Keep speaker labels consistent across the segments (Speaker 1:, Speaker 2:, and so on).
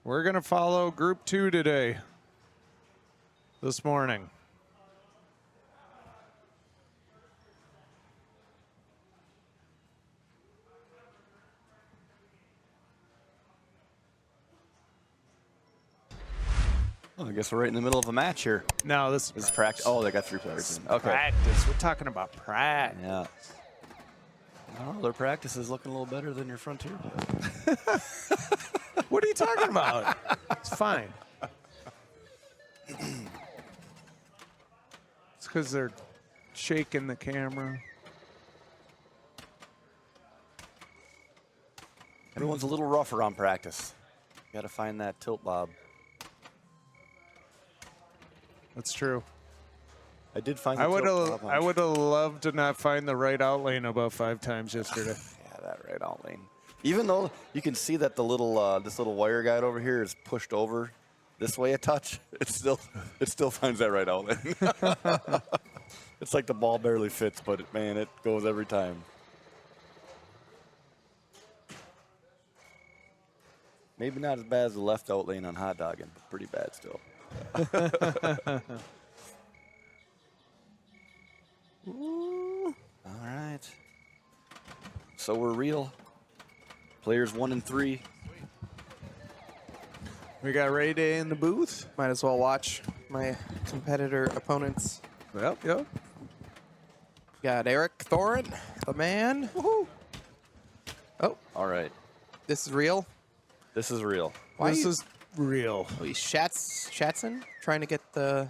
Speaker 1: We're going to follow Group 2 today, this morning.
Speaker 2: Oh, I guess we're right in the middle of a match here.
Speaker 1: No, this
Speaker 2: is practice. Oh, they got 3 players in. Okay.
Speaker 1: Practice. We're talking about practice.
Speaker 2: Yeah. Well, their practice is looking a little better than your Frontier.
Speaker 1: What are you talking about? It's fine. It's because they're shaking the camera.
Speaker 2: Everyone's a little rougher on practice. You got to find that tilt bob.
Speaker 1: That's true.
Speaker 2: I did find.
Speaker 1: I would have loved to not find the right out lane about 5 times yesterday.
Speaker 2: Yeah, that right out lane. Even though you can see that the little this little wire guide over here is pushed over this way a touch, it still finds that right out lane. It's like the ball barely fits, but man, it goes every time. Maybe not as bad as the left out lane on hot dogging, but pretty bad still. Ooh. All right. So we're real. Players 1 and 3.
Speaker 1: We got Ray Day in the booth.
Speaker 3: Might as well watch my competitor opponents.
Speaker 1: Yep.
Speaker 3: Got Eric Thorin, the man. Woohoo! Oh,
Speaker 2: all right.
Speaker 3: This is real?
Speaker 2: This is real.
Speaker 3: Why
Speaker 1: this is real.
Speaker 3: Oh, he's Shatson trying to get the...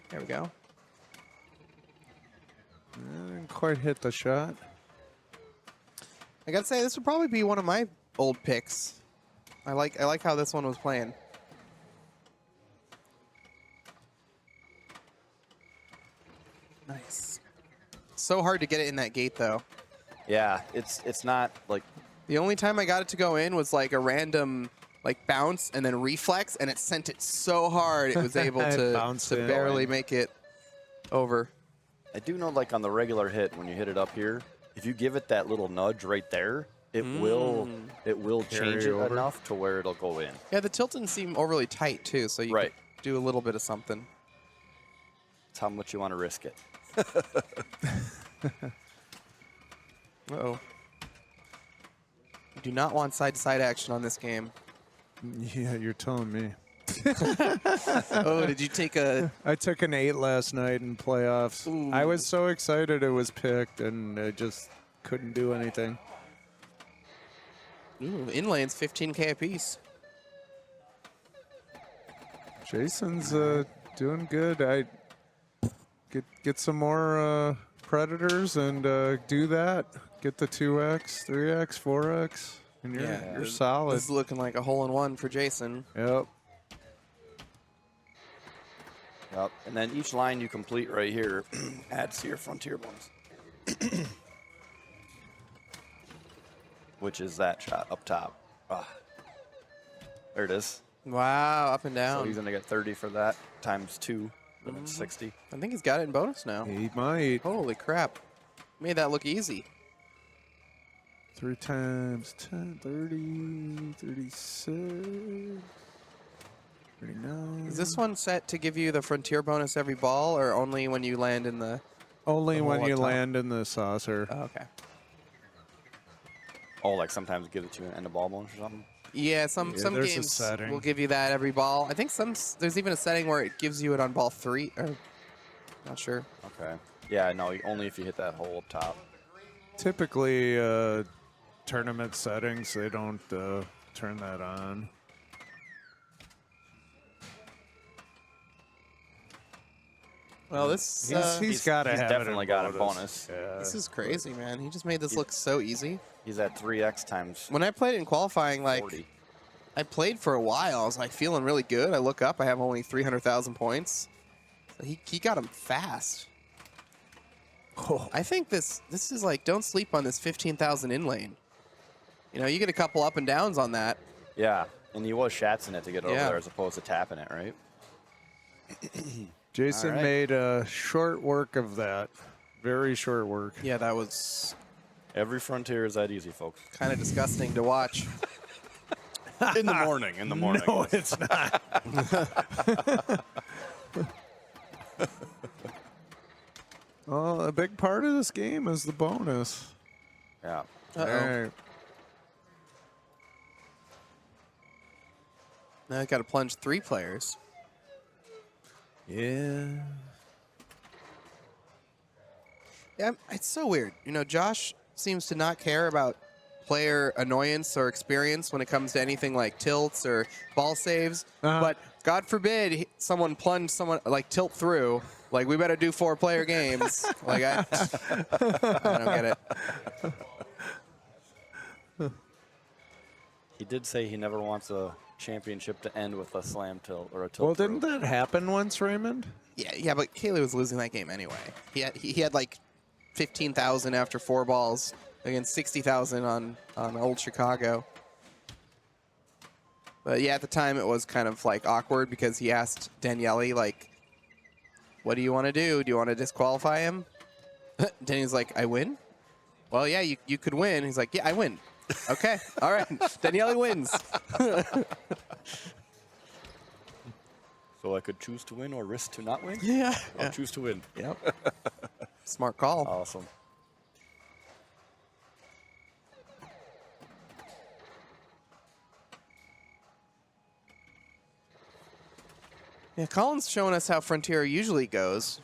Speaker 3: There we go.
Speaker 1: Didn't quite hit the shot.
Speaker 3: I gotta say, this would probably be one of my old picks. I like how this one was playing. Nice. So hard to get it in that gate, though.
Speaker 2: Yeah, it's not like...
Speaker 3: The only time I got it to go in was like a random like bounce and then reflex, and it sent it so hard it was able to barely make it over.
Speaker 2: I do know, like on the regular hit, when you hit it up here, if you give it that little nudge right there, it will change it enough to where it'll go in.
Speaker 3: Yeah, the tilt didn't seem overly tight too, so you could do a little bit of something.
Speaker 2: It's how much you want to risk it.
Speaker 3: Uh-oh. You do not want side-to-side action on this game.
Speaker 1: Yeah, you're telling me.
Speaker 3: Oh, did you take a...
Speaker 1: I took an 8 last night in playoffs. Ooh. I was so excited it was picked, and I just couldn't do anything.
Speaker 3: Ooh, inlane's 15K apiece.
Speaker 1: Jason's doing good. I get some more predators and do that. Get the 2x, 3x, 4x, and you're solid.
Speaker 3: This is looking like a hole-in-one for Jason.
Speaker 1: Yep.
Speaker 2: Yep. And then each line you complete right here adds to your Frontier bonus. Which is that shot up top. Ah. There it is.
Speaker 3: Wow, up and down.
Speaker 2: So he's going to get 30 for that, times 2, then it's 60.
Speaker 3: I think he's got it in bonus now.
Speaker 1: He might.
Speaker 3: Holy crap. Made that look easy.
Speaker 1: 3 times 10, 30, 36, 39.
Speaker 3: Is this one set to give you the Frontier bonus every ball, or only when you land in the...
Speaker 1: Only when you land in the saucer.
Speaker 3: Oh, okay.
Speaker 2: Oh, like sometimes give it to you an end of ball bonus or something?
Speaker 3: Yeah, some games will give you that every ball. I think there's even a setting where it gives you it on ball 3, or not sure.
Speaker 2: Okay. Yeah, no, only if you hit that hole up top.
Speaker 1: Typically, tournament settings, they don't turn that on.
Speaker 3: Well, this
Speaker 1: he's got to have
Speaker 2: definitely got a
Speaker 1: bonus.
Speaker 2: bonus.
Speaker 1: Yeah.
Speaker 3: This is crazy, man. He just made this look so easy.
Speaker 2: He's at 3x times.
Speaker 3: When I played it in qualifying, like
Speaker 2: 40.
Speaker 3: I played for a while. I was like feeling really good. I look up, I have only 300,000 points. So he got him fast. Oh. I think this is like, don't sleep on this 15,000 in lane. You know, you get a couple up and downs on that.
Speaker 2: Yeah, and he was shatzing it to get over there as opposed to tapping it, right?
Speaker 1: Jason made short work of that. Very short work.
Speaker 3: Yeah, that was...
Speaker 2: Every Frontier is that easy, folks.
Speaker 3: Kind of disgusting to watch.
Speaker 2: In the morning. In the morning.
Speaker 1: No, it's not. Well, a big part of this game is the bonus.
Speaker 2: Yeah.
Speaker 3: Uh-oh.
Speaker 1: All right.
Speaker 3: Now I got to plunge 3 players.
Speaker 1: Yeah.
Speaker 3: Yeah, it's so weird. You know, Josh seems to not care about player annoyance or experience when it comes to anything like tilts or ball saves. But God forbid someone plunge someone like tilt through. Like, we better do 4-player games. Like, I don't get it.
Speaker 2: He did say he never wants a championship to end with a slam tilt or a tilt.
Speaker 1: Well, didn't that happen once, Raymond?
Speaker 3: Yeah, but Kaylee was losing that game anyway. He had like 15,000 after 4 balls against 60,000 on old Chicago. But yeah, at the time it was kind of like awkward because he asked Daniele, like, what do you want to do? Do you want to disqualify him? Danny's like, I win? Well, yeah, you could win. He's like, yeah, I win. Okay, all right. Daniele wins.
Speaker 2: So I could choose to win or risk to not win?
Speaker 3: Yeah.
Speaker 2: I'll choose to win.
Speaker 3: Yep. Smart call.
Speaker 2: Awesome.
Speaker 3: Yeah, Colin's showing us how Frontier usually goes.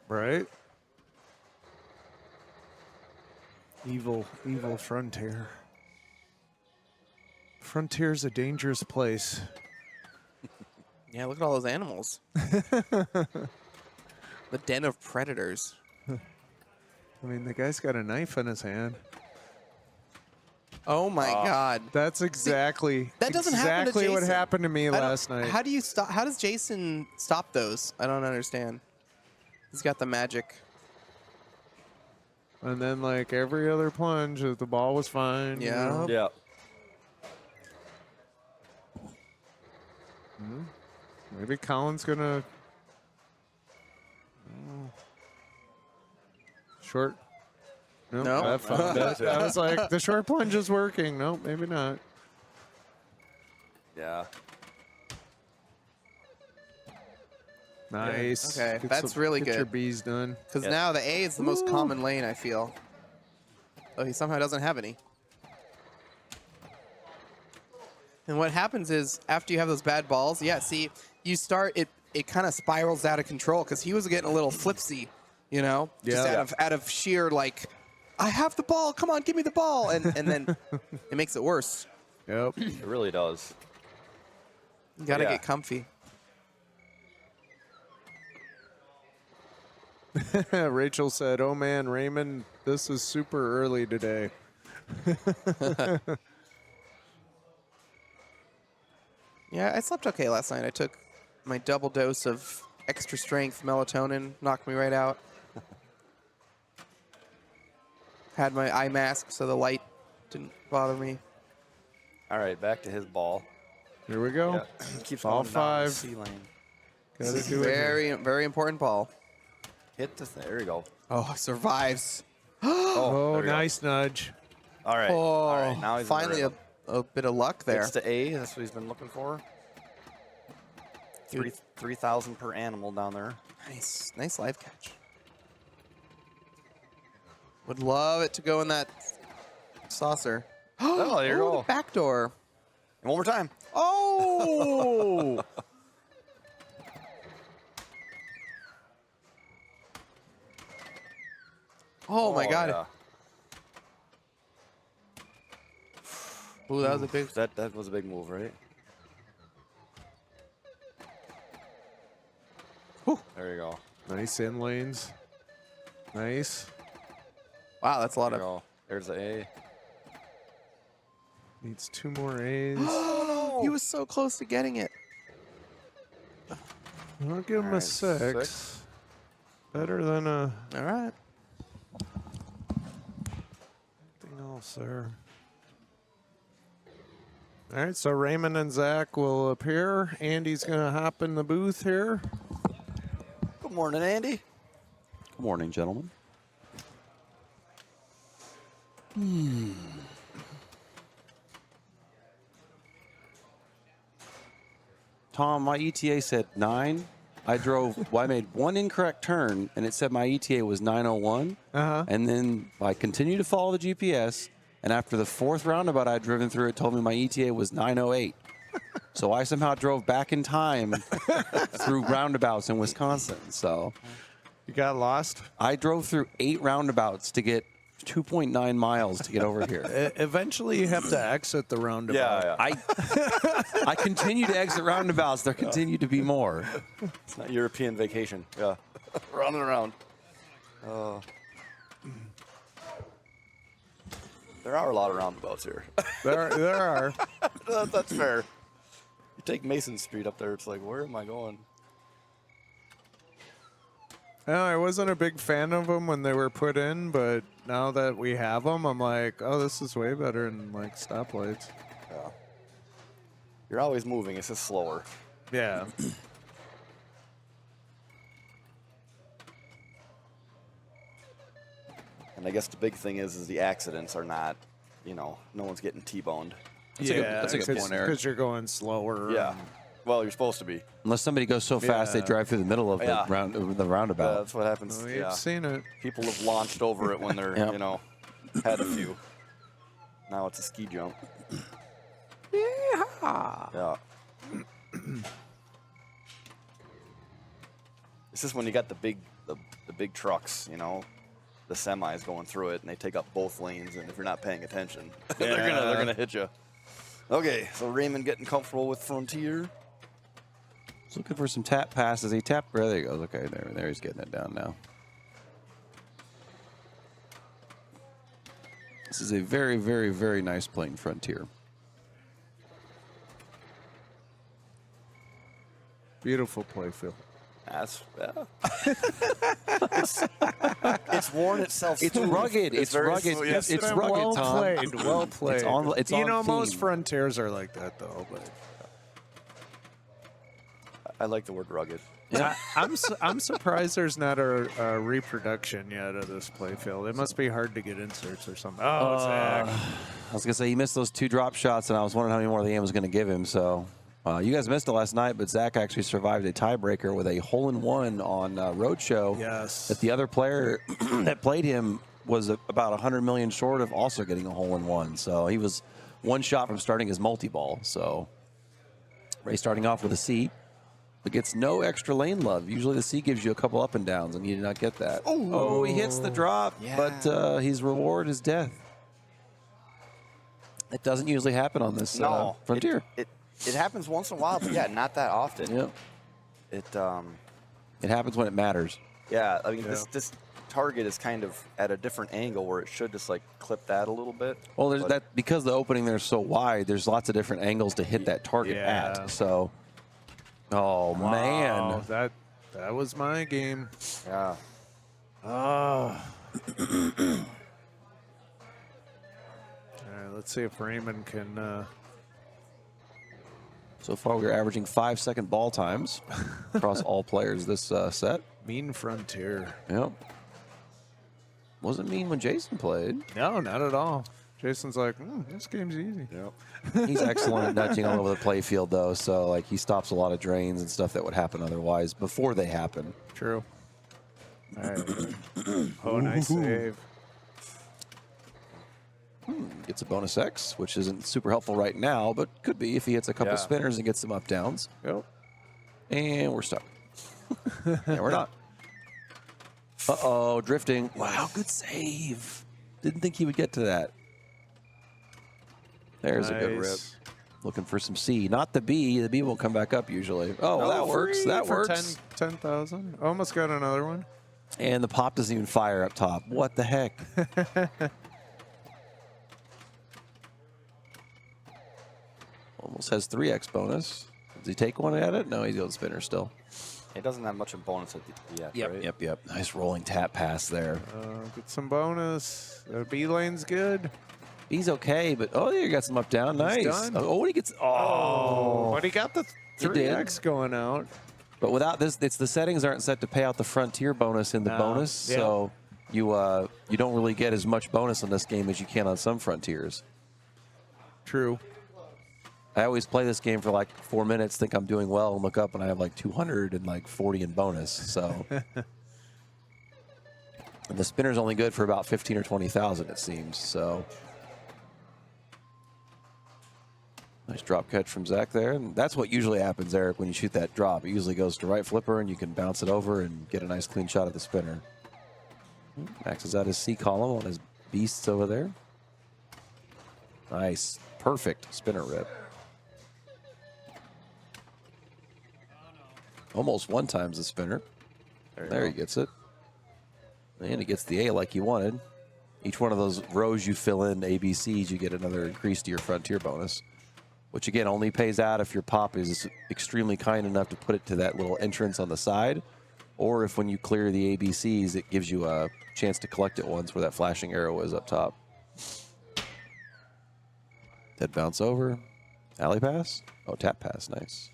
Speaker 1: Right? Evil Frontier. Frontier's a dangerous place.
Speaker 3: Yeah, look at all those animals. The den of predators.
Speaker 1: I mean, the guy's got a knife in his hand.
Speaker 3: Oh my God.
Speaker 1: That's exactly
Speaker 3: That doesn't happen to
Speaker 1: exactly what
Speaker 3: Jason.
Speaker 1: happened to me
Speaker 3: I don't-
Speaker 1: last night.
Speaker 3: How do you stop? How does Jason stop those? I don't understand. He's got the magic.
Speaker 1: And then, like every other plunge, the ball was fine. you
Speaker 3: Yeah.
Speaker 1: know?
Speaker 2: Yeah.
Speaker 1: Maybe Colin's gonna short. Nope,
Speaker 3: No.
Speaker 1: I found it. I was like, the short plunge is working. Nope, maybe not.
Speaker 2: Yeah.
Speaker 1: Nice.
Speaker 3: Okay,
Speaker 1: Get
Speaker 3: that's really
Speaker 1: get
Speaker 3: good.
Speaker 1: your B's done.
Speaker 3: Because
Speaker 2: Yeah.
Speaker 3: now the A is the most common lane, I feel. Oh, he somehow doesn't have any. And what happens is, after you have those bad balls, yeah, see, you start, it kind of spirals out of control, because he was getting a little flipsy, you know? Just
Speaker 1: Yeah.
Speaker 3: out of sheer, like, I have the ball, come on, give me the ball. And then it makes it worse.
Speaker 1: Yep.
Speaker 2: It really does.
Speaker 3: You got to
Speaker 2: Yeah.
Speaker 3: get comfy.
Speaker 1: Rachel said, "Oh man, Raymond, this is super early today."
Speaker 3: Yeah, I slept okay last night. I took my double dose of extra strength melatonin, knocked me right out. Had my eye mask so the light didn't bother me.
Speaker 2: All right, back to his ball.
Speaker 1: Here we go.
Speaker 2: Yeah. Keeps
Speaker 1: Ball
Speaker 2: going down the
Speaker 1: 5.
Speaker 2: C lane.
Speaker 1: Gotta do it.
Speaker 3: Very, very important ball.
Speaker 2: Hit the there you go.
Speaker 3: Oh, survives.
Speaker 1: Oh,
Speaker 2: there we go.
Speaker 1: nice nudge.
Speaker 2: All right.
Speaker 3: Oh,
Speaker 2: All right. Now he's in the
Speaker 3: finally
Speaker 2: rhythm.
Speaker 3: a bit of luck there.
Speaker 2: It's the A. That's what he's been looking for. 3,000 per animal down there.
Speaker 3: Nice, nice live catch. Would love it to go in that saucer.
Speaker 2: Oh, there you
Speaker 3: Oh,
Speaker 2: go.
Speaker 3: the back door.
Speaker 2: And one more time.
Speaker 3: Oh! Oh my God.
Speaker 2: Yeah.
Speaker 3: Ooh, that was a big.
Speaker 2: That was a big move, right?
Speaker 3: Whew.
Speaker 2: There you go.
Speaker 1: Nice in lanes. Nice.
Speaker 3: Wow, that's a lot
Speaker 2: There you
Speaker 3: of.
Speaker 2: go. There's the A.
Speaker 1: Needs 2 more A's.
Speaker 3: He was so close to getting it.
Speaker 1: I'll give him
Speaker 2: All
Speaker 1: a
Speaker 2: right,
Speaker 1: 6.
Speaker 2: 6.
Speaker 1: Better than a
Speaker 3: All right.
Speaker 1: thing else there. All right, so Raymond and Zach will appear. Andy's going to hop in the booth here.
Speaker 2: Good morning, Andy.
Speaker 4: Good morning, gentlemen. Tom, my ETA said 9. I made one incorrect turn, and it said my ETA was 9:01. And then I continued to follow the GPS, and after the 4th roundabout I'd driven through, it told me my ETA was 9:08. So I somehow drove back in time through roundabouts in Wisconsin. So
Speaker 1: You got lost?
Speaker 4: I drove through 8 roundabouts to get 2.9 miles to get over here.
Speaker 1: Eventually, you have to exit the roundabout.
Speaker 4: I continue to exit roundabouts. There continue to be more.
Speaker 2: It's not European vacation. Yeah. Round and around. There are a lot of roundabouts here.
Speaker 1: There are.
Speaker 2: That's fair. You take Mason Street up there, it's like, where am I going?
Speaker 1: No, I wasn't a big fan of them when they were put in, but now that we have them, I'm like, oh, this is way better than like stoplights.
Speaker 2: Yeah. You're always moving, it's just slower.
Speaker 1: Yeah.
Speaker 2: And I guess the big thing is the accidents are not, no one's getting T-boned.
Speaker 4: That's a good point, Eric.
Speaker 1: Because you're going slower.
Speaker 2: Yeah. Well, you're supposed to be.
Speaker 4: Unless somebody goes so fast they
Speaker 1: Yeah.
Speaker 4: drive through the middle of
Speaker 2: Yeah.
Speaker 4: the roundabout.
Speaker 2: That's what happens.
Speaker 1: We've
Speaker 2: Yeah.
Speaker 1: seen it.
Speaker 2: People have launched over it when they're,
Speaker 4: Yep.
Speaker 2: had a few. Now it's a ski jump. Yeah. It's just when you got the big trucks, the semis going through it, and they take up both lanes, and if you're not paying attention, they're gonna hit you. Okay, so Raymond getting comfortable with Frontier.
Speaker 4: He's looking for some tap passes. He tapped. There he goes. Okay, there he's getting it down now. This is a very, very, very nice playing Frontier.
Speaker 1: Beautiful playfield.
Speaker 2: That's it's worn itself.
Speaker 4: It's
Speaker 2: smooth.
Speaker 4: rugged. It's
Speaker 2: very
Speaker 4: rugged.
Speaker 2: smooth.
Speaker 4: It's
Speaker 2: Yes.
Speaker 4: rugged,
Speaker 1: Well
Speaker 4: Tom.
Speaker 1: played. Well played.
Speaker 4: It's on
Speaker 1: most
Speaker 4: theme.
Speaker 1: Frontiers are like that, though. But
Speaker 2: I like the word rugged.
Speaker 1: I'm surprised there's not a reproduction yet of this playfield. It must be hard to get inserts or something. Oh, Zach.
Speaker 4: I was gonna say he missed those 2 drop shots, and I was wondering how many more the game was gonna give him. So you guys missed it last night, but Zach actually survived a tiebreaker with a hole-in-one on Roadshow.
Speaker 1: Yes.
Speaker 4: That the other player that played him was about 100 million short of also getting a hole-in-one. So he was 1 shot from starting his multi-ball. So Ray starting off with a C, but gets no extra lane love. Usually the C gives you a couple up and downs, and he did not get that. Oh, he hits the drop, but his reward is death. It doesn't usually happen on this Frontier.
Speaker 2: It happens once in a while, but yeah, not that often.
Speaker 4: Yep.
Speaker 2: It
Speaker 4: happens when it matters.
Speaker 2: Yeah, I mean this target is kind of at a different angle where it should just like clip that a little bit.
Speaker 4: Well, there's that because the opening there is so wide. There's lots of different angles to hit that target at. So,
Speaker 1: Wow,
Speaker 4: man,
Speaker 1: that was my game.
Speaker 2: Yeah.
Speaker 1: Oh. All right, let's see if Raymond can.
Speaker 4: So far, we're averaging 5-second ball times across all players this set.
Speaker 1: Mean Frontier.
Speaker 4: Yep. Wasn't mean when Jason played.
Speaker 1: No, not at all. Jason's like, this game's easy.
Speaker 2: Yep.
Speaker 4: He's excellent at nudging all over the play field, though. So, like, he stops a lot of drains and stuff that would happen otherwise before they happen.
Speaker 1: True. All right. Oh, nice save.
Speaker 4: Gets a bonus X, which isn't super helpful right now, but could be if he hits a couple spinners and gets some up downs.
Speaker 1: Yep.
Speaker 4: And we're stuck. And we're not. Uh-oh, drifting. Wow, good save. Didn't think he would get to that. There's a good rip. Looking for some C. Not the B. The B will come back up usually. Oh, that works. That
Speaker 1: for
Speaker 4: works.
Speaker 1: 10,000. Almost got another one.
Speaker 4: And the pop doesn't even fire up top. What the heck? Almost has 3x bonus. Does he take one at it? No, he's going spinner still.
Speaker 2: It doesn't have much of bonus at the right?
Speaker 4: Yep. Nice rolling tap pass there.
Speaker 1: Get some bonus. B lane's good.
Speaker 4: He's okay, but you got some up down. Nice.
Speaker 1: Done.
Speaker 4: Oh, he gets. Oh,
Speaker 1: But he got the 3x going out.
Speaker 4: But without this, the settings aren't set to pay out the Frontier bonus in the bonus,
Speaker 1: Yeah.
Speaker 4: so you don't really get as much bonus on this game as you can on some Frontiers.
Speaker 1: True.
Speaker 4: I always play this game for like 4 minutes, think I'm doing well, and look up and I have like 240 in bonus. So, and the spinner's only good for about 15 or 20,000, it seems. So, nice drop catch from Zach there, and that's what usually happens, Eric, when you shoot that drop. It usually goes to right flipper, and you can bounce it over and get a nice clean shot at the spinner. Maxes out his C column on his beasts over there. Nice, perfect spinner rip. Almost one times the spinner. There he gets it. And he gets the A like you wanted. Each one of those rows you fill in ABCs, you get another increase to your frontier bonus, which again only pays out if your pop is extremely kind enough to put it to that little entrance on the side, or if when you clear the ABCs, it gives you a chance to collect it once where that flashing arrow is up top. Dead bounce over. Alley pass? Oh, tap pass, nice.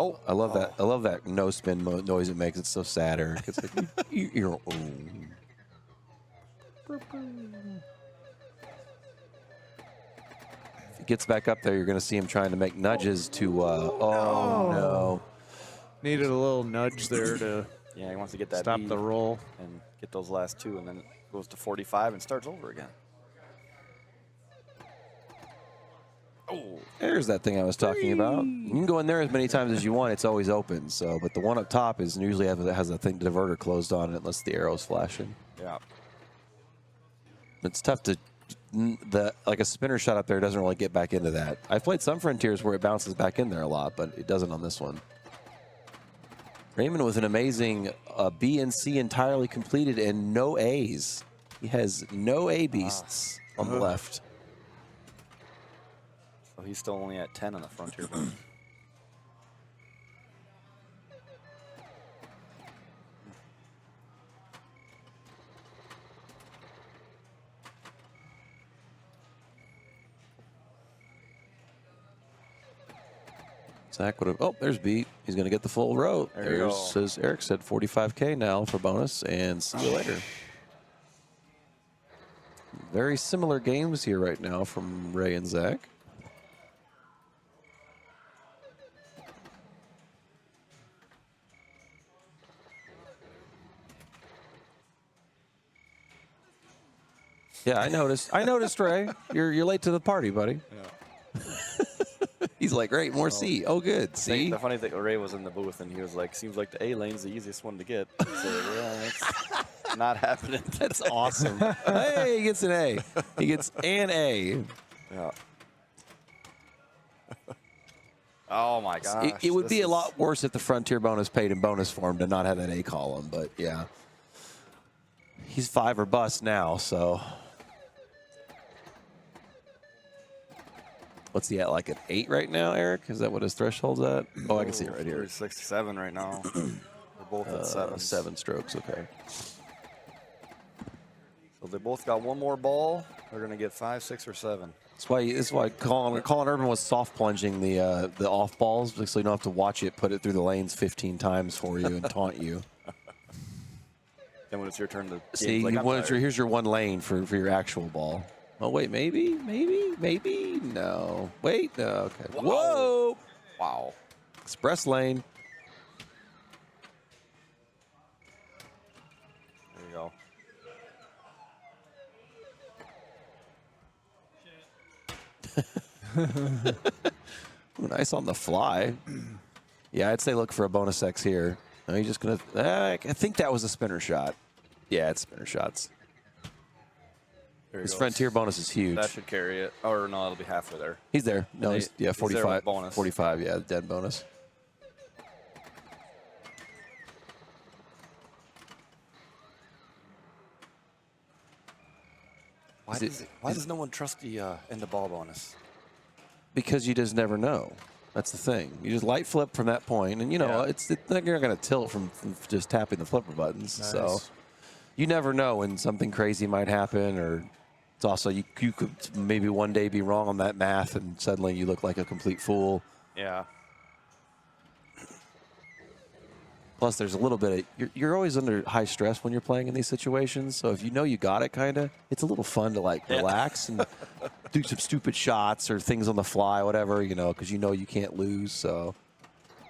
Speaker 4: Oh, I love that. I love that no spin noise it makes. It's so sad, Eric. It's like, you're, If he gets back up there, you're going to see him trying to make nudges to, oh, no.
Speaker 1: Needed a little nudge there to
Speaker 2: Yeah, he wants to get that
Speaker 1: stop
Speaker 2: B
Speaker 1: the roll.
Speaker 2: and get those last two, and then it goes to 45 and starts over again. Oh,
Speaker 4: There's that thing I was talking about. You can go in there as many times as you want. It's always open. So, but the one up top is usually has a thing diverter closed on it unless the arrow's flashing.
Speaker 2: yeah.
Speaker 4: It's tough to like a spinner shot up there doesn't really get back into that. I've played some Frontiers where it bounces back in there a lot, but it doesn't on this one. Raymond with an amazing B and C entirely completed and no A's. He has no A beasts on the left.
Speaker 2: So he's still only at 10 on the frontier bonus.
Speaker 4: Zach would have. Oh, there's B. He's going to get the full row.
Speaker 2: There you go.
Speaker 4: Says Eric said 45K now for bonus, and see you later. Very similar games here right now from Ray and Zach. Yeah, I noticed. I noticed, Ray. You're late to the party, buddy.
Speaker 2: Yeah.
Speaker 4: He's like, great, more C. Oh, good. C.
Speaker 2: The funny thing, Ray was in the booth and he was like, seems like the A lane's the easiest one to get. So, yeah, it's not happening.
Speaker 4: That's awesome. Hey, he gets an A. He gets an A.
Speaker 2: Yeah. Oh my gosh.
Speaker 4: It would be a lot worse if the Frontier bonus paid in bonus form to not have that A column, but yeah. He's 5 or bust now, so. What's he at, like an 8 right now, Eric? Is that what his threshold's at? Oh, I can see it right here.
Speaker 2: 67 right now. We're both at 7.
Speaker 4: 7 strokes, okay.
Speaker 2: So they both got one more ball. They're going to get 5, 6, or 7.
Speaker 4: That's why Colin Urban was soft plunging the off balls, so you don't have to watch it put it through the lanes 15 times for you and taunt you.
Speaker 2: Then when it's your turn to
Speaker 4: See, here's your one lane for your actual ball. Oh, wait, maybe? No. Wait, no, okay. Whoa!
Speaker 2: Wow.
Speaker 4: Express lane.
Speaker 2: There you go.
Speaker 4: Ooh, nice on the fly. Yeah, I'd say look for a bonus X here. No, you're just going to... I think that was a spinner shot. Yeah, it's spinner shots. His Frontier bonus is huge.
Speaker 2: That should carry it. Or no, it'll be halfway there.
Speaker 4: He's there. No, he's 45.
Speaker 2: There with bonus.
Speaker 4: 45, yeah, dead bonus.
Speaker 2: Why does no one trust the in the ball bonus?
Speaker 4: Because you just never know. That's the thing. You just light flip from that point, and you know it's you're not going to tilt from just tapping the flipper buttons. Nice. So you never know when something crazy might happen, or it's also you could maybe one day be wrong on that math, and suddenly you look like a complete fool.
Speaker 2: Yeah.
Speaker 4: Plus, there's a little bit of, you're always under high stress when you're playing in these situations. So if you know you got it, kind of, it's a little fun to like relax and do some stupid shots or things on the fly, whatever, you know, because you know you can't lose. So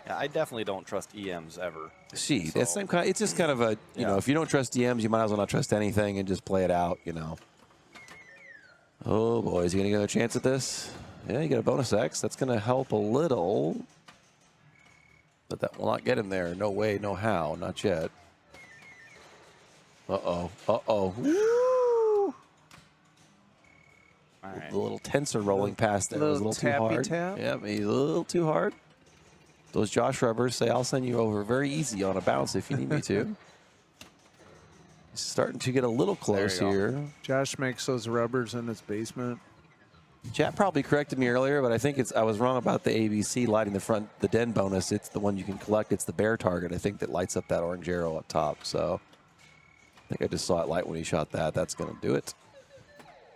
Speaker 2: Yeah, I definitely don't trust EMs ever.
Speaker 4: see,
Speaker 2: So-
Speaker 4: that's same kind. It's just kind of a, you know, if you don't trust DMs, you might as well not trust anything and just play it out, you know. Oh boy, is he gonna get a chance at this? Yeah, you get a bonus X. That's gonna help a little. But that will not get him there. No way, no how. Not yet. Uh-oh. Uh-oh. Woo!
Speaker 2: All right.
Speaker 4: The little tensor rolling past there was a little too
Speaker 1: tappy
Speaker 4: hard.
Speaker 1: tap.
Speaker 4: Yeah, maybe a little too hard. Those Josh rubbers say, I'll send you over very easy on a bounce if you need me to. He's starting to get a little close
Speaker 2: There you
Speaker 4: here.
Speaker 1: Josh makes those rubbers in his basement.
Speaker 4: Chat probably corrected me earlier, but I think I was wrong about the ABC lighting the den bonus. It's the one you can collect. It's the bear target, I think, that lights up that orange arrow up top. So I think I just saw it light when he shot that. That's going to do it.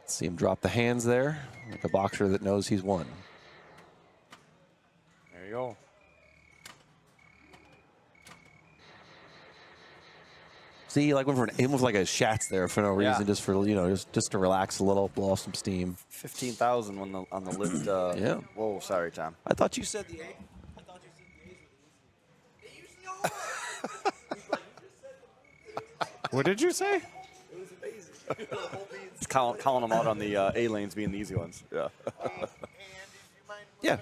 Speaker 4: Let's see him drop the hands there, like a boxer that knows he's won.
Speaker 2: There you go.
Speaker 4: See, like went for almost like a Schatz there for no reason,
Speaker 2: Yeah.
Speaker 4: just for, you know, just to relax a little, blow off some steam.
Speaker 2: 15,000 on the lift.
Speaker 4: Yeah.
Speaker 2: Whoa, sorry, Tom.
Speaker 4: I thought you said the A.
Speaker 1: What did you say?
Speaker 2: It's calling them out on the A lanes being the easy ones. Yeah.
Speaker 4: Yeah.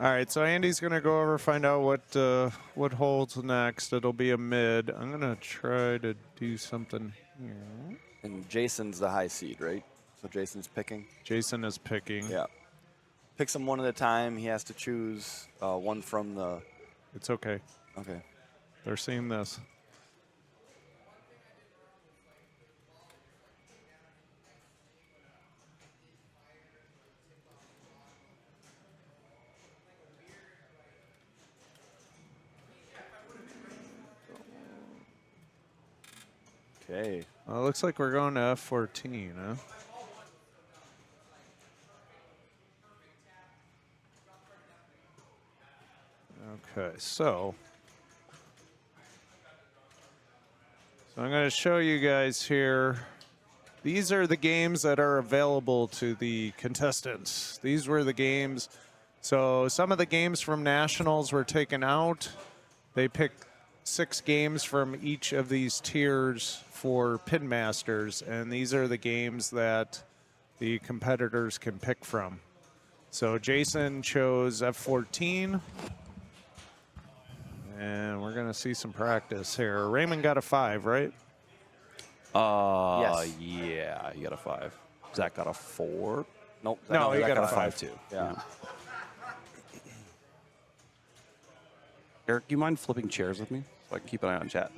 Speaker 1: All right, so Andy's gonna go over find out what holds next. It'll be a mid. I'm gonna try to do something here.
Speaker 2: And Jason's the high seed, right? So Jason's picking.
Speaker 1: Jason is picking.
Speaker 2: Yeah. Picks them one at a time. He has to choose one from the.
Speaker 1: It's okay.
Speaker 2: Okay.
Speaker 1: They're seeing this.
Speaker 2: Okay.
Speaker 1: Well, it looks like we're going to F14, huh? Okay, so I'm going to show you guys here. These are the games that are available to the contestants. These were the games. So some of the games from Nationals were taken out. They picked 6 games from each of these tiers for Pinmasters, and these are the games that the competitors can pick from. So Jason chose F14, and we're going to see some practice here. Raymond got a 5, right?
Speaker 2: Yes.
Speaker 4: Yeah, he got a 5. Zach got a 4.
Speaker 2: Nope.
Speaker 1: No, he
Speaker 4: Zach
Speaker 1: got a
Speaker 4: 5
Speaker 1: 5.
Speaker 4: too.
Speaker 2: Yeah.
Speaker 4: Eric, you mind flipping chairs with me so I can keep an eye on chat?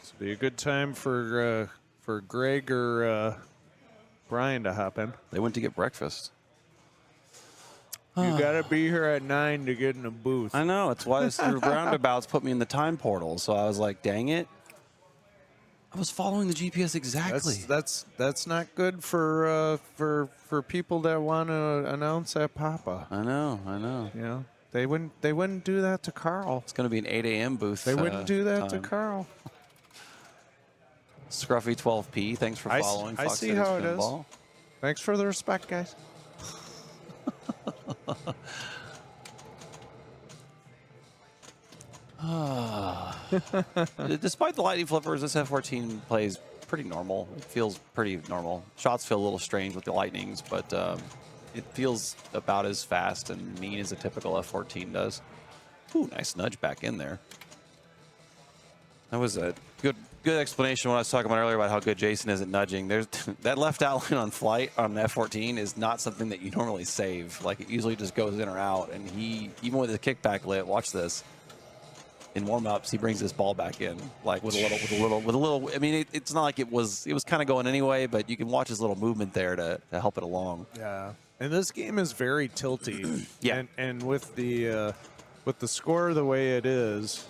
Speaker 1: This will be a good time for Greg or Brian to hop in.
Speaker 4: They went to get breakfast.
Speaker 1: You got to be here at 9 to get in the booth.
Speaker 4: I know. It's why this roundabouts put me in the time portal. So I was like, dang it. I was following the GPS exactly.
Speaker 1: That's not good for people that want to announce at Papa.
Speaker 4: I know.
Speaker 1: You know, they wouldn't do that to Carl.
Speaker 4: It's going to be an 8 a.m. booth.
Speaker 1: They wouldn't do that to
Speaker 4: time.
Speaker 1: Carl.
Speaker 4: Scruffy 12P, thanks for following.
Speaker 1: I see how it is.
Speaker 4: Pinball.
Speaker 1: Thanks for the respect, guys.
Speaker 4: Despite the lightning flippers, this F14 plays pretty normal. It feels pretty normal. Shots feel a little strange with the lightnings, but it feels about as fast and mean as a typical F14 does. Ooh, nice nudge back in there. That was a good explanation when I was talking about earlier about how good Jason is at nudging. There's that left out line on flight on F14 is not something that you normally save. Like, it usually just goes in or out. And he, even with the kickback lit, watch this. In warm-ups, he brings this ball back in, like with a little. I mean, it's not like it was kind of going anyway, but you can watch his little movement there to help it along.
Speaker 1: Yeah, and this game is very tilty.
Speaker 4: Yeah.
Speaker 1: and with the with the score the way it is,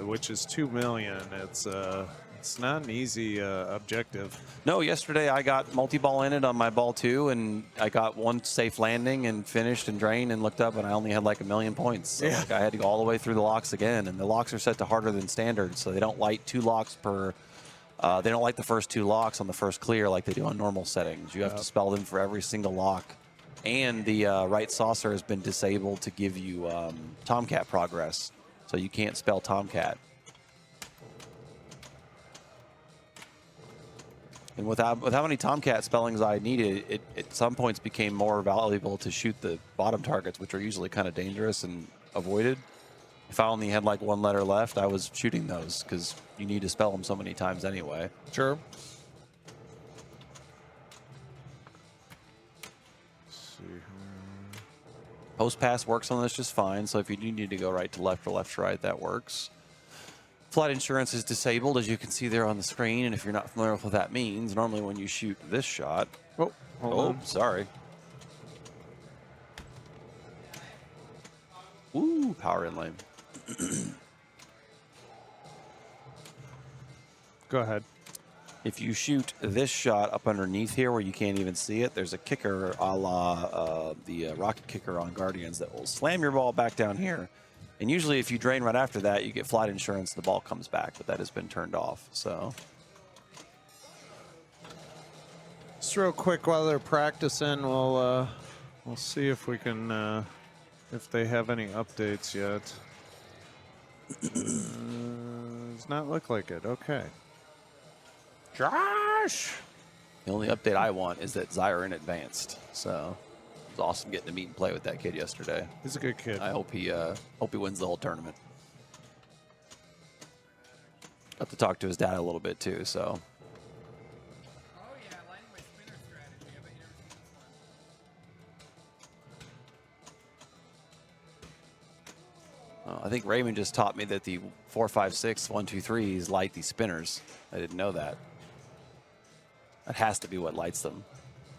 Speaker 1: which is 2 million, it's not an easy objective.
Speaker 4: No, yesterday I got multi-ball in it on my ball 2, and I got one safe landing and finished and drained and looked up, and I only had like 1 million points. So
Speaker 1: Yeah.
Speaker 4: like, I had to go all the way through the locks again, and the locks are set to harder than standard, so they don't light 2 locks per. They don't light the first 2 locks on the first clear like they do on normal settings. You have to spell them for every single lock. And the right saucer has been disabled to give you Tomcat progress, so you can't spell Tomcat. And with how many Tomcat spellings I needed, it at some points became more valuable to shoot the bottom targets, which are usually kind of dangerous and avoided. If I only had like 1 letter left, I was shooting those because you need to spell them so many times anyway.
Speaker 1: Sure.
Speaker 4: Post pass works on this just fine, so if you do need to go right to left or left to right, that works. Flight insurance is disabled, as you can see there on the screen, and if you're not familiar with what that means, normally when you shoot this shot...
Speaker 1: Oh, hold on.
Speaker 4: Sorry. Ooh, power in lane.
Speaker 1: Go ahead.
Speaker 4: If you shoot this shot up underneath here where you can't even see it, there's a kicker a la the rocket kicker on Guardians that will slam your ball back down here. And usually if you drain right after that, you get flight insurance, the ball comes back, but that has been turned off. So
Speaker 1: Just real quick while they're practicing, we'll see if we can, if they have any updates yet. Does not look like it. Okay. Josh!
Speaker 4: the only update I want is that Zyron advanced. So it was awesome getting to meet and play with that kid yesterday.
Speaker 1: He's a good kid.
Speaker 4: I hope he wins the whole tournament. Got to talk to his dad a little bit too, so.
Speaker 5: Oh yeah, I like my spinner strategy. I bet you never seen this one.
Speaker 4: I think Raymond just taught me that the 4, 5, 6, 1, 2, 3s light these spinners. I didn't know that. That has to be what lights them,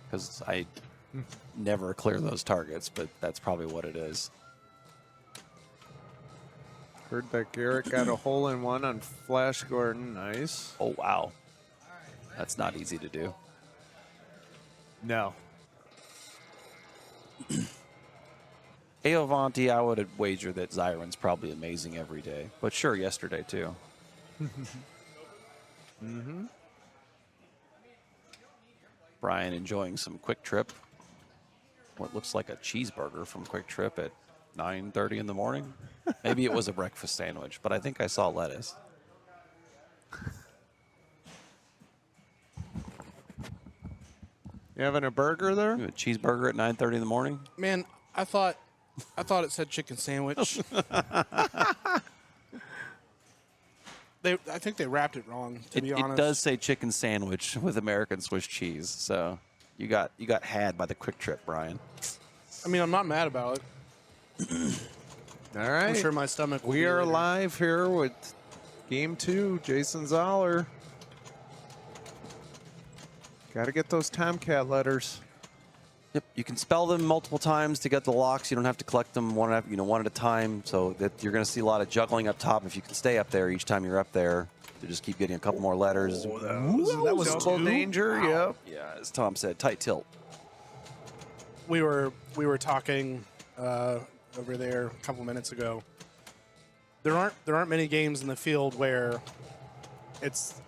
Speaker 4: because I never clear those targets, but that's probably what it is.
Speaker 1: Heard that Garrett got a hole-in-one on Flash Gordon. Nice.
Speaker 4: Oh, wow. That's not easy to do.
Speaker 1: No.
Speaker 4: Aovanti, I would wager that Zyron's probably amazing every day. But sure, yesterday too.
Speaker 1: Mm-hmm.
Speaker 4: Brian enjoying some Quick Trip. What looks like a cheeseburger from Quick Trip at 9:30 in the morning. Maybe it was a breakfast sandwich, but I think I saw lettuce.
Speaker 1: You having a burger there?
Speaker 4: A cheeseburger at 9:30 in the morning?
Speaker 5: Man, I thought it said chicken sandwich. I think they wrapped it wrong, to be honest.
Speaker 4: It does say chicken sandwich with American Swiss cheese, so you got had by the Quick Trip, Brian.
Speaker 5: I mean, I'm not mad about it.
Speaker 1: All right.
Speaker 5: I'm sure my stomach will
Speaker 1: We
Speaker 5: be
Speaker 1: are
Speaker 5: later.
Speaker 1: live here with Game 2, Jason Zoller. Got to get those Tomcat letters.
Speaker 4: Yep, you can spell them multiple times to get the locks. You don't have to collect them one at a time, so that you're going to see a lot of juggling up top. If you can stay up there each time you're up there, to just keep getting a couple more letters.
Speaker 1: That was double danger. Yep.
Speaker 4: Yeah, as Tom said, tight tilt.
Speaker 5: We were talking over there a couple minutes ago. There aren't many games in the field where it's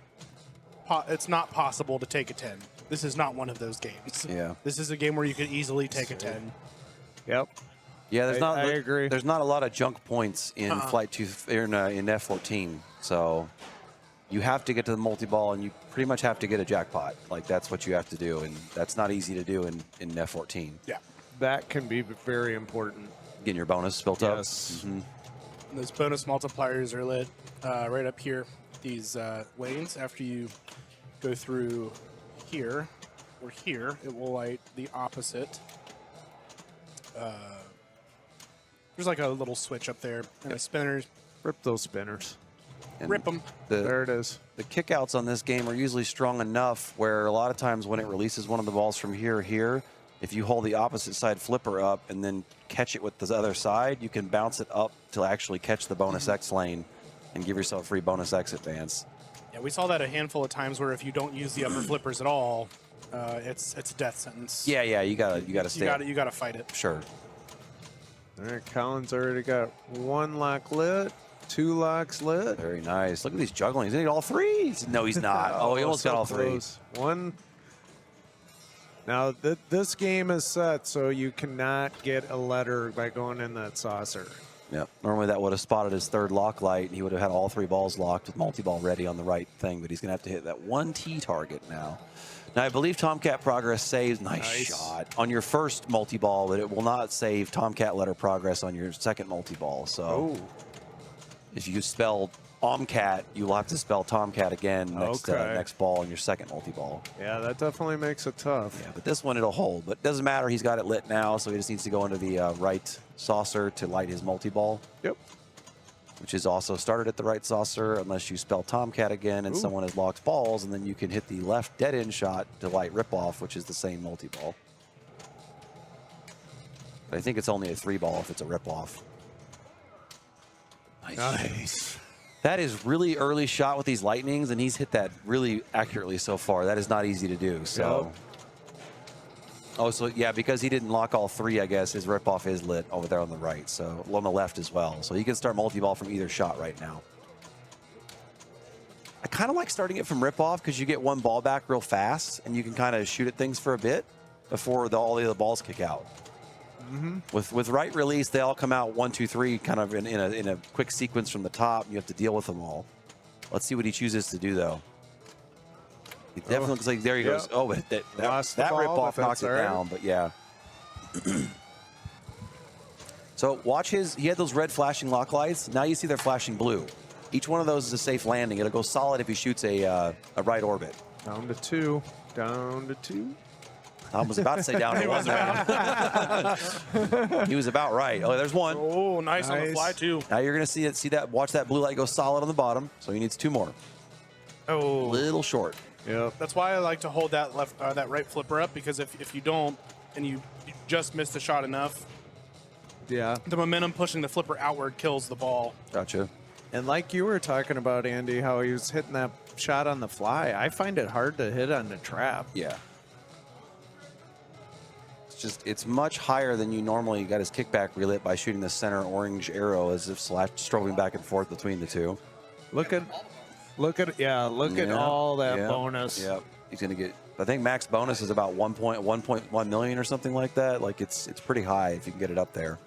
Speaker 5: not possible to take a 10. This is not one of those games.
Speaker 4: Yeah.
Speaker 5: This is a game where you could easily take a 10.
Speaker 1: Yep.
Speaker 4: Yeah,
Speaker 1: I agree.
Speaker 4: There's not a lot of junk points in Flight 2 in F14, so you have to get to the multi-ball, and you pretty much have to get a jackpot. Like, that's what you have to do, and that's not easy to do in F14.
Speaker 5: Yeah.
Speaker 1: That can be very important.
Speaker 4: Getting your bonus built up.
Speaker 1: Yes.
Speaker 4: Mhm.
Speaker 5: And those bonus multipliers are lit right up here. These lanes, after you go through here or here, it will light the opposite. There's like a little switch up there, and the spinners,
Speaker 1: Rip those spinners.
Speaker 4: And
Speaker 5: rip them.
Speaker 1: There it is.
Speaker 4: The kickouts on this game are usually strong enough where a lot of times when it releases one of the balls from here, if you hold the opposite side flipper up and then catch it with the other side, you can bounce it up to actually catch the bonus X lane and give yourself a free bonus X advance.
Speaker 5: Yeah, we saw that a handful of times where if you don't use the upper flippers at all, it's a death sentence.
Speaker 4: Yeah, you gotta stay.
Speaker 5: You gotta fight it.
Speaker 4: Sure.
Speaker 1: All right, Collins already got 1 lock lit, 2 locks lit.
Speaker 4: Very nice. Look at these juggling. He's in all threes. No, he's not. Oh, he almost got all three.
Speaker 1: close. One. Now, this game is set, so you cannot get a letter by going in that saucer.
Speaker 4: Yep. Normally that would have spotted his third lock light. He would have had all 3 balls locked with multi-ball ready on the right thing, but he's going to have to hit that 1 T target now. Now, I believe Tomcat progress saves, nice shot, on your first multi-ball, but it will not save Tomcat letter progress on your second multi-ball. So if you spell Tomcat, you will have to spell Tomcat again next ball on your second multi-ball.
Speaker 1: Yeah, that definitely makes it tough.
Speaker 4: Yeah, but this one it'll hold. But it doesn't matter. He's got it lit now, so he just needs to go into the right saucer to light his multi-ball.
Speaker 1: Yep.
Speaker 4: Which is also started at the right saucer unless you spell Tomcat again and someone has locked balls, and then you can hit the left dead-end shot to light rip-off, which is the same multi-ball. But I think it's only a 3-ball if it's a rip-off. Nice. That is really early shot with these lightnings, and he's hit that really accurately so far. That is not easy to do. So, oh, so yeah, because he didn't lock all 3, I guess his rip-off is lit over there on the right, so on the left as well. So he can start multi-ball from either shot right now. I kind of like starting it from rip-off because you get 1 ball back real fast, and you can kind of shoot at things for a bit before all the other balls kick out. With right release, they all come out 1, 2, 3, kind of in a quick sequence from the top. You have to deal with them all. Let's see what he chooses to do, though. He definitely looks like there he goes. Oh, but that rip off knocked it down. But yeah. So watch his. He had those red flashing lock lights. Now you see they're flashing blue. Each one of those is a safe landing. It'll go solid if he shoots a right orbit.
Speaker 1: Down to 2. Down to 2.
Speaker 4: I was about to say down to 1. He was about right. Oh, there's 1.
Speaker 5: Oh, nice on the fly too.
Speaker 4: Now you're going to see it. See that? Watch that blue light go solid on the bottom. So he needs 2 more.
Speaker 5: Oh,
Speaker 4: Little short.
Speaker 1: Yep.
Speaker 5: that's why I like to hold that that right flipper up, because if you don't and you just miss the shot enough,
Speaker 1: Yeah.
Speaker 5: the momentum pushing the flipper outward kills the ball.
Speaker 4: Gotcha.
Speaker 1: And like you were talking about, Andy, how he was hitting that shot on the fly, I find it hard to hit on the trap.
Speaker 4: Yeah. It's much higher than you normally got his kickback relit by shooting the center orange arrow as if strobing back and forth between the 2.
Speaker 1: Look at all that bonus.
Speaker 4: Yep. He's gonna get. I think max bonus is about 1.1 million or something like that. Like it's pretty high if you can get it up there.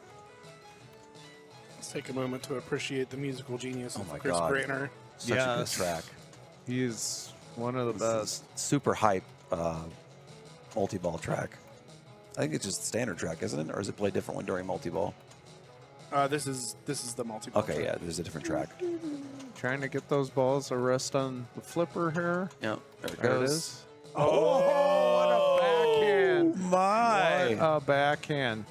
Speaker 5: Let's take a moment to appreciate the musical genius of
Speaker 4: my
Speaker 5: Chris
Speaker 4: God.
Speaker 5: Grainer.
Speaker 4: Such a good track.
Speaker 1: He's one of the best.
Speaker 4: Super hype multi-ball track. I think it's just standard track, isn't it? Or is it play a different one during multi-ball?
Speaker 5: This is the multi-ball.
Speaker 4: Okay, yeah, there's a different track.
Speaker 1: Trying to get those balls to rest on the flipper here.
Speaker 4: Yep, there it
Speaker 1: There it
Speaker 4: goes.
Speaker 1: is. Oh, what a backhand.
Speaker 4: My!
Speaker 1: What a backhand.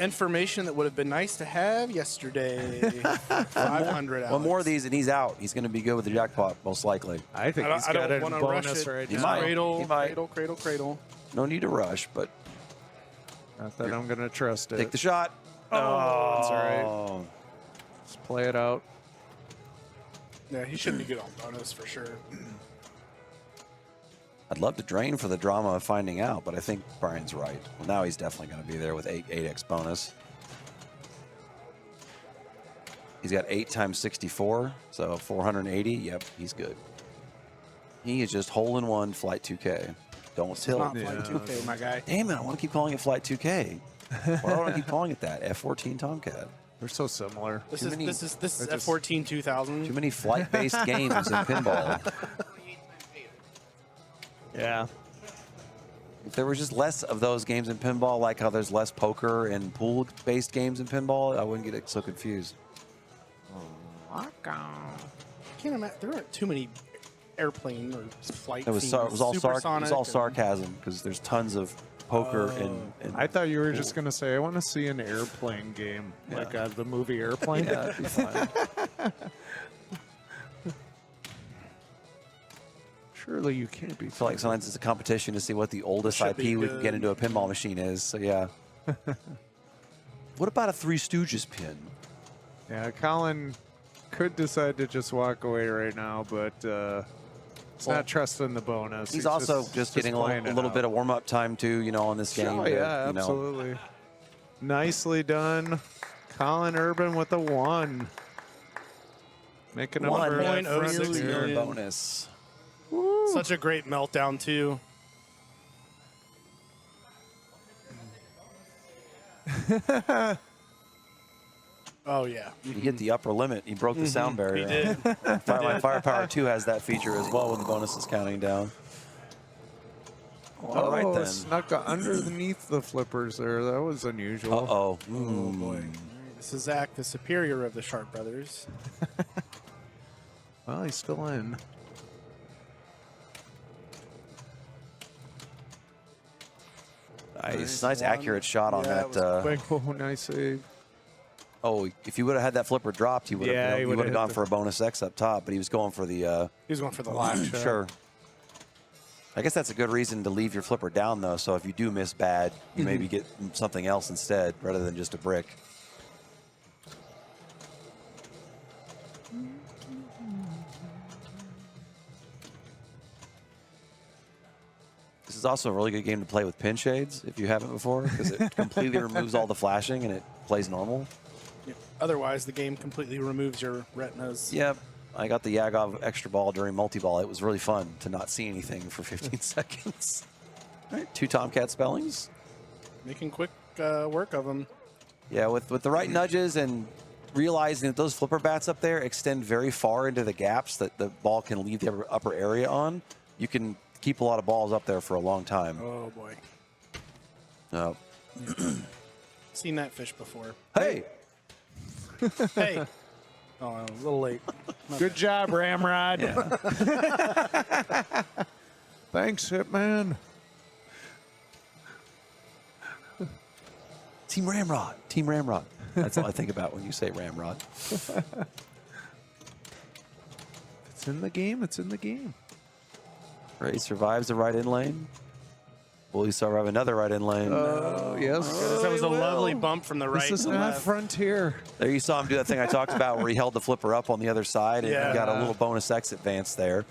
Speaker 5: Information that would have been nice to have yesterday. 500
Speaker 4: One more of these and he's out. He's going to be good with the jackpot, most likely.
Speaker 1: I think he's
Speaker 5: I
Speaker 1: got
Speaker 5: don't
Speaker 1: a
Speaker 5: want to rush
Speaker 1: bonus
Speaker 5: it.
Speaker 1: right
Speaker 4: He
Speaker 1: now.
Speaker 4: might.
Speaker 5: Cradle,
Speaker 4: He might.
Speaker 5: cradle, cradle, cradle.
Speaker 4: No need to rush, but
Speaker 1: Not that I'm going to trust it.
Speaker 4: take the shot.
Speaker 1: Oh, that's all right. Let's play it out.
Speaker 5: Yeah, he should be good on bonus for sure.
Speaker 4: I'd love to drain for the drama of finding out, but I think Brian's right. Well, now he's definitely going to be there with 8x bonus. He's got 8 times 64, so 480. Yep, he's good. He is just hole in one flight 2K. Don't tilt.
Speaker 5: Not playing 2K, my guy.
Speaker 4: Damn it, I want to keep calling it flight 2K. Why don't I keep calling it that? F14 Tomcat.
Speaker 1: They're so similar.
Speaker 5: This
Speaker 4: Too
Speaker 5: is
Speaker 4: many-
Speaker 5: F14 2000.
Speaker 4: Too many flight-based games in pinball.
Speaker 1: Yeah.
Speaker 4: If there was just less of those games in pinball, like how there's less poker and pool-based games in pinball, I wouldn't get so confused.
Speaker 5: I can't imagine. There aren't too many airplane or flight.
Speaker 4: It was all sarcasm because there's tons of poker and
Speaker 1: I thought you were just going to say, I want to see an airplane game, like the movie Airplane.
Speaker 4: yeah, it'd be fine.
Speaker 1: Surely you can't be.
Speaker 4: I feel like sometimes it's a competition to see what the oldest
Speaker 5: Should
Speaker 4: IP
Speaker 5: be
Speaker 4: we can
Speaker 5: good.
Speaker 4: get into a pinball machine is. So yeah. What about a Three Stooges pin?
Speaker 1: Yeah, Colin could decide to just walk away right now, but it's
Speaker 4: Well,
Speaker 1: not trusting the bonus.
Speaker 4: He's also just getting a
Speaker 1: playing
Speaker 4: little
Speaker 1: it
Speaker 4: bit
Speaker 1: out.
Speaker 4: of warm-up time too, you know, on this game.
Speaker 1: Oh,
Speaker 4: to,
Speaker 1: yeah,
Speaker 4: you know.
Speaker 1: absolutely. Nicely done. Colin Urban with a 1. Making up for that
Speaker 5: 1.06
Speaker 1: front
Speaker 5: million.
Speaker 1: tier.
Speaker 5: million.
Speaker 4: bonus.
Speaker 5: Such a great meltdown too. Oh yeah,
Speaker 4: He hit the upper limit. He broke the sound barrier.
Speaker 5: he did.
Speaker 4: Firepower 2 has that feature as well when the bonus is counting down. All right, then.
Speaker 1: Snuck underneath the flippers there. That was unusual.
Speaker 4: Uh-oh.
Speaker 5: Oh boy. This is Zach, the superior of the Sharp brothers.
Speaker 1: Well, he's still in.
Speaker 4: Nice accurate shot on
Speaker 5: Yeah,
Speaker 4: that.
Speaker 5: it was quick.
Speaker 1: Oh, nice save.
Speaker 4: Oh, if you would have had that flipper dropped, he would have
Speaker 1: Yeah, he
Speaker 4: he
Speaker 1: would've
Speaker 4: would have
Speaker 1: hit
Speaker 4: gone
Speaker 1: the-
Speaker 4: for a bonus X up top, but he was going for the
Speaker 5: He was going for the lock shot.
Speaker 4: sure. I guess that's a good reason to leave your flipper down though, so if you do miss bad, you maybe get something else instead rather than just a brick. This is also a really good game to play with pin shades if you haven't before, because it completely removes all the flashing and it plays normal.
Speaker 5: Yeah. Otherwise, the game completely removes your retinas.
Speaker 4: Yep. I got the Yagov extra ball during multiball. It was really fun to not see anything for 15 seconds. All right, 2 Tomcat spellings.
Speaker 5: Making quick work of them.
Speaker 4: Yeah, with the right nudges and realizing that those flipper bats up there extend very far into the gaps that the ball can leave the upper area on, you can keep a lot of balls up there for a long time.
Speaker 5: Oh boy.
Speaker 4: Oh.
Speaker 5: Seen that fish before.
Speaker 4: Hey,
Speaker 5: Hey. Oh, a little late.
Speaker 1: Good job, Ramrod.
Speaker 4: yeah.
Speaker 1: Thanks, Hitman.
Speaker 4: Team Ramrod. Team Ramrod. That's all I think about when you say Ramrod.
Speaker 1: It's in the game. It's in the game.
Speaker 4: Ray survives the right in lane. Will he survive another right in lane?
Speaker 1: Oh, yes.
Speaker 5: That was a
Speaker 1: he
Speaker 5: lovely
Speaker 1: will.
Speaker 5: bump from the right
Speaker 1: This is
Speaker 5: to
Speaker 1: not
Speaker 5: left.
Speaker 1: Frontier.
Speaker 4: There you saw him do that thing I talked about where he held the flipper up on the other side and
Speaker 5: Yeah.
Speaker 4: he got a little bonus X advance there.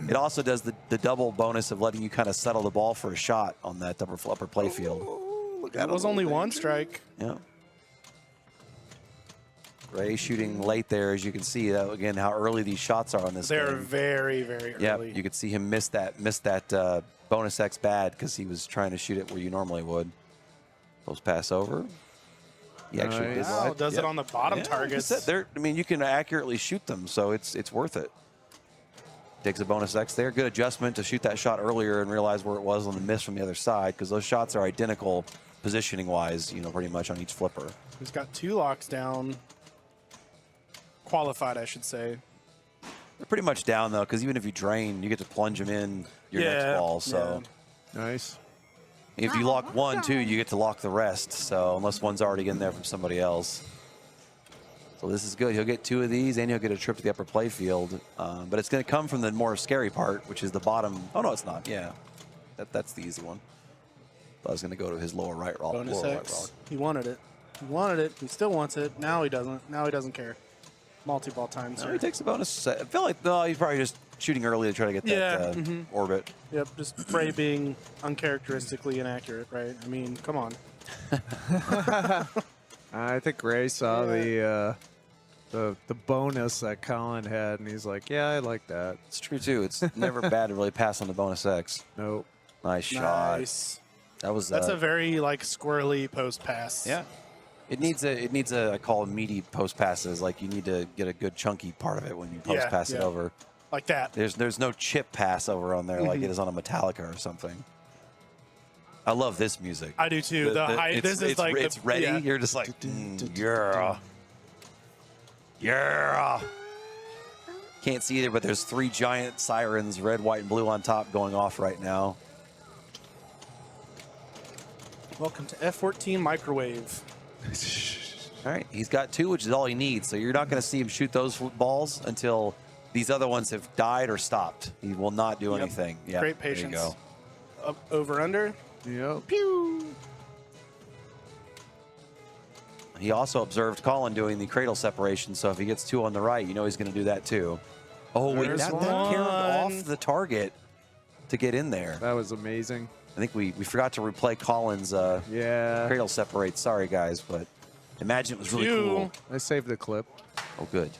Speaker 4: It also does the double bonus of letting you kind of settle the ball for a shot on that upper play field.
Speaker 5: That was only one strike.
Speaker 4: Yeah. Ray shooting late there, as you can see, again, how early these shots are on this
Speaker 5: They're
Speaker 4: game.
Speaker 5: very, very
Speaker 4: Yeah,
Speaker 5: early.
Speaker 4: you could see him miss that bonus X bad because he was trying to shoot it where you normally would. Post pass over. He actually did
Speaker 1: Nice.
Speaker 5: Wow,
Speaker 4: what?
Speaker 5: does
Speaker 4: Yep.
Speaker 5: it on the bottom
Speaker 4: Yeah, like I
Speaker 5: targets.
Speaker 4: said, I mean, you can accurately shoot them, so it's worth it. Takes a bonus X there. Good adjustment to shoot that shot earlier and realize where it was on the miss from the other side, because those shots are identical positioning-wise, you know, pretty much on each flipper.
Speaker 5: He's got 2 locks down. Qualified, I should say.
Speaker 4: They're pretty much down, though, because even if you drain, you get to plunge them in your next ball. So
Speaker 1: Nice.
Speaker 4: if you lock 1, 2, you get to lock the rest. So unless one's already in there from somebody else. So this is good. He'll get 2 of these, and he'll get a trip to the upper play field. But it's going to come from the more scary part, which is the bottom. Oh, no, it's not. Yeah. That's the easy one. I was going to go to his lower right rock.
Speaker 5: Bonus
Speaker 4: lower right
Speaker 5: X.
Speaker 4: rock.
Speaker 5: He wanted it. He wanted it. He still wants it. Now he doesn't. Now he doesn't care. Multi-ball time,
Speaker 4: No,
Speaker 5: sir.
Speaker 4: he takes a bonus. I feel like, no, he's probably just shooting early to try to get that
Speaker 5: Yeah,
Speaker 4: orbit.
Speaker 5: Yep, just Frey being uncharacteristically inaccurate, right? I mean, come on.
Speaker 1: I think Ray saw the bonus that Colin had, and he's like, "Yeah, I like that."
Speaker 4: It's true, too. It's never bad to really pass on the bonus X.
Speaker 1: Nope.
Speaker 4: Nice shot.
Speaker 5: Nice.
Speaker 4: That was
Speaker 5: That's a very like squirrely post pass.
Speaker 4: yeah. It needs a I call them meaty post passes. Like you need to get a good chunky part of it when you post pass it
Speaker 5: yeah.
Speaker 4: over.
Speaker 5: Like that.
Speaker 4: There's no chip pass over on there like it is on a Metallica or something. I love this music.
Speaker 5: I do too. The high. This is like
Speaker 4: it's ready.
Speaker 5: Yeah.
Speaker 4: You're just like yeah, yeah. Can't see either, but there's 3 giant sirens, red, white, and blue on top, going off right now.
Speaker 5: Welcome to F14 microwave.
Speaker 4: All right, he's got 2, which is all he needs. So you're not going to see him shoot those balls until These other ones have died or stopped. He will not do
Speaker 5: Yep.
Speaker 4: anything. Yeah,
Speaker 5: Great
Speaker 4: there you
Speaker 5: patience.
Speaker 4: go.
Speaker 5: Up, over, under.
Speaker 1: Yep.
Speaker 5: Pew.
Speaker 4: He also observed Colin doing the cradle separation, so if he gets 2 on the right, you know he's going to do that too. Oh, wait,
Speaker 5: There's
Speaker 4: that
Speaker 5: one.
Speaker 4: caromed off the target to get in there.
Speaker 1: That was amazing.
Speaker 4: I think we forgot to replay Colin's
Speaker 1: Yeah.
Speaker 4: cradle separate. Sorry, guys, but imagine it was really
Speaker 5: Phew.
Speaker 4: cool.
Speaker 1: I saved the clip.
Speaker 4: Oh, good.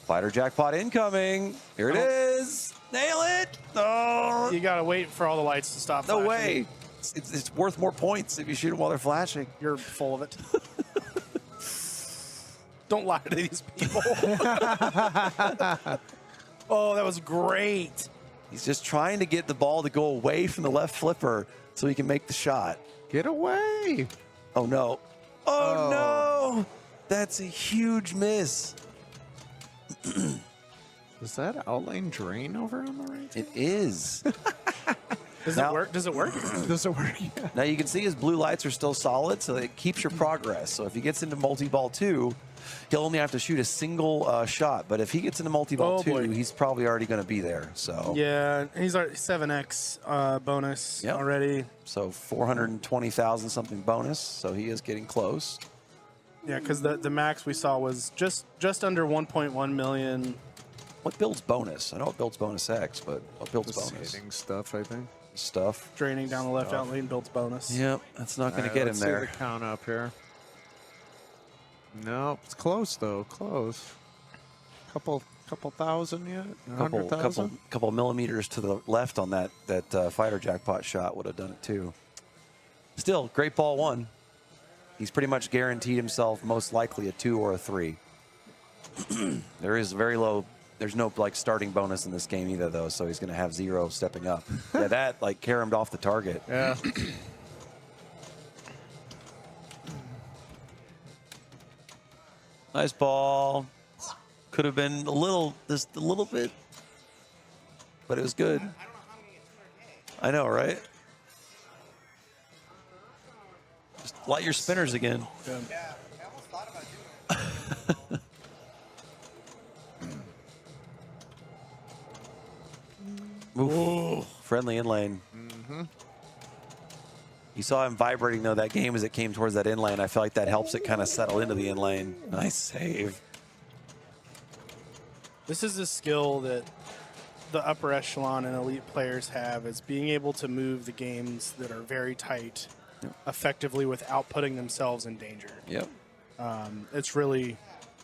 Speaker 4: Fighter jackpot incoming. Here it is. Nail it. Oh,
Speaker 5: You gotta wait for all the lights to stop.
Speaker 4: no
Speaker 5: flashing.
Speaker 4: way. It's worth more points if you shoot them while they're flashing.
Speaker 5: You're full of it. Don't lie to these people. Oh, that was great.
Speaker 4: He's just trying to get the ball to go away from the left flipper so he can make the shot.
Speaker 1: Get away.
Speaker 4: Oh, no. Oh,
Speaker 1: Oh.
Speaker 4: no. That's a huge miss.
Speaker 1: Does that outlane drain over on the right?
Speaker 4: It is.
Speaker 5: Does
Speaker 4: Now-
Speaker 5: it work? Does it work?
Speaker 1: Does it work? Yeah.
Speaker 4: Now you can see his blue lights are still solid, so it keeps your progress. So if he gets into multi-ball 2, he'll only have to shoot a single shot. But if he gets into multi-ball
Speaker 5: Oh,
Speaker 4: 2,
Speaker 5: boy.
Speaker 4: he's probably already going to be there. So
Speaker 5: Yeah, he's already 7x bonus
Speaker 4: Yep.
Speaker 5: already.
Speaker 4: so 420,000 something bonus. So he is getting close.
Speaker 5: Yeah, because the max we saw was just under 1.1 million.
Speaker 4: What builds bonus? I know it builds bonus X, but what builds
Speaker 1: The
Speaker 4: bonus?
Speaker 1: skating stuff, I think.
Speaker 4: Stuff.
Speaker 5: Draining down the left out lane builds bonus.
Speaker 4: Yep, that's not going to
Speaker 1: Alright,
Speaker 4: get him
Speaker 1: let's see
Speaker 4: there.
Speaker 1: the count up here. No, it's close though. Close. Couple thousand yet?
Speaker 4: Couple
Speaker 1: 100,000?
Speaker 4: millimeters to the left on that fighter jackpot shot would have done it too. Still, great ball 1. He's pretty much guaranteed himself most likely a 2 or a 3. There is very low. There's no like starting bonus in this game either though, so he's going to have 0 stepping up. Yeah, that like caromed off the target.
Speaker 1: Yeah.
Speaker 4: Nice ball. Could have been just a little bit, but it was good. I know, right? Just light your spinners again. Ooh, friendly in lane. You saw him vibrating though that game as it came towards that in lane. I feel like that helps it kind of settle into the in lane. Nice save.
Speaker 5: This is a skill that the upper echelon and elite players have, is being able to move the games that are very tight effectively without putting themselves in danger.
Speaker 4: Yep.
Speaker 5: It's really,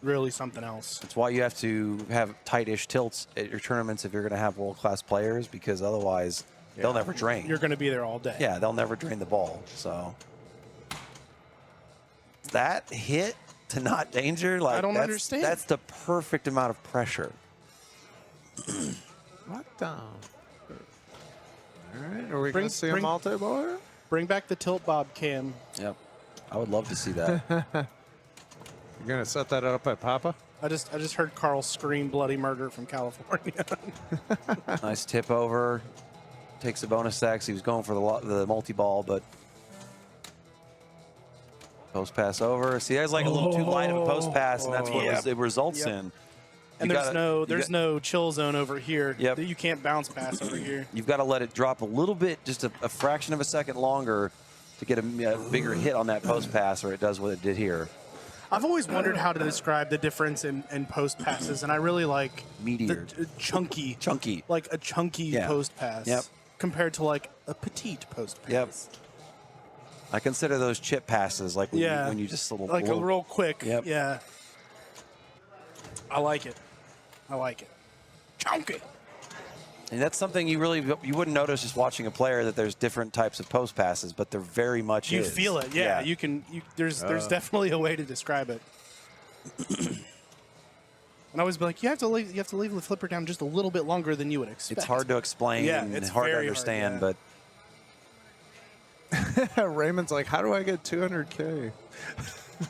Speaker 5: really something else.
Speaker 4: That's why you have to have tight-ish tilts at your tournaments if you're going to have world-class players, because otherwise they'll never drain.
Speaker 5: You're going to be there all day.
Speaker 4: Yeah, they'll never drain the ball. So that hit to not danger, like
Speaker 5: I don't
Speaker 4: that's,
Speaker 5: understand.
Speaker 4: That's the perfect amount of pressure.
Speaker 1: What the? All right. Are we
Speaker 5: Bring-
Speaker 1: going to see a
Speaker 5: bring-
Speaker 1: multi-baller?
Speaker 5: Bring back the tilt bob cam.
Speaker 4: Yep. I would love to see that.
Speaker 1: You're going to set that up at Papa?
Speaker 5: I just heard Carl scream bloody murder from California.
Speaker 4: Nice tip over. Takes a bonus X. He was going for the multi-ball, but post pass over. See, that was like a little too light of a post pass, and that's what it results
Speaker 5: Yep.
Speaker 4: in.
Speaker 5: And
Speaker 4: You
Speaker 5: there's
Speaker 4: gotta-
Speaker 5: no chill zone over here.
Speaker 4: Yep.
Speaker 5: You can't bounce pass over here.
Speaker 4: You've got to let it drop a little bit, just a fraction of a second longer to get a bigger hit on that post pass, or it does what it did here.
Speaker 5: I've always wondered how to describe the difference in post passes, and I really like
Speaker 4: Meteored.
Speaker 5: the chunky,
Speaker 4: Chunky.
Speaker 5: like a chunky
Speaker 4: Yeah.
Speaker 5: post pass,
Speaker 4: Yep.
Speaker 5: compared to like a petite post pass.
Speaker 4: Yep. I consider those chip passes like when,
Speaker 5: Yeah.
Speaker 4: when you just
Speaker 5: Like a real quick.
Speaker 4: Yep.
Speaker 5: Yeah. I like it. I like it. Chunky.
Speaker 4: And that's something you wouldn't notice just watching a player, that there's different types of post passes, but there very much
Speaker 5: You
Speaker 4: is.
Speaker 5: feel it. Yeah. You can. There's definitely a way to describe it. And I always be like, you have to leave the flipper down just a little bit longer than you would expect.
Speaker 4: It's hard to explain
Speaker 5: Yeah,
Speaker 4: and
Speaker 5: it's
Speaker 4: hard to
Speaker 5: very hard,
Speaker 4: understand,
Speaker 5: yeah.
Speaker 4: but
Speaker 1: Raymond's like, how do I get 200K?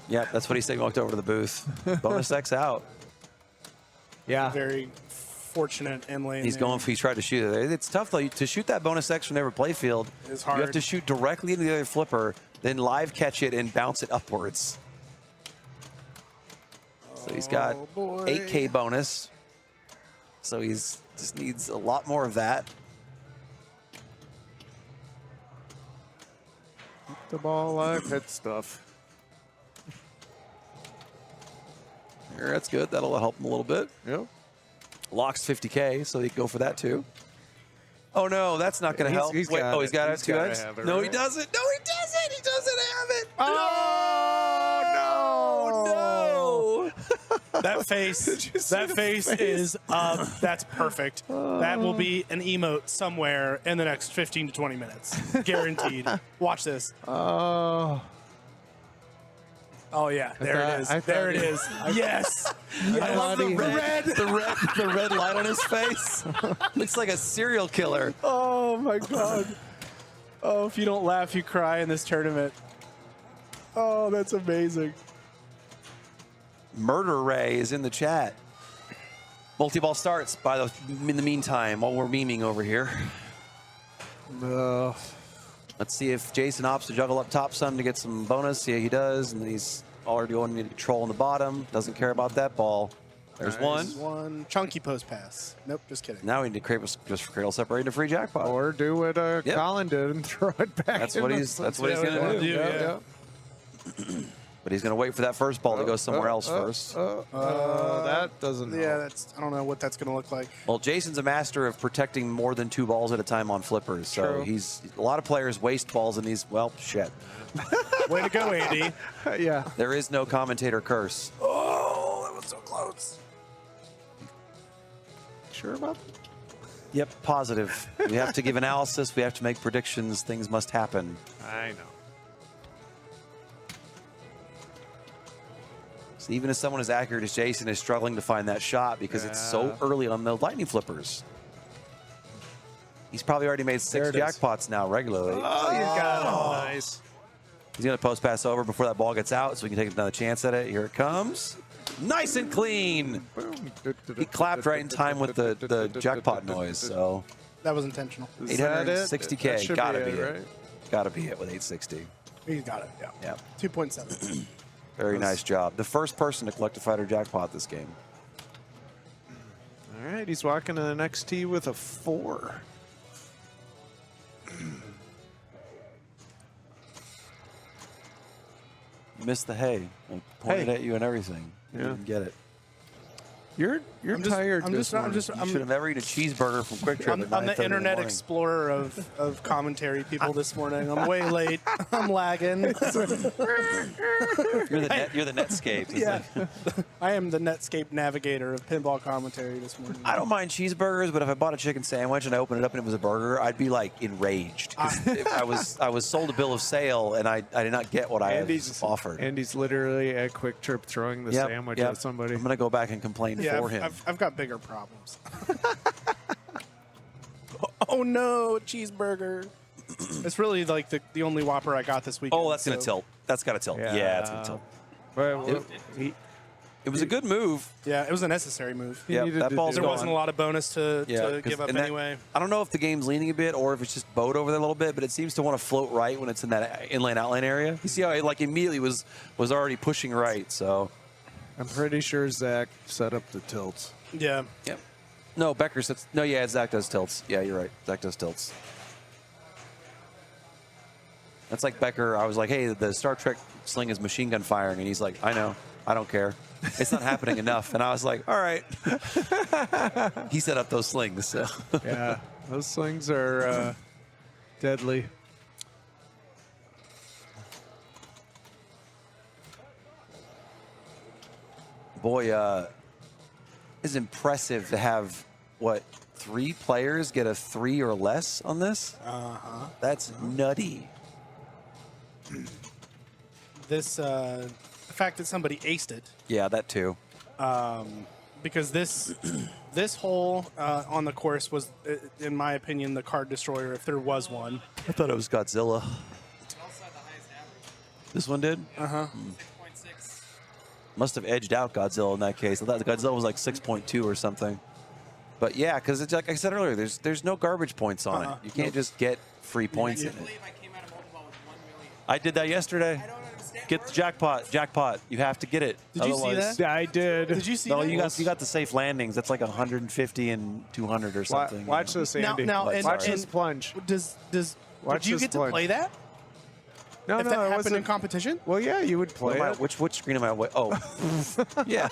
Speaker 4: yeah, that's what he said. He walked over to the booth. Bonus X out.
Speaker 1: Yeah.
Speaker 5: Very fortunate in lane.
Speaker 4: He's
Speaker 5: there.
Speaker 4: going for, he's trying to shoot it. It's tough though to shoot that bonus X from every playfield.
Speaker 5: It's
Speaker 4: You have
Speaker 5: hard.
Speaker 4: to shoot directly into the other flipper, then live catch it and bounce it upwards. So he's got
Speaker 5: Oh, boy.
Speaker 4: 8K bonus. So he's just needs a lot more of that.
Speaker 1: Hit the ball alive, hit stuff.
Speaker 4: There, that's good. That'll help him a little bit.
Speaker 1: Yep.
Speaker 4: Locks 50K, so he can go for that too. Oh no, that's not going to help.
Speaker 1: He's
Speaker 4: Wait,
Speaker 1: got
Speaker 4: oh, he's
Speaker 1: it.
Speaker 4: got
Speaker 1: He's
Speaker 4: it. 2X?
Speaker 1: gotta have it,
Speaker 4: No, he
Speaker 1: right?
Speaker 4: doesn't. No, he doesn't. He doesn't have it.
Speaker 1: Oh,
Speaker 4: no.
Speaker 5: That face, that face is, that's perfect. That will be an emote somewhere in the next 15 to 20 minutes. Guaranteed. Watch this.
Speaker 1: Oh.
Speaker 5: Oh, yeah. There it is. There it is. Yes.
Speaker 4: I love the
Speaker 1: he-
Speaker 4: red, the red light on his face. Looks like a serial killer.
Speaker 5: Oh, my God. Oh, if you don't laugh, you cry in this tournament. Oh, that's amazing.
Speaker 4: Murder Ray is in the chat. Multi-ball starts in the meantime while we're memeing over here.
Speaker 1: No.
Speaker 4: Let's see if Jason opts to juggle up top some to get some bonus. Yeah, he does. And he's already going to control on the bottom. Doesn't care about that ball. There's
Speaker 1: Nice.
Speaker 5: One chunky post pass. Nope, just kidding.
Speaker 4: One. Now we need to just cradle separate into free jackpot.
Speaker 1: Or do what
Speaker 4: Yep.
Speaker 1: Colin did and throw it back.
Speaker 4: That's
Speaker 1: in
Speaker 4: what
Speaker 1: the-
Speaker 4: he's going to do.
Speaker 5: Yeah.
Speaker 4: But he's going to wait for that first ball to go somewhere else first.
Speaker 1: That doesn't
Speaker 5: Yeah,
Speaker 1: help.
Speaker 5: that's. I don't know what that's going to look like.
Speaker 4: Well, Jason's a master of protecting more than 2 balls at a time on flippers. So
Speaker 1: True.
Speaker 4: he's a lot of players waste balls in these. Well, shit.
Speaker 5: Way to go, Andy.
Speaker 1: Yeah.
Speaker 4: There is no commentator curse.
Speaker 5: Oh, that was so close.
Speaker 1: Sure about that?
Speaker 4: Yep, positive. We have to give analysis. We have to make predictions. Things must happen.
Speaker 1: I know.
Speaker 4: So even if someone as accurate as Jason is struggling to find that shot because it's so
Speaker 1: Yeah.
Speaker 4: early on the lightning flippers. He's probably already made 6
Speaker 1: There it is.
Speaker 4: jackpots now regularly.
Speaker 1: Oh, you got it. Nice.
Speaker 4: He's going to post pass over before that ball gets out so we can take another chance at it. Here it comes. Nice and clean.
Speaker 1: Boom.
Speaker 4: He clapped right in time with the jackpot noise. So
Speaker 5: That was intentional.
Speaker 1: Is that it?
Speaker 4: 860K.
Speaker 1: That should
Speaker 4: Gotta be
Speaker 1: it,
Speaker 4: it.
Speaker 1: right?
Speaker 4: Gotta be it with 860.
Speaker 5: He got it. Yeah.
Speaker 4: Yeah.
Speaker 5: 2.7.
Speaker 4: Very nice job. The first person to collect a fighter jackpot this game.
Speaker 1: All right, he's walking to the next tee with a 4.
Speaker 4: You missed the hay. I pointed
Speaker 1: Hey.
Speaker 4: at you and everything. You
Speaker 1: Yeah.
Speaker 4: didn't get it.
Speaker 1: You're tired.
Speaker 5: I'm
Speaker 1: this morning.
Speaker 4: You should have never eaten a cheeseburger from Quick Trip.
Speaker 5: I'm
Speaker 4: at 9:30
Speaker 5: the
Speaker 4: in the
Speaker 5: internet
Speaker 4: morning.
Speaker 5: explorer of commentary people this morning. I'm way late. I'm lagging.
Speaker 4: You're the Netscape. It's
Speaker 5: Yeah.
Speaker 4: like,
Speaker 5: I am the Netscape navigator of pinball commentary this morning.
Speaker 4: I don't mind cheeseburgers, but if I bought a chicken sandwich and I opened it up and it was a burger, I'd be like enraged. 'Cause I was sold a bill of sale and I did not get what I had offered.
Speaker 1: Andy's literally at Quick Trip throwing the sandwich
Speaker 4: yep.
Speaker 1: at somebody.
Speaker 4: I'm gonna go back and complain
Speaker 5: Yeah,
Speaker 4: for him.
Speaker 5: I've got bigger problems. Oh no, cheeseburger. It's really like the only Whopper I got this weekend.
Speaker 4: Oh, that's gonna
Speaker 5: so-
Speaker 4: tilt. That's gotta tilt. Yeah, it's gonna tilt.
Speaker 1: Well,
Speaker 4: It was a good move.
Speaker 5: Yeah, it was a necessary move.
Speaker 4: Yeah,
Speaker 1: needed
Speaker 4: that
Speaker 1: to
Speaker 4: ball's
Speaker 1: do
Speaker 5: There
Speaker 1: it.
Speaker 5: wasn't a lot of bonus to
Speaker 4: 'cause-
Speaker 5: give up
Speaker 4: and that-
Speaker 5: anyway.
Speaker 4: I don't know if the game's leaning a bit or if it's just bowed over there a little bit, but it seems to want to float right when it's in that inline outline area. You see how it like immediately was already pushing right. So
Speaker 1: I'm pretty sure Zach set up the tilts.
Speaker 5: Yeah.
Speaker 4: yep. No, Becker says no. Yeah, Zach does tilts. Yeah, you're right. Zach does tilts. That's like Becker. I was like, hey, the Star Trek sling is machine gun firing, and he's like, I know. I don't care. It's not happening enough. And I was like, all right. He set up those slings. So.
Speaker 1: Yeah, those slings are deadly.
Speaker 4: Boy, it's impressive to have, what, 3 players get a 3 or less on this?
Speaker 5: Uh-huh.
Speaker 4: That's nutty.
Speaker 5: This, the fact that somebody aced it,
Speaker 4: Yeah, that too.
Speaker 5: because this this hole on the course was, in my opinion, the card destroyer if there was one.
Speaker 4: I thought it was Godzilla. This one did?
Speaker 5: Uh-huh.
Speaker 4: Must have edged out Godzilla in that case. I thought Godzilla was like 6.2 or something. But yeah, because it's like I said earlier, there's no garbage points on it. You can't just get free points in it.
Speaker 6: I came out of multiball with 1 million.
Speaker 4: I did that yesterday.
Speaker 6: I don't
Speaker 4: Get the jackpot. Jackpot. You have to get it.
Speaker 5: Did you see
Speaker 4: Otherwise-
Speaker 5: that?
Speaker 1: I did.
Speaker 5: Did you see
Speaker 4: No,
Speaker 5: that?
Speaker 4: you got the safe landings. That's like 150 and 200 or something.
Speaker 1: Watch this, Andy.
Speaker 5: Now, and-
Speaker 1: Watch
Speaker 5: and-
Speaker 1: this plunge.
Speaker 5: Did
Speaker 1: Watch
Speaker 5: you
Speaker 1: this
Speaker 5: get to
Speaker 1: plunge.
Speaker 5: play that?
Speaker 1: No,
Speaker 5: If
Speaker 1: no,
Speaker 5: that
Speaker 1: it
Speaker 5: happened
Speaker 1: wasn't.
Speaker 5: in competition?
Speaker 1: Well, yeah, you would play it.
Speaker 4: Which screen am I? Oh, yeah.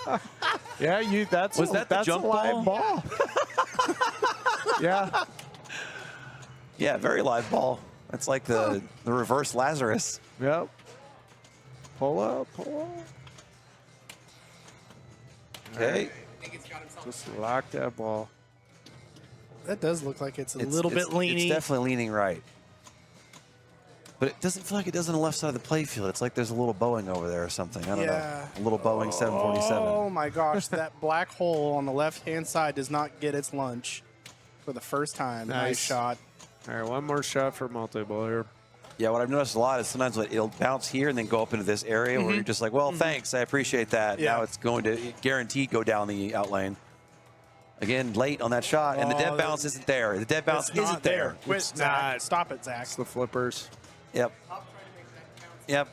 Speaker 1: Yeah, that's
Speaker 4: Was that the
Speaker 1: that's
Speaker 4: jump
Speaker 1: a live ball. Yeah.
Speaker 4: Yeah, very live ball. That's like the reverse Lazarus.
Speaker 1: Yep. Pull up.
Speaker 4: Okay.
Speaker 1: Just lock that ball.
Speaker 5: That does look like it's a
Speaker 4: It's-
Speaker 5: little
Speaker 4: it's-
Speaker 5: bit leaning.
Speaker 4: It's definitely leaning right. But it doesn't feel like it does on the left side of the play field. It's like there's a little Boeing over there or something. I don't
Speaker 5: Yeah.
Speaker 4: know. A little Boeing 747.
Speaker 5: Oh my gosh, that black hole on the left-hand side does not get its lunch for the first time. Nice
Speaker 1: Nice.
Speaker 5: shot.
Speaker 1: All right, one more shot for multi-ball here.
Speaker 4: Yeah, what I've noticed a lot is sometimes it'll bounce here and then go up into this area where you're just like, well, thanks, I appreciate that.
Speaker 5: Yeah.
Speaker 4: Now it's going to guaranteed go down the out lane. Again, late on that shot, and the dead
Speaker 5: Oh,
Speaker 4: bounce isn't there. The dead bounce
Speaker 5: It's not
Speaker 4: isn't there.
Speaker 5: Quit,
Speaker 1: It's
Speaker 5: Zach.
Speaker 1: not.
Speaker 5: Stop it, Zach.
Speaker 1: It's the flippers.
Speaker 4: Yep. Yep.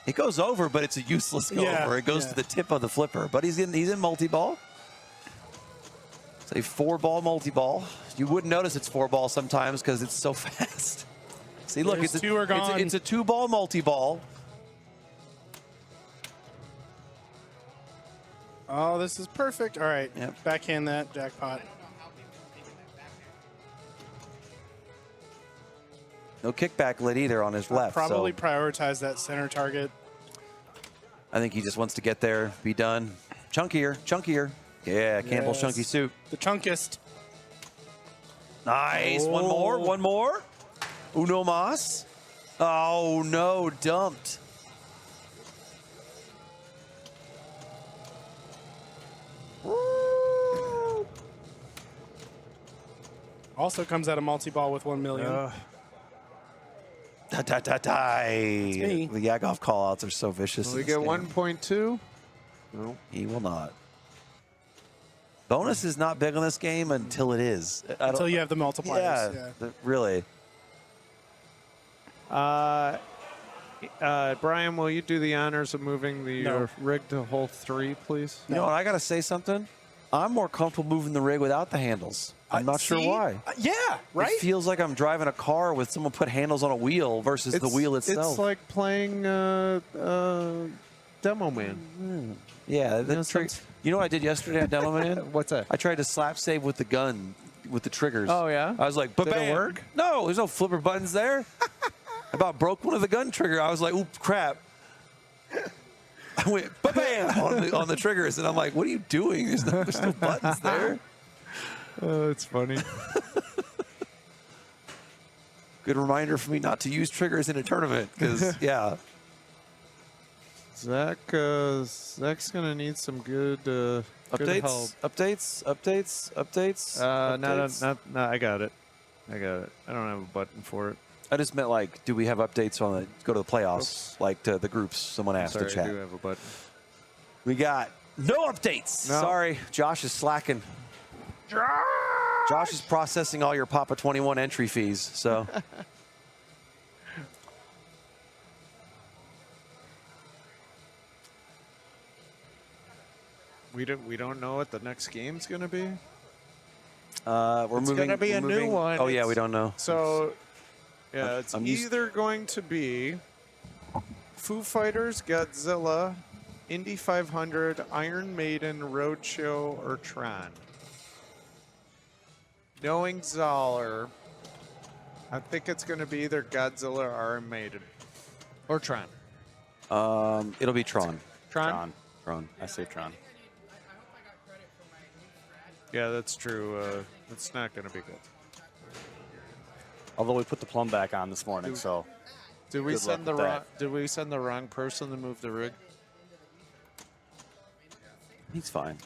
Speaker 4: It goes over, but it's a useless go
Speaker 5: Yeah,
Speaker 4: over. It goes
Speaker 5: yeah.
Speaker 4: to the tip of the flipper. But he's in multi-ball. It's a 4-ball multi-ball. You wouldn't notice it's 4-ball sometimes because it's so fast. See, look,
Speaker 5: There's
Speaker 4: it's
Speaker 5: two are gone.
Speaker 4: it's a 2-ball multi-ball.
Speaker 5: Oh, this is perfect. All right.
Speaker 4: Yep.
Speaker 5: Backhand that, jackpot.
Speaker 4: No kickback lid either on his left.
Speaker 5: Probably
Speaker 4: So
Speaker 5: prioritize that center target.
Speaker 4: I think he just wants to get there, be done. Chunkier, chunkier. Yeah, Campbell's
Speaker 5: Yes.
Speaker 4: chunky soup.
Speaker 5: The chunkest.
Speaker 4: Nice. One more. Uno mas. Oh, no, dumped.
Speaker 5: Also comes out of multi-ball with 1 million. me.
Speaker 4: The Yagov call-outs are so vicious.
Speaker 1: Will
Speaker 4: in
Speaker 1: we
Speaker 4: this
Speaker 1: get
Speaker 4: game.
Speaker 1: 1.2? No.
Speaker 4: He will not. Bonus is not big on this game until it is.
Speaker 5: Until you have the multipliers.
Speaker 4: Yeah, really.
Speaker 1: Brian, will you do the honors of moving the
Speaker 5: No.
Speaker 1: rig to hole 3, please?
Speaker 4: You know what? I got to say something. I'm more comfortable moving the rig without the handles. I'm not sure
Speaker 5: See?
Speaker 4: why.
Speaker 5: Yeah, right?
Speaker 4: It feels like I'm driving a car with someone put handles on a wheel versus the wheel itself.
Speaker 1: It's like playing Demo Man.
Speaker 4: Yeah, the
Speaker 1: know,
Speaker 4: trick.
Speaker 1: some-
Speaker 4: You know what I did yesterday at Demo Man?
Speaker 1: What's that?
Speaker 4: I tried to slap save with the gun, with the triggers.
Speaker 1: Oh, yeah?
Speaker 4: I was like,
Speaker 1: Did it
Speaker 4: "Ba-bam."
Speaker 1: work?
Speaker 4: No, there's no flipper buttons there. I about broke one of the gun trigger. I was like, "Oop, crap." I went ba-bam on the triggers, and I'm like, "What are you doing? There's no buttons there."
Speaker 1: Oh, it's funny.
Speaker 4: Good reminder for me not to use triggers in a tournament, because yeah.
Speaker 1: Zach's gonna need some good good help.
Speaker 4: Updates.
Speaker 1: I got it. I don't have a button for it.
Speaker 4: I just meant like, do we have updates on the go to the playoffs, like to the groups? Someone asked
Speaker 1: Sorry,
Speaker 4: to chat.
Speaker 1: I do have a button.
Speaker 4: We got no updates.
Speaker 1: No.
Speaker 4: Sorry, Josh is slacking. Josh is processing all your Papa 21 entry fees. So
Speaker 1: We don't know what the next game's gonna be.
Speaker 4: we're
Speaker 1: It's
Speaker 4: moving.
Speaker 1: gonna be
Speaker 4: we're
Speaker 1: a new
Speaker 4: moving-
Speaker 1: one.
Speaker 4: Oh yeah,
Speaker 1: It's-
Speaker 4: we don't know.
Speaker 1: So, yeah, it's
Speaker 4: I'm used-
Speaker 1: either going to be Foo Fighters, Godzilla, Indy 500, Iron Maiden, Roadshow, or Tron. Knowing Zoller, I think it's going to be either Godzilla or Iron Maiden. Or Tron.
Speaker 4: It'll be Tron.
Speaker 1: Tron?
Speaker 2: Tron. I say Tron.
Speaker 1: Yeah, that's true. It's not going to be good.
Speaker 2: Although we put the plumb back on this morning, so
Speaker 1: Did we
Speaker 2: Good luck
Speaker 1: send the
Speaker 2: with
Speaker 1: wrong?
Speaker 2: that.
Speaker 1: Did we send the wrong person to move the rig?
Speaker 4: He's fine.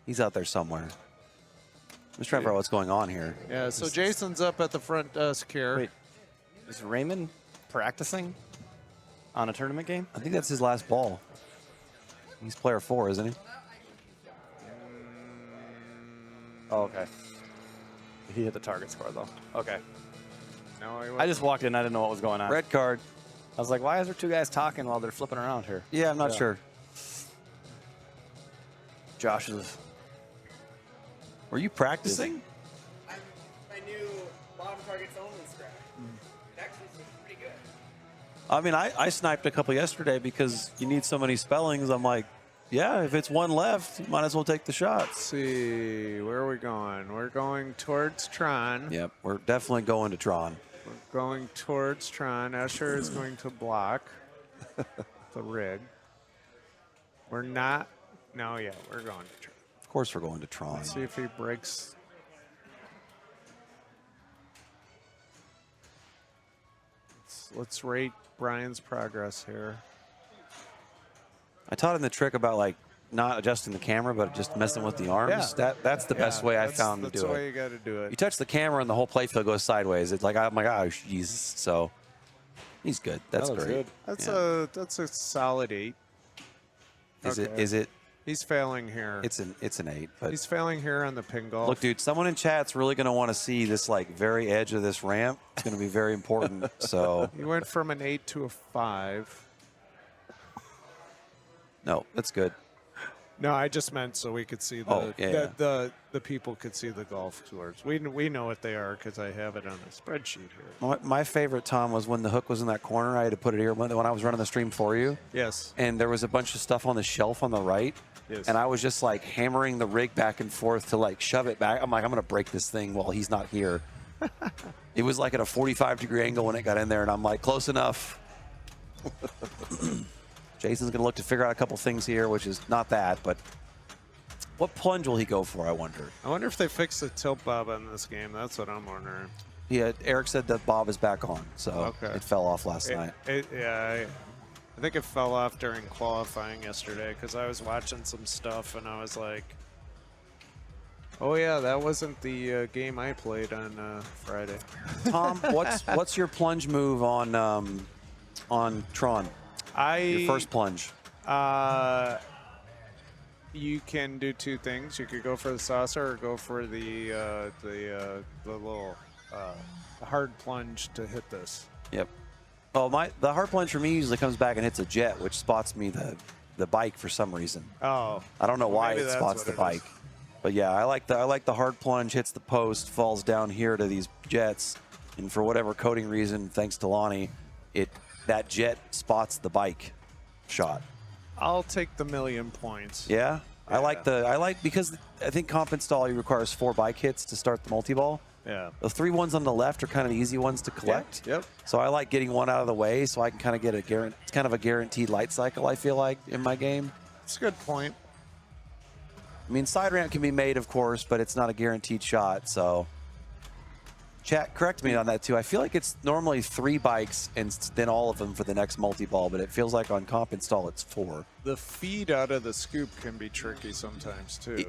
Speaker 4: He's out there somewhere. I'm just trying to figure out what's going on here.
Speaker 1: Yeah. So Jason's up at the front desk here.
Speaker 2: Wait. Is Raymond practicing on a tournament game?
Speaker 4: I think that's his last ball. He's player 4, isn't he?
Speaker 2: Oh, okay. He hit the target score though. Okay.
Speaker 1: No, he
Speaker 2: I just walked in. I didn't know what was going on.
Speaker 4: Red card.
Speaker 2: I was like, why is there two guys talking while they're flipping around here?
Speaker 4: Yeah, I'm not sure.
Speaker 2: Josh is.
Speaker 4: Were you practicing?
Speaker 3: My new bottom targets only strat. It actually seems pretty good.
Speaker 4: I mean, I sniped a couple yesterday because you need so many spellings. I'm like, yeah, if it's one left, you might as well take the shots.
Speaker 1: Let's see, where are we going? We're going towards Tron.
Speaker 4: Yep, we're definitely going to Tron.
Speaker 1: We're going towards Tron. Escher is going to block the rig. We're not. No, yeah, we're going to Tron.
Speaker 4: Of course, we're going to Tron.
Speaker 1: Let's see if he breaks. Let's rate Brian's progress here.
Speaker 4: I taught him the trick about like not adjusting the camera, but just messing with the arms.
Speaker 1: Yeah.
Speaker 4: That's the best way I found to
Speaker 1: That's
Speaker 4: do
Speaker 1: the way
Speaker 4: it.
Speaker 1: you got to do it.
Speaker 4: You touch the camera and the whole playfield goes sideways. It's like, oh my gosh, Jesus. So he's good. That's
Speaker 2: That looks
Speaker 4: great.
Speaker 2: good.
Speaker 1: That's a solid 8.
Speaker 4: Is
Speaker 1: Okay.
Speaker 4: it?
Speaker 1: He's failing here.
Speaker 4: It's an 8. But
Speaker 1: He's failing here on the pin golf.
Speaker 4: look, dude, someone in chat's really going to want to see this like very edge of this ramp. It's going to be very important. So
Speaker 1: He went from an 8 to a 5.
Speaker 4: no, that's good.
Speaker 1: No, I just meant so we could see the
Speaker 4: Oh, yeah,
Speaker 1: the people could see the golf tours. We know what they are because I have it on a spreadsheet here.
Speaker 4: My favorite, Tom, was when the hook was in that corner. I had to put it here when I was running the stream for you.
Speaker 1: Yes.
Speaker 4: And there was a bunch of stuff on the shelf on the right.
Speaker 1: Yes.
Speaker 4: And I was just like hammering the rig back and forth to like shove it back. I'm like, I'm going to break this thing while he's not here. It was like at a 45-degree angle when it got in there. And I'm like, close enough. Jason's going to look to figure out a couple things here, which is not that. But what plunge will he go for, I wonder?
Speaker 1: I wonder if they fixed the tilt bob in this game. That's what I'm wondering.
Speaker 4: Yeah, Eric said that Bob is back on. So
Speaker 1: Okay.
Speaker 4: it fell off last night.
Speaker 1: I think it fell off during qualifying yesterday because I was watching some stuff and I was like, oh yeah, that wasn't the game I played on Friday.
Speaker 4: Tom, what's your plunge move on Tron? Your first plunge.
Speaker 1: You can do two things. You could go for the saucer or go for the little hard plunge to hit this.
Speaker 4: Yep. Oh, the hard plunge for me usually comes back and hits a jet, which spots me the bike for some reason.
Speaker 1: Oh.
Speaker 4: I don't know why
Speaker 1: maybe
Speaker 4: it
Speaker 1: that's
Speaker 4: spots
Speaker 1: what
Speaker 4: the
Speaker 1: it
Speaker 4: bike.
Speaker 1: is.
Speaker 4: But yeah, I like the hard plunge, hits the post, falls down here to these jets, and for whatever coding reason, thanks to Lonnie, that jet spots the bike shot.
Speaker 1: I'll take the 1,000,000 points.
Speaker 4: Yeah. I like because I think comp install requires 4 bike hits to start the multi-ball.
Speaker 1: Yeah.
Speaker 4: The 3 ones on the left are kind of the easy ones to collect.
Speaker 1: Yep.
Speaker 4: So I like getting one out of the way so I can kind of get it's kind of a guaranteed light cycle, I feel like, in my game.
Speaker 1: That's a good point.
Speaker 4: I mean, side ramp can be made, of course, but it's not a guaranteed shot. So, chat, correct me on that too. I feel like it's normally 3 bikes and then all of them for the next multi-ball, but it feels like on comp install it's 4.
Speaker 1: The feed out of the scoop can be tricky sometimes too.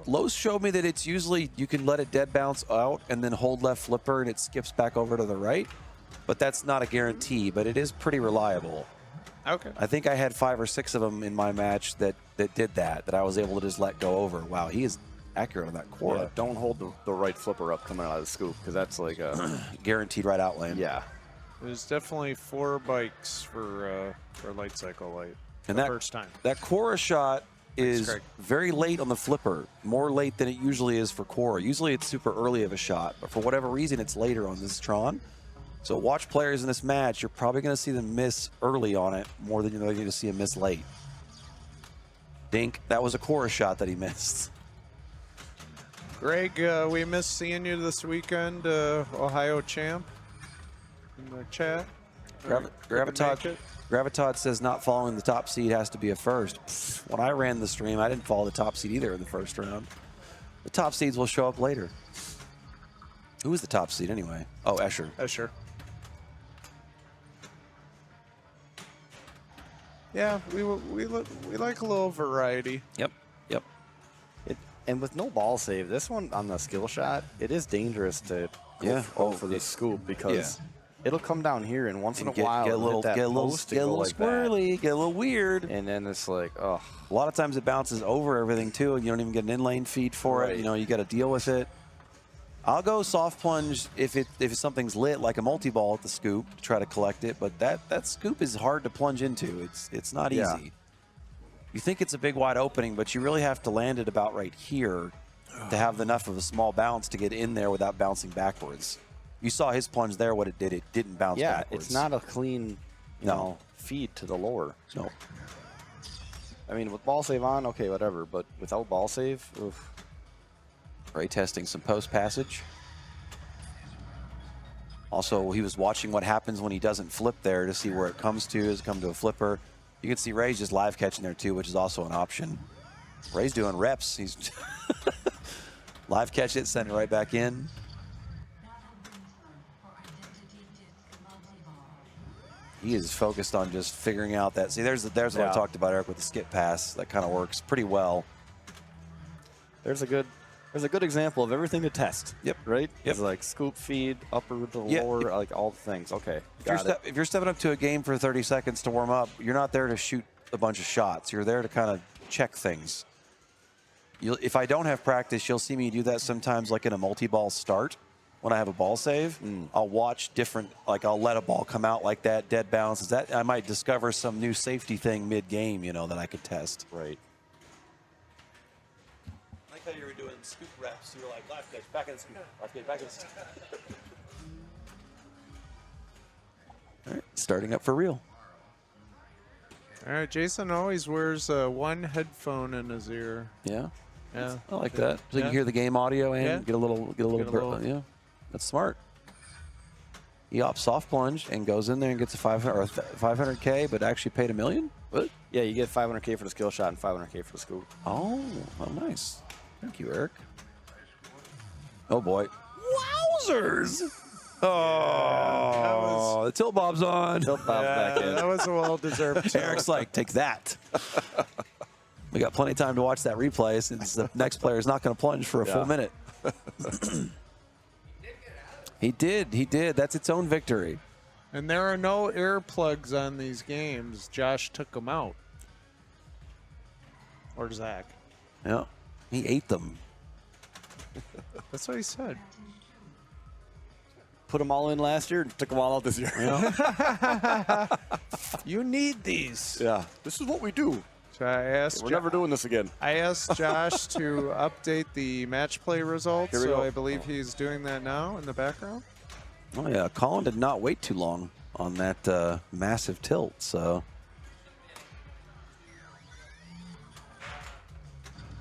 Speaker 4: Lowe's showed me that it's usually you can let it dead bounce out and then hold left flipper and it skips back over to the right, but that's not a guarantee, but it is pretty reliable.
Speaker 1: Okay.
Speaker 4: I think I had 5 or 6 of them in my match that did that I was able to just let go over. Wow, he is accurate on that core.
Speaker 2: Yeah, don't hold the right flipper up coming out of the scoop because that's like a
Speaker 4: Guaranteed right out lane.
Speaker 2: yeah.
Speaker 1: There's definitely 4 bikes for light cycle light.
Speaker 4: And
Speaker 1: the
Speaker 4: that
Speaker 1: first time.
Speaker 4: That Cora shot is
Speaker 1: Craig.
Speaker 4: very late on the flipper, more late than it usually is for Cora. Usually it's super early of a shot, but for whatever reason it's later on this Tron. So watch players in this match. You're probably going to see them miss early on it more than you're going to see them miss late. Dink, that was a Cora shot that he missed.
Speaker 1: Greg, we missed seeing you this weekend, Ohio champ, in the chat.
Speaker 4: Gravitot says not following the top seed has to be a first. Pfft, when I ran the stream, I didn't follow the top seed either in the first round. The top seeds will show up later. Who was the top seed anyway? Oh, Escher.
Speaker 1: Escher. Yeah, we like a little variety.
Speaker 4: Yep.
Speaker 2: And with no ball save, this one on the skill shot, it is dangerous to go for the scoop because it'll come down here and once in a while
Speaker 4: get a little squirrely, get a little weird,
Speaker 2: and then it's like, oh.
Speaker 4: A lot of times it bounces over everything too, and you don't even get an in-lane feed for it. You know, you got to deal with it. I'll go soft plunge if something's lit like a multi-ball at the scoop to try to collect it, but that scoop is hard to plunge into. It's not
Speaker 2: Yeah.
Speaker 4: easy. You think it's a big wide opening, but you really have to land it about right here to have enough of a small bounce to get in there without bouncing backwards. You saw his plunge there, what it did. It didn't bounce backwards.
Speaker 2: It's not a clean, you know, feed to the lower.
Speaker 4: No.
Speaker 2: I mean, with ball save on, okay, whatever, but without ball save, oof.
Speaker 4: Ray testing some post passage. Also, he was watching what happens when he doesn't flip there to see where it comes to. Does it come to a flipper? You can see Ray's just live catching there too, which is also an option. Ray's doing reps. He's live catch it, send it right back in. He is focused on just figuring out that. See, there's what I talked about, Eric, with the skip pass. That kind of works pretty well.
Speaker 2: There's a good example of everything to test.
Speaker 4: Yep.
Speaker 2: Right?
Speaker 4: Yep.
Speaker 2: It's like scoop, feed, upper to
Speaker 4: Yeah.
Speaker 2: lower, like all the things. Okay.
Speaker 4: If you're stepping up to a game for 30 seconds to warm up, you're not there to shoot a bunch of shots. You're there to kind of check things. If I don't have practice, you'll see me do that sometimes, like in a multi-ball start. When I have a ball save, I'll watch different, like I'll let a ball come out like that, dead bounce. That I might discover some new safety thing mid-game, you know, that I could test.
Speaker 2: Right.
Speaker 4: I like how you were doing scoop reps. You were like, live catch, back in the scoop, live catch, back in the scoop. All right, starting up for real.
Speaker 1: All right, Jason always wears one headphone in his ear.
Speaker 4: Yeah,
Speaker 1: Yeah,
Speaker 4: I like that. So you can hear the game audio and
Speaker 1: Yeah.
Speaker 4: get a little. Yeah, that's smart. He opts soft plunge and goes in there and gets a 500K, but actually paid $1 million. What?
Speaker 2: Yeah, you get 500K for the skill shot and 500K for the scoop.
Speaker 4: Oh, well, nice. Thank you, Eric. Oh boy. Wowzers! Oh, the tilt bob's on.
Speaker 2: Tilt bob's back in.
Speaker 1: that was a well-deserved.
Speaker 4: Eric's like, take that. We got plenty of time to watch that replay since the next player is not going to plunge for a full minute. He did. That's its own victory.
Speaker 1: And there are no earplugs on these games. Josh took them out. Or Zach.
Speaker 4: Yeah, he ate them.
Speaker 1: That's what he said.
Speaker 2: Put them all in last year and took them all out this year.
Speaker 1: You need these.
Speaker 2: Yeah. This is what we do.
Speaker 1: So I asked.
Speaker 2: We're never doing this again.
Speaker 1: I asked Josh to update the match play results,
Speaker 2: Here we
Speaker 1: so
Speaker 2: go.
Speaker 1: I believe he's doing that now in the background.
Speaker 4: Oh yeah, Colin did not wait too long on that massive tilt. So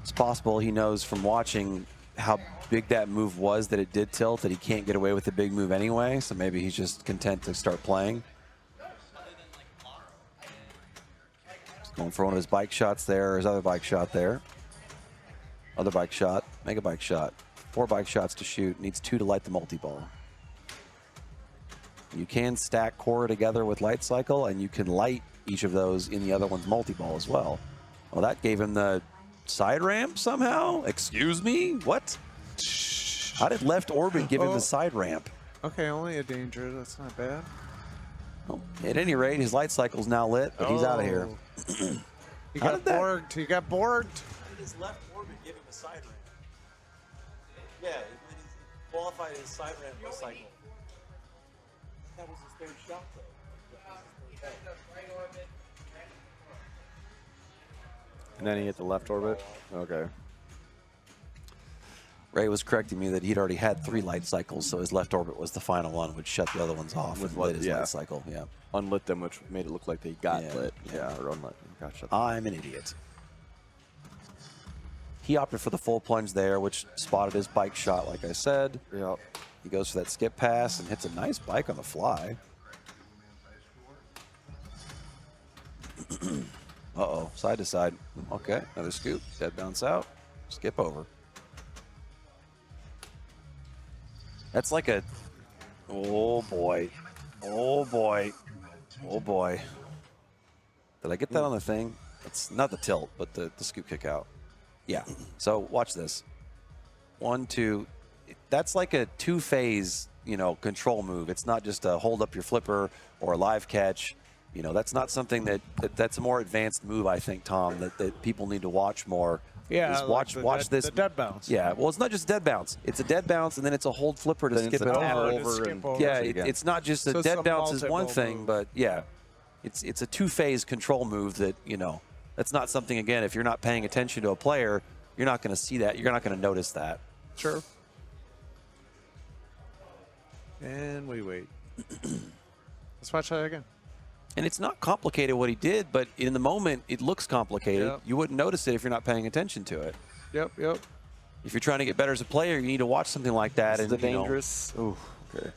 Speaker 4: it's possible he knows from watching how big that move was that it did tilt, that he can't get away with the big move anyway. So maybe he's just content to start playing. He's going for one of his bike shots there, or his other bike shot there. Other bike shot, mega bike shot. 4 bike shots to shoot, needs 2 to light the multi-ball. You can stack core together with light cycle, and you can light each of those in the other one's multi-ball as well. Well, that gave him the side ramp somehow? Excuse me? What? How did left orbit give him the side ramp?
Speaker 1: Okay, only a danger. That's not bad.
Speaker 4: Well, at any rate, his light cycle's now lit, but he's out of here.
Speaker 1: He
Speaker 4: How
Speaker 1: got
Speaker 4: did that-
Speaker 1: borged. He got borged.
Speaker 4: His left orbit give him a side ramp. Yeah, he qualified his side ramp cycle. That was his third shot, though.
Speaker 2: And then he hit the left orbit. Okay.
Speaker 4: Ray was correcting me that he'd already had 3 light cycles, so his left orbit was the final one, which shut the other ones off
Speaker 2: With
Speaker 4: and
Speaker 2: what-
Speaker 4: lit his
Speaker 2: yeah.
Speaker 4: light cycle. Yeah.
Speaker 2: Unlit them, which made it look like they got
Speaker 4: Yeah,
Speaker 2: lit.
Speaker 4: yeah.
Speaker 2: Yeah, or unlit. Gotcha.
Speaker 4: I'm an idiot. He opted for the full plunge there, which spotted his bike shot, like I said.
Speaker 2: Yep.
Speaker 4: He goes for that skip pass and hits a nice bike on the fly. Uh-oh, side to side. Okay, another scoop, dead bounce out, skip over. That's like a, oh boy, oh boy, oh boy. Did I get that on the thing? It's not the tilt, but the scoop kick out. Yeah, so watch this. 1, 2, that's like a 2-phase, control move. It's not just a hold up your flipper or a live catch. That's not something that's a more advanced move, I think, Tom, that people need to watch more
Speaker 1: Yeah,
Speaker 4: is watch this.
Speaker 1: the dead bounce.
Speaker 4: Yeah, well, it's not just dead bounce. It's a dead bounce, and then it's a hold flipper to
Speaker 2: Then
Speaker 4: skip
Speaker 2: it's
Speaker 4: it
Speaker 2: a
Speaker 4: over.
Speaker 2: over
Speaker 1: skip
Speaker 2: and
Speaker 1: over.
Speaker 4: Yeah,
Speaker 2: again.
Speaker 4: it's not just
Speaker 1: So
Speaker 4: a
Speaker 1: it's
Speaker 4: dead
Speaker 1: a
Speaker 4: bounce is one
Speaker 1: multi-ball
Speaker 4: thing,
Speaker 1: move.
Speaker 4: but yeah, it's a two-phase control move that, you know, that's not something, again, if you're not paying attention to a player, you're not going to see that. You're not going to notice that.
Speaker 1: Sure. And we wait. Let's watch that again.
Speaker 4: And it's not complicated what he did, but in the moment, it looks complicated.
Speaker 1: Yep.
Speaker 4: You wouldn't notice it if you're not paying attention to it.
Speaker 1: Yep, yep.
Speaker 4: If you're trying to get better as a player, you need to watch something like that.
Speaker 2: This is
Speaker 4: And
Speaker 2: the
Speaker 4: you know,
Speaker 2: dangerous. Ooh, okay.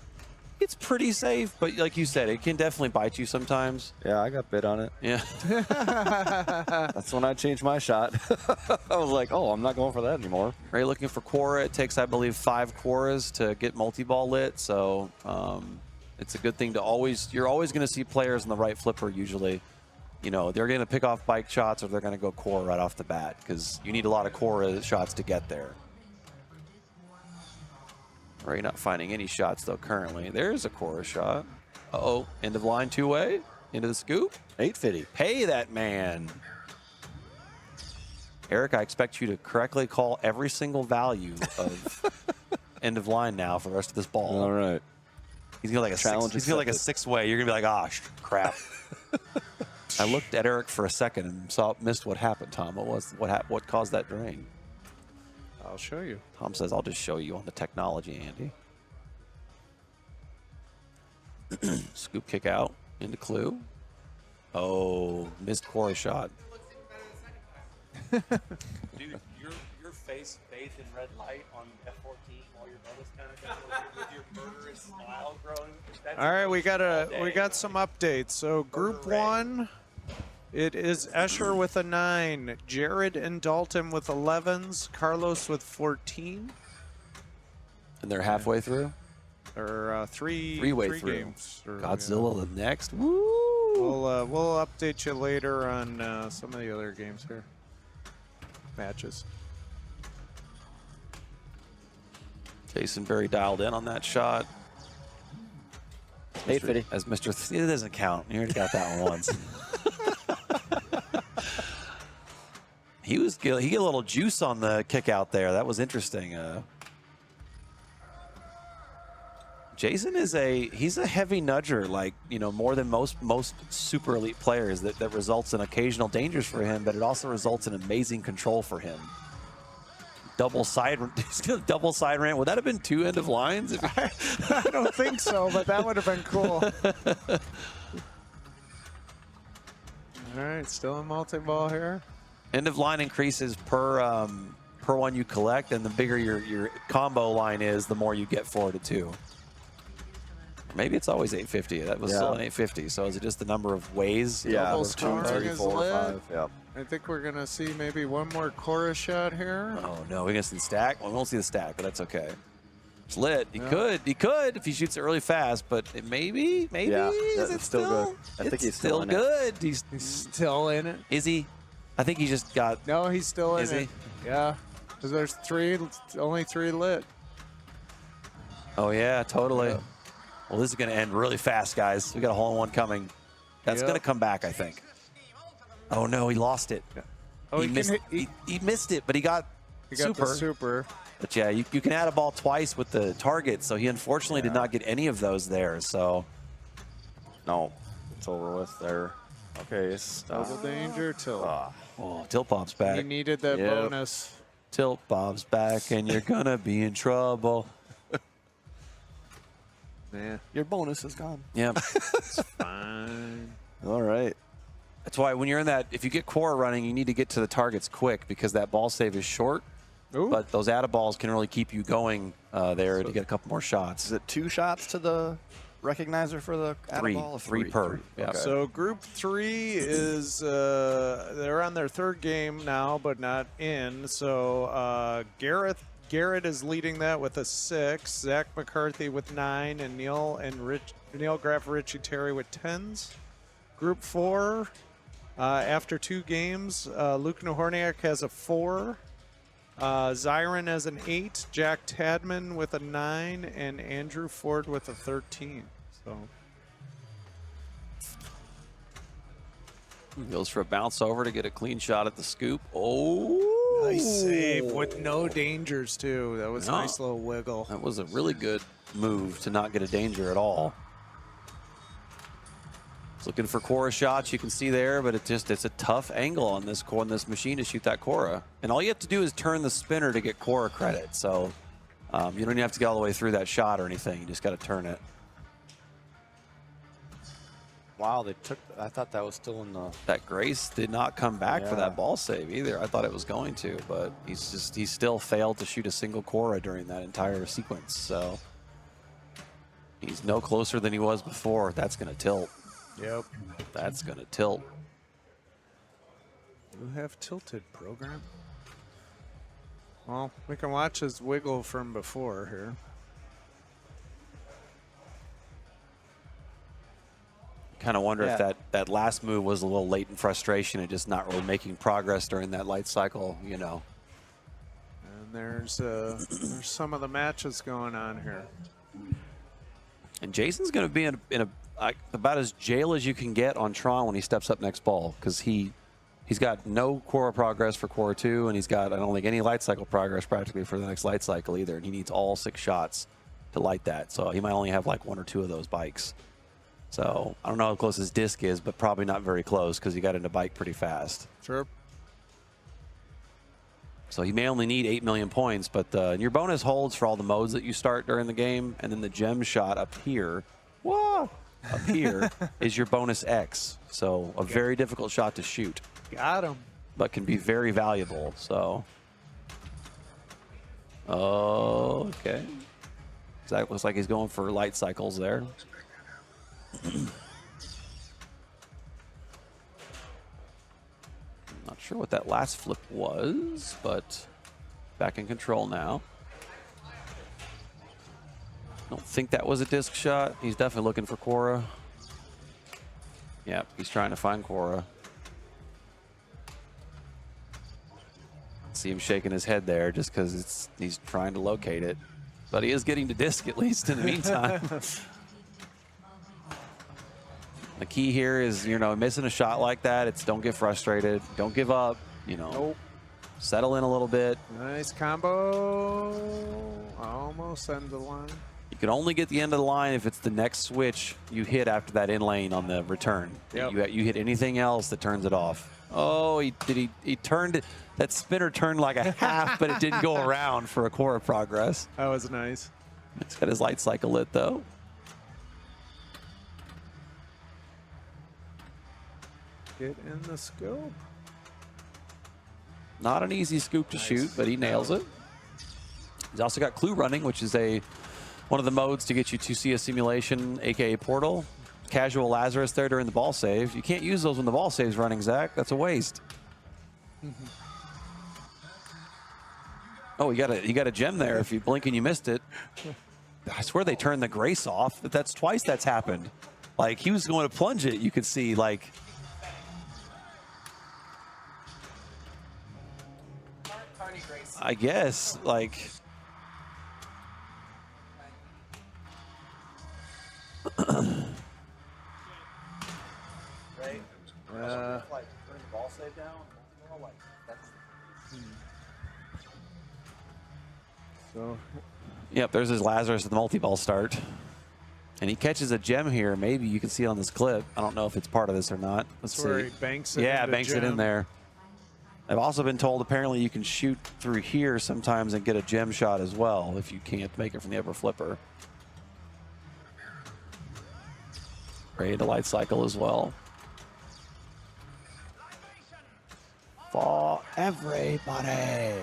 Speaker 4: it's pretty safe, but like you said, it can definitely bite you sometimes.
Speaker 2: Yeah, I got bit on it.
Speaker 4: Yeah.
Speaker 2: That's when I changed my shot. I was like, oh, I'm not going for that anymore.
Speaker 4: Are you looking for Quora? It takes, I believe, 5 Quoras to get multi-ball lit, so it's a good thing to always, you're always going to see players in the right flipper usually. You know, they're going to pick off bike shots or they're going to go Quora right off the bat because you need a lot of Quora shots to get there. Or you're not finding any shots, though, currently. There's a Quora shot. Uh-oh, end of line two-way, into the scoop.
Speaker 2: 850.
Speaker 4: Pay that man. Eric, I expect you to correctly call every single value of end of line now for the rest of this ball.
Speaker 2: All right.
Speaker 4: He's gonna like a
Speaker 2: Challenge
Speaker 4: six, he's gonna like a
Speaker 2: accepted.
Speaker 4: 6-way. You're gonna be like, ah, crap. I looked at Eric for a second and missed what happened. Tom, what caused that drain?
Speaker 1: I'll show you.
Speaker 4: Tom says, "I'll just show you on the technology, Andy." Scoop kick out into clue. Oh, missed Quora shot. Dude, your face bathed in red light on F14 while your brother's kind of with your murderous smile growing.
Speaker 1: All right, we got some updates. So Group 1, it is Escher with a 9, Jared and Dalton with 11s, Carlos with 14.
Speaker 4: And they're halfway through.
Speaker 1: Or three
Speaker 4: Three-way through.
Speaker 1: games. Or,
Speaker 4: Godzilla the next. Woo!
Speaker 1: We'll update you later on some of the other games here. Matches.
Speaker 4: Jason very dialed in on that shot.
Speaker 2: 850.
Speaker 4: As Mr. It doesn't count. You already got that one once. He got a little juice on the kick out there. That was interesting. Jason he's a heavy nudger, like, you know, more than most super elite players. That results in occasional dangers for him, but it also results in amazing control for him. Double side rant. Would that have been 2 end of lines?
Speaker 1: I don't think so, but that would have been cool. All right, still in multi-ball here.
Speaker 4: End of line increases per one you collect, and the bigger your combo line is, the more you get for it too. Maybe it's always 850. That was still an 850. So is it just the number of ways?
Speaker 2: Yeah,
Speaker 1: Double
Speaker 2: there's 2,
Speaker 1: scoring
Speaker 2: 3,
Speaker 1: is
Speaker 2: 4,
Speaker 1: lit.
Speaker 2: 5. Yep.
Speaker 1: I think we're going to see maybe one more Quora shot here.
Speaker 4: Oh no, we're gonna see the stack. Well, we won't see the stack, but that's okay. It's lit. He
Speaker 1: Yeah.
Speaker 4: could if he shoots it really fast, but maybe
Speaker 2: Yeah,
Speaker 4: is it
Speaker 2: it's still good. I think
Speaker 4: it's
Speaker 2: he's still in it.
Speaker 4: good.
Speaker 1: He's still in it.
Speaker 4: Is he? I think he just got.
Speaker 1: No, he's still in
Speaker 4: Is
Speaker 1: it. Yeah, because there's only 3 lit.
Speaker 4: Oh yeah, totally.
Speaker 1: Yeah.
Speaker 4: Well, this is gonna end really fast, guys. We got a hole-in-one coming. That's
Speaker 1: Yep.
Speaker 4: gonna come back, I think. Oh no, he lost it.
Speaker 1: Oh,
Speaker 4: he missed. He missed it, but he got super.
Speaker 1: the super.
Speaker 4: But yeah, you can add a ball twice with the target, so he unfortunately did not get any of those there. So
Speaker 2: No, it's over with there. Okay, stop.
Speaker 1: Double danger, tilt.
Speaker 4: oh, Tilt Bob's back.
Speaker 1: He needed that
Speaker 2: Yep.
Speaker 1: bonus.
Speaker 4: Tilt Bob's back, and you're gonna be in trouble.
Speaker 1: Yeah,
Speaker 2: Your bonus is gone.
Speaker 4: Yeah,
Speaker 1: fine.
Speaker 2: All right.
Speaker 4: that's why when you're in that, if you get Quora running, you need to get to the targets quick because that ball save is short.
Speaker 1: Ooh.
Speaker 4: But those add balls can really keep you going there to get a couple more shots.
Speaker 2: Is it 2 shots to the recognizer for the ball?
Speaker 4: Three per. Yeah.
Speaker 2: Okay.
Speaker 1: So Group 3 is they're on their 3rd game now, but not in. So Garrett is leading that with a 6, Zach McCarthy with 9, and Neil Graff Richie Terry with 10s. Group 4, after 2 games, Luke Nahorniak has a 4. Zyron has an 8, Jack Tadman with a 9, and Andrew Ford with a 13. So
Speaker 4: Goes for a bounce over to get a clean shot at the scoop. Oh,
Speaker 1: Nice save with no dangers, too. That was a
Speaker 4: No.
Speaker 1: nice little wiggle.
Speaker 4: That was a really good move to not get a danger at all. It's looking for Cora shots, you can see there, but it's a tough angle on this machine to shoot that Cora. And all you have to do is turn the spinner to get Cora credit. So you don't even have to get all the way through that shot or anything. You just got to turn it.
Speaker 2: Wow, they took. I thought that was still in the.
Speaker 4: That Grace did not come back for
Speaker 2: Yeah.
Speaker 4: that ball save either. I thought it was going to, but he still failed to shoot a single Cora during that entire sequence. So he's no closer than he was before. That's going to tilt.
Speaker 1: Yep.
Speaker 4: That's going to tilt.
Speaker 1: You have tilted, program. Well, we can watch his wiggle from before here.
Speaker 4: Kind of wonder if
Speaker 2: Yeah.
Speaker 4: that last move was a little late in frustration and just not really making progress during that light cycle, you know.
Speaker 1: And there's some of the matches going on here.
Speaker 4: And Jason's going to be in about as jail as you can get on Tron when he steps up next ball, because he's got no Cora progress for Cora 2, and he's got, I don't think, any light cycle progress practically for the next light cycle either, and he needs all 6 shots to light that. So he might only have like 1 or 2 of those bikes. So I don't know how close his disc is, but probably not very close because he got into bike pretty fast.
Speaker 1: Sure.
Speaker 4: So he may only need 8 million points, but your bonus holds for all the modes that you start during the game, and then the gem shot up here, whoa, up here is your bonus X. So a very difficult shot to shoot,
Speaker 1: Got him.
Speaker 4: but can be very valuable. So, okay. That looks like he's going for light cycles there. Not sure what that last flip was, but back in control now. Don't think that was a disc shot. He's definitely looking for Cora. Yep, he's trying to find Cora. See him shaking his head there just because he's trying to locate it. But he is getting to disc at least in the meantime. The key here is, missing a shot like that, it's don't get frustrated. Don't give up,
Speaker 1: Nope.
Speaker 4: Settle in a little bit.
Speaker 1: Nice combo. Almost end the line.
Speaker 4: You can only get the end of the line if it's the next switch you hit after that in lane on the return.
Speaker 1: Yep.
Speaker 4: You hit anything else that turns it off. Oh, he turned it. That spinner turned like a half, but it didn't go around for a Cora progress.
Speaker 1: That was nice.
Speaker 4: He's got his light cycle lit though.
Speaker 1: Get in the scope.
Speaker 4: Not an easy scoop to shoot, but he nails it. He's also got Clue running, which is one of the modes to get you to see a simulation, aka Portal. Casual Lazarus there during the ball save. You can't use those when the ball save's running, Zach. That's a waste. Oh, you got a gem there. If you blink and you missed it. I swear they turned the Grace off. That's twice that's happened. Like, he was going to plunge it. You could see, like... I guess, like...
Speaker 1: So,
Speaker 4: Yep, there's his Lazarus at the multi-ball start. And he catches a gem here. Maybe you can see it on this clip. I don't know if it's part of this or not. Let's
Speaker 1: that's where
Speaker 4: see.
Speaker 1: he banks it.
Speaker 4: Yeah,
Speaker 1: into
Speaker 4: banks it in
Speaker 1: gem.
Speaker 4: there. I've also been told apparently you can shoot through here sometimes and get a gem shot as well if you can't make it from the upper flipper. Ready to light cycle as well. For everybody.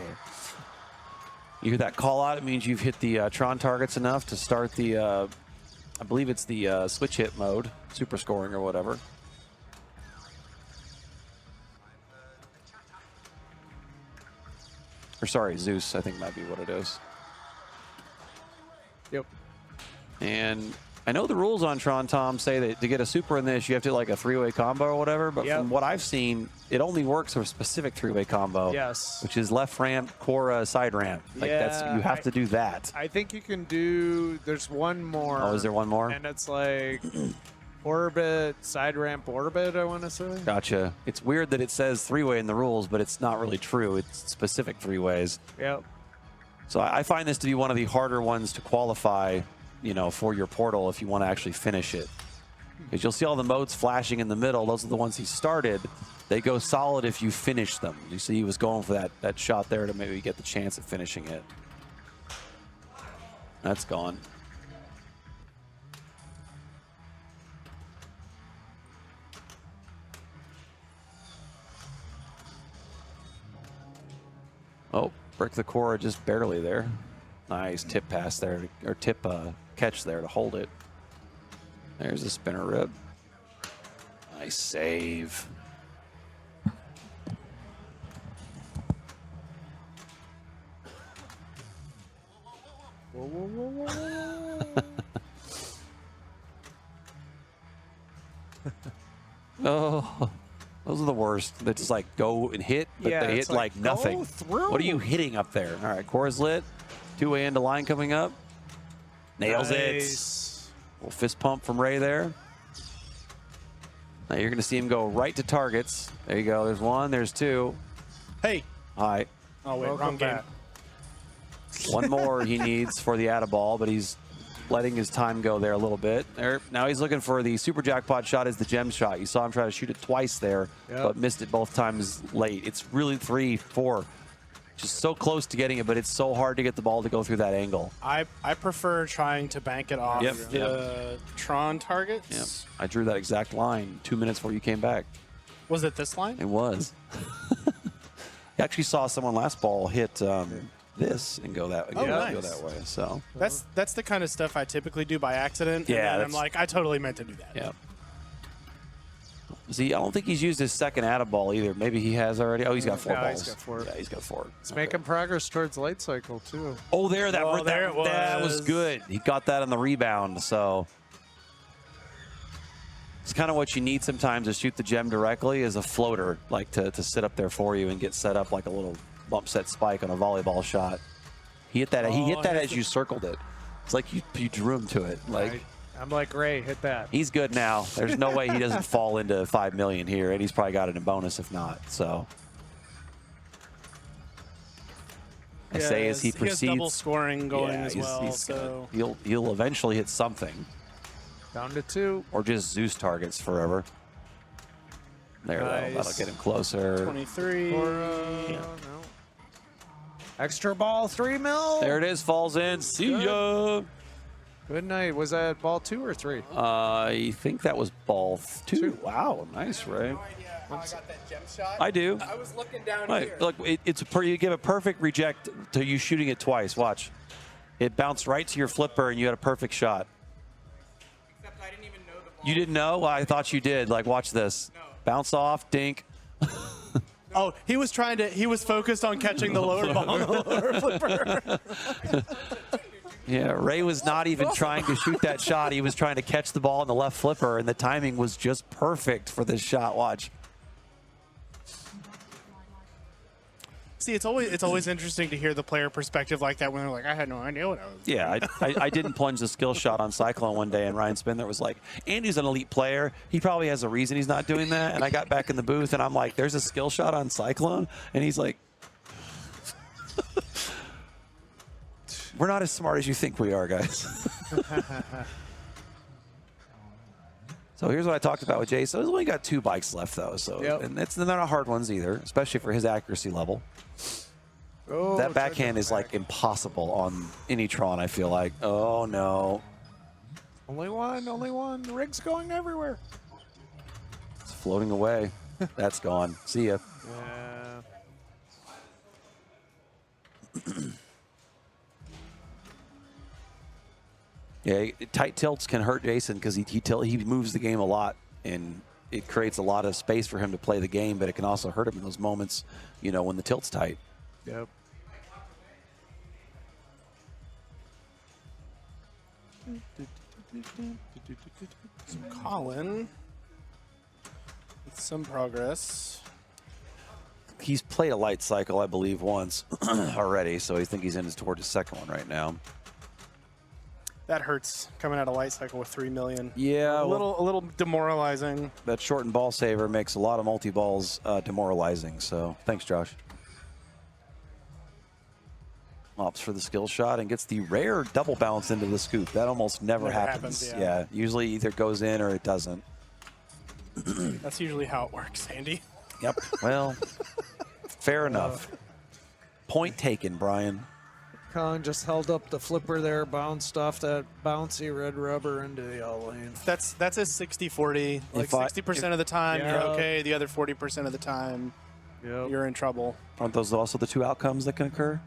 Speaker 4: You hear that call out, it means you've hit the Tron targets enough to start the, I believe it's the switch hit mode, super scoring or whatever. Or sorry, Zeus, I think might be what it is.
Speaker 1: Yep.
Speaker 4: And I know the rules on Tron, Tom, say that to get a super in this, you have to like a 3-way combo or whatever, but
Speaker 1: Yep.
Speaker 4: from what I've seen, it only works for a specific 3-way combo.
Speaker 1: Yes.
Speaker 4: Which is left ramp, Cora, side ramp. Like
Speaker 1: Yeah,
Speaker 4: you have to do that.
Speaker 1: I think you can do. There's one more.
Speaker 4: Oh, is there one more?
Speaker 1: And it's like Orbit, side ramp orbit, I want to say.
Speaker 4: Gotcha. It's weird that it says three-way in the rules, but it's not really true. It's specific three ways.
Speaker 1: Yep.
Speaker 4: So I find this to be one of the harder ones to qualify, you know, for your portal if you want to actually finish it. Because you'll see all the modes flashing in the middle. Those are the ones he started. They go solid if you finish them. You see he was going for that shot there to maybe get the chance at finishing it. That's gone. Oh, break the core just barely there. Nice tip pass there, or tip catch there to hold it. There's a spinner rib. Nice save.
Speaker 1: Whoa, whoa, whoa, whoa, whoa.
Speaker 4: Oh, those are the worst. They just like go and hit, but
Speaker 1: Yeah,
Speaker 4: they
Speaker 1: it's
Speaker 4: hit like
Speaker 1: like,
Speaker 4: nothing.
Speaker 1: go through.
Speaker 4: What are you hitting up there? All right, core is lit. Two-way into line coming up. Nails it.
Speaker 1: Nice.
Speaker 4: Little fist pump from Ray there. Now you're going to see him go right to targets. There you go. There's one. There's two.
Speaker 5: Hey.
Speaker 4: Hi.
Speaker 5: Oh, wait,
Speaker 1: Welcome
Speaker 5: wrong game.
Speaker 1: back.
Speaker 4: One more he needs for the Addaball, but he's letting his time go there a little bit. There, now he's looking for the super jackpot shot as the gem shot. You saw him try to shoot it twice there,
Speaker 1: Yep.
Speaker 4: but missed it both times late. It's really 3, 4. Just so close to getting it, but it's so hard to get the ball to go through that angle.
Speaker 5: I prefer trying to bank it off
Speaker 4: Yep,
Speaker 5: the Tron targets.
Speaker 4: Yep. I drew that exact line 2 minutes before you came back.
Speaker 5: Was it this line?
Speaker 4: It was. I actually saw someone last ball hit this and go that,
Speaker 5: Oh,
Speaker 4: go
Speaker 5: nice.
Speaker 4: that way. So
Speaker 5: That's the kind of stuff I typically do by accident.
Speaker 4: Yeah,
Speaker 5: and then I'm
Speaker 4: that's-
Speaker 5: like, I totally meant to do that.
Speaker 4: yeah. See, I don't think he's used his second Addaball either. Maybe he has already. Oh, he's got 4
Speaker 1: No,
Speaker 4: balls.
Speaker 1: he's got 4.
Speaker 4: Yeah, he's got 4.
Speaker 1: It's making progress towards light cycle, too.
Speaker 4: Oh, there, that,
Speaker 5: Well, there it
Speaker 4: that was
Speaker 5: was.
Speaker 4: good. He got that on the rebound, so. It's kind of what you need sometimes to shoot the gem directly is a floater, like to sit up there for you and get set up like a little bump set spike on a volleyball shot. He hit that. He hit that as you circled it. It's like you drew him to it. Like
Speaker 1: I'm like, Ray, hit that.
Speaker 4: he's good now. There's no way he doesn't fall into 5 million here, and he's probably got it in bonus if not. So I say as he
Speaker 5: He
Speaker 4: proceeds,
Speaker 5: has double scoring going
Speaker 4: yeah,
Speaker 5: as well. So
Speaker 4: he'll eventually hit something.
Speaker 1: Down to 2.
Speaker 4: Or just Zeus targets forever. There,
Speaker 1: Nice.
Speaker 4: that'll get him closer.
Speaker 5: 23.
Speaker 1: Or, no. Extra ball, 3 mil.
Speaker 4: There it is, falls in. See ya.
Speaker 1: Good night. Was that ball 2 or 3?
Speaker 4: I think that was ball 2.
Speaker 1: Two.
Speaker 4: Wow, nice, Ray.
Speaker 3: How I got that gem shot?
Speaker 4: I do.
Speaker 3: I was looking down
Speaker 4: Right,
Speaker 3: here.
Speaker 4: look, you give a perfect reject to you shooting it twice. Watch. It bounced right to your flipper, and you had a perfect shot.
Speaker 3: Except I didn't even know the ball.
Speaker 4: You didn't know? Well, I thought you did. Like, watch this.
Speaker 3: No.
Speaker 4: Bounce off, dink.
Speaker 5: Oh, he was focused on catching the lower ball on the lower flipper.
Speaker 4: Yeah, Ray was not even trying to shoot that shot. He was trying to catch the ball on the left flipper, and the timing was just perfect for this shot. Watch.
Speaker 5: See, it's always interesting to hear the player perspective like that when they're like, I had no idea what I was doing.
Speaker 4: Yeah, I didn't plunge the skill shot on Cyclone one day, and Ryan Spindler was like, Andy's an elite player. He probably has a reason he's not doing that. And I got back in the booth, and I'm like, there's a skill shot on Cyclone? And he's like, we're not as smart as you think we are, guys. So here's what I talked about with Jay. So he's only got 2 bikes left, though. So
Speaker 1: Yep.
Speaker 4: and they're not hard ones either, especially for his accuracy level.
Speaker 1: Oh,
Speaker 4: That backhand is like impossible on any Tron, I feel like. Oh, no.
Speaker 1: Only one, only one. The rig's going everywhere.
Speaker 4: It's floating away. That's gone. See ya.
Speaker 1: Yeah.
Speaker 4: Yeah, tight tilts can hurt Jason because he moves the game a lot, and it creates a lot of space for him to play the game, but it can also hurt him in those moments, you know, when the tilt's tight.
Speaker 1: Yep.
Speaker 5: Colin, with some progress.
Speaker 4: He's played a light cycle, I believe, once already, so I think he's toward his second one right now.
Speaker 5: That hurts coming out of light cycle with 3 million.
Speaker 4: Yeah,
Speaker 5: A little demoralizing.
Speaker 4: that shortened ball saver makes a lot of multi-balls demoralizing. So thanks, Josh. Opts for the skill shot and gets the rare double bounce into the scoop. That almost never happens. Yeah, usually either goes in or it doesn't.
Speaker 5: That's usually how it works, Andy.
Speaker 4: Yep. Well, fair enough. Point taken, Brian.
Speaker 1: Colin just held up the flipper there, bounced off that bouncy red rubber into the out lane.
Speaker 5: That's a 60-40. Like 60% of the time you're okay. The other 40% of the time you're in trouble.
Speaker 4: Aren't those also the 2 outcomes that can occur?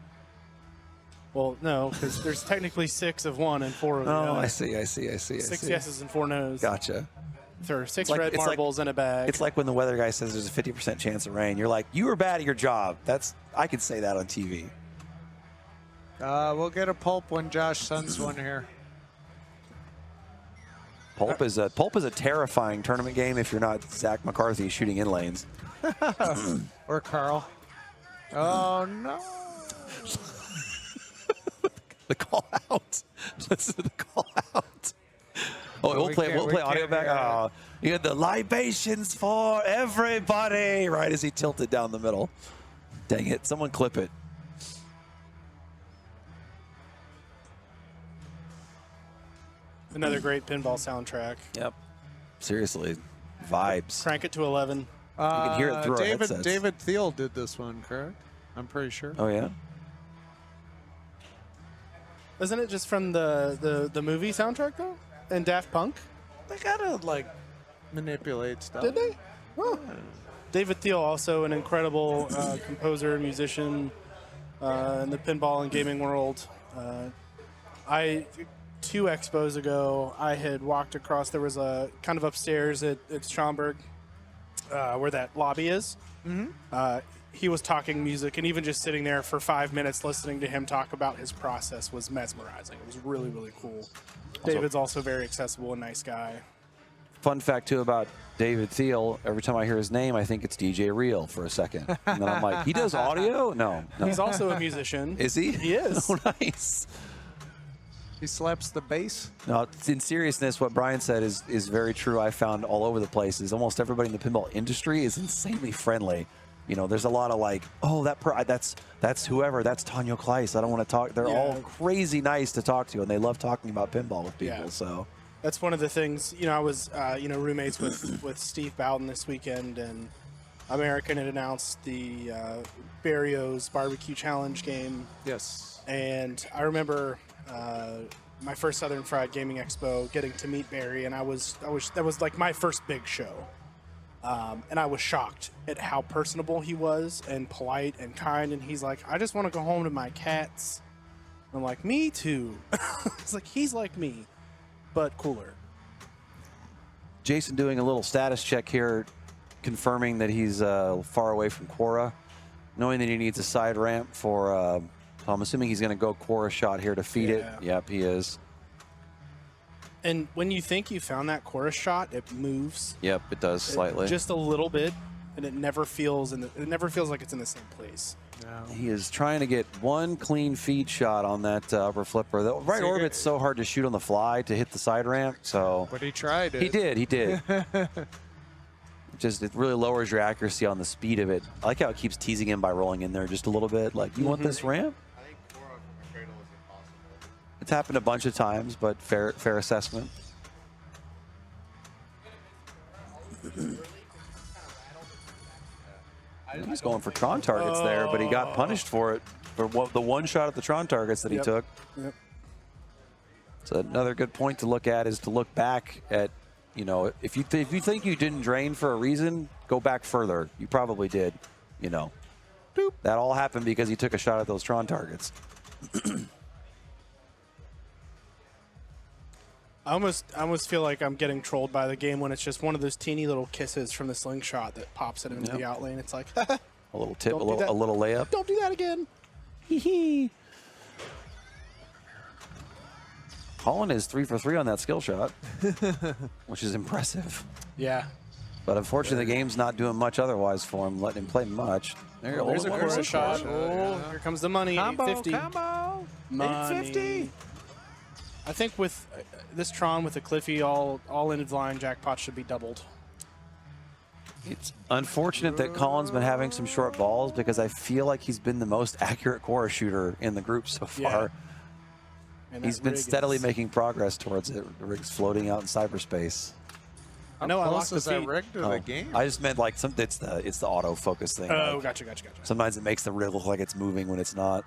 Speaker 5: Well, no, because there's technically 6 of one and 4 of the other.
Speaker 4: Oh, I see.
Speaker 5: 6 yeses and 4 no's.
Speaker 4: Gotcha.
Speaker 5: There are 6
Speaker 4: like-
Speaker 5: red
Speaker 4: it's like-
Speaker 5: marbles in a bag.
Speaker 4: It's like when the weather guy says there's a 50% chance of rain. You're like, you were bad at your job. I could say that on TV.
Speaker 1: We'll get a pulp when Josh sends one here.
Speaker 4: Pulp is a terrifying tournament game if you're not Zach McCarthy shooting in lanes.
Speaker 1: Or Carl. Oh, no.
Speaker 4: The call out. Listen to the call out. Oh, we'll play audio back. Oh, you had the libations for everybody right as he tilted down the middle. Dang it. Someone clip it.
Speaker 5: Another great pinball soundtrack.
Speaker 4: Yep. Seriously. Vibes.
Speaker 5: Crank it to 11.
Speaker 4: You can hear it through our headsets.
Speaker 1: David Thiel did this one, correct? I'm pretty sure.
Speaker 4: Oh, yeah?
Speaker 5: Isn't it just from the movie soundtrack, though? And Daft Punk?
Speaker 1: They gotta, like, manipulate stuff.
Speaker 5: Did they? Oh. David Thiel, also an incredible composer, musician in the pinball and gaming world. 2 expos ago, I had walked across, there was a kind of upstairs at Stromberg where that lobby is. He was talking music, and even just sitting there for 5 minutes listening to him talk about his process was mesmerizing. It was really, really cool. David's also very accessible and nice guy.
Speaker 4: Fun fact, too, about David Thiel, every time I hear his name, I think it's DJ Real for a second. And then I'm like, he does audio? No.
Speaker 5: He's also a musician.
Speaker 4: Is he?
Speaker 5: He is.
Speaker 4: Oh, nice.
Speaker 1: He slaps the bass.
Speaker 4: No, in seriousness, what Brian said is very true. I found all over the place is almost everybody in the pinball industry is insanely friendly. You know, there's a lot of like, oh, that's whoever, that's Tanya Kleiss. I don't want to talk. They're all crazy nice to talk to, and they love talking about pinball with people.
Speaker 5: Yeah.
Speaker 4: So
Speaker 5: that's one of the things. You know, I was roommates with Steve Bowden this weekend, and American had announced the Barrios Barbecue Challenge game.
Speaker 1: Yes.
Speaker 5: And I remember my first Southern Fried Gaming Expo getting to meet Barry, and that was like my first big show. And I was shocked at how personable he was and polite and kind. And he's like, I just want to go home to my cats. And I'm like, me too. It's like, he's like me, but cooler.
Speaker 4: Jason doing a little status check here, confirming that he's far away from Quora, knowing that he needs a side ramp for, I'm assuming he's going to go Quora shot here to feed it. Yep, he is.
Speaker 5: And when you think you found that chorus shot, it moves.
Speaker 4: Yep, it does slightly.
Speaker 5: Just a little bit, and it never feels like it's in the same place.
Speaker 1: No.
Speaker 4: He is trying to get one clean feed shot on that upper flipper. The right orbit's so hard to shoot on the fly to hit the side ramp. So,
Speaker 1: But he tried it.
Speaker 4: He did. It really lowers your accuracy on the speed of it. I like how it keeps teasing him by rolling in there just a little bit. Like, you want this ramp?
Speaker 6: I think Quora from the cradle is impossible.
Speaker 4: It's happened a bunch of times, but fair assessment. He's going for Tron targets there, but he got punished for it for the one shot at the Tron targets that he took.
Speaker 5: Yep.
Speaker 4: So another good point to look at is to look back at, you know, if you think you didn't drain for a reason, go back further. You probably did, you know. Boop. That all happened because he took a shot at those Tron targets.
Speaker 5: I almost feel like I'm getting trolled by the game when it's just one of those teeny little kisses from the slingshot that pops it into the out lane. It's like,
Speaker 4: A little tip,
Speaker 5: Don't
Speaker 4: a
Speaker 5: do that.
Speaker 4: little layup.
Speaker 5: don't do that again.
Speaker 4: Holland is 3 for 3 on that skill shot, which is impressive.
Speaker 5: Yeah.
Speaker 4: But unfortunately, the game's not doing much otherwise for him, letting him play much.
Speaker 5: There's a chorus shot. Oh, here comes the money.
Speaker 1: Combo,
Speaker 5: 850.
Speaker 1: combo.
Speaker 5: Money.
Speaker 1: 850.
Speaker 5: I think with this Tron with the Cliffy all in line, jackpot should be doubled.
Speaker 4: It's unfortunate that Colin's been having some short balls because I feel like he's been the most accurate chorus shooter in the group so far.
Speaker 5: And
Speaker 4: He's
Speaker 5: that
Speaker 4: been
Speaker 5: rig
Speaker 4: steadily
Speaker 5: is-
Speaker 4: making progress towards it. The rig's floating out in cyberspace.
Speaker 5: I know I
Speaker 1: How
Speaker 5: lost
Speaker 1: close
Speaker 5: the
Speaker 1: is that
Speaker 5: feed.
Speaker 1: rig to the game?
Speaker 4: I just meant like it's the autofocus thing.
Speaker 5: Oh,
Speaker 4: like,
Speaker 5: gotcha.
Speaker 4: sometimes it makes the rig look like it's moving when it's not.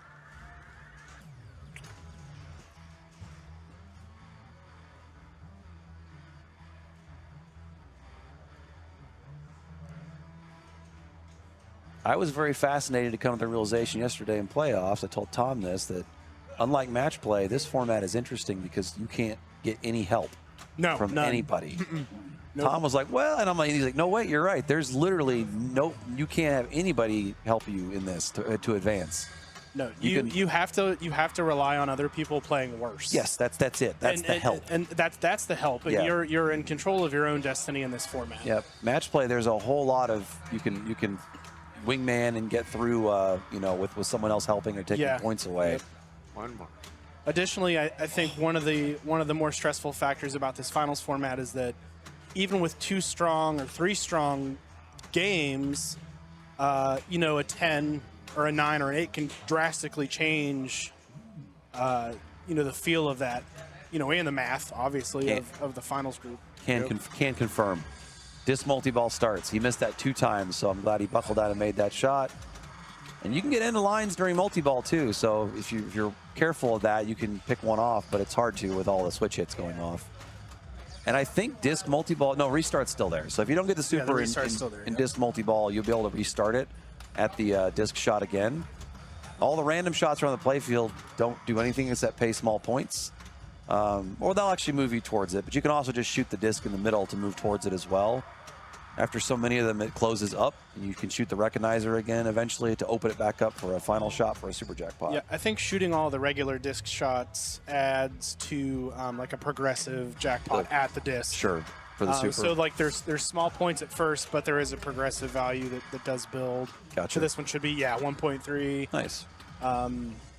Speaker 4: I was very fascinated to come to the realization yesterday in playoffs. I told Tom this, that unlike match play, this format is interesting because you can't get any help
Speaker 5: No,
Speaker 4: from
Speaker 5: none.
Speaker 4: anybody.
Speaker 5: Nope.
Speaker 4: Tom was like, well, and I'm like, he's like, no, wait, you're right. There's literally you can't have anybody help you in this to advance.
Speaker 5: No,
Speaker 4: You
Speaker 5: you
Speaker 4: can-
Speaker 5: have to rely on other people playing worse.
Speaker 4: Yes, that's it. That's the help.
Speaker 5: and that's the help. And
Speaker 4: Yeah.
Speaker 5: you're in control of your own destiny in this format.
Speaker 4: Yep. Match play, there's a whole lot of you can wingman and get through with someone else helping or taking
Speaker 5: Yeah.
Speaker 4: points away.
Speaker 5: Yep.
Speaker 1: One more.
Speaker 5: Additionally, I think one of the more stressful factors about this finals format is that even with 2 strong or 3 strong games, a 10 or a 9 or an 8 can drastically change, the feel of that, and the math, obviously,
Speaker 4: Yeah.
Speaker 5: of the finals group.
Speaker 4: Can confirm. Disc multi-ball starts. He missed that 2 times, so I'm glad he buckled out and made that shot. And you can get into lines during multi-ball too, so if you're careful of that, you can pick one off, but it's hard to with all the switch hits going off. And I think disc multi-ball, no, restart's still there. So if you don't get the super
Speaker 5: restart's still there,
Speaker 4: in
Speaker 5: yeah.
Speaker 4: disc multi-ball, you'll be able to restart it at the disc shot again. All the random shots around the playfield don't do anything except pay small points. Or they'll actually move you towards it, but you can also just shoot the disc in the middle to move towards it as well. After so many of them, it closes up, and you can shoot the recognizer again eventually to open it back up for a final shot for a super jackpot.
Speaker 5: Yeah, I think shooting all the regular disc shots adds to like a progressive jackpot at the disc.
Speaker 4: Sure, for the super.
Speaker 5: So like there's small points at first, but there is a progressive value that does build.
Speaker 4: Gotcha.
Speaker 5: So this one should be 1.3.
Speaker 4: Nice.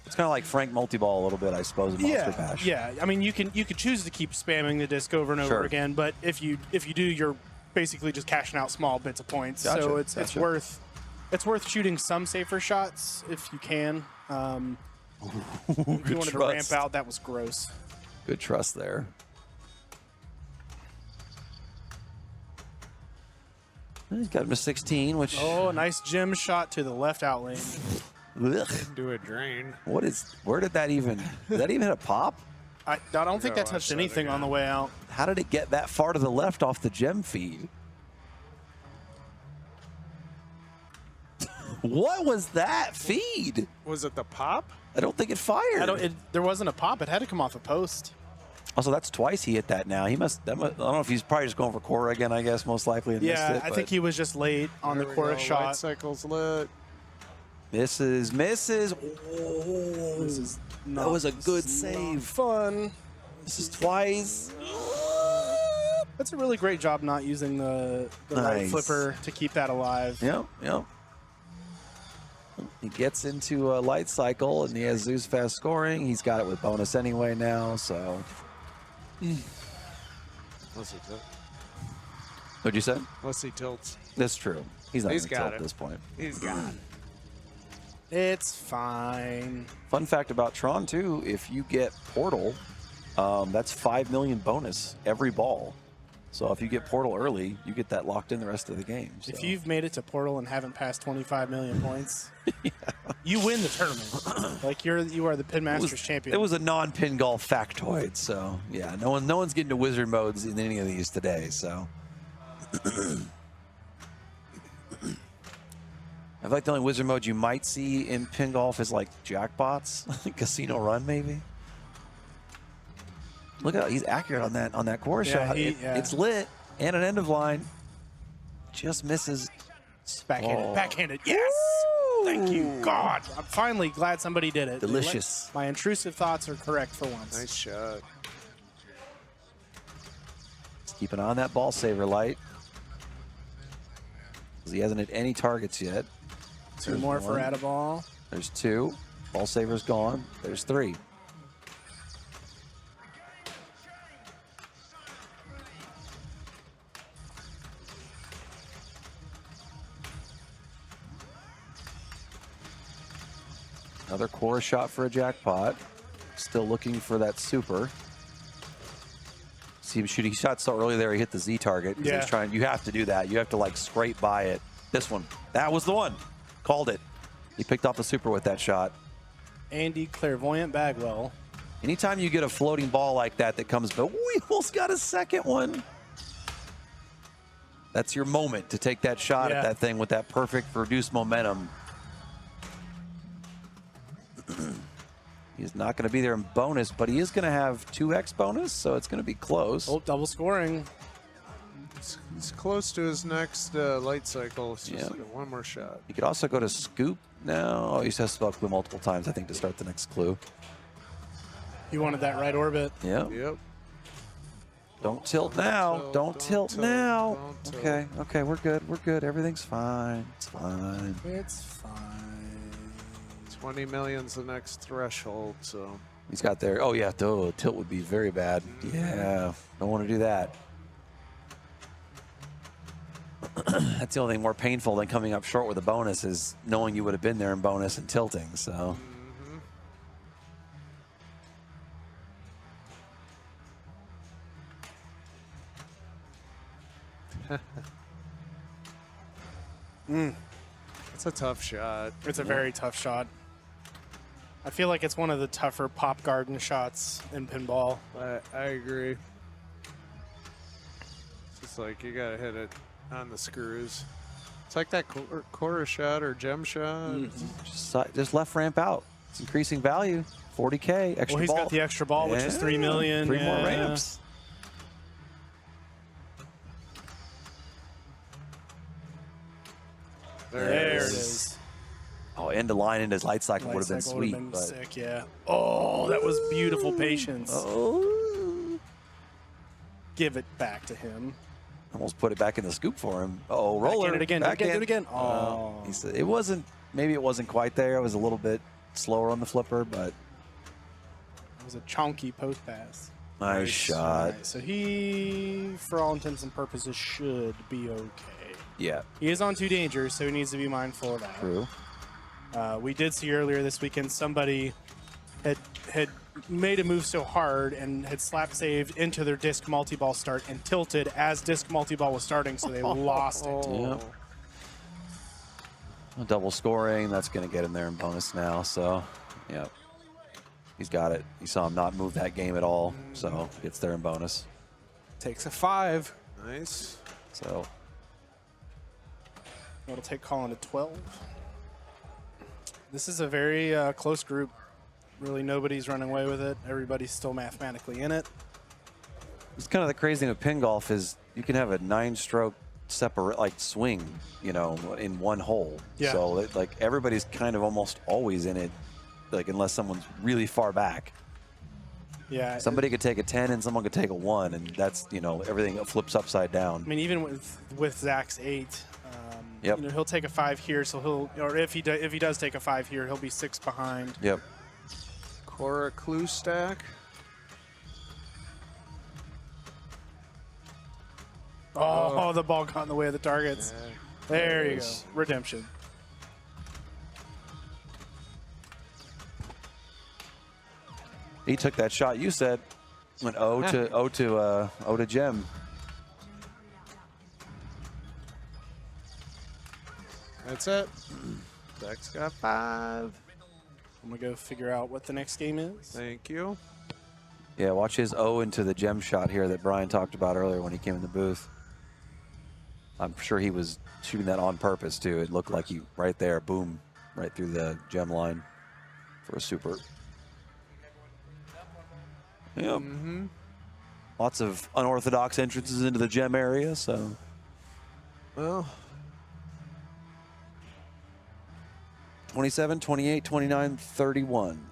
Speaker 4: It's kind of like Frank multi-ball a little bit, I suppose, in Monster Bash.
Speaker 5: Yeah. I mean, you could choose to keep spamming the disc over and over
Speaker 4: Sure.
Speaker 5: again, but if you do, you're basically just cashing out small bits of points.
Speaker 4: Gotcha,
Speaker 5: So it's
Speaker 4: gotcha.
Speaker 5: worth shooting some safer shots if you can. If you wanted to ramp out, that was gross.
Speaker 4: Good trust there. He's got him to 16, which...
Speaker 5: Oh, nice gem shot to the left out lane.
Speaker 4: Ugh.
Speaker 1: Do a drain.
Speaker 4: Where did that even... Did that even hit a pop?
Speaker 5: I don't think that
Speaker 1: watch
Speaker 5: touched
Speaker 1: that
Speaker 5: anything on
Speaker 1: again.
Speaker 5: the way out.
Speaker 4: How did it get that far to the left off the gem feed? What was that feed?
Speaker 1: Was it the pop?
Speaker 4: I don't think it fired.
Speaker 5: There wasn't a pop. It had to come off a post.
Speaker 4: Also, that's twice he hit that now. I don't know if he's probably just going for Cora again, I guess, most likely. And missed
Speaker 5: Yeah,
Speaker 4: it,
Speaker 5: I
Speaker 4: but
Speaker 5: think he was just late on the
Speaker 1: There we
Speaker 5: chorus
Speaker 1: go. Light
Speaker 5: shot.
Speaker 1: cycle's lit.
Speaker 4: misses. Oh,
Speaker 5: This is
Speaker 4: that was a good
Speaker 5: this is not
Speaker 4: save.
Speaker 5: Fun.
Speaker 4: This is twice.
Speaker 5: That's a really great job not using the right
Speaker 4: Nice.
Speaker 5: flipper to keep that alive.
Speaker 4: Yep. He gets into a light cycle, and he has Zeus fast scoring. He's got it with bonus anyway now, so.
Speaker 1: Unless he tilts.
Speaker 4: What'd you say?
Speaker 1: Unless he tilts.
Speaker 4: That's true. He's not
Speaker 1: He's
Speaker 4: going to
Speaker 1: got
Speaker 4: tilt
Speaker 1: it.
Speaker 4: at this point.
Speaker 1: He's got it.
Speaker 5: It's fine.
Speaker 4: Fun fact about Tron, too, if you get Portal, that's 5 million bonus every ball. So if you get Portal early, you get that locked in the rest of the game. So.
Speaker 5: If you've made it to Portal and haven't passed 25 million points, you win the tournament. Like you are the Pinmasters champion.
Speaker 4: It was a non-pin golf factoid, so yeah, no one's getting to wizard modes in any of these today. So I feel like the only wizard mode you might see in pin golf is like jackpots, Casino Run maybe. Look at he's accurate on that core
Speaker 5: Yeah,
Speaker 4: shot. It's lit and an end of line. Just misses.
Speaker 5: Backhanded.
Speaker 4: Oh.
Speaker 5: Backhanded. Yes. Thank you, God. I'm finally glad somebody did it.
Speaker 4: Delicious.
Speaker 5: My intrusive thoughts are correct for once.
Speaker 1: Nice shot.
Speaker 4: Just keep an eye on that ball saver light. 'Cause he hasn't hit any targets yet.
Speaker 5: Two
Speaker 4: There's
Speaker 5: more for
Speaker 4: one.
Speaker 5: Addaball.
Speaker 4: There's 2. Ball saver's gone. There's 3. Another core shot for a jackpot. Still looking for that super. See him shooting. He shot so early there, he hit the Z target. 'Cause he was trying. You have to do that. You have to like scrape by it. This one. That was the one. Called it. He picked off the super with that shot.
Speaker 5: Andy Clairvoyant Bagwell.
Speaker 4: Anytime you get a floating ball like that that comes, but we almost got a second one. That's your moment to take that shot at that thing with that perfect reduced momentum. He's not going to be there in bonus, but he is going to have 2x bonus, so it's going to be close.
Speaker 5: Oh, double scoring.
Speaker 1: He's close to his next light cycle. It's just like one more shot.
Speaker 4: He could also go to scoop now. Oh, he has to spell clue multiple times, I think, to start the next clue.
Speaker 5: He wanted that right orbit.
Speaker 4: Yeah.
Speaker 1: Yep.
Speaker 4: Don't tilt now. Don't tilt now. Okay, okay, we're good. We're good. Everything's fine. It's fine.
Speaker 5: It's fine.
Speaker 1: 20 million's the next threshold, so.
Speaker 4: He's got there. Oh, yeah, tilt would be very bad. Yeah, don't want to do that. That's the only thing more painful than coming up short with a bonus is knowing you would have been there in bonus and tilting, so.
Speaker 1: It's a tough shot.
Speaker 5: It's a very tough shot. I feel like it's one of the tougher pop garden shots in pinball.
Speaker 1: I agree. It's just like you gotta hit it on the screws. It's like that quarter shot or gem shot.
Speaker 4: Just left ramp out. It's increasing value. 40K, extra
Speaker 5: Well, he's
Speaker 4: ball.
Speaker 5: got the extra ball, which is 3 million.
Speaker 4: 3 more ramps.
Speaker 5: There it is.
Speaker 4: Oh, end of line into his light cycle would have been
Speaker 5: Light cycle
Speaker 4: sweet.
Speaker 5: would've been
Speaker 4: But
Speaker 5: sick, yeah. Oh, that was beautiful patience.
Speaker 4: oh,
Speaker 5: Give it back to him.
Speaker 4: almost put it back in the scoop for him. Oh, roller.
Speaker 5: Back in it again.
Speaker 4: Back
Speaker 5: Do it
Speaker 4: in.
Speaker 5: again. Oh.
Speaker 4: He said it wasn't. Maybe it wasn't quite there. It was a little bit slower on the flipper, but
Speaker 5: It was a chonky post pass.
Speaker 4: nice shot.
Speaker 5: Right, so he, for all intents and purposes, should be okay.
Speaker 4: Yeah,
Speaker 5: He is on 2 dangers, so he needs to be mindful of that.
Speaker 4: true.
Speaker 5: We did see earlier this weekend somebody had made a move so hard and had slap saved into their disc multiball start and tilted as disc multiball was starting, so they lost it.
Speaker 4: Yep. Double scoring. That's going to get him there in bonus now. So, yeah, he's got it. You saw him not move that game at all, so gets there in bonus.
Speaker 5: Takes a 5.
Speaker 1: Nice.
Speaker 4: So
Speaker 5: It'll take Colin to 12. This is a very close group. Really, nobody's running away with it. Everybody's still mathematically in it.
Speaker 4: it's kind of the crazy thing with pin golf is you can have a 9-stroke separate like swing, you know, in one hole.
Speaker 5: Yeah.
Speaker 4: So like everybody's kind of almost always in it, like unless someone's really far back.
Speaker 5: Yeah.
Speaker 4: Somebody could take a 10 and someone could take a 1, and that's, you know, everything flips upside down.
Speaker 5: I mean, even with Zach's 8,
Speaker 4: Yep.
Speaker 5: you know, he'll take a 5 here, so or if he does take a 5 here, he'll be 6 behind.
Speaker 4: Yep.
Speaker 1: Cora clue stack.
Speaker 5: Oh, the ball got in the way of the targets. There you go. Redemption.
Speaker 4: He took that shot. You said went O to Gem.
Speaker 1: That's it. Zach's got 5.
Speaker 5: I'm going to go figure out what the next game is.
Speaker 1: Thank you.
Speaker 4: Yeah, watch his O into the Gem shot here that Brian talked about earlier when he came in the booth. I'm sure he was shooting that on purpose too. It looked like he right there, boom, right through the Gem line for a super. Yep. Lots of unorthodox entrances into the Gem area, so.
Speaker 1: Well,
Speaker 4: 27, 28, 29, 31.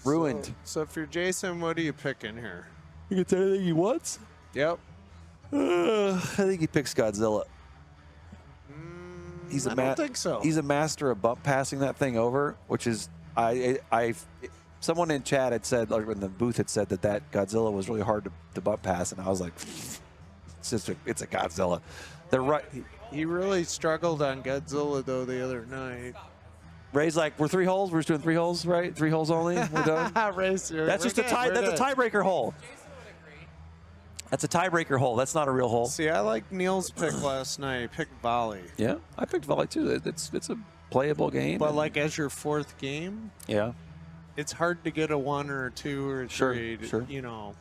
Speaker 4: Ruined.
Speaker 1: So if you're Jason, what are you picking here?
Speaker 4: He gets anything he wants?
Speaker 1: Yep.
Speaker 4: I think he picks Godzilla.
Speaker 1: I don't think so.
Speaker 4: He's a master of bump passing that thing over, which is someone in chat had said, like in the booth had said that Godzilla was really hard to bump pass, and I was like, it's a Godzilla. They're right.
Speaker 1: He really struggled on Godzilla though the other night.
Speaker 4: Ray's like, we're 3 holes. We're just doing 3 holes, right? 3 holes only. We're done.
Speaker 1: Race,
Speaker 4: That's just a tie. That's a tiebreaker hole. That's a tiebreaker hole. That's not a real hole.
Speaker 1: See, I like Neil's pick last night. He picked volley.
Speaker 4: Yeah, I picked volley too. It's a playable game.
Speaker 1: But like as your 4th game,
Speaker 4: yeah,
Speaker 1: it's hard to get a 1 or a 2 or a 3.
Speaker 4: Sure.
Speaker 1: You know.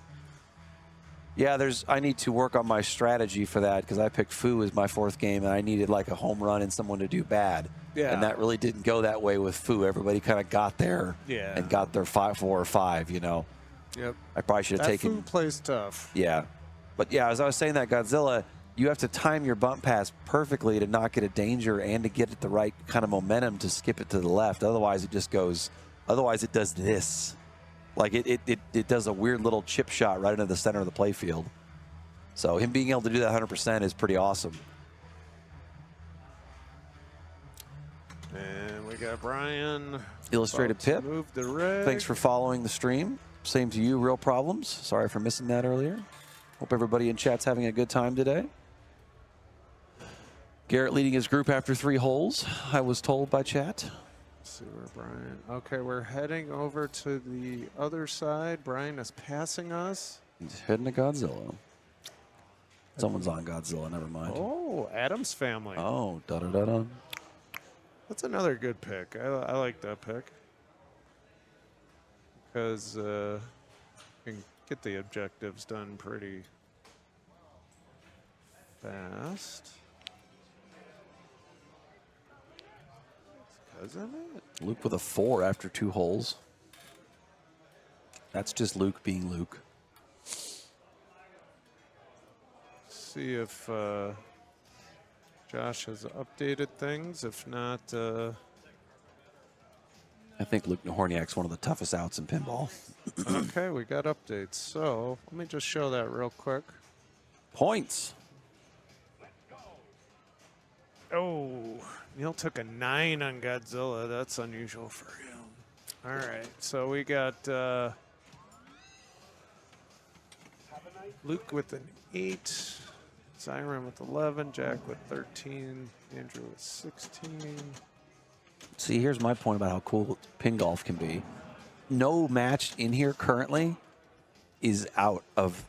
Speaker 4: Yeah, I need to work on my strategy for that because I picked Foo as my 4th game and I needed like a home run and someone to do bad.
Speaker 1: Yeah.
Speaker 4: And that really didn't go that way with Foo. Everybody kind of got there and got their 5, 4, or 5. You know.
Speaker 1: Yep.
Speaker 4: I probably should have taken.
Speaker 1: Foo plays tough.
Speaker 4: Yeah. But yeah, as I was saying that Godzilla, you have to time your bump pass perfectly to not get a danger and to get it the right kind of momentum to skip it to the left. Otherwise, it just goes. Otherwise, it does this. Like it does a weird little chip shot right into the center of the playfield. So him being able to do that 100% is pretty awesome.
Speaker 1: And we got Brian.
Speaker 4: Illustrated
Speaker 1: about to
Speaker 4: Pip.
Speaker 1: Move the rig.
Speaker 4: Thanks for following the stream. Same to you, Real Problems. Sorry for missing that earlier. Hope everybody in chat's having a good time today. Garrett leading his group after 3 holes, I was told by chat.
Speaker 1: Let's see where Brian. Okay, we're heading over to the other side. Brian is passing us.
Speaker 4: He's heading to Godzilla. Someone's on Godzilla, never mind.
Speaker 1: Oh, Addams Family.
Speaker 4: Oh, da-da-da-da.
Speaker 1: That's another good pick. I like that pick. Because you can get the objectives done pretty fast. Isn't it?
Speaker 4: Luke with a 4 after 2 holes. That's just Luke being Luke.
Speaker 1: See if Josh has updated things. If not,
Speaker 4: I think Luke Nahorniak's one of the toughest outs in pinball.
Speaker 1: okay, we got updates. So let me just show that real quick.
Speaker 4: Points.
Speaker 1: Oh, Neil took a 9 on Godzilla. That's unusual for him. All right, so we got Luke with an 8, Zyron with 11, Jack with 13, Andrew with 16.
Speaker 4: See, here's my point about how cool pin golf can be. No match in here currently is out of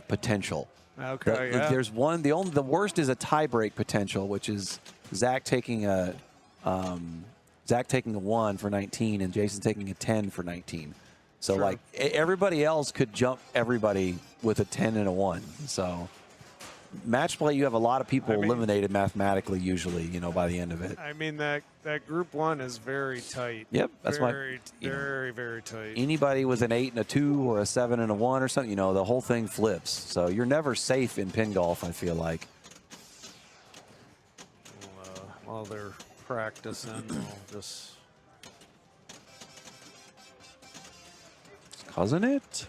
Speaker 4: potential.
Speaker 1: Okay, yeah.
Speaker 4: There's one. The worst is a tie-break potential, which is Zach taking a 1 for 19 and Jason taking a 10 for 19. So
Speaker 1: Sure.
Speaker 4: like everybody else could jump everybody with a 10 and a 1. So match play, you have a lot of people eliminated mathematically usually, you know, by the end of it.
Speaker 1: I mean, that group 1 is very tight.
Speaker 4: Yep, that's
Speaker 1: very tight.
Speaker 4: Anybody with an 8 and a 2 or a 7 and a 1 or something, you know, the whole thing flips. So you're never safe in pin golf, I feel like.
Speaker 1: While they're practicing, we'll just...
Speaker 4: Cousin it?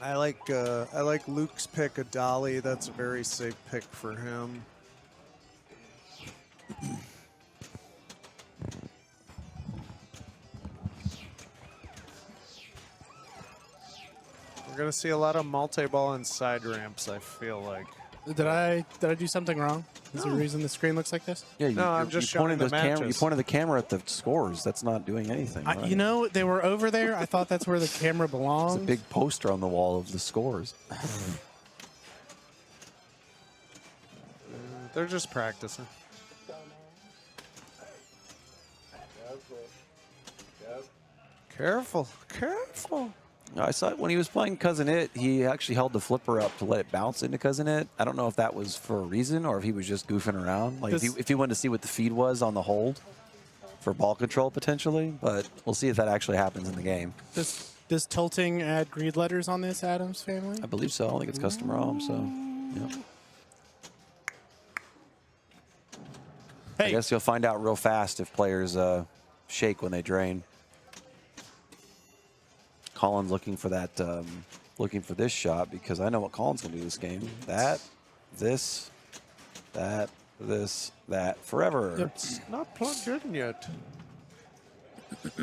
Speaker 1: I like Luke's pick of Dolly. That's a very safe pick for him. We're gonna see a lot of multi-ball and side ramps, I feel like.
Speaker 5: Did I do something wrong? Is there a reason the screen looks like this?
Speaker 4: Yeah,
Speaker 1: No, I'm just showing the matches.
Speaker 4: You pointed the camera at the scores. That's not doing anything. Right?
Speaker 5: You know, they were over there. I thought that's where the camera belongs.
Speaker 4: There's a big poster on the wall of the scores.
Speaker 1: They're just practicing. Careful, careful.
Speaker 4: I saw it when he was playing Cousin It. He actually held the flipper up to let it bounce into Cousin It. I don't know if that was for a reason or if he was just goofing around. Like if he wanted to see what the feed was on the hold for ball control potentially. But we'll see if that actually happens in the game.
Speaker 5: Does tilting add greed letters on this Addams Family?
Speaker 4: I believe so. I don't think it's custom ROM. So, yeah.
Speaker 5: Hey.
Speaker 4: I guess you'll find out real fast if players shake when they drain. Colin's looking for that, looking for this shot because I know what Colin's going to do this game. That, this, that, this, that, forever.
Speaker 1: It's not plugged in yet.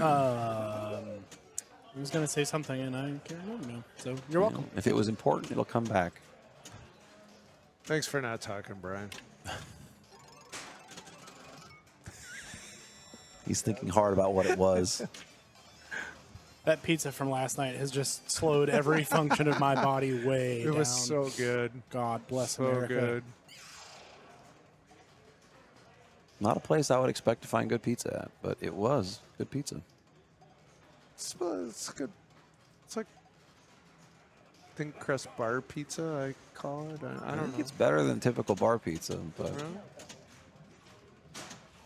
Speaker 5: I was going to say something and I can't remember now. So you're welcome.
Speaker 4: If it was important, it'll come back.
Speaker 1: Thanks for not talking, Brian.
Speaker 4: He's thinking hard about what it was.
Speaker 5: That pizza from last night has just slowed every function of my body way down.
Speaker 1: It was so good.
Speaker 5: God bless
Speaker 1: So
Speaker 5: America.
Speaker 1: good.
Speaker 4: Not a place I would expect to find good pizza at, but it was good pizza.
Speaker 1: It's good. It's like thin crust bar pizza, I call it. I don't
Speaker 4: think
Speaker 1: know.
Speaker 4: it's better than typical bar pizza, but
Speaker 1: Really?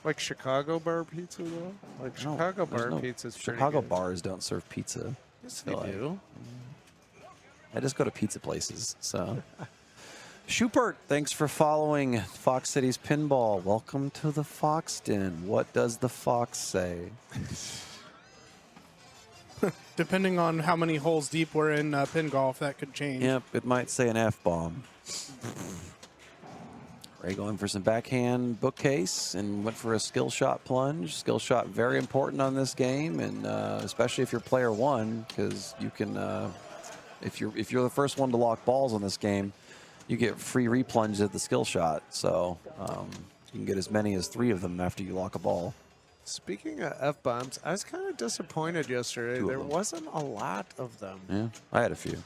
Speaker 1: Like Chicago bar pizza, though? Like
Speaker 4: no,
Speaker 1: Chicago
Speaker 4: there's
Speaker 1: bar
Speaker 4: no-
Speaker 1: pizza's pretty
Speaker 4: Chicago
Speaker 1: good.
Speaker 4: bars don't serve pizza.
Speaker 1: Yes,
Speaker 4: feel
Speaker 1: they
Speaker 4: like.
Speaker 1: do.
Speaker 4: I just go to pizza places, so. Schubert, thanks for following Fox Cities Pinball. Welcome to the Fox Den. What does the fox say?
Speaker 5: Depending on how many holes deep we're in pin golf, that could change.
Speaker 4: Yep, it might say an F-bomb. Ray going for some backhand bookcase and went for a skill shot plunge. Skill shot very important on this game, and especially if you're player one, because you can, if you're the first one to lock balls on this game, you get free replunges at the skill shot. So you can get as many as 3 of them after you lock a ball.
Speaker 1: Speaking of F-bombs, I was kind of disappointed yesterday.
Speaker 4: 2 of
Speaker 1: There
Speaker 4: them.
Speaker 1: wasn't a lot of them.
Speaker 4: Yeah, I had a few.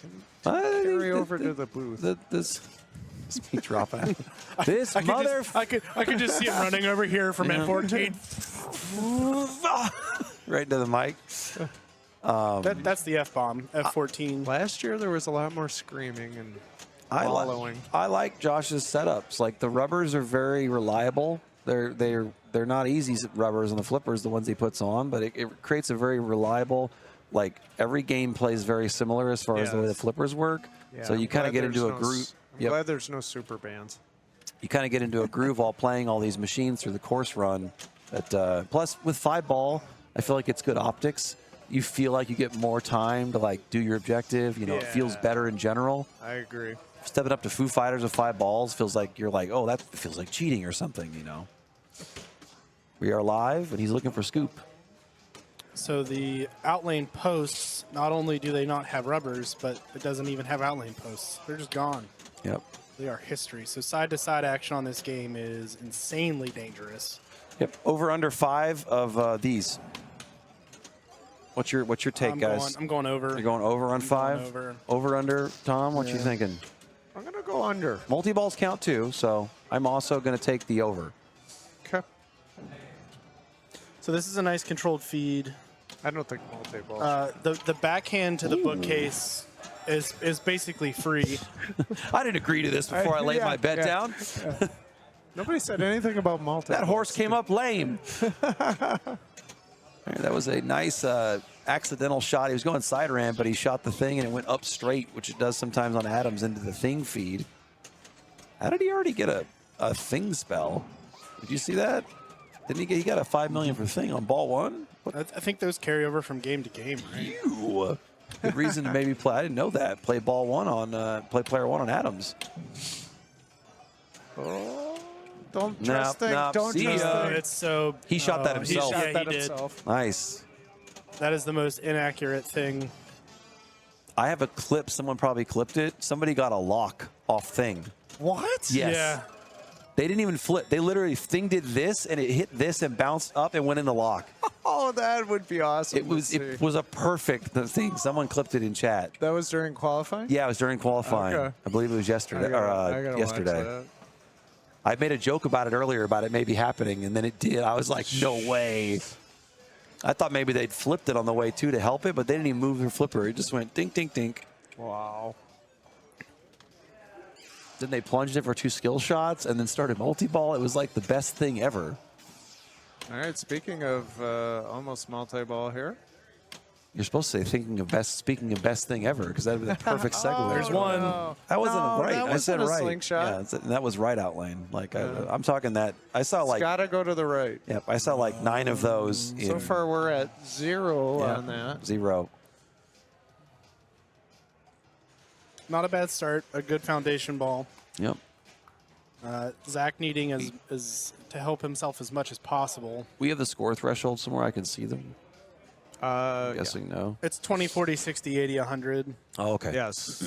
Speaker 1: Didn't
Speaker 4: I think
Speaker 1: carry
Speaker 4: that
Speaker 1: over to the booth.
Speaker 4: This me dropping out. This
Speaker 5: I could,
Speaker 4: mother.
Speaker 5: just, I could just see him running over here from
Speaker 4: Yeah.
Speaker 5: N14.
Speaker 4: Right to the mic.
Speaker 5: That's the F-bomb, F14.
Speaker 1: Last year, there was a lot more screaming and
Speaker 4: I
Speaker 1: following.
Speaker 4: like Josh's setups. Like the rubbers are very reliable. They're not easy rubbers on the flippers, the ones he puts on, but it creates a very reliable. Like every game plays very similar as far as the way the
Speaker 1: Yes.
Speaker 4: flippers work.
Speaker 1: Yeah,
Speaker 4: so you
Speaker 1: I'm
Speaker 4: kind of
Speaker 1: glad
Speaker 4: get into a
Speaker 1: there's
Speaker 4: groove.
Speaker 1: I'm glad there's no super bands.
Speaker 4: You kind of get into a groove while playing all these machines through the course run. That plus with 5-ball, I feel like it's good optics. You feel like you get more time to like do your objective. You know, it feels
Speaker 1: Yeah.
Speaker 4: better in general.
Speaker 1: I agree.
Speaker 4: Stepping up to Foo Fighters with 5 balls feels like you're like, oh, that feels like cheating or something. You know. We are live, and he's looking for scoop.
Speaker 5: So the outlane posts, not only do they not have rubbers, but it doesn't even have outlane posts. They're just gone.
Speaker 4: Yep.
Speaker 5: They are history. So side-to-side action on this game is insanely dangerous.
Speaker 4: Yep. Over under 5 of these. What's your take, guys?
Speaker 5: I'm going over.
Speaker 4: You're going over on 5.
Speaker 5: over.
Speaker 4: Over under. Tom, what you thinking?
Speaker 1: I'm going to go under.
Speaker 4: Multi-balls count too, so I'm also going to take the over.
Speaker 1: Okay.
Speaker 5: So this is a nice controlled feed.
Speaker 1: I don't think multi-ball.
Speaker 5: The backhand to the bookcase is basically free.
Speaker 4: I didn't agree to this before I laid
Speaker 1: yeah,
Speaker 4: my bet
Speaker 1: yeah.
Speaker 4: down.
Speaker 1: Nobody said anything about multi.
Speaker 4: That horse came up lame. That was a nice accidental shot. He was going side ramp, but he shot the thing and it went up straight, which it does sometimes on Addams into the thing feed. How did he already get a thing spell? Did you see that? Didn't he get a $5 million for thing on ball 1?
Speaker 5: I think those carry over from game to game, right?
Speaker 4: Ew. Good reason to maybe play. I didn't know that. Play ball 1 on play player 1 on Addams.
Speaker 1: Oh, don't
Speaker 4: Nope,
Speaker 1: trust things.
Speaker 4: nope.
Speaker 1: Don't
Speaker 4: See
Speaker 1: trust
Speaker 4: ya.
Speaker 1: things.
Speaker 5: It's so.
Speaker 4: He shot that
Speaker 5: he
Speaker 4: himself.
Speaker 5: shot
Speaker 1: Shot that
Speaker 5: he did.
Speaker 1: himself.
Speaker 4: Nice.
Speaker 5: That is the most inaccurate thing.
Speaker 4: I have a clip. Someone probably clipped it. Somebody got a lock off thing.
Speaker 1: What?
Speaker 4: Yes.
Speaker 5: Yeah.
Speaker 4: They didn't even flip. They literally thing did this and it hit this and bounced up and went in the lock.
Speaker 1: Oh, that would be awesome.
Speaker 4: It was
Speaker 1: to
Speaker 4: it
Speaker 1: see.
Speaker 4: was a perfect thing. Someone clipped it in chat.
Speaker 1: That was during qualifying?
Speaker 4: Yeah, it was during qualifying.
Speaker 1: Okay.
Speaker 4: I believe it was yesterday
Speaker 1: I gotta
Speaker 4: or
Speaker 1: watch
Speaker 4: yesterday.
Speaker 1: that.
Speaker 4: I made a joke about it earlier about it maybe happening, and then it did. I was like, no way. I thought maybe they'd flipped it on the way too to help it, but they didn't even move their flipper. It just went dink, dink, dink.
Speaker 1: Wow.
Speaker 4: Then they plunged it for 2 skill shots and then started multi-ball. It was like the best thing ever.
Speaker 1: All right, speaking of almost multi-ball here.
Speaker 4: You're supposed to say speaking of best thing ever, because that would be the perfect segue.
Speaker 5: There's one.
Speaker 1: No.
Speaker 4: That wasn't
Speaker 1: No,
Speaker 4: right.
Speaker 1: that
Speaker 4: I said
Speaker 1: wasn't a
Speaker 4: right.
Speaker 1: slingshot.
Speaker 4: Yeah, that was right out lane. Like I'm talking that I saw
Speaker 1: It's
Speaker 4: like
Speaker 1: got to go to the right.
Speaker 4: yep, I saw like 9 of those.
Speaker 1: So
Speaker 4: in,
Speaker 1: far, we're at 0
Speaker 4: yeah,
Speaker 1: on that.
Speaker 4: 0.
Speaker 5: Not a bad start. A good foundation ball.
Speaker 4: Yep.
Speaker 5: Zach needing as to help himself as much as possible.
Speaker 4: We have the score threshold somewhere I can see them. I'm guessing no.
Speaker 5: It's 20, 40, 60, 80, 100.
Speaker 4: Oh, okay.
Speaker 1: Yes.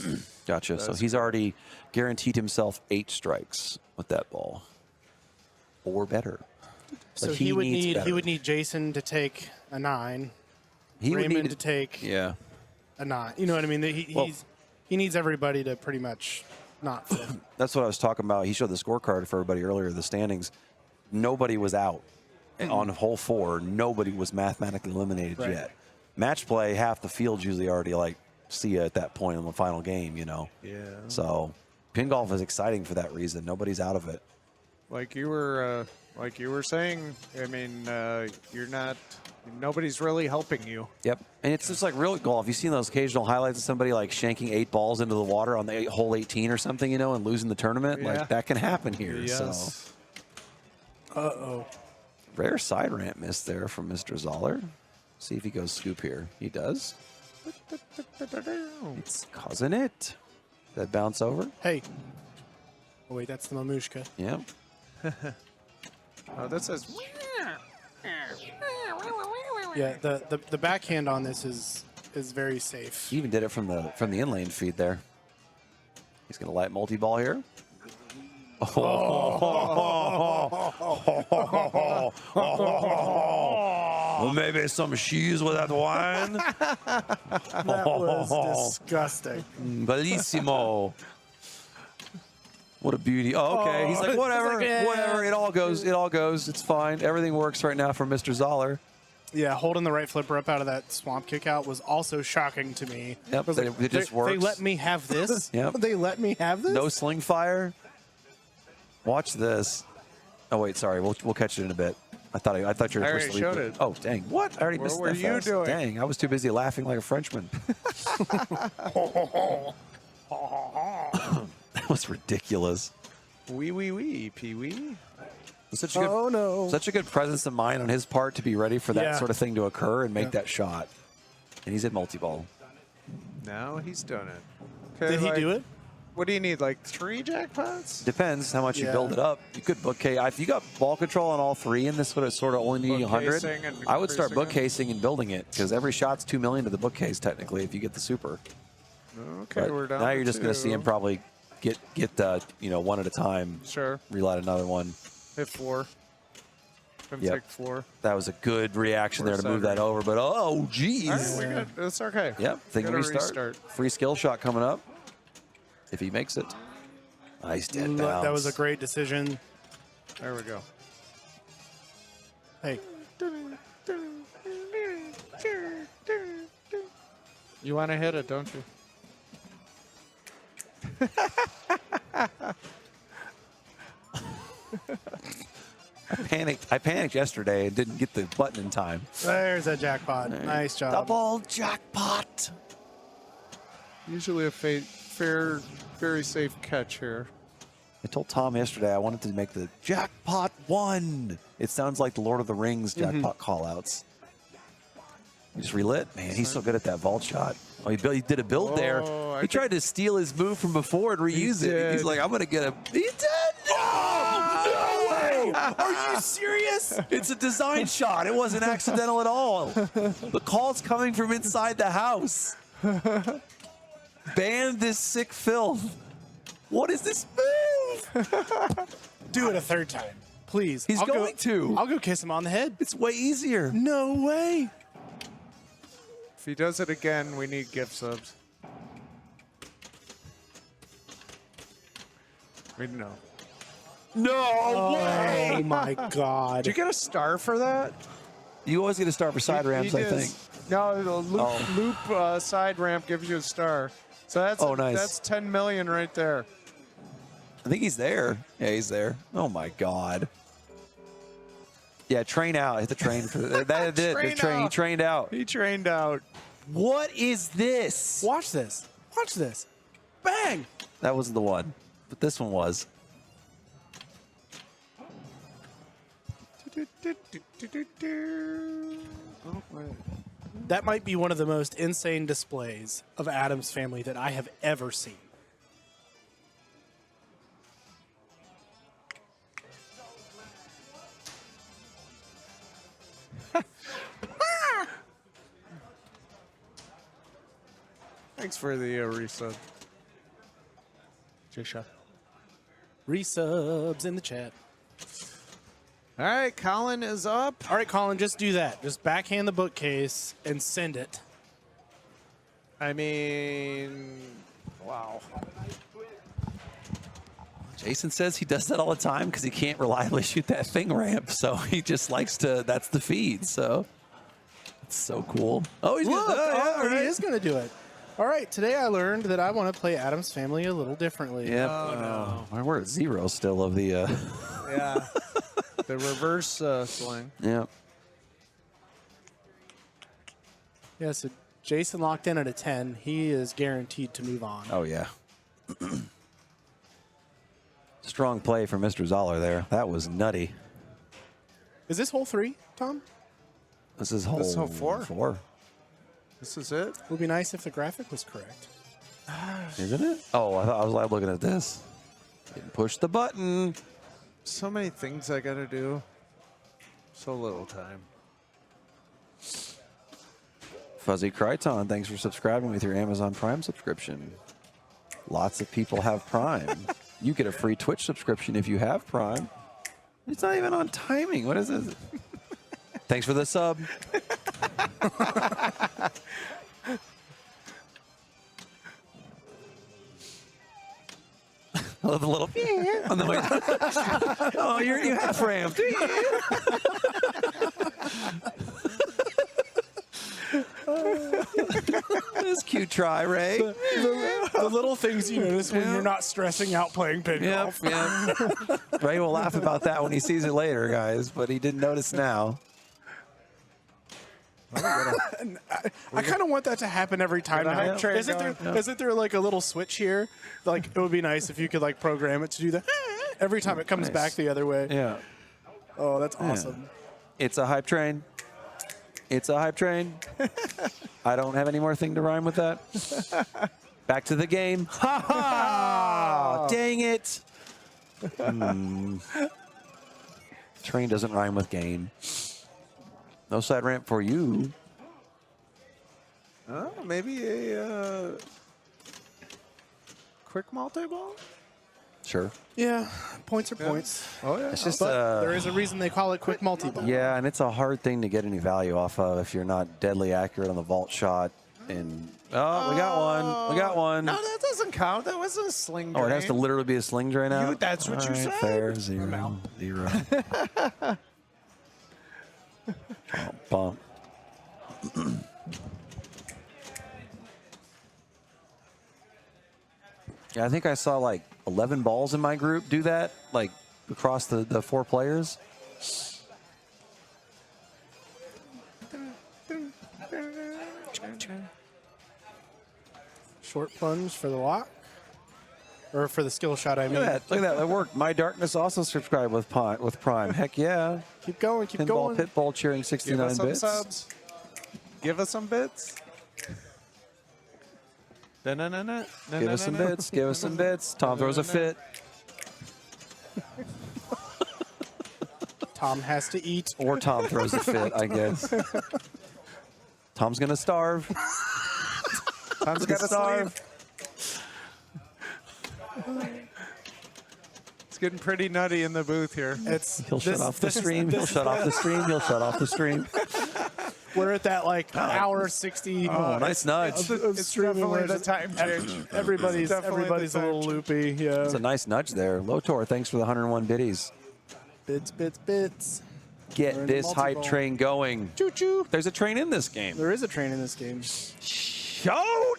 Speaker 4: Gotcha. So
Speaker 1: That's
Speaker 4: he's already guaranteed himself 8 strikes with that ball, or better.
Speaker 5: So
Speaker 4: But
Speaker 5: he would
Speaker 4: needs
Speaker 5: need
Speaker 4: better.
Speaker 5: Jason to take a 9,
Speaker 4: He would
Speaker 5: Raymond
Speaker 4: need
Speaker 5: to take
Speaker 4: Yeah.
Speaker 5: a 9. You know what I mean? He needs everybody to pretty much not flip.
Speaker 4: That's what I was talking about. He showed the scorecard for everybody earlier, the standings. Nobody was out. On hole 4, nobody was mathematically eliminated
Speaker 5: Right.
Speaker 4: yet. Match play, half the field's usually already like, see you at that point in the final game, you know?
Speaker 1: Yeah.
Speaker 4: So pin golf is exciting for that reason. Nobody's out of it.
Speaker 1: Like you were saying, I mean, you're not. Nobody's really helping you.
Speaker 4: Yep. And it's just like real golf. You've seen those occasional highlights of somebody like shanking 8 balls into the water on the hole 18 or something, you know, and losing the tournament.
Speaker 1: Yeah.
Speaker 4: Like that can happen here.
Speaker 1: Yes.
Speaker 4: So
Speaker 5: Uh-oh.
Speaker 4: rare side ramp miss there from Mr. Zoller. See if he goes scoop here. He does. It's causing it. That bounce over.
Speaker 5: Hey. Oh, wait, that's the Mamushka.
Speaker 4: Yeah.
Speaker 1: Oh, that says.
Speaker 5: Yeah, the backhand on this is very safe.
Speaker 4: He even did it from the inlane feed there. He's gonna light multi-ball here. Well, maybe some shoes with that wine.
Speaker 5: That was disgusting.
Speaker 4: Bellissimo. What a beauty. Oh, okay. He's like, whatever, whatever. It all goes. It all goes. It's fine. Everything works right now for Mr. Zoller.
Speaker 5: Yeah, holding the right flipper up out of that swamp kick out was also shocking to me.
Speaker 4: Yep,
Speaker 5: I was
Speaker 4: it just
Speaker 5: they
Speaker 4: works.
Speaker 5: let me have this?
Speaker 4: Yep.
Speaker 5: They let me have this?
Speaker 4: No sling fire. Watch this. Oh wait, sorry. We'll catch it in a bit. I thought you were
Speaker 1: I
Speaker 4: supposed
Speaker 1: already
Speaker 4: to leave
Speaker 1: showed
Speaker 4: it.
Speaker 1: it.
Speaker 4: Oh dang! What? I already
Speaker 1: What
Speaker 4: missed
Speaker 1: were
Speaker 4: that
Speaker 1: you
Speaker 4: fast.
Speaker 1: doing?
Speaker 4: Dang! I was too busy laughing like a Frenchman. That was ridiculous.
Speaker 1: Wee, Pee Wee.
Speaker 4: Such a good,
Speaker 5: Oh, no.
Speaker 4: Such a good presence of mind on his part to be ready for that
Speaker 5: Yeah.
Speaker 4: sort of thing to occur and make
Speaker 5: Yeah.
Speaker 4: that shot. And he's at multi-ball.
Speaker 1: Now he's done it. Okay,
Speaker 5: Did he
Speaker 1: like,
Speaker 5: do it?
Speaker 1: What do you need? Like 3 jackpots?
Speaker 4: Depends how much you
Speaker 5: Yeah.
Speaker 4: build it up. You could bookcase. If you got ball control on all 3 and this would sort of only need 100,
Speaker 1: Bookcasing and
Speaker 4: I would start
Speaker 1: increasing
Speaker 4: bookcasing and building it because every shot's $2 million to the bookcase technically if you get the super.
Speaker 1: Okay,
Speaker 4: But
Speaker 1: we're down.
Speaker 4: now
Speaker 1: to
Speaker 4: you're just going to see
Speaker 1: 2.
Speaker 4: him probably get one at a time.
Speaker 1: Sure.
Speaker 4: Relight another one.
Speaker 1: Hit 4. Then
Speaker 4: Yep.
Speaker 1: take 4.
Speaker 4: That was a good reaction there to move that
Speaker 1: Side
Speaker 4: over. But oh,
Speaker 1: All right,
Speaker 4: geez.
Speaker 1: we got, that's okay.
Speaker 4: Yep. Thing
Speaker 1: Gotta
Speaker 4: restart. Free skill shot coming up if he makes it. Nice dead bounce.
Speaker 5: That was a great decision.
Speaker 1: There we go.
Speaker 5: Hey,
Speaker 1: You want to hit it, don't you?
Speaker 4: I panicked yesterday and didn't get the button in time.
Speaker 5: there's a jackpot. Nice job.
Speaker 4: Double jackpot.
Speaker 1: Usually a fair, very safe catch here.
Speaker 4: I told Tom yesterday I wanted to make the jackpot 1. It sounds like the Lord of the Rings jackpot callouts. He just relit. Man, he's so good at that vault shot. Oh, he did a build there.
Speaker 1: Oh, I
Speaker 4: He tried to steal his move from before and reuse it.
Speaker 1: did.
Speaker 4: He's like, I'm going to get a... He did! No way! Are you serious? It's a design shot. It wasn't accidental at all. The call's coming from inside the house. Ban this sick filth. What is this move?
Speaker 5: Do it a third time, please.
Speaker 4: He's going to.
Speaker 5: I'll go kiss him on the head.
Speaker 4: It's way easier.
Speaker 5: No way.
Speaker 1: If he does it again, we need gift subs. We know.
Speaker 4: No way!
Speaker 5: Oh my God.
Speaker 1: Did you get a star for that?
Speaker 4: You always get a star for side ramps, I think.
Speaker 1: No, the loop,
Speaker 4: Oh.
Speaker 1: side ramp gives you a star. So that's
Speaker 4: Nice.
Speaker 1: That's 10 million right there.
Speaker 4: I think he's there. Yeah, he's there. Oh my God. Yeah, train out. Hit the train. That did it.
Speaker 1: Train
Speaker 4: He
Speaker 1: out.
Speaker 4: trained out.
Speaker 1: He trained out.
Speaker 4: What is this?
Speaker 5: Watch this. Watch this. Bang.
Speaker 4: That wasn't the one, but this one was.
Speaker 1: Oh, wait.
Speaker 5: That might be one of the most insane displays of Addams Family that I have ever seen.
Speaker 1: Thanks for the resub.
Speaker 5: J-Shot. Resubs in the chat.
Speaker 1: All right, Colin is up.
Speaker 5: All right, Colin, just do that. Just backhand the bookcase and send it.
Speaker 1: I mean, wow.
Speaker 4: Jason says he does that all the time because he can't reliably shoot that thing ramp. So he just likes to, that's the feed. So it's so cool. Oh, he's
Speaker 5: Look,
Speaker 4: all
Speaker 5: he
Speaker 4: right.
Speaker 5: is going to do it. All right, today I learned that I want to play Addams Family a little differently.
Speaker 4: Yep.
Speaker 1: Oh, no.
Speaker 4: We're at 0 still of the.
Speaker 1: Yeah. The reverse swing.
Speaker 4: Yep.
Speaker 5: Yeah, so Jason locked in at a 10. He is guaranteed to move on.
Speaker 4: Oh, yeah. Strong play from Mr. Zoller there. That was nutty.
Speaker 5: Is this hole 3, Tom?
Speaker 4: This is hole,
Speaker 1: hole 4.
Speaker 4: 4.
Speaker 1: This is it.
Speaker 5: It would be nice if the graphic was correct.
Speaker 4: Isn't it? Oh, I was looking at this. Didn't push the button.
Speaker 1: So many things I got to do. So little time.
Speaker 4: Fuzzy Crichton, thanks for subscribing with your Amazon Prime subscription. Lots of people have Prime. You get a free Twitch subscription if you have Prime. It's not even on timing. What is this? Thanks for the sub. I love the little on the way. Oh, you have ramped. That's cute try, Ray.
Speaker 5: The little things you notice when you're not stressing out playing pin
Speaker 4: Yep,
Speaker 5: golf.
Speaker 4: yep. Ray will laugh about that when he sees it later, guys, but he didn't notice now.
Speaker 5: I kind of want that to happen every time.
Speaker 1: Got a hype train
Speaker 5: Isn't there like a little switch here? Like it would be nice if you could like program it to do that every time it comes
Speaker 4: Nice.
Speaker 5: back the other way.
Speaker 4: Yeah.
Speaker 5: Oh, that's awesome.
Speaker 4: It's a hype train. It's a hype train. I don't have any more thing to rhyme with that. Back to the game. Ha ha! Dang it. Train doesn't rhyme with game. No side ramp for you.
Speaker 1: Oh, maybe a quick multi-ball?
Speaker 4: Sure.
Speaker 5: Yeah, points are points.
Speaker 1: Oh, yeah.
Speaker 4: It's just
Speaker 5: But there is a reason they call it quick multi-ball.
Speaker 4: yeah, and it's a hard thing to get any value off of if you're not deadly accurate on the vault shot. And oh, we got one. We got one.
Speaker 1: No, that doesn't count. That was a sling
Speaker 4: Oh, it has to
Speaker 1: drain.
Speaker 4: literally be a sling drain out?
Speaker 1: That's what
Speaker 4: All
Speaker 1: you
Speaker 4: right,
Speaker 1: said.
Speaker 4: Fair. 0. 0. Bump. Yeah, I think I saw like 11 balls in my group do that, like across the 4 players.
Speaker 5: Short plunge for the lock. Or for the skill shot, I mean.
Speaker 4: Look at that. Look at that. That worked. My Darkness also subscribed with Prime. Heck yeah.
Speaker 5: Keep going, keep
Speaker 4: Pinball
Speaker 5: going.
Speaker 4: Pitbull cheering
Speaker 1: Give
Speaker 4: 69
Speaker 1: us some
Speaker 4: bits.
Speaker 1: subs. Give us some bits.
Speaker 4: Give us some bits. Give us some bits. Tom throws a fit.
Speaker 5: Tom has to eat.
Speaker 4: Or Tom throws a fit, I guess. Tom's going to starve.
Speaker 1: Tom's
Speaker 4: Gonna
Speaker 1: got to
Speaker 4: starve.
Speaker 1: starve. It's getting pretty nutty in the booth here.
Speaker 4: He'll shut off the stream. He'll shut off the stream. He'll shut off the stream.
Speaker 5: We're at that like hour 60.
Speaker 4: Oh, nice nudge.
Speaker 1: It's
Speaker 5: streaming
Speaker 1: definitely
Speaker 5: where
Speaker 1: the
Speaker 5: it's-
Speaker 1: time change.
Speaker 5: Everybody's
Speaker 1: Definitely
Speaker 5: everybody's
Speaker 1: the
Speaker 5: a little
Speaker 1: time.
Speaker 5: loopy. Yeah.
Speaker 4: It's a nice nudge there. Lotor, thanks for the 101 biddies.
Speaker 5: Bits.
Speaker 4: Get
Speaker 5: We're in the
Speaker 4: this hype
Speaker 5: multi-ball.
Speaker 4: train going.
Speaker 5: Choo choo.
Speaker 4: There's a train in this game.
Speaker 5: There is a train in this game.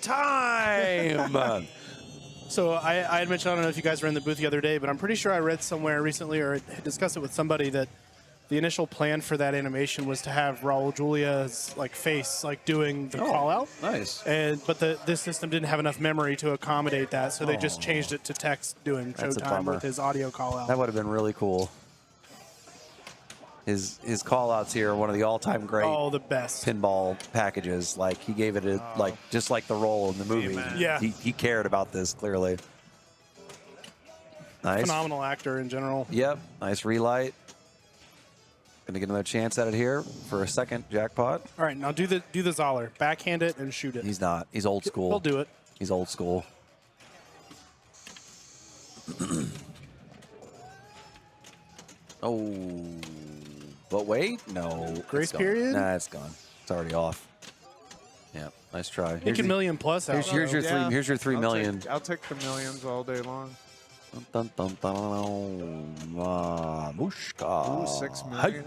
Speaker 4: Showtime!
Speaker 5: So I had mentioned, I don't know if you guys were in the booth the other day, but I'm pretty sure I read somewhere recently or had discussed it with somebody that the initial plan for that animation was to have Raul Julia's like face like doing the call out.
Speaker 4: Nice.
Speaker 5: But this system didn't have enough memory to accommodate that, so they just changed it to text doing
Speaker 4: That's a
Speaker 5: Showtime
Speaker 4: bummer.
Speaker 5: with his audio call out.
Speaker 4: That would have been really cool. His call outs here are one of the all-time great
Speaker 5: Oh, the best.
Speaker 4: pinball packages. Like he gave it like just like the role in the movie.
Speaker 5: Yeah.
Speaker 4: He cared about this clearly. Nice.
Speaker 5: Phenomenal actor in general.
Speaker 4: Yep. Nice relight. Gonna get another chance at it here for a second jackpot.
Speaker 5: All right, now do the Zoller. Backhand it and shoot it.
Speaker 4: He's not. He's old school.
Speaker 5: He'll do it.
Speaker 4: He's old school. Oh, but wait, no.
Speaker 5: Grace
Speaker 4: it's gone.
Speaker 5: period?
Speaker 4: Nah, it's gone. It's already off. Yeah, nice try.
Speaker 5: Make a million plus out.
Speaker 4: Here's your
Speaker 1: Yeah.
Speaker 4: three. Here's your 3 million.
Speaker 1: I'll take the millions all day long.
Speaker 4: Dun, dun, dun, dun. Mushka.
Speaker 1: Ooh, 6 million.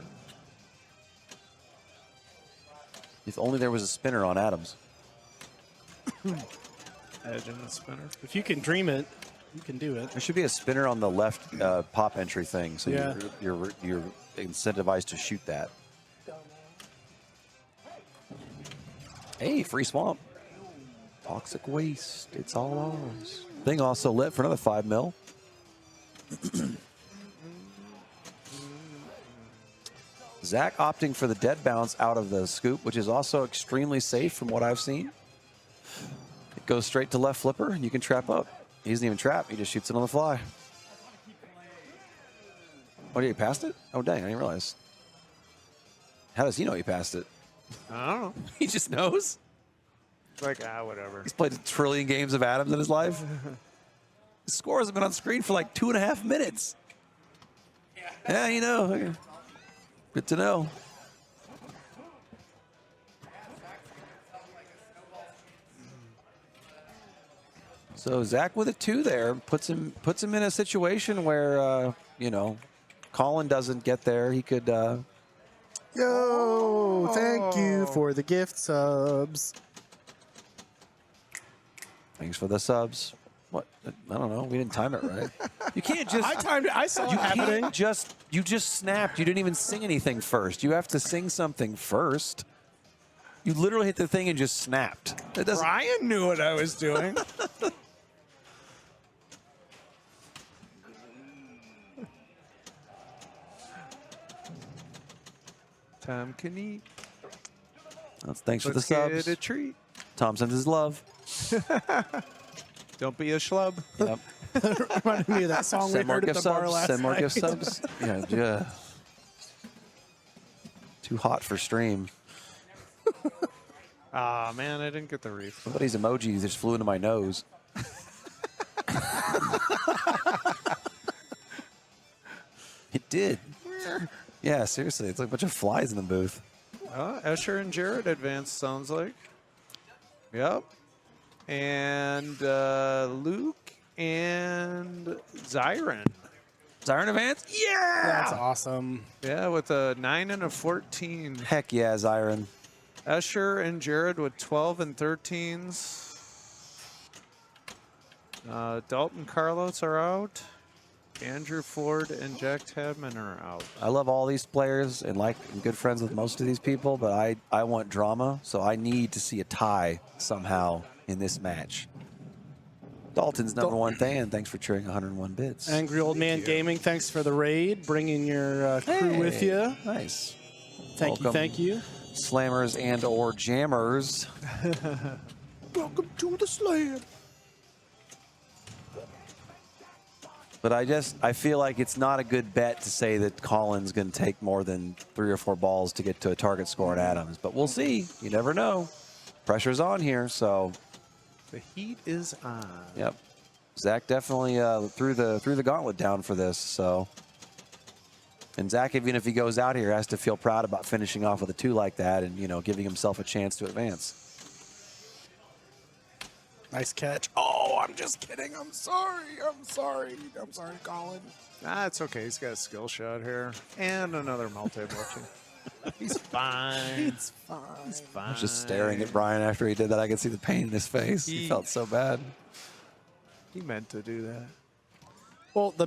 Speaker 4: If only there was a spinner on Addams.
Speaker 1: Edge in the spinner.
Speaker 5: If you can dream it, you can do it.
Speaker 4: There should be a spinner on the left pop entry thing, so
Speaker 5: Yeah.
Speaker 4: you're incentivized to shoot that. Hey, free swamp. Toxic waste. It's all ours. Thing also lit for another 5 mil. Zach opting for the dead bounce out of the scoop, which is also extremely safe from what I've seen. It goes straight to left flipper, and you can trap up. He doesn't even trap. He just shoots it on the fly. Oh, yeah, he passed it? Oh, dang, I didn't realize. How does he know he passed it?
Speaker 1: I don't know.
Speaker 4: He just knows.
Speaker 1: It's like, whatever.
Speaker 4: He's played a trillion games of Addams in his life. His score hasn't been on screen for like 2.5 minutes. Yeah, you know. Okay. Good to know. So Zach with a 2 there puts him in a situation where you know, Colin doesn't get there. He could.
Speaker 5: Yo, thank you for the gift subs.
Speaker 4: Thanks for the subs. What? I don't know. We didn't time it right. You can't just.
Speaker 5: I timed it. I saw it
Speaker 4: You
Speaker 5: happening.
Speaker 4: can't just. You just snapped. You didn't even sing anything first. You have to sing something first. You literally hit the thing and just snapped. That doesn't.
Speaker 1: Brian knew what I was doing. Tom can eat.
Speaker 4: Thanks for the
Speaker 1: Let's get
Speaker 4: subs.
Speaker 1: a treat.
Speaker 4: Tom sends his love.
Speaker 1: Don't be a schlub.
Speaker 4: Yep.
Speaker 5: Reminded me of that song we
Speaker 4: Send more
Speaker 5: heard at
Speaker 4: gift
Speaker 5: the bar
Speaker 4: subs.
Speaker 5: last
Speaker 4: Send more
Speaker 5: night.
Speaker 4: gift subs. Yeah. Too hot for stream.
Speaker 1: Ah, man, I didn't get the reef.
Speaker 4: Somebody's emojis just flew into my nose. It did. Yeah, seriously. It's like a bunch of flies in the booth.
Speaker 1: Escher and Jared advanced, sounds like. Yep. And Luke and Zyron.
Speaker 4: Zyron advance? Yeah!
Speaker 5: That's awesome.
Speaker 1: Yeah, with a 9 and a 14.
Speaker 4: Heck yeah, Zyron.
Speaker 1: Escher and Jared with 12 and 13s. Dalton Carlos are out. Andrew Ford and Jack Tadman are out.
Speaker 4: I love all these players and I'm good friends with most of these people, but I want drama, so I need to see a tie somehow in this match. Dalton's #1 fan. Thanks for cheering 101 bits.
Speaker 5: Angry Old Man Gaming, thanks for the raid, bringing your crew with you.
Speaker 4: Nice.
Speaker 5: Thank
Speaker 4: Welcome.
Speaker 5: you.
Speaker 4: Slammers and or jammers.
Speaker 5: Welcome to the slam.
Speaker 4: But I feel like it's not a good bet to say that Colin's going to take more than 3 or 4 balls to get to a target score at Addams. But we'll see. You never know. Pressure's on here, so.
Speaker 1: The heat is on.
Speaker 4: Yep. Zach definitely threw the gauntlet down for this. So. And Zach, even if he goes out here, has to feel proud about finishing off with a 2 like that and, you know, giving himself a chance to advance.
Speaker 5: Nice catch. Oh, I'm just kidding. I'm sorry. I'm sorry, Colin.
Speaker 1: It's okay. He's got a skill shot here. And another multi-ball. He's fine.
Speaker 5: It's fine.
Speaker 1: He's fine.
Speaker 4: I was just staring at Brian after he did that. I could see the pain in his face. He felt so bad.
Speaker 1: He meant to do that.
Speaker 5: Well, the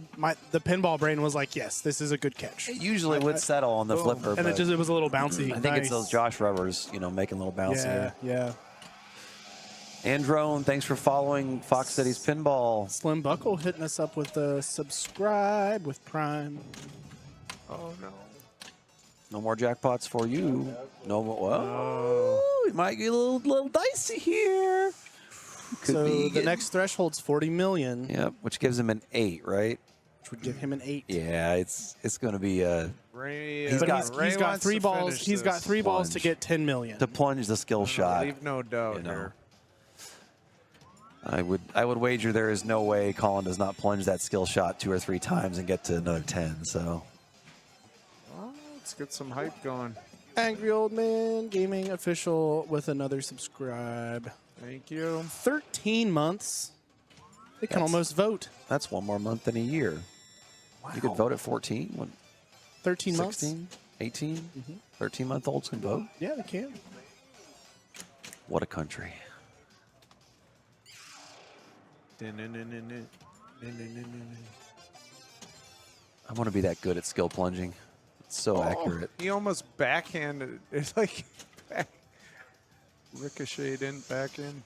Speaker 5: pinball brain was like, yes, this is a good catch.
Speaker 4: It usually would settle on the flipper,
Speaker 5: And
Speaker 4: but
Speaker 5: it was a little bouncy.
Speaker 4: I think it's those Josh rubbers, you know, making a little bounce here.
Speaker 5: Yeah.
Speaker 4: Androne, thanks for following Fox Cities Pinball.
Speaker 5: Slim Buckle hitting us up with a subscribe with Prime.
Speaker 1: Oh, no.
Speaker 4: No more jackpots for you. No more. Whoa. It might get a little dicey here. Could
Speaker 5: So
Speaker 4: be
Speaker 5: the next threshold's 40 million,
Speaker 4: Yep, which gives him an 8, right?
Speaker 5: which would give him an 8.
Speaker 4: Yeah, it's going to be
Speaker 1: Ray,
Speaker 4: He's
Speaker 5: But
Speaker 4: got-
Speaker 5: he's got
Speaker 1: wants
Speaker 5: 3
Speaker 1: to
Speaker 5: balls.
Speaker 1: finish
Speaker 5: He's got
Speaker 1: this.
Speaker 5: 3 balls to
Speaker 4: Plunge.
Speaker 5: get 10 million.
Speaker 4: to plunge the skill shot.
Speaker 1: Leave no doubt
Speaker 4: You know.
Speaker 1: here.
Speaker 4: I would wager there is no way Colin does not plunge that skill shot 2 or 3 times and get to another 10. So
Speaker 1: Well, let's get some hype going.
Speaker 5: Angry Old Man Gaming official with another subscribe.
Speaker 1: Thank you.
Speaker 5: 13 months. They can
Speaker 4: That's-
Speaker 5: almost vote.
Speaker 4: that's 1 more month than a year. You could vote at 14, what,
Speaker 5: 13 months.
Speaker 4: 16, 18, 13-month-olds can vote.
Speaker 5: Yeah, they can.
Speaker 4: What a country. I want to be that good at skill plunging. It's so accurate.
Speaker 1: He almost backhanded it. It's like ricocheted in, back in.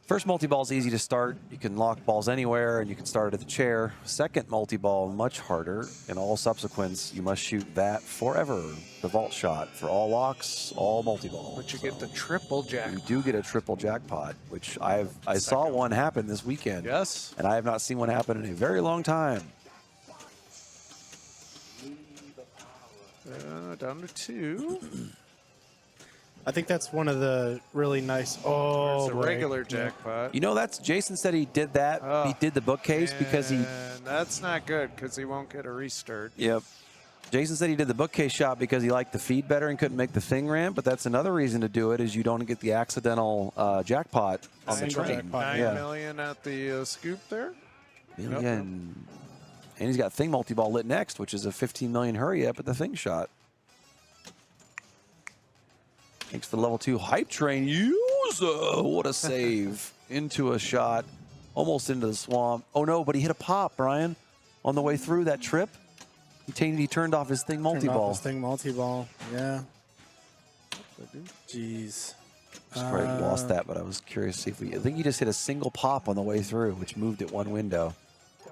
Speaker 4: First multi-ball is easy to start. You can lock balls anywhere, and you can start at the chair. Second multi-ball, much harder. In all subsequents, you must shoot that forever. The vault shot for all locks, all multi-ball.
Speaker 1: But you get the triple jack.
Speaker 4: You do get a triple jackpot, which I saw one happen this weekend.
Speaker 1: Yes.
Speaker 4: And I have not seen one happen in a very long time.
Speaker 1: Down to 2.
Speaker 5: I think that's one of the really nice. Oh,
Speaker 1: It's a
Speaker 5: boy.
Speaker 1: regular jackpot.
Speaker 4: You know, that's Jason said he did that. He did the bookcase because he.
Speaker 1: And that's not good because he won't get a restart.
Speaker 4: Yep. Jason said he did the bookcase shot because he liked the feed better and couldn't make the thing ramp. But that's another reason to do it is you don't get the accidental jackpot on the
Speaker 5: Single
Speaker 4: train.
Speaker 5: jackpot.
Speaker 1: 9
Speaker 4: Yeah.
Speaker 1: million at the scoop there.
Speaker 4: Million. And he's got thing multi-ball lit next, which is a 15 million hurry up at the thing shot. Thanks for the level 2 hype train user. What a save. Into a shot. Almost into the swamp. Oh no, but he hit a pop, Brian. On the way through that trip. He turned off his thing
Speaker 5: Turned off
Speaker 4: multi-ball.
Speaker 5: his thing multi-ball. Yeah. Jeez.
Speaker 4: Probably lost that, but I was curious to see if I think he just hit a single pop on the way through, which moved it 1 window.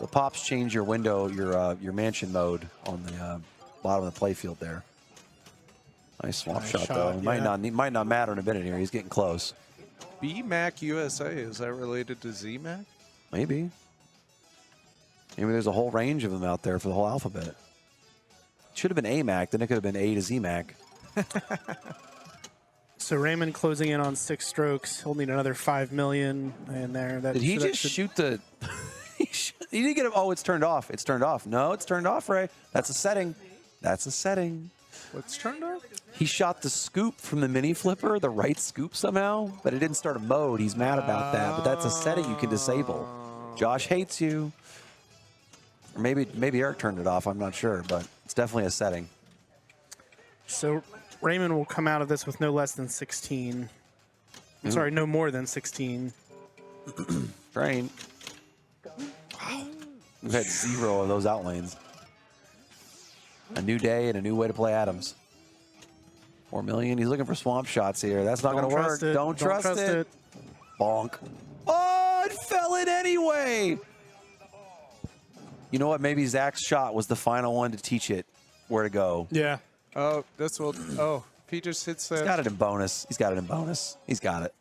Speaker 4: The pops change your window, your mansion mode on the bottom of the playfield there. Nice swamp
Speaker 5: Nice
Speaker 4: shot,
Speaker 5: shot,
Speaker 4: though.
Speaker 5: yeah.
Speaker 4: Might not matter in a minute here. He's getting close.
Speaker 1: BMAC USA, is that related to ZMAC?
Speaker 4: Maybe. Maybe there's a whole range of them out there for the whole alphabet. Should have been AMAC, then it could have been A to ZMAC.
Speaker 5: So Raymond closing in on 6 strokes. He'll need another 5 million in there. That
Speaker 4: Did he
Speaker 5: that
Speaker 4: just shoot the... he didn't get it. Oh, it's turned off. It's turned off. No, it's turned off, Ray. That's a setting. That's a setting.
Speaker 1: What's turned off?
Speaker 4: He shot the scoop from the mini flipper, the right scoop somehow, but it didn't start a mode. He's mad about that, but that's a setting you can disable. Josh hates you. Or maybe Eric turned it off. I'm not sure, but it's definitely a setting.
Speaker 5: So Raymond will come out of this with no less than 16. I'm sorry, no more than 16.
Speaker 4: Train. Wow. We've had 0 of those outlanes. A new day and a new way to play Addams. 4 million. He's looking for swamp shots here. That's not going to work. Don't trust it. Bonk. Oh, it fell in anyway. You know what? Maybe Zach's shot was the final one to teach it where to go.
Speaker 5: Yeah.
Speaker 1: Oh, this will. Oh, if he just hits that.
Speaker 4: He's got it in bonus. He's got it in bonus. He's got it.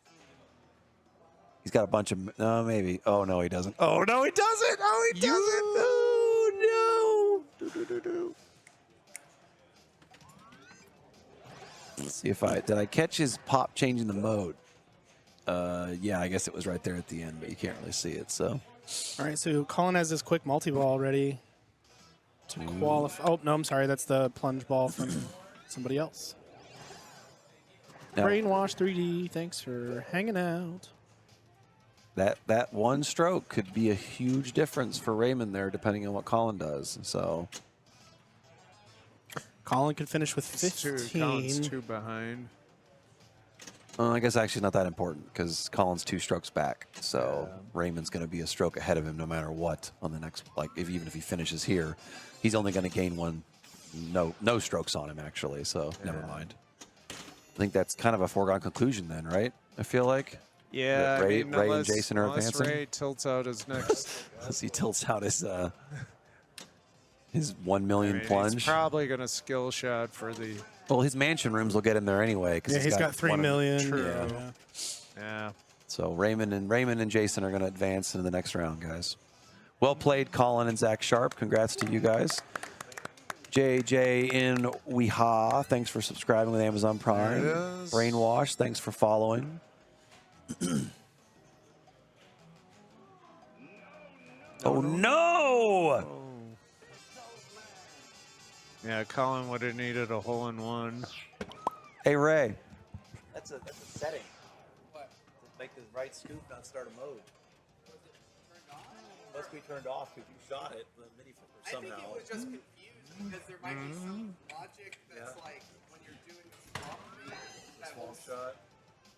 Speaker 4: He's got a bunch of. No, maybe. Oh, no, he doesn't. Oh, no, he doesn't. Oh, he doesn't. Oh, no. Let's see if did I catch his pop changing the mode? Yeah, I guess it was right there at the end, but you can't really see it. So,
Speaker 5: All right, so Colin has this quick multi-ball ready to qualify. Oh, no, I'm sorry. That's the plunge ball from somebody else.
Speaker 4: now,
Speaker 5: Brainwash 3D, thanks for hanging out.
Speaker 4: that one stroke could be a huge difference for Raymond there, depending on what Colin does. So,
Speaker 5: Colin can finish with
Speaker 1: Colin's
Speaker 5: 15.
Speaker 1: 2 behind.
Speaker 4: I guess actually not that important because Colin's 2 strokes back. So Raymond's going to be a stroke ahead of him no matter what on the next. Like even if he finishes here, he's only going to gain 1. No strokes on him actually. So never mind. I think that's kind of a foregone conclusion then, right? I feel like.
Speaker 1: Yeah,
Speaker 4: Ray-
Speaker 1: I mean,
Speaker 4: Ray and
Speaker 1: unless,
Speaker 4: Jason are
Speaker 1: unless
Speaker 4: advancing?
Speaker 1: Ray tilts out his next.
Speaker 4: As he tilts out his 1 million plunge.
Speaker 1: He's probably going to skill shot for the.
Speaker 4: Well, his mansion rooms will get him there anyway.
Speaker 5: Yeah, he's got 3 million.
Speaker 1: True.
Speaker 5: Yeah.
Speaker 1: Yeah.
Speaker 4: So Raymond and Jason are going to advance into the next round, guys. Well played, Colin and Zach Sharp. Congrats to you guys. JJ in Weehaw, thanks for subscribing with Amazon Prime.
Speaker 1: There it is.
Speaker 4: Brainwash, thanks for following. Oh, no!
Speaker 1: Yeah, Colin would have needed a hole-in-one.
Speaker 4: Hey, Ray. That's a setting. What? To make the right scoop not start a mode. Must be turned off because you shot it, the mini flipper somehow.
Speaker 3: I think it was just confused because there might be some logic that's like when you're doing a swap read, that
Speaker 4: Small
Speaker 3: will-
Speaker 4: shot.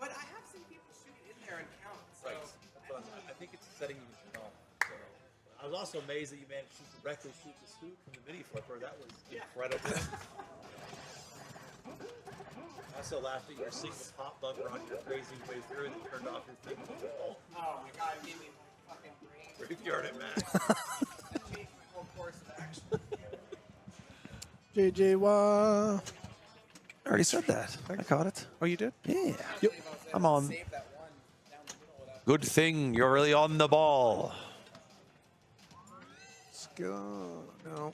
Speaker 3: But I have seen people shoot it in there and count. So
Speaker 4: Right. I think it's a setting you can turn on. So. I was also amazed that you managed to directly shoot the scoop from the mini flipper. That was incredible. I also laughed at your single pop bumper on your crazy way through and then turned off your thing with the ball.
Speaker 3: oh my god, it gave me my fucking brain.
Speaker 4: Graveyard at max.
Speaker 3: That changed my whole course of action.
Speaker 5: JJ,
Speaker 4: I already said that. I caught it.
Speaker 1: Oh, you did?
Speaker 4: Yeah.
Speaker 3: Yep.
Speaker 4: I'm on.
Speaker 3: Save that one down the middle without
Speaker 4: Good thing you're really on the ball.
Speaker 1: Let's go. No.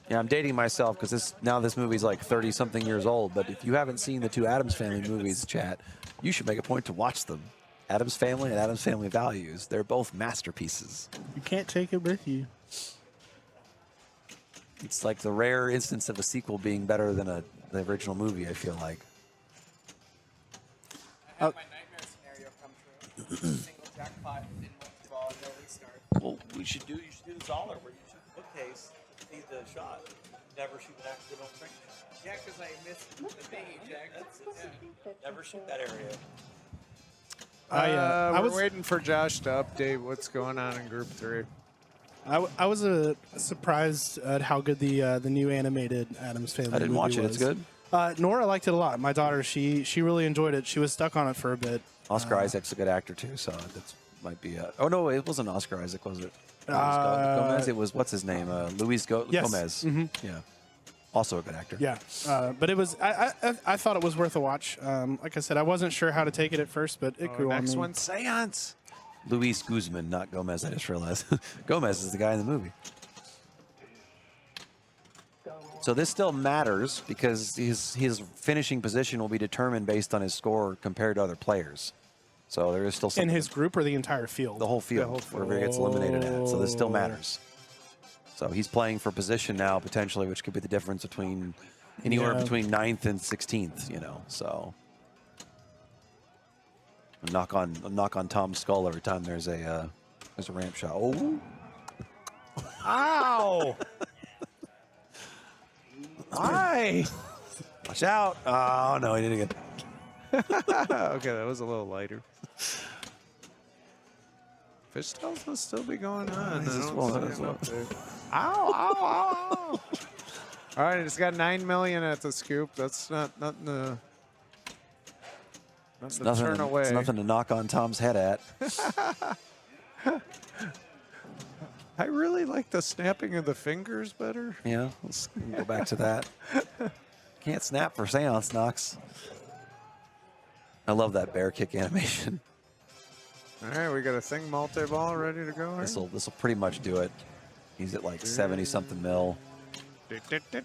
Speaker 4: Yeah, I'm dating myself because this movie's like 30-something years old. But if you haven't seen the two Addams Family movies, chat, you should make a point to watch them. Addams Family and Addams Family Values. They're both masterpieces.
Speaker 5: you can't take it with you.
Speaker 4: It's like the rare instance of a sequel being better than the original movie, I feel like.
Speaker 3: I had my nightmare scenario come true. Single jackpot, didn't multi-ball, no restart.
Speaker 4: Well, you should do the Zoller where you shoot the bookcase, see the shot, never shoot an accidental trick shot.
Speaker 3: Yeah, because I missed the thingy, Jack.
Speaker 4: Never shoot that area.
Speaker 5: I
Speaker 1: We're
Speaker 5: was
Speaker 1: waiting for Josh to update what's going on in Group 3.
Speaker 5: I was surprised at how good the new animated Addams Family.
Speaker 4: I didn't
Speaker 5: movie
Speaker 4: watch it.
Speaker 5: was.
Speaker 4: It's good.
Speaker 5: Nora liked it a lot. My daughter, she really enjoyed it. She was stuck on it for a bit.
Speaker 4: Oscar Isaac's a good actor too, so that might be. Oh no, it wasn't Oscar Isaac, was it? Gomez. It was what's his name? Luis
Speaker 5: Yes.
Speaker 4: Gomez. Yeah, also a good actor.
Speaker 5: Yeah, but it was. I thought it was worth a watch. Like I said, I wasn't sure how to take it at first, but it grew on
Speaker 1: Next
Speaker 5: me.
Speaker 1: one, Seance.
Speaker 4: Luis Guzman, not Gomez. I just realized Gomez is the guy in the movie. So this still matters because his finishing position will be determined based on his score compared to other players. So there is still
Speaker 5: In
Speaker 4: something
Speaker 5: his group or the entire field?
Speaker 4: the whole field, wherever he gets eliminated at. So this still matters. So he's playing for position now potentially, which could be the difference between anywhere
Speaker 5: Yeah.
Speaker 4: between 9th and 16th. You know, so a knock on Tom's skull every time there's a ramp shot. Oh,
Speaker 1: Ow! Why?
Speaker 4: watch out! Oh no, he didn't get.
Speaker 1: Okay, that was a little lighter. Fishtails must still be going on.
Speaker 4: He's
Speaker 1: I
Speaker 4: just
Speaker 1: don't
Speaker 4: rolling
Speaker 1: see
Speaker 4: it
Speaker 1: him
Speaker 4: as
Speaker 1: up there. Ow, ow, ow, ow. All right, it's got 9 million at the scoop. That's nothing to turn away.
Speaker 4: It's nothing to knock on Tom's head at.
Speaker 1: I really like the snapping of the fingers better.
Speaker 4: Yeah, let's go back to that. Can't snap for seance knocks. I love that bear kick animation.
Speaker 1: All right, we got a thing multi-ball ready to go.
Speaker 4: This will pretty much do it. He's at like 70-something mil.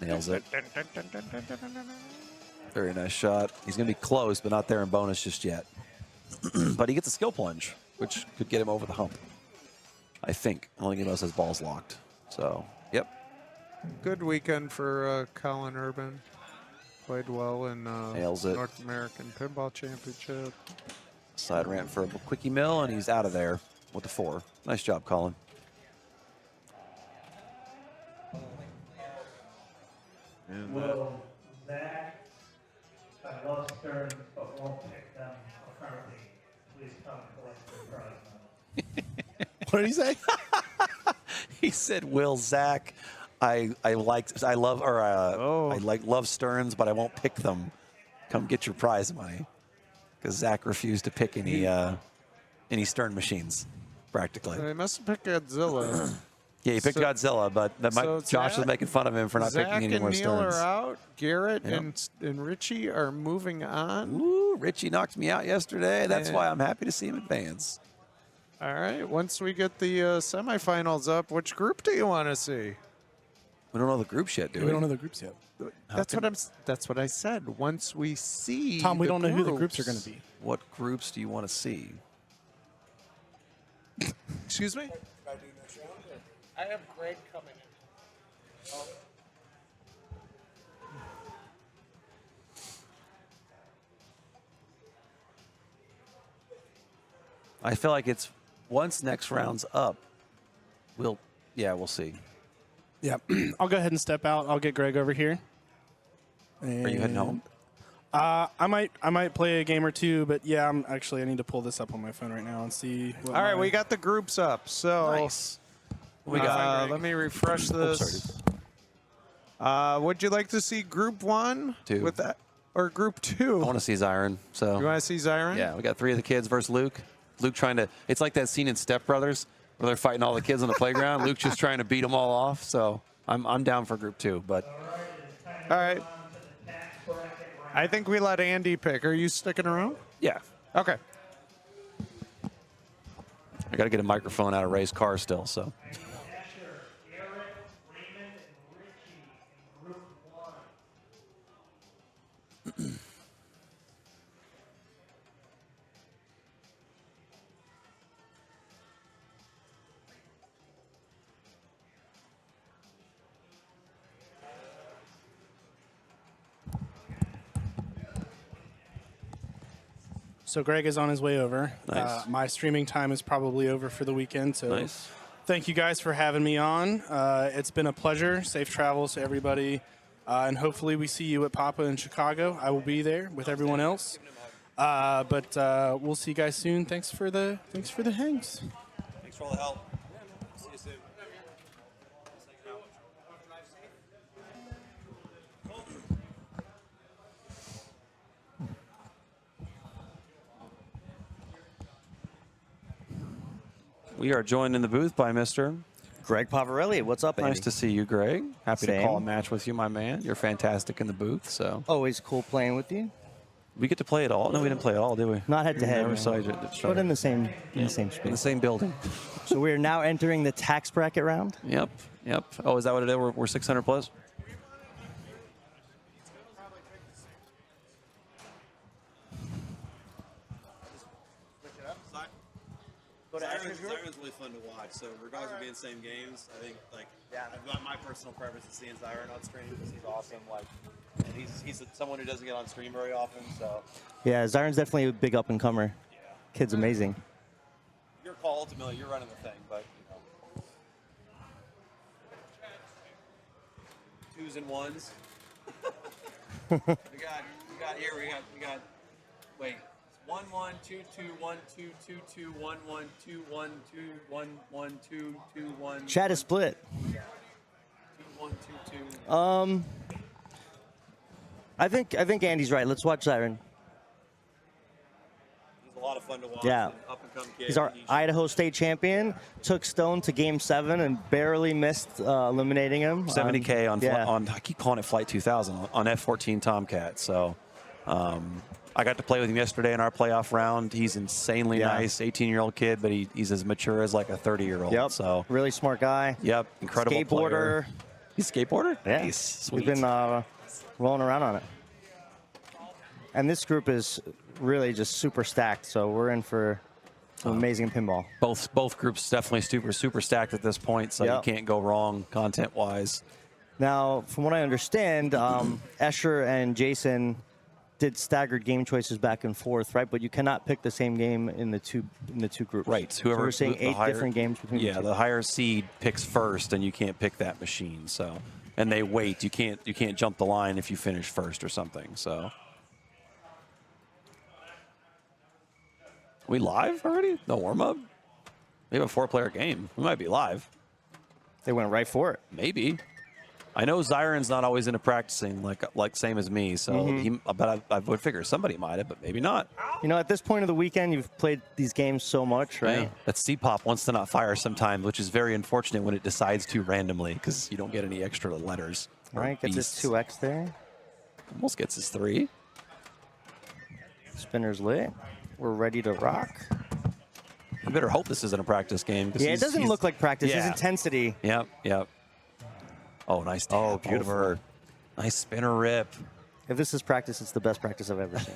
Speaker 4: Nails it. Very nice shot. He's going to be close, but not there in bonus just yet. But he gets a skill plunge, which could get him over the hump. I think. Only he knows his ball's locked. So, yep.
Speaker 1: Good weekend for Colin Urban. Played well in
Speaker 4: Nails it.
Speaker 1: North American Pinball Championship.
Speaker 4: Side ramp for a quickie mill, and he's out of there with the 4. Nice job, Colin.
Speaker 1: And,
Speaker 7: Will Zach, I love Stearns, but won't pick them currently. Please come collect your prize money.
Speaker 5: What did he say?
Speaker 4: He said, "Will Zach, I love Stearns, but I won't pick them. Come get your prize money." Because Zach refused to pick any Stern machines, practically.
Speaker 1: they must have picked Godzilla.
Speaker 4: Yeah, he picked
Speaker 1: So-
Speaker 4: Godzilla, but
Speaker 1: so
Speaker 4: Josh
Speaker 1: Zach-
Speaker 4: was making fun of him for not
Speaker 1: Zach
Speaker 4: picking any
Speaker 1: and
Speaker 4: more
Speaker 1: Neil
Speaker 4: Sterns.
Speaker 1: are out. Garrett
Speaker 4: Yep.
Speaker 1: and Richie are moving on.
Speaker 4: Ooh, Richie knocked me out yesterday. That's
Speaker 1: Yeah.
Speaker 4: why I'm happy to see him advance.
Speaker 1: All right. Once we get the semifinals up, which group do you want to see?
Speaker 4: We don't know the groups yet, do we?
Speaker 5: We don't know the groups yet.
Speaker 1: That's what I said. Once we see
Speaker 5: Tom, we
Speaker 1: the
Speaker 5: don't know who the groups are going to be.
Speaker 4: What groups do you want to see?
Speaker 1: Excuse me?
Speaker 5: I have Greg coming in.
Speaker 4: I feel like it's once next round's up, we'll see.
Speaker 5: Yeah, I'll go ahead and step out. I'll get Greg over here.
Speaker 4: Are you heading home?
Speaker 5: I might play a game or two, but yeah, I need to pull this up on my phone right now and see. What
Speaker 1: All right, we got the groups up. So
Speaker 4: Nice.
Speaker 1: let me refresh this. Would you like to see Group 1
Speaker 4: Two.
Speaker 1: with that, or Group 2?
Speaker 4: I want to see Zyron. So
Speaker 1: You want to see Zyron?
Speaker 4: yeah, we got 3 of the kids versus Luke. Luke trying to. It's like that scene in Step Brothers where they're fighting all the kids on the playground. Luke's just trying to beat them all off. So I'm down for Group 2. But
Speaker 1: All right. I think we let Andy pick. Are you sticking around?
Speaker 4: yeah,
Speaker 1: Okay.
Speaker 4: I got to get a microphone out of Ray's car still. So
Speaker 7: Asher, Garrett, Raymond, and Richie in Group 1.
Speaker 5: So Greg is on his way over.
Speaker 4: Nice.
Speaker 5: My streaming time is probably over for the weekend. So
Speaker 4: nice.
Speaker 5: thank you guys for having me on. It's been a pleasure. Safe travels to everybody. And hopefully we see you at Papa in Chicago. I will be there with everyone else. But we'll see you guys soon. Thanks for the hangs.
Speaker 4: Thanks for all the help. See you soon. We are joined in the booth by Mr.
Speaker 8: Greg Pavarelli, what's up, Andy?
Speaker 4: Nice to see you, Greg. Happy to
Speaker 8: Same.
Speaker 4: call a match with you, my man. You're fantastic in the booth. So
Speaker 8: Always cool playing with you.
Speaker 4: we get to play it all. No, we didn't play it all, did we?
Speaker 8: Not head to head,
Speaker 4: Never
Speaker 8: no.
Speaker 4: saw you.
Speaker 8: But in the same
Speaker 4: in the
Speaker 8: space.
Speaker 4: same building.
Speaker 8: So we are now entering the tax bracket round.
Speaker 4: Yep. Oh, is that what it is? We're 600 plus.
Speaker 9: Zyron's really fun to watch. So regardless of being the same games, I think I've got my personal preference is seeing Zyron on stream because he's awesome. And he's someone who doesn't get on stream very often. So
Speaker 8: Yeah, Zyron's definitely a big up and comer. Kid's amazing.
Speaker 9: your call ultimately, you're running the thing, but twos and ones. we got. Wait. 1 1 2 2 1 2 2 2 1 1 2 1 2 1 1 2 2 1.
Speaker 8: Chat is split.
Speaker 9: 2 1 2 2.
Speaker 8: I think Andy's right. Let's watch Zyron.
Speaker 9: He's a lot of fun to watch.
Speaker 8: Yeah.
Speaker 9: An up-and-coming kid.
Speaker 8: He's our Idaho State champion. Took Stone to Game 7 and barely missed eliminating him.
Speaker 4: 70K
Speaker 8: yeah.
Speaker 4: on I keep calling it Flight 2000 on F-14 Tomcat. So I got to play with him yesterday in our playoff round. He's insanely nice, 18-year-old kid, but he's as mature as like a 30-year-old.
Speaker 8: Yep.
Speaker 4: So
Speaker 8: really smart guy.
Speaker 4: Yep. Incredible
Speaker 8: Skateboarder.
Speaker 4: player. He's a skateboarder?
Speaker 8: Yeah.
Speaker 4: Nice. Sweet.
Speaker 8: We've been rolling around on it. And this group is really just super stacked, so we're in for some amazing pinball.
Speaker 4: Both groups definitely super stacked at this point, so you can't go wrong content-wise.
Speaker 8: Now, from what I understand, Escher and Jason did staggered game choices back and forth, right? But you cannot pick the same game in the two groups.
Speaker 4: Right.
Speaker 8: So we're seeing
Speaker 4: the
Speaker 8: 8
Speaker 4: higher,
Speaker 8: different games between the two.
Speaker 4: the higher seed picks first, and you can't pick that machine. So, and they wait. You can't jump the line if you finish first or something. So, we live already? No warm up. We have a 4-player game. We might be live.
Speaker 8: They went right for it.
Speaker 4: Maybe. I know Zyron's not always into practicing like same as me, so but I would figure somebody might have, but maybe not.
Speaker 8: You know, at this point of the weekend, you've played these games so much, right?
Speaker 4: Yeah. That C-Pop wants to not fire sometimes, which is very unfortunate when it decides to randomly because you don't get any extra letters.
Speaker 8: All right, gets his 2x there.
Speaker 4: Almost gets his 3.
Speaker 8: Spinner's lit. We're ready to rock.
Speaker 4: I better hope this isn't a practice game.
Speaker 8: Yeah, it doesn't look like practice. His intensity.
Speaker 4: Yep. Oh, nice tap.
Speaker 8: Oh, beautiful.
Speaker 4: Over. Nice spinner rip.
Speaker 8: If this is practice, it's the best practice I've ever seen.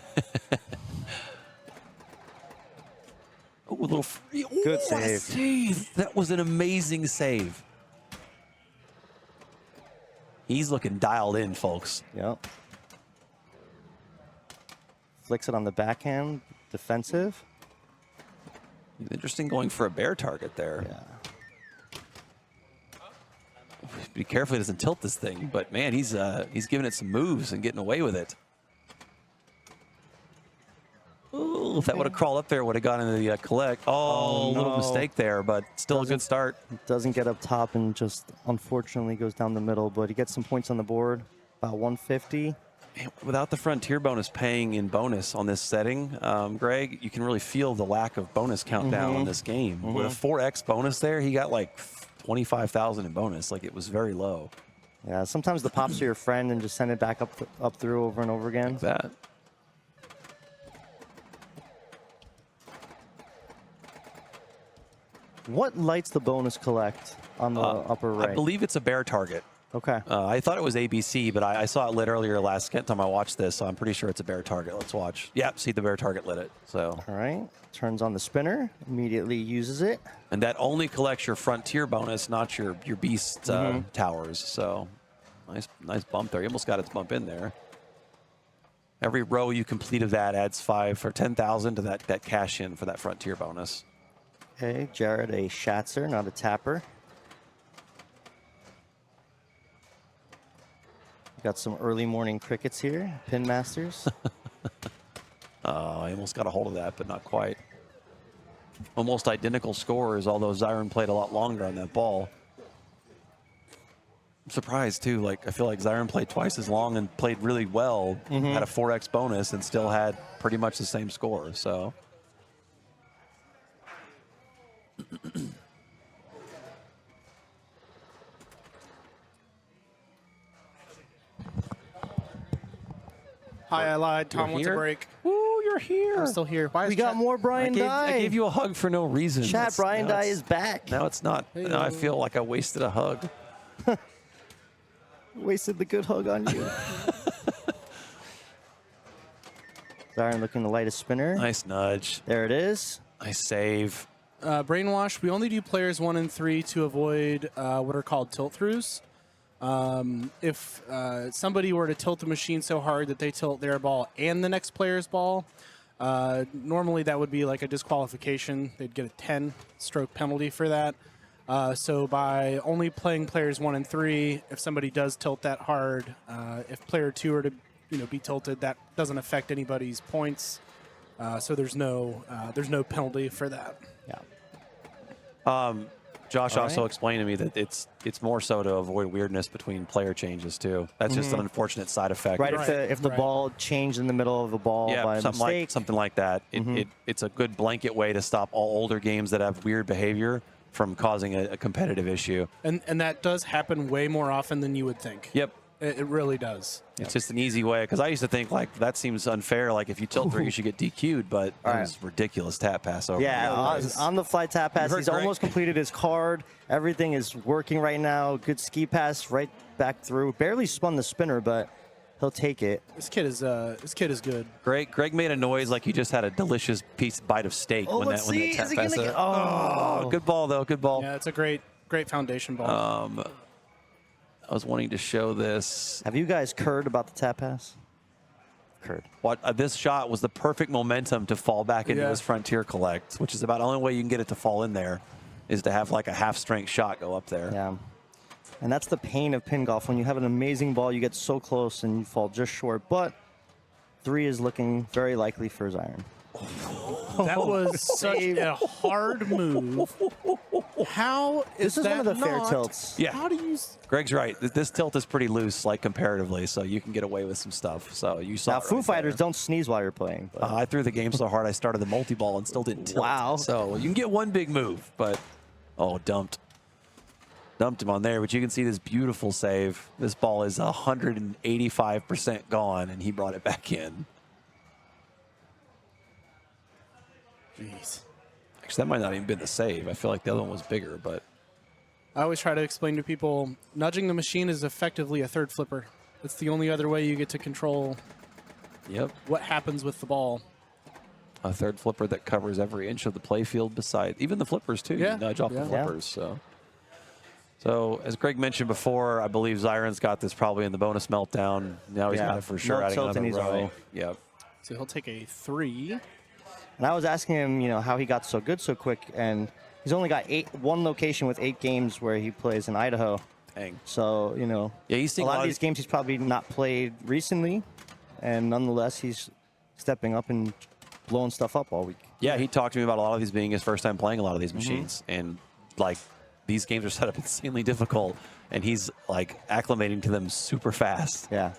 Speaker 4: Oh, little free. Ooh,
Speaker 8: Good
Speaker 4: what a
Speaker 8: save.
Speaker 4: save. That was an amazing save. He's looking dialed in, folks.
Speaker 8: Yep. Flicks it on the backhand, defensive.
Speaker 4: Interesting going for a bear target there.
Speaker 8: Yeah.
Speaker 4: Be careful he doesn't tilt this thing, but man, he's giving it some moves and getting away with it. Ooh, if that would have crawled up there, would have gone into the collect. Oh, a little
Speaker 8: no.
Speaker 4: mistake there, but still a good start.
Speaker 8: Doesn't get up top and just unfortunately goes down the middle, but he gets some points on the board, about 150.
Speaker 4: Man, without the frontier bonus paying in bonus on this setting, Greg, you can really feel the lack of bonus countdown in this game. With a 4x bonus there, he got like 25,000 in bonus. Like, it was very low.
Speaker 8: Yeah, sometimes the pops are your friend and just send it back up through over and over again.
Speaker 4: Like that.
Speaker 8: What lights the bonus collect on the upper right?
Speaker 4: I believe it's a bear target.
Speaker 8: Okay.
Speaker 4: I thought it was ABC, but I saw it lit earlier last time I watched this, so I'm pretty sure it's a bear target. Let's watch. Yep, see the bear target lit it. So.
Speaker 8: All right. Turns on the spinner, immediately uses it.
Speaker 4: And that only collects your frontier bonus, not your beast towers. So nice bump there. You almost got its bump in there. Every row you complete of that adds 5 or 10,000 to that cash in for that frontier bonus.
Speaker 8: Okay, Jared, a Schatzer, not a tapper. Got some early morning crickets here, Pinmasters.
Speaker 4: I almost got a hold of that, but not quite. Almost identical scores, although Zyron played a lot longer on that ball. I'm surprised, too. Like, I feel like Zyron played twice as long and played really well, had a 4x bonus, and still had pretty much the same score. So.
Speaker 5: Hi, I lied. Tom wants a
Speaker 4: here?
Speaker 5: break.
Speaker 4: Ooh, you're here.
Speaker 5: I'm still here. Why is
Speaker 8: We got
Speaker 5: Chet-
Speaker 8: more Brian Dye.
Speaker 4: I gave you a hug for no reason.
Speaker 8: Chat,
Speaker 4: That's-
Speaker 8: Brian
Speaker 4: now
Speaker 8: Dye
Speaker 4: it's-
Speaker 8: is back.
Speaker 4: Now it's not. Now I feel like I wasted a hug.
Speaker 8: Wasted the good hug on you. Zyron looking to light a spinner.
Speaker 4: Nice nudge.
Speaker 8: There it is.
Speaker 4: Nice save.
Speaker 5: Brainwash, we only do players 1 and 3 to avoid what are called tilt-throughs. If somebody were to tilt the machine so hard that they tilt their ball and the next player's ball, normally that would be like a disqualification. They'd get a 10-stroke penalty for that. So by only playing players 1 and 3, if somebody does tilt that hard, if player 2 were to be tilted, that doesn't affect anybody's points. So there's no penalty for that.
Speaker 8: Yeah.
Speaker 4: Josh
Speaker 8: All
Speaker 4: also
Speaker 8: right.
Speaker 4: explained to me that it's more so to avoid weirdness between player changes too. That's just an unfortunate side effect.
Speaker 8: Right,
Speaker 5: Right,
Speaker 8: if the
Speaker 5: right.
Speaker 8: ball changed in the middle of the ball by
Speaker 4: Yeah,
Speaker 8: mistake.
Speaker 4: something like that. It's a good blanket way to stop all older games that have weird behavior from causing a competitive issue.
Speaker 5: And that does happen way more often than you would think.
Speaker 4: Yep.
Speaker 5: It really does.
Speaker 4: It's just an easy way, because I used to think like that seems unfair. Like if you tilt through, you should get DQ'd, but that
Speaker 8: Right.
Speaker 4: was ridiculous tap pass over.
Speaker 8: Yeah, on the fly tap pass.
Speaker 4: heard
Speaker 8: He's
Speaker 4: Greg?
Speaker 8: almost completed his card. Everything is working right now. Good ski pass right back through. Barely spun the spinner, but he'll take it.
Speaker 5: This kid is good.
Speaker 4: Greg made a noise like he just had a delicious bite of steak when
Speaker 8: let's
Speaker 4: that
Speaker 8: see.
Speaker 4: tap
Speaker 8: Is he
Speaker 4: pass.
Speaker 8: gonna get?
Speaker 4: Oh, good ball though. Good ball.
Speaker 5: Yeah, it's a great foundation ball.
Speaker 4: I was wanting to show this.
Speaker 8: Have you guys curd about the tap pass? Curd.
Speaker 4: This shot was the perfect momentum to fall back into
Speaker 5: Yeah.
Speaker 4: his frontier collect, which is about the only way you can get it to fall in there, is to have like a half-strength shot go up there.
Speaker 8: Yeah. And that's the pain of pin golf. When you have an amazing ball, you get so close and you fall just short. But 3 is looking very likely for Zyron.
Speaker 5: That was such a hard move. How is
Speaker 8: This is
Speaker 5: that
Speaker 8: one of the fair
Speaker 5: not-
Speaker 8: tilts.
Speaker 4: Yeah.
Speaker 5: How do you?
Speaker 4: Greg's right. This tilt is pretty loose, like comparatively, so you can get away with some stuff. So you saw
Speaker 8: Now,
Speaker 4: it
Speaker 8: Foo
Speaker 4: right
Speaker 8: Fighters
Speaker 4: there.
Speaker 8: don't sneeze while you're playing. But
Speaker 4: I threw the game so hard I started the multi-ball and still didn't tilt.
Speaker 8: Wow.
Speaker 4: So you can get one big move, but dumped him on there. But you can see this beautiful save. This ball is 185% gone, and he brought it back in.
Speaker 5: Jeez.
Speaker 4: Actually, that might not even been the save. I feel like the other one was bigger, but
Speaker 5: I always try to explain to people, nudging the machine is effectively a third flipper. It's the only other way you get to control
Speaker 4: yep.
Speaker 5: what happens with the ball.
Speaker 4: a third flipper that covers every inch of the playfield beside even the flippers too.
Speaker 5: Yeah.
Speaker 4: You nudge off
Speaker 5: Yeah.
Speaker 4: the flippers. So as Greg mentioned before, I believe Zyron's got this probably in the bonus meltdown. Now he's got it for sure.
Speaker 8: No
Speaker 4: Adding
Speaker 8: tilt and
Speaker 4: another
Speaker 8: he's all
Speaker 4: row.
Speaker 8: right.
Speaker 4: Yep.
Speaker 5: So he'll take a 3.
Speaker 8: And I was asking him, how he got so good so quick, and he's only got one location with 8 games where he plays in Idaho.
Speaker 4: Dang.
Speaker 8: So,
Speaker 4: Yeah, he's
Speaker 8: a
Speaker 4: seeing
Speaker 8: lot of these games he's probably not played recently, and nonetheless, he's stepping up and blowing stuff up all week.
Speaker 4: Yeah, he talked to me about a lot of these being his first time playing a lot of these machines, and like these games are set up insanely difficult, and he's like acclimating to them super fast.
Speaker 8: Yeah.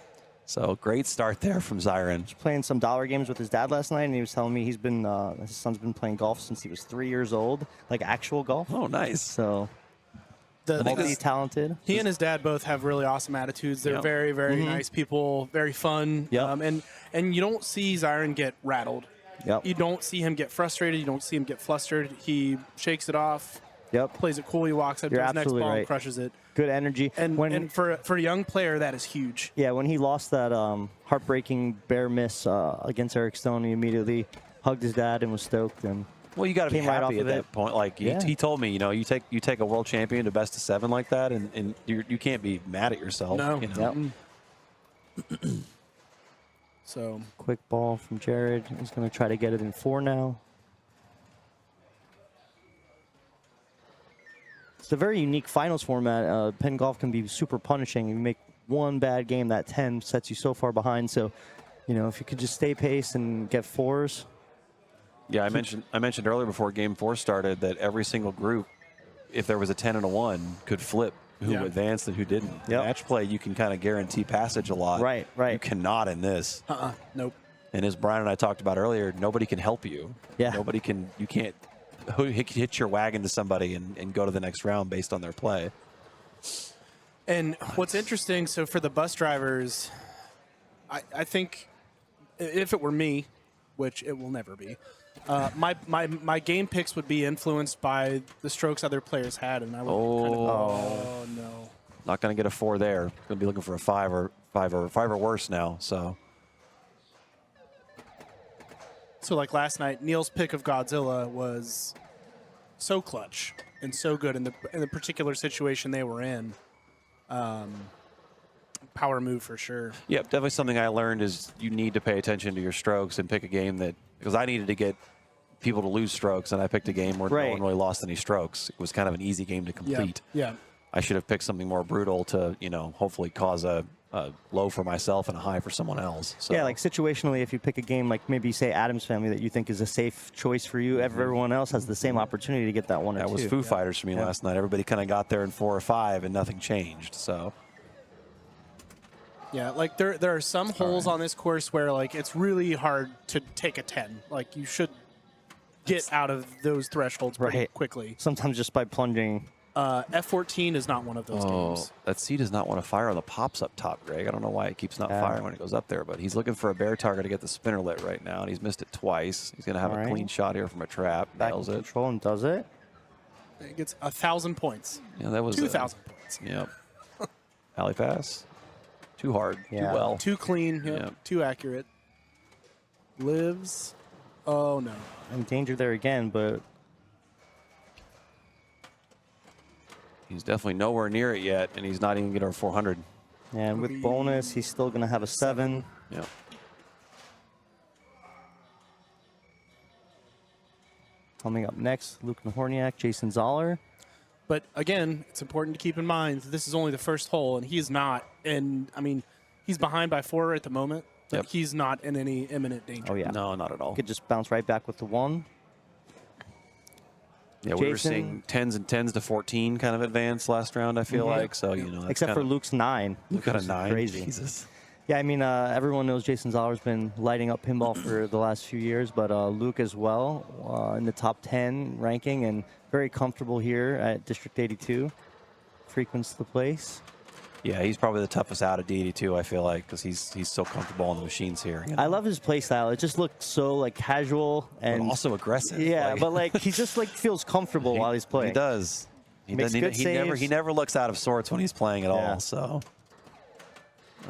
Speaker 4: So great start there from Zyron.
Speaker 8: Playing some dollar games with his dad last night, and he was telling me his son's been playing golf since he was 3 years old, like actual golf.
Speaker 4: Oh, nice.
Speaker 8: So multi-talented.
Speaker 5: He and his dad both have really awesome attitudes. They're
Speaker 4: Yep.
Speaker 5: very, very nice people, very fun.
Speaker 8: Yep.
Speaker 5: And you don't see Zyron get rattled.
Speaker 8: Yep.
Speaker 5: You don't see him get frustrated. You don't see him get flustered. He shakes it off,
Speaker 8: Yep.
Speaker 5: plays it cool. He walks up
Speaker 8: You're
Speaker 5: to his next
Speaker 8: absolutely
Speaker 5: ball and
Speaker 8: right.
Speaker 5: crushes it.
Speaker 8: Good energy.
Speaker 5: And for a young player, that is huge.
Speaker 8: Yeah, when he lost that heartbreaking bear miss against Eric Stone, he immediately hugged his dad and was stoked. And
Speaker 4: Well, you got to be
Speaker 8: came right
Speaker 4: happy
Speaker 8: off
Speaker 4: at
Speaker 8: of
Speaker 4: that
Speaker 8: it.
Speaker 4: point. Like
Speaker 8: Yeah.
Speaker 4: he told me, you take a world champion to best of 7 like that, and you can't be mad at yourself.
Speaker 5: No.
Speaker 8: Yep.
Speaker 5: So
Speaker 8: Quick ball from Jared. He's going to try to get it in 4 now. It's a very unique finals format. Penn golf can be super punishing. You make one bad game, that 10 sets you so far behind. So, if you could just stay pace and get 4s.
Speaker 4: Yeah, I mentioned earlier before Game 4 started that every single group, if there was a 10 and a 1, could flip who
Speaker 5: Yeah.
Speaker 4: advanced and who didn't.
Speaker 8: Yep.
Speaker 4: Match play, you can kind of guarantee passage a lot.
Speaker 8: Right.
Speaker 4: You cannot in this.
Speaker 5: nope.
Speaker 4: And as Brian and I talked about earlier, nobody can help you.
Speaker 8: Yeah.
Speaker 4: You can't hit your wagon to somebody and go to the next round based on their play.
Speaker 5: And what's interesting, so for the bus drivers, I think if it were me, which it will never be, my game picks would be influenced by the strokes other players had, and I would oh no,
Speaker 4: Not going to get a 4 there. Going to be looking for a 5 or worse now. So
Speaker 5: like last night, Neil's pick of Godzilla was so clutch and so good in the particular situation they were in. Power move for sure.
Speaker 4: yeah, definitely something I learned is you need to pay attention to your strokes and pick a game that, because I needed to get people to lose strokes, and I picked a game where no one really lost any strokes. It was kind of an easy game to complete.
Speaker 5: Yeah.
Speaker 4: I should have picked something more brutal to, hopefully cause a low for myself and a high for someone else. So.
Speaker 8: Yeah, like situationally, if you pick a game like maybe say Addams Family that you think is a safe choice for you, everyone else has the same opportunity to get that 1 or 2.
Speaker 4: That was Foo Fighters for me last night. Everybody kind of got there in 4 or 5, and nothing changed. So.
Speaker 5: Yeah, like there are some holes on this course where like it's really hard to take a 10. Like you should get out of those thresholds pretty quickly.
Speaker 8: Sometimes just by plunging.
Speaker 5: F14 is not one of those games.
Speaker 4: That C does not want to fire on the pops up top, Greg. I don't know why it keeps not firing when it goes up there, but he's looking for a bear target to get the spinner lit right now, and he's missed it twice. He's going to have a clean shot here from a trap.
Speaker 8: Back
Speaker 4: Nails
Speaker 8: in
Speaker 4: it.
Speaker 8: control and does it.
Speaker 5: It gets 1,000 points.
Speaker 4: Yeah, that was
Speaker 5: 2,000 points.
Speaker 4: Yep. Alley pass. Too hard.
Speaker 8: Yeah.
Speaker 4: Too well.
Speaker 5: Too clean.
Speaker 4: Yep.
Speaker 5: Too accurate. Lives. Oh no.
Speaker 8: In danger there again, but
Speaker 4: He's definitely nowhere near it yet, and he's not even getting our 400.
Speaker 8: and with bonus, he's still going to have a 7.
Speaker 4: Yeah.
Speaker 8: Coming up next, Luke Nahorniak, Jason Zoller.
Speaker 5: But again, it's important to keep in mind that this is only the first hole, and he's not. And I mean, he's behind by 4 at the moment, but he's not in any imminent danger.
Speaker 8: Oh yeah,
Speaker 4: No, not at all.
Speaker 8: could just bounce right back with the 1.
Speaker 4: Yeah, we were
Speaker 8: Jason-
Speaker 4: seeing 10s and 10s to 14 kind of advance last round, I feel like. So, that's
Speaker 8: Except for
Speaker 4: kinda-
Speaker 8: Luke's 9.
Speaker 4: Luke got a
Speaker 8: which is
Speaker 4: 9.
Speaker 8: Crazy.
Speaker 4: Jesus.
Speaker 8: Yeah, I mean, everyone knows Jason Zoller's been lighting up pinball for the last few years, but Luke as well in the top 10 ranking and very comfortable here at District 82. Frequents the place.
Speaker 4: Yeah, he's probably the toughest out of D82, I feel like, because he's so comfortable on the machines here.
Speaker 8: I love his play style. It just looked so like casual and
Speaker 4: But also aggressive.
Speaker 8: Yeah,
Speaker 4: like-
Speaker 8: but like he just like feels comfortable while he's playing.
Speaker 4: He does. He
Speaker 8: Makes
Speaker 4: doesn't-
Speaker 8: good
Speaker 4: he never
Speaker 8: saves.
Speaker 4: he never looks out of sorts when he's playing at
Speaker 8: Yeah.
Speaker 4: all. So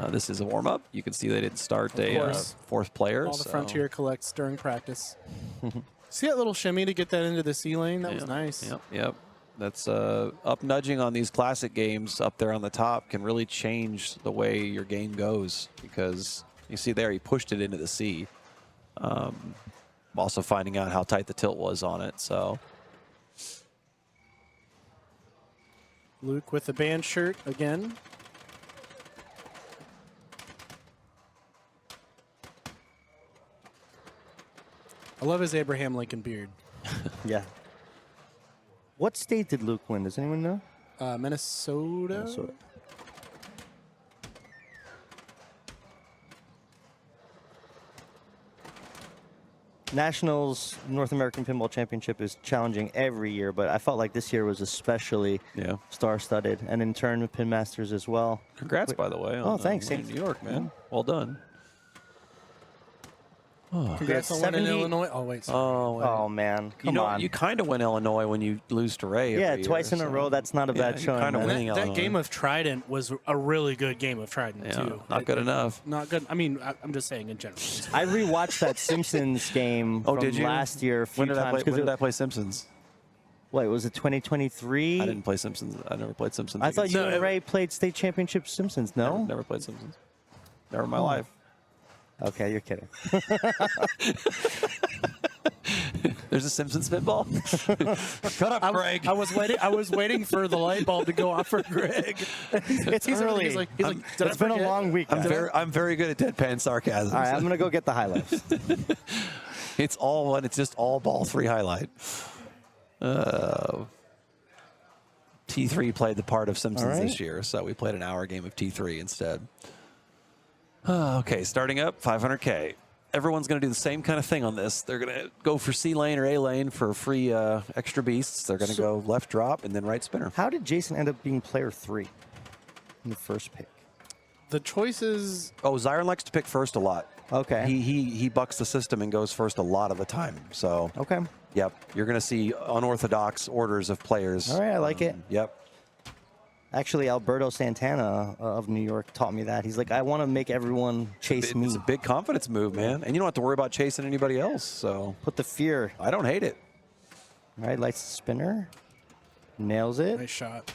Speaker 4: This is a warm-up. You can see they didn't start a
Speaker 5: course.
Speaker 4: fourth player.
Speaker 5: All the
Speaker 4: so-
Speaker 5: Frontier collects during practice. See that little shimmy to get that into the C lane? That was nice.
Speaker 4: Yep. That's up nudging on these classic games up there on the top can really change the way your game goes, because you see there he pushed it into the C. Also finding out how tight the tilt was on it. So
Speaker 5: Luke with the band shirt again. I love his Abraham Lincoln beard.
Speaker 8: Yeah. What state did Luke win? Does anyone know?
Speaker 5: Minnesota?
Speaker 8: Minnesota. Nationals North American Pinball Championship is challenging every year, but I felt like this year was especially star-studded, and in turn with Pinmasters as well.
Speaker 4: congrats, by the way. On,
Speaker 8: thanks.
Speaker 4: winning New York, man. Well done.
Speaker 5: Congrats on winning Illinois. Oh, wait. Sorry.
Speaker 8: Oh man, come on.
Speaker 4: You kind of win Illinois when you lose to Ray.
Speaker 8: Yeah,
Speaker 4: every
Speaker 8: twice
Speaker 4: year,
Speaker 8: in a
Speaker 4: so-
Speaker 8: row. That's not a bad showing.
Speaker 4: kind of
Speaker 8: man.
Speaker 4: winning
Speaker 5: That
Speaker 4: Illinois.
Speaker 5: game of Trident was a really good game of Trident, too.
Speaker 4: Not good enough.
Speaker 5: Not good. I mean, I'm just saying in general.
Speaker 8: I rewatched that Simpsons game from
Speaker 4: did you?
Speaker 8: last year a few
Speaker 4: When did I
Speaker 8: times.
Speaker 4: play? When did I play Simpsons?
Speaker 8: What was it? 2023.
Speaker 4: I didn't play Simpsons. I never played Simpsons.
Speaker 8: I thought
Speaker 4: against-
Speaker 8: you and Ray played state championship Simpsons. No.
Speaker 4: Never played Simpsons. Never in my life.
Speaker 8: Okay, you're kidding.
Speaker 4: There's a Simpsons pinball. Shut up, Greg.
Speaker 5: I was waiting for the light bulb to go off for Greg.
Speaker 8: It's early.
Speaker 5: He's like, did I
Speaker 8: It's been a
Speaker 5: forget?
Speaker 8: long week. guys.
Speaker 4: I'm very good at deadpan sarcasm.
Speaker 8: All right, I'm gonna go get the highlights.
Speaker 4: It's all one. It's just all ball 3 highlight. T3 played the part of Simpsons
Speaker 8: All right.
Speaker 4: this year, so we played an hour game of T3 instead. Okay, starting up 500K. Everyone's going to do the same kind of thing on this. They're going to go for C lane or A lane for free extra beasts. They're going to go left drop and then right spinner.
Speaker 8: How did Jason end up being player 3 in the first pick?
Speaker 5: The choices.
Speaker 4: Oh, Zyron likes to pick first a lot.
Speaker 8: Okay.
Speaker 4: He bucks the system and goes first a lot of the time. So
Speaker 8: Okay.
Speaker 4: yep, you're going to see unorthodox orders of players.
Speaker 8: All right, I like it.
Speaker 4: Yep.
Speaker 8: Actually, Alberto Santana of New York taught me that. He's like, I want to make everyone chase me.
Speaker 4: It's a big confidence move, man. And you don't have to worry about chasing anybody else. So
Speaker 8: Put the fear.
Speaker 4: I don't hate it.
Speaker 8: All right, lights the spinner. Nails it.
Speaker 5: Nice shot.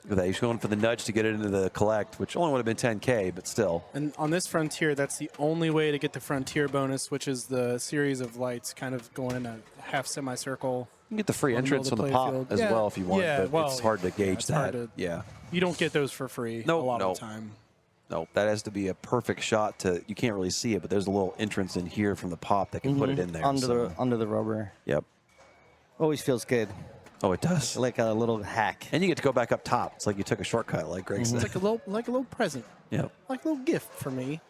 Speaker 4: Look at that. He's going for the nudge to get it into the collect, which only would have been 10K, but still.
Speaker 5: And on this Frontier, that's the only way to get the Frontier bonus, which is the series of lights kind of going in a half semicircle.
Speaker 4: You can get the free
Speaker 5: On the middle
Speaker 4: entrance
Speaker 5: of
Speaker 4: on
Speaker 5: the
Speaker 4: the pop
Speaker 5: playfield.
Speaker 4: as
Speaker 5: Yeah,
Speaker 4: well if you want,
Speaker 5: yeah,
Speaker 4: but
Speaker 5: well,
Speaker 4: it's hard to gauge
Speaker 5: it's hard
Speaker 4: that.
Speaker 5: to-
Speaker 4: Yeah.
Speaker 5: You don't get those for free a lot of the time.
Speaker 4: No, that has to be a perfect shot to. You can't really see it, but there's a little entrance in here from the pop that can put it in there.
Speaker 8: Under
Speaker 4: so-
Speaker 8: under the rubber.
Speaker 4: Yep.
Speaker 8: Always feels good.
Speaker 4: Oh, it does.
Speaker 8: Like a little hack.
Speaker 4: And you get to go back up top. It's like you took a shortcut, like Greg said.
Speaker 5: It's like a little present,
Speaker 4: Yep.
Speaker 5: like a little gift for me.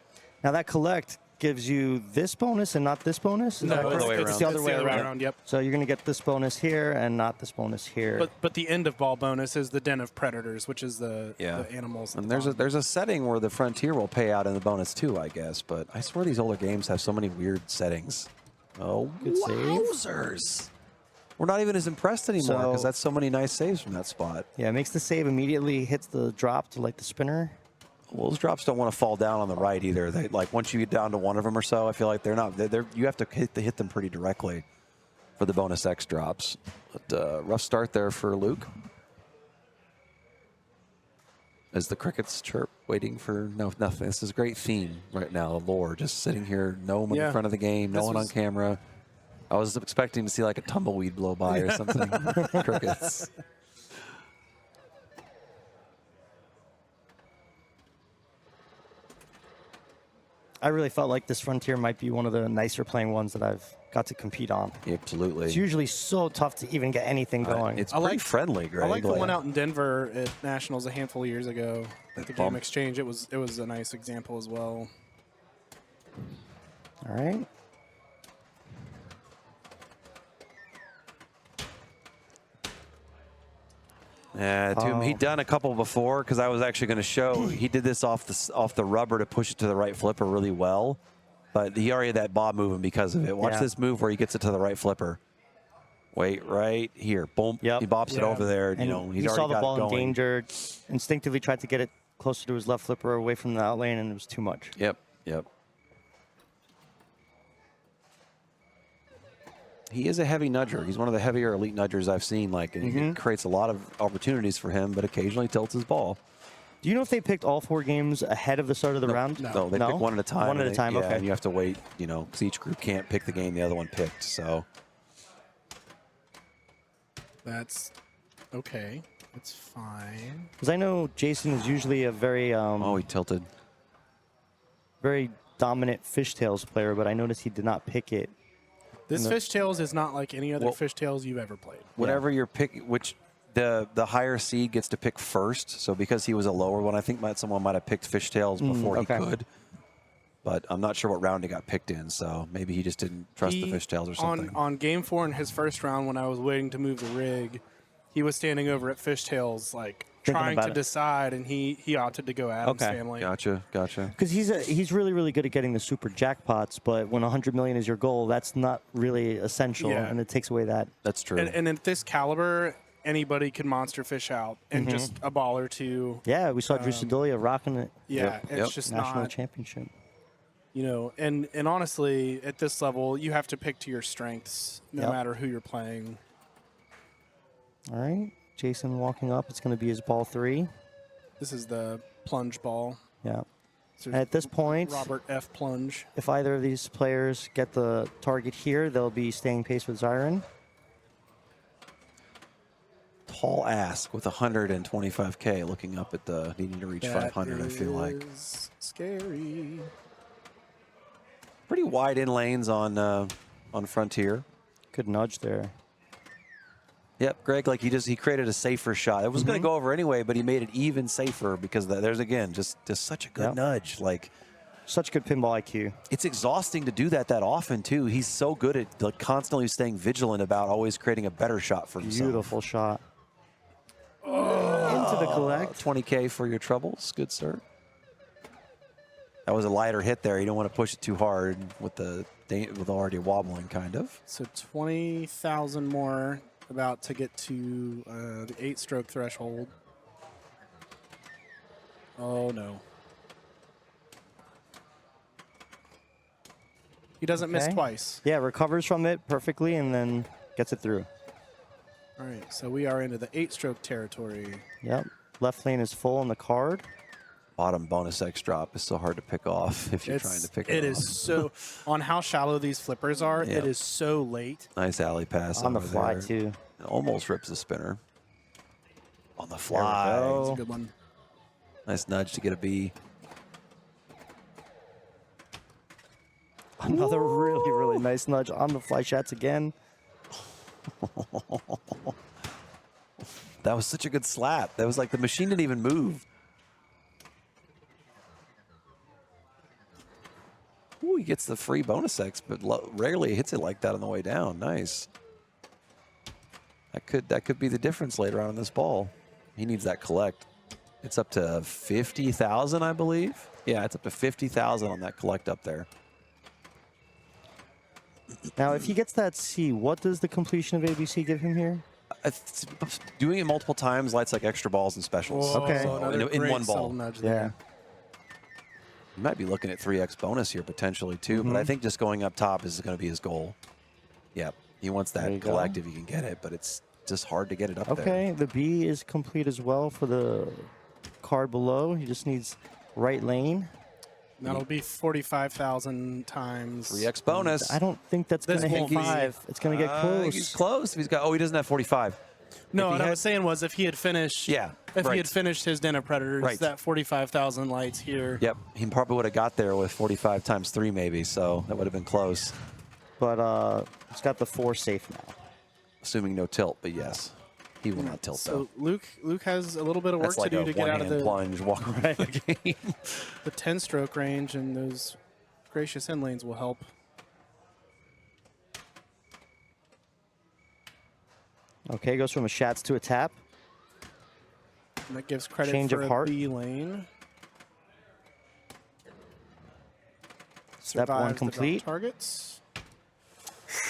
Speaker 8: Now that collect gives you this bonus and not this bonus? Is that
Speaker 4: it's
Speaker 8: correct?
Speaker 4: the way
Speaker 8: It's
Speaker 4: around.
Speaker 8: the other
Speaker 5: It's
Speaker 8: way
Speaker 5: the other way
Speaker 8: around.
Speaker 5: around, yep.
Speaker 8: So you're going to get this bonus here and not this bonus here.
Speaker 5: But the end of ball bonus is the Den of Predators, which is the animals. at
Speaker 4: And
Speaker 5: the
Speaker 4: there's
Speaker 5: bottom.
Speaker 4: a setting where the Frontier will pay out in the bonus too, I guess. But I swear these older games have so many weird settings. Oh,
Speaker 8: Good save.
Speaker 4: wowzers. We're not even as impressed anymore because
Speaker 8: So-
Speaker 4: that's so many nice saves from that spot.
Speaker 8: Yeah, it makes the save immediately, hits the drop to like the spinner.
Speaker 4: Well, those drops don't want to fall down on the right either. They like once you get down to one of them or so, I feel like they're not. They're you have to hit them pretty directly for the bonus X drops. But rough start there for Luke. As the crickets chirp, waiting for nothing. This is a great theme right now. The lore, just sitting here, no one in front of the game, no
Speaker 5: This
Speaker 4: one on
Speaker 5: was-
Speaker 4: camera. I was expecting to see like a tumbleweed blow by or something. Crickets.
Speaker 8: I really felt like this Frontier might be one of the nicer playing ones that I've got to compete on.
Speaker 4: Absolutely.
Speaker 8: It's usually so tough to even get anything going.
Speaker 4: It's
Speaker 5: I
Speaker 4: pretty
Speaker 5: like-
Speaker 4: friendly, Greg.
Speaker 5: I like the one out in Denver at Nationals a handful of years ago. At the
Speaker 4: bump.
Speaker 5: Game Exchange, it was a nice example as well.
Speaker 8: All right.
Speaker 4: Yeah, he'd done a couple before because I was actually going to show. He did this off the rubber to push it to the right flipper really well, but he already had that bob moving because of it. Watch
Speaker 8: Yeah.
Speaker 4: this move where he gets it to the right flipper. Wait, right here, boom.
Speaker 8: Yep.
Speaker 4: He bops it
Speaker 5: Yeah.
Speaker 4: over there.
Speaker 8: And
Speaker 4: You know, he's
Speaker 8: he
Speaker 4: already
Speaker 8: saw the
Speaker 4: got
Speaker 8: ball
Speaker 4: it
Speaker 8: in
Speaker 4: going.
Speaker 8: danger, instinctively tried to get it closer to his left flipper, away from the out lane, and it was too much.
Speaker 4: Yep. He is a heavy nudger. He's one of the heavier elite nudgers I've seen. Like, and it creates a lot of opportunities for him, but occasionally tilts his ball.
Speaker 8: Do you know if they picked all 4 games ahead of the start of the round?
Speaker 4: No, they pick one at a time.
Speaker 8: One at a time,
Speaker 4: yeah,
Speaker 8: okay.
Speaker 4: And you have to wait, because each group can't pick the game the other one picked. So
Speaker 5: That's okay. It's fine.
Speaker 8: Because I know Jason is usually a very
Speaker 4: he tilted.
Speaker 8: very dominant fishtails player, but I noticed he did not pick it.
Speaker 5: This fishtails is not like any other fishtails you've ever played.
Speaker 4: Whatever you're picking, which the higher seed gets to pick first. So because he was a lower one, I think someone might have picked fishtails before he could. But I'm not sure what round he got picked in, so maybe he just didn't trust the fishtails or something.
Speaker 5: On game 4 in his first round, when I was waiting to move the rig, he was standing over at fishtails, like trying to decide, and he opted to go Addams Family.
Speaker 4: Gotcha.
Speaker 8: Because he's really, really good at getting the super jackpots, but when 100 million is your goal, that's not really essential, and it takes away that.
Speaker 4: That's true.
Speaker 5: And at this caliber, anybody can monster fish out and just a ball or two.
Speaker 8: Yeah, we saw Drew Sedolia rocking it.
Speaker 5: Yeah, it's just
Speaker 8: National
Speaker 5: not
Speaker 8: championship.
Speaker 5: And honestly, at this level, you have to pick to your strengths, no matter who you're playing.
Speaker 8: All right, Jason walking up. It's going to be his ball 3.
Speaker 5: This is the plunge ball.
Speaker 8: Yeah.
Speaker 5: So
Speaker 8: At this point,
Speaker 5: Robert F. Plunge.
Speaker 8: if either of these players get the target here, they'll be staying pace with Zyron.
Speaker 4: Tall ask with 125K, looking up at the needing to reach 500. I feel like
Speaker 5: scary.
Speaker 4: Pretty wide in lanes on Frontier.
Speaker 8: Good nudge there.
Speaker 4: Yep, Greg, like he created a safer shot. It was going to go over anyway, but he made it even safer because there's again just such a good nudge. Like,
Speaker 8: such good pinball IQ.
Speaker 4: It's exhausting to do that often too. He's so good at like constantly staying vigilant about always creating a better shot for himself.
Speaker 8: Beautiful shot. Into the collect.
Speaker 4: 20K for your troubles, good sir. That was a lighter hit there. You don't want to push it too hard with already wobbling kind of.
Speaker 5: So 20,000 more, about to get to the 8-stroke threshold. Oh no. He doesn't miss twice.
Speaker 8: Yeah, recovers from it perfectly and then gets it through.
Speaker 5: All right, so we are into the 8-stroke territory.
Speaker 8: Yep. Left lane is full on the card.
Speaker 4: Bottom bonus X drop is so hard to pick off if you're trying to pick it off.
Speaker 5: It is so, on how shallow these flippers are, it is so late.
Speaker 4: Nice alley pass
Speaker 8: on the
Speaker 4: over
Speaker 8: fly
Speaker 4: there.
Speaker 8: too.
Speaker 4: It almost rips the spinner. On the
Speaker 8: There we
Speaker 4: fly.
Speaker 8: go.
Speaker 5: That's a good one.
Speaker 4: Nice nudge to get a B.
Speaker 8: Another really, really nice nudge on the fly shots again.
Speaker 4: That was such a good slap. That was like the machine didn't even move. Ooh, he gets the free bonus X, but rarely hits it like that on the way down. Nice. That could be the difference later on in this ball. He needs that collect. It's up to 50,000, I believe. Yeah, it's up to 50,000 on that collect up there.
Speaker 8: Now, if he gets that C, what does the completion of ABC give him here?
Speaker 4: Doing it multiple times lights like extra balls and specials.
Speaker 5: Whoa,
Speaker 8: Okay.
Speaker 5: another
Speaker 4: In
Speaker 5: great
Speaker 4: one ball.
Speaker 5: subtle nudge there.
Speaker 4: You might be looking at 3x bonus here potentially too, but I think just going up top is going to be his goal. Yep, he wants that collect if he can get it, but it's just hard to get it up there.
Speaker 8: Okay, the B is complete as well for the card below. He just needs right lane.
Speaker 5: That'll be 45,000 times.
Speaker 4: 3x bonus.
Speaker 8: I don't think that's going to hit 5. It's going to get close.
Speaker 4: He's close. If he's got. Oh, he doesn't have 45.
Speaker 5: No, what I was saying was if he had finished.
Speaker 4: Yeah,
Speaker 5: If he had finished his Den of Predators, that 45,000 lights here.
Speaker 4: Yep, he probably would have got there with 45 times 3 maybe, so that would have been close.
Speaker 8: But he's got the 4 safe now.
Speaker 4: Assuming no tilt, but yes. He will not tilt
Speaker 5: So
Speaker 4: though.
Speaker 5: Luke has a little bit of work
Speaker 4: That's like
Speaker 5: to do
Speaker 4: a
Speaker 5: to get out of
Speaker 4: one-hand
Speaker 5: the
Speaker 4: plunge, walk around the game.
Speaker 5: the 10-stroke range, and those gracious end lanes will help.
Speaker 8: Okay, goes from a Shats to a tap.
Speaker 5: And that gives credit
Speaker 8: Change
Speaker 5: for
Speaker 8: of
Speaker 5: a
Speaker 8: heart.
Speaker 5: B lane.
Speaker 8: Step 1
Speaker 5: Survives the drop
Speaker 8: complete.
Speaker 5: Targets.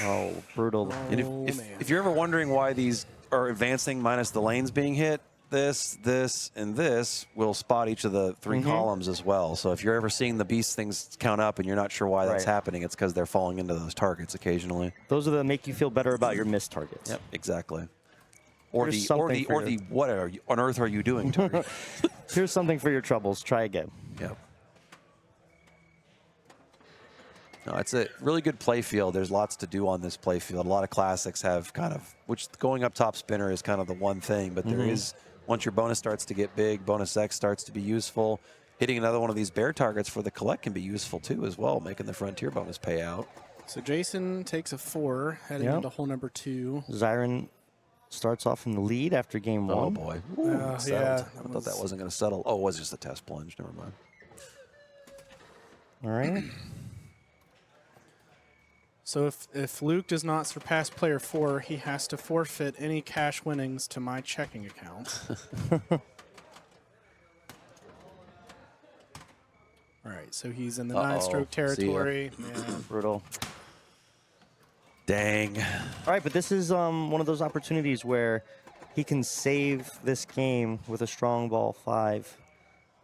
Speaker 8: Oh, brutal.
Speaker 4: And if you're ever wondering why these are advancing minus the lanes being hit, this, this, and this will spot each of the 3 columns as well. So if you're ever seeing the beast things count up and you're not sure why that's
Speaker 8: Right.
Speaker 4: happening, it's because they're falling into those targets occasionally.
Speaker 8: Those are the make you feel better about your missed targets.
Speaker 4: Yep, exactly. Or
Speaker 8: Here's
Speaker 4: the
Speaker 8: something for your-
Speaker 4: what on earth are you doing to me?
Speaker 8: Here's something for your troubles. Try again.
Speaker 4: Yep. No, it's a really good play field. There's lots to do on this play field. A lot of classics have kind of, which going up top spinner is kind of the one thing, but there is, once your bonus starts to get big, bonus X starts to be useful. Hitting another one of these bear targets for the collect can be useful too as well, making the frontier bonus pay out.
Speaker 5: So Jason takes a 4, heading
Speaker 8: Yep.
Speaker 5: into hole number 2.
Speaker 8: Zyron starts off in the lead after game 1.
Speaker 4: Oh boy. Ooh, it settled.
Speaker 5: yeah,
Speaker 4: I thought that wasn't going to settle. Oh, it was just a test plunge. Never mind.
Speaker 8: All right.
Speaker 5: So if Luke does not surpass player 4, he has to forfeit any cash winnings to my checking account. All right, so he's in the 9-stroke
Speaker 4: See ya.
Speaker 5: territory. Yeah.
Speaker 8: Brutal.
Speaker 4: Dang.
Speaker 8: All right, but this is one of those opportunities where he can save this game with a strong ball 5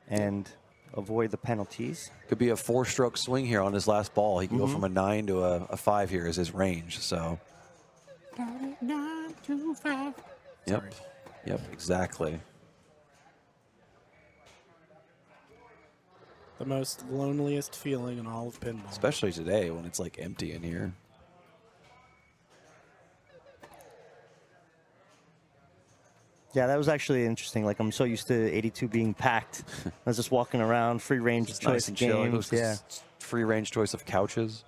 Speaker 8: and avoid the penalties.
Speaker 4: Could be a 4-stroke swing here on his last ball. He can go from a 9 to a 5 here as his range. So.
Speaker 5: 9 to 5.
Speaker 4: Yep.
Speaker 5: Sorry.
Speaker 4: Yep. Exactly.
Speaker 5: The most loneliest feeling in all of pinball.
Speaker 4: Especially today when it's like empty in here.
Speaker 8: Yeah, that was actually interesting. Like, I'm so used to 82 being packed. I was just walking around, free range
Speaker 4: It's
Speaker 8: choice
Speaker 4: nice and
Speaker 8: of
Speaker 4: chill.
Speaker 8: games. Yeah.
Speaker 4: Free range choice of couches.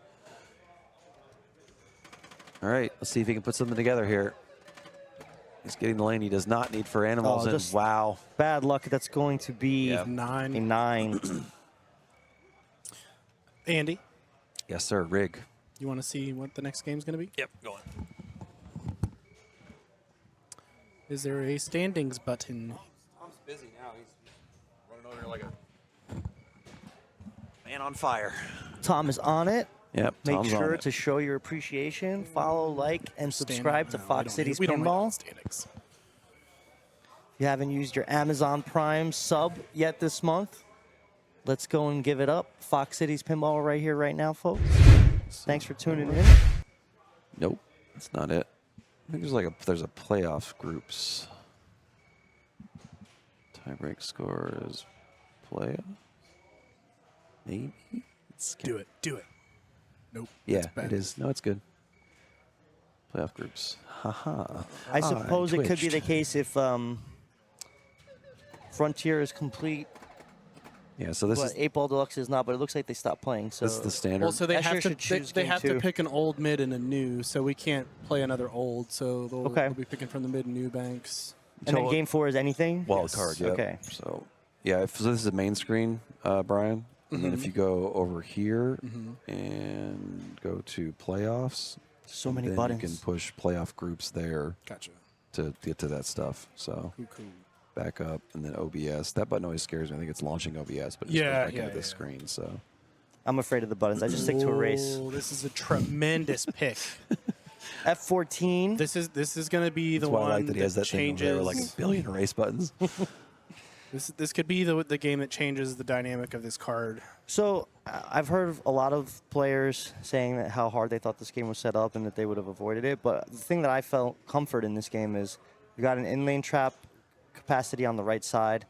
Speaker 4: All right, let's see if he can put something together here. He's getting the lane he does not need for animals.
Speaker 8: Oh,
Speaker 4: And
Speaker 8: just-
Speaker 4: wow.
Speaker 8: Bad luck. That's going to be
Speaker 4: Yeah.
Speaker 8: a
Speaker 5: 9.
Speaker 8: 9.
Speaker 5: Andy,
Speaker 4: Yes, sir. Rig.
Speaker 5: you want to see what the next game's going to be?
Speaker 4: Yep. Going.
Speaker 5: Is there a standings button?
Speaker 9: Tom's busy now. He's running over here like a
Speaker 4: Man on fire.
Speaker 8: Tom is on it.
Speaker 4: Yep.
Speaker 8: Make
Speaker 4: Tom's on
Speaker 8: sure
Speaker 4: it.
Speaker 8: to show your appreciation. Follow, like, and subscribe to
Speaker 5: No,
Speaker 8: Fox Cities
Speaker 5: we don't need
Speaker 8: Pinball.
Speaker 5: standings.
Speaker 8: If you haven't used your Amazon Prime sub yet this month, let's go and give it up. Fox Cities Pinball right here, right now, folks. Thanks for tuning in.
Speaker 4: Nope. That's not it. I think there's a playoff groups. Tiebreak score is playoff. Maybe.
Speaker 5: Do it. Do it. Nope.
Speaker 4: Yeah,
Speaker 5: that's bad.
Speaker 4: it is. No, it's good. Playoff groups. Haha.
Speaker 8: I suppose it could be the
Speaker 4: twitched.
Speaker 8: case if Frontier is complete,
Speaker 4: Yeah, so this
Speaker 8: but
Speaker 4: is
Speaker 8: 8-Ball Deluxe is not, but it looks like they stopped playing. So
Speaker 4: this is the standard.
Speaker 5: Well, so they
Speaker 8: Escher
Speaker 5: have to
Speaker 8: should choose
Speaker 5: they
Speaker 8: game
Speaker 5: have to
Speaker 8: 2.
Speaker 5: pick an old, mid, and a new. So we can't play another old. So they'll,
Speaker 8: Okay.
Speaker 5: they'll be picking from the mid and new banks.
Speaker 8: And then
Speaker 4: So-
Speaker 8: game 4 is anything?
Speaker 4: Wild
Speaker 5: Yes.
Speaker 4: card, yeah.
Speaker 8: Okay.
Speaker 4: So, yeah, so this is the main screen, Brian. And then if you go over here and go to playoffs,
Speaker 8: So many
Speaker 4: then
Speaker 8: buttons.
Speaker 4: you can push playoff groups there
Speaker 5: Gotcha.
Speaker 4: to get to that stuff. So
Speaker 5: Cool.
Speaker 4: back up and then OBS. That button always scares me. I think it's launching OBS, but it's
Speaker 5: Yeah,
Speaker 4: back
Speaker 5: yeah,
Speaker 4: into this
Speaker 5: yeah.
Speaker 4: screen. So
Speaker 8: I'm afraid of the buttons. I just stick to a race.
Speaker 5: Oh, this is a tremendous pick.
Speaker 8: F14.
Speaker 5: This is going to be the
Speaker 4: that's why
Speaker 5: one
Speaker 4: I like that he has that thing
Speaker 5: changes.
Speaker 4: over there, like a billion race buttons.
Speaker 5: This could be the game that changes the dynamic of this card.
Speaker 8: So I've heard a lot of players saying that how hard they thought this game was set up and that they would have avoided it. But the thing that I felt comfort in this game is you got an in-lane trap capacity on the right side,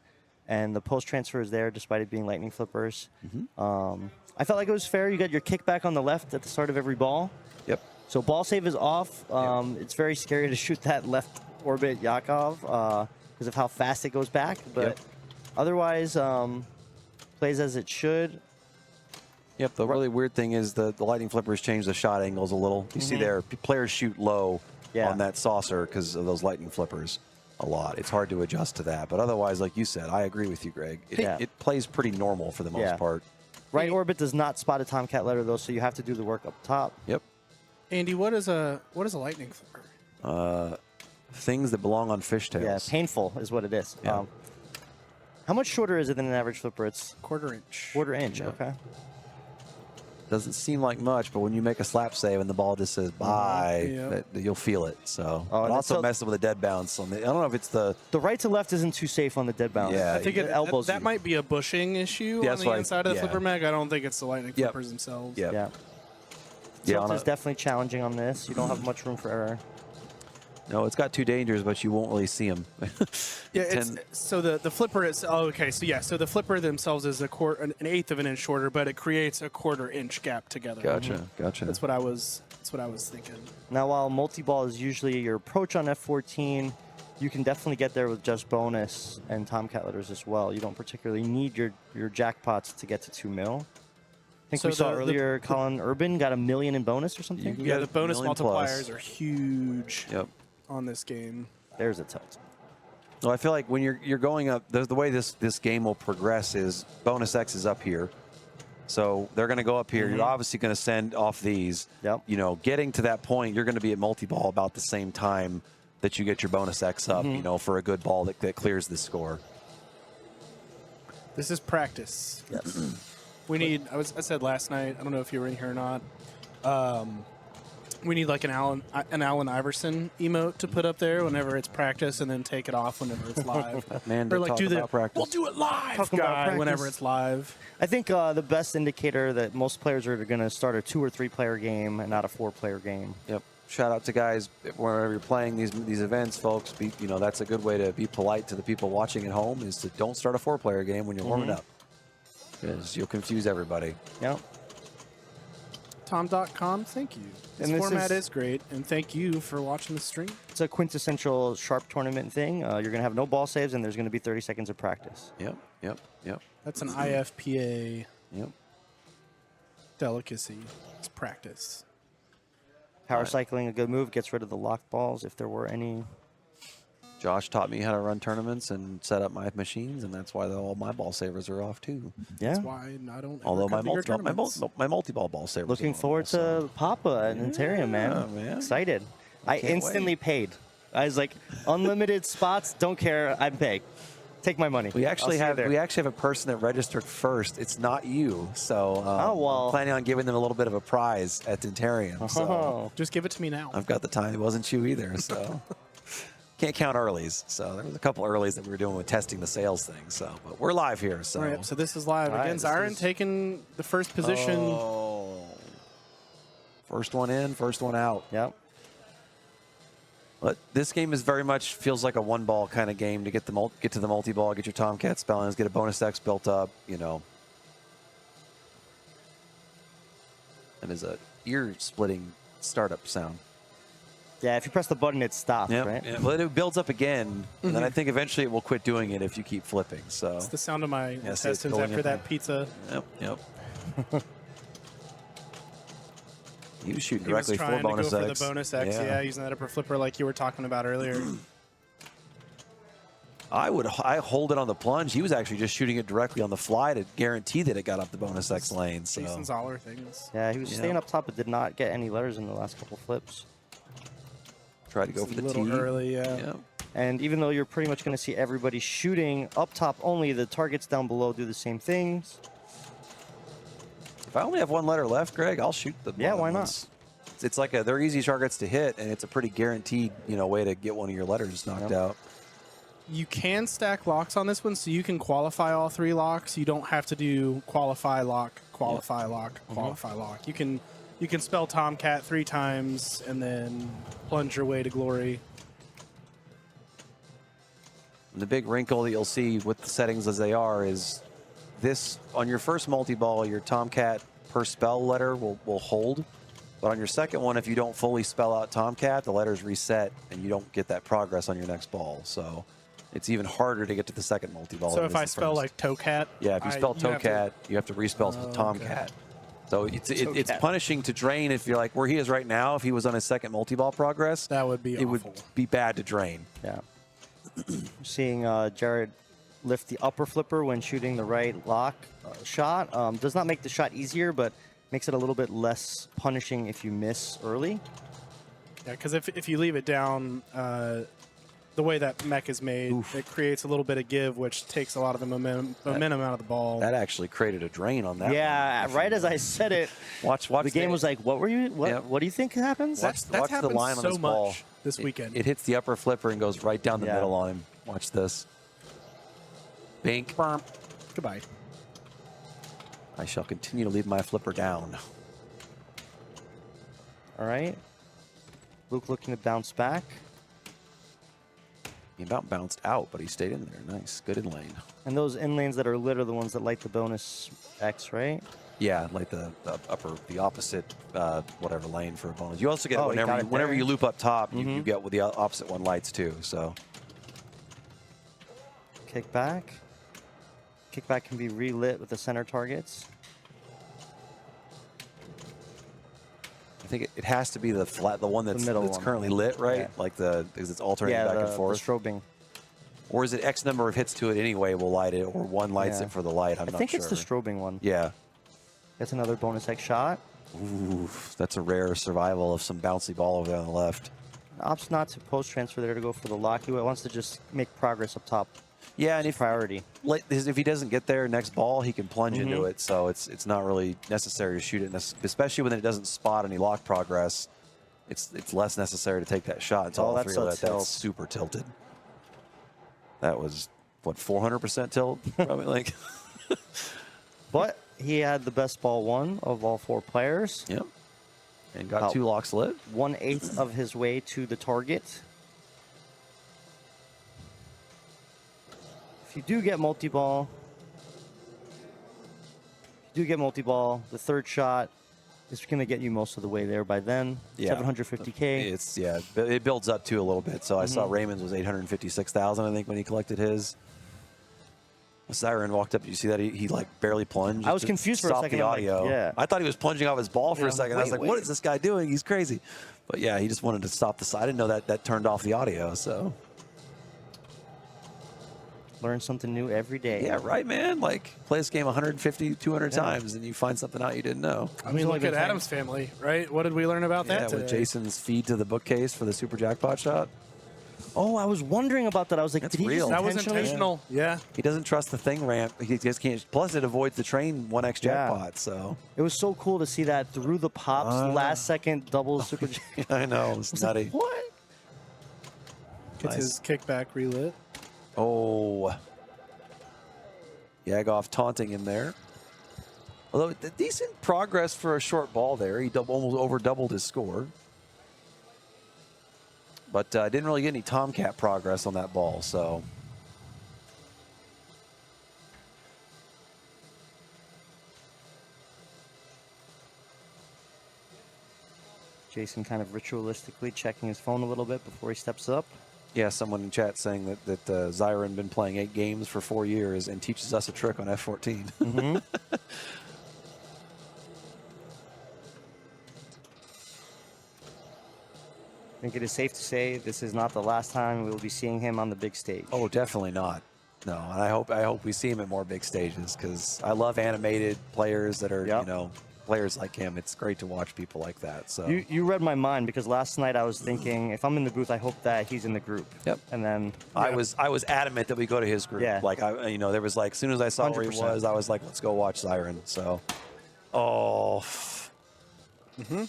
Speaker 8: and the post transfer is there despite it being lightning flippers. I felt like it was fair. You got your kickback on the left at the start of every ball.
Speaker 4: Yep.
Speaker 8: So ball save is off. It's very scary to shoot that left orbit Yakov because of how fast it goes back. But
Speaker 4: Yep.
Speaker 8: otherwise, plays as it should.
Speaker 4: Yep, the really weird thing is the lightning flippers change the shot angles a little. You see there, players shoot low
Speaker 8: Yeah.
Speaker 4: on that saucer because of those lightning flippers a lot. It's hard to adjust to that. But otherwise, like you said, I agree with you, Greg.
Speaker 8: Yeah.
Speaker 4: It plays pretty normal for the most
Speaker 8: Yeah.
Speaker 4: part.
Speaker 8: Right orbit does not spot a Tomcat letter though, so you have to do the work up top.
Speaker 4: Yep.
Speaker 5: Andy, what is a lightning flipper?
Speaker 4: Things that belong on fishtails.
Speaker 8: Yeah, painful is what it is.
Speaker 4: Yeah.
Speaker 8: How much shorter is it than an average flipper? It's
Speaker 5: Quarter inch.
Speaker 8: quarter inch.
Speaker 4: Yeah.
Speaker 8: Okay.
Speaker 4: doesn't seem like much, but when you make a slap save and the ball just says bye,
Speaker 5: Yeah.
Speaker 4: you'll feel it. So
Speaker 8: Oh,
Speaker 4: it
Speaker 8: and
Speaker 4: also
Speaker 8: it's
Speaker 4: messes with the dead bounce. I don't know if it's the
Speaker 8: The right to left isn't too safe on the dead bounce.
Speaker 4: Yeah,
Speaker 5: I think
Speaker 8: it elbows
Speaker 5: that
Speaker 8: you.
Speaker 5: might be a bushing issue
Speaker 4: Yeah,
Speaker 5: on
Speaker 4: that's
Speaker 5: the
Speaker 4: what
Speaker 5: inside of the
Speaker 4: yeah.
Speaker 5: flipper mag. I don't think it's the lightning
Speaker 4: Yep.
Speaker 5: flippers themselves.
Speaker 4: yeah.
Speaker 8: Yeah.
Speaker 4: Yeah,
Speaker 8: Tilt
Speaker 4: on
Speaker 8: is
Speaker 4: a-
Speaker 8: definitely challenging on this. You don't have much room for error.
Speaker 4: No, it's got two dangers, but you won't really see them.
Speaker 5: Yeah, so the flipper is okay. So yeah, so the flipper themselves is an eighth of an inch shorter, but it creates a 1/4 inch gap together.
Speaker 4: Gotcha.
Speaker 5: That's what I was thinking.
Speaker 8: Now, while multi-ball is usually your approach on F14, you can definitely get there with just bonus and Tomcat letters as well. You don't particularly need your jackpots to get to 2 mil. I think
Speaker 5: So
Speaker 8: we saw
Speaker 5: the-
Speaker 8: earlier Colin Urban got $1 million in bonus or something.
Speaker 4: can
Speaker 5: Yeah,
Speaker 4: get
Speaker 5: the bonus
Speaker 4: 1 million plus.
Speaker 5: multipliers are huge
Speaker 4: Yep.
Speaker 5: on this game.
Speaker 8: There's a tilt.
Speaker 4: Well, I feel like when you're going up, the way this game will progress is bonus X is up here. So they're going to go up here. You're obviously going to send off these.
Speaker 8: Yep.
Speaker 4: You know, getting to that point, you're going to be at multi-ball about the same time that you get your bonus X up, you know, for a good ball that clears the score.
Speaker 5: This is practice.
Speaker 8: Yes.
Speaker 5: We need. I said last night. I don't know if you were in here or not. We need like an Allen Iverson emote to put up there whenever it's practice, and then take it off whenever it's live.
Speaker 4: Man,
Speaker 5: or
Speaker 4: to
Speaker 5: like
Speaker 4: talk
Speaker 5: do the
Speaker 4: about practice.
Speaker 5: we'll do it live
Speaker 8: Talk about
Speaker 5: guy
Speaker 8: practice.
Speaker 5: whenever it's live.
Speaker 8: I think the best indicator that most players are going to start a 2 or 3 player game and not a 4 player game.
Speaker 4: Yep. Shout out to guys whenever you're playing these events, folks. That's a good way to be polite to the people watching at home. Is to don't start a 4-player game when you're warming up, because you'll confuse everybody.
Speaker 8: Yep.
Speaker 5: Tom.com, thank you. This
Speaker 8: And this
Speaker 5: format
Speaker 8: is-
Speaker 5: is great, and thank you for watching the stream.
Speaker 8: It's a quintessential Sharp tournament thing. You're going to have no ball saves, and there's going to be 30 seconds of practice.
Speaker 4: Yep.
Speaker 5: That's an IFPA
Speaker 4: Yep.
Speaker 5: delicacy. It's practice.
Speaker 8: Power cycling, a good move, gets rid of the locked balls if there were any.
Speaker 4: Josh taught me how to run tournaments and set up my machines, and that's why all my ball savers are off too.
Speaker 8: Yeah.
Speaker 5: That's why I don't. ever
Speaker 4: Although
Speaker 5: come to your tournaments.
Speaker 4: my multi-ball ball savers.
Speaker 8: Looking
Speaker 4: are
Speaker 8: forward
Speaker 4: normal,
Speaker 8: to Papa and Ontario, man.
Speaker 4: man.
Speaker 8: Excited. I
Speaker 4: can't
Speaker 8: instantly paid. I was like, unlimited spots, don't care, I'm paid. Take my money.
Speaker 4: We actually
Speaker 8: I'll see you
Speaker 4: have
Speaker 8: there.
Speaker 4: a person that registered first. It's not you, so
Speaker 8: Oh, well.
Speaker 4: I'm planning on giving them a little bit of a prize at Tentarium. So
Speaker 8: Oh.
Speaker 5: Just give it to me now.
Speaker 4: I've got the time. It wasn't you either, so can't count earlies. So there was a couple earlies that we were doing with testing the sales thing. So, but we're live here. So
Speaker 5: All right, so this is live.
Speaker 8: All right,
Speaker 5: Again,
Speaker 8: this
Speaker 5: Zyron
Speaker 8: is-
Speaker 5: taking the first position.
Speaker 4: Oh. First one in, first one out.
Speaker 8: Yep.
Speaker 4: But this game is very much feels like a one-ball kind of game to get to the multi-ball, get your Tomcat spellings, get a bonus X built up, you know. And is a ear-splitting startup sound.
Speaker 8: Yeah, if you press the button, it stops, right?
Speaker 4: Yeah. Well, it builds up again, and then I think eventually it will quit doing it if you keep flipping. So.
Speaker 5: It's the sound of my
Speaker 4: Yeah, see, it's
Speaker 5: intestines
Speaker 4: going
Speaker 5: after
Speaker 4: in
Speaker 5: that
Speaker 4: there.
Speaker 5: pizza.
Speaker 4: Yep. He was shooting
Speaker 5: He was
Speaker 4: directly for
Speaker 5: trying to
Speaker 4: bonus
Speaker 5: go for
Speaker 4: X.
Speaker 5: the bonus X, yeah, using that upper flipper like you were talking about earlier.
Speaker 4: I hold it on the plunge. He was actually just shooting it directly on the fly to guarantee that it got up the bonus X lane. So.
Speaker 5: Jason Zoller things.
Speaker 8: Yeah, he was
Speaker 4: Yeah.
Speaker 8: staying up top, but did not get any letters in the last couple flips.
Speaker 4: Tried to go
Speaker 5: It's
Speaker 4: for
Speaker 5: a
Speaker 4: the
Speaker 5: little
Speaker 4: tee.
Speaker 5: early, yeah.
Speaker 4: Yeah.
Speaker 8: And even though you're pretty much going to see everybody shooting up top only, the targets down below do the same things.
Speaker 4: If I only have one letter left, Greg, I'll shoot the.
Speaker 8: Yeah,
Speaker 4: bottom
Speaker 8: why not?
Speaker 4: ones. It's like they're easy targets to hit, and it's a pretty guaranteed, way to get one of your letters knocked out.
Speaker 5: You can stack locks on this one, so you can qualify all 3 locks. You don't have to do qualify lock, qualify lock, qualify lock. You can spell Tomcat 3 times and then plunge your way to glory.
Speaker 4: And the big wrinkle that you'll see with the settings as they are is this on your first multi-ball, your Tomcat per spell letter will hold. But on your second one, if you don't fully spell out Tomcat, the letters reset and you don't get that progress on your next ball. So it's even harder to get to the second multi-ball.
Speaker 5: So
Speaker 4: than it
Speaker 5: if
Speaker 4: is
Speaker 5: I
Speaker 4: the
Speaker 5: spell
Speaker 4: first.
Speaker 5: like Tocat,
Speaker 4: Yeah, if you spell
Speaker 5: you have to-
Speaker 4: Tocat, you have to respell
Speaker 5: Oh,
Speaker 4: Tomcat. So it's
Speaker 8: Tocat.
Speaker 4: punishing to drain if you're like where he is right now. If he was on his second multi-ball progress,
Speaker 5: that would be
Speaker 4: it
Speaker 5: awful.
Speaker 4: would be bad to drain.
Speaker 8: Yeah. Seeing Jared lift the upper flipper when shooting the right lock shot does not make the shot easier, but makes it a little bit less punishing if you miss early.
Speaker 5: Yeah, because if you leave it down, the way that mech is made, it creates a little bit of give, which takes a lot of the momentum out of the ball.
Speaker 4: That actually created a drain on that.
Speaker 8: Yeah, right as I said it,
Speaker 4: Watch.
Speaker 8: the game was like, "What were you? What?
Speaker 4: Yep.
Speaker 8: What do you think happens?"
Speaker 5: That's
Speaker 4: watch the
Speaker 5: happened
Speaker 4: line on
Speaker 5: so
Speaker 4: this ball.
Speaker 5: much this weekend.
Speaker 4: It hits the upper flipper and goes right down the
Speaker 8: Yeah.
Speaker 4: middle on him. Watch this. Bink.
Speaker 5: Goodbye.
Speaker 4: I shall continue to leave my flipper down.
Speaker 8: All right. Luke looking to bounce back.
Speaker 4: He about bounced out, but he stayed in there. Nice. Good in lane.
Speaker 8: And those in lanes that are lit are the ones that light the bonus X, right?
Speaker 4: Yeah, like the opposite, whatever lane for a bonus. You also get
Speaker 8: Oh, he got it
Speaker 4: whenever
Speaker 8: there.
Speaker 4: you loop up top, you get with the opposite one lights too. So
Speaker 8: Kickback. Kickback can be relit with the center targets.
Speaker 4: I think it has to be the one that's
Speaker 8: middle
Speaker 4: that's
Speaker 8: one.
Speaker 4: currently lit, right?
Speaker 8: Yeah.
Speaker 4: Like because it's alternating back and
Speaker 8: the
Speaker 4: forth.
Speaker 8: strobing.
Speaker 4: Or is it X number of hits to it anyway will light it, or one lights
Speaker 8: Yeah.
Speaker 4: it for the light? I'm
Speaker 8: I
Speaker 4: not
Speaker 8: think
Speaker 4: sure.
Speaker 8: it's the strobing one.
Speaker 4: Yeah.
Speaker 8: That's another bonus X shot.
Speaker 4: Ooh, that's a rare survival of some bouncy ball over there on the left.
Speaker 8: Opts not to post transfer there to go for the lock. He wants to just make progress up top.
Speaker 4: Yeah, and if
Speaker 8: Priority.
Speaker 4: if he doesn't get there next ball, he can plunge into it. So it's not really necessary to shoot it, especially when it doesn't spot any lock progress. It's less necessary to take that shot until all
Speaker 8: that's
Speaker 4: three of
Speaker 8: a tilt.
Speaker 4: that's super tilted. That was what 400% tilt, probably like.
Speaker 8: But he had the best ball one of all four players.
Speaker 4: Yep. And got
Speaker 8: About
Speaker 4: 2 locks lit.
Speaker 8: 1/8 of his way to the target. If you do get multi-ball, the third shot is going to get you most of the way there by then.
Speaker 4: Yeah.
Speaker 8: 750K.
Speaker 4: It builds up too a little bit. So I saw Raymond's was 856,000, I think, when he collected his. Siren walked up. Did you see that? He like barely plunged.
Speaker 8: I was
Speaker 4: to
Speaker 8: confused for a
Speaker 4: stop
Speaker 8: second.
Speaker 4: the
Speaker 8: I'm like,
Speaker 4: audio.
Speaker 8: yeah.
Speaker 4: I thought he was plunging off his ball for
Speaker 8: Yeah,
Speaker 4: a second. I was like,
Speaker 8: wait.
Speaker 4: what is this guy doing? He's crazy. But yeah, he just wanted to stop the side. I didn't know that turned off the audio. So
Speaker 8: Learn something new every day.
Speaker 4: yeah, right, man. Like play this game 150, 200 times, and you find something out you didn't know.
Speaker 5: I mean, look at Addams Family, right? What did we learn about
Speaker 4: Yeah,
Speaker 5: that today?
Speaker 4: with Jason's feed to the bookcase for the super jackpot shot.
Speaker 8: Oh, I was wondering about that. I was like,
Speaker 4: That's
Speaker 8: did he
Speaker 4: real.
Speaker 8: just
Speaker 5: That was
Speaker 8: intentionally?
Speaker 5: intentional. Yeah.
Speaker 4: He doesn't trust the thing ramp. He just can't. Plus, it avoids the train 1x
Speaker 8: Yeah.
Speaker 4: jackpot. So
Speaker 8: It was so cool to see that through the pops, last second double super.
Speaker 4: I know it's nutty.
Speaker 8: What?
Speaker 5: Gets his kickback relit.
Speaker 4: Oh. Yagoff taunting him there. Although decent progress for a short ball there. He almost over doubled his score. But didn't really get any Tomcat progress on that ball, so.
Speaker 8: Jason kind of ritualistically checking his phone a little bit before he steps up.
Speaker 4: Yeah, someone in chat saying that Zyron been playing 8 games for 4 years and teaches us a trick on F14.
Speaker 8: Mm-hmm. I think it is safe to say this is not the last time we will be seeing him on the big stage.
Speaker 4: Oh, definitely not. No, and I hope we see him at more big stages because I love animated players that are,
Speaker 8: Yep.
Speaker 4: players like him. It's great to watch people like that. So
Speaker 8: You read my mind because last night I was thinking if I'm in the booth, I hope that he's in the group.
Speaker 4: Yep.
Speaker 8: And then
Speaker 4: I was adamant that we go to his group.
Speaker 8: Yeah.
Speaker 4: Like there was like as soon as I saw where he
Speaker 8: 100%.
Speaker 4: was, I was like, let's go watch Zyron. So,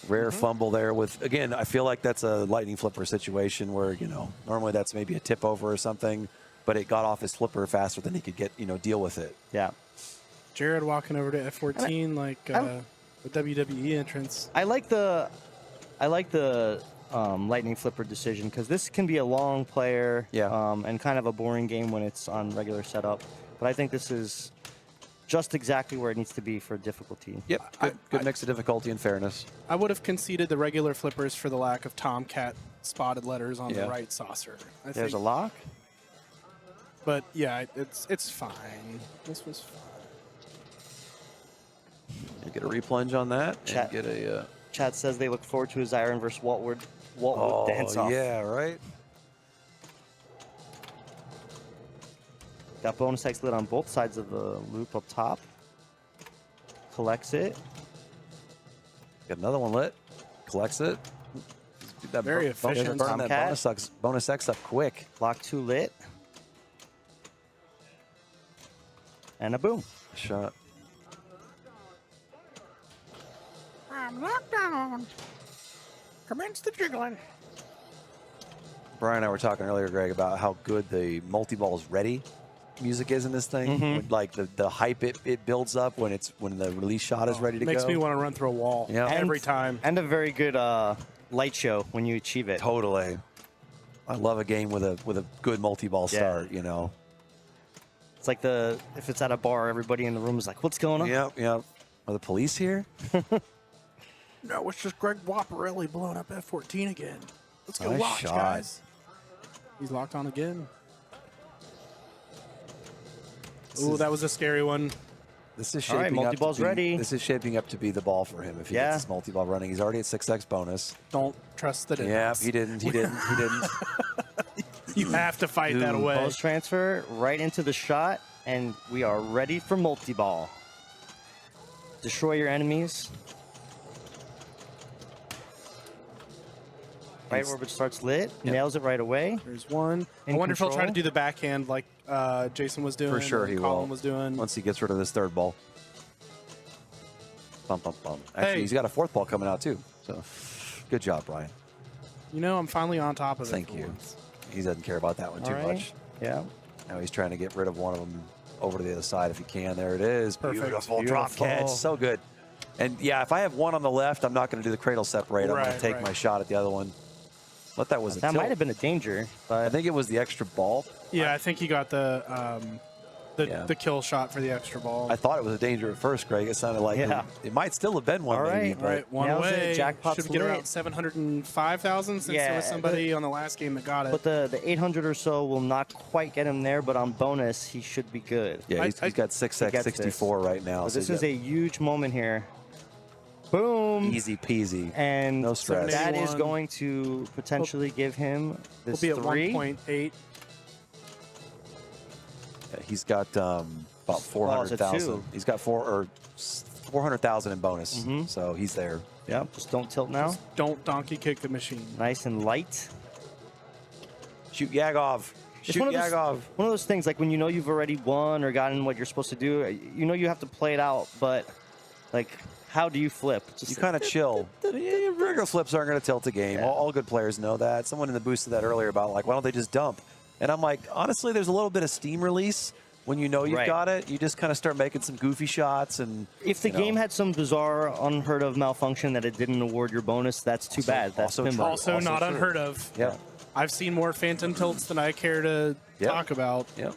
Speaker 4: rare fumble there with again. I feel like that's a lightning flipper situation where normally that's maybe a tip over or something, but it got off his flipper faster than he could get deal with it.
Speaker 8: yeah.
Speaker 5: Jared walking over to F14 like a WWE entrance.
Speaker 8: I like the lightning flipper decision because this can be a long player and kind of a boring game when it's on regular setup. But I think this is just exactly where it needs to be for difficulty.
Speaker 4: Yep, good mix of difficulty and fairness.
Speaker 5: I would have conceded the regular flippers for the lack of Tomcat spotted letters on the right saucer.
Speaker 8: There's a lock.
Speaker 5: But yeah, it's fine. This was fine.
Speaker 4: You get a replunge on that
Speaker 8: Chat.
Speaker 4: and get a.
Speaker 8: Chad says they look forward to his Zyron versus Waltwood dance off.
Speaker 4: Yeah, right.
Speaker 8: Got bonus X lit on both sides of the loop up top. Collects it.
Speaker 4: Got another one lit. Collects it. that
Speaker 5: Very efficient.
Speaker 4: Burn that
Speaker 8: Tomcat.
Speaker 4: bonus X up quick.
Speaker 8: Lock 2 lit. And a boom.
Speaker 4: Shot.
Speaker 5: I'm locked down. Commence the jiggling.
Speaker 4: Brian and I were talking earlier, Greg, about how good the multi-balls ready music is in this thing. When, like the hype it builds up when the release shot is ready to
Speaker 5: Makes
Speaker 4: go.
Speaker 5: me want to run through a wall every time.
Speaker 8: And a very good light show when you achieve it.
Speaker 4: Totally. I love a game with a good multi-ball start, you know.
Speaker 8: It's like if it's at a bar, everybody in the room is like, what's going on?
Speaker 4: Yep. Are the police here?
Speaker 5: No, it's just Greg Waparelli blowing up F-14 again. Let's go
Speaker 4: Nice
Speaker 5: watch,
Speaker 4: shot.
Speaker 5: guys. He's locked on again. Ooh, that was a scary one.
Speaker 4: This is
Speaker 8: All right,
Speaker 4: shaping up
Speaker 8: multi-ball's
Speaker 4: to be,
Speaker 8: ready.
Speaker 4: This is shaping up to be the ball for him if he gets this multi-ball running. He's already at 6x bonus.
Speaker 5: Don't trust the
Speaker 4: Yeah,
Speaker 5: difference.
Speaker 4: he didn't.
Speaker 5: You have to fight that away.
Speaker 8: Post transfer right into the shot, and we are ready for multi-ball. Destroy your enemies. Right orbit starts lit, nails it right away.
Speaker 5: There's one. I
Speaker 8: In
Speaker 5: wonder if he'll try to
Speaker 8: control.
Speaker 5: do the backhand like Jason was doing.
Speaker 4: For sure
Speaker 5: or
Speaker 4: he
Speaker 5: Colin
Speaker 4: will.
Speaker 5: was doing.
Speaker 4: Once he gets rid of this third ball. Bum, bum, bum. Actually,
Speaker 5: Hey.
Speaker 4: he's got a fourth ball coming out too. So, good job, Brian.
Speaker 5: You know, I'm finally on top of it.
Speaker 4: Thank
Speaker 5: for
Speaker 4: you.
Speaker 5: once.
Speaker 4: He doesn't care about that one
Speaker 8: All
Speaker 4: too
Speaker 8: right.
Speaker 4: much.
Speaker 8: Yeah.
Speaker 4: Now he's trying to get rid of one of them over to the other side if he can. There it is.
Speaker 5: Perfect.
Speaker 4: Beautiful drop catch. So good. And yeah, if I have one on the left, I'm not going to do the cradle separate. I'm going to
Speaker 5: Right,
Speaker 4: take
Speaker 5: right.
Speaker 4: my shot at the other one. But that was a
Speaker 8: That
Speaker 4: tilt.
Speaker 8: might have been a danger,
Speaker 4: I
Speaker 8: but
Speaker 4: think it was the extra ball.
Speaker 5: Yeah, I think he got the
Speaker 4: Yeah.
Speaker 5: kill shot for the extra ball.
Speaker 4: I thought it was a danger at first, Greg. It sounded like it might still have been one.
Speaker 8: All
Speaker 4: maybe,
Speaker 8: right.
Speaker 4: but
Speaker 5: All right, one
Speaker 8: Nails it.
Speaker 5: away.
Speaker 8: Jackpot's
Speaker 5: Should we get
Speaker 8: lit.
Speaker 5: around 705,000 since there
Speaker 8: Yeah,
Speaker 5: was somebody on the last game that got it.
Speaker 8: but the 800 or so will not quite get him there, but on bonus, he should be good.
Speaker 4: Yeah, he's got
Speaker 8: He
Speaker 4: 6x
Speaker 8: gets
Speaker 4: 64 right now.
Speaker 8: But
Speaker 4: so
Speaker 8: this
Speaker 4: he's
Speaker 8: is a huge moment here. Boom.
Speaker 4: easy peasy.
Speaker 8: And
Speaker 4: No stress.
Speaker 8: that is
Speaker 5: 71.
Speaker 8: going to potentially give him
Speaker 5: We'll
Speaker 8: this
Speaker 5: be at
Speaker 8: 3.
Speaker 5: 1.8.
Speaker 4: Yeah, he's got about
Speaker 8: it's a
Speaker 4: 400,000.
Speaker 8: 2.
Speaker 4: He's got 400,000 in bonus, so he's there.
Speaker 8: Yep, just don't tilt now.
Speaker 5: Don't donkey kick the machine.
Speaker 8: Nice and light.
Speaker 4: Shoot Yagov.
Speaker 8: It's
Speaker 4: Shoot
Speaker 8: one of those-
Speaker 4: Yagov.
Speaker 8: One of those things, like when you know you've already won or gotten what you're supposed to do, you know you have to play it out, but like, how do you flip? Just
Speaker 4: You kind of chill. Regular flips aren't going to tilt the game.
Speaker 8: Yeah.
Speaker 4: All good players know that. Someone in the boost said that earlier about, like, why don't they just dump? And I'm like, honestly, there's a little bit of steam release. When you know you've
Speaker 8: Right.
Speaker 4: got it, you just kind of start making some goofy shots. And
Speaker 8: If the
Speaker 4: you know.
Speaker 8: game had some bizarre, unheard of malfunction that it didn't award your bonus, that's too bad. That's
Speaker 4: also
Speaker 8: pinball.
Speaker 4: true.
Speaker 5: Also, not
Speaker 4: true.
Speaker 5: unheard of.
Speaker 4: Yep.
Speaker 5: I've seen more phantom tilts than I care to
Speaker 4: Yep.
Speaker 5: talk about.
Speaker 4: Yep.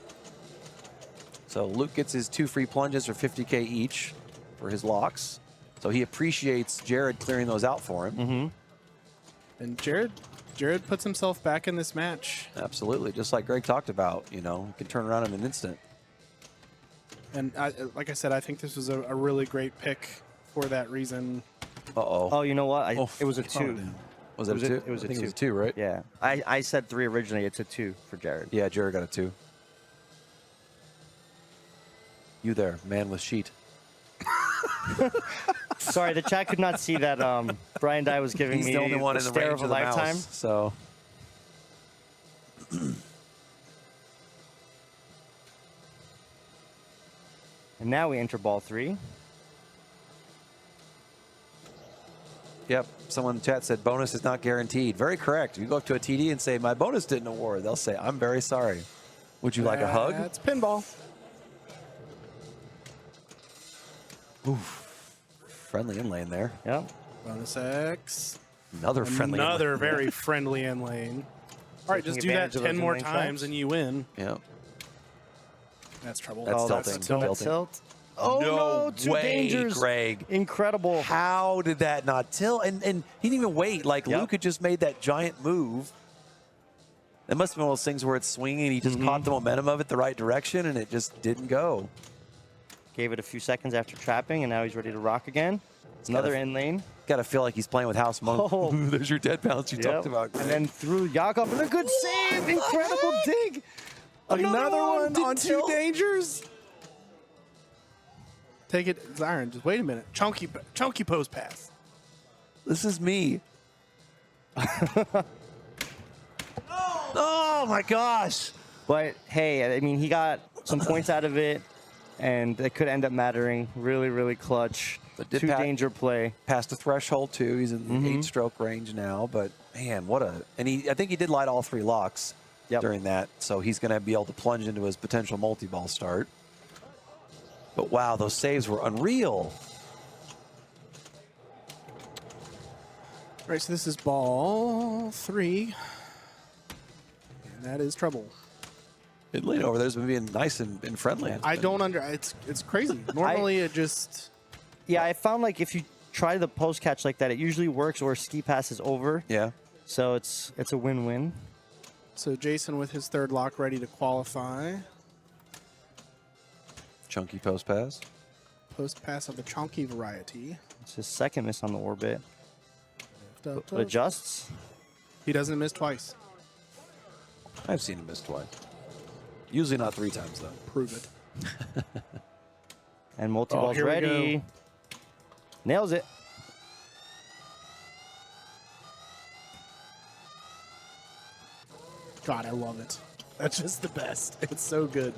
Speaker 4: So Luke gets his 2 free plunges for 50K each for his locks. So he appreciates Jared clearing those out for him.
Speaker 5: And Jared puts himself back in this match.
Speaker 4: Absolutely. Just like Greg talked about, you know, he can turn around in an instant.
Speaker 5: And like I said, I think this was a really great pick for that reason.
Speaker 4: Uh-oh.
Speaker 8: Oh, you know what?
Speaker 4: Oh,
Speaker 8: It was a
Speaker 4: oh,
Speaker 8: 2.
Speaker 4: damn. Was it a 2?
Speaker 8: It was
Speaker 4: I
Speaker 8: a
Speaker 4: think
Speaker 8: 2.
Speaker 4: It was a 2, right?
Speaker 8: Yeah. I said 3 originally. It's a 2 for Jared.
Speaker 4: Yeah, Jared got a 2. You there, man with sheet.
Speaker 8: Sorry, the chat could not see that Brian Dye was giving
Speaker 4: He's
Speaker 8: me
Speaker 4: the only one in the
Speaker 8: stare
Speaker 4: range
Speaker 8: of a
Speaker 4: of the
Speaker 8: lifetime.
Speaker 4: mouse, so
Speaker 8: And now we enter ball 3.
Speaker 4: yep. Someone in the chat said bonus is not guaranteed. Very correct. You go up to a TD and say, my bonus didn't award. They'll say, I'm very sorry. Would you like a hug?
Speaker 5: That's pinball.
Speaker 4: Friendly in lane there.
Speaker 8: Yep.
Speaker 5: Bonus X.
Speaker 4: Another friendly in lane.
Speaker 5: Another very friendly in lane. All right,
Speaker 8: Taking
Speaker 5: just do that
Speaker 8: advantage of
Speaker 5: 10
Speaker 8: those
Speaker 5: more
Speaker 8: in-lane
Speaker 5: times
Speaker 8: traps.
Speaker 5: and you win.
Speaker 4: Yep.
Speaker 5: That's trouble.
Speaker 4: That's
Speaker 8: Oh,
Speaker 4: tilting.
Speaker 8: that's
Speaker 4: Tilting.
Speaker 8: tilt. Oh, no. 2
Speaker 4: way,
Speaker 8: dangers.
Speaker 4: Greg.
Speaker 8: Incredible.
Speaker 4: How did that not tilt? And he didn't even wait. Like,
Speaker 8: Yep.
Speaker 4: Luke had just made that giant move. It must have been one of those things where it's swinging. He just caught the momentum of it the right direction, and it just didn't go.
Speaker 8: Gave it a few seconds after trapping, and now he's ready to rock again. Another
Speaker 4: gotta-
Speaker 8: in lane.
Speaker 4: Got to feel like he's playing with house monk.
Speaker 8: Oh.
Speaker 4: There's your dead bounce you
Speaker 8: Yep.
Speaker 4: talked about.
Speaker 8: And then through Yakov, and a good save. Incredible dig.
Speaker 5: Another one
Speaker 8: Didn't
Speaker 5: on 2
Speaker 8: tilt.
Speaker 5: dangers. Take it, Zion. Just wait a minute. Chunky post pass.
Speaker 4: This is me. Oh my gosh!
Speaker 8: But hey, I mean, he got some points out of it, and it could end up mattering. Really, really clutch.
Speaker 4: But did
Speaker 8: Two danger play.
Speaker 4: Past the threshold too. He's in the 8-stroke range now. But man, what a I think he did light all 3 locks during that, so he's going to be able to plunge into his potential multi-ball start. But wow, those saves were unreal.
Speaker 5: All right, so this is ball 3. And that is trouble.
Speaker 4: It laid over there's been being nice and friendly.
Speaker 5: I don't it's crazy. Normally it just
Speaker 8: Yeah, I found like if you try the post catch like that, it usually works or ski pass is over.
Speaker 4: Yeah.
Speaker 8: So it's a win-win.
Speaker 5: So Jason with his 3rd lock ready to qualify.
Speaker 4: Chunky post pass.
Speaker 5: Post pass of the chunky variety.
Speaker 8: It's his 2nd miss on the orbit.
Speaker 5: But
Speaker 8: But adjusts.
Speaker 5: He doesn't miss twice.
Speaker 4: I've seen him miss twice. Usually not 3 times though.
Speaker 5: Prove it.
Speaker 8: And multi-ball's
Speaker 5: here we
Speaker 8: ready.
Speaker 5: go.
Speaker 8: Nails it.
Speaker 5: God, I love it. That's just the best. It's so good.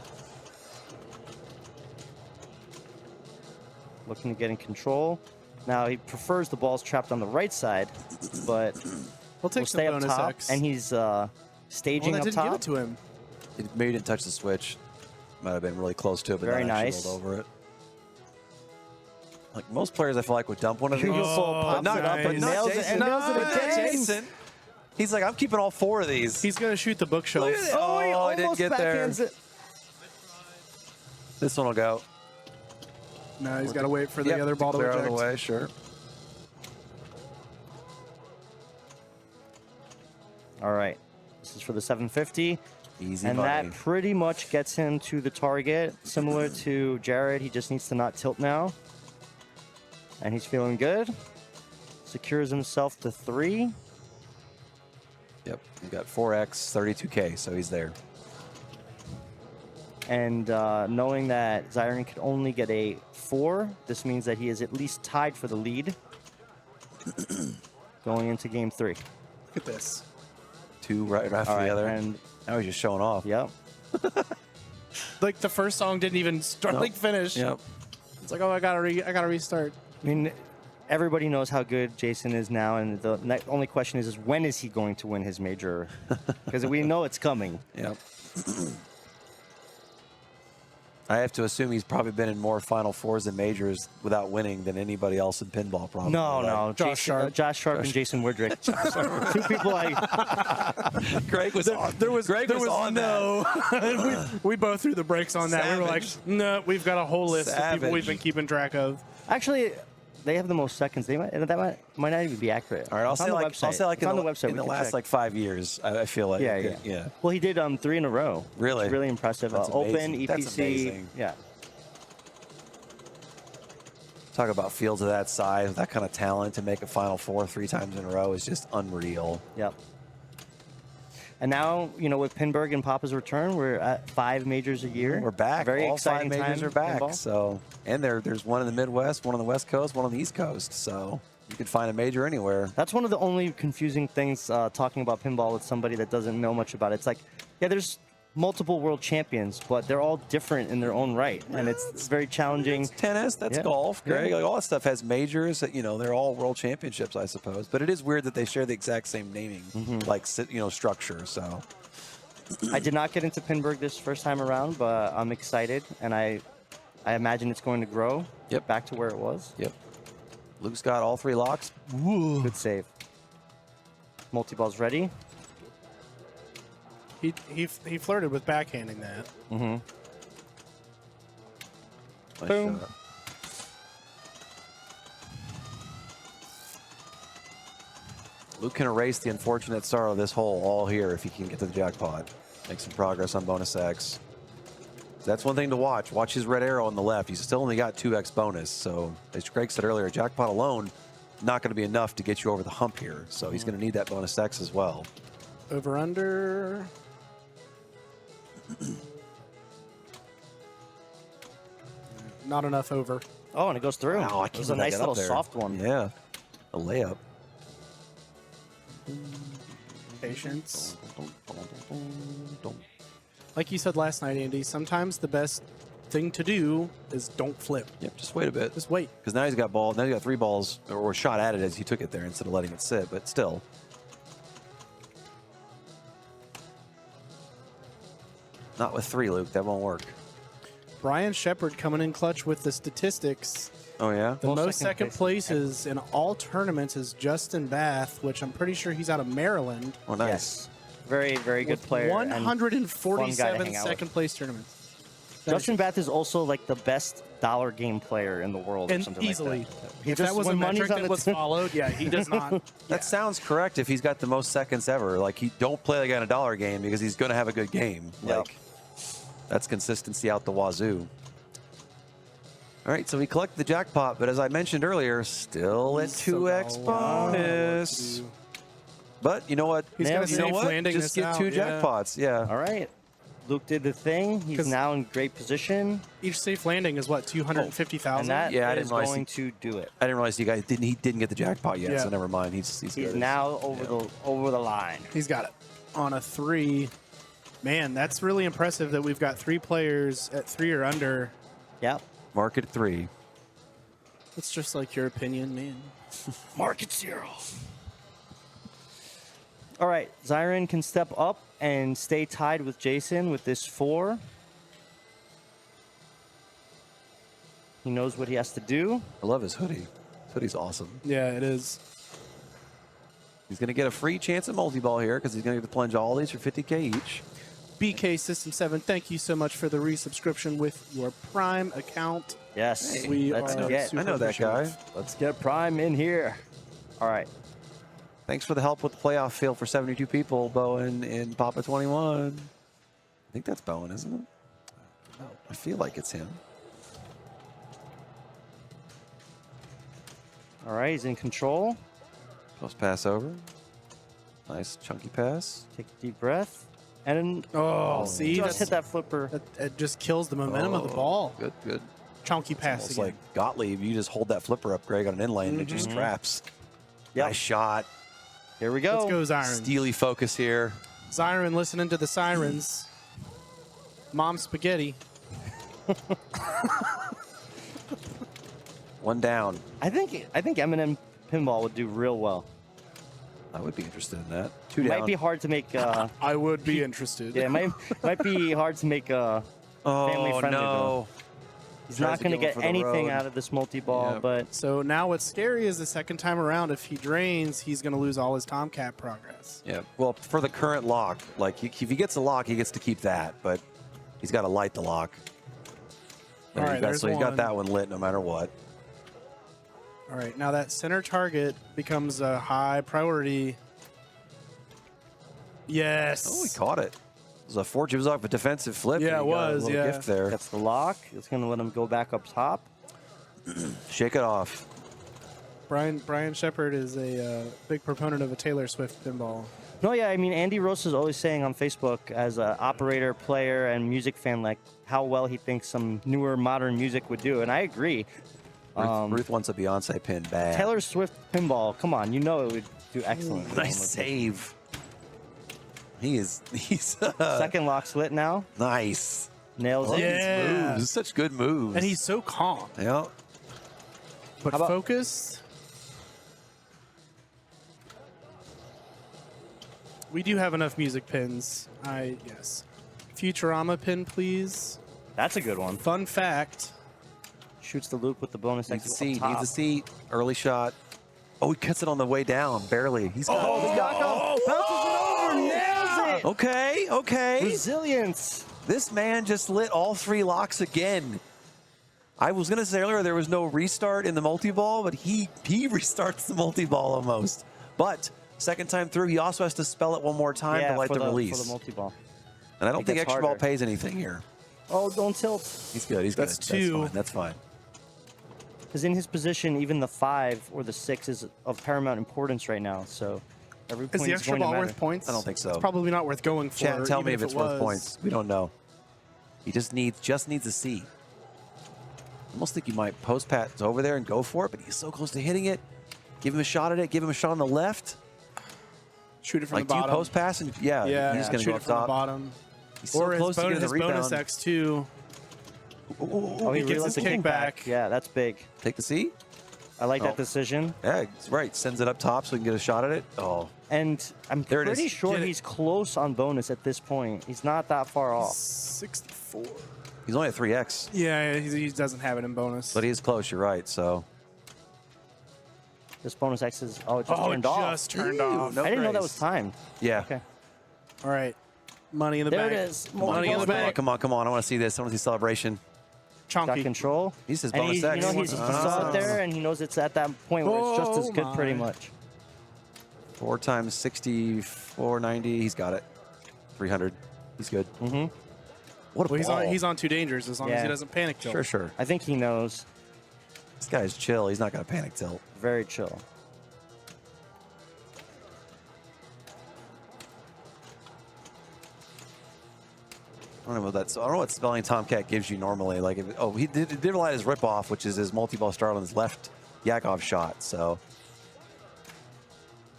Speaker 8: Looking to get in control. Now he prefers the balls trapped on the right side, but
Speaker 5: We'll take
Speaker 8: will
Speaker 5: some
Speaker 8: stay up
Speaker 5: bonus
Speaker 8: top.
Speaker 5: X.
Speaker 8: And he's staging
Speaker 5: that
Speaker 8: up
Speaker 5: didn't
Speaker 8: top.
Speaker 5: give it to him.
Speaker 4: Maybe didn't touch the switch. Might have been really close to it, but
Speaker 8: Very
Speaker 4: not actually
Speaker 8: nice.
Speaker 4: rolled over it. Like most players, I feel like would dump one of these.
Speaker 8: Beautiful,
Speaker 4: but
Speaker 8: pops
Speaker 4: not,
Speaker 8: it up
Speaker 4: but
Speaker 8: and
Speaker 4: not
Speaker 8: nails it,
Speaker 4: Jason.
Speaker 8: and nails it
Speaker 4: But not
Speaker 8: again.
Speaker 4: Jason. He's like, I'm keeping all 4 of these.
Speaker 5: He's going to shoot the bookshelf.
Speaker 4: Look at that.
Speaker 8: Oh, he
Speaker 4: I didn't
Speaker 8: almost
Speaker 4: get there.
Speaker 8: backhands it.
Speaker 4: This one will go.
Speaker 5: No, he's got to wait for the
Speaker 4: Yep,
Speaker 5: other ball to
Speaker 4: clear out of
Speaker 5: eject.
Speaker 4: the way, sure.
Speaker 8: All right. This is for the 750.
Speaker 4: Easy
Speaker 8: And
Speaker 4: money.
Speaker 8: that pretty much gets him to the target. Similar to Jared, he just needs to not tilt now. And he's feeling good. Secures himself to 3.
Speaker 4: Yep, we got 4x, 32K, so he's there.
Speaker 8: And knowing that Zyron could only get a 4, this means that he is at least tied for the lead going into game 3.
Speaker 5: Look at this.
Speaker 4: 2 right after
Speaker 8: All right,
Speaker 4: the other.
Speaker 8: and
Speaker 4: Now he's just showing off.
Speaker 8: yep.
Speaker 5: Like the first song didn't even start,
Speaker 4: Nope.
Speaker 5: like finish.
Speaker 4: Yep.
Speaker 5: It's like, oh, I gotta restart.
Speaker 8: I mean, everybody knows how good Jason is now, and the only question is when is he going to win his major? Because we know it's coming.
Speaker 4: Yep. I have to assume he's probably been in more Final Fours and majors without winning than anybody else in pinball, probably.
Speaker 8: No,
Speaker 4: right?
Speaker 8: no, Josh Sharp and Jason Woodrick. 2 people
Speaker 4: Greg was on. Greg was on that.
Speaker 5: we both threw the brakes on that. We were like,
Speaker 4: Savage.
Speaker 5: no, we've got a whole list of people
Speaker 4: Savage.
Speaker 5: we've been keeping track of.
Speaker 8: Actually, they have the most seconds. That might not even be accurate.
Speaker 4: All right, I'll
Speaker 8: It's on
Speaker 4: say
Speaker 8: the
Speaker 4: like
Speaker 8: website. It's on the website.
Speaker 4: in
Speaker 8: We
Speaker 4: the
Speaker 8: can
Speaker 4: last
Speaker 8: check.
Speaker 4: like 5 years, I feel like.
Speaker 8: Yeah. Well, he did 3 in a row.
Speaker 4: Really?
Speaker 8: It's really impressive.
Speaker 4: That's
Speaker 8: Open,
Speaker 4: amazing.
Speaker 8: EPC.
Speaker 4: That's amazing.
Speaker 8: Yeah.
Speaker 4: Talk about fields of that size, that kind of talent to make a Final Four 3 times in a row is just unreal.
Speaker 8: Yep. And now, with Pinberg and Papa's return, we're at 5 majors a year.
Speaker 4: We're back.
Speaker 8: Very
Speaker 4: All
Speaker 8: exciting
Speaker 4: 5 majors
Speaker 8: time
Speaker 4: are back.
Speaker 8: pinball.
Speaker 4: So, and there's one in the Midwest, one on the West Coast, one on the East Coast. So you can find a major anywhere.
Speaker 8: That's one of the only confusing things talking about pinball with somebody that doesn't know much about it. It's like, yeah, there's multiple world champions, but they're all different in their own right, and it's very challenging.
Speaker 4: It's tennis, that's
Speaker 8: Yeah.
Speaker 4: golf, Greg.
Speaker 8: Yeah.
Speaker 4: Like all that stuff has majors. They're all world championships, I suppose. But it is weird that they share the exact same naming, like structure. So
Speaker 8: I did not get into Pinberg this first time around, but I'm excited, and I imagine it's going to grow.
Speaker 4: Yep.
Speaker 8: Back to where it was.
Speaker 4: Yep. Luke's got all 3 locks.
Speaker 8: Good save. Multi-ball's ready.
Speaker 5: He flirted with backhanding that.
Speaker 4: Nice
Speaker 8: Boom.
Speaker 4: shot. Luke can erase the unfortunate sorrow of this hole all here if he can get to the jackpot. Make some progress on bonus X. That's one thing to watch. Watch his red arrow on the left. He's still only got 2x bonus. So as Greg said earlier, jackpot alone not going to be enough to get you over the hump here. So he's going to need that bonus X as well.
Speaker 5: Over under. Not enough over.
Speaker 8: Oh, and it goes through.
Speaker 4: Wow, I
Speaker 8: It
Speaker 4: can't
Speaker 8: was a
Speaker 4: believe I
Speaker 8: nice
Speaker 4: got
Speaker 8: little
Speaker 4: up there.
Speaker 8: soft one.
Speaker 4: Yeah, a layup.
Speaker 5: Patience. Like you said last night, Andy, sometimes the best thing to do is don't flip.
Speaker 4: Yep, just wait a bit.
Speaker 5: Just wait.
Speaker 4: Because now he's got ball. Now he's got 3 balls, or shot at it as he took it there instead of letting it sit. But still, not with 3, Luke. That won't work.
Speaker 5: Brian Shepard coming in clutch with the statistics.
Speaker 4: Oh yeah.
Speaker 5: The
Speaker 8: Most
Speaker 5: most second places in all tournaments is Justin Bath, which I'm pretty sure he's out of Maryland.
Speaker 4: Oh, nice.
Speaker 8: Yes. Very, very good
Speaker 5: with
Speaker 8: player. and
Speaker 5: 147
Speaker 8: hang out
Speaker 5: second place tournaments. That
Speaker 8: Justin Bath is also like the best dollar game player in the world, or
Speaker 5: and
Speaker 8: something
Speaker 5: easily.
Speaker 8: like that. He
Speaker 5: If
Speaker 8: just-
Speaker 5: that was a
Speaker 8: when money's
Speaker 5: metric
Speaker 8: on
Speaker 5: that
Speaker 8: the
Speaker 5: was followed, yeah, he does not.
Speaker 4: That sounds correct if he's got the most seconds ever. Like, he don't play like on a dollar game because he's going to have a good game.
Speaker 8: Yep.
Speaker 4: Like, that's consistency out the wazoo. All right, so we collected the jackpot, but as I mentioned earlier, still at 2x bonus. But you know what?
Speaker 5: He's
Speaker 8: gonna
Speaker 4: You know
Speaker 5: save
Speaker 4: what?
Speaker 5: landing
Speaker 4: Just
Speaker 5: this
Speaker 4: get
Speaker 5: out,
Speaker 4: 2
Speaker 5: yeah.
Speaker 4: jackpots. Yeah.
Speaker 8: All right. Luke did the thing. He's
Speaker 5: 'Cause-
Speaker 8: now in great position.
Speaker 5: Each safe landing is what, 250,000?
Speaker 8: And that
Speaker 4: Yeah, I didn't
Speaker 8: is
Speaker 4: realize
Speaker 8: going to do it.
Speaker 4: I didn't realize you guys didn't. He didn't get the jackpot yet,
Speaker 5: Yeah.
Speaker 4: so never mind. He's
Speaker 8: He's
Speaker 4: good.
Speaker 8: now over the line.
Speaker 5: He's got it on a 3. Man, that's really impressive that we've got 3 players at 3 or under.
Speaker 8: Yep.
Speaker 4: Market 3.
Speaker 5: It's just like your opinion, man.
Speaker 8: Market 0. All right, Zyron can step up and stay tied with Jason with this 4. He knows what he has to do.
Speaker 4: I love his hoodie. His hoodie's awesome.
Speaker 5: Yeah, it is.
Speaker 4: He's going to get a free chance at multi-ball here because he's going to get to plunge all these for 50K each.
Speaker 5: BK System 7, thank you so much for the resubscription with your Prime account.
Speaker 8: Yes.
Speaker 5: We
Speaker 8: let's
Speaker 5: are
Speaker 8: get.
Speaker 5: super
Speaker 4: I know that guy.
Speaker 5: appreciative.
Speaker 8: Let's get Prime in here. All right.
Speaker 4: Thanks for the help with the playoff field for 72 people, Bowen in Papa 21. I think that's Bowen, isn't it? I feel like it's him.
Speaker 8: All right, he's in control.
Speaker 4: Post pass over. Nice chunky pass.
Speaker 8: Take a deep breath. And
Speaker 5: Oh, see,
Speaker 8: just
Speaker 5: that's,
Speaker 8: hit that flipper.
Speaker 5: it just kills the momentum of the ball.
Speaker 4: Good, good.
Speaker 5: Chunky pass
Speaker 4: It's
Speaker 5: again.
Speaker 4: like Gottlieb. You just hold that flipper up, Greg, on an inlane, and it just traps.
Speaker 8: Yep.
Speaker 4: Nice shot.
Speaker 8: Here we go.
Speaker 5: Let's go, Zyron.
Speaker 4: Steely focus here.
Speaker 5: Zyron listening to the sirens. Mom spaghetti.
Speaker 4: One down.
Speaker 8: I think Eminem Pinball would do real well.
Speaker 4: I would be interested in that. 2
Speaker 8: It
Speaker 4: down.
Speaker 8: might be hard to make.
Speaker 5: I would be interested.
Speaker 8: Yeah, it might be hard to make family friendly.
Speaker 4: no.
Speaker 8: He's
Speaker 4: Tries
Speaker 8: not
Speaker 4: to
Speaker 8: going to
Speaker 4: go
Speaker 8: get
Speaker 4: for the
Speaker 8: anything
Speaker 4: road.
Speaker 8: out of this multi-ball,
Speaker 4: Yep.
Speaker 8: but
Speaker 5: So now what's scary is the second time around, if he drains, he's going to lose all his Tomcat progress.
Speaker 4: Yeah. Well, for the current lock, like if he gets a lock, he gets to keep that, but he's got to light the lock.
Speaker 5: All right, there's
Speaker 4: so he's got
Speaker 5: one.
Speaker 4: that one lit no matter what.
Speaker 5: All right, now that center target becomes a high priority. Yes.
Speaker 4: Oh, he caught it. It was a fortune. It was off a defensive flip.
Speaker 5: Yeah,
Speaker 4: and
Speaker 5: it
Speaker 4: he got a
Speaker 5: was,
Speaker 4: little
Speaker 5: yeah.
Speaker 4: gift there.
Speaker 8: that's the lock. It's going to let him go back up top.
Speaker 4: Shake it off.
Speaker 5: Brian Shepard is a big proponent of a Taylor Swift pinball.
Speaker 8: No, yeah, I mean, Andy Rose is always saying on Facebook as an operator, player, and music fan, like how well he thinks some newer modern music would do, and I agree.
Speaker 4: Ruth wants a Beyonce pin bad.
Speaker 8: Taylor Swift Pinball, come on, you know it would do excellent.
Speaker 4: Nice save. He's
Speaker 8: Second lock's lit now.
Speaker 4: nice.
Speaker 8: Nails it.
Speaker 5: Yeah.
Speaker 4: Moves. Such good moves.
Speaker 5: And he's so calm,
Speaker 4: yeah.
Speaker 5: but
Speaker 8: How about-
Speaker 5: focused. We do have enough music pins. Yes. Futurama pin, please.
Speaker 8: That's a good one.
Speaker 5: Fun fact.
Speaker 8: Shoots the loop with the bonus
Speaker 4: Needs a
Speaker 8: exit
Speaker 4: seat.
Speaker 8: up top.
Speaker 4: Needs a seat. Early shot. Oh, he cuts it on the way down. Barely. He's got
Speaker 8: Bounces it over, nails it.
Speaker 4: Okay, okay.
Speaker 8: Resilience.
Speaker 4: This man just lit all 3 locks again. I was going to say earlier there was no restart in the multi-ball, but he restarts the multi-ball almost. But second time through, he also has to spell it one more time
Speaker 8: Yeah,
Speaker 4: to light
Speaker 8: for
Speaker 4: the release.
Speaker 8: For the multi-ball.
Speaker 4: And I don't
Speaker 8: It
Speaker 4: think
Speaker 8: gets
Speaker 4: extra ball
Speaker 8: harder.
Speaker 4: pays anything here.
Speaker 8: Oh, don't tilt.
Speaker 4: He's good. He's
Speaker 5: That's
Speaker 4: good.
Speaker 5: 2.
Speaker 4: That's fine.
Speaker 8: Because in his position, even the 5 or the 6 is of paramount importance right now. So every
Speaker 5: Is
Speaker 8: point
Speaker 5: the
Speaker 8: is
Speaker 5: extra
Speaker 8: going to
Speaker 5: ball
Speaker 8: matter.
Speaker 5: worth points?
Speaker 4: I don't think so.
Speaker 5: It's probably not worth going for.
Speaker 4: Chat, tell me
Speaker 5: even
Speaker 4: if it's worth
Speaker 5: was.
Speaker 4: points. We don't know. He just needs a seat. Almost think you might post pat over there and go for it, but he's so close to hitting it. Give him a shot at it. Give him a shot on the left.
Speaker 5: Shoot it from
Speaker 4: Like,
Speaker 5: the
Speaker 4: do you
Speaker 5: bottom.
Speaker 4: post pass? And, yeah,
Speaker 5: Yeah,
Speaker 4: he's going to
Speaker 5: shoot
Speaker 4: go
Speaker 5: it
Speaker 4: up
Speaker 5: from the
Speaker 4: top.
Speaker 5: bottom.
Speaker 4: He's so
Speaker 5: Or
Speaker 4: close to getting
Speaker 5: his
Speaker 4: the
Speaker 5: bonus
Speaker 4: rebound.
Speaker 5: X2.
Speaker 8: Oh, he
Speaker 5: He gets
Speaker 8: realized
Speaker 5: his
Speaker 8: the
Speaker 5: kickback.
Speaker 8: Yeah, that's big.
Speaker 4: Take the C?
Speaker 8: I like
Speaker 4: Oh.
Speaker 8: that decision.
Speaker 4: Yeah, right. Sends it up top so we can get a shot at it. Oh,
Speaker 8: And I'm
Speaker 4: There it
Speaker 8: pretty
Speaker 4: is.
Speaker 8: sure
Speaker 5: Get it.
Speaker 8: he's close on bonus at this point. He's not that far off.
Speaker 5: 64.
Speaker 4: he's only at 3x,
Speaker 5: Yeah, he doesn't have it in bonus.
Speaker 4: but he is close. You're right. So
Speaker 8: This bonus X is, it just turned off.
Speaker 5: just turned
Speaker 4: Ew,
Speaker 5: off.
Speaker 4: no
Speaker 8: I didn't know that
Speaker 4: grace.
Speaker 8: was timed.
Speaker 4: yeah.
Speaker 8: Okay.
Speaker 5: All right. Money in the
Speaker 8: There
Speaker 5: bank.
Speaker 8: it is.
Speaker 5: Money in the
Speaker 8: Multiball.
Speaker 5: bank.
Speaker 4: Come on, come on. I want to see this. I want to see celebration.
Speaker 8: Got
Speaker 5: Chunky.
Speaker 8: control.
Speaker 4: He says
Speaker 8: And
Speaker 4: bonus
Speaker 8: he,
Speaker 4: X.
Speaker 8: you know, he saw it there, and he knows it's at that point where it's just as
Speaker 5: Oh,
Speaker 8: good, pretty
Speaker 5: my.
Speaker 8: much.
Speaker 4: 4 times 60, 490. He's got it. 300. He's good.
Speaker 8: Mm-hmm.
Speaker 4: What a
Speaker 5: Well,
Speaker 4: ball.
Speaker 5: he's on 2 dangers as long as
Speaker 8: Yeah.
Speaker 5: he doesn't panic tilt.
Speaker 4: Sure, sure.
Speaker 8: I think he knows.
Speaker 4: This guy's chill. He's not going to panic tilt.
Speaker 8: Very chill.
Speaker 4: I don't know what I don't know what spelling Tomcat gives you normally. Like, he did rely his rip off, which is his multi-ball start on his left Yakov shot. So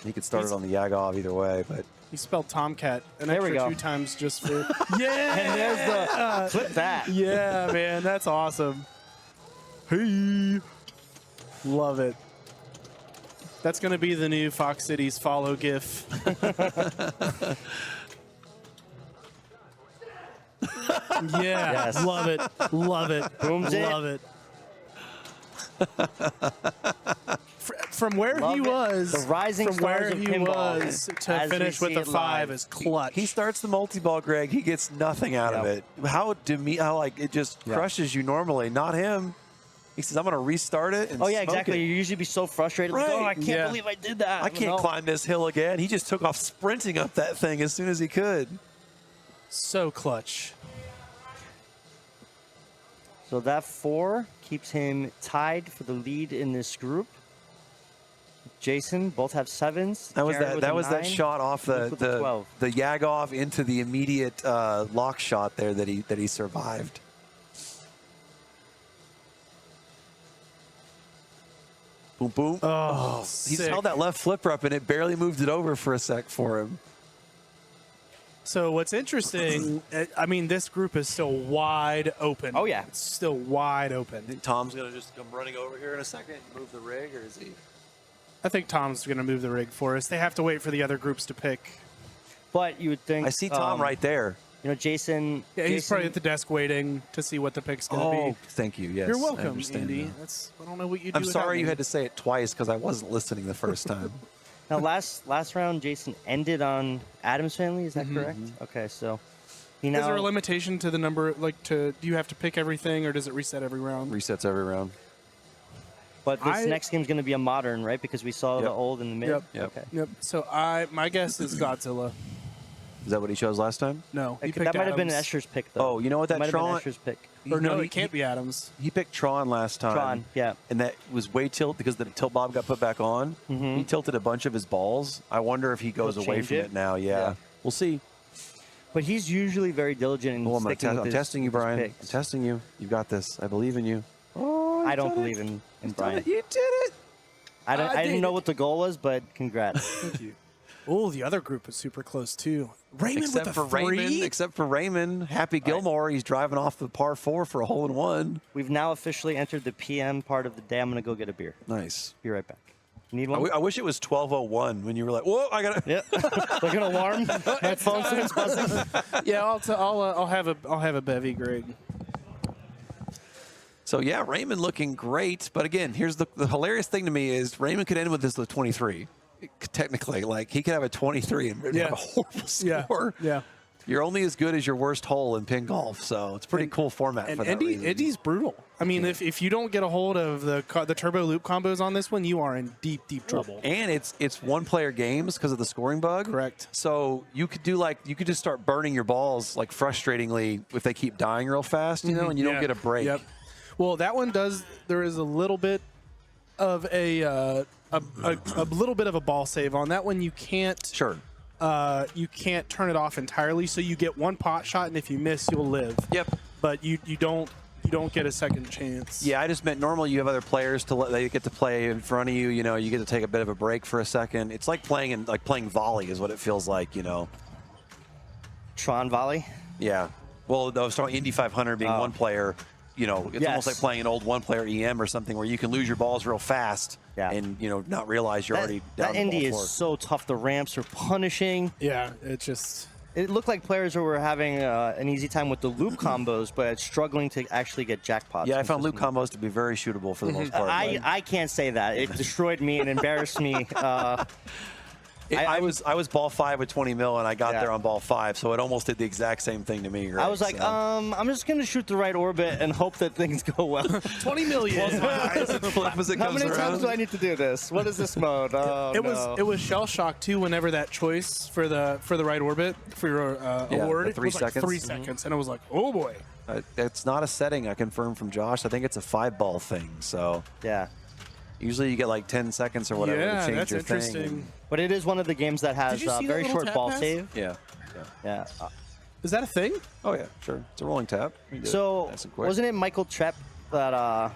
Speaker 4: he could start it on the Yakov either way. But
Speaker 5: He spelled Tomcat an
Speaker 8: There we
Speaker 5: extra
Speaker 8: go.
Speaker 5: 2 times just for. Yeah.
Speaker 8: And there's the clip that.
Speaker 5: Yeah, man, that's awesome. Hey, love it. That's gonna be the new Fox Cities follow GIF. Yeah,
Speaker 8: Yes.
Speaker 5: love it, love it,
Speaker 8: Booms it.
Speaker 5: love it. From where
Speaker 8: Love
Speaker 5: he
Speaker 8: it.
Speaker 5: was,
Speaker 8: The rising
Speaker 5: from
Speaker 8: stars
Speaker 5: where
Speaker 8: of
Speaker 5: he
Speaker 8: pinball,
Speaker 5: was to
Speaker 8: as we
Speaker 5: finish with
Speaker 8: see
Speaker 5: a
Speaker 8: it
Speaker 5: 5
Speaker 8: live.
Speaker 5: is clutch.
Speaker 4: he starts the multi-ball, Greg. He gets nothing out of
Speaker 8: Yep.
Speaker 4: it. How like it just
Speaker 8: Yeah.
Speaker 4: crushes you normally. Not him. He says, "I'm going to restart it." And
Speaker 8: Oh, yeah,
Speaker 4: smoke
Speaker 8: exactly.
Speaker 4: it.
Speaker 8: You usually be so frustrated. Like, oh, I
Speaker 4: Right.
Speaker 8: can't
Speaker 5: Yeah.
Speaker 8: believe I did that.
Speaker 4: I can't
Speaker 8: No.
Speaker 4: climb this hill again. He just took off sprinting up that thing as soon as he could.
Speaker 5: so clutch.
Speaker 8: So that 4 keeps him tied for the lead in this group. Jason, both have 7s.
Speaker 4: That was
Speaker 8: Jared with
Speaker 4: that
Speaker 8: a
Speaker 4: was that
Speaker 8: 9.
Speaker 4: shot off
Speaker 8: Luke with a 12.
Speaker 4: the Yakov into the immediate lock shot there that he survived. Boom, boom.
Speaker 5: Oh,
Speaker 4: He's
Speaker 5: sick.
Speaker 4: held that left flipper up and it barely moved it over for a sec for him.
Speaker 5: So what's interesting, I mean, this group is still wide open.
Speaker 8: Oh, yeah.
Speaker 5: It's still wide
Speaker 4: I
Speaker 5: open.
Speaker 4: think Tom's gonna just come running over here in a second and move the rig, or is he?
Speaker 5: I think Tom's going to move the rig for us. They have to wait for the other groups to pick.
Speaker 8: But you would think.
Speaker 4: I see Tom right there.
Speaker 8: You know, Jason.
Speaker 5: Yeah, he's
Speaker 8: Jason-
Speaker 5: probably at the desk waiting to see what the pick's going to
Speaker 4: Oh,
Speaker 5: be.
Speaker 4: thank you. Yes,
Speaker 5: You're
Speaker 4: I
Speaker 5: welcome,
Speaker 4: understand
Speaker 5: Andy.
Speaker 4: now.
Speaker 5: I don't know what you do.
Speaker 4: I'm sorry you had to say it twice because I wasn't listening the first time.
Speaker 8: Now, last round, Jason ended on Addams Family. Is that
Speaker 4: Mm-hmm.
Speaker 8: correct? Okay, so he
Speaker 5: Is
Speaker 8: now.
Speaker 5: there a limitation to the number? Like, do you have to pick everything, or does it reset every round?
Speaker 4: Resets every round.
Speaker 8: But this
Speaker 5: I-
Speaker 8: next game's going to be a modern, right? Because we saw the
Speaker 4: Yep.
Speaker 8: old and the mid.
Speaker 5: Yep.
Speaker 4: Yep.
Speaker 8: Okay.
Speaker 5: Yep. So my guess is Godzilla.
Speaker 4: Is that what he chose last time?
Speaker 5: No, he
Speaker 8: That
Speaker 5: picked
Speaker 8: might have been
Speaker 5: Addams.
Speaker 8: Escher's pick, though.
Speaker 4: Oh, you know what?
Speaker 8: That
Speaker 4: That
Speaker 8: might have been
Speaker 4: Tron.
Speaker 8: Escher's pick.
Speaker 5: Or no,
Speaker 4: he
Speaker 5: it can't be Addams.
Speaker 4: He picked Tron last time.
Speaker 8: Tron, yeah.
Speaker 4: And that was way tilt because the tilt bob got put back on. He tilted a bunch of his balls. I wonder if he goes
Speaker 8: He'll
Speaker 4: away
Speaker 8: change
Speaker 4: from
Speaker 8: it?
Speaker 4: it now. Yeah.
Speaker 8: Yeah.
Speaker 4: We'll see.
Speaker 8: But he's usually very diligent in
Speaker 4: Oh,
Speaker 8: sticking with
Speaker 4: I'm
Speaker 8: his,
Speaker 4: testing you,
Speaker 8: with his
Speaker 4: Brian. I'm
Speaker 8: picks.
Speaker 4: testing you. You got this. I believe in you. Oh,
Speaker 8: I don't believe in Brian.
Speaker 4: You did it.
Speaker 8: I
Speaker 5: did
Speaker 8: didn't know
Speaker 5: it.
Speaker 8: what the goal was, but congrats.
Speaker 5: Thank you. Oh, the other group is super close too. Raymond
Speaker 4: Except
Speaker 5: with
Speaker 4: for
Speaker 5: a 3?
Speaker 4: Raymond. Except for Raymond. Happy Gilmore. He's driving off the par 4 for a hole in one.
Speaker 8: We've now officially entered the PM part of the day. I'm going to go get a beer.
Speaker 4: Nice.
Speaker 8: Be right back. You need
Speaker 4: I
Speaker 8: one?
Speaker 4: I wish it was 12:01 when you were like, "Whoa, I gotta."
Speaker 8: Yeah. Like an alarm. My phone starts buzzing.
Speaker 5: Yeah, I'll have a bevy, Greg.
Speaker 4: So yeah, Raymond looking great, but again, here's the hilarious thing to me is Raymond could end with this with 23. Technically, like he could have a 23 and really have a horrible score.
Speaker 5: Yeah.
Speaker 4: You're only as good as your worst hole in pin golf, so it's a pretty cool format
Speaker 5: And
Speaker 4: for that reason.
Speaker 5: Eddie's brutal. I mean, if you don't get a hold of the turbo loop combos on this one, you are in deep trouble.
Speaker 4: And it's one player games because of the scoring bug.
Speaker 5: Correct.
Speaker 4: So you could just start burning your balls like frustratingly if they keep dying real fast, you know, and you don't
Speaker 5: Yeah.
Speaker 4: get a break.
Speaker 5: Yep. Well, that one does. There is a little bit of a little bit of a ball save on that one. You can't.
Speaker 4: Sure.
Speaker 5: You can't turn it off entirely, so you get one pot shot, and if you miss, you'll live.
Speaker 4: Yep.
Speaker 5: But you don't you don't get a second chance.
Speaker 4: Yeah, I just meant normally you have other players they get to play in front of you. You know, you get to take a bit of a break for a second. It's like playing volley is what it feels like. You know.
Speaker 8: Tron volley.
Speaker 4: Yeah. Well, I was talking Indy 500 being one player. You know, it's almost like playing an old one-player EM or something where you can lose your balls real fast and, you know, not realize you're already down
Speaker 8: That
Speaker 4: the
Speaker 8: Indy
Speaker 4: ball
Speaker 8: is
Speaker 4: floor.
Speaker 8: so tough. The ramps are punishing.
Speaker 5: Yeah, it just...
Speaker 8: It looked like players who were having an easy time with the loop combos, but struggling to actually get jackpots.
Speaker 4: Yeah, I found loop combos to be very shootable for the most part.
Speaker 8: I can't say that. It destroyed me and embarrassed me.
Speaker 4: I was ball 5 with 20 mil, and I got there on ball 5, so it almost did the exact same thing to me. Right?
Speaker 8: I was like, I'm just going to shoot the right orbit and hope that things go well.
Speaker 5: 20 million.
Speaker 8: How many times do I need to do this? What is this mode? Oh,
Speaker 5: it was shell shock too. Whenever that choice for the right orbit for your award,
Speaker 4: the 3
Speaker 5: it was
Speaker 4: seconds.
Speaker 5: like 3 seconds, and I was like, oh boy.
Speaker 4: It's not a setting I confirmed from Josh. I think it's a 5-ball thing. So
Speaker 8: yeah.
Speaker 4: Usually you get like 10 seconds or whatever to change
Speaker 5: that's
Speaker 4: your
Speaker 5: interesting.
Speaker 4: thing.
Speaker 8: But it is one of the games that has very short ball
Speaker 5: pass?
Speaker 8: save.
Speaker 4: Yeah.
Speaker 8: Yeah.
Speaker 5: Is that a thing?
Speaker 4: Oh, yeah, sure. It's a rolling tap.
Speaker 8: So
Speaker 4: nice and quick.
Speaker 8: wasn't it Michael Trepp that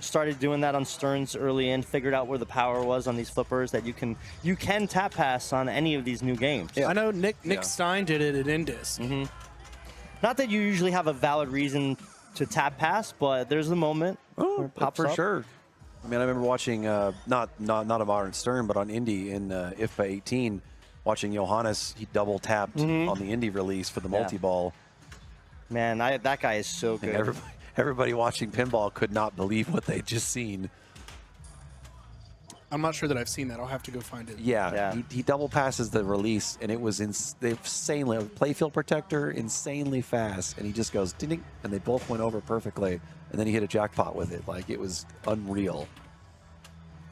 Speaker 8: started doing that on Stearns early in, figured out where the power was on these flippers, that you can tap pass on any of these new games?
Speaker 5: Yeah. I know Nick Stein did it at Indisc.
Speaker 8: Not that you usually have a valid reason to tap pass, but there's a moment where it pops
Speaker 4: for
Speaker 8: up.
Speaker 4: sure. I mean, I remember watching not a modern Stern, but on Indy in Ifpa 18, watching Johannes. He double tapped on the Indy release for the multi-ball.
Speaker 8: Man, that guy is so good.
Speaker 4: And everybody watching pinball could not believe what they'd just seen.
Speaker 5: I'm not sure that I've seen that. I'll have to go find it.
Speaker 4: Yeah. He double passes the release, and it was insanely playfield protector, insanely fast, and he just goes ding, and they both went over perfectly, and then he hit a jackpot with it. Like, it was unreal.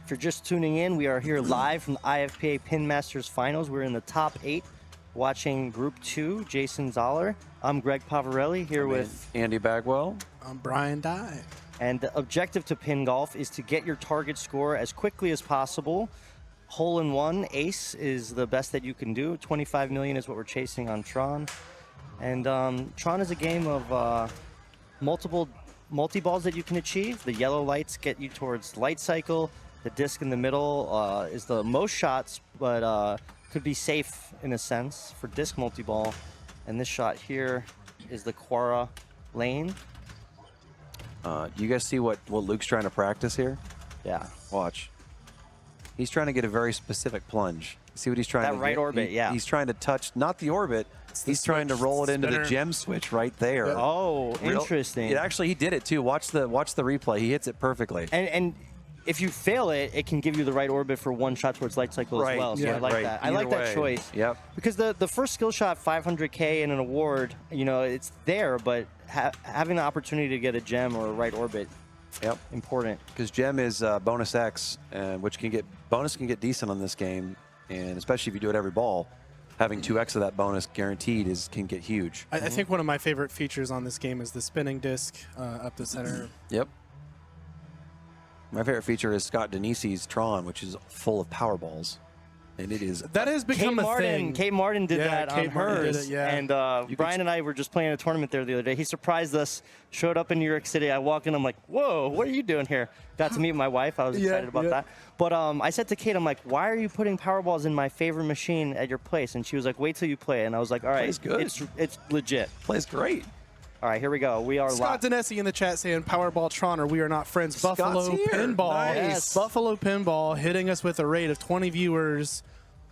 Speaker 8: If you're just tuning in, we are here live from the IFPA Pinmasters Finals. We're in the top 8, watching Group 2, Jason Zoller. I'm Greg Pavarelli here with
Speaker 4: Andy Bagwell.
Speaker 5: I'm Brian Dye.
Speaker 8: And the objective to Pin Golf is to get your target score as quickly as possible. Hole-in-one ace is the best that you can do. 25 million is what we're chasing on Tron. And Tron is a game of multi-balls that you can achieve. The yellow lights get you towards light cycle. The disc in the middle is the most shots, but could be safe in a sense for disc multi-ball. And this shot here is the Quara lane.
Speaker 4: You guys see what Luke's trying to practice here?
Speaker 8: Yeah.
Speaker 4: Watch. He's trying to get a very specific plunge. See what he's trying to
Speaker 8: That right orbit, yeah.
Speaker 4: He's trying to touch, not the orbit, he's trying to roll it into the gem switch right there.
Speaker 8: Oh, interesting.
Speaker 4: Actually, he did it too. Watch the replay. He hits it perfectly.
Speaker 8: And if you fail it, it can give you the right orbit for one shot towards light cycle as well. So I like that. I like that choice.
Speaker 4: Yep.
Speaker 8: Because the first skill shot, 500K and an award, you know, it's there, but having the opportunity to get a gem or a right orbit, important.
Speaker 4: Because gem is bonus X, which can get decent on this game, and especially if you do it every ball, having 2x of that bonus guaranteed can get huge.
Speaker 5: I think one of my favorite features on this game is the spinning disc up the center.
Speaker 4: Yep. My favorite feature is Scott Denise's Tron, which is full of power balls. And it is...
Speaker 5: That has become a thing.
Speaker 8: Kate Martin did that on hers.
Speaker 5: Did it,
Speaker 8: and Brian and I were just playing a tournament there the other day. He surprised us, showed up in New York City. I walked in, I'm like, whoa, what are you doing here? Got to meet my wife. I was excited about that. But I said to Kate, I'm like, why are you putting power balls in my favorite machine at your place? And she was like, wait till you play. And I was like, all right,
Speaker 4: Plays good.
Speaker 8: It's legit.
Speaker 4: Plays great.
Speaker 8: All right, here we go. We are
Speaker 5: Scott Denesi in the chat saying Powerball Tron or we are not friends.
Speaker 4: Scott's
Speaker 5: Buffalo
Speaker 4: here.
Speaker 5: Pinball.
Speaker 4: Nice.
Speaker 8: Yes.
Speaker 5: Buffalo Pinball hitting us with a rate of 20 viewers.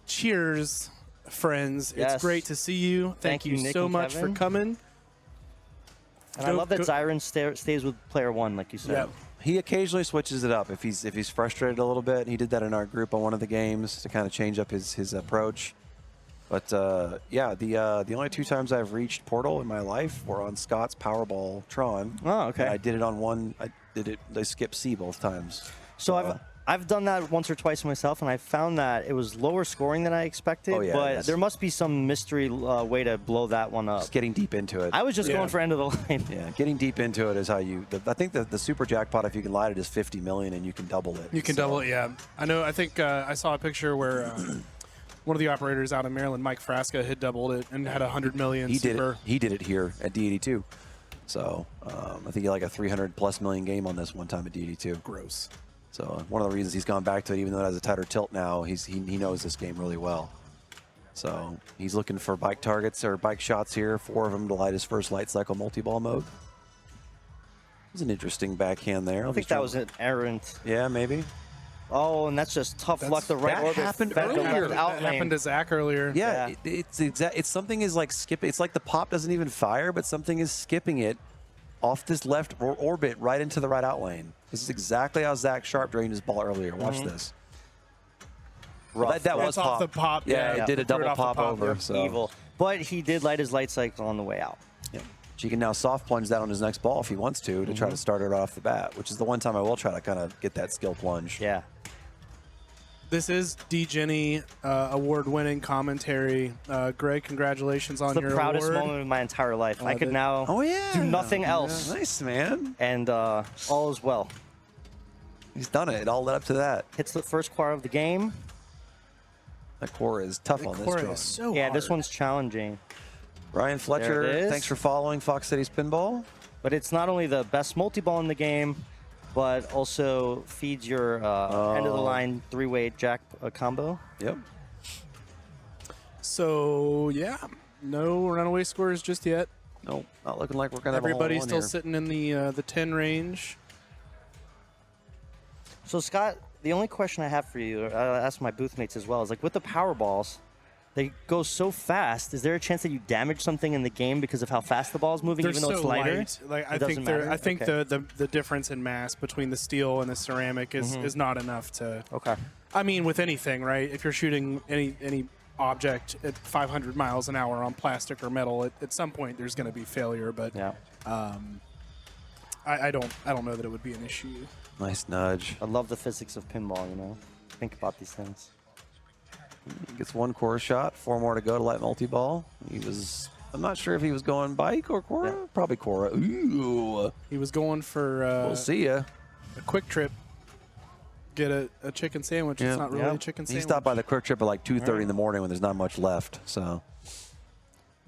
Speaker 5: Cheers, friends.
Speaker 8: Yes.
Speaker 5: It's great to see you. Thank you
Speaker 8: Nick
Speaker 5: so
Speaker 8: and
Speaker 5: much
Speaker 8: Kevin.
Speaker 5: for coming.
Speaker 8: And I love that Zyron stays with player one, like you said.
Speaker 5: Yep.
Speaker 4: He occasionally switches it up if he's frustrated a little bit. He did that in our group on one of the games to kind of change up his approach. But yeah, the only 2 times I've reached Portal in my life were on Scott's Powerball Tron.
Speaker 8: Oh, okay.
Speaker 4: And I did it on one. I skipped C both times.
Speaker 8: So I've done that once or twice myself, and I found that it was lower scoring than I expected.
Speaker 4: Oh, yeah,
Speaker 8: but
Speaker 4: yes.
Speaker 8: there must be some mystery way to blow that one up.
Speaker 4: Just getting deep into it.
Speaker 8: I was just going for end of the line.
Speaker 4: Yeah, getting deep into it is how you. I think the super jackpot, if you can light it, is 50 million, and you can double it.
Speaker 5: You can double it, yeah. I know. I think I saw a picture where one of the operators out in Maryland, Mike Frasca, had doubled it and had 100 million.
Speaker 4: He did it here at D82. So I think he had like a 300+ million game on this one time at DD2.
Speaker 5: Gross.
Speaker 4: So one of the reasons he's gone back to it, even though it has a tighter tilt now, he knows this game really well. So he's looking for bike targets or bike shots here, 4 of them to light his first light cycle multi-ball mode. It was an interesting backhand there.
Speaker 8: I think that was an errant.
Speaker 4: Yeah, maybe.
Speaker 8: Oh, and that's just tough luck. The right
Speaker 4: that
Speaker 8: orbit
Speaker 4: happened
Speaker 8: fed the
Speaker 4: earlier.
Speaker 8: left out
Speaker 5: That
Speaker 8: lane.
Speaker 5: happened to Zach earlier.
Speaker 4: Yeah, it's something is like skipping. It's like the pop doesn't even fire, but something is skipping it off this left orbit right into the right out lane. This is exactly how Zach Sharp drained his ball earlier. Watch this. Well, that was
Speaker 5: It's off
Speaker 4: pop.
Speaker 5: the pop,
Speaker 4: Yeah,
Speaker 5: yeah.
Speaker 4: it did a
Speaker 5: Threw it
Speaker 4: double
Speaker 5: off the
Speaker 4: pop
Speaker 5: pop,
Speaker 4: over.
Speaker 5: yeah.
Speaker 4: So.
Speaker 8: Evil. But he did light his light cycle on the way out.
Speaker 4: Yeah. She can now soft plunge that on his next ball if he wants to try to start it off the bat, which is the one time I will try to kind of get that skill plunge.
Speaker 8: Yeah.
Speaker 5: This is D. Jenny award-winning commentary. Greg, congratulations on
Speaker 8: It's
Speaker 5: your
Speaker 8: the proudest
Speaker 5: award.
Speaker 8: moment of my entire life. I could now do nothing else.
Speaker 4: Yeah, nice, man.
Speaker 8: And all is well.
Speaker 4: He's done it. It all led up to that.
Speaker 8: Hits the first quarter of the game.
Speaker 4: That core is tough on this
Speaker 5: Core
Speaker 4: draw.
Speaker 5: is so
Speaker 8: Yeah,
Speaker 5: hard.
Speaker 8: this one's challenging.
Speaker 4: Ryan
Speaker 8: There it
Speaker 4: Fletcher,
Speaker 8: is.
Speaker 4: thanks for following Foxcitiespinball.
Speaker 8: But it's not only the best multi-ball in the game, but also feeds your end-of-the-line 3-way jack combo.
Speaker 4: Yep.
Speaker 5: So, yeah, no runaway scores just yet.
Speaker 4: Nope, not looking like we're going to have a
Speaker 5: Everybody's
Speaker 4: hole in
Speaker 5: still
Speaker 4: here.
Speaker 5: sitting in the 10 range.
Speaker 8: So, Scott, the only question I have for you, I asked my booth mates as well, is like with the power balls, they go so fast. Is there a chance that you damage something in the game because of how fast the ball is moving,
Speaker 5: They're
Speaker 8: even though
Speaker 5: so
Speaker 8: it's lighter?
Speaker 5: light. Like
Speaker 8: It doesn't matter?
Speaker 5: I think
Speaker 8: Okay.
Speaker 5: the difference in mass between the steel and the ceramic is not enough to.
Speaker 8: Okay.
Speaker 5: I mean, with anything, right? If you're shooting any object at 500 miles an hour on plastic or metal, at some point there's going to be failure. But
Speaker 8: Yeah.
Speaker 5: I don't know that it would be an issue.
Speaker 4: Nice nudge.
Speaker 8: I love the physics of pinball, you know? Think about these things.
Speaker 4: He gets one core shot, 4 more to go to light multi-ball. I'm not sure if he was going bike or Cora.
Speaker 8: Yeah.
Speaker 4: Probably Cora. Ooh.
Speaker 5: He was going for
Speaker 4: We'll see ya.
Speaker 5: a quick trip. Get a chicken sandwich.
Speaker 4: Yeah.
Speaker 5: It's not really
Speaker 8: Yeah.
Speaker 5: a chicken
Speaker 4: He
Speaker 5: sandwich.
Speaker 4: stopped by the quick trip at like 2:30 in the morning when there's not much left. So,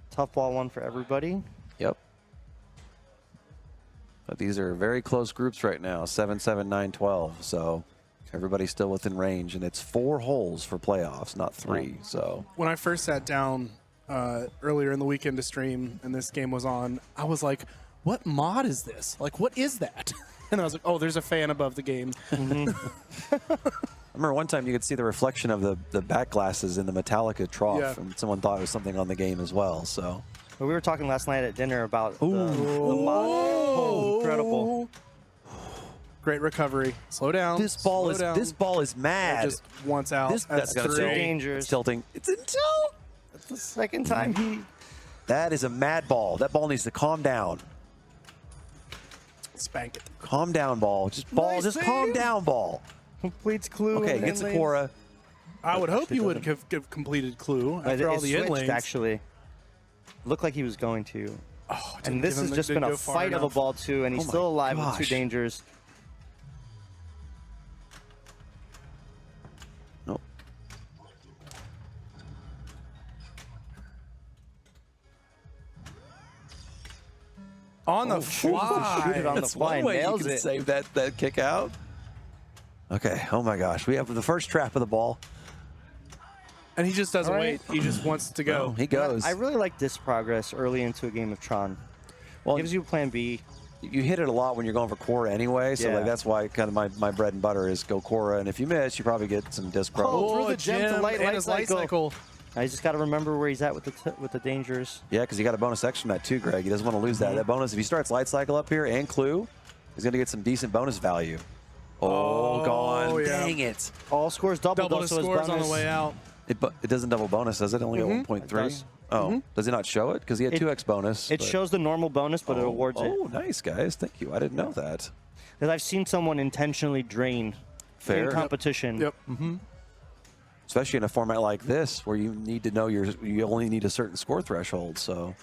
Speaker 8: Tough ball one for everybody.
Speaker 4: yep. But these are very close groups right now, 7, 7, 9, 12. So everybody's still within range, and it's 4 holes for playoffs, not 3. So
Speaker 5: When I first sat down earlier in the weekend to stream and this game was on, I was like, what mod is this? Like, what is that? And I was like, oh, there's a fan above the game.
Speaker 4: I remember one time you could see the reflection of the back glasses in the Metallica trough,
Speaker 5: Yeah.
Speaker 4: and someone thought it was something on the game as well. So
Speaker 8: But we were talking last night at dinner about the mod. Oh, incredible.
Speaker 5: Great recovery. Slow down.
Speaker 4: this ball is mad.
Speaker 5: Just once out.
Speaker 4: That's gonna
Speaker 5: three.
Speaker 4: tilt.
Speaker 8: Dangerous.
Speaker 4: It's tilting. It's in tilt.
Speaker 8: That's the second time he...
Speaker 4: That is a mad ball. That ball needs to calm down.
Speaker 5: Spank it.
Speaker 4: Calm down, ball. Just ball.
Speaker 8: Nice
Speaker 4: just
Speaker 8: save.
Speaker 4: calm down, ball.
Speaker 8: Completes clue.
Speaker 4: Okay,
Speaker 8: and
Speaker 4: gets a
Speaker 8: lanes.
Speaker 4: Cora.
Speaker 5: I would hope
Speaker 8: It
Speaker 5: you would
Speaker 8: doesn't.
Speaker 5: have completed clue
Speaker 8: But
Speaker 5: after all
Speaker 8: it
Speaker 5: the in
Speaker 8: switched,
Speaker 5: lanes.
Speaker 8: actually. Looked like he was going to.
Speaker 5: Oh,
Speaker 8: And this has just been a fight of a ball, too, and he's
Speaker 4: Oh my
Speaker 8: still alive with 2
Speaker 4: gosh.
Speaker 8: dangers.
Speaker 4: Nope.
Speaker 5: On the
Speaker 8: Shoot it
Speaker 5: fly.
Speaker 8: on the
Speaker 4: That's
Speaker 8: fly.
Speaker 4: one way you
Speaker 8: Nails
Speaker 4: can
Speaker 8: it.
Speaker 4: save that kick out. Okay. Oh my gosh. We have the first trap of the ball.
Speaker 5: And he just doesn't
Speaker 8: All
Speaker 5: wait.
Speaker 8: right.
Speaker 5: He just wants to go.
Speaker 4: Oh, he goes.
Speaker 8: I really like this progress early into a game of Tron.
Speaker 4: Well,
Speaker 8: Gives you a plan B.
Speaker 4: you hit it a lot when you're going for Cora anyway, so
Speaker 8: Yeah.
Speaker 4: like that's why kind of my bread and butter is go Cora, and if you miss, you probably get some disc pro.
Speaker 8: Oh, through the gem to
Speaker 5: Jim
Speaker 8: light
Speaker 5: and his light
Speaker 8: cycle.
Speaker 5: cycle.
Speaker 8: Now you just got to remember where he's at with the dangers.
Speaker 4: Yeah, because he got a bonus action from that too, Greg. He doesn't want to lose that. That bonus, if he starts light cycle up here and clue, he's going to get some decent bonus value. Oh, gone.
Speaker 5: yeah.
Speaker 4: Dang it.
Speaker 8: All scores doubled.
Speaker 5: Double the
Speaker 8: so his
Speaker 5: scores on
Speaker 8: bonus-
Speaker 5: the way out.
Speaker 4: It doesn't double bonus, does it? Only got 1.3?
Speaker 8: It does.
Speaker 4: Oh, does it not show it? Because he had
Speaker 8: It-
Speaker 4: 2x bonus.
Speaker 8: It
Speaker 4: but-
Speaker 8: shows the normal bonus, but it awards it.
Speaker 4: Oh, nice, guys. Thank you. I didn't know that.
Speaker 8: Because I've seen someone intentionally drain
Speaker 4: Fair.
Speaker 8: in competition.
Speaker 5: Yep.
Speaker 4: Especially in a format like this, where you need to know you only need a certain score threshold. So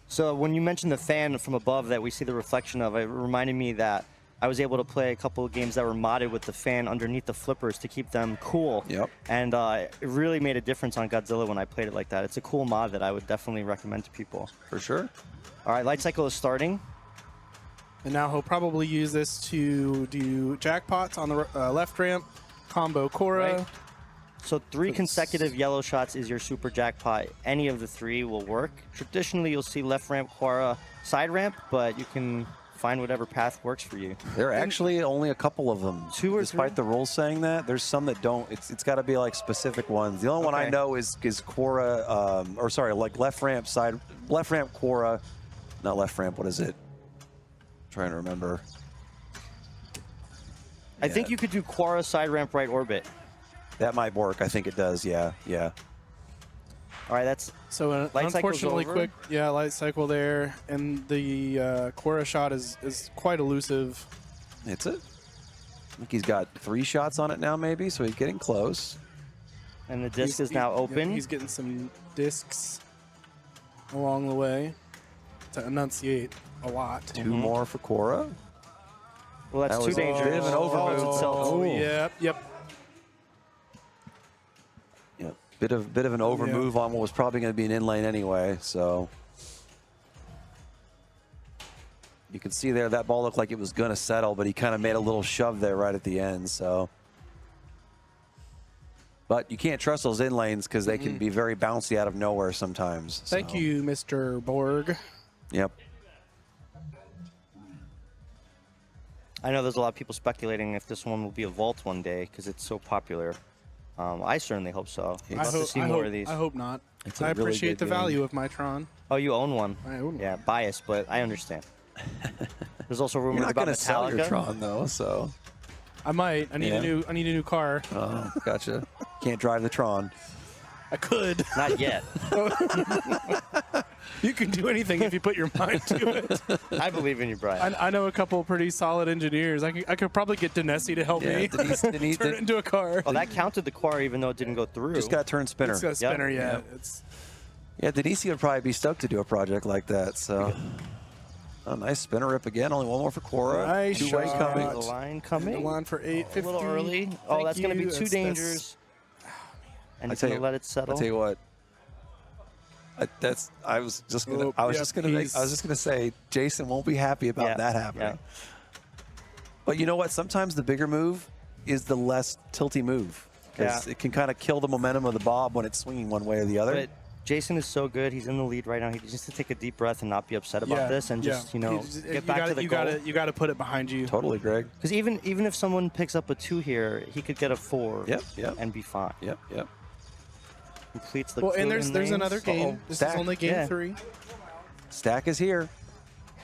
Speaker 8: So when you mentioned the fan from above that we see the reflection of, it reminded me that I was able to play a couple of games that were modded with the fan underneath the flippers to keep them cool.
Speaker 4: Yep.
Speaker 8: And it really made a difference on Godzilla when I played it like that. It's a cool mod that I would definitely recommend to people.
Speaker 4: for sure.
Speaker 8: All right, light cycle is starting.
Speaker 5: And now he'll probably use this to do jackpots on the left ramp, combo Cora.
Speaker 8: Right. So 3 consecutive yellow shots is your super jackpot. Any of the 3 will work. Traditionally, you'll see left ramp, Quara, side ramp, but you can find whatever path works for you.
Speaker 4: There are actually only a couple of them.
Speaker 8: 2 or 3?
Speaker 4: Despite the rules saying that, there's some that don't. It's got to be like specific ones. The only one I
Speaker 8: Okay.
Speaker 4: know is Quora, or sorry, like left ramp, Quora, not left ramp. What is it? Trying to remember.
Speaker 8: I think you could do Quara, side ramp, right orbit.
Speaker 4: That might work. I think it does. Yeah, yeah.
Speaker 8: All right, that's
Speaker 5: So
Speaker 8: Light cycle's
Speaker 5: unfortunately
Speaker 8: over.
Speaker 5: quick, yeah, light cycle there, and the Cora shot is quite elusive.
Speaker 4: It's it. I think he's got 3 shots on it now, maybe. So he's getting close.
Speaker 8: and the disc is now open.
Speaker 5: He's getting some discs along the way to enunciate a lot.
Speaker 4: 2 more for Quora.
Speaker 8: Well, that's
Speaker 4: That
Speaker 8: too
Speaker 4: was a
Speaker 8: dangerous.
Speaker 4: bit of an overmove.
Speaker 8: Oh, itself.
Speaker 5: Oh, yep.
Speaker 4: Yeah, bit of an over move on what was probably going to be an in lane anyway. So you can see there that ball looked like it was going to settle, but he kind of made a little shove there right at the end. So, but you can't trust those in lanes because they can be very bouncy out of nowhere sometimes.
Speaker 5: Thank
Speaker 4: So,
Speaker 5: you, Mr. Borg.
Speaker 4: Yep.
Speaker 8: I know there's a lot of people speculating if this one will be a vault one day because it's so popular. I certainly hope so. I'd love to see more of these.
Speaker 5: I hope not.
Speaker 4: It's a
Speaker 5: I
Speaker 4: really
Speaker 5: appreciate
Speaker 4: good
Speaker 5: the value
Speaker 4: game.
Speaker 5: of my Tron.
Speaker 8: Oh, you own one?
Speaker 5: I own one.
Speaker 8: Yeah, biased, but I understand. There's also
Speaker 4: You're
Speaker 8: rumors
Speaker 4: not
Speaker 8: about
Speaker 4: going to sell your
Speaker 8: Metallica.
Speaker 4: Tron though, so.
Speaker 5: I might. I need
Speaker 4: Yeah.
Speaker 5: a new car.
Speaker 4: Oh, gotcha. Can't drive the Tron.
Speaker 5: I could.
Speaker 8: Not yet.
Speaker 5: You can do anything if you put your mind to it.
Speaker 8: I believe in you, Brian.
Speaker 5: I know a couple pretty solid engineers. I could probably get Denesi to help
Speaker 4: Yeah,
Speaker 5: me
Speaker 4: Denise-
Speaker 5: turn it into a car.
Speaker 8: Oh, that counted the Quara even though it didn't go through.
Speaker 4: Just got to turn spinner.
Speaker 5: It's got a spinner, yeah.
Speaker 4: Yep.
Speaker 5: It's
Speaker 4: Yeah, Denise would probably be stoked to do a project like that. So, a nice spinner rip again. Only 1 more for Quora.
Speaker 5: Nice
Speaker 4: 2-way
Speaker 5: shot.
Speaker 4: coming.
Speaker 8: the line
Speaker 5: the
Speaker 8: coming.
Speaker 5: line for
Speaker 8: A
Speaker 5: 850.
Speaker 8: little early. Oh,
Speaker 5: Thank
Speaker 8: that's going to
Speaker 5: you.
Speaker 8: be too
Speaker 5: That's-
Speaker 8: dangerous. And
Speaker 4: I
Speaker 8: he's
Speaker 4: tell
Speaker 8: going to
Speaker 4: you-
Speaker 8: let it settle.
Speaker 4: I'll tell you what. I was just gonna.
Speaker 5: Oh,
Speaker 4: I was
Speaker 5: yep,
Speaker 4: just gonna.
Speaker 5: he's-
Speaker 4: I was just gonna say, Jason won't be happy about
Speaker 8: Yeah,
Speaker 4: that happening.
Speaker 8: yeah.
Speaker 4: But you know what? Sometimes the bigger move is the less tilty move because
Speaker 8: Yeah.
Speaker 4: it can kind of kill the momentum of the bob when it's swinging one way or the other.
Speaker 8: But Jason is so good. He's in the lead right now. He just needs to take a deep breath and not be upset about this and just, get back to the goal.
Speaker 5: You got to put it behind you.
Speaker 4: Totally, Greg.
Speaker 8: Because even if someone picks up a 2 here, he could get a 4
Speaker 4: Yep, yep.
Speaker 8: and be fine.
Speaker 4: Yep. Yep.
Speaker 8: Completes the
Speaker 5: Well, and
Speaker 8: two
Speaker 5: there's
Speaker 8: lanes.
Speaker 5: another game.
Speaker 4: Uh-oh.
Speaker 5: This
Speaker 4: Stack.
Speaker 5: is only game
Speaker 8: Yeah.
Speaker 5: 3.
Speaker 4: Stack is here.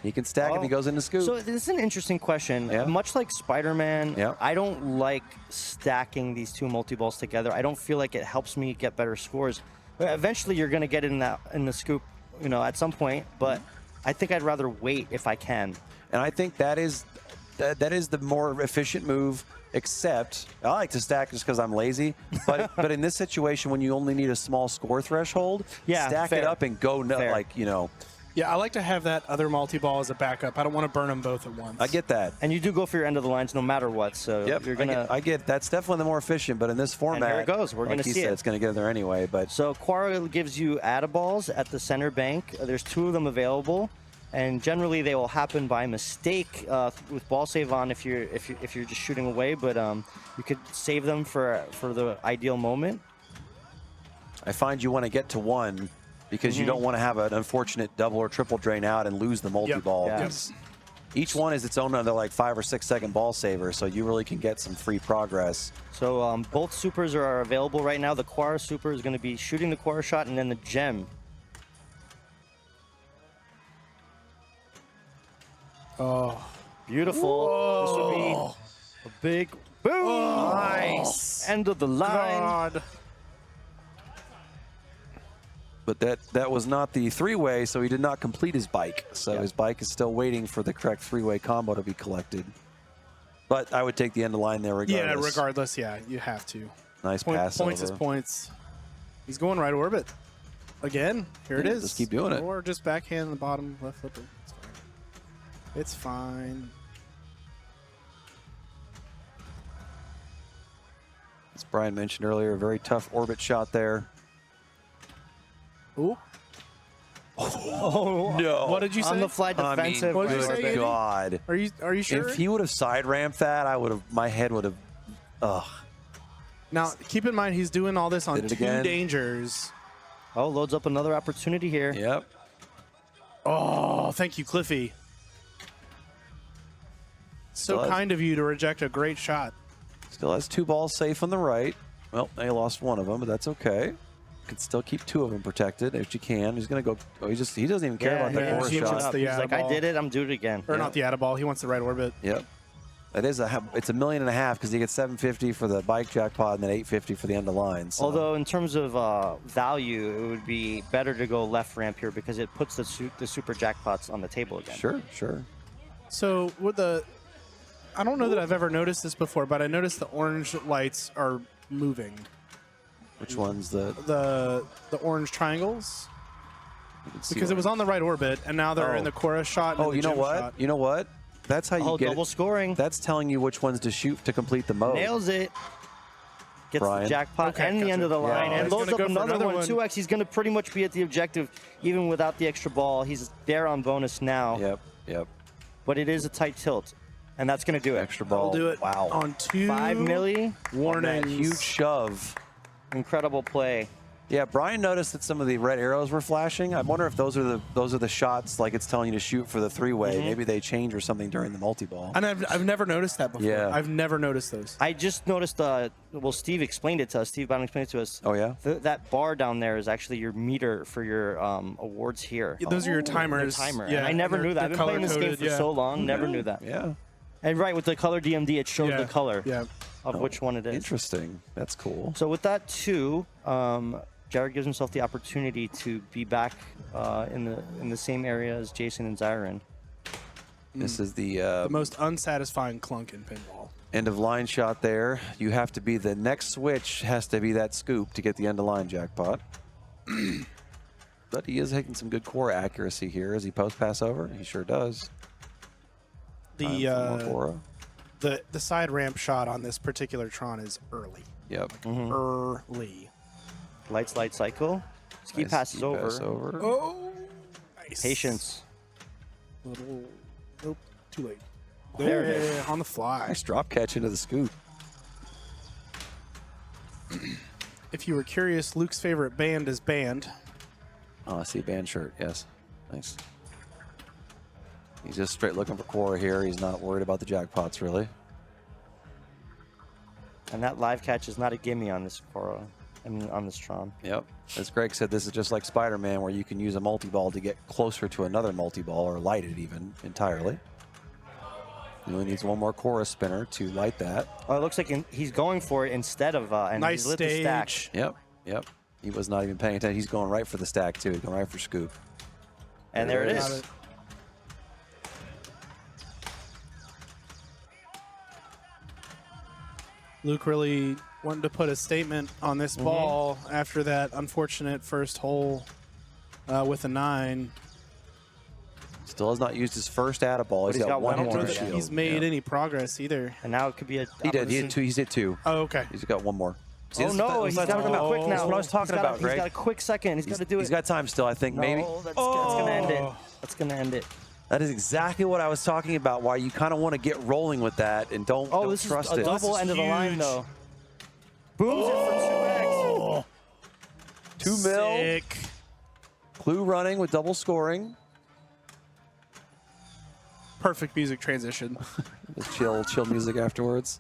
Speaker 4: He can stack if he goes into scoop.
Speaker 8: So this is an interesting question.
Speaker 4: Yeah.
Speaker 8: Much like Spider-Man,
Speaker 4: Yeah.
Speaker 8: I don't like stacking these 2 multi-balls together. I don't feel like it helps me get better scores. Eventually, you're going to get in the scoop, at some point. But I think I'd rather wait if I can.
Speaker 4: And I think that is the more efficient move. Except I like to stack just because I'm lazy. But in this situation, when you only need a small score threshold,
Speaker 8: Yeah,
Speaker 4: stack
Speaker 8: fair.
Speaker 4: it up and go
Speaker 8: Fair.
Speaker 5: Yeah, I like to have that other multi-ball as a backup. I don't want to burn them both at once.
Speaker 4: I get that.
Speaker 8: And you do go for your end of the lines no matter what. So
Speaker 4: Yep,
Speaker 8: you're gonna.
Speaker 4: I get that's definitely the more efficient. But in this format,
Speaker 8: here it goes. We're
Speaker 4: like
Speaker 8: gonna
Speaker 4: he
Speaker 8: see
Speaker 4: said,
Speaker 8: it.
Speaker 4: it's going to get there anyway. But
Speaker 8: So Quara gives you Addams at the center bank. There's 2 of them available, and generally they will happen by mistake with ball save on if you're just shooting away. But you could save them for the ideal moment.
Speaker 4: I find you want to get to 1 because you don't want to have an unfortunate double or triple drain out and lose the multi-ball.
Speaker 8: Yeah.
Speaker 4: because Each one is its own another like 5 or 6 second ball saver, so you really can get some free progress.
Speaker 8: So both supers are available right now. The Quara super is going to be shooting the Quara shot, and then the gem.
Speaker 5: Oh,
Speaker 8: Beautiful. This would be a big boom.
Speaker 5: nice.
Speaker 8: End of the line.
Speaker 5: God.
Speaker 4: But that was not the 3-way, so he did not complete his bike. So his bike is still waiting for the correct 3-way combo to be collected. But I would take the end of line there regardless.
Speaker 5: Yeah, regardless, yeah, you have to.
Speaker 4: Nice pass
Speaker 5: Points
Speaker 4: over.
Speaker 5: is points. He's going right orbit. Again, here it
Speaker 4: Yeah,
Speaker 5: is.
Speaker 4: just keep doing it.
Speaker 5: Or just backhand in the bottom left flipper. It's fine. It's fine.
Speaker 4: As Brian mentioned earlier, a very tough orbit shot there.
Speaker 5: Ooh.
Speaker 8: Oh,
Speaker 4: No.
Speaker 5: What did you say?
Speaker 8: on the fly
Speaker 4: I mean,
Speaker 8: defensive.
Speaker 5: What did you
Speaker 4: good
Speaker 5: say, Andy?
Speaker 4: God.
Speaker 5: Are you sure?
Speaker 4: If he would have side ramped that, my head would have. Ugh.
Speaker 5: Now, keep in mind he's doing all this on
Speaker 4: Did it
Speaker 5: 2
Speaker 4: again.
Speaker 5: dangers.
Speaker 8: Oh, loads up another opportunity here.
Speaker 4: Yep.
Speaker 5: Oh, thank you, Cliffy. So
Speaker 4: Still has-
Speaker 5: kind of you to reject a great shot.
Speaker 4: Still has 2 balls safe on the right. Well, they lost one of them, but that's okay. Can still keep 2 of them protected if you can. He's gonna go. Oh, he doesn't even care about that
Speaker 5: yeah,
Speaker 4: Cora
Speaker 5: he wants
Speaker 4: shot.
Speaker 5: the
Speaker 8: He's like, I
Speaker 5: ball.
Speaker 8: did it. I'm doing it again.
Speaker 5: Or not the Addaball. He wants the right orbit.
Speaker 4: Yep. That is it's $1.5 million because he gets $750 for the bike jackpot and then $850 for the end of line. So.
Speaker 8: Although in terms of value, it would be better to go left ramp here because it puts the super jackpots on the table again.
Speaker 4: Sure.
Speaker 5: So with I don't know that I've ever noticed this before, but I noticed the orange lights are moving.
Speaker 4: Which one's the?
Speaker 5: The orange triangles?
Speaker 4: Let's see
Speaker 5: Because it was on the right orbit, and now they're in the Cora shot. And
Speaker 4: Oh,
Speaker 5: the
Speaker 4: you know
Speaker 5: Jim
Speaker 4: what?
Speaker 5: shot.
Speaker 4: You know what? That's how you
Speaker 8: Oh,
Speaker 4: get
Speaker 8: double scoring.
Speaker 4: That's telling you which ones to shoot to complete the mode.
Speaker 8: Nails it. Gets
Speaker 4: Brian.
Speaker 8: the jackpot
Speaker 5: Okay,
Speaker 8: and the
Speaker 5: gotcha.
Speaker 8: end of the line.
Speaker 4: Yeah.
Speaker 8: And
Speaker 5: He's
Speaker 8: loads
Speaker 5: gonna
Speaker 8: up
Speaker 5: go for
Speaker 8: another
Speaker 5: another
Speaker 8: one.
Speaker 5: one.
Speaker 8: 2x. He's going to pretty much be at the objective even without the extra ball. He's there on bonus now.
Speaker 4: Yep.
Speaker 8: But it is a tight tilt. And that's going to do it.
Speaker 4: Extra ball.
Speaker 5: I'll do it
Speaker 4: Wow.
Speaker 5: on 2
Speaker 8: 5 milli.
Speaker 4: That
Speaker 5: warnings.
Speaker 4: huge shove.
Speaker 8: Incredible play.
Speaker 4: Yeah, Brian noticed that some of the red arrows were flashing. I wonder if those are the shots like it's telling you to shoot for the 3-way. Maybe they change or something during the multi-ball.
Speaker 5: And I've never noticed that before.
Speaker 4: Yeah.
Speaker 5: I've never noticed those.
Speaker 8: I just noticed, well, Steve explained it to us. Steve Bowden explained it to us.
Speaker 4: Oh, yeah?
Speaker 8: That bar down there is actually your meter for your awards here.
Speaker 5: Those are your
Speaker 8: Your
Speaker 5: timers.
Speaker 8: timer.
Speaker 5: Yeah,
Speaker 8: And I never
Speaker 5: they're-
Speaker 8: knew that. I've
Speaker 5: they're
Speaker 8: been playing this game
Speaker 5: color-coded,
Speaker 8: for
Speaker 5: yeah.
Speaker 8: so long, never knew that.
Speaker 4: Yeah.
Speaker 8: And right, with the color DMD, it shows
Speaker 5: Yeah,
Speaker 8: the color
Speaker 5: yeah.
Speaker 8: of which one it is.
Speaker 4: Interesting. That's cool.
Speaker 8: So with that too, Jared gives himself the opportunity to be back in the same area as Jason and Zyron.
Speaker 4: This is the
Speaker 5: The most unsatisfying clunk in pinball.
Speaker 4: end of line shot there. You have to be the next switch has to be that scoop to get the end of line jackpot. But he is taking some good core accuracy here as he post pass over. He sure does. Time for more Cora.
Speaker 5: The side ramp shot on this particular Tron is early.
Speaker 4: Yep.
Speaker 5: Early.
Speaker 8: Lights, light cycle. Ski
Speaker 4: Nice
Speaker 8: passes
Speaker 4: ski
Speaker 8: over.
Speaker 4: pass over.
Speaker 5: Oh, nice.
Speaker 8: Patience.
Speaker 5: Little, nope, too late.
Speaker 8: There it is.
Speaker 5: On the fly.
Speaker 4: Nice drop catch into the scoop.
Speaker 5: If you were curious, Luke's favorite band is Band.
Speaker 4: Oh, I see a band shirt. Yes. Nice. He's just straight looking for Cora here. He's not worried about the jackpots, really.
Speaker 8: And that live catch is not a gimme on this Cora, on this Tron.
Speaker 4: Yep. As Greg said, this is just like Spider-Man, where you can use a multi-ball to get closer to another multi-ball or light it even entirely. He only needs one more Cora spinner to light that.
Speaker 8: Oh, it looks like he's going for it instead of and
Speaker 5: Nice
Speaker 8: he's lit the stack.
Speaker 5: stage.
Speaker 4: Yep. He was not even paying attention. He's going right for the stack, too. He's going right for scoop.
Speaker 8: And there it
Speaker 5: Got
Speaker 8: is.
Speaker 5: it. Luke really wanted to put a statement on this ball after that unfortunate first hole with a 9.
Speaker 4: Still has not used his first Addaball.
Speaker 8: But
Speaker 4: He's got one
Speaker 8: one
Speaker 4: more.
Speaker 8: more.
Speaker 4: to shield.
Speaker 5: He's made
Speaker 4: Yeah.
Speaker 5: any progress either.
Speaker 8: And now it could be a.
Speaker 4: He did. He hit two. He's hit 2.
Speaker 5: Oh, okay.
Speaker 4: He's got one more. See,
Speaker 8: Oh
Speaker 4: this is
Speaker 8: no,
Speaker 4: what
Speaker 8: he's
Speaker 4: I was
Speaker 8: got
Speaker 4: talking
Speaker 8: to
Speaker 4: about.
Speaker 8: quick now.
Speaker 4: That's what I was talking
Speaker 8: He's got
Speaker 4: about,
Speaker 8: He's
Speaker 4: Greg.
Speaker 8: got a quick second. He's got to do it.
Speaker 4: He's got time still, I think.
Speaker 8: No,
Speaker 4: Maybe.
Speaker 8: that's going to end it. That's going to end it.
Speaker 4: That is exactly what I was talking about. Why you kind of want to get rolling with that and don't
Speaker 8: This
Speaker 4: trust
Speaker 8: is a
Speaker 4: it.
Speaker 8: double end of the line,
Speaker 5: huge.
Speaker 8: though. Booms it for 2x.
Speaker 4: 2 mil.
Speaker 5: Sick.
Speaker 4: Clue running with double scoring.
Speaker 5: Perfect music transition.
Speaker 4: Just chill music afterwards.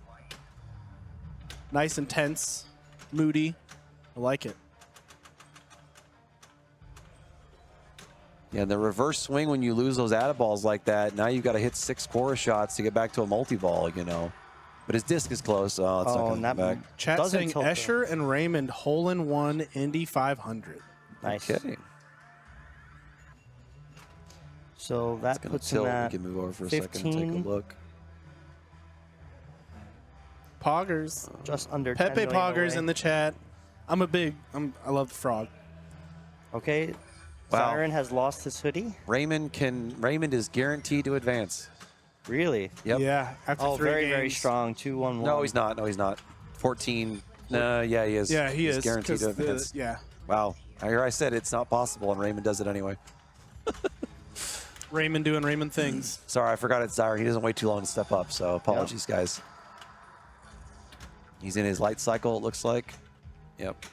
Speaker 5: Nice and tense. Moody. I like it.
Speaker 4: Yeah, the reverse swing when you lose those Addabballs like that, now you've got to hit 6 Cora shots to get back to a multi-ball, you know. But his disc is close. Oh, it's not going
Speaker 8: and
Speaker 4: to come
Speaker 8: that
Speaker 4: back.
Speaker 5: Chat
Speaker 8: doesn't
Speaker 5: saying
Speaker 8: tilt,
Speaker 5: Escher and Raymond hole-in-one Indy 500.
Speaker 8: Nice.
Speaker 4: Okay.
Speaker 8: So that
Speaker 4: It's going
Speaker 8: puts
Speaker 4: to
Speaker 8: him
Speaker 4: tilt. We
Speaker 8: at
Speaker 4: can move over for a second and
Speaker 8: 15.
Speaker 4: take a look.
Speaker 5: Poggers.
Speaker 8: just under 10
Speaker 5: Pepe
Speaker 8: million
Speaker 5: Poggers
Speaker 8: away.
Speaker 5: in the chat. I love the frog.
Speaker 8: Okay.
Speaker 4: Wow.
Speaker 8: Zyron has lost his hoodie.
Speaker 4: Raymond is guaranteed to advance.
Speaker 8: Really?
Speaker 4: Yep.
Speaker 5: Yeah, after
Speaker 8: Oh,
Speaker 5: 3
Speaker 8: very,
Speaker 5: games.
Speaker 8: very strong. 2-1-1.
Speaker 4: No, he's not. No, he's not. 14. Yeah, he is.
Speaker 5: Yeah, he
Speaker 4: He's
Speaker 5: is.
Speaker 4: guaranteed to
Speaker 5: 'cause
Speaker 4: advance.
Speaker 5: yeah.
Speaker 4: Wow. I said it's not possible, and Raymond does it anyway.
Speaker 5: Raymond doing Raymond things.
Speaker 4: Sorry, I forgot it's Zyron. He doesn't wait too long to step up, so apologies, guys. He's in his light cycle, it looks like. Yep.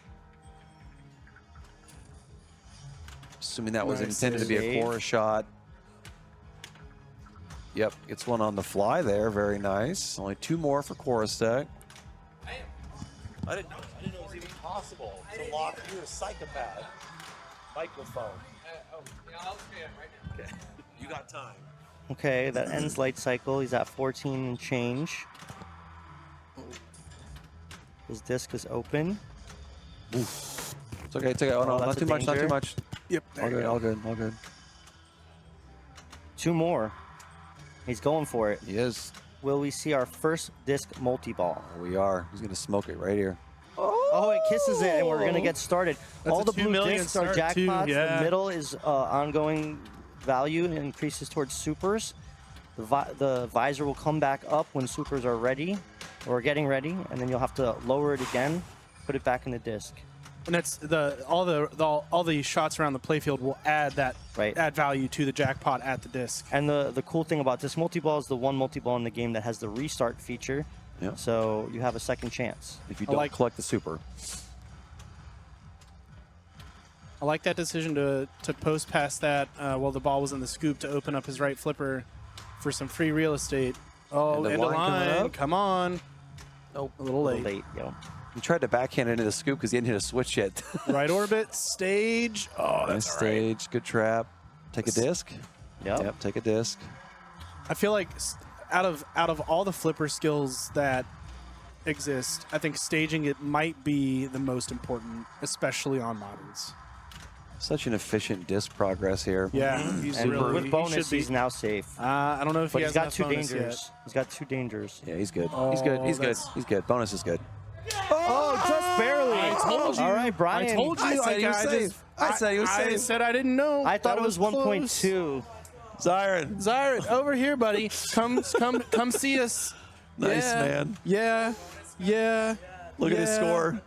Speaker 4: Assuming that was intended to be a chorus shot. Yep, gets one on the fly there. Very nice. Only 2 more for chorus deck. I didn't know it was even possible to lock your psychopath microphone.
Speaker 9: I'll stay up right now.
Speaker 4: Okay. You got time.
Speaker 8: Okay, that ends light cycle. He's at 14 and change. His disc is open.
Speaker 4: Oof. It's okay, it's okay. Oh, no,
Speaker 8: that's
Speaker 4: not
Speaker 8: a
Speaker 4: too much, not too
Speaker 8: danger.
Speaker 4: much.
Speaker 5: Yep.
Speaker 4: All good, all good, all good.
Speaker 8: 2 more. He's going for it.
Speaker 4: He is.
Speaker 8: Will we see our first disc multi-ball?
Speaker 4: We are. He's going to smoke it right here.
Speaker 8: Oh, it kisses it, and we're going to get started.
Speaker 5: That's
Speaker 8: All
Speaker 5: a
Speaker 8: the
Speaker 5: 2
Speaker 8: blue
Speaker 5: million
Speaker 8: discs are
Speaker 5: start, too,
Speaker 8: jackpots.
Speaker 5: yeah.
Speaker 8: The middle is ongoing value and increases towards supers. The visor will come back up when supers are ready or getting ready, and then you'll have to lower it again, put it back in the disc.
Speaker 5: And that's all the shots around the playfield will add that add value to the jackpot at the disc.
Speaker 8: And the cool thing about this multi-ball is the one multi-ball in the game that has the restart feature.
Speaker 4: Yeah.
Speaker 8: So you have a second chance.
Speaker 4: If you don't collect the super.
Speaker 5: I like that decision to post past that while the ball was in the scoop to open up his right flipper for some free real estate. Oh,
Speaker 4: And the
Speaker 5: end of
Speaker 4: line coming
Speaker 5: line.
Speaker 4: up.
Speaker 5: Come on.
Speaker 4: Nope.
Speaker 5: A little late.
Speaker 8: Yo.
Speaker 4: He tried to backhand it into the scoop because he didn't hit a switch yet.
Speaker 5: Right orbit, stage. Oh,
Speaker 4: Nice
Speaker 5: that's all right.
Speaker 4: stage, good trap. Take a disc.
Speaker 8: Yep.
Speaker 4: Take a disc.
Speaker 5: I feel like out of all the flipper skills that exist, I think staging it might be the most important, especially on moderns.
Speaker 4: Such an efficient disc progress here.
Speaker 5: Yeah, he's
Speaker 8: And
Speaker 5: really
Speaker 8: with
Speaker 5: he
Speaker 8: bonus,
Speaker 5: should be.
Speaker 8: he's now safe.
Speaker 5: I don't know if
Speaker 8: But
Speaker 5: he
Speaker 8: he's
Speaker 5: has
Speaker 8: got
Speaker 5: enough
Speaker 8: 2
Speaker 5: bonus
Speaker 8: dangers.
Speaker 5: yet.
Speaker 8: He's got 2 dangers.
Speaker 4: Yeah, he's good.
Speaker 5: Oh,
Speaker 4: He's good. He's good.
Speaker 5: that's-
Speaker 4: He's good. Bonus is good.
Speaker 8: Oh, just barely.
Speaker 5: I told you.
Speaker 8: All right, Brian.
Speaker 5: I told you.
Speaker 4: I said he was
Speaker 5: I
Speaker 4: safe. I said he was
Speaker 5: I
Speaker 4: safe.
Speaker 5: said I didn't know.
Speaker 8: I thought
Speaker 5: That
Speaker 8: it was
Speaker 5: close.
Speaker 8: 1.2.
Speaker 4: Zyron.
Speaker 5: Zyron, over here, buddy. Come see us.
Speaker 4: Nice,
Speaker 5: Yeah.
Speaker 4: man.
Speaker 5: Yeah. Yeah.
Speaker 4: Look at his
Speaker 5: Yeah.
Speaker 4: score.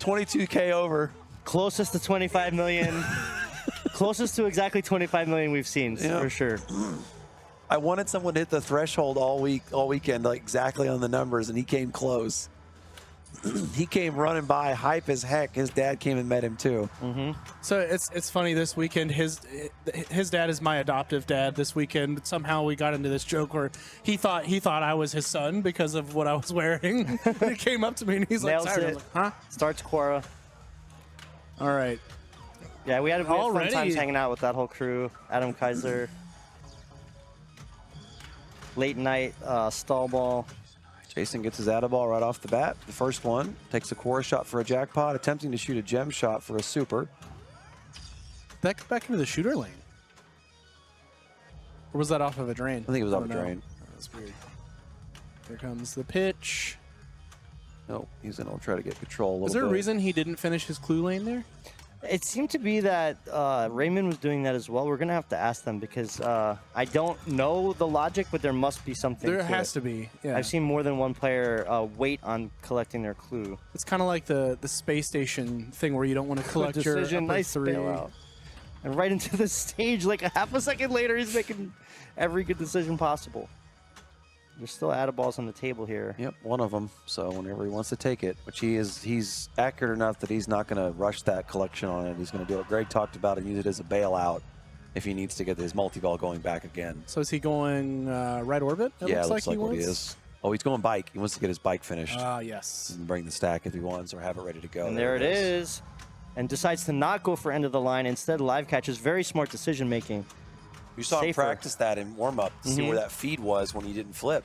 Speaker 4: 22K over.
Speaker 8: Closest to 25 million. Closest to exactly 25 million we've seen,
Speaker 4: Yeah.
Speaker 8: for sure.
Speaker 4: I wanted someone to hit the threshold all weekend, like exactly on the numbers, and he came close. He came running by, hype as heck. His dad came and met him too.
Speaker 5: So it's funny this weekend. His dad is my adoptive dad. This weekend somehow we got into this joke where he thought I was his son because of what I was wearing. He came up to me and he's
Speaker 8: Nails
Speaker 5: like, "Zyron," I
Speaker 8: it.
Speaker 5: was like, "Huh?
Speaker 8: Starts Quora.
Speaker 5: All right."
Speaker 8: Yeah, we had fun
Speaker 5: Already?
Speaker 8: times hanging out with that whole crew. Adam Kaiser. Late night stall ball.
Speaker 4: Jason gets his Addaball right off the bat. The first one takes a chorus shot for a jackpot, attempting to shoot a gem shot for a super.
Speaker 5: Back into the shooter lane. Or was that off of a drain?
Speaker 4: I think it was off a
Speaker 5: don't know.
Speaker 4: drain.
Speaker 5: That's weird. Here comes the pitch.
Speaker 4: No, he's going to try to get control a little
Speaker 5: Is there a
Speaker 4: bit.
Speaker 5: reason he didn't finish his clue lane there?
Speaker 8: It seemed to be that Raymond was doing that as well. We're going to have to ask them because I don't know the logic, but there must be something
Speaker 5: There
Speaker 8: to
Speaker 5: has
Speaker 8: it.
Speaker 5: to be. Yeah.
Speaker 8: I've seen more than one player wait on collecting their clue.
Speaker 5: It's kind of like the space station thing where you don't want to collect
Speaker 8: Good
Speaker 5: your
Speaker 8: decision,
Speaker 5: upper
Speaker 8: nice
Speaker 5: 3.
Speaker 8: bailout. And right into the stage, like a half a second later, he's making every good decision possible. There's still Addballs on the table here.
Speaker 4: Yep, one of them. So whenever he wants to take it, which he's accurate enough that he's not going to rush that collection on it. He's going to do what Greg talked about and use it as a bailout if he needs to get his multi-ball going back again.
Speaker 5: So is he going right orbit? It
Speaker 4: Yeah,
Speaker 5: looks
Speaker 4: looks like
Speaker 5: he
Speaker 4: what he
Speaker 5: wants?
Speaker 4: is. Oh, he's going bike. He wants to get his bike finished
Speaker 5: Yes.
Speaker 4: and bring the stack if he wants or have it ready to go.
Speaker 8: And there it is. And decides to not go for end of the line. Instead, live catches. Very smart decision making.
Speaker 4: You saw him
Speaker 8: Safer.
Speaker 4: practice that in warm-up to see where that feed was when he didn't flip.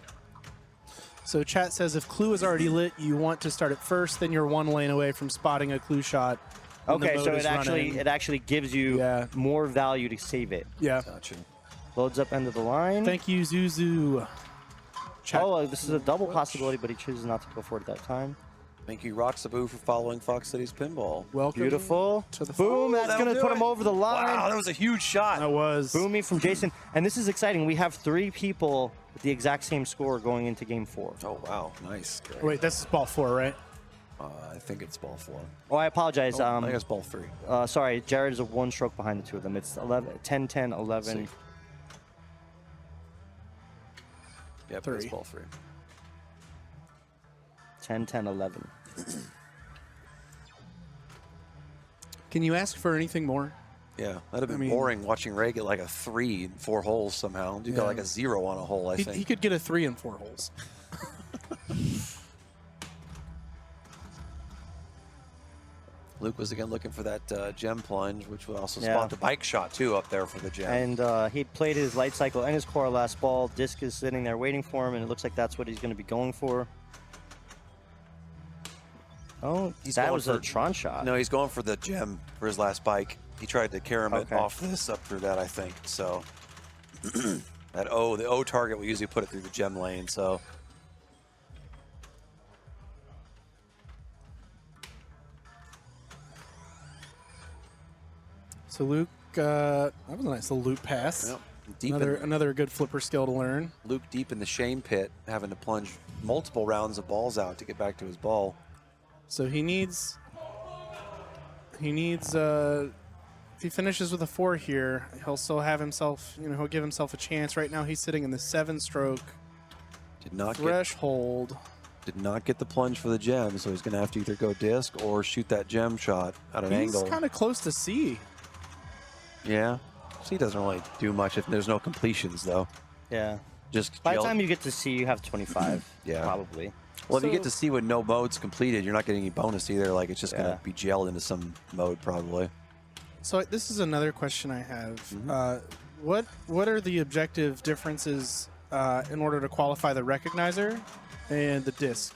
Speaker 5: So chat says if clue is already lit, you want to start it first, then you're one lane away from spotting a clue shot. when the
Speaker 8: Okay,
Speaker 5: mode
Speaker 8: so
Speaker 5: is running.
Speaker 8: it actually gives you more value to save it.
Speaker 5: Yeah.
Speaker 4: Gotcha.
Speaker 8: Loads up end of the line.
Speaker 5: Thank you, Zuzu. Chat.
Speaker 8: Oh, this is a double possibility, but he chooses not to go for it at that time.
Speaker 4: Thank you, Roxaboo, for following Fox Cities Pinball.
Speaker 5: Welcome.
Speaker 8: Beautiful.
Speaker 5: To the
Speaker 8: Boom, that's
Speaker 4: that'll
Speaker 8: going to
Speaker 4: do
Speaker 8: put
Speaker 4: it.
Speaker 8: him over the line.
Speaker 4: Wow, that was a huge shot.
Speaker 5: That was.
Speaker 8: Boomy from Jason. And this is exciting. We have 3 people with the exact same score going into game 4.
Speaker 4: Oh, wow. Nice. Great.
Speaker 5: Wait, this is ball 4, right?
Speaker 4: I think it's ball 4.
Speaker 8: Oh, I apologize.
Speaker 4: I think it's ball 3.
Speaker 8: Sorry, Jared is 1 stroke behind the two of them. It's 11, 10, 10, 11.
Speaker 4: Yep, it's ball 3.
Speaker 8: 10, 10, 11.
Speaker 5: Can you ask for anything more?
Speaker 4: Yeah, that'd have been boring watching Ray get like a 3 in 4 holes somehow. You got like a 0 on a hole, I think.
Speaker 5: He could get a 3 in 4 holes.
Speaker 4: Luke was again looking for that gem plunge, which would also spot the bike shot too up there for the gem.
Speaker 8: And he played his light cycle and his core last ball. Disc is sitting there waiting for him, and it looks like that's what he's going to be going for. Oh, that was a Tron shot.
Speaker 4: No, he's going for the gem for his last bike. He tried to carry him off this up through that, I think. So that O, the O target, we usually put it through the gem lane. So
Speaker 5: Luke, that was a nice little loop pass.
Speaker 4: Yep.
Speaker 5: Another good flipper skill to learn.
Speaker 4: Luke deep in the shame pit, having to plunge multiple rounds of balls out to get back to his ball.
Speaker 5: So he needs if he finishes with a 4 here, he'll still have himself, he'll give himself a chance. Right now he's sitting in the 7-stroke threshold.
Speaker 4: Did not get the plunge for the gem, so he's going to have to either go disc or shoot that gem shot at an angle.
Speaker 5: He's kind of close to C.
Speaker 4: Yeah. C doesn't really do much if there's no completions, though.
Speaker 8: Yeah.
Speaker 4: Just
Speaker 8: by the time you get to C, you have 25.
Speaker 4: Yeah.
Speaker 8: Probably.
Speaker 4: Well, if you get to C with no modes completed, you're not getting any bonus either. Like, it's just going to be gelled into some mode, probably.
Speaker 5: So this is another question I have. What are the objective differences in order to qualify the recognizer and the disc?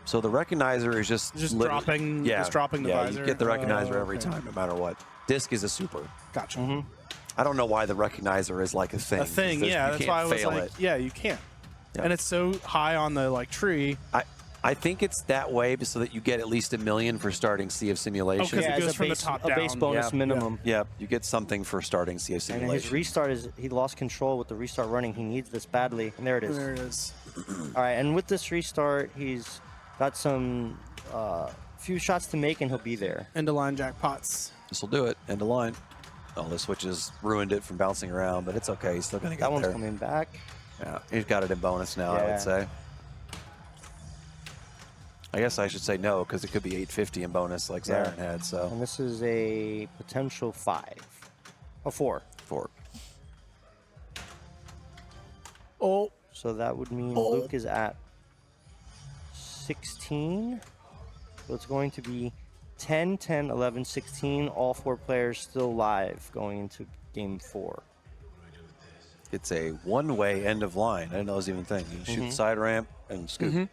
Speaker 4: So the recognizer is just
Speaker 5: dropping the visor.
Speaker 4: You get the recognizer every time, no matter what. Disc is a super.
Speaker 5: Gotcha.
Speaker 4: I don't know why the recognizer is like a thing.
Speaker 5: A thing, yeah. That's why I was like, yeah, you can't.
Speaker 4: Yeah.
Speaker 5: And it's so high on the tree.
Speaker 4: I think it's that way so that you get at least $1 million for starting Sea of Simulation.
Speaker 5: Okay, it goes from the top down.
Speaker 8: A base bonus minimum.
Speaker 4: Yeah, you get something for starting Sea of Simulation.
Speaker 8: And his restart he lost control with the restart running. He needs this badly, and there it is.
Speaker 5: There it is.
Speaker 8: All right, and with this restart, he's got some few shots to make, and he'll be there.
Speaker 5: End of line jackpots.
Speaker 4: This will do it. End of line. Oh, the switches ruined it from bouncing around, but it's okay. He's still going to get
Speaker 8: there. That one's coming back.
Speaker 4: Yeah, he's got it in bonus now, I would say. I guess I should say no, because it could be 850 in bonus like Zarin had. So.
Speaker 8: And this is a potential 5. A 4.
Speaker 4: 4.
Speaker 5: Oh.
Speaker 8: So that would mean Luke is at 16. So it's going to be 10, 10, 11, 16. All 4 players still live going into game 4.
Speaker 4: It's a one-way end of line. I didn't know it was even a thing. You can shoot side ramp and scoop.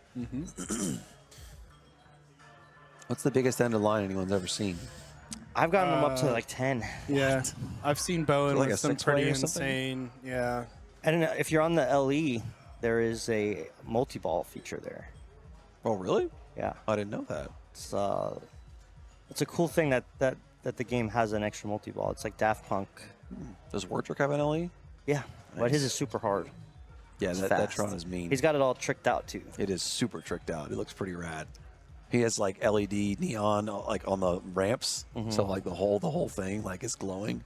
Speaker 4: What's the biggest end of line anyone's ever seen?
Speaker 8: I've gotten them up to like 10.
Speaker 5: Yeah. I've seen Bowen
Speaker 4: like
Speaker 5: with
Speaker 4: a
Speaker 5: some
Speaker 4: 6 way
Speaker 5: pretty
Speaker 4: or something?
Speaker 5: insane. Yeah.
Speaker 8: And if you're on the LE, there is a multi-ball feature there.
Speaker 4: Oh, really?
Speaker 8: Yeah.
Speaker 4: I didn't know that.
Speaker 8: It's a cool thing that the game has an extra multi-ball. It's like Daft Punk.
Speaker 4: Does Wartrick have an LE?
Speaker 8: Yeah. But his is super hard.
Speaker 4: Yeah, that Tron is mean.
Speaker 8: He's got it all tricked out, too.
Speaker 4: It is super tricked out. It looks pretty rad. He has like LED neon like on the ramps, so like the whole thing like is glowing.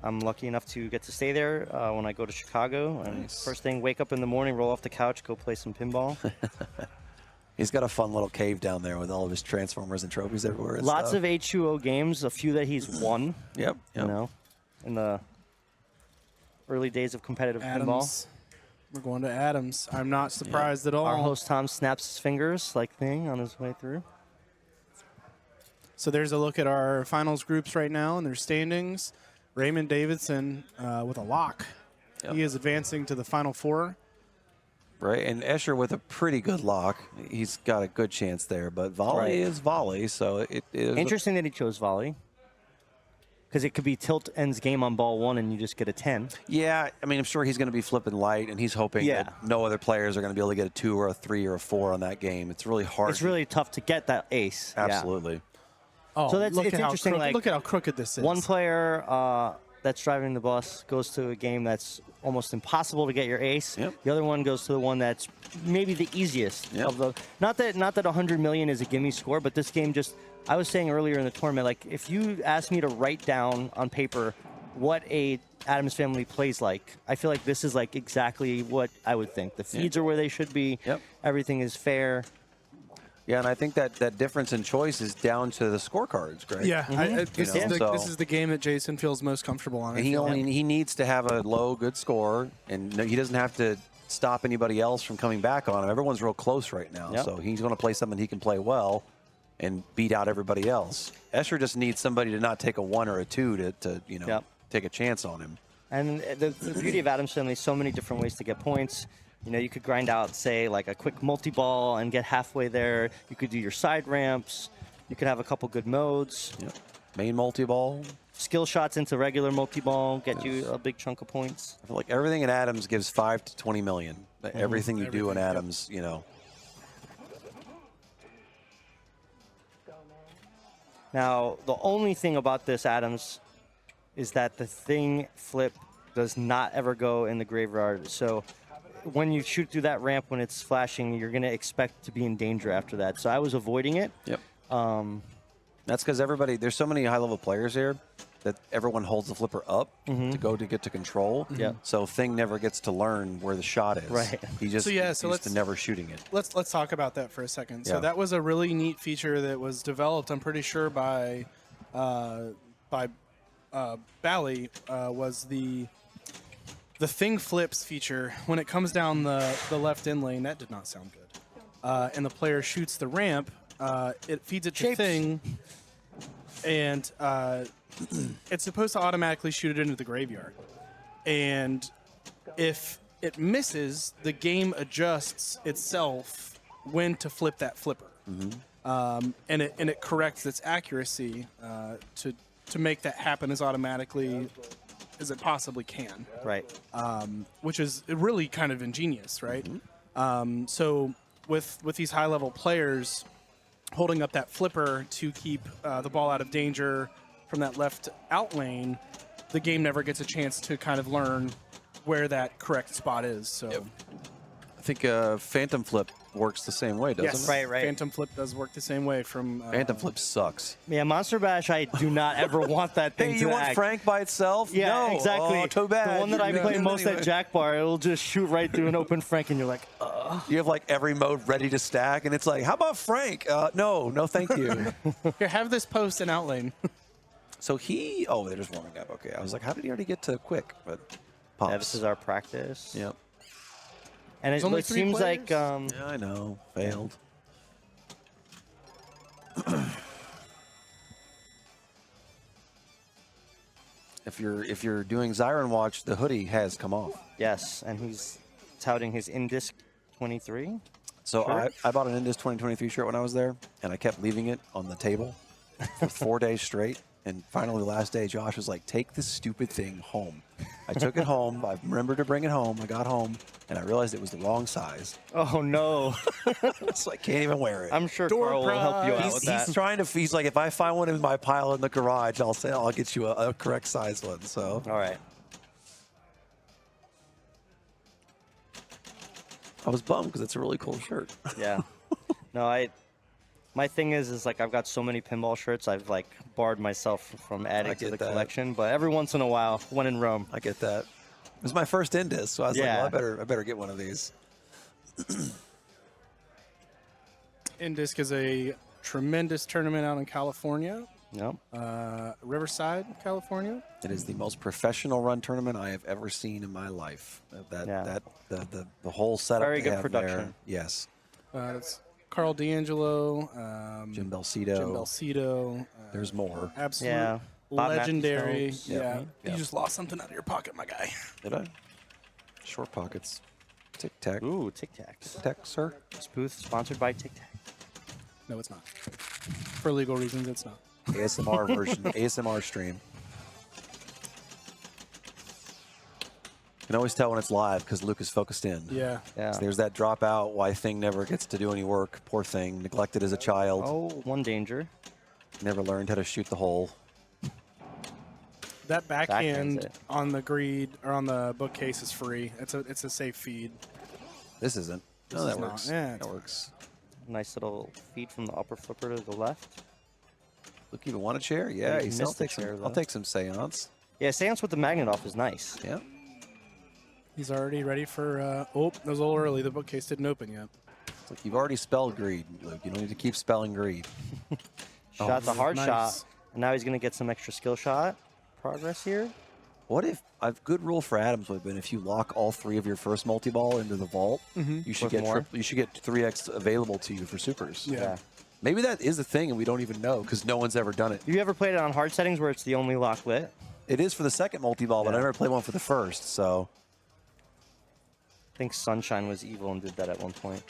Speaker 8: I'm lucky enough to get to stay there when I go to Chicago. And first thing, wake up in the morning, roll off the couch, go play some pinball.
Speaker 4: He's got a fun little cave down there with all of his Transformers and trophies everywhere. And
Speaker 8: Lots
Speaker 4: stuff.
Speaker 8: of H2O games, a few that he's won.
Speaker 4: Yep.
Speaker 8: You know, in the early days of competitive pinball.
Speaker 5: We're going to Addams. I'm not surprised at all.
Speaker 8: Our host Tom snaps his fingers like thing on his way through.
Speaker 5: So there's a look at our finals groups right now and their standings. Raymond Davidson with a lock. Yep. He is advancing to the Final Four.
Speaker 4: Right, and Escher with a pretty good lock. He's got a good chance there, but volley is volley, so it is...
Speaker 8: Interesting that he chose volley. Because it could be tilt ends game on ball 1 and you just get a 10.
Speaker 4: Yeah, I mean, I'm sure he's going to be flipping light, and he's hoping that no other players are going to be able to get a 2 or a 3 or a 4 on that game. It's really hard.
Speaker 8: It's really tough to get that ace.
Speaker 4: Absolutely.
Speaker 5: Oh,
Speaker 8: so it's interesting.
Speaker 5: Look at how crooked this is.
Speaker 8: One player that's driving the bus goes to a game that's almost impossible to get your ace.
Speaker 4: Yep.
Speaker 8: The other one goes to the one that's maybe the easiest
Speaker 4: Yep.
Speaker 8: of the. Not that 100 million is a gimme score, but this game just. I was saying earlier in the tournament, like if you asked me to write down on paper what a Addams Family plays like, I feel like this is like exactly what I would think. The feeds are where they should be.
Speaker 4: Yep.
Speaker 8: Everything is fair.
Speaker 4: Yeah, and I think that difference in choice is down to the scorecards, Greg.
Speaker 5: Yeah,
Speaker 4: You know,
Speaker 5: this is the game that Jason feels most comfortable on.
Speaker 4: And he needs to have a low, good score, and he doesn't have to stop anybody else from coming back on him. Everyone's real close right now,
Speaker 8: Yep.
Speaker 4: so he's going to play something he can play well and beat out everybody else. Escher just needs somebody to not take a 1 or a 2 to
Speaker 8: Yep.
Speaker 4: take a chance on him.
Speaker 8: And the beauty of Addams Family is so many different ways to get points. You know, you could grind out, say, like a quick multi-ball and get halfway there. You could do your side ramps. You could have a couple good modes.
Speaker 4: Yep. Main multi-ball.
Speaker 8: Skill shots into regular multi-ball get you a big chunk of points.
Speaker 4: I feel like everything in Addams gives 5 to 20 million. Everything you do in
Speaker 5: Everything,
Speaker 4: Addams, you know.
Speaker 8: Now, the only thing about this, Addams, is that the thing flip does not ever go in the graveyard. So when you shoot through that ramp when it's flashing, you're going to expect to be in danger after that. So I was avoiding it.
Speaker 4: Yep. That's because there's so many high-level players here that everyone holds the flipper up to get to control.
Speaker 8: Yeah.
Speaker 4: So Thing never gets to learn where the shot is.
Speaker 8: Right.
Speaker 4: He just
Speaker 5: So, yeah,
Speaker 4: used
Speaker 5: so
Speaker 4: to never shooting it.
Speaker 5: Let's talk about that for a second.
Speaker 4: Yeah.
Speaker 5: So that was a really neat feature that was developed, I'm pretty sure, by Bally, was the Thing flips feature. When it comes down the left in lane, that did not sound good. And the player shoots the ramp, it feeds it to
Speaker 8: Shapes.
Speaker 5: Thing, and it's supposed to automatically shoot it into the graveyard. And if it misses, the game adjusts itself when to flip that flipper, and it corrects its accuracy to make that happen as automatically as it possibly can.
Speaker 8: Right.
Speaker 5: Which is really kind of ingenious, right? So with these high-level players holding up that flipper to keep the ball out of danger from that left out lane, the game never gets a chance to kind of learn where that correct spot is. So
Speaker 4: I think Phantom Flip works the same way, doesn't
Speaker 5: yes,
Speaker 4: it?
Speaker 8: Right.
Speaker 5: Phantom Flip does work the same way from
Speaker 4: Phantom Flip sucks.
Speaker 8: Yeah, Monster Bash, I do not ever want that thing
Speaker 4: Hey,
Speaker 8: to
Speaker 4: you want
Speaker 8: act.
Speaker 4: Frank by itself?
Speaker 8: Yeah,
Speaker 4: no.
Speaker 8: exactly.
Speaker 4: Oh, too bad.
Speaker 8: The one that I
Speaker 4: You're
Speaker 8: play
Speaker 4: gonna
Speaker 8: most
Speaker 4: anyway.
Speaker 8: at Jack Bar, it'll just shoot right through an open Frank, and you're like,
Speaker 4: You have like every mode ready to stack, and it's like, how about Frank? No, thank you.
Speaker 5: here, have this post in out lane.
Speaker 4: So they're just warming up. Okay, I was like, how did he already get to quick? But pops.
Speaker 8: yeah, this is our practice.
Speaker 4: Yep.
Speaker 8: And
Speaker 5: There's only
Speaker 8: it
Speaker 5: 3
Speaker 8: seems
Speaker 5: players?
Speaker 8: like
Speaker 4: Yeah, I know. Failed. If you're doing Zyron Watch, the hoodie has come off.
Speaker 8: yes, and he's touting his in-disc 23.
Speaker 4: So
Speaker 8: Shirt?
Speaker 4: I bought an Indus 2023 shirt when I was there, and I kept leaving it on the table for 4 days straight. And finally, the last day, Josh was like, take this stupid thing home. I took it home. I remembered to bring it home. I got home, and I realized it was the wrong size.
Speaker 8: Oh no!
Speaker 4: So I can't even wear it.
Speaker 8: I'm sure
Speaker 5: Door
Speaker 8: Carl will help you out
Speaker 5: prize.
Speaker 8: with
Speaker 4: He's
Speaker 8: that.
Speaker 4: trying to. He's like, if I find one in my pile in the garage, I'll get you a correct size one. So
Speaker 8: All right.
Speaker 4: I was bummed because it's a really cool shirt.
Speaker 8: Yeah. No, my thing is like I've got so many pinball shirts. I've like barred myself from adding
Speaker 4: I
Speaker 8: to the
Speaker 4: get that.
Speaker 8: collection. But every once in a while, when in Rome.
Speaker 4: I get that. It was my first Indus, so I was
Speaker 8: Yeah.
Speaker 4: like, well, I better get one of these.
Speaker 5: Indisc is a tremendous tournament out in California,
Speaker 8: Yep.
Speaker 5: Riverside, California.
Speaker 4: It is the most professional run tournament I have ever seen in my life. The whole setup.
Speaker 8: Very
Speaker 4: they
Speaker 8: good
Speaker 4: have
Speaker 8: production.
Speaker 4: there. Yes.
Speaker 5: It's Carl D'Angelo,
Speaker 4: Jim Belcito. There's more.
Speaker 5: absolute
Speaker 8: Yeah. Bob
Speaker 5: legendary.
Speaker 8: Matthews.
Speaker 5: Yeah.
Speaker 4: Yeah.
Speaker 5: You just lost something out of your pocket, my guy.
Speaker 4: Did I? Short pockets. Tic Tac.
Speaker 8: Ooh, Tic Tacs.
Speaker 4: Tic Tac, sir.
Speaker 8: This booth sponsored by Tic Tac.
Speaker 5: No, it's not. For legal reasons, it's not.
Speaker 4: ASMR version. ASMR stream. You can always tell when it's live because Luke is focused in.
Speaker 5: Yeah.
Speaker 8: Yeah.
Speaker 4: So there's that dropout. Why Thing never gets to do any work. Poor Thing. Neglected as a child.
Speaker 8: Oh, one danger.
Speaker 4: Never learned how to shoot the hole.
Speaker 5: That backhand
Speaker 8: Backhands it.
Speaker 5: on the greed or on the bookcase is free. It's a safe feed.
Speaker 4: This isn't. No,
Speaker 5: This
Speaker 4: that
Speaker 5: is not.
Speaker 4: works.
Speaker 5: Yeah,
Speaker 4: That
Speaker 5: it's-
Speaker 4: works.
Speaker 8: Nice little feed from the upper flipper to the left.
Speaker 4: Luke even want a chair? Yeah,
Speaker 8: He
Speaker 4: he's
Speaker 8: missed the
Speaker 4: take some,
Speaker 8: chair,
Speaker 4: I'll
Speaker 8: though.
Speaker 4: take some seance.
Speaker 8: Yeah, seance with the magnet off is nice.
Speaker 4: Yeah.
Speaker 5: He's already ready for. Oh, that was a little early. The bookcase didn't open yet.
Speaker 4: It's like you've already spelled greed, Luke. You don't need to keep spelling greed.
Speaker 8: Shot the hard
Speaker 5: nice.
Speaker 8: shot, and now he's going to get some extra skill shot progress here.
Speaker 4: What if a good rule for Addams would have been if you lock all 3 of your first multi-ball into the vault, you should
Speaker 8: With
Speaker 4: get
Speaker 8: more?
Speaker 4: you should get 3x available to you for supers.
Speaker 5: Yeah.
Speaker 4: Maybe that is a thing and we don't even know because no one's ever done it.
Speaker 8: You ever played it on hard settings where it's the only lock lit?
Speaker 4: It is for the second multi-ball, but I
Speaker 8: Yeah.
Speaker 4: never played one for the first. So
Speaker 8: I think Sunshine was evil and did that at one point.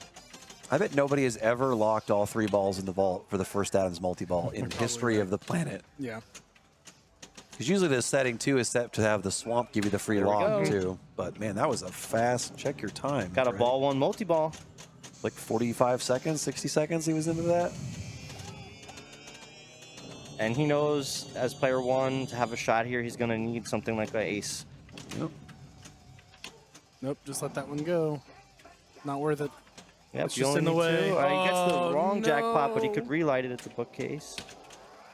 Speaker 4: I bet nobody has ever locked all 3 balls in the vault for the first Addams multi-ball in history of the planet.
Speaker 5: Yeah.
Speaker 4: Because usually the setting too is set to have the swamp give you the free
Speaker 8: There we
Speaker 4: lock
Speaker 8: go.
Speaker 4: too. But man, that was a fast check your time.
Speaker 8: Got a
Speaker 4: Trey.
Speaker 8: ball one multi-ball.
Speaker 4: Like 45 seconds, 60 seconds he was into that.
Speaker 8: And he knows, as player 1, to have a shot here, he's going to need something like an ace.
Speaker 4: Yep.
Speaker 5: Nope. Just let that one go. Not worth it.
Speaker 8: Yep,
Speaker 5: It's
Speaker 8: you
Speaker 5: just
Speaker 8: only
Speaker 5: in the
Speaker 8: need
Speaker 5: way.
Speaker 8: 2. He gets the
Speaker 5: Oh,
Speaker 8: wrong jackpot, but he
Speaker 5: no.
Speaker 8: could relight it at the bookcase.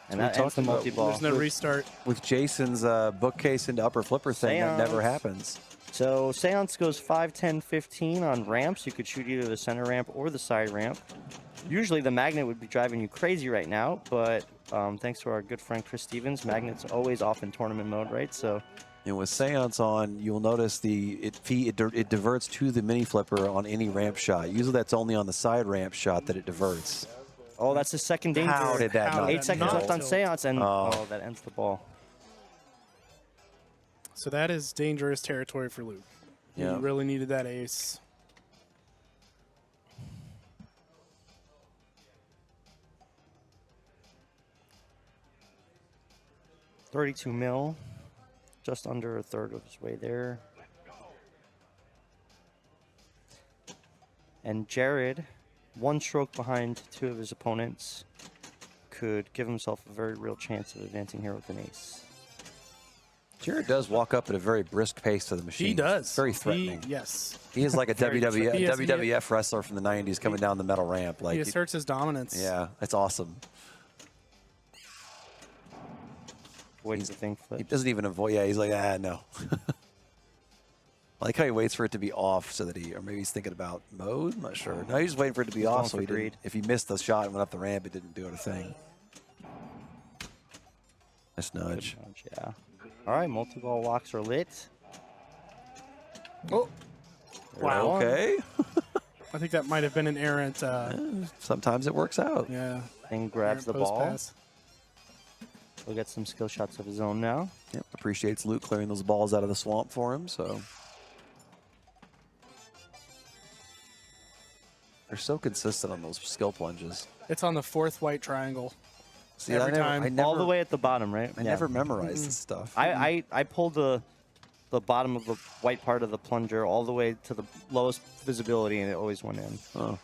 Speaker 8: And
Speaker 4: we
Speaker 8: that ends
Speaker 4: talked
Speaker 8: the
Speaker 4: about-
Speaker 8: multi-ball.
Speaker 5: There's no restart.
Speaker 4: With Jason's bookcase into upper flipper thing, that never
Speaker 8: Seance.
Speaker 4: happens.
Speaker 8: So Seance goes 5, 10, 15 on ramps. You could shoot either the center ramp or the side ramp. Usually the magnet would be driving you crazy right now, but thanks to our good friend Chris Stevens, magnet's always off in tournament mode, right? So
Speaker 4: And with Seance on, you'll notice it diverts to the mini flipper on any ramp shot. Usually that's only on the side ramp shot that it diverts.
Speaker 8: oh, that's the second danger.
Speaker 4: How did that
Speaker 5: How
Speaker 4: not?
Speaker 5: did
Speaker 8: 8 seconds
Speaker 5: not
Speaker 8: left on
Speaker 5: tilt?
Speaker 8: Seance, and
Speaker 4: Oh.
Speaker 8: oh, that ends the ball.
Speaker 5: So that is dangerous territory for Luke.
Speaker 4: Yeah.
Speaker 5: He really needed that ace.
Speaker 8: $32 mil, just under a third of his way there. And Jared, 1 stroke behind 2 of his opponents, could give himself a very real chance of advancing here with an ace.
Speaker 4: Jared does walk up at a very brisk pace to the machine.
Speaker 5: He does.
Speaker 4: Very threatening.
Speaker 5: Yes.
Speaker 4: He is like a
Speaker 5: Very
Speaker 4: WWF,
Speaker 5: threatening. He is-
Speaker 4: WWF wrestler from the 90s coming down the metal ramp. Like,
Speaker 5: He asserts his dominance.
Speaker 4: yeah, it's awesome.
Speaker 8: Avoids the thing
Speaker 4: He
Speaker 8: flip.
Speaker 4: doesn't even avoid. Yeah, he's like, no. I like how he waits for it to be off so that or maybe he's thinking about mode. I'm not sure. No, he's just waiting for it to be
Speaker 8: He's
Speaker 4: off
Speaker 8: going
Speaker 4: so
Speaker 8: for
Speaker 4: he didn't,
Speaker 8: greed.
Speaker 4: if he missed the shot and went up the ramp, it didn't do a thing. Nice nudge.
Speaker 8: Yeah. All right, multi-ball locks are lit.
Speaker 5: Oh, wow.
Speaker 4: Okay.
Speaker 5: I think that might have been an errant.
Speaker 4: Sometimes it works out.
Speaker 5: Yeah.
Speaker 8: And grabs the
Speaker 5: errant post
Speaker 8: ball.
Speaker 5: pass.
Speaker 8: He'll get some skill shots of his own now.
Speaker 4: Yep. Appreciates Luke clearing those balls out of the swamp for him. So they're so consistent on those skill plunges.
Speaker 5: It's on the 4th white triangle.
Speaker 4: See,
Speaker 5: Every time.
Speaker 4: I never,
Speaker 8: All the way at the bottom, right?
Speaker 4: I never memorized this stuff.
Speaker 8: I pulled the bottom of the white part of the plunger all the way to the lowest visibility, and it always went in.
Speaker 4: Oh.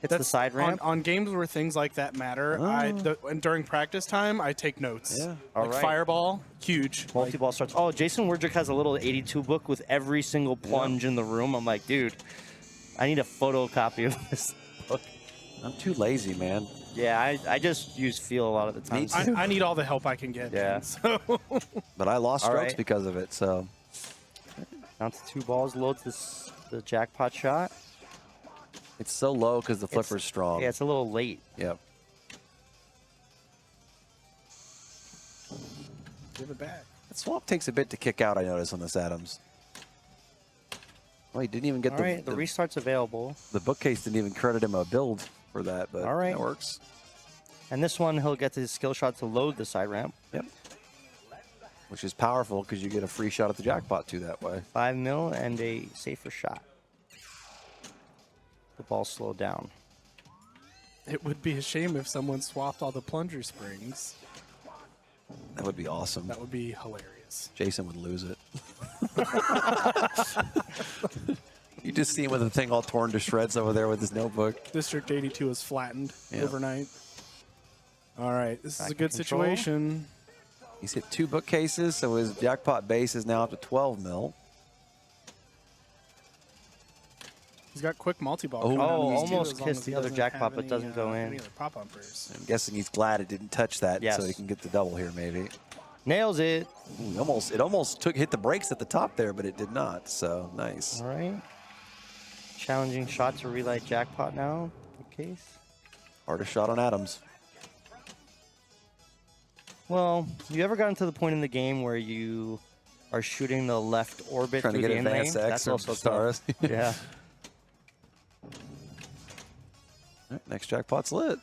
Speaker 8: Hits the side ramp.
Speaker 5: On games where things like that matter, and during practice time, I take notes.
Speaker 4: Yeah.
Speaker 8: All
Speaker 5: Like
Speaker 8: right.
Speaker 5: Fireball, huge.
Speaker 8: Multi-ball starts. Oh, Jason Werdrick has a little 82 book with every single plunge in the room. I'm like, dude, I need a photocopy of this book.
Speaker 4: I'm too lazy, man.
Speaker 8: Yeah, I just use feel a lot of the time.
Speaker 5: I need all the help I can get.
Speaker 8: Yeah.
Speaker 5: So
Speaker 4: But I lost
Speaker 8: All
Speaker 4: strokes
Speaker 8: right.
Speaker 4: because of it. So
Speaker 8: Down to 2 balls, loads the jackpot shot.
Speaker 4: it's so low because the flipper's strong.
Speaker 8: Yeah, it's a little late.
Speaker 4: Yep.
Speaker 5: give it back.
Speaker 4: That swamp takes a bit to kick out, I noticed, on this Addams. Well, he didn't even get
Speaker 8: All right, the restart's available.
Speaker 4: the bookcase didn't even credit him a build for that, but
Speaker 8: All right.
Speaker 4: that works.
Speaker 8: And this one, he'll get his skill shot to load the side ramp.
Speaker 4: Yep. Which is powerful because you get a free shot at the jackpot too that way.
Speaker 8: 5 mil and a safer shot. The ball slowed down.
Speaker 5: It would be a shame if someone swapped all the plunger springs.
Speaker 4: That would be awesome.
Speaker 5: That would be hilarious.
Speaker 4: Jason would lose it. You just see him with the thing all torn to shreds over there with his notebook.
Speaker 5: District 82 is flattened
Speaker 4: Yeah.
Speaker 5: overnight. All right, this is
Speaker 8: Back
Speaker 5: a
Speaker 8: in
Speaker 5: good
Speaker 8: control.
Speaker 5: situation.
Speaker 4: He's hit 2 bookcases, so his jackpot base is now up to 12 mil.
Speaker 5: He's got quick multi-ball.
Speaker 4: Oh,
Speaker 5: coming out of these, too,
Speaker 8: almost
Speaker 5: as long
Speaker 8: kissed
Speaker 5: as he
Speaker 8: the other
Speaker 5: doesn't
Speaker 8: jackpot,
Speaker 5: have
Speaker 8: but doesn't go in.
Speaker 5: Any other pop-uppers.
Speaker 4: I'm guessing he's glad it didn't touch that,
Speaker 8: Yes.
Speaker 4: so he can get the double here, maybe.
Speaker 8: Nails it.
Speaker 4: Ooh, it almost hit the brakes at the top there, but it did not. So nice.
Speaker 8: All right. Challenging shot to relight jackpot now. Good case.
Speaker 4: Hardest shot on Addams.
Speaker 8: Well, you ever gotten to the point in the game where you are shooting the left orbit
Speaker 4: Trying to
Speaker 8: through
Speaker 4: get
Speaker 8: the in lane?
Speaker 4: advanced X
Speaker 8: That's
Speaker 4: or
Speaker 8: also
Speaker 4: stars.
Speaker 8: tough. Yeah.
Speaker 4: All right, next jackpot's lit.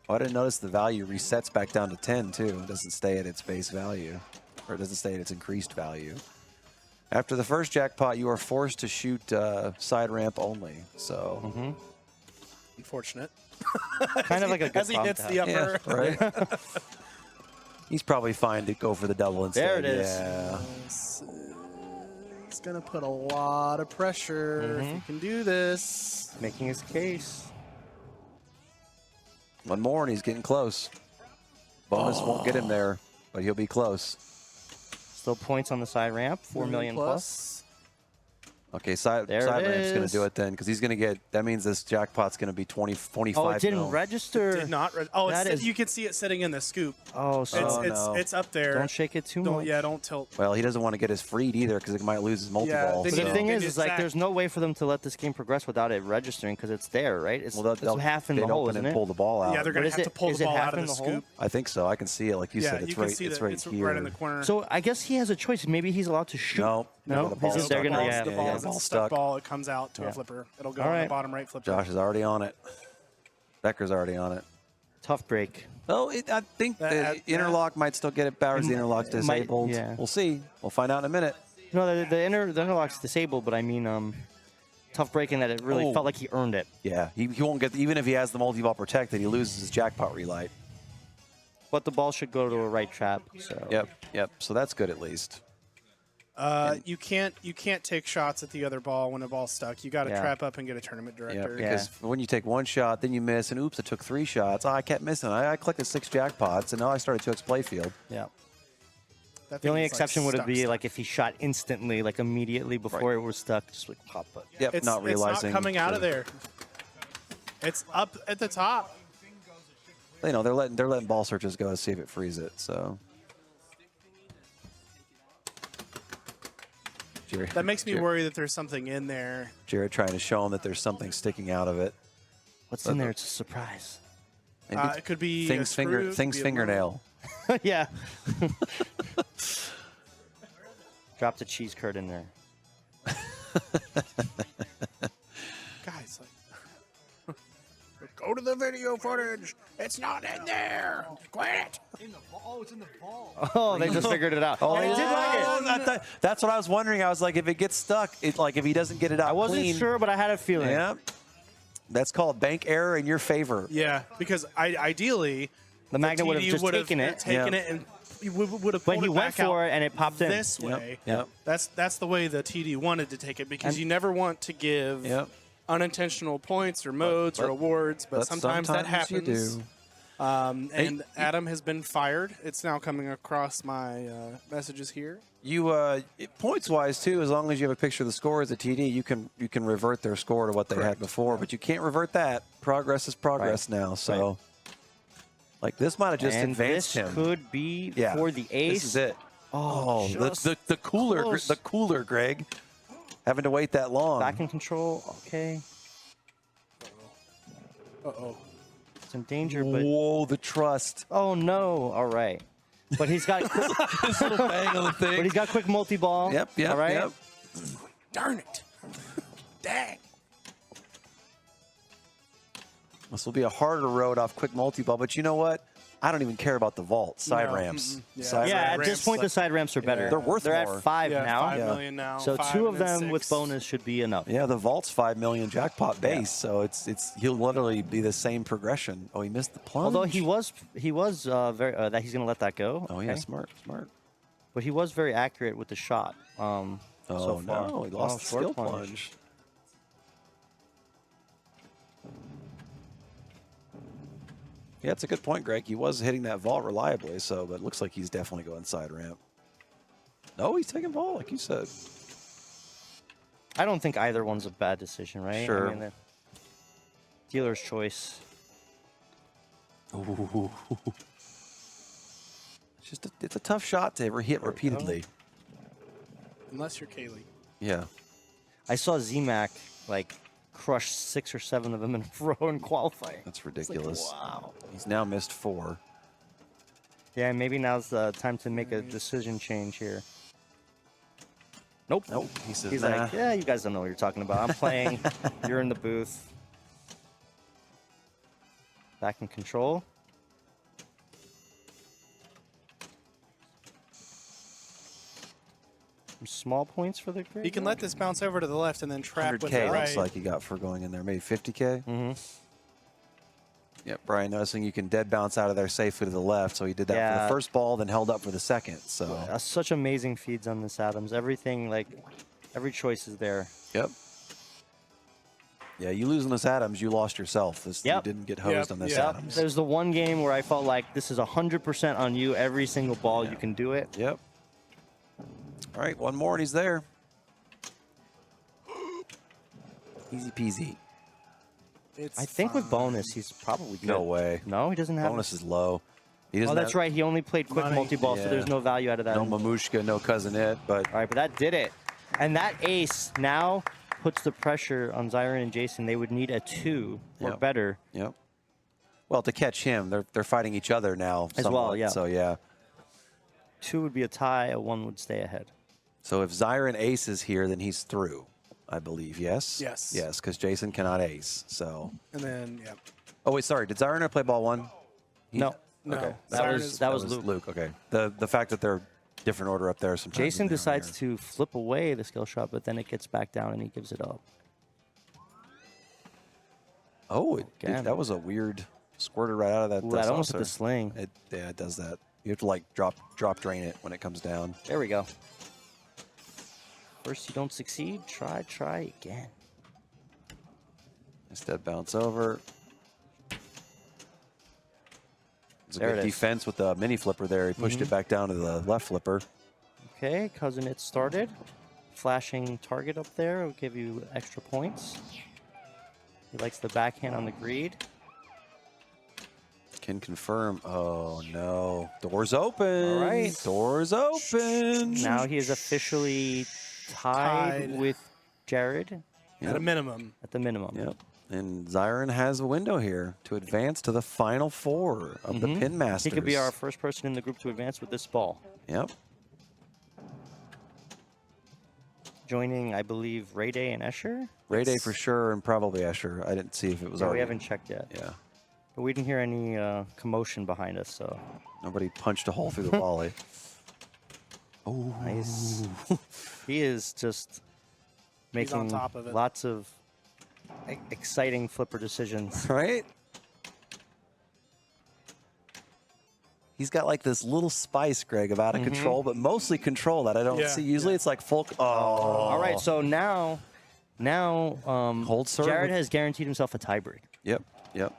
Speaker 4: Oh, I didn't notice the value resets back down to 10 too. It doesn't stay at its base value, or it doesn't stay at its increased value. After the first jackpot, you are forced to shoot side ramp only. So
Speaker 5: Unfortunate.
Speaker 8: Kind of like a good
Speaker 5: As he
Speaker 8: prompt
Speaker 5: hits
Speaker 8: to
Speaker 5: the
Speaker 8: have.
Speaker 5: upper.
Speaker 4: yeah, right. He's probably fine to go for the double instead.
Speaker 8: There it is.
Speaker 4: Yeah.
Speaker 5: It's going to put a lot of pressure if you can do this.
Speaker 8: Making his case.
Speaker 4: One more, and he's getting close. Bonus won't get him there, but he'll be close.
Speaker 8: Still points on the side ramp. 4 million plus.
Speaker 4: Okay, side
Speaker 8: There it
Speaker 4: ramp's going to
Speaker 8: is.
Speaker 4: do it then, because he's going to get, that means this jackpot's going to be 25
Speaker 8: Oh, it didn't
Speaker 4: mil.
Speaker 8: register.
Speaker 5: Did not. Oh,
Speaker 8: That
Speaker 5: it's,
Speaker 8: is-
Speaker 5: you can see it sitting in the scoop.
Speaker 8: Oh, so
Speaker 4: no.
Speaker 5: It's up there.
Speaker 8: don't shake it too much.
Speaker 5: Don't tilt.
Speaker 4: Well, he doesn't want to get his freed either, because it might lose his multi-ball.
Speaker 5: then
Speaker 8: But
Speaker 5: you-
Speaker 8: the
Speaker 4: so-
Speaker 8: thing
Speaker 5: Then
Speaker 8: is like
Speaker 5: exact-
Speaker 8: there's no way for them to let this game progress without it registering because it's there, right? It's,
Speaker 4: well,
Speaker 8: it's half in the hole,
Speaker 4: open
Speaker 8: isn't
Speaker 4: and
Speaker 8: it?
Speaker 4: pull the ball out.
Speaker 5: Yeah, they're
Speaker 8: But
Speaker 5: going to
Speaker 8: is
Speaker 5: have to
Speaker 8: it-
Speaker 5: pull
Speaker 8: is
Speaker 5: the
Speaker 8: it
Speaker 5: ball
Speaker 8: half
Speaker 5: out of
Speaker 8: in
Speaker 5: the
Speaker 8: the hole?
Speaker 5: scoop.
Speaker 4: I think so. I can see it. Like you
Speaker 5: Yeah,
Speaker 4: said,
Speaker 5: you
Speaker 4: it's
Speaker 5: can
Speaker 4: right,
Speaker 5: see
Speaker 4: it's
Speaker 5: that
Speaker 4: right
Speaker 5: it's
Speaker 4: here.
Speaker 5: right in the corner.
Speaker 8: So I guess he has a choice. Maybe he's allowed to shoot.
Speaker 4: No,
Speaker 8: No,
Speaker 4: the ball's
Speaker 8: they're
Speaker 4: stuck.
Speaker 8: gonna- yeah,
Speaker 5: the
Speaker 8: yeah,
Speaker 5: ball,
Speaker 8: yeah,
Speaker 5: it's a
Speaker 4: ball's
Speaker 5: stuck
Speaker 4: stuck.
Speaker 5: ball. It comes out to
Speaker 8: Yeah.
Speaker 5: a flipper. It'll go
Speaker 8: All
Speaker 5: on
Speaker 8: right.
Speaker 5: the bottom right flipper.
Speaker 4: Josh is already on it. Becker's already on it.
Speaker 8: Tough break.
Speaker 4: Oh, I think the interlock might still get it. Bowers, the interlock's
Speaker 8: It might-
Speaker 4: disabled.
Speaker 8: yeah.
Speaker 4: We'll see. We'll find out in a minute.
Speaker 8: No, the interlock's disabled, but I mean, tough break in that it really
Speaker 4: Oh.
Speaker 8: felt like he earned it.
Speaker 4: Yeah, he won't get, even if he has the multi-ball protected, he loses his jackpot relight.
Speaker 8: But the ball should go to a right trap. So
Speaker 4: Yep. So that's good at least.
Speaker 5: You can't take shots at the other ball when the ball's stuck. You got to
Speaker 8: Yeah.
Speaker 5: trap up and get a tournament
Speaker 4: Yeah,
Speaker 5: director.
Speaker 4: because when you take one shot, then you miss, and oops, I took 3 shots. Oh, I kept missing. I collected 6 jackpots, and now I started 2x playfield.
Speaker 8: yeah.
Speaker 5: That
Speaker 8: The only
Speaker 5: thing is,
Speaker 8: exception would
Speaker 5: stuck.
Speaker 8: be like if he shot instantly, like immediately before it was stuck, just like pop it.
Speaker 4: Yep,
Speaker 5: It's
Speaker 4: not realizing.
Speaker 5: It's not coming out of there. It's up at the top.
Speaker 4: You know, they're letting ball searches go to see if it frees it. So. Jared,
Speaker 5: That makes me worry that there's something in there.
Speaker 4: Jared trying to show him that there's something sticking out of it.
Speaker 8: What's in there? It's a surprise.
Speaker 4: Maybe
Speaker 5: It could be a
Speaker 4: Thing's
Speaker 5: screw, it could
Speaker 4: Thing's
Speaker 5: be a
Speaker 4: fingernail.
Speaker 8: Yeah. Drop the cheese curd in there.
Speaker 5: Guys, like, go to the video footage. It's not in there. Quit it.
Speaker 8: Oh, they just figured it out.
Speaker 4: Oh,
Speaker 8: and I did like it.
Speaker 4: That's what I was wondering. I was like, if it gets stuck, like if he doesn't get it out
Speaker 8: I wasn't
Speaker 4: clean,
Speaker 8: sure, but I had a feeling.
Speaker 4: Yeah. That's called bank error in your favor.
Speaker 5: Yeah, because ideally,
Speaker 8: The magnet would have
Speaker 5: TD
Speaker 8: just
Speaker 5: would
Speaker 8: taken it.
Speaker 5: taken
Speaker 4: Yeah.
Speaker 5: it, and he would have
Speaker 8: But
Speaker 5: pulled
Speaker 8: he
Speaker 5: it
Speaker 8: went
Speaker 5: back out
Speaker 8: for it, and it popped in.
Speaker 5: this way.
Speaker 4: Yep.
Speaker 5: That's the way the TD wanted to take it because
Speaker 8: And-
Speaker 5: you never want to give
Speaker 4: Yep.
Speaker 5: unintentional points or modes or
Speaker 4: but-
Speaker 5: awards, but sometimes that happens.
Speaker 4: you do.
Speaker 5: And Adam has been fired. It's now coming across my messages here.
Speaker 4: You points wise too, as long as you have a picture of the score as a TD, you can revert their score to what they had before, but you can't revert that. Progress is progress now. So, like this might have just
Speaker 8: And
Speaker 4: advanced
Speaker 8: this
Speaker 4: him.
Speaker 8: could be
Speaker 4: Yeah.
Speaker 8: for the ace.
Speaker 4: This is it.
Speaker 8: Oh, just
Speaker 4: the cooler,
Speaker 8: close.
Speaker 4: the cooler, Greg, having to wait that long.
Speaker 8: Back in control. Okay.
Speaker 5: Uh-oh.
Speaker 8: It's in danger, but
Speaker 4: Whoa, the trust.
Speaker 8: oh no! All right, but he's got
Speaker 4: This little bang on the thing.
Speaker 8: but he's got quick multi-ball.
Speaker 4: Yep.
Speaker 8: All right.
Speaker 4: Yep.
Speaker 5: Darn it. Dang.
Speaker 4: This will be a harder road off quick multi-ball, but you know what? I don't even care about the vault. Side
Speaker 5: No,
Speaker 4: ramps.
Speaker 5: yeah.
Speaker 4: Side
Speaker 8: Yeah, at
Speaker 5: ramps,
Speaker 8: this point, the side ramps are better.
Speaker 4: They're worth
Speaker 8: They're
Speaker 4: more.
Speaker 8: at 5
Speaker 5: Yeah,
Speaker 8: now.
Speaker 5: 5 million now.
Speaker 8: So
Speaker 5: 5
Speaker 8: 2 of
Speaker 5: and then
Speaker 8: them with
Speaker 5: 6.
Speaker 8: bonus should be enough.
Speaker 4: Yeah, the vault's 5 million jackpot base, so it's he'll literally be the same progression. Oh, he missed the plunge.
Speaker 8: Although he was very that he's gonna let that go.
Speaker 4: Oh yeah,
Speaker 8: Okay.
Speaker 4: smart.
Speaker 8: But he was very accurate with the shot.
Speaker 4: Oh
Speaker 8: so far.
Speaker 4: no, he lost the
Speaker 8: short
Speaker 4: skill plunge. Yeah, it's a good point, Greg. He was hitting that vault reliably, so but it looks like he's definitely going side ramp. No, he's taking vault, like you said.
Speaker 8: I don't think either one's a bad decision, right?
Speaker 4: Sure.
Speaker 8: I mean, the dealer's choice.
Speaker 4: Ooh. It's a tough shot to ever hit repeatedly.
Speaker 5: Unless you're Kaylee.
Speaker 4: Yeah.
Speaker 8: I saw ZMAC like crush 6 or 7 of them in a row in qualifying.
Speaker 4: That's ridiculous.
Speaker 8: Wow.
Speaker 4: He's now missed 4.
Speaker 8: Yeah, maybe now's the time to make a decision change here. Nope.
Speaker 4: Nope. He says,
Speaker 8: He's
Speaker 4: nah.
Speaker 8: like, yeah, you guys don't know what you're talking about. I'm playing. You're in the booth. Back in control. Some small points for the grid.
Speaker 5: You can let this bounce over to the left and then trap with
Speaker 4: 100K
Speaker 5: the right.
Speaker 4: looks like he got for going in there. Maybe 50K?
Speaker 8: Mm-hmm.
Speaker 4: Yep, Brian noticing you can dead bounce out of there safely to the left. So he did that for
Speaker 8: Yeah.
Speaker 4: the first ball, then held up for the second. So,
Speaker 8: Such amazing feeds on this Addams. Everything, like, every choice is there.
Speaker 4: yep. Yeah, you losing this Addams, you lost yourself. You
Speaker 8: Yep.
Speaker 4: didn't get hosed
Speaker 5: Yep,
Speaker 4: on this
Speaker 5: yep.
Speaker 4: Addams.
Speaker 8: There's the one game where I felt like this is 100% on you. Every single ball, you can do it.
Speaker 4: Yep. All right, one more and he's there. Easy peasy.
Speaker 5: It's
Speaker 8: I think with
Speaker 5: fine.
Speaker 8: bonus, he's probably good.
Speaker 4: No way.
Speaker 8: No, he doesn't have.
Speaker 4: Bonus is low. He doesn't
Speaker 8: Oh, that's
Speaker 4: have-
Speaker 8: right. He only played quick
Speaker 5: Money.
Speaker 8: multi-ball, so
Speaker 4: Yeah.
Speaker 8: there's no value out of that.
Speaker 4: No Mamushka, no Cousin It, but
Speaker 8: All right, but that did it. And that ace now puts the pressure on Zyron and Jason. They would need a 2 or
Speaker 4: Yep.
Speaker 8: better.
Speaker 4: yep. Well, to catch him, they're fighting each other now
Speaker 8: As well,
Speaker 4: somewhat,
Speaker 8: yeah.
Speaker 4: So yeah.
Speaker 8: 2 would be a tie, a 1 would stay ahead.
Speaker 4: So if Zyron aces here, then he's through, I believe. Yes.
Speaker 5: Yes.
Speaker 4: Yes, because Jason cannot ace. So.
Speaker 5: And then, yeah.
Speaker 4: Oh wait, sorry. Did Zyron play ball 1?
Speaker 8: No.
Speaker 5: No.
Speaker 4: Okay.
Speaker 8: That
Speaker 5: Zyron
Speaker 8: was
Speaker 5: is-
Speaker 8: that was Luke.
Speaker 4: Okay. The fact that they're different order up there sometimes.
Speaker 8: Jason
Speaker 4: in there.
Speaker 8: decides to flip away the skill shot, but then it gets back down and he gives it up.
Speaker 4: Oh,
Speaker 8: Again.
Speaker 4: that was a weird squirted right out of that.
Speaker 8: Ooh, that almost hit
Speaker 4: saucer.
Speaker 8: the sling.
Speaker 4: Yeah, it does that. You have to like drop drain it when it comes down.
Speaker 8: There we go. First you don't succeed, try again.
Speaker 4: Instead, bounce over. It's a
Speaker 8: There
Speaker 4: good
Speaker 8: it is.
Speaker 4: defense with the mini flipper there. He pushed it back down to the left flipper.
Speaker 8: Okay, Cousin It started. Flashing target up there will give you extra points. He likes the backhand on the greed.
Speaker 4: Can confirm. Oh no. Doors open.
Speaker 8: All right.
Speaker 4: Doors open.
Speaker 8: Now he is officially tied
Speaker 5: Tied.
Speaker 8: with Jared
Speaker 5: At a minimum.
Speaker 8: at the minimum.
Speaker 4: Yep. And Zyron has a window here to advance to the final 4 of the Pinmasters.
Speaker 8: He could be our first person in the group to advance with this ball.
Speaker 4: Yep.
Speaker 8: Joining, I believe, Ray Day and Escher.
Speaker 4: Ray Day for sure, and probably Escher. I didn't see if it was
Speaker 8: No, we
Speaker 4: already.
Speaker 8: haven't checked yet.
Speaker 4: Yeah.
Speaker 8: But we didn't hear any commotion behind us, so
Speaker 4: Nobody punched a hole through the volley. Oh.
Speaker 8: nice. He is just
Speaker 5: He's on
Speaker 8: making
Speaker 5: top of it.
Speaker 8: lots of exciting flipper decisions.
Speaker 4: Right? He's got like this little spice, Greg, of out of control, but mostly control that I don't
Speaker 5: Yeah,
Speaker 4: see. Usually it's like full. Oh.
Speaker 8: All right, so now
Speaker 4: Hold serve
Speaker 8: Jared
Speaker 4: with-
Speaker 8: has guaranteed himself a tiebreak.
Speaker 4: Yep. Yep.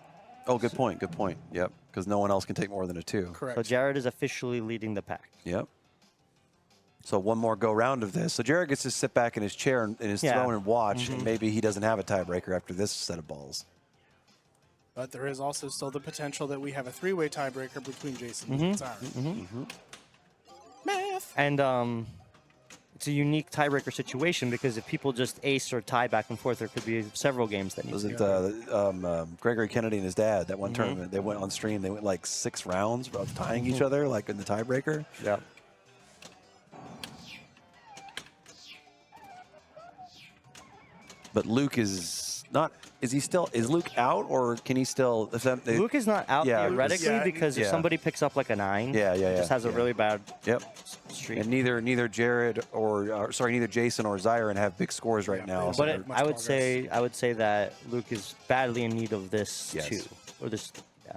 Speaker 4: Oh, good point. Good point. Yep. Because no one else can take more than a 2.
Speaker 5: Correct.
Speaker 8: So Jared is officially leading the pack.
Speaker 4: Yep. So one more go round of this. So Jared gets to sit back in his chair in his
Speaker 8: Yeah.
Speaker 4: throne and watch, and maybe he doesn't have a tiebreaker after this set of balls.
Speaker 5: But there is also still the potential that we have a 3-way tiebreaker between Jason and Zyron. Math.
Speaker 8: And it's a unique tiebreaker situation because if people just ace or tie back and forth, there could be several games that need
Speaker 4: Was
Speaker 8: to
Speaker 4: it Gregory Kennedy and his dad, that one tournament, they went on stream, they went like 6 rounds of tying each other, like in the tiebreaker.
Speaker 8: Yeah.
Speaker 4: But Luke is not, is Luke out, or can he still?
Speaker 8: Luke is not out
Speaker 4: Yeah,
Speaker 8: theoretically
Speaker 5: yeah,
Speaker 8: because if
Speaker 4: yeah.
Speaker 8: somebody picks up like a 9,
Speaker 4: Yeah,
Speaker 8: he just has a
Speaker 4: yeah.
Speaker 8: really bad
Speaker 4: Yep.
Speaker 8: streak.
Speaker 4: And neither Jared neither Jason or Zyron have big scores right now.
Speaker 5: they
Speaker 4: so
Speaker 8: But
Speaker 5: Much
Speaker 8: I would
Speaker 5: progress.
Speaker 8: say that Luke is badly in need of this
Speaker 4: Yes.
Speaker 8: too, or this. Yeah.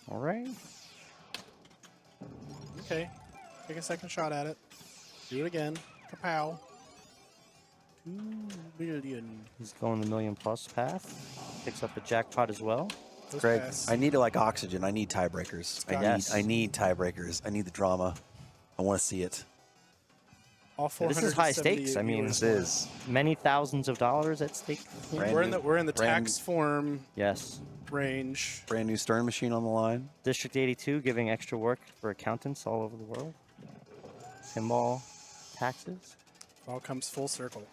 Speaker 8: All right.
Speaker 5: Okay. Take a second shot at it. Do it again. Kapow. 2 million.
Speaker 8: He's going the million plus path. Picks up the jackpot as well.
Speaker 5: Goes
Speaker 4: Greg,
Speaker 5: fast.
Speaker 4: I need like oxygen. I need tiebreakers.
Speaker 8: Yes.
Speaker 4: I need tiebreakers. I need the drama. I want to see it.
Speaker 5: All
Speaker 8: This is high stakes. I mean,
Speaker 4: This is.
Speaker 8: many thousands of dollars at stake.
Speaker 4: Brand
Speaker 5: We're in
Speaker 4: new-
Speaker 5: the
Speaker 4: brand-
Speaker 5: tax form
Speaker 8: Yes.
Speaker 5: range.
Speaker 4: Brand new Stern machine on the line.
Speaker 8: District 82 giving extra work for accountants all over the world. Pinball taxes.
Speaker 5: All comes full circle.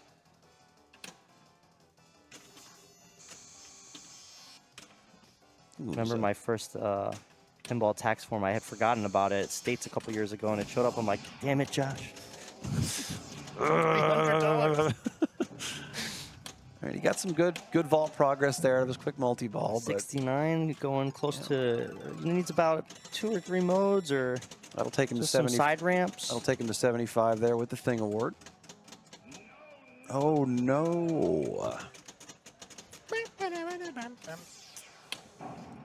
Speaker 8: Remember my first pinball tax form? I had forgotten about it. It states a couple years ago, and it showed up. I'm like, damn it, Josh.
Speaker 4: All right, he got some good vault progress there. It was quick multi-ball, but
Speaker 8: 69 going close to. He needs about 2 or 3 modes or
Speaker 4: that'll take him to
Speaker 8: just some
Speaker 4: 70.
Speaker 8: side ramps.
Speaker 4: That'll take him to 75 there with the Thing Award. Oh no!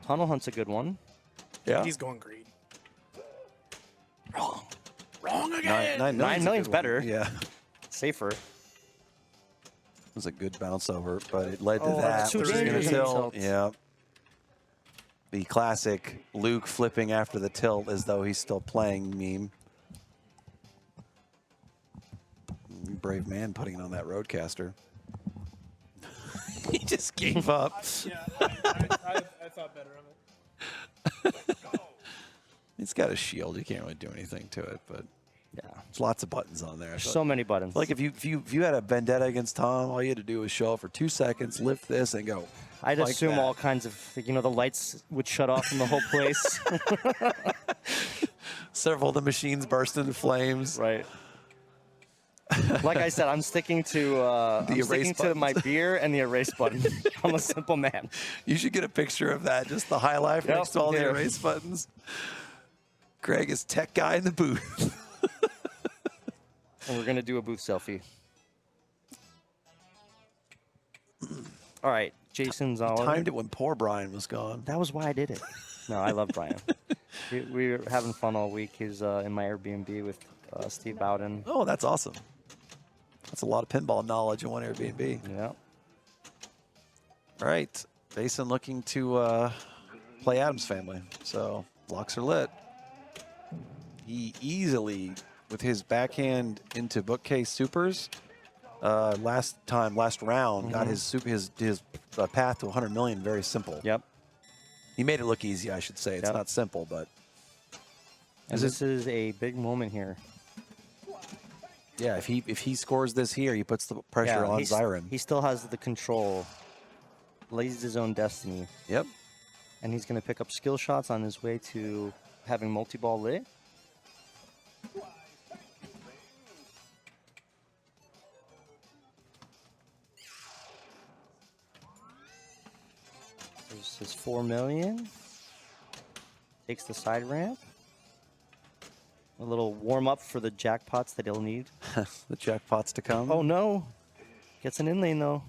Speaker 8: Tunnel Hunt's a good one.
Speaker 4: Yeah,
Speaker 5: He's going greed.
Speaker 4: $9
Speaker 8: $9
Speaker 4: million's
Speaker 8: million's better.
Speaker 4: Yeah,
Speaker 8: Safer.
Speaker 4: it was a good bounce over, but it led to
Speaker 5: Oh,
Speaker 4: that.
Speaker 5: that's too
Speaker 4: which is gonna
Speaker 5: dangerous.
Speaker 4: tilt.
Speaker 8: Tilt.
Speaker 4: Yeah. The classic Luke flipping after the tilt as though he's still playing meme. Brave man putting it on that Roadcaster. He just gave up.
Speaker 5: Yeah, I thought better of it.
Speaker 4: It's got a shield. You can't really do anything to it, but
Speaker 8: Yeah.
Speaker 4: there's lots of buttons on there.
Speaker 8: There's
Speaker 4: So-
Speaker 8: so many buttons.
Speaker 4: like if you had a vendetta against Tom, all you had to do was show up for 2 seconds, lift this, and go.
Speaker 8: I'd
Speaker 4: like
Speaker 8: assume
Speaker 4: that.
Speaker 8: all kinds of, the lights would shut off in the whole place.
Speaker 4: Several of the machines burst into flames.
Speaker 8: Right. Like I said, I'm sticking to
Speaker 4: erase
Speaker 8: to my beer and the erase button. I'm a simple man.
Speaker 4: You should get a picture of that, just the high life
Speaker 8: Yep,
Speaker 4: next to all the
Speaker 8: here.
Speaker 4: erase buttons. Greg is tech guy in the booth.
Speaker 8: And we're gonna do a booth selfie. All right, Jason's all.
Speaker 4: Timed it when poor Brian was gone.
Speaker 8: That was why I did it. No, I love Brian. we were having fun all week. He's in my Airbnb with Steve Bowden.
Speaker 4: Oh, that's awesome. That's a lot of pinball knowledge in one Airbnb.
Speaker 8: Yeah.
Speaker 4: All right, Jason looking to play Addams Family. So locks are lit. He easily, with his backhand into bookcase supers, last round, got his path to 100 million very simple.
Speaker 8: Yep.
Speaker 4: He made it look easy, I should say. It's
Speaker 8: Yep.
Speaker 4: not simple, but
Speaker 8: And this is a big moment here.
Speaker 4: yeah, if he scores this here, he puts the pressure on Zyron.
Speaker 8: He still has the control. Lays his own destiny.
Speaker 4: Yep.
Speaker 8: And he's going to pick up skill shots on his way to having multi-ball lit. There's his 4 million. Takes the side ramp. A little warm up for the jackpots that he'll need.
Speaker 4: The jackpots to come.
Speaker 8: Oh no. Gets an in lane though.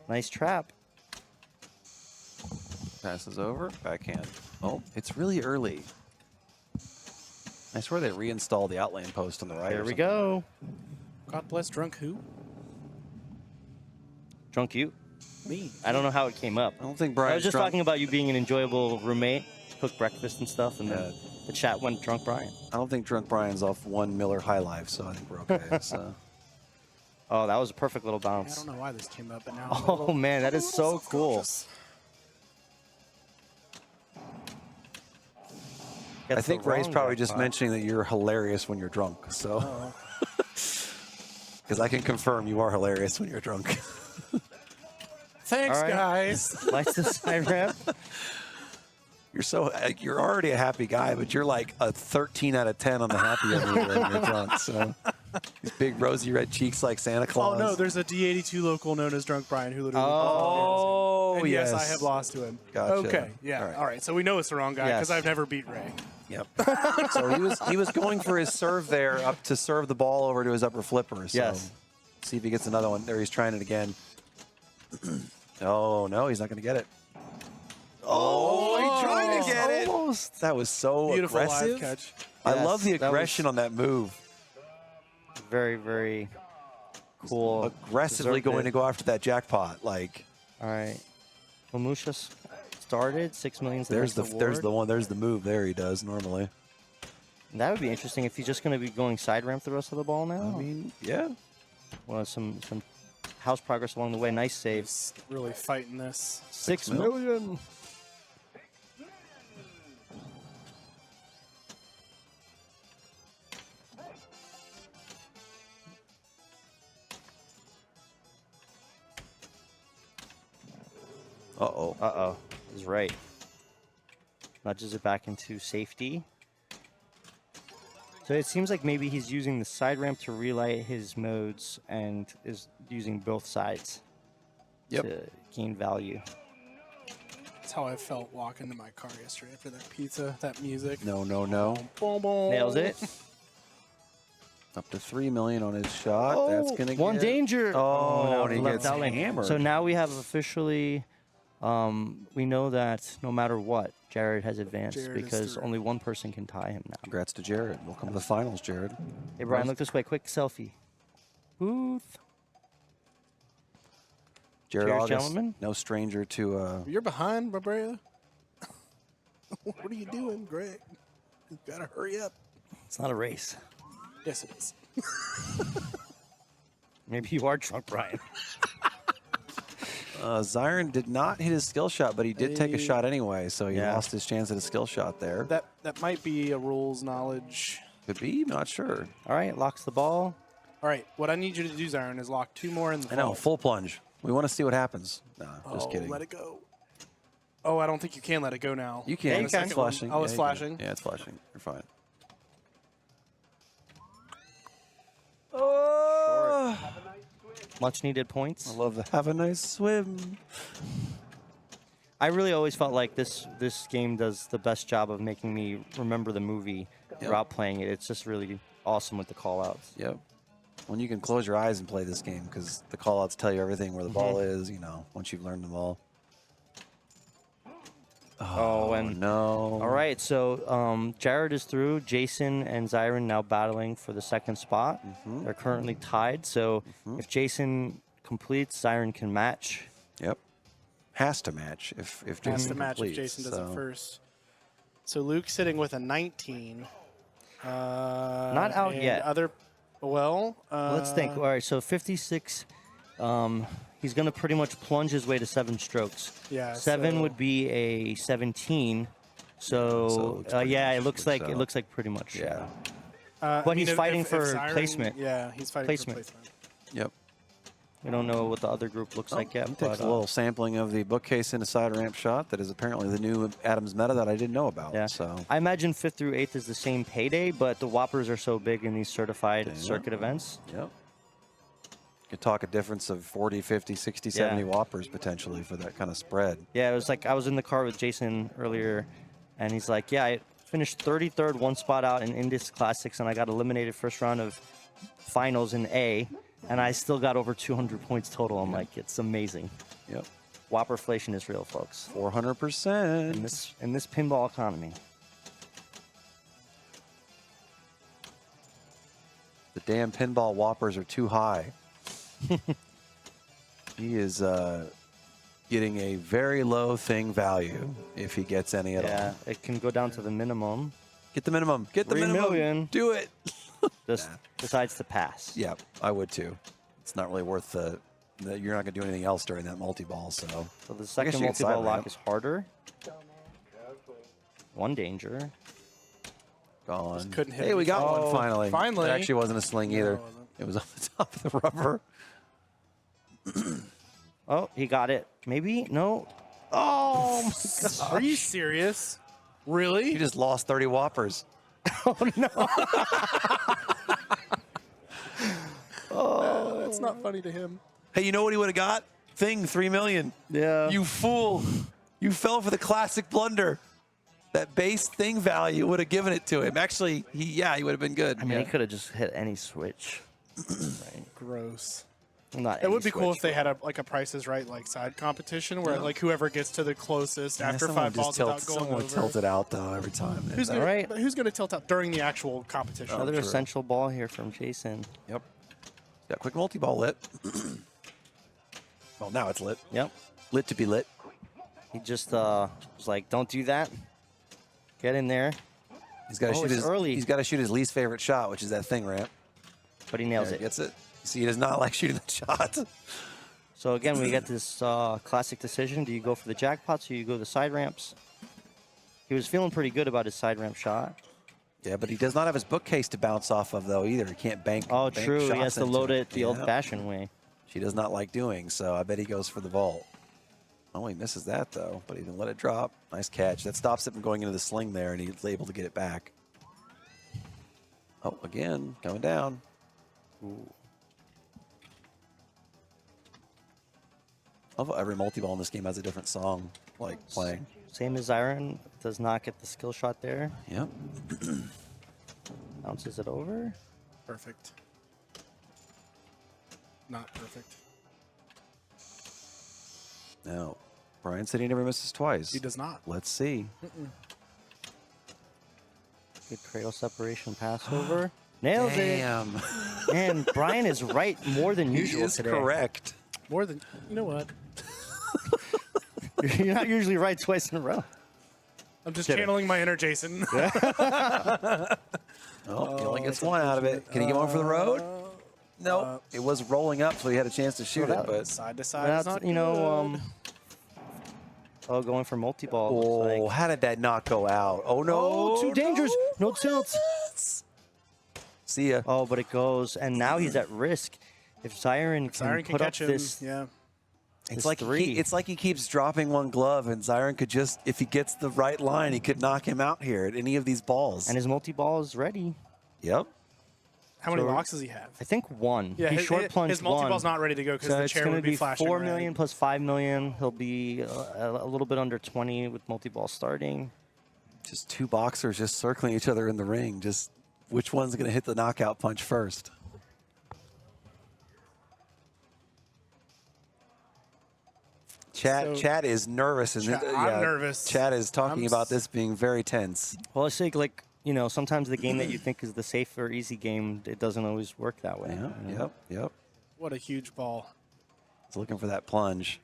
Speaker 8: Nice trap.
Speaker 4: Passes over. Backhand. Oh, it's really early. I swear they reinstalled the outlane post on the right.
Speaker 8: There
Speaker 4: or
Speaker 8: we
Speaker 4: something.
Speaker 8: go.
Speaker 5: God bless drunk who?
Speaker 8: Drunk you.
Speaker 5: Me.
Speaker 8: I don't know how it came up.
Speaker 4: I don't think
Speaker 8: I
Speaker 4: Brian's
Speaker 8: was just
Speaker 4: drunk.
Speaker 8: talking about you being an enjoyable roommate, cook breakfast and stuff, and then the chat went drunk Brian.
Speaker 4: I don't think drunk Brian's off 1 Miller High Life, so I think we're okay. So.
Speaker 8: Oh, that was a perfect little
Speaker 5: I
Speaker 8: bounce.
Speaker 5: don't know why this came up, but now. I'm a
Speaker 8: Oh
Speaker 5: little-
Speaker 8: man, that is so cool.
Speaker 5: self-conscious.
Speaker 4: I
Speaker 8: Gets
Speaker 4: think
Speaker 8: the
Speaker 4: Ray's
Speaker 8: wrong
Speaker 4: probably just
Speaker 8: jackpot.
Speaker 4: mentioning that you're hilarious when you're drunk. So, because I can confirm you are hilarious when you're drunk.
Speaker 5: Thanks,
Speaker 8: All right.
Speaker 5: guys.
Speaker 8: Lights the side ramp.
Speaker 4: You're already a happy guy, but you're like a 13 out of 10 on the happy meter when you're drunk. So, these big rosy red cheeks like Santa
Speaker 5: Oh
Speaker 4: Claus.
Speaker 5: no, there's a D82 local known as Drunk Brian who literally.
Speaker 4: Oh,
Speaker 5: and yes,
Speaker 4: yes.
Speaker 5: I have lost to him.
Speaker 4: Gotcha.
Speaker 5: Okay, yeah,
Speaker 4: All right.
Speaker 5: all right. So we know it's the wrong guy because
Speaker 8: Yes.
Speaker 5: I've never beat Ray.
Speaker 4: Yep. So he was going for his serve there up to serve the ball over to his upper flipper. So
Speaker 8: Yes.
Speaker 4: see if he gets another one. There he's trying it again. Oh no, he's not going to get it. Oh, he tried
Speaker 3: Almost.
Speaker 4: get it.
Speaker 3: Almost.
Speaker 4: That was so
Speaker 5: Beautiful
Speaker 4: aggressive.
Speaker 5: live catch.
Speaker 4: I
Speaker 8: Yes,
Speaker 4: love the
Speaker 8: that was-
Speaker 4: aggression on that move.
Speaker 8: Very, very cool.
Speaker 4: Aggressively
Speaker 8: Deserved
Speaker 4: going
Speaker 8: it.
Speaker 4: to go after that jackpot. Like
Speaker 8: All right. Mamusha started 6 million.
Speaker 4: there's the one. There's the move. There he does normally.
Speaker 8: That would be interesting if he's just going to be going side ramp the rest of the ball now.
Speaker 4: I mean, yeah.
Speaker 8: Well, some house progress along the way. Nice save.
Speaker 5: He's really fighting this.
Speaker 8: 6
Speaker 4: mil.
Speaker 8: million.
Speaker 4: Uh-oh.
Speaker 8: Uh-oh. He's right. Nudges it back into safety. So it seems like maybe he's using the side ramp to relight his modes and is using both sides to gain value.
Speaker 5: That's how I felt walking to my car yesterday after that pizza, that music.
Speaker 4: No, no, no.
Speaker 5: Boom, boom.
Speaker 8: Nails it.
Speaker 4: Up to 3 million on his shot. That's going to
Speaker 8: One
Speaker 4: get...
Speaker 8: danger.
Speaker 4: Oh,
Speaker 8: no,
Speaker 4: and he
Speaker 8: left
Speaker 4: gets
Speaker 8: out lane.
Speaker 4: hammered.
Speaker 8: So now we have officially, we know that no matter what, Jared has advanced
Speaker 5: Jared is
Speaker 8: because
Speaker 5: through.
Speaker 8: only one person can tie him now.
Speaker 4: Congrats to Jared. Welcome to the finals, Jared.
Speaker 8: Hey, Brian, look this way. Quick selfie. Booth.
Speaker 4: Jared
Speaker 8: Cheers,
Speaker 4: August,
Speaker 8: gentlemen.
Speaker 4: no stranger to...
Speaker 5: You're behind, Barbara. What are you doing, Greg? You gotta hurry up.
Speaker 8: It's not a race.
Speaker 5: Yes, it is.
Speaker 8: Maybe you are drunk, Brian.
Speaker 4: Zyron did not hit his skill shot, but he did take a
Speaker 5: Hey.
Speaker 4: shot anyway, so he
Speaker 8: Yeah.
Speaker 4: lost his chance at a skill shot there.
Speaker 5: That might be a rules knowledge.
Speaker 4: Could be, not sure.
Speaker 8: All right, locks the ball.
Speaker 5: All right, what I need you to do, Zyron, is lock 2 more in the
Speaker 4: I know,
Speaker 5: vault.
Speaker 4: full plunge. We want to see what happens. No, just
Speaker 5: Oh,
Speaker 4: kidding.
Speaker 5: let it go. Oh, I don't think you can let it go now.
Speaker 4: You can.
Speaker 8: Yeah, you
Speaker 4: It's
Speaker 8: can.
Speaker 4: flashing.
Speaker 5: Oh, it's
Speaker 4: Yeah, you can.
Speaker 5: flashing.
Speaker 4: Yeah, it's flashing. You're fine.
Speaker 8: Much needed points.
Speaker 4: I love the have a nice swim.
Speaker 8: I really always felt like this game does the best job of making me remember the movie throughout playing it. It's just really awesome with the call-outs.
Speaker 4: Yep. When you can close your eyes and play this game because the call-outs tell you everything where the ball is, you know, once you've learned them all.
Speaker 8: Oh, and
Speaker 4: no.
Speaker 8: all right, so Jared is through. Jason and Zyron now battling for the second spot. They're currently tied, so if Jason completes, Zyron can match.
Speaker 4: Yep. Has to match if Jason
Speaker 5: Has to match if
Speaker 4: completes,
Speaker 5: Jason does
Speaker 4: so.
Speaker 5: it first. So Luke's sitting with a 19.
Speaker 8: Not out
Speaker 5: and
Speaker 8: yet. Let's think. All right, so 56. He's going to pretty much plunge his way to 7 strokes.
Speaker 5: Yeah,
Speaker 8: 7
Speaker 5: so-
Speaker 8: would be a 17. So,
Speaker 4: pretty
Speaker 8: yeah,
Speaker 4: much
Speaker 8: it looks like
Speaker 4: out.
Speaker 8: pretty much.
Speaker 4: Yeah.
Speaker 8: But he's fighting
Speaker 5: if
Speaker 8: for
Speaker 5: Zyron-
Speaker 8: placement.
Speaker 5: Yeah, he's fighting
Speaker 8: Placement.
Speaker 5: for placement.
Speaker 4: Yep.
Speaker 8: We don't know what the other group looks like yet.
Speaker 4: He
Speaker 8: But,
Speaker 4: takes a little sampling of the bookcase in a side ramp shot that is apparently the new Addams meta that I didn't know about.
Speaker 8: yeah.
Speaker 4: So
Speaker 8: I imagine 5th through 8th is the same payday, but the Whoppers are so big in these certified circuit events.
Speaker 4: yep. Could talk a difference of 40, 50, 60, 70
Speaker 8: Yeah.
Speaker 4: whoppers potentially for that kind of spread.
Speaker 8: Yeah, it was like I was in the car with Jason earlier, and he's like, yeah, I finished 33rd, 1 spot out in Indus Classics, and I got eliminated first round of finals in A, and I still got over 200 points total. I'm like, it's amazing.
Speaker 4: Yep.
Speaker 8: Whopperflation is real, folks.
Speaker 4: 400%.
Speaker 8: In this pinball economy.
Speaker 4: The damn pinball whoppers are too high. He is getting a very low thing value if he gets any at
Speaker 8: Yeah,
Speaker 4: all.
Speaker 8: it can go down to the minimum.
Speaker 4: Get the minimum. Get the
Speaker 8: 3
Speaker 4: minimum.
Speaker 8: million.
Speaker 4: Do it.
Speaker 8: Just decides to pass.
Speaker 4: Yeah, I would too. It's not really worth the you're not going to do anything else during that multi-ball, so.
Speaker 8: So the
Speaker 4: I
Speaker 8: second
Speaker 4: guess you can
Speaker 8: multi-ball
Speaker 4: side
Speaker 8: lock
Speaker 4: ramp.
Speaker 8: is harder. 1 danger.
Speaker 4: Gone.
Speaker 5: Just couldn't hit
Speaker 4: Hey,
Speaker 5: it
Speaker 4: we got
Speaker 5: before.
Speaker 4: one finally.
Speaker 5: Finally.
Speaker 4: It actually wasn't a sling
Speaker 5: No,
Speaker 4: either.
Speaker 5: it wasn't.
Speaker 4: It was off the top of the rubber.
Speaker 8: Oh, he got it. Maybe? No. Oh, my God.
Speaker 5: Are you serious? Really?
Speaker 4: He just lost 30 whoppers.
Speaker 5: That's not funny to him.
Speaker 4: Hey, you know what he would have got? Thing, 3 million.
Speaker 8: Yeah.
Speaker 4: You fool. You fell for the classic blunder. That base thing value would have given it to him. Actually, he would have been good.
Speaker 8: I mean,
Speaker 4: Yeah.
Speaker 8: he could have just hit any switch. Right.
Speaker 5: Gross.
Speaker 8: Not
Speaker 5: It would
Speaker 8: any
Speaker 5: be cool
Speaker 8: switch,
Speaker 5: if they had a Price is Right like side competition where like whoever gets to the closest after
Speaker 4: someone
Speaker 5: 5 balls without going
Speaker 4: someone
Speaker 5: over.
Speaker 4: tilt it out though every time.
Speaker 5: Who's
Speaker 8: All
Speaker 5: gonna,
Speaker 8: right.
Speaker 5: but who's going to tilt out during the actual competition?
Speaker 8: Another essential ball here from Jason.
Speaker 4: Yep. Got quick multi-ball lit. Well, now it's lit.
Speaker 8: Yep.
Speaker 4: Lit to be lit.
Speaker 8: He just was like, don't do that. Get in there.
Speaker 4: He's got to shoot
Speaker 8: it's
Speaker 4: his
Speaker 8: early.
Speaker 4: He's got to shoot his least favorite shot, which is that thing ramp.
Speaker 8: But he nails
Speaker 4: There,
Speaker 8: it.
Speaker 4: Gets it. See, he does not like shooting the shot.
Speaker 8: So again, we get this classic decision. Do you go for the jackpots or you go the side ramps? He was feeling pretty good about his side ramp shot.
Speaker 4: Yeah, but he does not have his bookcase to bounce off of though either. He can't bank.
Speaker 8: Oh,
Speaker 4: bank
Speaker 8: true. He
Speaker 4: shots
Speaker 8: has to
Speaker 4: into
Speaker 8: load it the
Speaker 4: Yeah.
Speaker 8: old-fashioned way.
Speaker 4: She does not like doing, so I bet he goes for the vault. Oh, he misses that though, but he didn't let it drop. Nice catch. That stops it from going into the sling there, and he's able to get it back. Oh, again, coming down. Ooh. I love how every multi-ball in this game has a different song, like playing.
Speaker 8: Same as Iron. Does not get the skill shot there.
Speaker 4: Yep.
Speaker 8: Bounces it over.
Speaker 5: Perfect. Not perfect.
Speaker 4: Now, Brian said he never misses twice.
Speaker 5: He does not.
Speaker 4: Let's see.
Speaker 8: Good cradle separation pass over. Nails
Speaker 4: Damn.
Speaker 8: it. And Brian is right more than
Speaker 4: He
Speaker 8: usual
Speaker 4: is
Speaker 8: today.
Speaker 4: correct.
Speaker 5: More than, you know what?
Speaker 8: You're not usually right twice in a row.
Speaker 5: I'm just
Speaker 8: Kidding.
Speaker 5: channeling my inner Jason.
Speaker 4: Oh, he only gets one out of it. Can he get one for the road? No. It was rolling up, so he had a chance to shoot it, but
Speaker 5: Side to side is
Speaker 8: That's,
Speaker 5: not
Speaker 8: you know,
Speaker 5: good.
Speaker 8: oh, going for multi-ball. looks
Speaker 4: oh,
Speaker 8: like.
Speaker 4: how did that not go out? Oh no!
Speaker 8: Oh, too dangerous. No tilt.
Speaker 4: See ya.
Speaker 8: Oh, but it goes, and now he's at risk. If Siren can
Speaker 5: Siren can
Speaker 8: put up
Speaker 5: catch him.
Speaker 8: this,
Speaker 5: Yeah.
Speaker 4: It's like it's like he keeps dropping one glove, and Zyron could just, if he gets the right line, he could knock him out here at any of these balls.
Speaker 8: and his multi-ball is ready.
Speaker 4: Yep.
Speaker 5: How many
Speaker 8: So-
Speaker 5: locks does he have?
Speaker 8: I think one.
Speaker 5: Yeah,
Speaker 8: he
Speaker 5: his,
Speaker 8: short plunged
Speaker 5: his multi-ball's
Speaker 8: one.
Speaker 5: not ready to go because
Speaker 8: So
Speaker 5: the
Speaker 8: it's
Speaker 5: chair
Speaker 8: going to
Speaker 5: would be
Speaker 8: be
Speaker 5: flashing
Speaker 8: 4
Speaker 5: red.
Speaker 8: million plus 5 million. He'll be a little bit under 20 with multi-ball starting.
Speaker 4: Just two boxers just circling each other in the ring. Just which one's going to hit the knockout punch first? Chad is nervous. And
Speaker 5: I'm nervous.
Speaker 4: Chad is talking
Speaker 5: I'm
Speaker 4: about this being very tense.
Speaker 8: Well, I think, like, you know, sometimes the game that you think is the safe or easy game, it doesn't always work that way.
Speaker 4: Yeah,
Speaker 8: you know?
Speaker 4: yep.
Speaker 5: What a huge ball.
Speaker 4: He's looking for that plunge.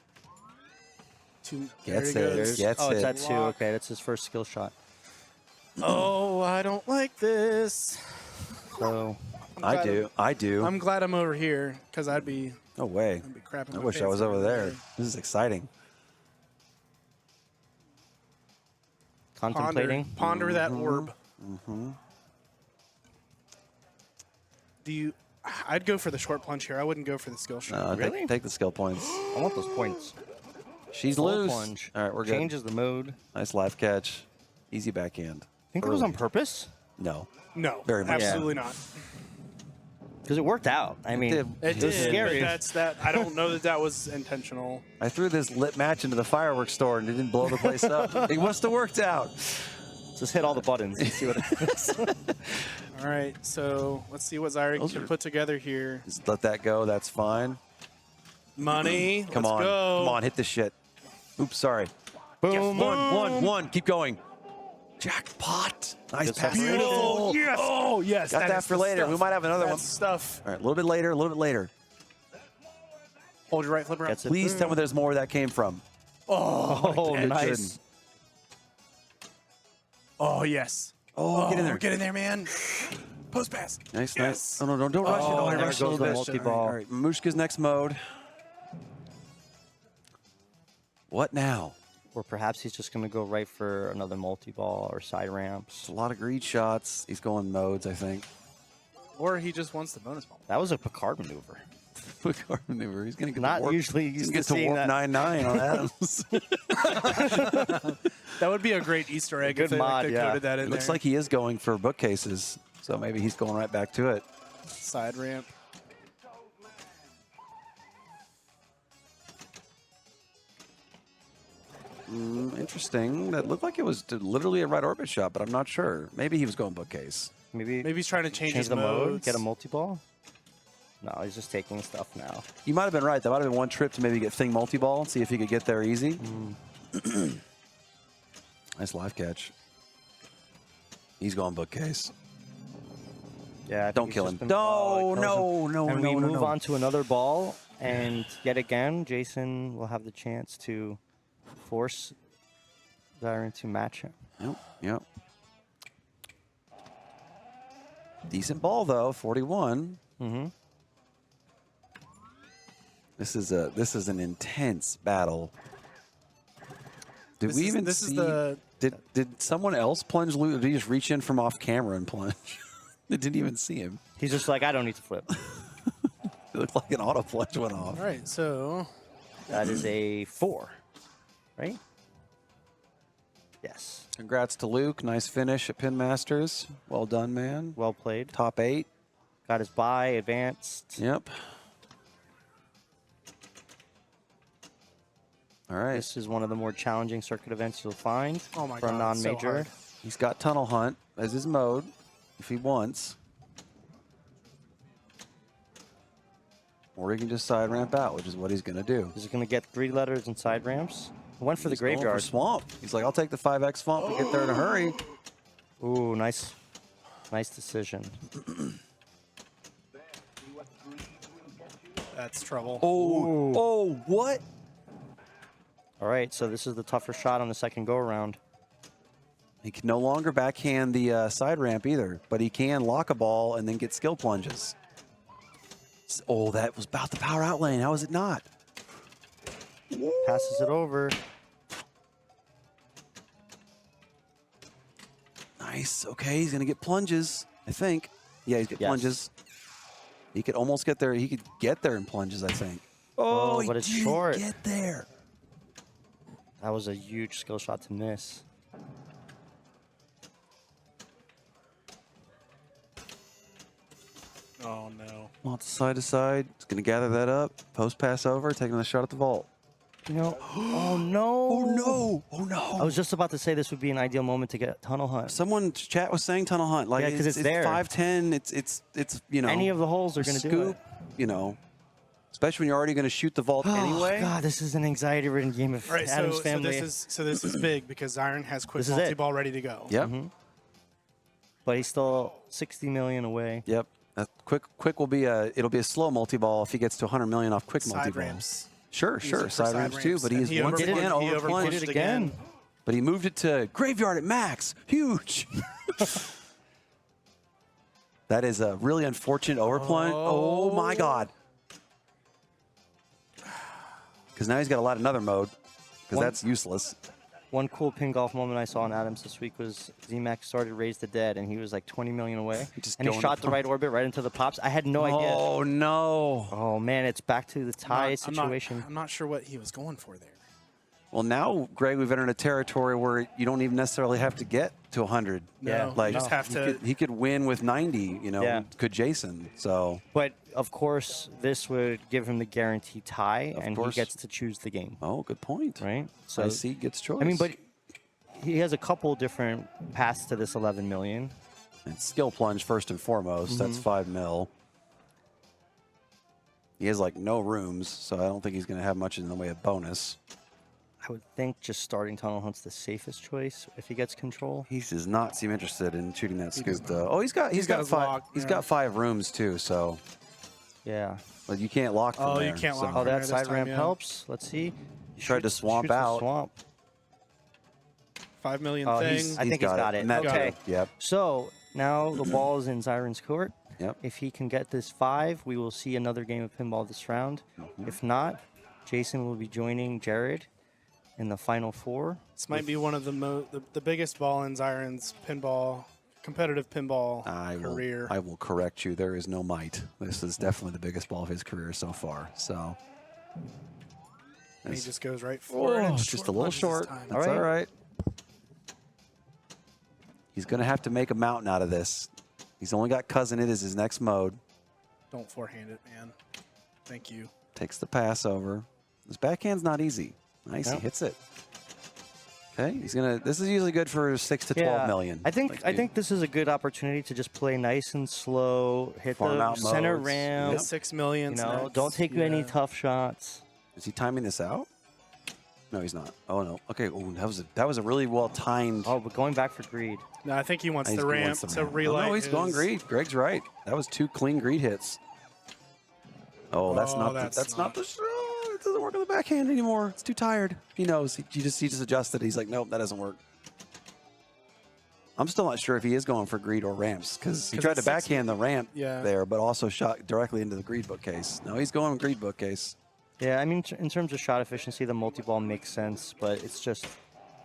Speaker 5: There
Speaker 4: Gets
Speaker 5: he goes.
Speaker 4: it. Gets
Speaker 8: Oh, it's
Speaker 4: it.
Speaker 8: at 2.
Speaker 5: Lock.
Speaker 8: Okay, that's his first skill shot.
Speaker 5: Oh, I don't like this.
Speaker 8: So,
Speaker 4: I
Speaker 5: glad
Speaker 4: do. I do.
Speaker 5: I'm glad I'm over here because I'd be
Speaker 4: No way.
Speaker 5: crapping
Speaker 4: I
Speaker 5: my
Speaker 4: wish I
Speaker 5: pants
Speaker 4: was over there. This is exciting.
Speaker 8: contemplating.
Speaker 5: Ponder that orb.
Speaker 4: Mm-hmm.
Speaker 5: Do you? I'd go for the short plunge here. I wouldn't go for the skill shot.
Speaker 8: Really?
Speaker 4: Take the skill points.
Speaker 8: I want those points.
Speaker 4: She's
Speaker 8: Full
Speaker 4: loose.
Speaker 8: plunge.
Speaker 4: All right, we're good.
Speaker 8: Changes the mode.
Speaker 4: Nice live catch. Easy backhand.
Speaker 8: Think it was on purpose?
Speaker 4: No.
Speaker 5: No,
Speaker 4: Very much.
Speaker 5: absolutely not.
Speaker 8: Because it worked out. I mean,
Speaker 4: did.
Speaker 5: It
Speaker 8: was
Speaker 5: did,
Speaker 8: scary.
Speaker 5: but that's that. I don't know that that was intentional.
Speaker 4: I threw this lit match into the fireworks store and it didn't blow the place up. It must have worked out.
Speaker 8: Just hit all the buttons and see what happens.
Speaker 5: All right, so let's see what Zyric
Speaker 4: Those
Speaker 5: can
Speaker 4: are-
Speaker 5: put together here.
Speaker 4: Just let that go. That's fine.
Speaker 5: Money.
Speaker 4: Come
Speaker 5: let's
Speaker 4: on.
Speaker 5: Go.
Speaker 4: Come on. Hit the shit. Oops, sorry.
Speaker 8: Boom.
Speaker 4: One. Keep going. Jackpot. Nice
Speaker 8: Good
Speaker 4: pass.
Speaker 8: separation.
Speaker 4: Oh,
Speaker 5: Yes. Oh, yes.
Speaker 4: Got that
Speaker 5: is
Speaker 4: for
Speaker 5: the
Speaker 4: later.
Speaker 5: stuff.
Speaker 4: We might have another
Speaker 5: That's
Speaker 4: one.
Speaker 5: stuff.
Speaker 4: All right, a little bit later.
Speaker 5: Hold your right flipper up.
Speaker 8: Gets it.
Speaker 4: Please tell me there's more where that came from.
Speaker 8: Oh,
Speaker 4: Good.
Speaker 8: nice.
Speaker 5: Oh, yes.
Speaker 4: Oh, get in there.
Speaker 5: Get in there, man. Post pass.
Speaker 4: Nice.
Speaker 5: Yes.
Speaker 4: Oh, no, don't rush it.
Speaker 8: Oh,
Speaker 4: Don't
Speaker 8: there
Speaker 4: rush it a
Speaker 8: goes
Speaker 4: little
Speaker 8: the
Speaker 4: bit.
Speaker 8: multi-ball.
Speaker 4: All right, Mushka's next mode. What now?
Speaker 8: Or perhaps he's just going to go right for another multi-ball or side ramps.
Speaker 4: It's a lot of greed shots. He's going modes, I think.
Speaker 5: Or he just wants the bonus ball.
Speaker 8: That was a Picard maneuver.
Speaker 4: Picard maneuver. He's going to get
Speaker 8: Not
Speaker 4: to warp,
Speaker 8: usually
Speaker 4: he's
Speaker 8: used
Speaker 4: gonna
Speaker 8: to
Speaker 4: get to
Speaker 8: seeing
Speaker 4: warp
Speaker 8: that.
Speaker 4: 9-9 on Addams.
Speaker 5: That would be a great Easter egg
Speaker 8: Good
Speaker 5: if they,
Speaker 8: mod,
Speaker 5: they
Speaker 8: yeah.
Speaker 5: coded that in
Speaker 4: It looks
Speaker 5: there.
Speaker 4: like he is going for bookcases, so maybe he's going right back to it.
Speaker 5: Side ramp.
Speaker 4: Interesting. That looked like it was literally a right orbit shot, but I'm not sure. Maybe he was going bookcase.
Speaker 8: Maybe
Speaker 5: Maybe he's trying to change
Speaker 8: change
Speaker 5: his
Speaker 8: the mode,
Speaker 5: modes.
Speaker 8: get a multi-ball. No, he's just taking stuff now.
Speaker 4: You might have been right. That might have been one trip to maybe get Thing multi-ball and see if he could get there easy. Nice live catch. He's going bookcase.
Speaker 8: Yeah. I think
Speaker 4: Don't
Speaker 8: he's
Speaker 4: kill
Speaker 8: just
Speaker 4: him.
Speaker 8: been-
Speaker 4: No,
Speaker 8: it kills him.
Speaker 4: no,
Speaker 8: And
Speaker 4: no,
Speaker 8: we
Speaker 4: no,
Speaker 8: move
Speaker 4: no.
Speaker 8: on to another ball, and yet again, Jason will have the chance to force Zyron to match him.
Speaker 4: Yep. Decent ball though, 41.
Speaker 8: Mm-hmm.
Speaker 4: This is an intense battle. Did we even
Speaker 5: this
Speaker 4: see?
Speaker 5: is the
Speaker 4: Did someone else plunge Luke? Or did he just reach in from off camera and plunge? They didn't even see him.
Speaker 8: He's just like, I don't need to flip.
Speaker 4: It looked like an auto plunge went off.
Speaker 5: all right. So
Speaker 8: That is a 4, right? Yes.
Speaker 4: Congrats to Luke. Nice finish at Pinmasters. Well done, man.
Speaker 8: Well played.
Speaker 4: Top 8.
Speaker 8: Got his bye, advanced.
Speaker 4: Yep. All right.
Speaker 8: This is one of the more challenging circuit events you'll find
Speaker 5: Oh my
Speaker 8: for a
Speaker 5: God, it's so
Speaker 8: non-major.
Speaker 5: hard.
Speaker 4: He's got Tunnel Hunt as his mode if he wants. Or he can just side ramp out, which is what he's going to do.
Speaker 8: He's going to get 3 letters and side ramps. Went for the
Speaker 4: He's going for
Speaker 8: graveyard.
Speaker 4: Swamp. He's like, I'll take the 5x Swamp and get there in a hurry.
Speaker 8: Ooh, nice decision.
Speaker 5: that's trouble.
Speaker 4: Oh, what?
Speaker 8: All right, so this is the tougher shot on the second go-around.
Speaker 4: He can no longer backhand the side ramp either, but he can lock a ball and then get skill plunges. Oh, that was about the power out lane. How is it not?
Speaker 8: Passes it over.
Speaker 4: Nice. Okay, he's going to get plunges, I think. Yeah, he's getting
Speaker 8: Yes.
Speaker 4: plunges. He could almost get there. He could get there in plunges, I think. Oh,
Speaker 8: but
Speaker 4: he
Speaker 8: it's
Speaker 4: didn't
Speaker 8: short.
Speaker 4: get there.
Speaker 8: That was a huge skill shot to miss.
Speaker 5: Oh no.
Speaker 4: Lots of side to side. He's going to gather that up. Post pass over, taking a shot at the vault.
Speaker 8: You know, oh no.
Speaker 4: Oh, no. Oh, no.
Speaker 8: I was just about to say this would be an ideal moment to get Tunnel Hunt.
Speaker 4: Someone chat was saying Tunnel Hunt. Like,
Speaker 8: Yeah, 'cause it's there.
Speaker 4: 5'10". It's you know.
Speaker 8: Any of the holes are going to do
Speaker 4: scoop,
Speaker 8: it.
Speaker 4: you know. Especially when you're already going to shoot the vault anyway.
Speaker 8: Oh, God, this is an anxiety-ridden game of
Speaker 5: All right.
Speaker 8: Addams
Speaker 5: So
Speaker 8: Family.
Speaker 5: this is big because Zyron has quick
Speaker 8: This is it.
Speaker 5: multi-ball ready to go.
Speaker 4: Yep.
Speaker 8: But he's still 60 million away.
Speaker 4: Yep. Quick will be it'll be a slow multi-ball if he gets to 100 million off quick
Speaker 5: Side
Speaker 4: multi-ball.
Speaker 5: ramps.
Speaker 4: Sure.
Speaker 5: Use it for
Speaker 4: Side ramps too, but
Speaker 5: and
Speaker 4: he's
Speaker 5: he
Speaker 4: once
Speaker 5: overpunched-
Speaker 4: again
Speaker 5: he
Speaker 4: overplunged.
Speaker 5: overpunched
Speaker 8: Did it again.
Speaker 4: But he moved it to graveyard at max. Huge. That is a really unfortunate overplunge. Oh my God. Because now he's got to light another mode, because that's useless.
Speaker 8: One cool pin golf moment I saw in Adams this week was Z-Max started Raise the Dead, and he was like 20 million away.
Speaker 4: Just
Speaker 8: and he
Speaker 4: going
Speaker 8: shot
Speaker 4: up
Speaker 8: the right orbit right into the pops. I had no idea.
Speaker 4: Oh no.
Speaker 8: Oh, man, it's back to the tie
Speaker 5: I'm not-
Speaker 8: situation.
Speaker 5: I'm not sure what he was going for there.
Speaker 4: Well, now, Greg, we've entered a territory where you don't even necessarily have to get to 100.
Speaker 8: Yeah,
Speaker 5: No,
Speaker 4: Like,
Speaker 5: you just have to.
Speaker 4: he could win with 90, you know,
Speaker 8: Yeah.
Speaker 4: could Jason. So,
Speaker 8: But, of course, this would give him the guaranteed tie, and
Speaker 4: course.
Speaker 8: he gets to choose the game,
Speaker 4: oh, good point.
Speaker 8: right?
Speaker 4: So, I see gets choice.
Speaker 8: I mean, but he has a couple different paths to this 11 million.
Speaker 4: And skill plunge first and foremost. That's 5 mil. He has like no rooms, so I don't think he's going to have much in the way of bonus.
Speaker 8: I would think just starting Tunnel Hunt's the safest choice if he gets control.
Speaker 4: He does not seem interested in shooting that
Speaker 5: does
Speaker 4: scoop, though. Oh, he's got
Speaker 5: his
Speaker 4: five.
Speaker 5: lock,
Speaker 4: He's
Speaker 5: yeah.
Speaker 4: got 5 rooms too, so
Speaker 8: Yeah.
Speaker 4: but you can't lock from
Speaker 5: Oh,
Speaker 4: there.
Speaker 5: you can't lock
Speaker 8: Oh,
Speaker 5: from
Speaker 8: that
Speaker 5: there this
Speaker 8: side
Speaker 5: time,
Speaker 8: ramp
Speaker 5: yeah.
Speaker 8: helps. Let's see.
Speaker 4: He tried to swamp
Speaker 8: shoots the
Speaker 4: out.
Speaker 8: Swamp.
Speaker 5: 5 million
Speaker 8: Oh,
Speaker 5: thing.
Speaker 8: I think he's got it.
Speaker 4: And that
Speaker 8: Okay.
Speaker 4: too. Yep.
Speaker 8: So now the ball is in Zyron's court.
Speaker 4: Yep.
Speaker 8: If he can get this 5, we will see another game of pinball this round. If not, Jason will be joining Jared in the final 4.
Speaker 5: This might be one of the biggest ball in Zyron's competitive pinball career.
Speaker 4: I will correct you. There is no might. This is definitely the biggest ball of his career so far. So.
Speaker 5: And he just goes right for it. and
Speaker 4: Just a
Speaker 5: short
Speaker 4: little
Speaker 5: punches
Speaker 4: short.
Speaker 5: this time.
Speaker 4: That's all
Speaker 8: All
Speaker 4: right. He's going to have to make a mountain out of this. He's only got Cousin It as his next mode.
Speaker 5: Don't forehand it, man. Thank you.
Speaker 4: Takes the pass over. His backhand's not easy. Nice,
Speaker 8: No.
Speaker 4: he hits it. Okay, he's gonna. This is usually good for 6 to 12 million.
Speaker 8: I think this is a good opportunity to just play nice and slow, hit
Speaker 4: Farm
Speaker 8: the
Speaker 4: out
Speaker 8: center
Speaker 4: modes.
Speaker 8: ramp.
Speaker 4: Yep.
Speaker 5: 6 million.
Speaker 8: You know, don't take any tough shots.
Speaker 4: Is he timing this out? No, he's not. Oh no. Okay. Ooh, that was a really well timed.
Speaker 8: Oh, but going back for greed.
Speaker 5: No, I think he wants
Speaker 4: He
Speaker 5: the ramp
Speaker 4: wants the
Speaker 5: to
Speaker 4: ramp.
Speaker 5: relight.
Speaker 4: No, he's going greed. Greg's right. That was 2 clean greed hits. Oh, that's not. That's not the shot. It doesn't work on the backhand anymore. It's too tired. He knows. He just adjusted. He's like, nope, that doesn't work. I'm still not sure if he is going for greed or ramps because he tried to backhand the ramp there, but also shot directly into the greed bookcase. No, he's going greed bookcase.
Speaker 8: Yeah, I mean, in terms of shot efficiency, the multi-ball makes sense, but it's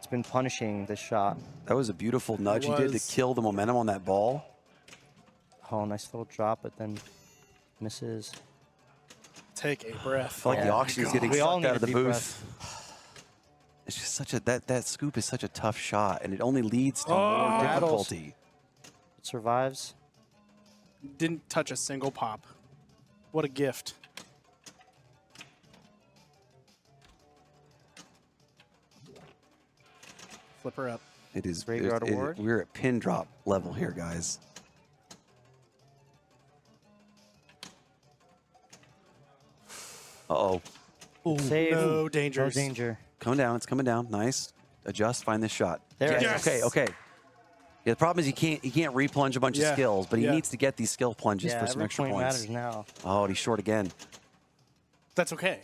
Speaker 8: been punishing this shot.
Speaker 4: That was a beautiful nudge he did to kill the momentum on that ball.
Speaker 8: Oh, nice little drop, but then misses.
Speaker 5: Take a breath.
Speaker 4: I feel like the oxygen's getting sucked out of the booth.
Speaker 8: Breath.
Speaker 4: It's just such a that scoop is such a tough shot, and it only leads to more difficulty.
Speaker 8: It survives.
Speaker 5: Didn't touch a single pop. What a gift. Flip her up.
Speaker 4: It is.
Speaker 8: Graveyard award.
Speaker 4: We're at pin drop level here, guys. Uh-oh.
Speaker 8: Save.
Speaker 5: No dangers.
Speaker 8: No danger.
Speaker 4: Coming down. It's coming down. Nice. Adjust. Find this shot.
Speaker 8: There it
Speaker 5: Yes.
Speaker 8: is.
Speaker 4: Okay. Yeah, the problem is he can't replunge a bunch of skills, but he needs to get these skill plunges for some
Speaker 8: every
Speaker 4: extra
Speaker 8: point
Speaker 4: points.
Speaker 8: matters now.
Speaker 4: Oh, and he's short again.
Speaker 5: That's okay.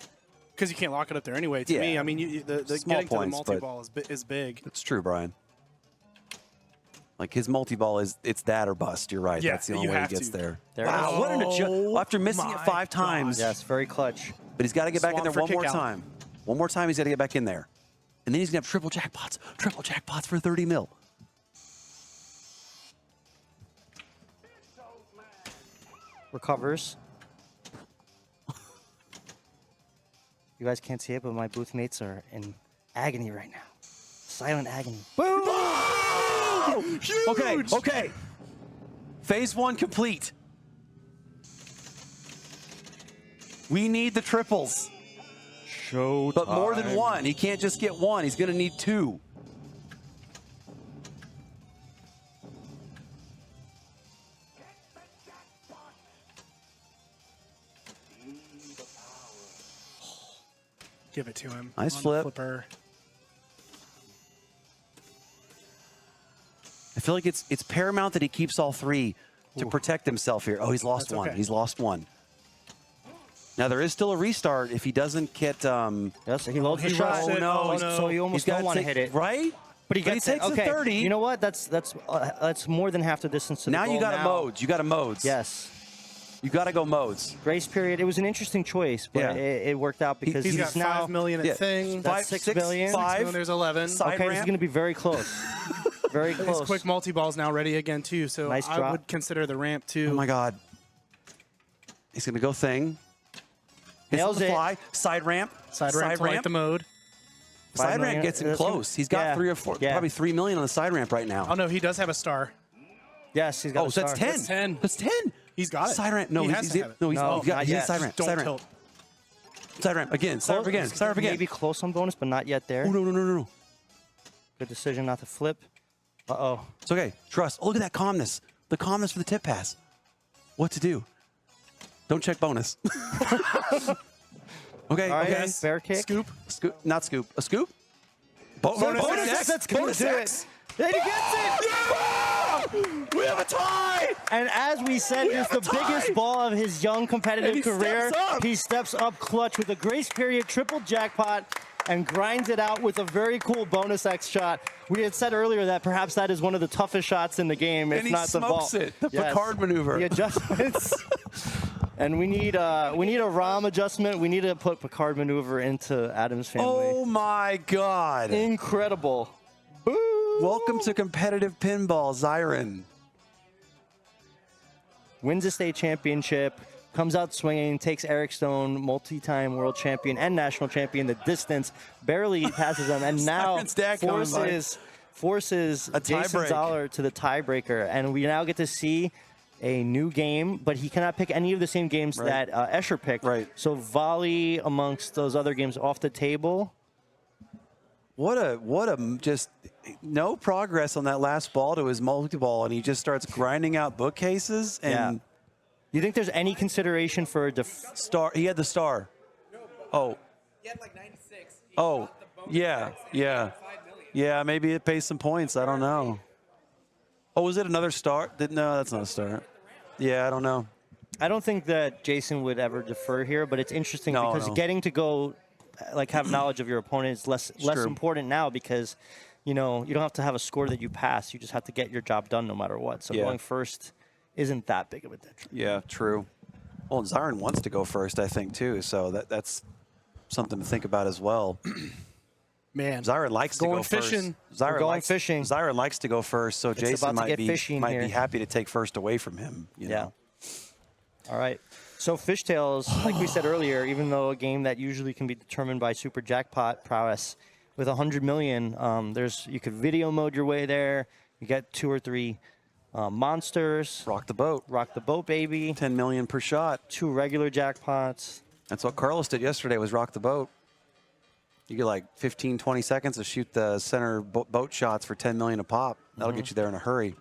Speaker 5: Because you can't lock it up there anyway. To me, I mean, the
Speaker 4: Small
Speaker 5: getting
Speaker 4: points,
Speaker 5: to the multi-ball is big.
Speaker 4: It's true, Brian. Like his multi-ball it's that or bust. You're right.
Speaker 5: Yeah,
Speaker 4: That's the only
Speaker 5: you
Speaker 4: way he
Speaker 5: have
Speaker 4: gets
Speaker 5: to.
Speaker 4: there.
Speaker 8: There
Speaker 4: Wow, what an adjust. After missing it 5 times.
Speaker 8: Yes, very clutch.
Speaker 4: But he's got to get back in there
Speaker 5: Swamp for
Speaker 4: one more
Speaker 5: kick out.
Speaker 4: time. One more time, he's got to get back in there. And then he's going to have triple jackpots for 30 mil.
Speaker 8: Recovers. You guys can't see it, but my booth mates are in agony right now. Silent agony.
Speaker 4: Boom! Okay. Phase 1 complete. We need the triples.
Speaker 8: Show
Speaker 4: But more than one. He can't just get one. He's going to need 2.
Speaker 5: Give it to him.
Speaker 4: Nice
Speaker 5: on the
Speaker 4: flip.
Speaker 5: Flipper.
Speaker 4: I feel like it's paramount that he keeps all 3 to protect himself here. Oh, he's lost
Speaker 5: That's
Speaker 4: one.
Speaker 5: okay.
Speaker 4: He's lost one. Now, there is still a restart if he doesn't get...
Speaker 8: Yes, he loads the
Speaker 5: He
Speaker 8: shot.
Speaker 5: rushed it. Oh, no.
Speaker 8: So you almost don't want to hit it.
Speaker 4: Right?
Speaker 8: But he gets
Speaker 4: takes
Speaker 8: it. Okay.
Speaker 4: the 30.
Speaker 8: You know what? That's more than half the distance to the
Speaker 4: Now
Speaker 8: goal
Speaker 4: you got to modes. You got to modes.
Speaker 8: Yes.
Speaker 4: You got to go modes.
Speaker 8: Grace period. It was an interesting choice, but
Speaker 4: Yeah.
Speaker 8: it worked out because
Speaker 5: He's got
Speaker 8: now
Speaker 5: 5 million at thing.
Speaker 8: That's 6 million.
Speaker 4: 5.
Speaker 5: There's 11.
Speaker 4: Side
Speaker 8: Okay, this is
Speaker 4: ramp.
Speaker 8: going to be very close. Very
Speaker 5: His
Speaker 8: close.
Speaker 5: quick multi-ball's now ready again, too. So
Speaker 8: Nice
Speaker 5: I
Speaker 8: drop.
Speaker 5: would consider the ramp, too.
Speaker 4: Oh, my God. He's going to go thing. Hits
Speaker 8: Nails
Speaker 4: on the
Speaker 8: it.
Speaker 4: fly. Side ramp.
Speaker 5: Side ramp to light the mode.
Speaker 8: $5
Speaker 4: Side ramp
Speaker 8: million.
Speaker 4: gets him
Speaker 8: That's gonna-
Speaker 4: close. He's got
Speaker 8: yeah.
Speaker 4: 3 or 4,
Speaker 8: Yeah.
Speaker 4: probably 3 million on the side ramp right now.
Speaker 5: Oh, no, he does have a star.
Speaker 8: Yes, he's got
Speaker 4: Oh,
Speaker 8: a
Speaker 4: so that's
Speaker 8: star.
Speaker 4: 10.
Speaker 5: That's 10.
Speaker 4: That's 10.
Speaker 5: He's got it.
Speaker 4: Side ramp. No,
Speaker 5: He
Speaker 4: he's,
Speaker 5: has
Speaker 4: he's
Speaker 5: to have it.
Speaker 4: no, he's,
Speaker 8: No,
Speaker 4: he's got
Speaker 8: not
Speaker 4: he's
Speaker 8: yet.
Speaker 4: side ramp.
Speaker 5: Don't
Speaker 4: Side ramp.
Speaker 5: tilt.
Speaker 4: Side ramp again. Side ramp again. Side ramp again.
Speaker 8: Maybe close on bonus, but not yet there.
Speaker 4: Oh, no.
Speaker 8: Good decision not to flip. Uh-oh.
Speaker 4: It's okay. Trust. Oh, look at that calmness. The calmness for the tip pass. What to do? Don't check bonus. Okay.
Speaker 8: All right,
Speaker 4: okay.
Speaker 8: bear kick.
Speaker 5: Scoop.
Speaker 4: Scoop. Not scoop. A scoop. Bonus X.
Speaker 8: That's going to
Speaker 4: Bonus
Speaker 8: do
Speaker 4: X.
Speaker 8: it. And he gets it!
Speaker 4: We have a tie.
Speaker 8: And as we said,
Speaker 4: We
Speaker 8: it's
Speaker 4: have
Speaker 8: the
Speaker 4: a tie!
Speaker 8: biggest ball of his young competitive
Speaker 4: And he
Speaker 8: career.
Speaker 4: steps up.
Speaker 8: He steps up clutch with a grace period triple jackpot and grinds it out with a very cool bonus X shot. We had said earlier that perhaps that is one of the toughest shots in the game, if
Speaker 4: And he
Speaker 8: not the ball.
Speaker 4: smokes it. The Picard maneuver.
Speaker 8: The adjustments. And we need a ROM adjustment. We need to put Picard maneuver into Addams Family.
Speaker 4: Oh my God.
Speaker 8: Incredible. Boo!
Speaker 4: Welcome to competitive pinball, Zyron.
Speaker 8: Wins a state championship, comes out swinging, takes Eric Stone, multi-time world champion and national champion, the distance, barely passes him, and now
Speaker 4: Simon's dad coming by.
Speaker 8: forces
Speaker 4: A
Speaker 8: Jason
Speaker 4: tiebreak.
Speaker 8: Zoller to the tiebreaker. And we now get to see a new game, but he cannot pick any of the same games that Escher picked.
Speaker 4: Right.
Speaker 8: So volley amongst those other games off the table.
Speaker 4: What a just no progress on that last ball to his multi-ball, and he just starts grinding out bookcases. And
Speaker 8: You think there's any consideration for a
Speaker 4: star? He had the star. Oh.
Speaker 3: He had like 96.
Speaker 4: Oh, yeah. Yeah, maybe it pays some points. I don't know. Oh, was it another star? No, that's not a star. Yeah, I don't know.
Speaker 8: I don't think that Jason would ever defer here, but it's interesting because getting to go, like, have knowledge of your opponent is less important now because, you know, you don't have to have a score that you pass. You just have to get your job done no matter what. So going first isn't that big of a detriment.
Speaker 4: Yeah, true. Well, and Zyron wants to go first, I think, too. So that's something to think about as well.
Speaker 5: Man,
Speaker 4: Zyron likes to go
Speaker 5: fishing.
Speaker 4: first.
Speaker 8: Fishing.
Speaker 4: Zyron likes to go first, so Jason might be
Speaker 8: here.
Speaker 4: happy to take first away from him. You know?
Speaker 8: All right. So Fishtails, like we said earlier, even though a game that usually can be determined by super jackpot prowess, with 100 million, you could video mode your way there. You get 2 or 3 monsters.
Speaker 4: Rock the boat.
Speaker 8: Rock the boat, baby.
Speaker 4: 10 million per shot.
Speaker 8: 2 regular jackpots.
Speaker 4: That's what Carlos did yesterday, was rock the boat. You get like 15, 20 seconds to shoot the center boat shots for 10 million a pop. That'll get you there in a hurry.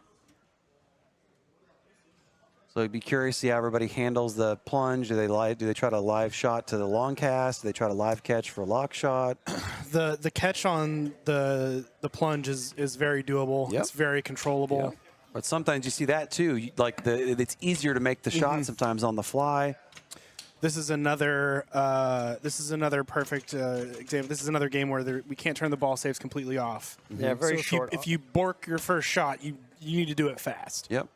Speaker 4: So I'd be curious to see how everybody handles the plunge. Do they try to live shot to the long cast? Do they try to live catch for a lock shot?
Speaker 5: The catch on the plunge is very doable.
Speaker 4: Yep.
Speaker 5: It's very controllable.
Speaker 4: Yep. But sometimes you see that too. It's easier to make the shot sometimes on the fly.
Speaker 5: This is another perfect example. This is another game where we can't turn the ball saves completely off.
Speaker 8: Yeah, very
Speaker 5: so
Speaker 8: short.
Speaker 5: If you bork your first shot, you need to do it fast.
Speaker 4: Yep.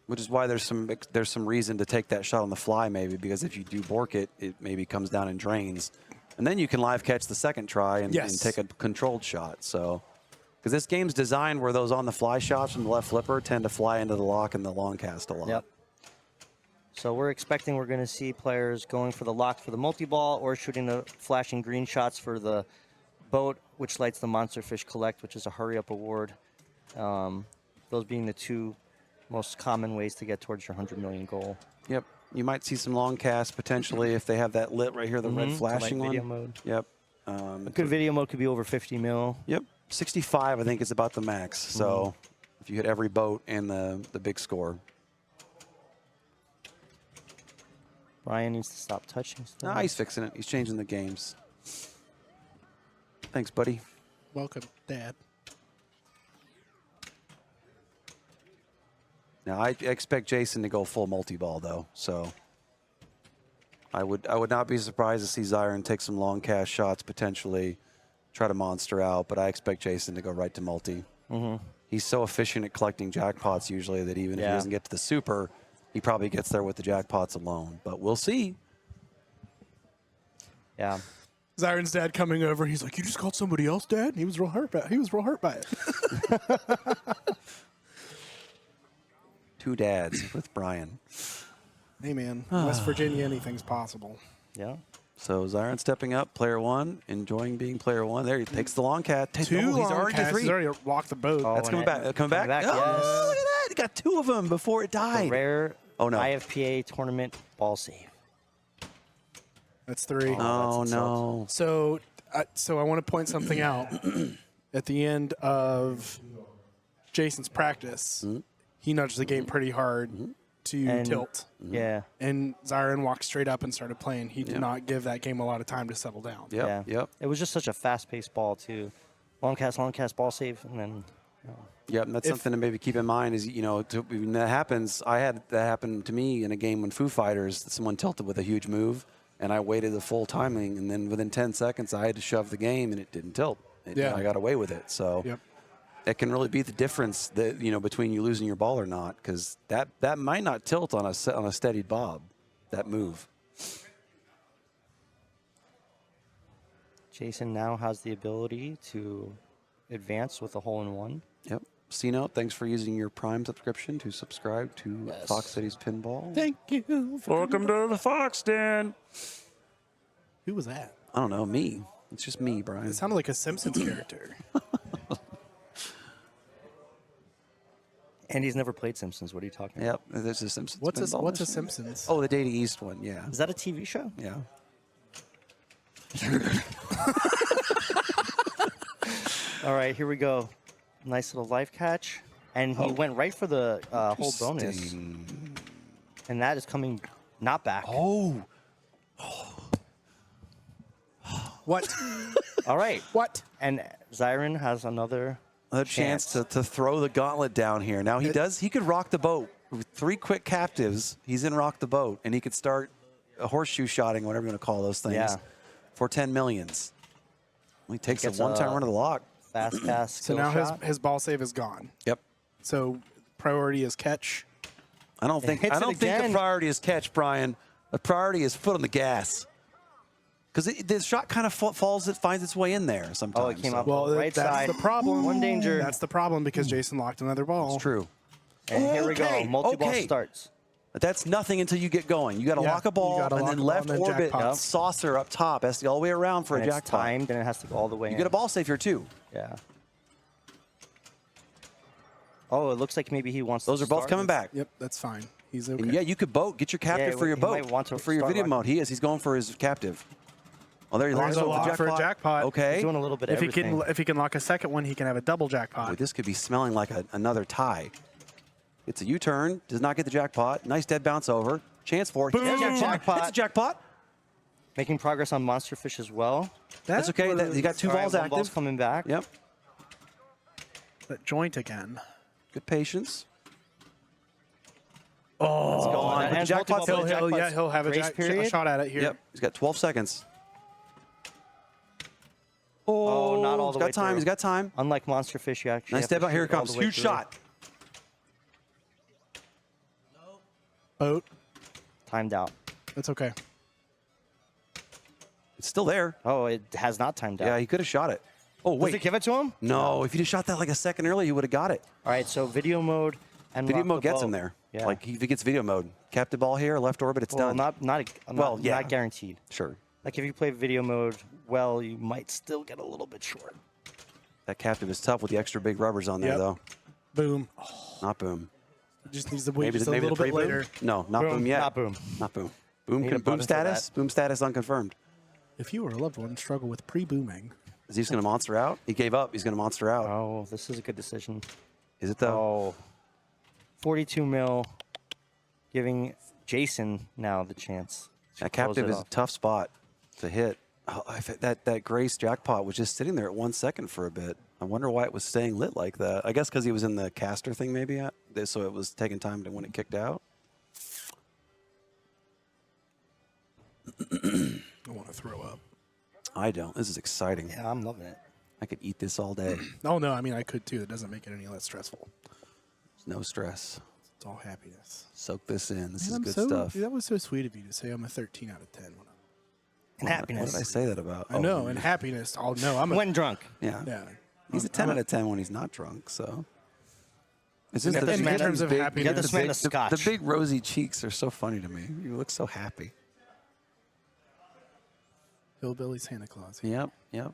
Speaker 4: Which is why there's some reason to take that shot on the fly, maybe, because if you do bork it, it maybe comes down and drains, and then you can live catch the second try and take a controlled shot. So, because this game's designed where those on the fly shots from the left flipper tend to fly into the lock and the long cast a lot.
Speaker 8: Yep. So we're going to see players going for the lock for the multi-ball or shooting the flashing green shots for the boat, which lights the Monster Fish Collect, which is a hurry-up award. Those being the 2 most common ways to get towards your 100 million goal.
Speaker 4: Yep. You might see some long casts potentially if they have that lit right here, the red flashing one.
Speaker 8: Video mode.
Speaker 4: Yep.
Speaker 8: A good video mode could be over 50 mil.
Speaker 4: Yep. 65, I think, is about the max. So if you hit every boat and the big score.
Speaker 8: Brian needs to stop touching stuff.
Speaker 4: Nah, he's fixing it. He's changing the games. Thanks, buddy.
Speaker 5: Welcome, Dad.
Speaker 4: Now I expect Jason to go full multi-ball though, so I would not be surprised to see Zyron take some long cast shots potentially, try to monster out, but I expect Jason to go right to multi. He's so efficient at collecting jackpots usually that even if he doesn't get to the super, he probably gets there with the jackpots alone. But we'll see.
Speaker 8: Yeah.
Speaker 5: Zyron's dad coming over. He's like, "You just called somebody else, Dad?" He was real hurt by it.
Speaker 4: 2 dads with Brian.
Speaker 5: Hey, man. West Virginia, anything's possible.
Speaker 8: Yeah.
Speaker 4: So Zyron stepping up, player 1, enjoying being player 1. There he takes the long cat.
Speaker 5: He's already walked the boat.
Speaker 4: That's coming back. Coming back.
Speaker 8: Yes.
Speaker 4: Oh, look at that. He got 2 of them before it died.
Speaker 8: The rare
Speaker 4: no.
Speaker 8: IFPA tournament ball save.
Speaker 5: That's 3.
Speaker 4: Oh, no.
Speaker 5: So I want to point something out. At the end of Jason's practice, he nudged the game pretty hard to tilt.
Speaker 8: Yeah.
Speaker 5: And Zyron walked straight up and started playing. He did not give that game a lot of time to settle down.
Speaker 4: Yep.
Speaker 8: It was just such a fast-paced ball, too. Long cast, ball save, and then...
Speaker 4: Yep, and that's something to maybe keep in mind is, when that happens, I had that happen to me in a game when Foo Fighters, someone tilted with a huge move, and I waited the full timing, and then within 10 seconds, I had to shove the game, and it didn't tilt. I got away with it. So it can really be the difference that, between you losing your ball or not, because that might not tilt on a steady bob, that move.
Speaker 8: Jason now has the ability to advance with a hole-in-one.
Speaker 4: Yep. C-Note, thanks for using your Prime subscription to subscribe to Foxcitiespinball.
Speaker 5: Thank you.
Speaker 4: Welcome to the Fox Den.
Speaker 5: Who was that?
Speaker 4: I don't know. Me. It's just me, Brian.
Speaker 5: It sounded like a Simpsons character.
Speaker 8: Andy's never played Simpsons. What are you talking
Speaker 4: about? Yep. There's a Simpsons.
Speaker 5: What's a Simpsons?
Speaker 4: Oh, the Data East one. Yeah.
Speaker 8: Is that a TV show?
Speaker 4: Yeah.
Speaker 8: All right, here we go. Nice little life catch. And he went right for the whole bonus.
Speaker 4: Interesting.
Speaker 8: And that is coming not back.
Speaker 4: Oh.
Speaker 5: What?
Speaker 8: All right.
Speaker 5: What?
Speaker 8: And Zyron has another
Speaker 4: Chance to throw the gauntlet down here. Now he could rock the boat. With 3 quick captives, he's in rock the boat, and he could start a horseshoe shotting, whatever you want to call those things, for 10 millions. He takes a one-time run of the lock.
Speaker 8: fast cast.
Speaker 5: So
Speaker 8: skill
Speaker 5: now
Speaker 8: shot.
Speaker 5: his ball save is gone.
Speaker 4: Yep.
Speaker 5: So priority is catch.
Speaker 4: I don't think
Speaker 8: hits it
Speaker 4: the
Speaker 8: again.
Speaker 4: priority is catch, Brian. The priority is foot on the gas. Because the shot kind of falls, it finds its way in there sometimes.
Speaker 8: Oh, it came up
Speaker 5: Well,
Speaker 8: right
Speaker 5: that's
Speaker 8: side.
Speaker 5: the problem.
Speaker 8: One danger.
Speaker 5: That's the problem because Jason locked another ball.
Speaker 4: It's true.
Speaker 8: And here we go.
Speaker 4: Okay,
Speaker 8: Multi-ball
Speaker 4: okay.
Speaker 8: starts.
Speaker 4: But that's nothing until you get going. You got to
Speaker 5: Yeah,
Speaker 4: lock a
Speaker 5: you
Speaker 4: ball
Speaker 5: gotta
Speaker 4: and
Speaker 5: lock
Speaker 4: then
Speaker 5: a ball
Speaker 4: left
Speaker 5: and then
Speaker 4: orbit
Speaker 5: jackpot.
Speaker 4: saucer up top. Has to go all the way around for
Speaker 8: And
Speaker 4: a
Speaker 8: it's
Speaker 4: jackpot.
Speaker 8: timed, and it has to go all the way
Speaker 4: You
Speaker 8: in.
Speaker 4: get a ball save here too.
Speaker 8: Yeah. Oh, it looks like maybe he wants
Speaker 4: Those
Speaker 8: to
Speaker 4: are both
Speaker 8: start
Speaker 4: coming
Speaker 8: this.
Speaker 4: back.
Speaker 5: Yep, that's fine. He's okay.
Speaker 4: And yeah, you could boat. Get your captive
Speaker 8: Yeah,
Speaker 4: for your
Speaker 8: he
Speaker 4: boat.
Speaker 8: might want to
Speaker 4: for your
Speaker 8: start
Speaker 4: video
Speaker 8: locking.
Speaker 4: mode. He is. He's going for his captive. Oh, there he
Speaker 5: There's
Speaker 4: locks
Speaker 5: a
Speaker 4: up
Speaker 5: lock
Speaker 4: the
Speaker 5: for a jackpot.
Speaker 4: Okay.
Speaker 8: He's doing a little bit of
Speaker 5: if he
Speaker 8: everything.
Speaker 5: can if he can lock a second one, he can have a double jackpot.
Speaker 4: Boy, this could be smelling like another tie. It's a U-turn. Does not get the jackpot. Nice dead bounce over. Chance for it.
Speaker 8: Boom.
Speaker 4: It's a jackpot.
Speaker 8: Jackpot.
Speaker 4: It's a jackpot.
Speaker 8: Making progress on Monster Fish as well.
Speaker 4: That's okay. You got 2
Speaker 8: All right,
Speaker 4: balls
Speaker 8: one
Speaker 4: active.
Speaker 8: ball's coming back.
Speaker 4: Yep.
Speaker 5: That joint again.
Speaker 4: Good patience.
Speaker 8: Let's go on.
Speaker 4: but
Speaker 8: And
Speaker 4: the jackpot's-
Speaker 8: multi-ball
Speaker 5: He'll have a
Speaker 8: grace period.
Speaker 5: shot at it here.
Speaker 4: Yep. He's got 12 seconds.
Speaker 8: Oh, not all the
Speaker 4: He's
Speaker 8: way
Speaker 4: got time.
Speaker 8: through.
Speaker 4: He's got time.
Speaker 8: Unlike Monster Fish, you actually
Speaker 4: Nice
Speaker 8: have to
Speaker 4: step out. Here it
Speaker 8: shoot all
Speaker 4: comes.
Speaker 8: the way
Speaker 4: Huge
Speaker 8: through.
Speaker 4: shot.
Speaker 5: Boat.
Speaker 8: Timed out.
Speaker 5: That's okay.
Speaker 4: It's still there.
Speaker 8: Oh, it has not timed out.
Speaker 4: Yeah, he could have shot it. Oh,
Speaker 8: Does
Speaker 4: wait.
Speaker 8: it give it to him?
Speaker 4: No, if you just shot that like a second earlier, you would have got it.
Speaker 8: All right, so video mode and
Speaker 4: Video
Speaker 8: rock
Speaker 4: mode
Speaker 8: the
Speaker 4: gets
Speaker 8: boat.
Speaker 4: him there.
Speaker 8: Yeah.
Speaker 4: Like if he gets video mode, captive ball here, left orbit, it's
Speaker 8: well,
Speaker 4: done.
Speaker 8: not
Speaker 4: yeah.
Speaker 8: guaranteed.
Speaker 4: Sure.
Speaker 8: Like if you play video mode well, you might still get a little bit short.
Speaker 4: That captive is tough with the extra big rubbers on there,
Speaker 5: Yep.
Speaker 4: though.
Speaker 5: Boom.
Speaker 4: Not boom.
Speaker 5: Just needs to wait
Speaker 4: Maybe
Speaker 5: just
Speaker 4: the
Speaker 5: a little bit
Speaker 4: pre-boom?
Speaker 5: later.
Speaker 4: No, not boom, yet.
Speaker 8: Not boom.
Speaker 4: Not boom. Boom,
Speaker 8: Need a
Speaker 4: boom
Speaker 8: button for
Speaker 4: status.
Speaker 8: that.
Speaker 4: Boom status unconfirmed.
Speaker 5: If you or a loved one struggle with pre-booming,
Speaker 4: Is he just going to monster out? He gave up. He's going to monster out.
Speaker 8: Oh, this is a good decision.
Speaker 4: Is it though?
Speaker 8: Oh, 42 mil, giving Jason now the chance. to
Speaker 4: That
Speaker 8: close
Speaker 4: captive
Speaker 8: it
Speaker 4: is a
Speaker 8: off.
Speaker 4: tough spot to hit. Oh, that Grace jackpot was just sitting there at 1 second for a bit. I wonder why it was staying lit like that. I guess because he was in the caster thing, maybe. So it was taking time to when it kicked out.
Speaker 5: I want to throw up.
Speaker 4: I don't. This is exciting.
Speaker 8: Yeah, I'm loving it.
Speaker 4: I could eat this all day.
Speaker 5: Oh no, I mean I could too. It doesn't make it any less stressful.
Speaker 4: No stress.
Speaker 5: It's all happiness.
Speaker 4: Soak this in. This
Speaker 5: Man,
Speaker 4: is
Speaker 5: I'm
Speaker 4: good
Speaker 5: so,
Speaker 4: stuff.
Speaker 5: That was so sweet of you to say I'm a 13 out of 10. When
Speaker 8: And
Speaker 4: What
Speaker 8: happiness.
Speaker 4: did I say that about?
Speaker 5: I know, and happiness. Oh no, I'm a
Speaker 8: When drunk.
Speaker 4: Yeah.
Speaker 5: yeah.
Speaker 4: He's a 10 out of 10 when he's not drunk, so. It's just
Speaker 8: got this
Speaker 5: In
Speaker 8: man-
Speaker 5: terms of
Speaker 4: big,
Speaker 5: happiness,
Speaker 8: got this man a
Speaker 4: the
Speaker 8: scotch.
Speaker 4: big rosy cheeks are so funny to me. You look so happy.
Speaker 5: Hillbilly Santa Claus.
Speaker 4: Yep, yep.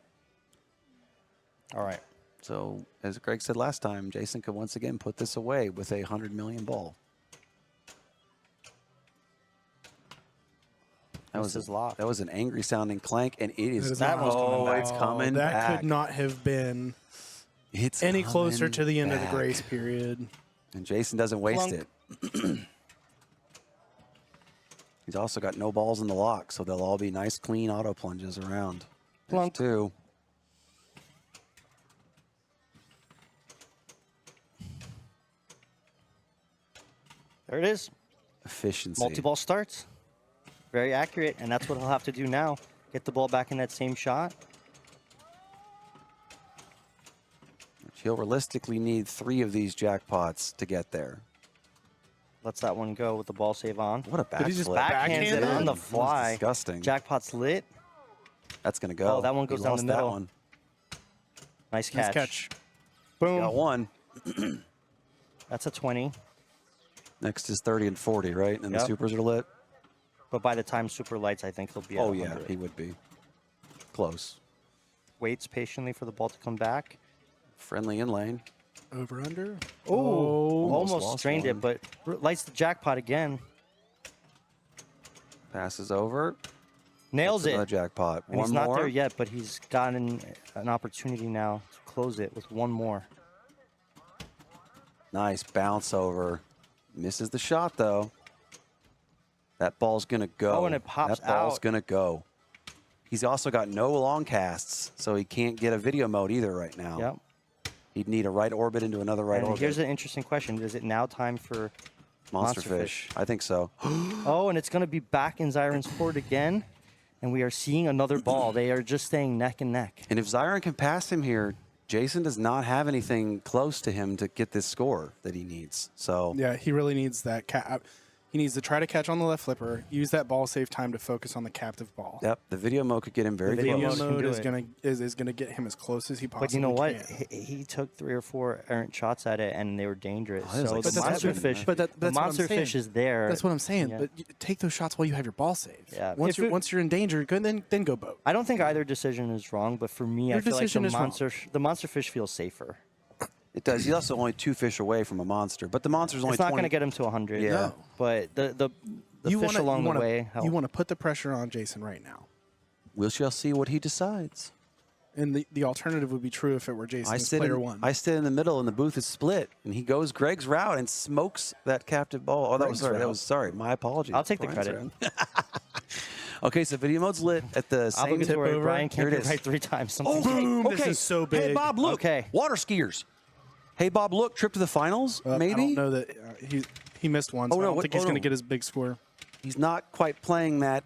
Speaker 8: All right.
Speaker 4: So, as Greg said last time, Jason could once again put this away with a 100 million ball. That
Speaker 8: This is locked.
Speaker 4: That was an angry sounding clank, and it is.
Speaker 5: That one's
Speaker 8: coming back.
Speaker 4: It's coming
Speaker 5: That
Speaker 4: back.
Speaker 5: could not have been
Speaker 4: It's
Speaker 5: any closer
Speaker 4: coming
Speaker 5: to the end of the
Speaker 4: back.
Speaker 5: grace period.
Speaker 4: And Jason doesn't waste
Speaker 8: Plunk.
Speaker 4: it. He's also got no balls in the lock, so they'll all be nice, clean auto plunges around. There's
Speaker 8: Plunk.
Speaker 4: 2.
Speaker 8: There it is.
Speaker 4: Efficiency.
Speaker 8: Multi-ball starts. Very accurate, and that's what he'll have to do now. Get the ball back in that same shot.
Speaker 4: He'll realistically need 3 of these jackpots to get there.
Speaker 8: Lets that one go with the ball save on.
Speaker 4: What a backflip.
Speaker 5: Did he just
Speaker 8: Backhands it on the
Speaker 4: That was
Speaker 8: fly.
Speaker 4: disgusting.
Speaker 8: Jackpot's lit.
Speaker 4: That's going to go.
Speaker 8: Oh, that one
Speaker 4: He
Speaker 8: goes down the
Speaker 4: lost that
Speaker 8: middle.
Speaker 4: one.
Speaker 8: Nice
Speaker 5: Nice
Speaker 8: catch.
Speaker 5: catch.
Speaker 8: Boom.
Speaker 4: Got 1.
Speaker 8: That's a 20.
Speaker 4: Next is 30 and 40, right? And the
Speaker 8: Yep.
Speaker 4: supers are lit?
Speaker 8: But by the time super lights, I think he'll be at
Speaker 4: Oh, yeah,
Speaker 8: 100.
Speaker 4: he would be. Close.
Speaker 8: Waits patiently for the ball to come back.
Speaker 4: Friendly in lane.
Speaker 5: Over under.
Speaker 8: Oh,
Speaker 4: almost
Speaker 8: almost
Speaker 4: lost
Speaker 8: strained
Speaker 4: one.
Speaker 8: it, but lights the jackpot again.
Speaker 4: Passes over.
Speaker 8: Nails
Speaker 4: Gets
Speaker 8: it.
Speaker 4: another jackpot.
Speaker 8: And
Speaker 4: One
Speaker 8: he's not
Speaker 4: more.
Speaker 8: there yet, but he's gotten an opportunity now to close it with one more.
Speaker 4: Nice bounce over. Misses the shot, though. That ball's going to go.
Speaker 8: Oh, and it pops
Speaker 4: That ball's
Speaker 8: out.
Speaker 4: going to go. He's also got no long casts, so he can't get a video mode either right now.
Speaker 8: Yep.
Speaker 4: He'd need a right orbit into another right
Speaker 8: And
Speaker 4: orbit.
Speaker 8: here's an interesting question. Is it now time for
Speaker 4: Monster fish. I think so.
Speaker 8: Oh, and it's going to be back in Zyron's court again. And we are seeing another ball. They are just staying neck and neck.
Speaker 4: And if Zyron can pass him here, Jason does not have anything close to him to get this score that he needs. So
Speaker 5: Yeah, he really needs that. He needs to try to catch on the left flipper, use that ball save time to focus on the captive ball.
Speaker 4: Yep, the video mode could get him very
Speaker 8: video
Speaker 5: Video
Speaker 4: close.
Speaker 8: mode can
Speaker 5: mode
Speaker 8: do
Speaker 5: is
Speaker 8: it.
Speaker 5: gonna get him as close as he possibly
Speaker 8: But you know what?
Speaker 5: can.
Speaker 8: He took 3 or 4 errant shots at it, and they were dangerous.
Speaker 4: Oh, it was
Speaker 8: so
Speaker 4: like
Speaker 8: the
Speaker 4: seven.
Speaker 8: monster fish,
Speaker 5: But
Speaker 8: the
Speaker 5: that's what I'm
Speaker 8: monster
Speaker 5: saying.
Speaker 8: fish is there.
Speaker 5: That's what I'm saying.
Speaker 8: Yeah.
Speaker 5: But take those shots while you have your ball save.
Speaker 8: Yeah.
Speaker 5: Once
Speaker 8: If it-
Speaker 5: once you're in danger, then go boat.
Speaker 8: I don't think either decision is wrong, but for me,
Speaker 5: Your
Speaker 8: I feel like
Speaker 5: decision is wrong.
Speaker 8: the monster fish feels safer.
Speaker 4: It does. He's also only 2 fish away from a monster, but the monster's only
Speaker 8: It's not
Speaker 4: 20.
Speaker 8: going to get him to 100.
Speaker 4: Yeah.
Speaker 5: No.
Speaker 8: But the fish along the way help.
Speaker 5: You want to put the pressure on Jason right now.
Speaker 4: We shall see what he decides.
Speaker 5: And the alternative would be true if it were Jason as player one.
Speaker 4: I sit in the middle, and the booth is split, and he goes Greg's route and smokes that captive ball. Oh, sorry. My apologies.
Speaker 8: I'll take the
Speaker 4: Brian's
Speaker 8: credit.
Speaker 4: route. Okay, so video mode's lit at the same
Speaker 8: Obligatory.
Speaker 5: over.
Speaker 8: Brian
Speaker 4: Here
Speaker 8: can't
Speaker 4: it
Speaker 8: get
Speaker 4: is.
Speaker 8: right 3 times.
Speaker 4: Okay,
Speaker 5: Boom, this
Speaker 4: okay.
Speaker 5: is so
Speaker 4: Hey,
Speaker 5: big.
Speaker 4: Bob, look.
Speaker 8: Okay.
Speaker 4: Water skiers. Hey, Bob, look. Trip to the finals, maybe?
Speaker 5: I don't know that he missed one, so
Speaker 4: Oh,
Speaker 5: I
Speaker 4: no,
Speaker 5: don't
Speaker 4: what-
Speaker 5: think he's
Speaker 4: oh,
Speaker 5: going
Speaker 4: no.
Speaker 5: to get his big score.
Speaker 4: He's not quite playing that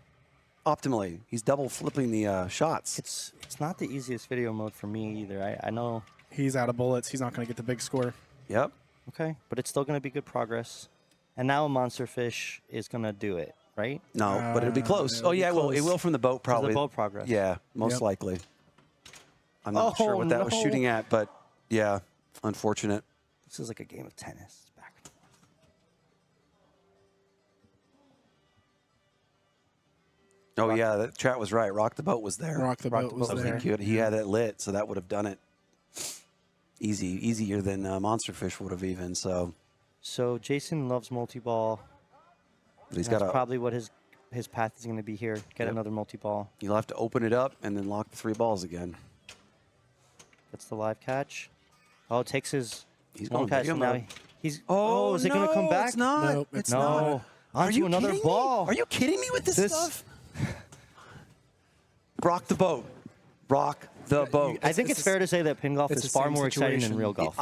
Speaker 4: optimally. He's double flipping the shots.
Speaker 8: It's not the easiest video mode for me either. I know.
Speaker 5: He's out of bullets. He's not going to get the big score.
Speaker 4: Yep.
Speaker 8: Okay, but it's still going to be good progress. And now a monster fish is going to do it, right?
Speaker 4: No, but it'll be close.
Speaker 5: it'll
Speaker 4: Oh,
Speaker 5: be
Speaker 4: yeah, well, it
Speaker 5: close.
Speaker 4: will from the boat, probably.
Speaker 8: boat progress.
Speaker 4: Yeah, most
Speaker 5: Yep.
Speaker 4: likely. I'm not sure
Speaker 8: Oh,
Speaker 4: what that was
Speaker 8: no.
Speaker 4: shooting at, but yeah, unfortunate.
Speaker 8: This is like a game of tennis. It's back and forth.
Speaker 4: Oh, yeah, the chat was right. Rock the Boat was there.
Speaker 5: Rock the boat was
Speaker 8: Boat was
Speaker 5: there.
Speaker 8: there.
Speaker 4: He had it lit, so that would have done it easier than Monster Fish would have even. So
Speaker 8: So Jason loves multi-ball.
Speaker 4: but he's
Speaker 8: That's
Speaker 4: got to.
Speaker 8: probably what his path is going to be here. Get
Speaker 4: Yep.
Speaker 8: another multi-ball.
Speaker 4: You'll have to open it up and then lock the 3 balls again.
Speaker 8: That's the live catch. Oh, it takes his
Speaker 4: He's
Speaker 8: one
Speaker 4: going
Speaker 8: catch.
Speaker 4: video
Speaker 8: Now
Speaker 4: mode.
Speaker 8: he's. Oh, is it going to come back?
Speaker 4: It's not.
Speaker 5: Nope,
Speaker 4: it's
Speaker 5: it's
Speaker 4: not.
Speaker 8: No.
Speaker 4: Are
Speaker 8: Onto
Speaker 4: you
Speaker 8: another
Speaker 4: kidding
Speaker 8: ball.
Speaker 4: Me? Are you kidding me with this
Speaker 8: This-
Speaker 4: stuff? Rock the boat. Rock the boat.
Speaker 8: I think it's fair to say that pin golf
Speaker 5: it's
Speaker 8: is
Speaker 5: the
Speaker 8: far
Speaker 5: same
Speaker 8: more exciting than
Speaker 5: situation.
Speaker 8: real golf.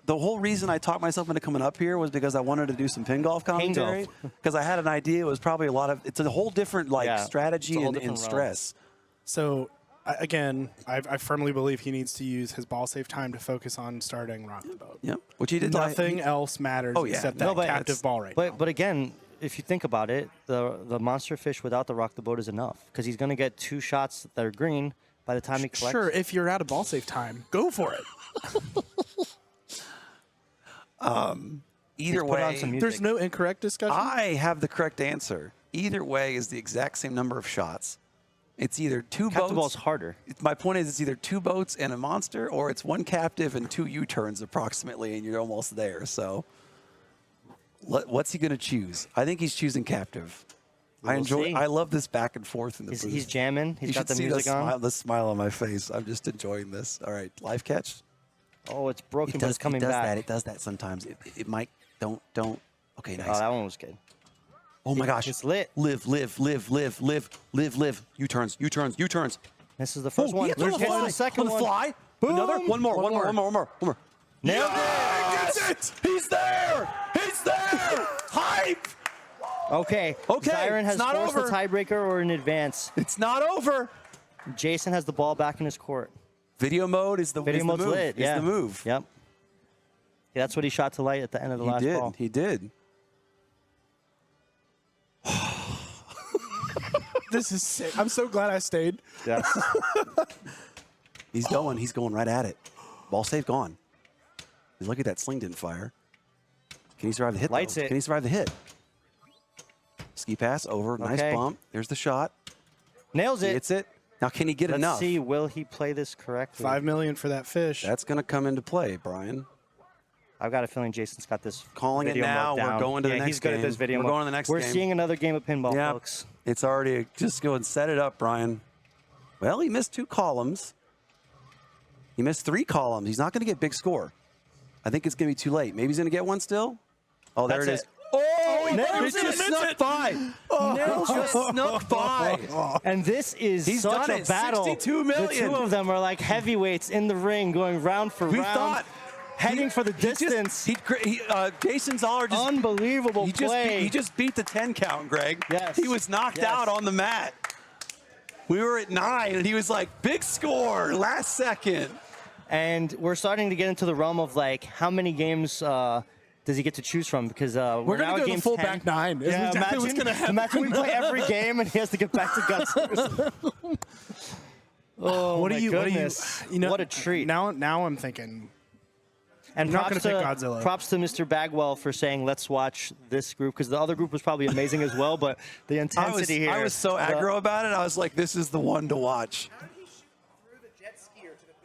Speaker 4: The whole reason I talked myself into coming up here was because I wanted to do some pin golf commentary. Because I had an idea. It was probably it's a whole different
Speaker 8: Yeah,
Speaker 4: strategy
Speaker 8: it's a whole
Speaker 4: and
Speaker 8: different realm.
Speaker 4: stress.
Speaker 5: So, again, I firmly believe he needs to use his ball save time to focus on starting Rock the Boat.
Speaker 4: Yep. Which he did.
Speaker 5: Nothing else matters
Speaker 4: Oh, yeah.
Speaker 5: except
Speaker 4: No,
Speaker 5: that
Speaker 8: but
Speaker 5: captive ball right now.
Speaker 8: But again, if you think about it, the monster fish without the rock the boat is enough because he's going to get 2 shots that are green by the time he collects.
Speaker 5: Sure, if you're out of ball save time, go for it.
Speaker 4: Either
Speaker 8: Put on
Speaker 4: way,
Speaker 8: some music.
Speaker 5: There's no incorrect discussion.
Speaker 4: I have the correct answer. Either way is the exact same number of shots. It's either 2
Speaker 8: Captive
Speaker 4: boats.
Speaker 8: ball's harder.
Speaker 4: My point is, it's either 2 boats and a monster, or it's 1 captive and 2 U-turns approximately, and you're almost there. So, what's he going to choose? I think he's choosing captive.
Speaker 8: We'll see.
Speaker 4: I love this back and forth in the booth.
Speaker 8: He's jamming. He's
Speaker 4: You
Speaker 8: got
Speaker 4: should
Speaker 8: the
Speaker 4: see
Speaker 8: music on.
Speaker 4: the smile on my face. I'm just enjoying this. All right, live catch.
Speaker 8: Oh, it's broken, but it's coming
Speaker 4: it does
Speaker 8: back.
Speaker 4: That. It does that sometimes. It might. Don't. Okay, nice.
Speaker 8: Oh, that one was good.
Speaker 4: Oh my gosh.
Speaker 8: It's lit.
Speaker 4: Live. U-turns.
Speaker 8: This is the first one.
Speaker 4: He hits on the
Speaker 8: Here's
Speaker 4: fly.
Speaker 8: the second
Speaker 4: on the
Speaker 8: one.
Speaker 4: fly.
Speaker 8: Boom.
Speaker 4: Another. One more.
Speaker 8: Nailed
Speaker 4: Yes! He's there. Hype.
Speaker 8: Okay.
Speaker 4: Okay,
Speaker 8: Zyron has
Speaker 4: it's not
Speaker 8: forced
Speaker 4: over.
Speaker 8: the tiebreaker or an advance.
Speaker 4: It's not over.
Speaker 8: Jason has the ball back in his court.
Speaker 4: Video mode is the
Speaker 8: Video mode's
Speaker 4: move.
Speaker 8: lit.
Speaker 4: Is
Speaker 8: Yeah.
Speaker 4: the move.
Speaker 8: Yep. Yeah, that's what he shot to light at the end of the last ball.
Speaker 4: He did.
Speaker 5: This is sick. I'm so glad I stayed.
Speaker 8: Yeah.
Speaker 4: He's going right at it. Ball save gone. Look at that sling didn't fire. Can he survive the hit?
Speaker 8: Lights
Speaker 4: though?
Speaker 8: it.
Speaker 4: Can he survive the hit? Ski pass over. Nice
Speaker 8: Okay.
Speaker 4: bump. There's the shot.
Speaker 8: Nails
Speaker 4: He
Speaker 8: it.
Speaker 4: hits it. Now can he get
Speaker 8: Let's
Speaker 4: enough?
Speaker 8: see. Will he play this correctly?
Speaker 5: $5 million for that fish.
Speaker 4: That's going to come into play, Brian.
Speaker 8: I've got a feeling Jason's got this.
Speaker 4: Calling it
Speaker 8: video
Speaker 4: now.
Speaker 8: mode
Speaker 4: We're
Speaker 8: down.
Speaker 4: going to the
Speaker 8: Yeah,
Speaker 4: next
Speaker 8: he's good
Speaker 4: game.
Speaker 8: at this video
Speaker 4: We're
Speaker 8: mode.
Speaker 4: going to the next
Speaker 8: We're
Speaker 4: game.
Speaker 8: seeing another game of pinball,
Speaker 4: Yeah,
Speaker 8: folks.
Speaker 4: it's already. Just go and set it up, Brian. Well, he missed 2 columns. He missed 3 columns. He's not going to get big score. I think it's going to be too late. Maybe he's going to get one still. Oh, there it is.
Speaker 8: Oh,
Speaker 4: Nails just snuck by. Nails just snuck by.
Speaker 8: And this is
Speaker 4: He's
Speaker 8: such
Speaker 4: done
Speaker 8: a
Speaker 4: it.
Speaker 8: battle.
Speaker 4: 62
Speaker 8: The
Speaker 4: million.
Speaker 8: 2 of them are like heavyweights in the ring, going round for
Speaker 4: We
Speaker 8: round,
Speaker 4: thought
Speaker 8: heading for the distance.
Speaker 4: Jason Zoller just
Speaker 8: Unbelievable play.
Speaker 4: he just beat the 10 count, Greg.
Speaker 8: Yes.
Speaker 4: He was knocked
Speaker 8: Yes.
Speaker 4: out on the mat. We were at 9, and he was like, big score, last second.
Speaker 8: And we're starting to get into the realm of like how many games does he get to choose from? Because
Speaker 5: We're
Speaker 8: now
Speaker 5: going to
Speaker 8: at
Speaker 5: go
Speaker 8: game
Speaker 5: the full
Speaker 8: 10.
Speaker 5: back 9. Is
Speaker 8: Yeah,
Speaker 5: exactly what's going to happen.
Speaker 8: imagine we play every game and he has to get back to guts. Oh,
Speaker 5: What
Speaker 8: my
Speaker 5: do you?
Speaker 8: goodness.
Speaker 5: You know,
Speaker 8: what a treat.
Speaker 5: Now I'm thinking.
Speaker 8: And
Speaker 5: You're not
Speaker 8: props
Speaker 5: gonna
Speaker 8: to,
Speaker 5: pick Godzilla.
Speaker 8: props to Mr. Bagwell for saying, let's watch this group, because the other group was probably amazing as well, but the intensity here.
Speaker 4: I was so aggro about it. I was like, this is the one to watch.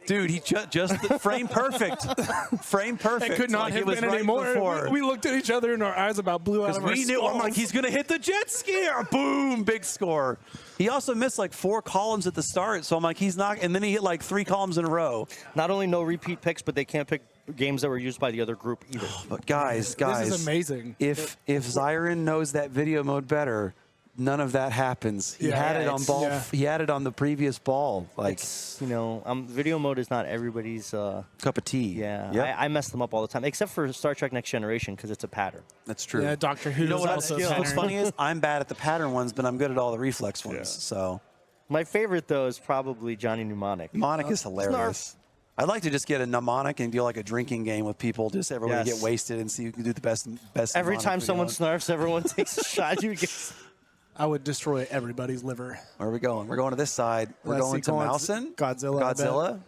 Speaker 4: Dude, he just frame perfect. Frame perfect.
Speaker 5: It could not
Speaker 4: like
Speaker 5: have
Speaker 4: it was
Speaker 5: been
Speaker 4: right
Speaker 5: anymore.
Speaker 4: before.
Speaker 5: We looked at each other and our eyes about blew out of our
Speaker 4: We knew, I'm like,
Speaker 5: skulls.
Speaker 4: he's going to hit the jet skier. Boom, big score. He also missed like 4 columns at the start, so I'm like, he's not, and then he hit like 3 columns in a row.
Speaker 8: Not only no repeat picks, but they can't pick games that were used by the other group either.
Speaker 4: But guys,
Speaker 5: This is amazing.
Speaker 4: If Zyron knows that video mode better, none of that happens. He
Speaker 5: Yeah.
Speaker 4: had it on
Speaker 8: it's-
Speaker 4: ball.
Speaker 5: yeah.
Speaker 4: He had it on the previous ball. Like
Speaker 8: It's, video mode is not everybody's.
Speaker 4: cup of tea.
Speaker 8: Yeah,
Speaker 4: Yep.
Speaker 8: I mess them up all the time, except for Star Trek Next Generation, because it's a pattern.
Speaker 4: That's true.
Speaker 5: Yeah, Doctor Who.
Speaker 4: You know
Speaker 5: is
Speaker 4: what?
Speaker 5: also
Speaker 4: What's
Speaker 5: pattern.
Speaker 4: funny is I'm bad at the pattern ones, but I'm good at all the reflex ones. So
Speaker 8: My favorite, though, is probably Johnny Mnemonic.
Speaker 4: mnemonic is hilarious. I'd like to just get a mnemonic and do like a drinking game with people. Just everybody
Speaker 8: Yes.
Speaker 4: get wasted and see who can do the best.
Speaker 8: Every
Speaker 4: mnemonic
Speaker 8: time
Speaker 4: we
Speaker 8: someone
Speaker 4: got.
Speaker 8: snarfs, everyone takes a shot. You get.
Speaker 5: I would destroy everybody's liver.
Speaker 4: Where are we going? We're going to this side. We're
Speaker 5: Let's
Speaker 4: going
Speaker 5: see,
Speaker 4: to Mousen.
Speaker 5: Godzilla, I bet.
Speaker 4: Godzilla.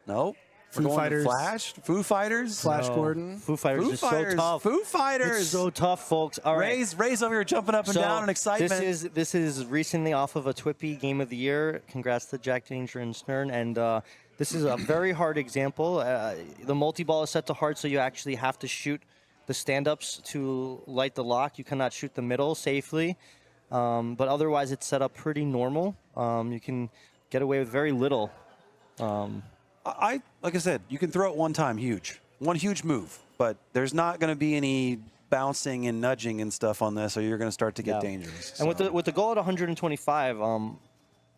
Speaker 4: Nope.
Speaker 5: Foo
Speaker 4: We're going
Speaker 5: Fighters.
Speaker 4: to Flash. Foo Fighters.
Speaker 5: Flash
Speaker 8: Oh,
Speaker 5: Gordon.
Speaker 8: Foo Fighters
Speaker 4: Foo
Speaker 8: is
Speaker 4: Fighters.
Speaker 8: so tough.
Speaker 4: Foo Fighters.
Speaker 8: It's so tough, folks. All right.
Speaker 4: Ray's over here jumping up and down in excitement.
Speaker 8: This is recently off of a Twippy Game of the Year. Congrats to Jack Danger and Snern. And this is a very hard example. The multi-ball is set to hard, so you actually have to shoot the stand-ups to light the lock. You cannot shoot the middle safely. But otherwise, it's set up pretty normal. You can get away with very little.
Speaker 4: Like I said, you can throw it one time, one huge move, but there's not going to be any bouncing and nudging and stuff on this, or you're going to start to get dangerous.
Speaker 8: And with the goal at 125, one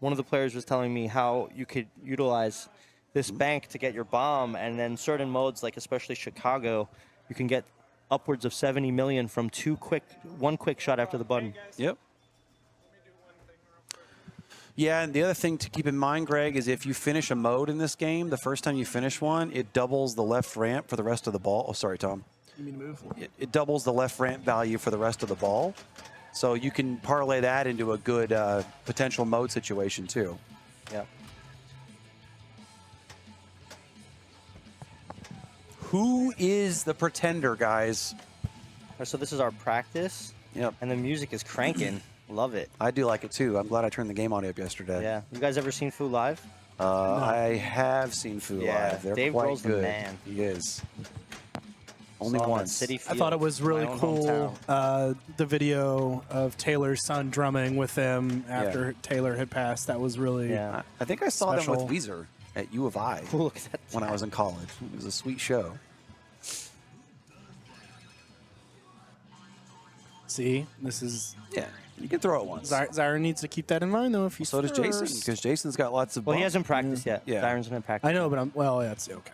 Speaker 8: of the players was telling me how you could utilize this bank to get your bomb, and then certain modes, like especially Chicago, you can get upwards of 70 million from one quick shot after the button.
Speaker 4: Yep. Yeah, and the other thing to keep in mind, Greg, is if you finish a mode in this game, the first time you finish one, it doubles the left ramp for the rest of the ball. Oh, sorry, Tom.
Speaker 5: You mean to move?
Speaker 4: It doubles the left ramp value for the rest of the ball. So you can parlay that into a good potential mode situation, too.
Speaker 8: Yeah.
Speaker 4: Who is the pretender, guys?
Speaker 8: So this is our practice.
Speaker 4: Yep.
Speaker 8: And the music is cranking. Love it.
Speaker 4: I do like it, too. I'm glad I turned the game audio up yesterday.
Speaker 8: Yeah. You guys ever seen Foo live?
Speaker 4: I have seen Foo
Speaker 8: Yeah,
Speaker 4: live. They're
Speaker 8: Dave
Speaker 4: quite
Speaker 8: Grohl's the
Speaker 4: good.
Speaker 8: man.
Speaker 4: He is. Only
Speaker 8: Saw him at
Speaker 4: once.
Speaker 8: City
Speaker 5: I
Speaker 8: Field,
Speaker 5: thought it was really
Speaker 8: my own
Speaker 5: cool,
Speaker 8: hometown.
Speaker 5: the video of Taylor's son drumming with them after Taylor had passed. That was really
Speaker 8: Yeah.
Speaker 4: I think I saw them
Speaker 5: Special.
Speaker 4: with Weezer at U of I
Speaker 8: Look at that.
Speaker 4: when I was in college. It was a sweet show.
Speaker 5: See, this is
Speaker 4: Yeah, you can throw it once.
Speaker 5: Zyron needs to keep that in mind though. If he's
Speaker 4: So does Jason,
Speaker 5: first.
Speaker 4: because Jason's got lots of.
Speaker 8: Well, he
Speaker 4: bump.
Speaker 8: hasn't practiced yet.
Speaker 4: Yeah.
Speaker 8: Byron's been practicing.
Speaker 5: I know, but that's okay.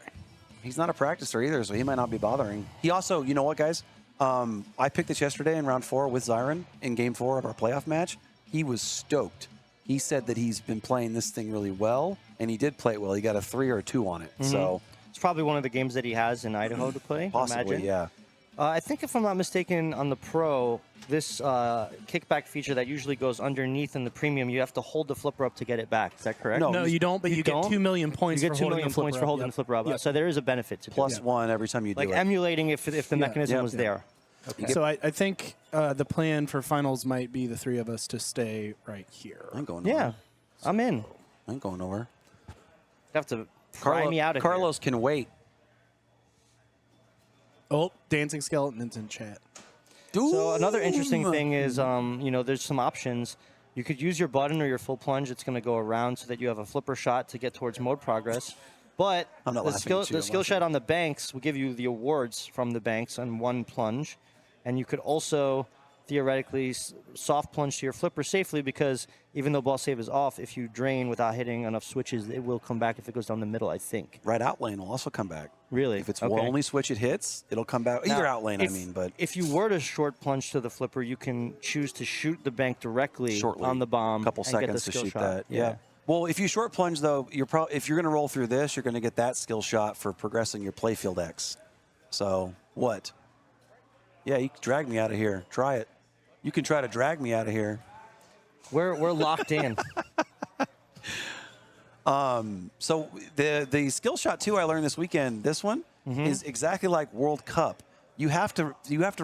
Speaker 4: He's not a practicer either, so he might not be bothering. He also, you know what, guys? I picked this yesterday in round 4 with Zyron in game 4 of our playoff match. He was stoked. He said that he's been playing this thing really well, and he did play it well. He got a 3 or a 2 on it. So
Speaker 8: It's probably one of the games that he has in Idaho to play.
Speaker 4: possibly,
Speaker 8: imagine.
Speaker 4: yeah.
Speaker 8: I think if I'm not mistaken, on the Pro, this kickback feature that usually goes underneath in the Premium, you have to hold the flipper up to get it back. Is that correct?
Speaker 5: No, you don't. But you, get
Speaker 8: don't?
Speaker 5: 2 million points.
Speaker 8: You get
Speaker 5: for
Speaker 8: 2
Speaker 5: holding
Speaker 8: million
Speaker 5: the flipper
Speaker 8: points for
Speaker 5: up.
Speaker 8: holding
Speaker 5: Yep.
Speaker 8: the flipper up.
Speaker 5: Yep.
Speaker 8: So there is a benefit to it.
Speaker 4: Plus 1 every time you
Speaker 8: Like
Speaker 4: do it.
Speaker 8: emulating if the mechanism
Speaker 4: Yep.
Speaker 8: was there.
Speaker 5: So I think the plan for finals might be the 3 of us to stay right here.
Speaker 4: I ain't going nowhere.
Speaker 8: Yeah, I'm in.
Speaker 4: I ain't going nowhere.
Speaker 8: You have to pry me out of here.
Speaker 4: Carlos can wait.
Speaker 5: Oh, dancing skeletons in chat.
Speaker 8: So another interesting thing is, there's some options. You could use your button or your full plunge. It's going to go around so that you have a flipper shot to get towards mode progress. But
Speaker 4: I'm not
Speaker 8: the
Speaker 4: laughing at you, I'm
Speaker 8: skill
Speaker 4: laughing.
Speaker 8: shot on the banks will give you the awards from the banks on one plunge. And you could also theoretically soft plunge to your flipper safely because even though ball save is off, if you drain without hitting enough switches, it will come back if it goes down the middle, I think.
Speaker 4: Right out lane will also come back.
Speaker 8: Really?
Speaker 4: If it's
Speaker 8: Okay.
Speaker 4: only switch it hits, it'll come back. Either
Speaker 8: Now,
Speaker 4: out lane, I mean, but
Speaker 8: if you were to short plunge to the flipper, you can choose to shoot the bank directly
Speaker 4: shortly.
Speaker 8: on the bomb.
Speaker 4: Couple
Speaker 8: and get
Speaker 4: seconds
Speaker 8: the
Speaker 4: to
Speaker 8: skill
Speaker 4: shoot
Speaker 8: shot.
Speaker 4: that. Yeah. Well, if you short plunge though, if you're going to roll through this, you're going to get that skill shot for progressing your playfield X. So what? Yeah, you can drag me out of here. Try it. You can try to drag me out of here.
Speaker 8: We're locked in.
Speaker 4: So the skill shot too I learned this weekend. This one is exactly like World Cup. You have to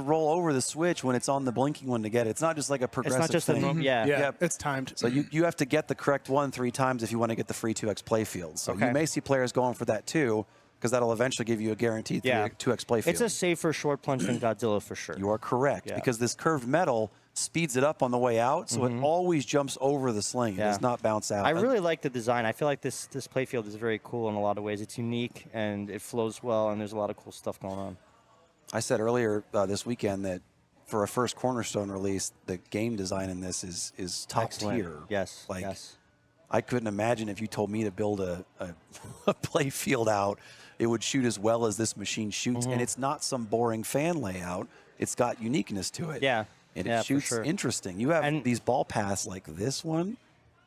Speaker 4: roll over the switch when it's on the blinking one to get it. It's not just like a progressive
Speaker 8: It's not just a
Speaker 4: thing.
Speaker 8: normal. Yeah.
Speaker 5: Yeah, it's timed.
Speaker 4: So you have to get the correct one 3 times if you want to get the free 2x playfield. So you may see players going for that too, because that'll eventually give you a guaranteed 2x playfield.
Speaker 8: It's a safer short plunge than Godzilla for sure.
Speaker 4: You are correct,
Speaker 8: Yeah.
Speaker 4: because this curved metal speeds it up on the way out, so it always jumps over the sling. It does not bounce out.
Speaker 8: I really like the design. I feel like this playfield is very cool in a lot of ways. It's unique and it flows well, and there's a lot of cool stuff going on.
Speaker 4: I said earlier this weekend that for a first Cornerstone release, the game design in this is top
Speaker 8: Excellent.
Speaker 4: tier.
Speaker 8: Yes.
Speaker 4: Like,
Speaker 8: yes.
Speaker 4: I couldn't imagine if you told me to build a play field out, it would shoot as well as this machine shoots. And it's not some boring fan layout. It's got uniqueness to it.
Speaker 8: Yeah.
Speaker 4: And
Speaker 8: Yeah,
Speaker 4: it
Speaker 8: for
Speaker 4: shoots
Speaker 8: sure.
Speaker 4: interesting. You have these ball paths like this one.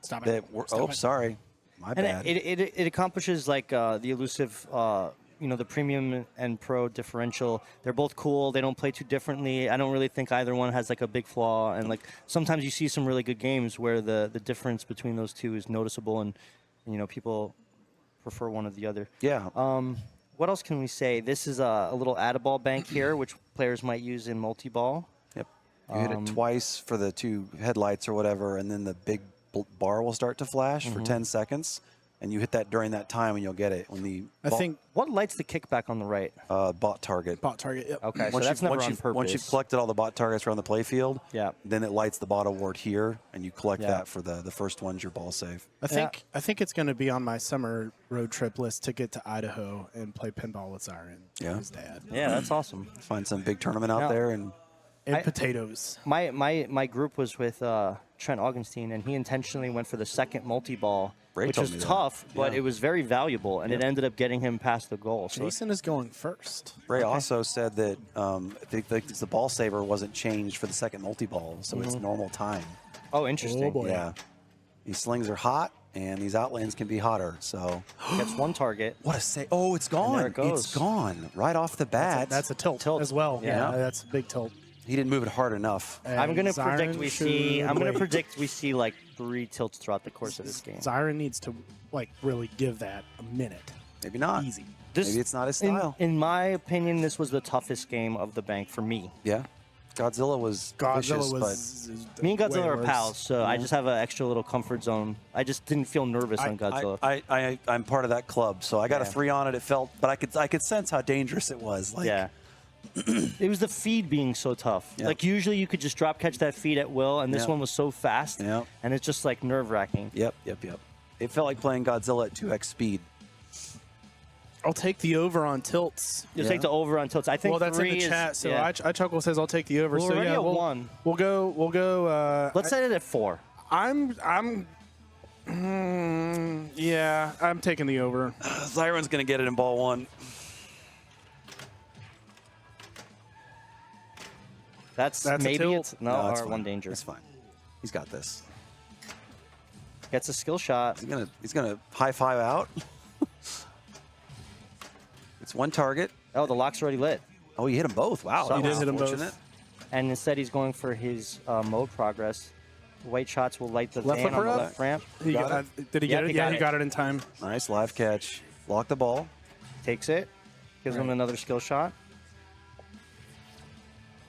Speaker 5: Stop
Speaker 4: That
Speaker 5: it.
Speaker 4: were,
Speaker 5: Stop it.
Speaker 4: sorry. My
Speaker 8: And
Speaker 4: bad.
Speaker 8: it accomplishes like the elusive, the premium and pro differential. They're both cool. They don't play too differently. I don't really think either one has like a big flaw. And like sometimes you see some really good games where the difference between those two is noticeable, and people prefer one or the other.
Speaker 4: Yeah.
Speaker 8: What else can we say? This is a little add-a-ball bank here, which players might use in multi-ball.
Speaker 4: Yep. You hit it twice for the 2 headlights or whatever, and then the big bar will start to flash for 10 seconds, and you hit that during that time, and you'll get it. When the
Speaker 5: I think
Speaker 8: What lights the kickback on the right?
Speaker 4: bot target.
Speaker 5: bot target. Yep.
Speaker 8: Okay, so
Speaker 4: Once
Speaker 8: that's
Speaker 4: you've,
Speaker 8: never
Speaker 4: once
Speaker 8: on
Speaker 4: you've,
Speaker 8: purpose.
Speaker 4: once you've collected all the bot targets around the playfield, then it lights the bot award here, and you collect that for the first one's your ball save.
Speaker 5: I think it's going to be on my summer road trip list to get to Idaho and play pinball with Zyron.
Speaker 4: Yeah.
Speaker 5: His dad.
Speaker 8: Yeah, that's awesome.
Speaker 4: Find some big tournament out
Speaker 8: Now-
Speaker 4: there, and
Speaker 5: And potatoes.
Speaker 8: My group was with Trent Augenstein, and he intentionally went for the second multi-ball,
Speaker 4: Ray
Speaker 8: which
Speaker 4: told
Speaker 8: was
Speaker 4: me that.
Speaker 8: tough, but
Speaker 4: Yeah.
Speaker 8: it was very valuable, and it ended up getting him past the goal. So
Speaker 5: Jason is going first.
Speaker 4: Ray also said that the ball saver wasn't changed for the second multi-ball, so it's normal time.
Speaker 8: oh, interesting.
Speaker 5: Oh, boy.
Speaker 4: Yeah. These slings are hot, and these outlanes can be hotter, so...
Speaker 8: Gets one target.
Speaker 4: What a save. Oh, it's gone.
Speaker 8: there it goes.
Speaker 4: It's gone. Right off the bat.
Speaker 5: That's a tilt,
Speaker 8: Tilt.
Speaker 5: as well.
Speaker 8: Yeah.
Speaker 5: That's a big tilt.
Speaker 4: He didn't move it hard enough.
Speaker 8: I'm gonna
Speaker 5: Zyron
Speaker 8: predict we see.
Speaker 5: should
Speaker 8: I'm gonna
Speaker 5: wait.
Speaker 8: predict we see like 3 tilts throughout the course of this game.
Speaker 5: Zyron needs to really give that a minute.
Speaker 4: Maybe not.
Speaker 5: Easy.
Speaker 4: Maybe it's not his style.
Speaker 8: In my opinion, this was the toughest game of the bank for me.
Speaker 4: Yeah. Godzilla was vicious,
Speaker 5: Godzilla was.
Speaker 8: Me and Godzilla
Speaker 5: way
Speaker 8: are
Speaker 5: worse.
Speaker 8: pals, so I just have an extra little comfort zone. I just didn't feel nervous on Godzilla.
Speaker 4: I'm part of that club, so I got a 3 on it. It felt, but I could sense how dangerous it was. Like,
Speaker 8: yeah. It was the feed being so tough.
Speaker 4: Yeah.
Speaker 8: Like usually you could just drop catch that feed at will, and this
Speaker 4: Yeah.
Speaker 8: one was so fast,
Speaker 4: Yeah.
Speaker 8: and it's just like nerve wracking.
Speaker 4: Yep. It felt like playing Godzilla at 2x speed.
Speaker 5: I'll take the over on tilts.
Speaker 8: You take the over on tilts. I think
Speaker 5: Well, that's in
Speaker 8: 3
Speaker 5: the
Speaker 8: is,
Speaker 5: chat. So
Speaker 8: yeah.
Speaker 5: I chuckle says I'll take the over.
Speaker 8: We're
Speaker 5: so
Speaker 8: already
Speaker 5: yeah,
Speaker 8: at
Speaker 5: we'll
Speaker 8: 1.
Speaker 5: We'll go.
Speaker 8: Let's set it at 4.
Speaker 5: I'm taking the over.
Speaker 4: Zyron's gonna get it in ball 1.
Speaker 8: That's
Speaker 5: a
Speaker 8: maybe
Speaker 5: tilt.
Speaker 8: it's no,
Speaker 4: it's
Speaker 8: or
Speaker 4: fine.
Speaker 8: 1 danger.
Speaker 4: It's fine. He's got this.
Speaker 8: Gets a skill shot.
Speaker 4: He's gonna high five out. It's 1 target.
Speaker 8: Oh, the lock's already lit.
Speaker 4: Oh, he hit them both. Wow,
Speaker 8: He
Speaker 4: that
Speaker 8: did
Speaker 4: was
Speaker 5: hit 'em both.
Speaker 4: fortunate.
Speaker 8: And instead he's going for his mode progress. White shots will light the
Speaker 5: Left
Speaker 8: van on
Speaker 5: flipper
Speaker 8: the
Speaker 5: up?
Speaker 8: left ramp.
Speaker 5: He
Speaker 4: Got
Speaker 5: got did he
Speaker 8: Yep,
Speaker 5: get it?
Speaker 8: he
Speaker 5: Yeah,
Speaker 8: got
Speaker 5: he
Speaker 8: it.
Speaker 5: got it in time.
Speaker 4: Nice live catch. Lock the ball.
Speaker 8: Takes it. Gives him another skill shot.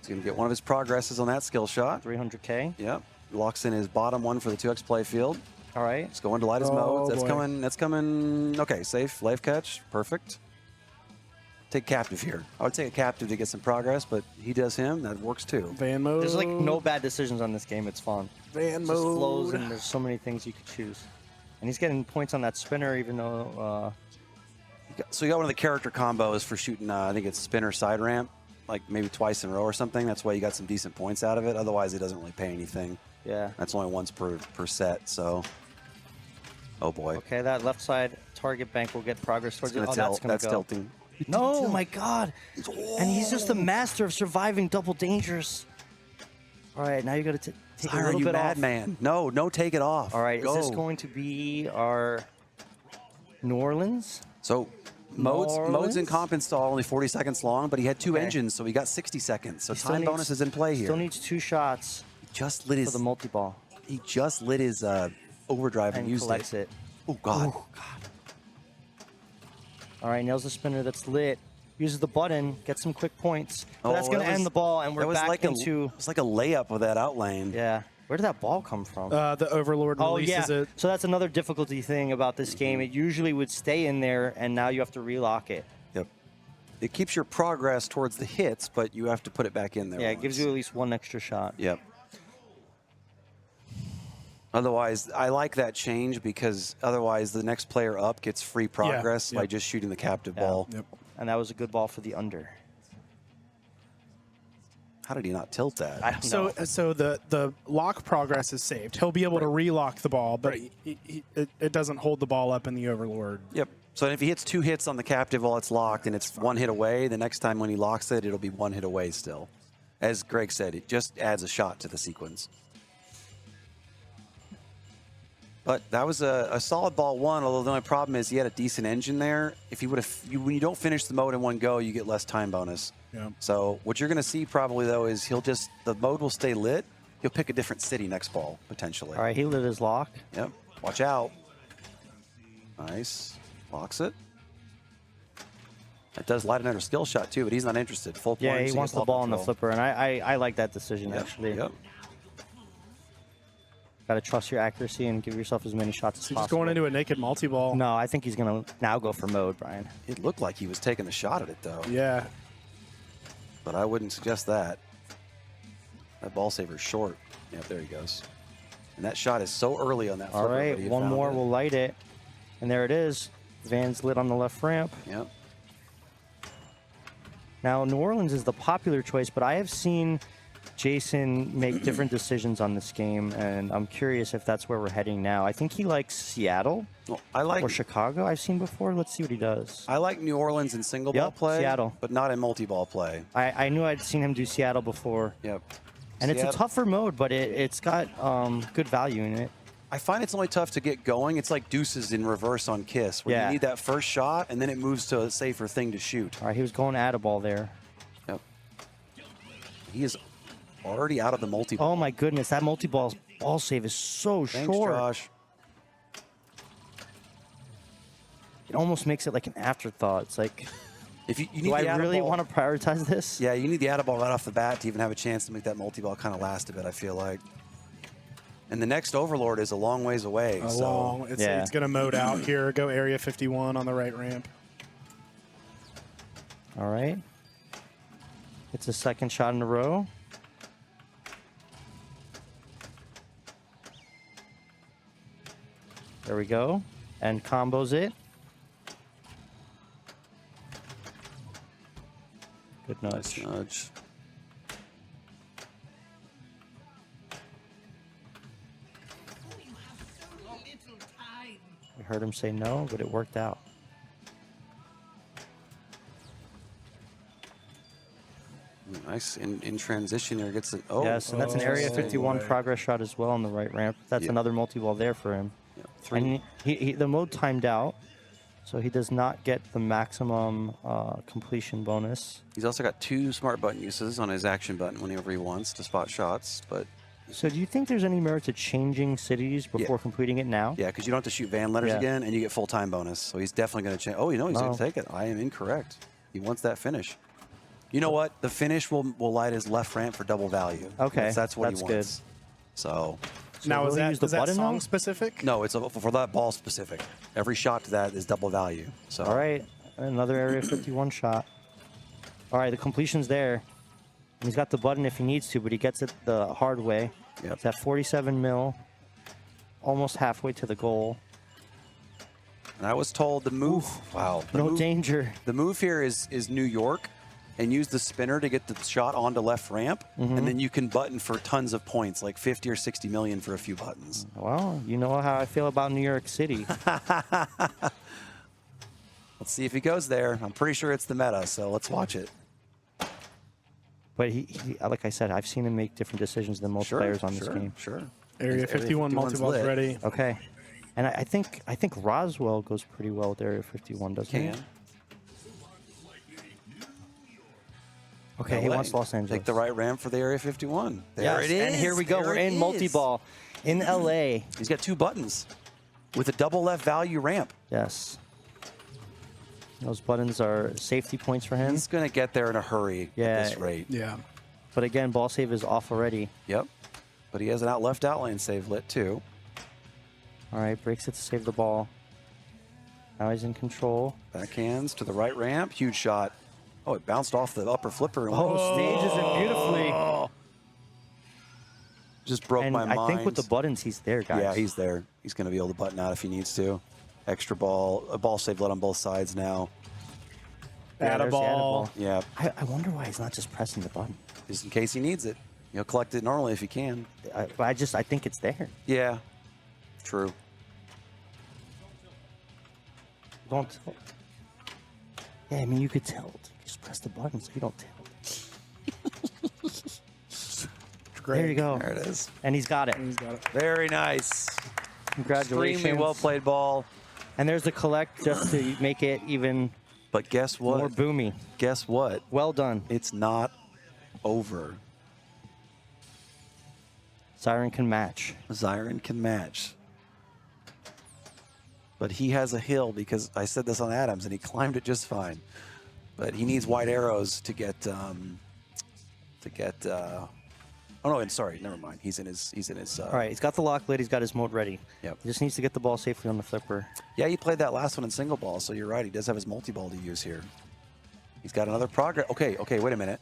Speaker 4: He's gonna get one of his progresses on that skill shot.
Speaker 8: 300K.
Speaker 4: Yep. Locks in his bottom 1 for the 2x playfield.
Speaker 8: All right.
Speaker 4: It's going to light his
Speaker 5: Oh,
Speaker 4: modes. That's
Speaker 5: boy.
Speaker 4: coming. That's coming. Okay, safe. Life catch. Perfect. Take captive here. I would take a captive to get some progress, but he does him. That works too.
Speaker 5: Van mode.
Speaker 8: There's like no bad decisions on this game. It's fun.
Speaker 5: van
Speaker 8: It just flows,
Speaker 5: mode.
Speaker 8: and there's so many things you could choose. And he's getting points on that spinner, even though
Speaker 4: So you got one of the character combos for shooting, I think it's spinner side ramp, like maybe twice in a row or something. That's why you got some decent points out of it. Otherwise, it doesn't really pay anything.
Speaker 8: Yeah.
Speaker 4: That's only once per set, so. Oh, boy.
Speaker 8: Okay, that left side target bank will get progress towards it. Oh,
Speaker 4: Tilt.
Speaker 8: that's going to go.
Speaker 4: Tilting.
Speaker 8: No, my God. And he's just the master of surviving double dangers. All right, now you got to take a little bit off.
Speaker 4: Man. No, take it off.
Speaker 8: All right,
Speaker 4: Go.
Speaker 8: is this going to be our New Orleans?
Speaker 4: So modes in
Speaker 8: Orleans?
Speaker 4: comp install only 40 seconds long, but he had 2 engines, so he got 60 seconds. So time bonus is in play here.
Speaker 8: Still needs 2 shots
Speaker 4: He just lit
Speaker 8: for
Speaker 4: his
Speaker 8: the multi-ball.
Speaker 4: He just lit his overdrive and used
Speaker 8: collects
Speaker 4: it.
Speaker 8: it.
Speaker 4: Oh God.
Speaker 8: Ooh. All right, nails the spinner that's lit. Uses the button, gets some quick points. But that's going to end the ball, and we're back into...
Speaker 4: It was like a layup with that out lane.
Speaker 8: Yeah. Where did that ball come from?
Speaker 5: The Overlord releases it.
Speaker 8: So that's another difficulty thing about this game. It usually would stay in there, and now you have to relock it.
Speaker 4: Yep. It keeps your progress towards the hits, but you have to put it back in there.
Speaker 8: Yeah, it gives you at least 1 extra shot.
Speaker 4: Yep. Otherwise, I like that change because otherwise the next player up gets free progress by just shooting the captive ball.
Speaker 5: Yep.
Speaker 8: And that was a good ball for the under.
Speaker 4: How did he not tilt that?
Speaker 8: I don't know.
Speaker 5: So the lock progress is saved. He'll be able to relock the ball, but it doesn't hold the ball up in the Overlord.
Speaker 4: Yep. So if he hits 2 hits on the captive while it's locked and it's 1 hit away, the next time when he locks it, it'll be 1 hit away still. As Greg said, it just adds a shot to the sequence. But that was a solid ball 1, although the only problem is he had a decent engine there. If he would have, when you don't finish the mode in 1 go, you get less time bonus.
Speaker 5: Yeah.
Speaker 4: So what you're going to see probably, though, is the mode will stay lit. He'll pick a different city next ball, potentially.
Speaker 8: All right, he lit his lock.
Speaker 4: Yep. Watch out. Nice. Locks it. It does light another skill shot, too, but he's not interested. Full
Speaker 8: Yeah,
Speaker 4: points,
Speaker 8: he wants the ball on the flipper, and I like that decision,
Speaker 4: Yep.
Speaker 8: actually.
Speaker 4: Yep.
Speaker 8: Got to trust your accuracy and give yourself as many shots as
Speaker 5: He's
Speaker 8: possible.
Speaker 5: just going into a naked multi-ball.
Speaker 8: No, I think he's going to now go for mode, Brian.
Speaker 4: It looked like he was taking a shot at it, though.
Speaker 5: Yeah.
Speaker 4: But I wouldn't suggest that. That ball saver's short. Yep, there he goes. And that shot is so early on that flipper.
Speaker 8: All right,
Speaker 4: but he
Speaker 8: one
Speaker 4: found
Speaker 8: more
Speaker 4: it.
Speaker 8: will light it. And there it is. Van's lit on the left ramp.
Speaker 4: Yep.
Speaker 8: Now, New Orleans is the popular choice, but I have seen Jason make different decisions on this game, and I'm curious if that's where we're heading now. I think he likes Seattle
Speaker 4: Well, I like
Speaker 8: or Chicago I've seen before. Let's see what he does.
Speaker 4: I like New Orleans in single ball
Speaker 8: Yep,
Speaker 4: play,
Speaker 8: Seattle.
Speaker 4: but not in multi-ball play.
Speaker 8: I knew I'd seen him do Seattle before.
Speaker 4: Yep.
Speaker 8: And it's a
Speaker 4: Seattle-
Speaker 8: tougher mode, but it's got good value in it.
Speaker 4: I find it's only tough to get going. It's like deuces in reverse on Kiss, where
Speaker 8: Yeah.
Speaker 4: you need that first shot, and then it moves to a safer thing to shoot.
Speaker 8: All right, he was going at a ball there.
Speaker 4: Yep. He is already out of the multi-ball.
Speaker 8: Oh, my goodness. That multi-ball ball save is so
Speaker 4: Thanks,
Speaker 8: short.
Speaker 4: Josh.
Speaker 8: It almost makes it like an afterthought. It's like,
Speaker 4: If you need
Speaker 8: do I
Speaker 4: the
Speaker 8: really
Speaker 4: out-of-ball-
Speaker 8: want to prioritize this?
Speaker 4: Yeah, you need the out-of-ball right off the bat to even have a chance to make that multi-ball kind of last a bit, I feel like. And the next Overlord is a long ways away.
Speaker 5: It's going to mode out here. Go area 51 on the right ramp.
Speaker 8: All right. It's a second shot in a row. There we go. And combos it. Good
Speaker 4: Nice
Speaker 8: nudge.
Speaker 4: nudge.
Speaker 8: We heard him say no, but it worked out.
Speaker 4: Nice in transition there. Gets it. Oh,
Speaker 8: Yes, and that's an Area 51 progress shot as well on the right ramp. That's
Speaker 4: Yep.
Speaker 8: another multi-ball there for him.
Speaker 4: Yep. Three.
Speaker 8: And the mode timed out, so he does not get the maximum completion bonus.
Speaker 4: He's also got 2 smart button uses on his action button whenever he wants to spot shots. But
Speaker 8: So do you think there's any merit to changing cities before completing it now?
Speaker 4: yeah, because you don't have to shoot van letters
Speaker 8: Yeah.
Speaker 4: again, and you get full time bonus. So he's definitely going to change. Oh, you know he's going
Speaker 8: No.
Speaker 4: to take it. I am incorrect. He wants that finish. You know what? The finish will light his left ramp for double value.
Speaker 8: Okay,
Speaker 4: That's what
Speaker 8: that's
Speaker 4: he
Speaker 8: good.
Speaker 4: wants. So
Speaker 5: Now,
Speaker 8: will
Speaker 5: is
Speaker 8: he
Speaker 5: that,
Speaker 8: use the
Speaker 5: is that
Speaker 8: button
Speaker 5: song
Speaker 8: now?
Speaker 5: specific?
Speaker 4: no, it's for that ball specific. Every shot to that is double value. So
Speaker 8: All right, another Area 51 shot. All right, the completion's there. And he's got the button if he needs to, but he gets it the hard way.
Speaker 4: Yep.
Speaker 8: It's at 47 mil, almost halfway to the goal.
Speaker 4: And I was told the move. Wow. The
Speaker 8: No
Speaker 4: move,
Speaker 8: danger.
Speaker 4: The move here is New York, and use the spinner to get the shot onto left ramp, and then you can button for tons of points, like 50 or 60 million for a few buttons.
Speaker 8: Well, you know how I feel about New York City.
Speaker 4: Let's see if he goes there. I'm pretty sure it's the meta, so let's watch it.
Speaker 8: But he like I said, I've seen him make different decisions than most players on this game.
Speaker 4: Sure.
Speaker 5: Area 51
Speaker 4: 51's
Speaker 5: multi-ball's
Speaker 4: lit.
Speaker 5: ready.
Speaker 8: Okay. And I think Roswell goes pretty well with Area 51, doesn't he?
Speaker 4: Can.
Speaker 8: Okay, he wants Los Angeles.
Speaker 4: Take the right ramp for the Area 51. There
Speaker 8: Yes,
Speaker 4: it is.
Speaker 8: and here we go.
Speaker 4: There
Speaker 8: We're
Speaker 4: it
Speaker 8: in
Speaker 4: is.
Speaker 8: multi-ball in LA.
Speaker 4: He's got 2 buttons with a double left value ramp.
Speaker 8: Yes. Those buttons are safety points for him.
Speaker 4: He's going to get there in a hurry
Speaker 8: Yeah.
Speaker 4: at this rate.
Speaker 5: Yeah.
Speaker 8: But again, ball save is off already.
Speaker 4: Yep. But he has an left out lane save lit too.
Speaker 8: All right, breaks it to save the ball. Now he's in control.
Speaker 4: Backhands to the right ramp. Huge shot. Oh, it bounced off the upper flipper. And
Speaker 8: Oh, stages it beautifully.
Speaker 4: Just broke
Speaker 8: And
Speaker 4: my mind.
Speaker 8: I think with the buttons, he's there, guys.
Speaker 4: Yeah, he's there. He's going to be able to button out if he needs to. Extra ball. A ball save lit on both sides now.
Speaker 8: Yeah, there's the
Speaker 5: Atta-ball.
Speaker 8: Atta-ball.
Speaker 4: Yeah.
Speaker 8: I wonder why he's not just pressing the button.
Speaker 4: Just in case he needs it. He'll collect it normally if he can.
Speaker 8: I think it's there.
Speaker 4: Yeah. True.
Speaker 8: Don't tilt. Yeah, I mean, you could tilt. Just press the button so you don't tilt. There you go.
Speaker 4: There it is.
Speaker 8: And he's got it.
Speaker 5: He's got it.
Speaker 4: Very nice.
Speaker 8: Congratulations.
Speaker 4: Extremely well played ball.
Speaker 8: And there's the collect just to make it even
Speaker 4: But guess what?
Speaker 8: more boomy.
Speaker 4: Guess what?
Speaker 8: Well done.
Speaker 4: It's not over.
Speaker 8: Siren can match.
Speaker 4: Zyron can match. But he has a hill because I said this on Addams and he climbed it just fine. But he needs white arrows to get oh no, and sorry, never mind. He's in his
Speaker 8: All right, he's got the lock lid. He's got his mode ready.
Speaker 4: Yep.
Speaker 8: He just needs to get the ball safely on the flipper.
Speaker 4: Yeah, he played that last one in single ball, so you're right. He does have his multi-ball to use here. He's got another progress. Okay, wait a minute.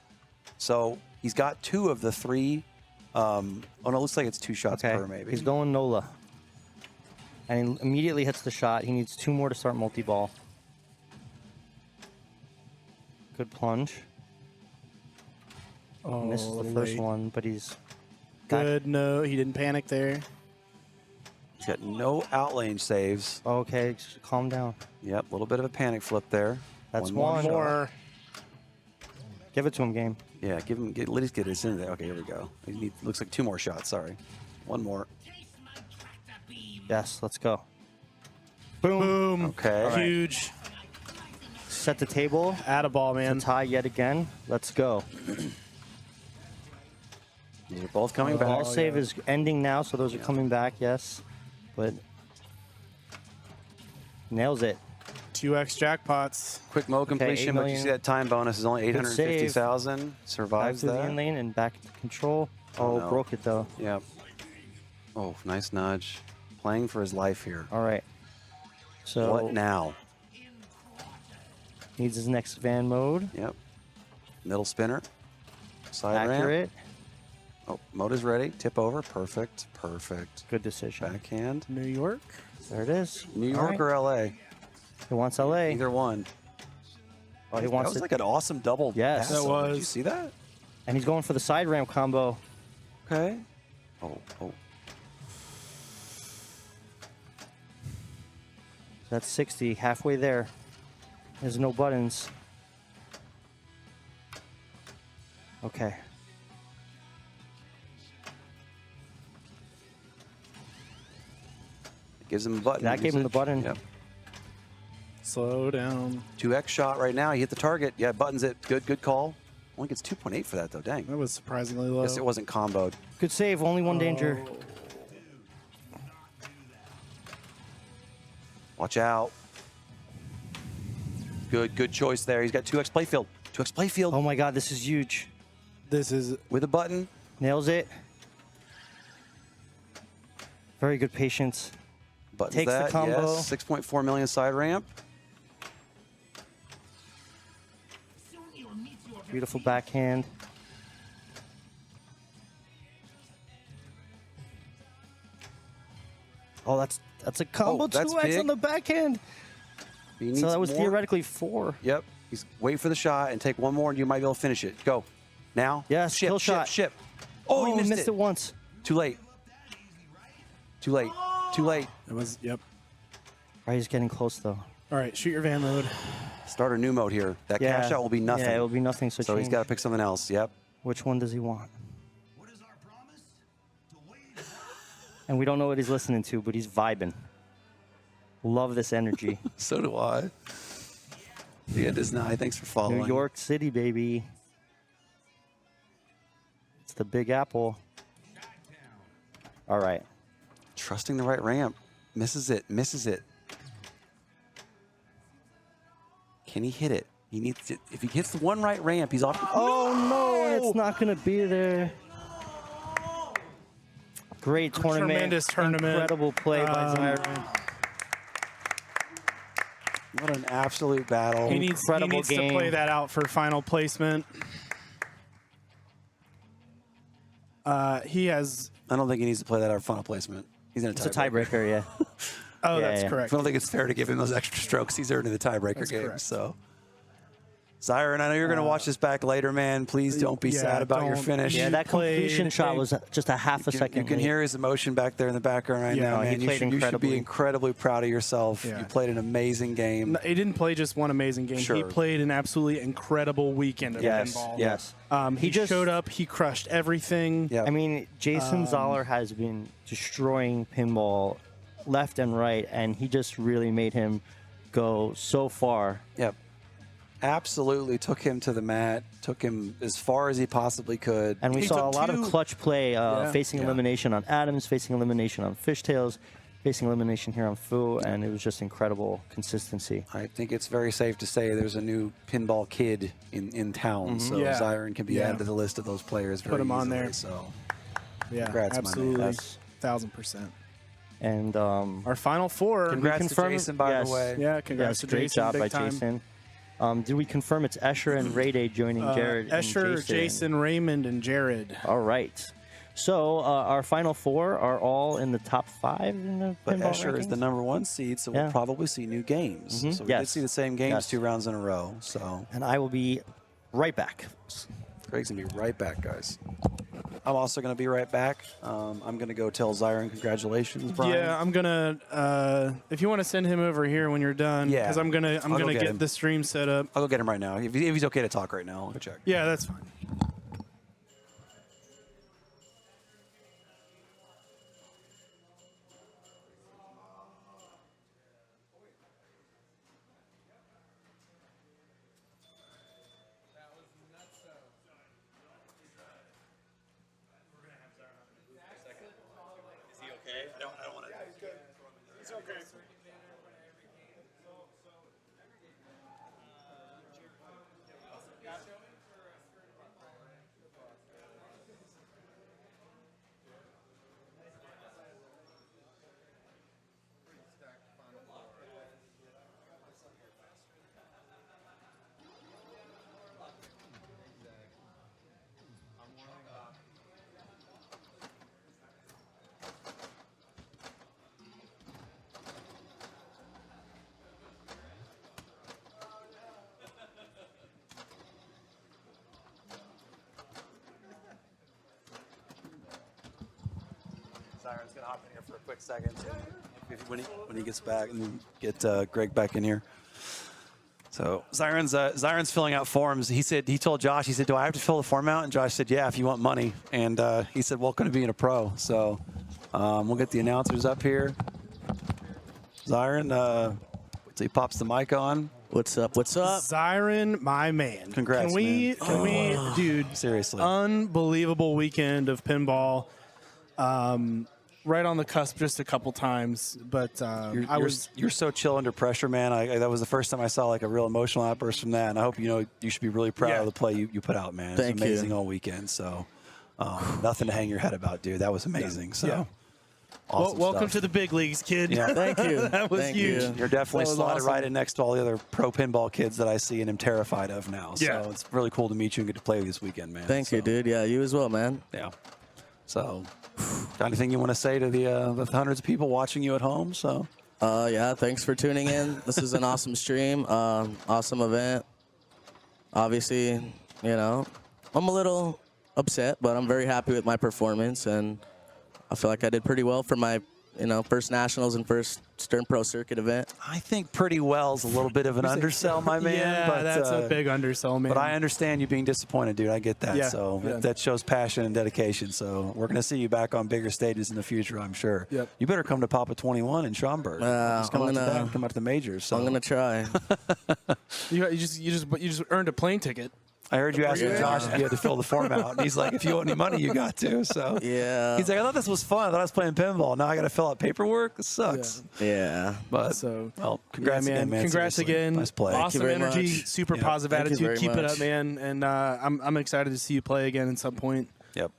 Speaker 4: So he's got 2 of the 3. Oh no, it looks like it's 2 shots
Speaker 8: Okay.
Speaker 4: per maybe.
Speaker 8: He's going NOLA. And he immediately hits the shot. He needs 2 more to start multi-ball. Good plunge.
Speaker 5: Oh,
Speaker 8: Misses
Speaker 5: a
Speaker 8: the
Speaker 5: little
Speaker 8: first
Speaker 5: late.
Speaker 8: one, but he's back.
Speaker 5: Good. No, he didn't panic there.
Speaker 4: He's got no outlane saves.
Speaker 8: Okay, just calm down.
Speaker 4: Yep, a little bit of a panic flip there.
Speaker 8: That's
Speaker 4: more
Speaker 8: one.
Speaker 4: shot.
Speaker 5: More.
Speaker 8: Give it to him, game.
Speaker 4: Yeah, let us get this in there. Okay, here we go. Looks like 2 more shots. Sorry, 1 more.
Speaker 8: Yes, let's go. Boom.
Speaker 5: Boom.
Speaker 4: Okay. All right.
Speaker 5: Huge.
Speaker 8: Set the table.
Speaker 5: Atta-ball, man.
Speaker 8: Tie yet again. Let's go.
Speaker 4: These are both coming back.
Speaker 8: Ball save is ending now, so those are coming back, yes. But nails it.
Speaker 5: 2x jackpots.
Speaker 4: Quick mo completion,
Speaker 8: 8
Speaker 4: but you
Speaker 8: million.
Speaker 4: see that time bonus is only
Speaker 8: Good save.
Speaker 4: 850,000.
Speaker 8: Back
Speaker 4: Survives
Speaker 8: to the
Speaker 4: that.
Speaker 8: in lane and back to control. Oh,
Speaker 4: no.
Speaker 8: broke it though.
Speaker 4: Yep. Oh, nice nudge. Playing for his life here.
Speaker 8: All right. So
Speaker 4: What now?
Speaker 8: needs his next van mode.
Speaker 4: Yep. Middle spinner. Side ramp.
Speaker 8: Accurate.
Speaker 4: Oh, mode is ready. Tip over. Perfect. Perfect.
Speaker 8: Good decision.
Speaker 4: Backhand.
Speaker 5: New York.
Speaker 8: There it is.
Speaker 4: New
Speaker 8: All
Speaker 4: York
Speaker 8: right.
Speaker 4: or LA?
Speaker 8: He wants LA.
Speaker 4: Either one.
Speaker 8: Oh, he
Speaker 4: That
Speaker 8: wants
Speaker 4: was
Speaker 8: it.
Speaker 4: like an awesome double.
Speaker 8: Yes.
Speaker 4: pass.
Speaker 5: That was.
Speaker 4: Did you see that?
Speaker 8: And he's going for the side ramp combo.
Speaker 4: Okay. Oh.
Speaker 8: That's 60, halfway there. There's no buttons. Okay.
Speaker 4: Gives him a button.
Speaker 8: That gave him the
Speaker 4: usage.
Speaker 8: button.
Speaker 4: Yep.
Speaker 5: Slow down.
Speaker 4: 2x shot right now. He hit the target. Yeah, buttons it. Good call. Only gets 2.8 for that though. Dang.
Speaker 5: That was surprisingly low.
Speaker 4: Guess it wasn't comboed.
Speaker 8: Good save, only one danger.
Speaker 4: Watch out. Good choice there. He's got 2x playfield. 2x playfield
Speaker 8: Oh my god, this is huge.
Speaker 5: This is
Speaker 4: with a button.
Speaker 8: Nails it. Very good patience.
Speaker 4: Buttons
Speaker 8: Takes the
Speaker 4: that.
Speaker 8: combo.
Speaker 4: Yes. 6.4 million side ramp.
Speaker 8: Beautiful backhand. Oh, that's a combo.
Speaker 4: Oh, that's
Speaker 8: 2x
Speaker 4: big.
Speaker 8: on the backhand.
Speaker 10: He needs
Speaker 8: So that was
Speaker 10: more.
Speaker 8: theoretically 4.
Speaker 10: Yep. He's wait for the shot and take one more, and you might be able to finish it. Go. Now.
Speaker 8: Yes,
Speaker 10: Ship,
Speaker 8: kill
Speaker 10: ship,
Speaker 8: shot.
Speaker 10: ship. Oh, he missed
Speaker 8: it once.
Speaker 10: Too late. Too late. Too late.
Speaker 5: It was, yep.
Speaker 8: All right, he's getting close, though.
Speaker 5: All right, shoot your van mode.
Speaker 10: Start a new mode here. That
Speaker 8: Yeah.
Speaker 10: cash out will be nothing.
Speaker 8: Yeah, it will be nothing, so
Speaker 10: he's
Speaker 8: change.
Speaker 10: got to pick something else. Yep.
Speaker 8: Which one does he want? And we don't know what he's listening to, but he's vibing. Love this energy.
Speaker 10: So do I. Yeah, Disney, thanks for following.
Speaker 8: New York City, baby. It's the Big Apple. All right.
Speaker 10: Trusting the right ramp. Misses it. Misses it. Can he hit it? He needs it. If he hits the one right ramp, he's off.
Speaker 8: Oh, no, it's not going to be there. Great tournament.
Speaker 5: Tremendous tournament.
Speaker 8: Incredible play by Zyron.
Speaker 10: What an absolute battle.
Speaker 5: He needs to play that out for final placement. He has.
Speaker 10: I don't think he needs to play that out for final placement. He's in a
Speaker 8: It's a tiebreaker, yeah.
Speaker 5: Oh,
Speaker 8: Yeah,
Speaker 5: that's
Speaker 8: yeah.
Speaker 5: correct.
Speaker 10: I don't think it's fair to give him those extra strokes. He's earning the tiebreaker
Speaker 5: That's
Speaker 10: game.
Speaker 5: correct.
Speaker 10: So, Zyron, I know you're going to watch this back later, man. Please don't be
Speaker 5: yeah,
Speaker 10: sad about your
Speaker 5: don't-
Speaker 10: finish.
Speaker 8: Yeah, that completion shot was just a half a second.
Speaker 10: You can
Speaker 8: late.
Speaker 10: hear his emotion back there in the background right
Speaker 5: Yeah,
Speaker 10: now,
Speaker 5: no,
Speaker 10: man.
Speaker 8: he
Speaker 10: You
Speaker 8: played
Speaker 10: should be
Speaker 8: incredibly.
Speaker 10: incredibly proud of yourself.
Speaker 5: Yeah.
Speaker 10: You played an amazing game.
Speaker 5: He didn't play just one amazing game. He
Speaker 10: Sure.
Speaker 5: played an absolutely incredible weekend of
Speaker 8: Yes,
Speaker 5: pinball.
Speaker 8: yes.
Speaker 5: He
Speaker 8: just
Speaker 5: showed up. He crushed everything.
Speaker 10: Yeah.
Speaker 8: I mean, Jason Zoller has been destroying pinball left and right, and he just really made him go so far.
Speaker 10: Yep. Absolutely took him to the mat, took him as far as he possibly could.
Speaker 8: And we
Speaker 5: He
Speaker 8: saw a
Speaker 5: took
Speaker 8: lot of
Speaker 5: two-
Speaker 8: clutch play, facing
Speaker 10: Yeah.
Speaker 8: elimination on Addams, facing elimination on Fishtails, facing elimination here on Fu, and it was just incredible consistency.
Speaker 10: I think it's very safe to say there's a new pinball kid in town, so
Speaker 5: Yeah.
Speaker 10: Zyron can be
Speaker 5: Yeah.
Speaker 10: added to the list of those players very
Speaker 5: Put him on
Speaker 10: easily,
Speaker 5: there.
Speaker 10: So
Speaker 5: Yeah,
Speaker 10: Congrats, my man.
Speaker 5: absolutely.
Speaker 8: Yes.
Speaker 5: 1000%.
Speaker 8: And
Speaker 5: Our final four.
Speaker 10: Congrats to
Speaker 8: confirm-
Speaker 10: Jason, by
Speaker 8: yes.
Speaker 10: the way.
Speaker 5: Yeah, congrats
Speaker 8: yes,
Speaker 5: to
Speaker 8: great
Speaker 5: Jason.
Speaker 8: job
Speaker 5: big
Speaker 8: by
Speaker 5: time.
Speaker 8: Jason. Did we confirm it's Escher and Ray Day joining Jared
Speaker 5: Escher,
Speaker 8: and
Speaker 5: Jason, Raymond, and Jared.
Speaker 8: All right. So our final 4 are all in the top 5 in the
Speaker 10: But
Speaker 8: pinball
Speaker 10: Escher is
Speaker 8: rankings?
Speaker 10: the #1 seed, so
Speaker 8: Yeah.
Speaker 10: we'll probably see new games.
Speaker 8: Mhm.
Speaker 10: So we
Speaker 8: Yes.
Speaker 10: did see the same games
Speaker 8: Yes.
Speaker 10: 2 rounds in a row. So
Speaker 8: And I will be right back.
Speaker 10: Greg's going to be right back, guys. I'm also going to be right back. I'm going to go tell Zyron congratulations, Brian.
Speaker 5: Yeah, I'm gonna. If you want to send him over here when you're done,
Speaker 10: Yeah.
Speaker 5: because I'm gonna
Speaker 10: I'll go get
Speaker 5: get
Speaker 10: him.
Speaker 5: the stream set up.
Speaker 10: I'll go get him right now. If he's okay to talk right now, I'll go check.
Speaker 5: Yeah, that's fine.
Speaker 10: Is he okay? I don't want to.
Speaker 5: It's okay.
Speaker 10: Zyron's going to hop in here for a quick second when he gets back, and then get Greg back in here. So Zyron's filling out forms. He told Josh, he said, do I have to fill the form out? And Josh said, yeah, if you want money. And he said, welcome to being a pro. So we'll get the announcers up here. Zyron, wait till he pops the mic on.
Speaker 3: What's up? What's up?
Speaker 5: Zyron, my man.
Speaker 10: Congrats,
Speaker 5: Can we, dude?
Speaker 10: Seriously.
Speaker 5: Unbelievable weekend of pinball. Right on the cusp just a couple times, but
Speaker 10: You're so chill under pressure, man. That was the first time I saw like a real emotional outburst from that, and I hope you should be really proud
Speaker 5: Yeah.
Speaker 10: of the play you put out, man.
Speaker 3: Thank
Speaker 10: it's amazing
Speaker 3: you.
Speaker 10: all weekend. So nothing to hang your head about, dude. That was amazing. So
Speaker 5: Yeah.
Speaker 10: awesome
Speaker 5: welcome
Speaker 10: stuff.
Speaker 5: to the big leagues, kid.
Speaker 10: Yeah.
Speaker 3: Thank you.
Speaker 5: That was
Speaker 3: Thank
Speaker 5: huge.
Speaker 3: you.
Speaker 10: You're definitely
Speaker 5: That was
Speaker 10: slotted
Speaker 5: awesome.
Speaker 10: right in next to all the other pro pinball kids that I see and am terrified of now.
Speaker 5: Yeah.
Speaker 10: So it's really cool to meet you and get to play this weekend, man.
Speaker 3: Thank you,
Speaker 10: So,
Speaker 3: dude. Yeah, you as well, man.
Speaker 10: Yeah. So, got anything you want to say to the hundreds of people watching you at home? So.
Speaker 11: Yeah, thanks for tuning in. This is an awesome stream, awesome event. Obviously, you know, I'm a little upset, but I'm very happy with my performance, and I feel like I did pretty well for my, you know, first nationals and first Stern Pro Circuit event.
Speaker 10: I think pretty well is a little bit of an undersell, my man.
Speaker 5: Yeah,
Speaker 10: but,
Speaker 5: that's a big undersell, man.
Speaker 10: But I understand you being disappointed, dude. I get that.
Speaker 5: Yeah,
Speaker 10: So
Speaker 5: yeah.
Speaker 10: that shows passion and dedication. So we're going to see you back on bigger stages in the future, I'm sure.
Speaker 5: Yep.
Speaker 10: You better come to Papa 21 in Schaumburg. Just come, come out to the majors. So.
Speaker 11: I'm gonna try.
Speaker 5: You just earned a plane ticket.
Speaker 10: I heard you asking Josh if you had to fill the form out. And he's like, if you owe any money, you got to. So
Speaker 11: Yeah.
Speaker 10: he's like, I thought this was fun. I thought I was playing pinball. Now I got to fill out paperwork. This sucks.
Speaker 11: Yeah.
Speaker 10: But
Speaker 5: So,
Speaker 10: well, congrats
Speaker 5: yeah,
Speaker 10: again, man.
Speaker 5: Congrats
Speaker 10: Seriously.
Speaker 5: again.
Speaker 10: Nice play.
Speaker 5: Awesome
Speaker 11: very
Speaker 5: energy,
Speaker 11: much.
Speaker 5: super
Speaker 10: Yeah.
Speaker 5: positive
Speaker 11: Thank you
Speaker 5: attitude.
Speaker 11: very
Speaker 5: Keep it
Speaker 11: much.
Speaker 5: up, man. And I'm excited to see you play again at some point.
Speaker 10: Yep.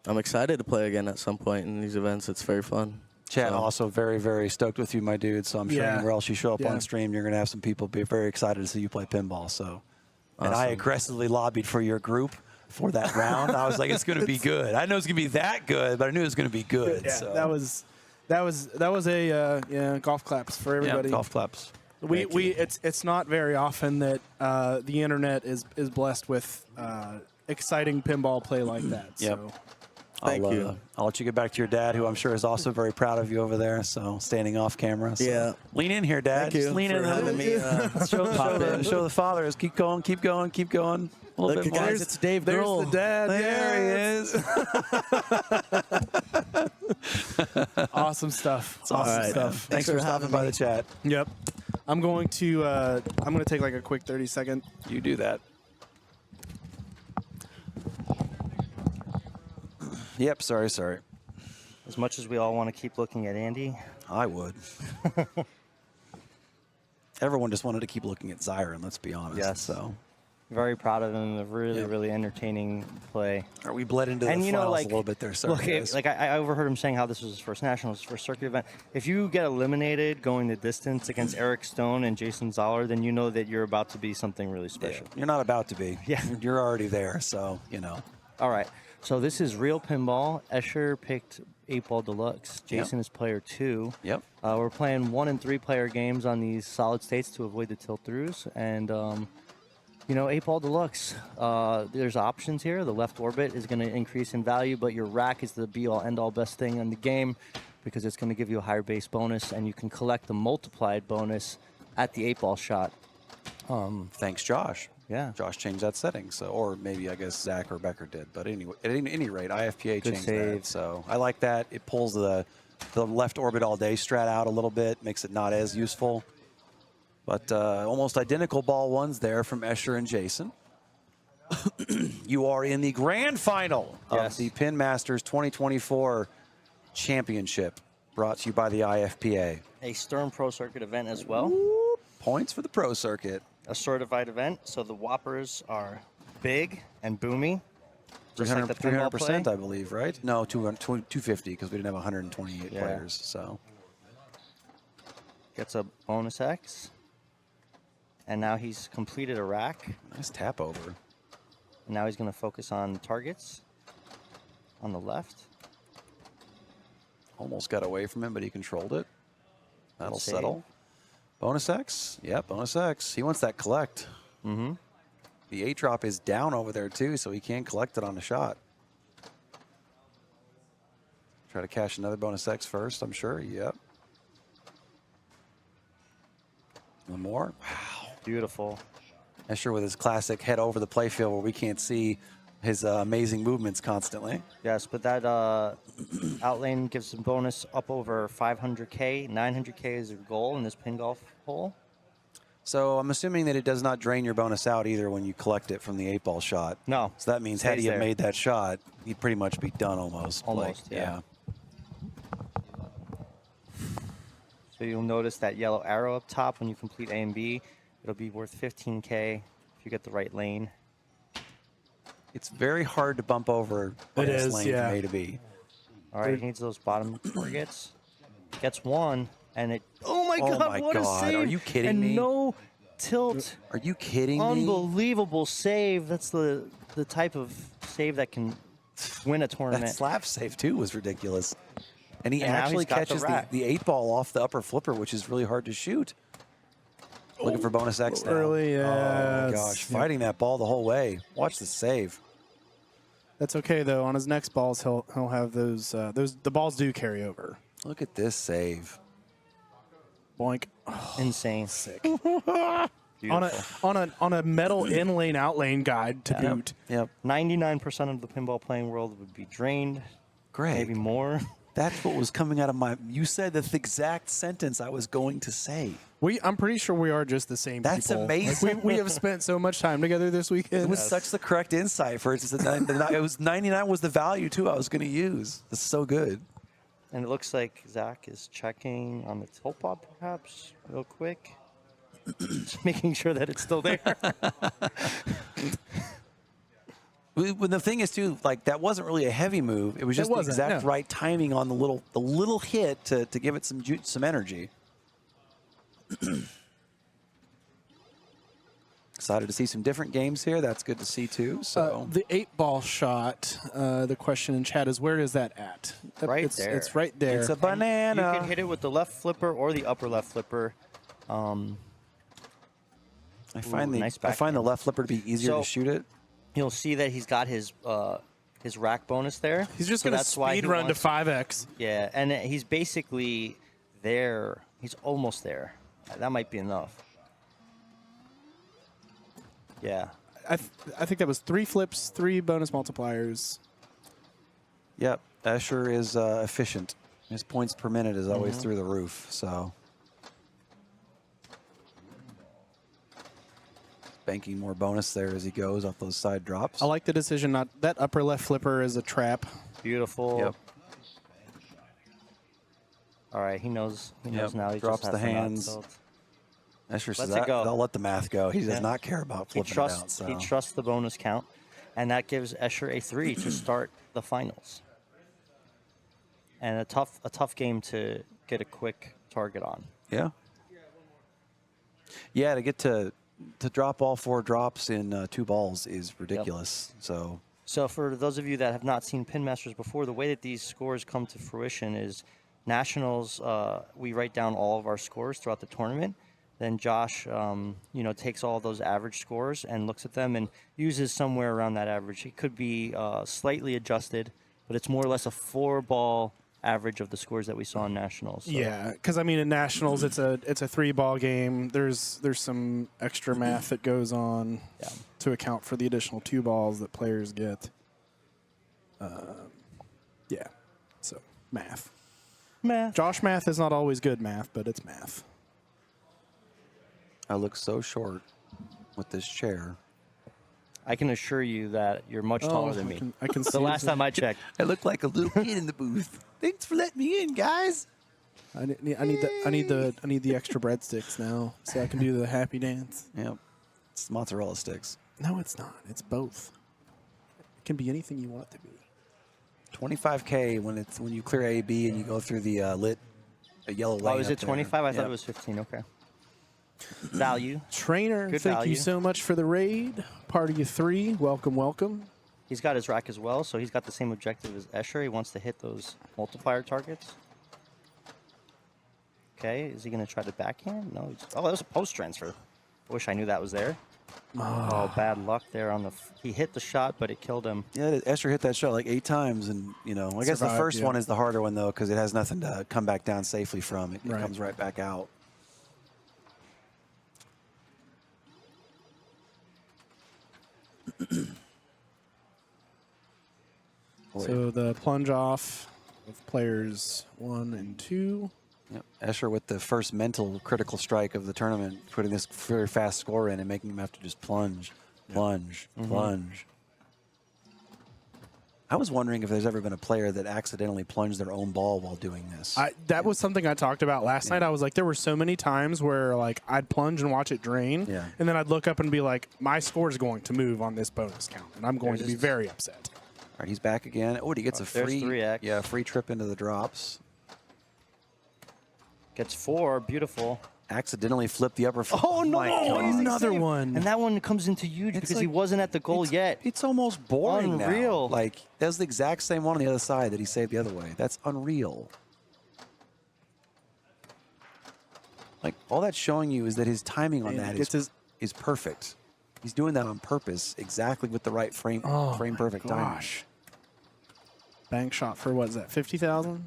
Speaker 11: I'm excited to play again at some point in these events. It's very fun.
Speaker 10: Chad,
Speaker 11: So-
Speaker 10: also very, very stoked with you, my dude. So I'm sure
Speaker 5: Yeah.
Speaker 10: anywhere else you show up
Speaker 5: Yeah.
Speaker 10: on stream, you're going to have some people be very excited to see you play pinball. So, and I
Speaker 11: Awesome.
Speaker 10: aggressively lobbied for your group for that round. I was like, it's going to be good. I know it's going to be that good, but I knew it was going to be good.
Speaker 5: Yeah,
Speaker 10: so.
Speaker 5: that was a golf claps for everybody.
Speaker 10: Yeah, golf claps.
Speaker 5: It's not very often that the internet is blessed with exciting pinball play like that.
Speaker 10: Yep.
Speaker 5: So
Speaker 11: Thank you.
Speaker 10: I'll let you get back to your dad, who I'm sure is also very proud of you over there. So standing off camera. So
Speaker 11: Yeah.
Speaker 10: lean in here, Dad.
Speaker 11: Thank you
Speaker 10: Just lean
Speaker 11: for
Speaker 10: in.
Speaker 11: having me.
Speaker 10: Show the fathers. Keep going. Keep going. Keep going. A little
Speaker 11: Look,
Speaker 10: bit more.
Speaker 11: guys, it's Dave
Speaker 5: there's
Speaker 11: Grohl.
Speaker 5: the dad.
Speaker 10: There he is.
Speaker 5: Awesome stuff.
Speaker 10: Awesome
Speaker 11: All right.
Speaker 10: stuff. Thanks for stopping
Speaker 11: having
Speaker 10: by
Speaker 11: me.
Speaker 10: the chat.
Speaker 5: Yep. I'm going to take like a quick 30-second.
Speaker 10: You do that. Yep. Sorry.
Speaker 8: As much as we all want to keep looking at Andy,
Speaker 10: I would. Everyone just wanted to keep looking at Zyron, let's be honest.
Speaker 8: Yes.
Speaker 10: So
Speaker 8: very proud of him. A really,
Speaker 10: Yeah.
Speaker 8: really entertaining play.
Speaker 10: we bled into the
Speaker 8: And you
Speaker 10: finals
Speaker 8: know, like,
Speaker 10: a little bit there. Sorry,
Speaker 8: Look,
Speaker 10: guys.
Speaker 8: like I overheard him saying how this was his first nationals, his first circuit event. If you get eliminated going the distance against Eric Stone and Jason Zoller, then you know that you're about to be something really special.
Speaker 10: You're not about to be.
Speaker 8: Yeah.
Speaker 10: You're already there, so, you know.
Speaker 8: All right. So this is real pinball. Escher picked 8-Ball Deluxe. Jason is player 2.
Speaker 10: Yep.
Speaker 8: We're playing 1- and 3-player games on these solid states to avoid the tilt-throughs. And, you know, 8-Ball Deluxe, there's options here. The left orbit is going to increase in value, but your rack is the be-all, end-all best thing in the game because it's going to give you a higher base bonus, and you can collect the multiplied bonus at the 8-ball shot.
Speaker 10: Thanks, Josh.
Speaker 8: Yeah.
Speaker 10: Josh changed that setting, so, or maybe I guess Zach or Becker did. But anyway, at any rate, IFPA
Speaker 8: Good
Speaker 10: changed
Speaker 8: save.
Speaker 10: that. So I like that. It pulls the left orbit all day strat out a little bit, makes it not as useful. But almost identical ball ones there from Escher and Jason. You are in the grand final of the Pinmasters 2024 Championship, brought to you by the IFPA.
Speaker 8: A Stern Pro Circuit event as well.
Speaker 10: Points for the Pro Circuit.
Speaker 8: A certified event, so the whoppers are big and boomy. Just like the pinball play.
Speaker 10: 300%, I believe, right? No, 250 because we didn't have 128
Speaker 8: Yeah.
Speaker 10: players. So
Speaker 8: Gets a bonus X. And now he's completed a rack.
Speaker 10: nice tap over.
Speaker 8: And now he's going to focus on targets on the left.
Speaker 10: Almost got away from him, but he controlled it. That'll
Speaker 8: save.
Speaker 10: settle. Bonus X. Yep, bonus X. He wants that collect.
Speaker 8: Mm-hmm.
Speaker 10: The 8-drop is down over there, too, so he can collect it on the shot. Try to cash another bonus X first, I'm sure. Yep. One more. Wow.
Speaker 8: Beautiful.
Speaker 10: Escher with his classic head over the playfield where we can't see his amazing movements constantly.
Speaker 8: Yes, but that outlane gives him bonus up over 500K. 900K is your goal in this pin golf hole.
Speaker 10: So I'm assuming that it does not drain your bonus out either when you collect it from the 8-ball shot.
Speaker 8: No.
Speaker 10: So that means had
Speaker 8: Stays
Speaker 10: he
Speaker 8: there.
Speaker 10: made that shot, he'd pretty much be done almost.
Speaker 8: Almost, yeah. So you'll notice that yellow arrow up top when you complete A and B. It'll be worth 15K if you get the right lane.
Speaker 10: It's very hard to bump over
Speaker 5: It
Speaker 10: this
Speaker 5: is,
Speaker 10: lane
Speaker 5: yeah.
Speaker 10: from A to B.
Speaker 8: All right, he needs those bottom targets. Gets one, and it. Oh my
Speaker 10: Oh
Speaker 8: God!
Speaker 10: my
Speaker 8: What a
Speaker 10: God,
Speaker 8: save!
Speaker 10: are you kidding
Speaker 8: and
Speaker 10: me?
Speaker 8: no tilt.
Speaker 10: Are you kidding me?
Speaker 8: Unbelievable save. That's the type of save that can win a tournament.
Speaker 10: That slap save too was ridiculous.
Speaker 4: And he
Speaker 8: And now
Speaker 4: actually
Speaker 8: he's got the
Speaker 4: catches
Speaker 8: rack.
Speaker 4: the 8-ball off the upper flipper, which is really hard to shoot. Looking for bonus X now.
Speaker 5: Early, yeah.
Speaker 4: Oh, gosh. Fighting that ball the whole way. Watch the save.
Speaker 5: That's okay, though. On his next balls, he'll have those. The balls do carry over.
Speaker 4: Look at this save.
Speaker 5: Boink.
Speaker 8: Insane.
Speaker 5: Sick. on a metal in lane out lane guide to boot.
Speaker 4: Yep.
Speaker 8: 99% of the pinball playing world would be drained.
Speaker 4: Great.
Speaker 8: Maybe more.
Speaker 4: That's what was coming out of my. You said the exact sentence I was going to say.
Speaker 5: I'm pretty sure we are just the same
Speaker 4: That's
Speaker 5: people.
Speaker 4: amazing.
Speaker 5: Like, we have spent so much time together this weekend.
Speaker 4: It was such the correct insight for it. It was 99 was the value too I was going to use. That's so good.
Speaker 8: And it looks like Zach is checking on the tilt pod, perhaps, real quick. Just making sure that it's still there.
Speaker 4: Well, the thing is too, like that wasn't really a heavy move. It was just the exact right timing on the little hit to give it some energy. Excited to see some different games here. That's good to see too. So
Speaker 5: the 8-ball shot. The question in chat is, where is that at?
Speaker 8: Right there.
Speaker 5: It's right there.
Speaker 4: it's a banana.
Speaker 8: You can hit it with the left flipper or the upper left flipper.
Speaker 4: I find
Speaker 8: nice
Speaker 4: the left flipper to be easier to shoot it.
Speaker 8: You'll see that he's got his rack bonus there.
Speaker 5: He's just
Speaker 8: So
Speaker 5: going to
Speaker 8: that's why
Speaker 5: speed
Speaker 8: he
Speaker 5: run to
Speaker 8: wants-
Speaker 5: 5x.
Speaker 8: Yeah, and he's basically there. He's almost there. That might be enough. Yeah.
Speaker 5: I think that was 3 flips, 3 bonus multipliers.
Speaker 4: Yep, Escher is efficient. His points per minute is always through the roof. So banking more bonus there as he goes off those side drops.
Speaker 5: I like the decision not that upper left flipper is a trap.
Speaker 8: Beautiful.
Speaker 4: Yep.
Speaker 8: All right, he knows now. He
Speaker 4: Drops
Speaker 8: just
Speaker 4: the
Speaker 8: has to not
Speaker 4: hands.
Speaker 8: tilt.
Speaker 4: Escher says
Speaker 8: Lets it go.
Speaker 4: they'll let the math go. He does
Speaker 8: Yeah.
Speaker 4: not care about
Speaker 8: He
Speaker 4: flipping it out.
Speaker 8: trusts.
Speaker 4: So.
Speaker 8: He trusts the bonus count, and that gives Escher a 3 to start the finals. And a tough game to get a quick target on.
Speaker 4: Yeah. Yeah, to get to drop all 4 drops in 2 balls is ridiculous. So
Speaker 8: for those of you that have not seen Pinmasters before, the way that these scores come to fruition is nationals. We write down all of our scores throughout the tournament. Then Josh, takes all those average scores and looks at them and uses somewhere around that average. It could be slightly adjusted, but it's more or less a 4-ball average of the scores that we saw in nationals. So.
Speaker 5: Yeah, because I mean in nationals it's a 3-ball game. There's some extra math that goes on to account for the additional 2 balls that players get. So math. Josh math is not always good math, but it's math.
Speaker 4: I look so short with this chair.
Speaker 8: I can assure you that you're much taller than me.
Speaker 5: I can see
Speaker 8: the last time I checked.
Speaker 4: I look like a little kid in the booth. Thanks for letting me in, guys.
Speaker 5: I need the extra breadsticks now, so I can do the happy dance.
Speaker 4: Yep, it's mozzarella sticks.
Speaker 5: No, it's not. It's both. It can be anything you want it to be.
Speaker 4: 25K when you clear AB and you go through the yellow lane.
Speaker 8: Oh, is it
Speaker 4: up there.
Speaker 8: 25? I thought
Speaker 4: Yep.
Speaker 8: it was 15. Okay. Value.
Speaker 5: Trainer,
Speaker 8: Good
Speaker 5: thank
Speaker 8: value.
Speaker 5: you so much for the raid. Party of 3, welcome, welcome.
Speaker 8: He's got his rack as well, so he's got the same objective as Escher. He wants to hit those multiplier targets. Okay, is he going to try to backhand? No. Oh, that was a post transfer. I wish I knew that was there. Oh, bad luck there on the. He hit the shot, but it killed him.
Speaker 4: Yeah, Escher hit that shot like 8 times, and I guess the
Speaker 5: Survived,
Speaker 4: first
Speaker 5: yeah.
Speaker 4: one is the harder one though, because it has nothing to come back down safely from. It
Speaker 5: Right.
Speaker 4: comes right back out.
Speaker 5: So the plunge off of players 1 and 2.
Speaker 4: Yep. Escher with the first mental critical strike of the tournament, putting this very fast score in and making him have to just plunge. I was wondering if there's ever been a player that accidentally plunged their own ball while doing this.
Speaker 5: That was something I talked about last night. I was like, there were so many times where like I'd plunge and watch it drain, and then I'd look up and be like, my score is going to move on this bonus count, and I'm going to be very upset.
Speaker 4: All right, he's back again. Oh, he gets a
Speaker 8: There's
Speaker 4: free
Speaker 8: 3x.
Speaker 4: free trip into the drops.
Speaker 8: Gets 4. Beautiful.
Speaker 4: Accidentally flipped the upper.
Speaker 8: Oh, no.
Speaker 4: My God.
Speaker 5: Another one.
Speaker 8: And that one comes into huge because he wasn't at the goal yet.
Speaker 4: It's almost boring now.
Speaker 8: Unreal.
Speaker 4: Like, that's the exact same one on the other side that he saved the other way. That's unreal.
Speaker 10: Like, all that's showing you is that his timing on
Speaker 5: And
Speaker 10: that
Speaker 5: gets
Speaker 10: is perfect. He's doing that on purpose, exactly with the right frame perfect timing.
Speaker 5: Gosh. Bank shot for what is that? 50,000.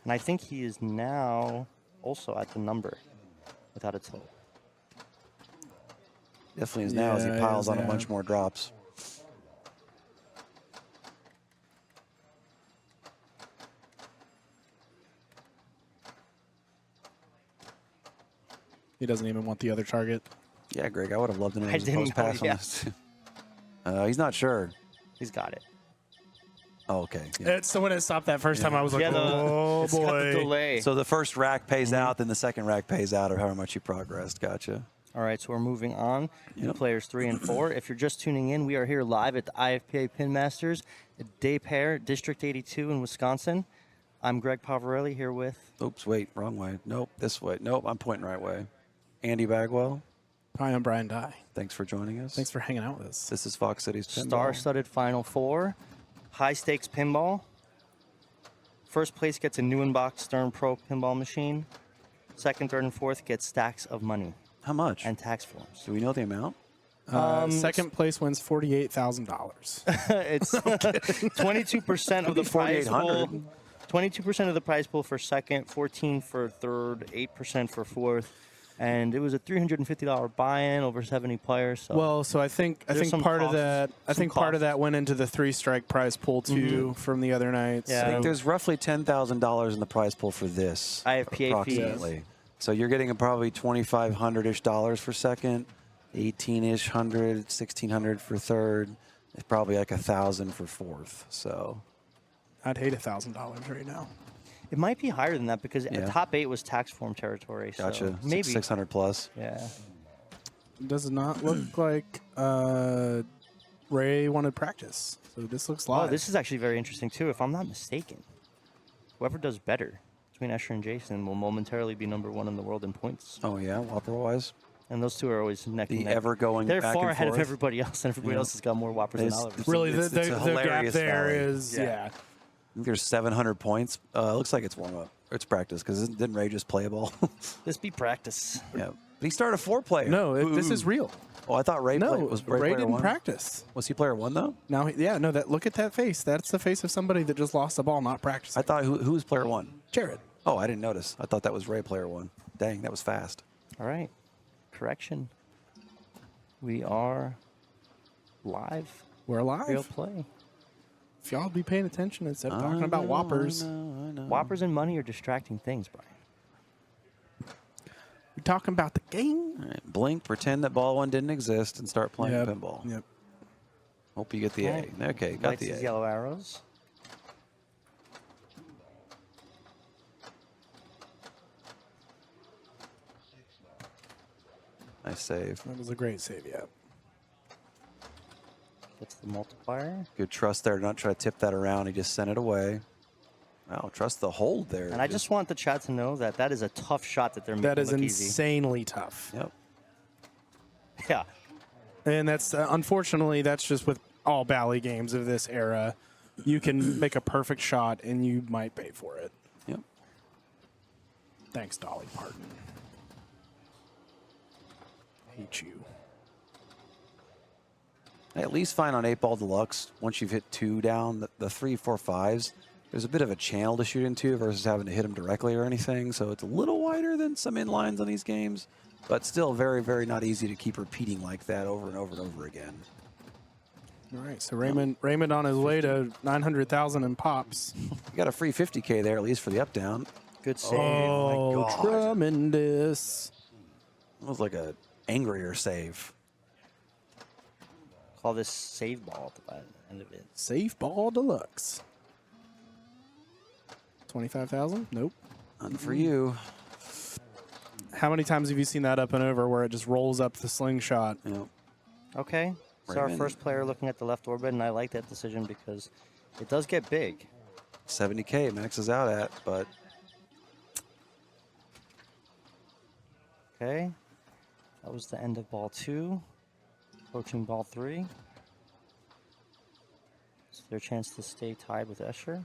Speaker 8: And I think he is now also at the number without a tilt.
Speaker 10: Definitely is now as he
Speaker 5: Yeah,
Speaker 10: piles
Speaker 5: he
Speaker 10: on
Speaker 5: is
Speaker 10: a bunch
Speaker 5: now.
Speaker 10: more drops.
Speaker 5: He doesn't even want the other target.
Speaker 10: Yeah, Greg, I would have loved to know
Speaker 8: I
Speaker 10: his
Speaker 8: didn't
Speaker 10: post pass
Speaker 8: know,
Speaker 10: on this. He's not sure.
Speaker 8: He's got it.
Speaker 10: Oh, okay. Yeah.
Speaker 5: It's the one that stopped that first time. I was like,
Speaker 8: Yeah,
Speaker 5: oh
Speaker 8: it's got the
Speaker 5: boy.
Speaker 8: delay.
Speaker 10: So the first rack pays out, then the second rack pays out, or however much you progressed. Gotcha.
Speaker 8: All right, so we're moving on to
Speaker 10: Yep.
Speaker 8: players 3 and 4. If you're just tuning in, we are here live at the IFPA Pinmasters at DePere, District 82 in Wisconsin. I'm Greg Pavarelli here with...
Speaker 10: Oops, wait, wrong way. Nope, this way. Nope, I'm pointing right way. Andy Bagwell,
Speaker 5: Hi, I'm Brian Dye.
Speaker 10: thanks for joining us.
Speaker 5: Thanks for hanging out with us.
Speaker 10: This is Fox City's Pinball.
Speaker 8: Star-studded Final Four, high-stakes pinball. First place gets a new in-box Stern Pro pinball machine. Second, third, and fourth gets stacks of money
Speaker 10: How much?
Speaker 8: and tax forms.
Speaker 10: Do we know the amount?
Speaker 5: Second place wins $48,000.
Speaker 8: It's 22% of the prize pool. 22% of the prize pool for second, 14 for third, 8% for fourth, and it was a $350 buy-in over 70 players. So
Speaker 5: Well, so I think
Speaker 8: some
Speaker 5: part of
Speaker 8: costs-
Speaker 5: that
Speaker 8: some
Speaker 5: part of
Speaker 8: costs.
Speaker 5: that went into the 3-strike prize pool too from the other nights.
Speaker 8: Yeah.
Speaker 10: I think
Speaker 5: So-
Speaker 10: there's roughly $10,000 in the prize pool for this.
Speaker 8: IFPA fees.
Speaker 10: approximately. So you're getting probably $2,500-ish dollars for second, 18-ish hundred, 1,600 for third. It's probably like 1,000 for fourth. So
Speaker 5: I'd hate $1,000 right now.
Speaker 8: it might be higher than that because
Speaker 10: Yeah.
Speaker 8: the top 8 was tax form territory.
Speaker 10: gotcha.
Speaker 8: So maybe
Speaker 10: 600 plus.
Speaker 8: Yeah.
Speaker 5: Does not look like Ray wanted practice. So this looks live.
Speaker 8: Oh, this is actually very interesting too. If I'm not mistaken, whoever does better between Escher and Jason will momentarily be number 1 in the world in points.
Speaker 10: Oh yeah, Whopper wise.
Speaker 8: And those two are always neck
Speaker 10: The
Speaker 8: and neck.
Speaker 10: ever going
Speaker 8: They're
Speaker 10: back
Speaker 8: far
Speaker 10: and
Speaker 8: ahead of
Speaker 10: forth.
Speaker 8: everybody else, and everybody
Speaker 10: Yeah.
Speaker 8: else has got more whoppers than
Speaker 10: It's-
Speaker 8: all of us.
Speaker 5: really
Speaker 10: it's
Speaker 5: the
Speaker 10: a
Speaker 5: gap
Speaker 10: hilarious
Speaker 5: there
Speaker 10: valley.
Speaker 5: is
Speaker 8: Yeah.
Speaker 10: I think there's 700 points. Looks like it's warm up. It's practice because didn't Ray just play a ball?
Speaker 8: This be practice.
Speaker 10: Yeah. But he started a 4-player.
Speaker 5: No, this is real.
Speaker 10: Oh, I thought Ray
Speaker 5: No,
Speaker 10: was
Speaker 5: Ray
Speaker 10: player
Speaker 5: didn't
Speaker 10: one?
Speaker 5: practice.
Speaker 10: Was he player 1 though?
Speaker 5: Now, that look at that face. That's the face of somebody that just lost the ball, not practicing.
Speaker 10: I thought who was player 1?
Speaker 5: Jared.
Speaker 10: Oh, I didn't notice. I thought that was Ray player 1. Dang, that was fast.
Speaker 8: All right. Correction. We are live.
Speaker 5: We're alive.
Speaker 8: Real play.
Speaker 5: If y'all be paying attention instead of talking about whoppers,
Speaker 10: I know.
Speaker 8: Whoppers and money are distracting things, Brian.
Speaker 5: we're talking about the game.
Speaker 10: All right, blink, pretend that ball 1 didn't exist, and start playing
Speaker 5: Yep.
Speaker 10: pinball.
Speaker 5: Yep.
Speaker 10: Hope you get the
Speaker 8: Okay.
Speaker 10: A. Okay, got
Speaker 8: Lights
Speaker 10: the
Speaker 8: his
Speaker 10: A.
Speaker 8: yellow arrows.
Speaker 10: Nice save.
Speaker 5: That was a great save, yeah.
Speaker 8: Gets the multiplier.
Speaker 10: Good trust there to not try to tip that around. He just sent it away. Wow, trust the hold there.
Speaker 8: And I just want the chat to know that that is a tough shot that they're making
Speaker 5: That is
Speaker 8: look easy.
Speaker 5: insanely tough.
Speaker 10: Yep.
Speaker 8: Yeah.
Speaker 5: And that's unfortunately that's just with all Bally games of this era. You can make a perfect shot and you might pay for it.
Speaker 10: Yep.
Speaker 5: Thanks, Dolly Parton. Hate you.
Speaker 10: At least fine on 8-ball deluxe. Once you've hit 2 down, the 3, 4, 5s, there's a bit of a channel to shoot into versus having to hit them directly or anything. So it's a little wider than some inlines on these games, but still very, very not easy to keep repeating like that over and over and over again.
Speaker 5: All right, so Raymond on his way to 900,000 in pops.
Speaker 10: You got a free 50K there, at least for the up down.
Speaker 8: Good save.
Speaker 5: Oh,
Speaker 10: God.
Speaker 5: tremendous.
Speaker 10: It was like a angrier save.
Speaker 8: Call this save ball at the end of it.
Speaker 5: Safe ball deluxe. 25,000? Nope.
Speaker 10: None for you.
Speaker 5: How many times have you seen that up and over where it just rolls up the slingshot?
Speaker 10: Yep.
Speaker 8: Okay. So our
Speaker 10: Raymond.
Speaker 8: first player looking at the left orbit, and I like that decision because it does get big.
Speaker 10: 70K maxes out at, but
Speaker 8: Okay. That was the end of ball 2. Approaching ball 3. It's their chance to stay tied with Escher.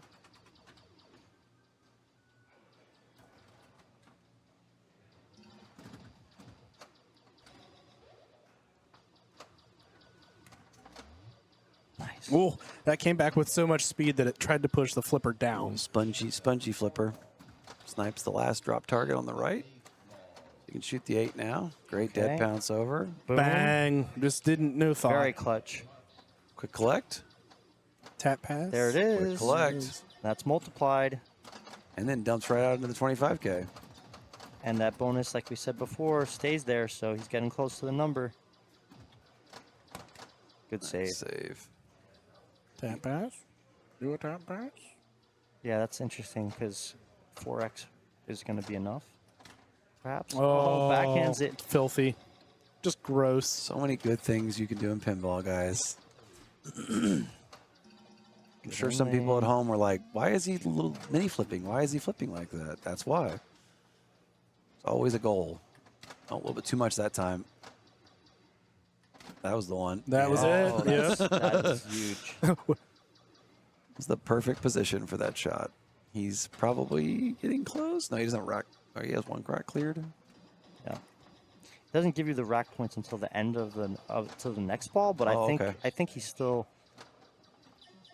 Speaker 5: Ooh, that came back with so much speed that it tried to push the flipper down.
Speaker 10: Spongy flipper. Snipes the last drop target on the right. You can shoot the 8 now. Great dead
Speaker 8: Okay.
Speaker 10: pounce over.
Speaker 8: Boom.
Speaker 5: Bang. Just didn't, no thought.
Speaker 8: Very clutch.
Speaker 10: Quick collect.
Speaker 5: Tap pass.
Speaker 8: There it
Speaker 10: Quick
Speaker 8: is.
Speaker 10: collect.
Speaker 8: That's multiplied.
Speaker 10: And then dumps right out into the 25K.
Speaker 8: And that bonus, like we said before, stays there, so he's getting close to the number. Good save.
Speaker 10: Save.
Speaker 5: Tap pass. Do a tap pass.
Speaker 8: Yeah, that's interesting because 4x is going to be enough. Perhaps.
Speaker 5: Oh,
Speaker 8: backhands it.
Speaker 5: Filthy. Just gross.
Speaker 10: So many good things you can do in pinball, guys. I'm sure some people at home were like, why is he little mini flipping? Why is he flipping like that? That's why. It's always a goal. Oh, a little bit too much that time. That was the one.
Speaker 5: That was
Speaker 8: Oh,
Speaker 5: it. Yep.
Speaker 8: That is huge.
Speaker 10: It's the perfect position for that shot. He's probably getting close. No, he doesn't rack. Oh, he has one crack cleared.
Speaker 8: Yeah. It doesn't give you the rack points until the end of the to the next ball, but
Speaker 10: Oh,
Speaker 8: I think he's still.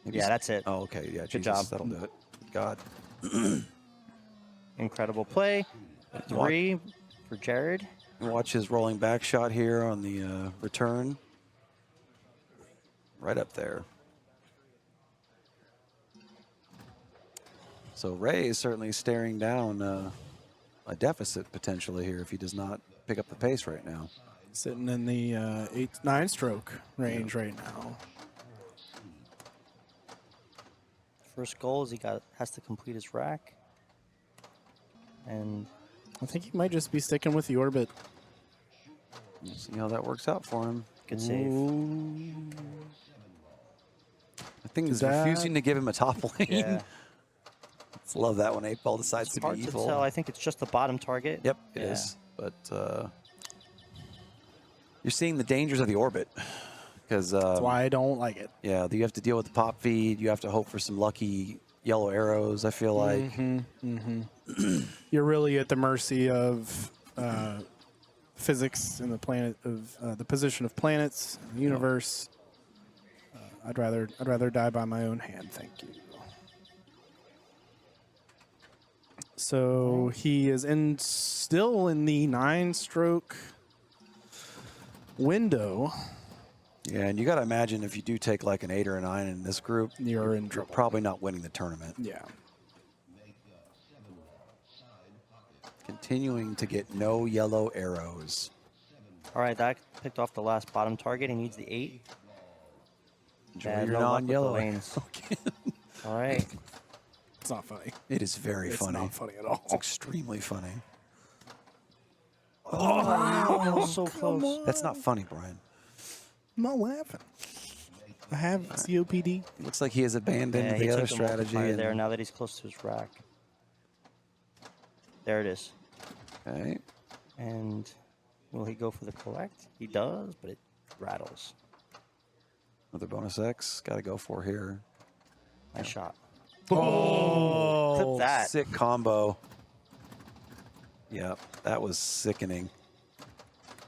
Speaker 10: Maybe
Speaker 8: Yeah,
Speaker 10: he's-
Speaker 8: that's it.
Speaker 10: Oh, okay. Yeah,
Speaker 8: Good
Speaker 10: Jesus,
Speaker 8: job.
Speaker 10: That'll do it. God.
Speaker 8: Incredible play. 3 for Jared.
Speaker 10: Watch his rolling back shot here on the return. Right up there. So Ray is certainly staring down a deficit potentially here if he does not pick up the pace right now.
Speaker 5: Sitting in the 8-9 stroke range right now.
Speaker 8: First goal is has to complete his rack. And
Speaker 5: I think he might just be sticking with the orbit.
Speaker 10: We'll see how that works out for him.
Speaker 8: good save.
Speaker 10: I think he's
Speaker 5: That-
Speaker 10: refusing to give him a top lane.
Speaker 8: Yeah.
Speaker 10: Love that when 8-ball decides to be
Speaker 8: Hard to
Speaker 10: evil.
Speaker 8: tell. I think it's just the bottom target.
Speaker 10: Yep, it is.
Speaker 8: Yeah.
Speaker 10: But you're seeing the dangers of the orbit. Because
Speaker 5: That's why I don't like it.
Speaker 10: yeah, you have to deal with the pop feed. You have to hope for some lucky yellow arrows, I feel like.
Speaker 5: You're really at the mercy of physics and the planet of the position of planets, the universe. I'd rather die by my own hand, thank you. So he is still in the 9-stroke window.
Speaker 10: Yeah, and you got to imagine if you do take like an 8 or a 9 in this group,
Speaker 5: You're in trouble.
Speaker 10: probably not winning the tournament.
Speaker 5: Yeah.
Speaker 10: Continuing to get no yellow arrows.
Speaker 8: All right, that picked off the last bottom target. He needs the 8.
Speaker 10: Enjoy
Speaker 8: Yeah,
Speaker 10: your
Speaker 8: no luck with the
Speaker 10: non-yellow.
Speaker 8: lanes. All right.
Speaker 5: It's not funny.
Speaker 10: It is very
Speaker 5: It's
Speaker 10: funny.
Speaker 5: not funny at all.
Speaker 10: It's extremely funny.
Speaker 8: Oh, so close.
Speaker 10: That's not funny, Brian.
Speaker 5: I'm not laughing. I have COPD.
Speaker 10: Looks like he has abandoned
Speaker 8: Yeah, he
Speaker 10: the other
Speaker 8: took the multiplier
Speaker 10: strategy.
Speaker 8: there now that he's close to his rack. There it is.
Speaker 10: Okay.
Speaker 8: And will he go for the collect? He does, but it rattles.
Speaker 10: Another bonus X. Got to go for here.
Speaker 8: Nice shot.
Speaker 5: Oh,
Speaker 8: Clip that.
Speaker 10: Sick combo. Yep, that was sickening.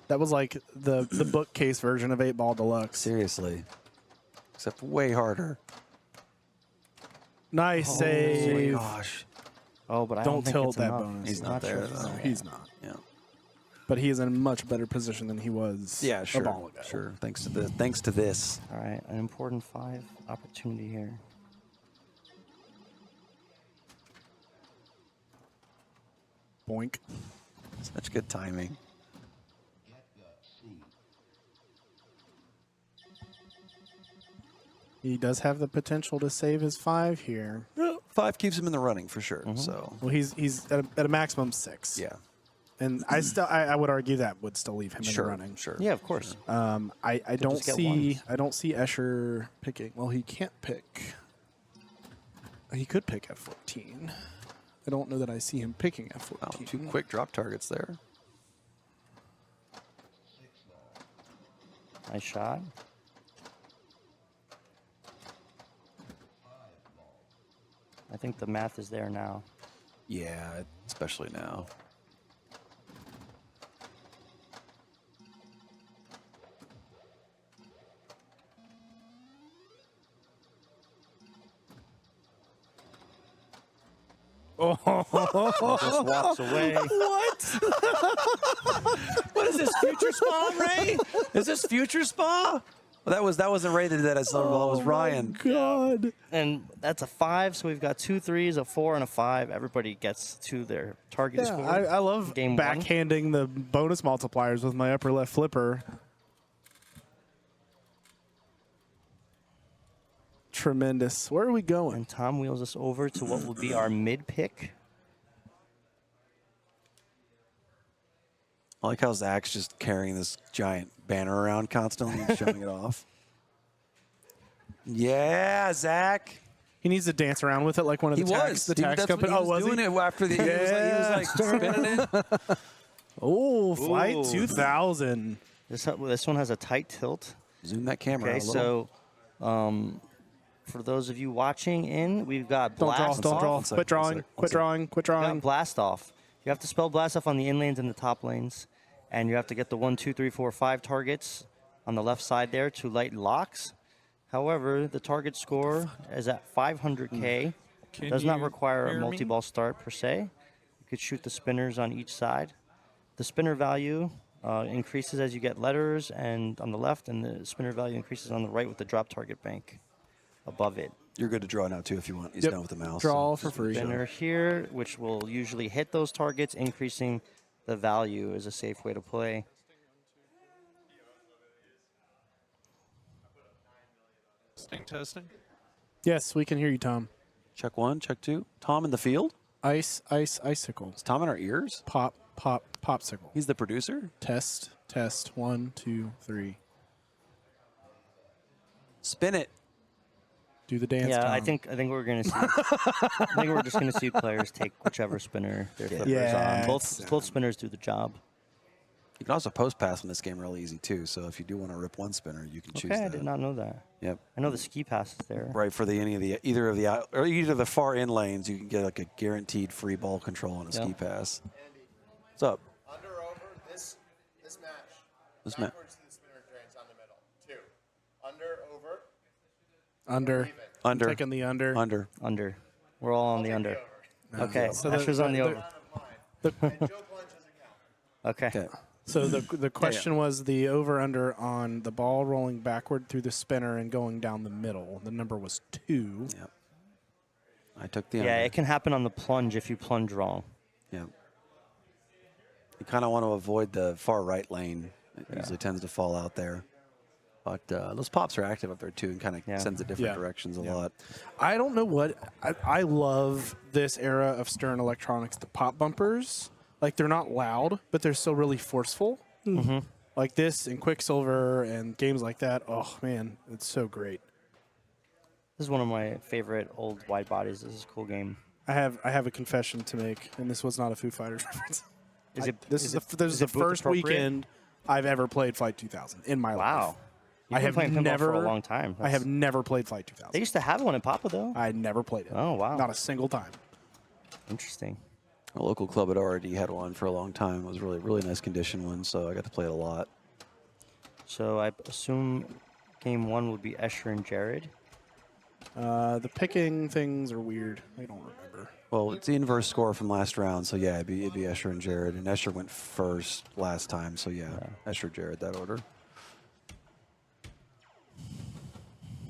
Speaker 5: that was like the bookcase version of 8-Ball Deluxe.
Speaker 10: Seriously. Except way harder.
Speaker 5: Nice
Speaker 10: Oh
Speaker 5: save.
Speaker 10: my gosh.
Speaker 8: Oh, but I
Speaker 5: Don't
Speaker 8: don't think
Speaker 5: tilt
Speaker 8: it's
Speaker 5: that
Speaker 8: enough.
Speaker 5: bonus.
Speaker 10: He's not there,
Speaker 8: sure.
Speaker 10: though.
Speaker 5: No, he's not.
Speaker 10: Yeah.
Speaker 5: But he is in a much better position than he was
Speaker 10: Yeah, sure.
Speaker 5: a ball ago.
Speaker 10: Sure. Thanks to this.
Speaker 8: All right, an important 5 opportunity here.
Speaker 5: Boink.
Speaker 10: Such good timing.
Speaker 5: He does have the potential to save his 5 here.
Speaker 10: 5 keeps him in the running for sure. So
Speaker 5: Well, he's at a maximum 6.
Speaker 10: yeah.
Speaker 5: And I would argue that would still leave him in the running.
Speaker 10: Sure.
Speaker 8: Yeah, of course.
Speaker 5: I don't
Speaker 8: just get
Speaker 5: see
Speaker 8: ones.
Speaker 5: I don't see Escher picking. Well, he can't pick. He could pick F14. I don't know that I see him picking
Speaker 10: Wow,
Speaker 5: F14.
Speaker 10: 2 quick drop targets there.
Speaker 8: Nice shot. I think the math is there now.
Speaker 10: Yeah, especially now.
Speaker 8: Just walks away.
Speaker 10: What? What is this, Future Spa, Ray? Is this Future Spa? Well, that wasn't Ray that did that at Silver Ball. It was Ryan.
Speaker 5: God.
Speaker 8: And that's a 5, so we've got 2 3s, a 4, and a 5. Everybody gets to their target
Speaker 5: Yeah,
Speaker 8: score.
Speaker 5: I love
Speaker 8: Game one.
Speaker 5: backhanding the bonus multipliers with my upper left flipper. Tremendous. Where are we going?
Speaker 8: And Tom wheels us over to what will be our mid pick.
Speaker 10: I like how Zach's just carrying this giant banner around constantly and showing it off. Yeah, Zach.
Speaker 5: He needs to dance around with it like one of the tax company.
Speaker 10: He was doing it after the. He was like spinning it.
Speaker 5: Oh, Flight
Speaker 8: Ooh.
Speaker 5: 2000.
Speaker 8: This one has a tight tilt.
Speaker 10: Zoom that camera
Speaker 8: Okay,
Speaker 10: out a little.
Speaker 8: so for those of you watching in, we've got
Speaker 5: Don't draw.
Speaker 8: blast
Speaker 5: Don't
Speaker 8: off.
Speaker 5: draw. Quit drawing. Quit drawing. Quit
Speaker 8: We've got
Speaker 5: drawing.
Speaker 8: blast off. You have to spell blast off on the in lanes and the top lanes, and you have to get the 1, 2, 3, 4, 5 targets on the left side there to light locks. However, the target score is at 500K. Does not require a multi-ball start per se. You could shoot the spinners on each side. The spinner value increases as you get letters and on the left, and the spinner value increases on the right with the drop target bank above it.
Speaker 10: You're good to draw now, too, if you want. He's
Speaker 5: Yep.
Speaker 10: done with the mouse.
Speaker 5: Draw for free.
Speaker 8: Spinner here, which will usually hit those targets, increasing the value is a safe way to play.
Speaker 1: Testing.
Speaker 5: Yes, we can hear you, Tom.
Speaker 10: Check 1, check 2. Tom in the field?
Speaker 5: Ice, ice, icicle.
Speaker 10: Is Tom in our ears?
Speaker 5: Pop, pop, popsicle.
Speaker 10: He's the producer?
Speaker 5: Test, test. 1, 2, 3.
Speaker 10: Spin it.
Speaker 5: Do the dance.
Speaker 8: Yeah,
Speaker 5: Tom.
Speaker 8: I think we're gonna see. I think we're just gonna see players take whichever spinner their flippers on. Both spinners do the job.
Speaker 10: You can also post pass in this game really easy, too. So if you do want to rip one spinner, you can choose
Speaker 8: Okay,
Speaker 10: that.
Speaker 8: I did not know that.
Speaker 10: Yep.
Speaker 8: I know the ski pass is there.
Speaker 10: Right, for either of the far in lanes, you can get like a guaranteed free ball control on a ski pass. What's up?
Speaker 6: Under, over, this match.
Speaker 10: This match.
Speaker 6: Backwards to the spinner drains on the middle. 2. Under, over.
Speaker 5: Under.
Speaker 10: Under.
Speaker 5: Taking the under.
Speaker 10: Under.
Speaker 8: Under. We're all on the under. Okay,
Speaker 5: So
Speaker 8: Asher's on the over.
Speaker 6: And Joe plunge doesn't count.
Speaker 8: Okay.
Speaker 5: So the question was the over-under on the ball rolling backward through the spinner and going down the middle. The number was 2.
Speaker 10: Yep. I took the under.
Speaker 8: Yeah, it can happen on the plunge if you plunge wrong.
Speaker 10: Yeah. You kind of want to avoid the far right lane. It usually tends to fall out there. But those pops are active up there, too, and kind of sends it different directions a lot.
Speaker 5: I don't know what I love this era of Stern Electronics. The pop bumpers, like they're not loud, but they're still really forceful.
Speaker 8: Mm-hmm.
Speaker 5: Like this and Quicksilver and games like that. Oh man, it's so great.
Speaker 8: This is one of my favorite old wide bodies. This is a cool game.
Speaker 5: I have a confession to make, and this was not a Foo Fighters reference. This is the
Speaker 8: it booth
Speaker 5: first
Speaker 8: appropriate?
Speaker 5: weekend I've ever played Flight 2000 in my life.
Speaker 8: Wow. You've
Speaker 5: I
Speaker 8: been
Speaker 5: have
Speaker 8: playing pinball
Speaker 5: never
Speaker 8: for a long time.
Speaker 5: I have never played Flight 2000.
Speaker 8: They used to have one in Papa, though.
Speaker 5: I never played it.
Speaker 8: Oh, wow.
Speaker 5: Not a single time.
Speaker 8: Interesting.
Speaker 10: A local club had already had one for a long time. It was really, really nice condition one, so I got to play it a lot.
Speaker 8: So I assume game 1 would be Escher and Jared.
Speaker 5: The picking things are weird. I don't remember.
Speaker 10: Well, it's the inverse score from last round, so yeah, it'd be Escher and Jared. And Escher went first last time, so yeah, Escher, Jared, that order.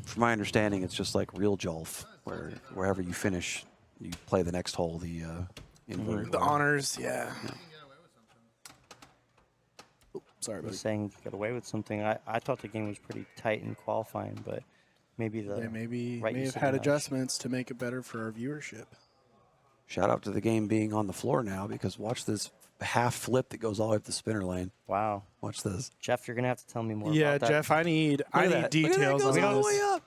Speaker 10: From my understanding, it's just like real Jolf, where wherever you finish, you play the next hole, the invert.
Speaker 5: The honors, yeah. Oh, sorry,
Speaker 8: I
Speaker 5: buddy.
Speaker 8: was saying you got away with something. I thought the game was pretty tight in qualifying, but maybe the
Speaker 5: They maybe
Speaker 8: right
Speaker 5: may
Speaker 8: use
Speaker 5: have
Speaker 8: of
Speaker 5: had
Speaker 8: the mouse.
Speaker 5: adjustments to make it better for our viewership.
Speaker 10: Shout out to the game being on the floor now, because watch this half flip that goes all the way up the spinner lane.
Speaker 8: Wow.
Speaker 10: Watch this.
Speaker 8: Jeff, you're going to have to tell me more
Speaker 5: Yeah,
Speaker 8: about that.
Speaker 5: Jeff, I need
Speaker 10: Look at that.
Speaker 5: details
Speaker 10: Look at that, it goes
Speaker 5: on
Speaker 10: all the
Speaker 5: this.
Speaker 10: way up.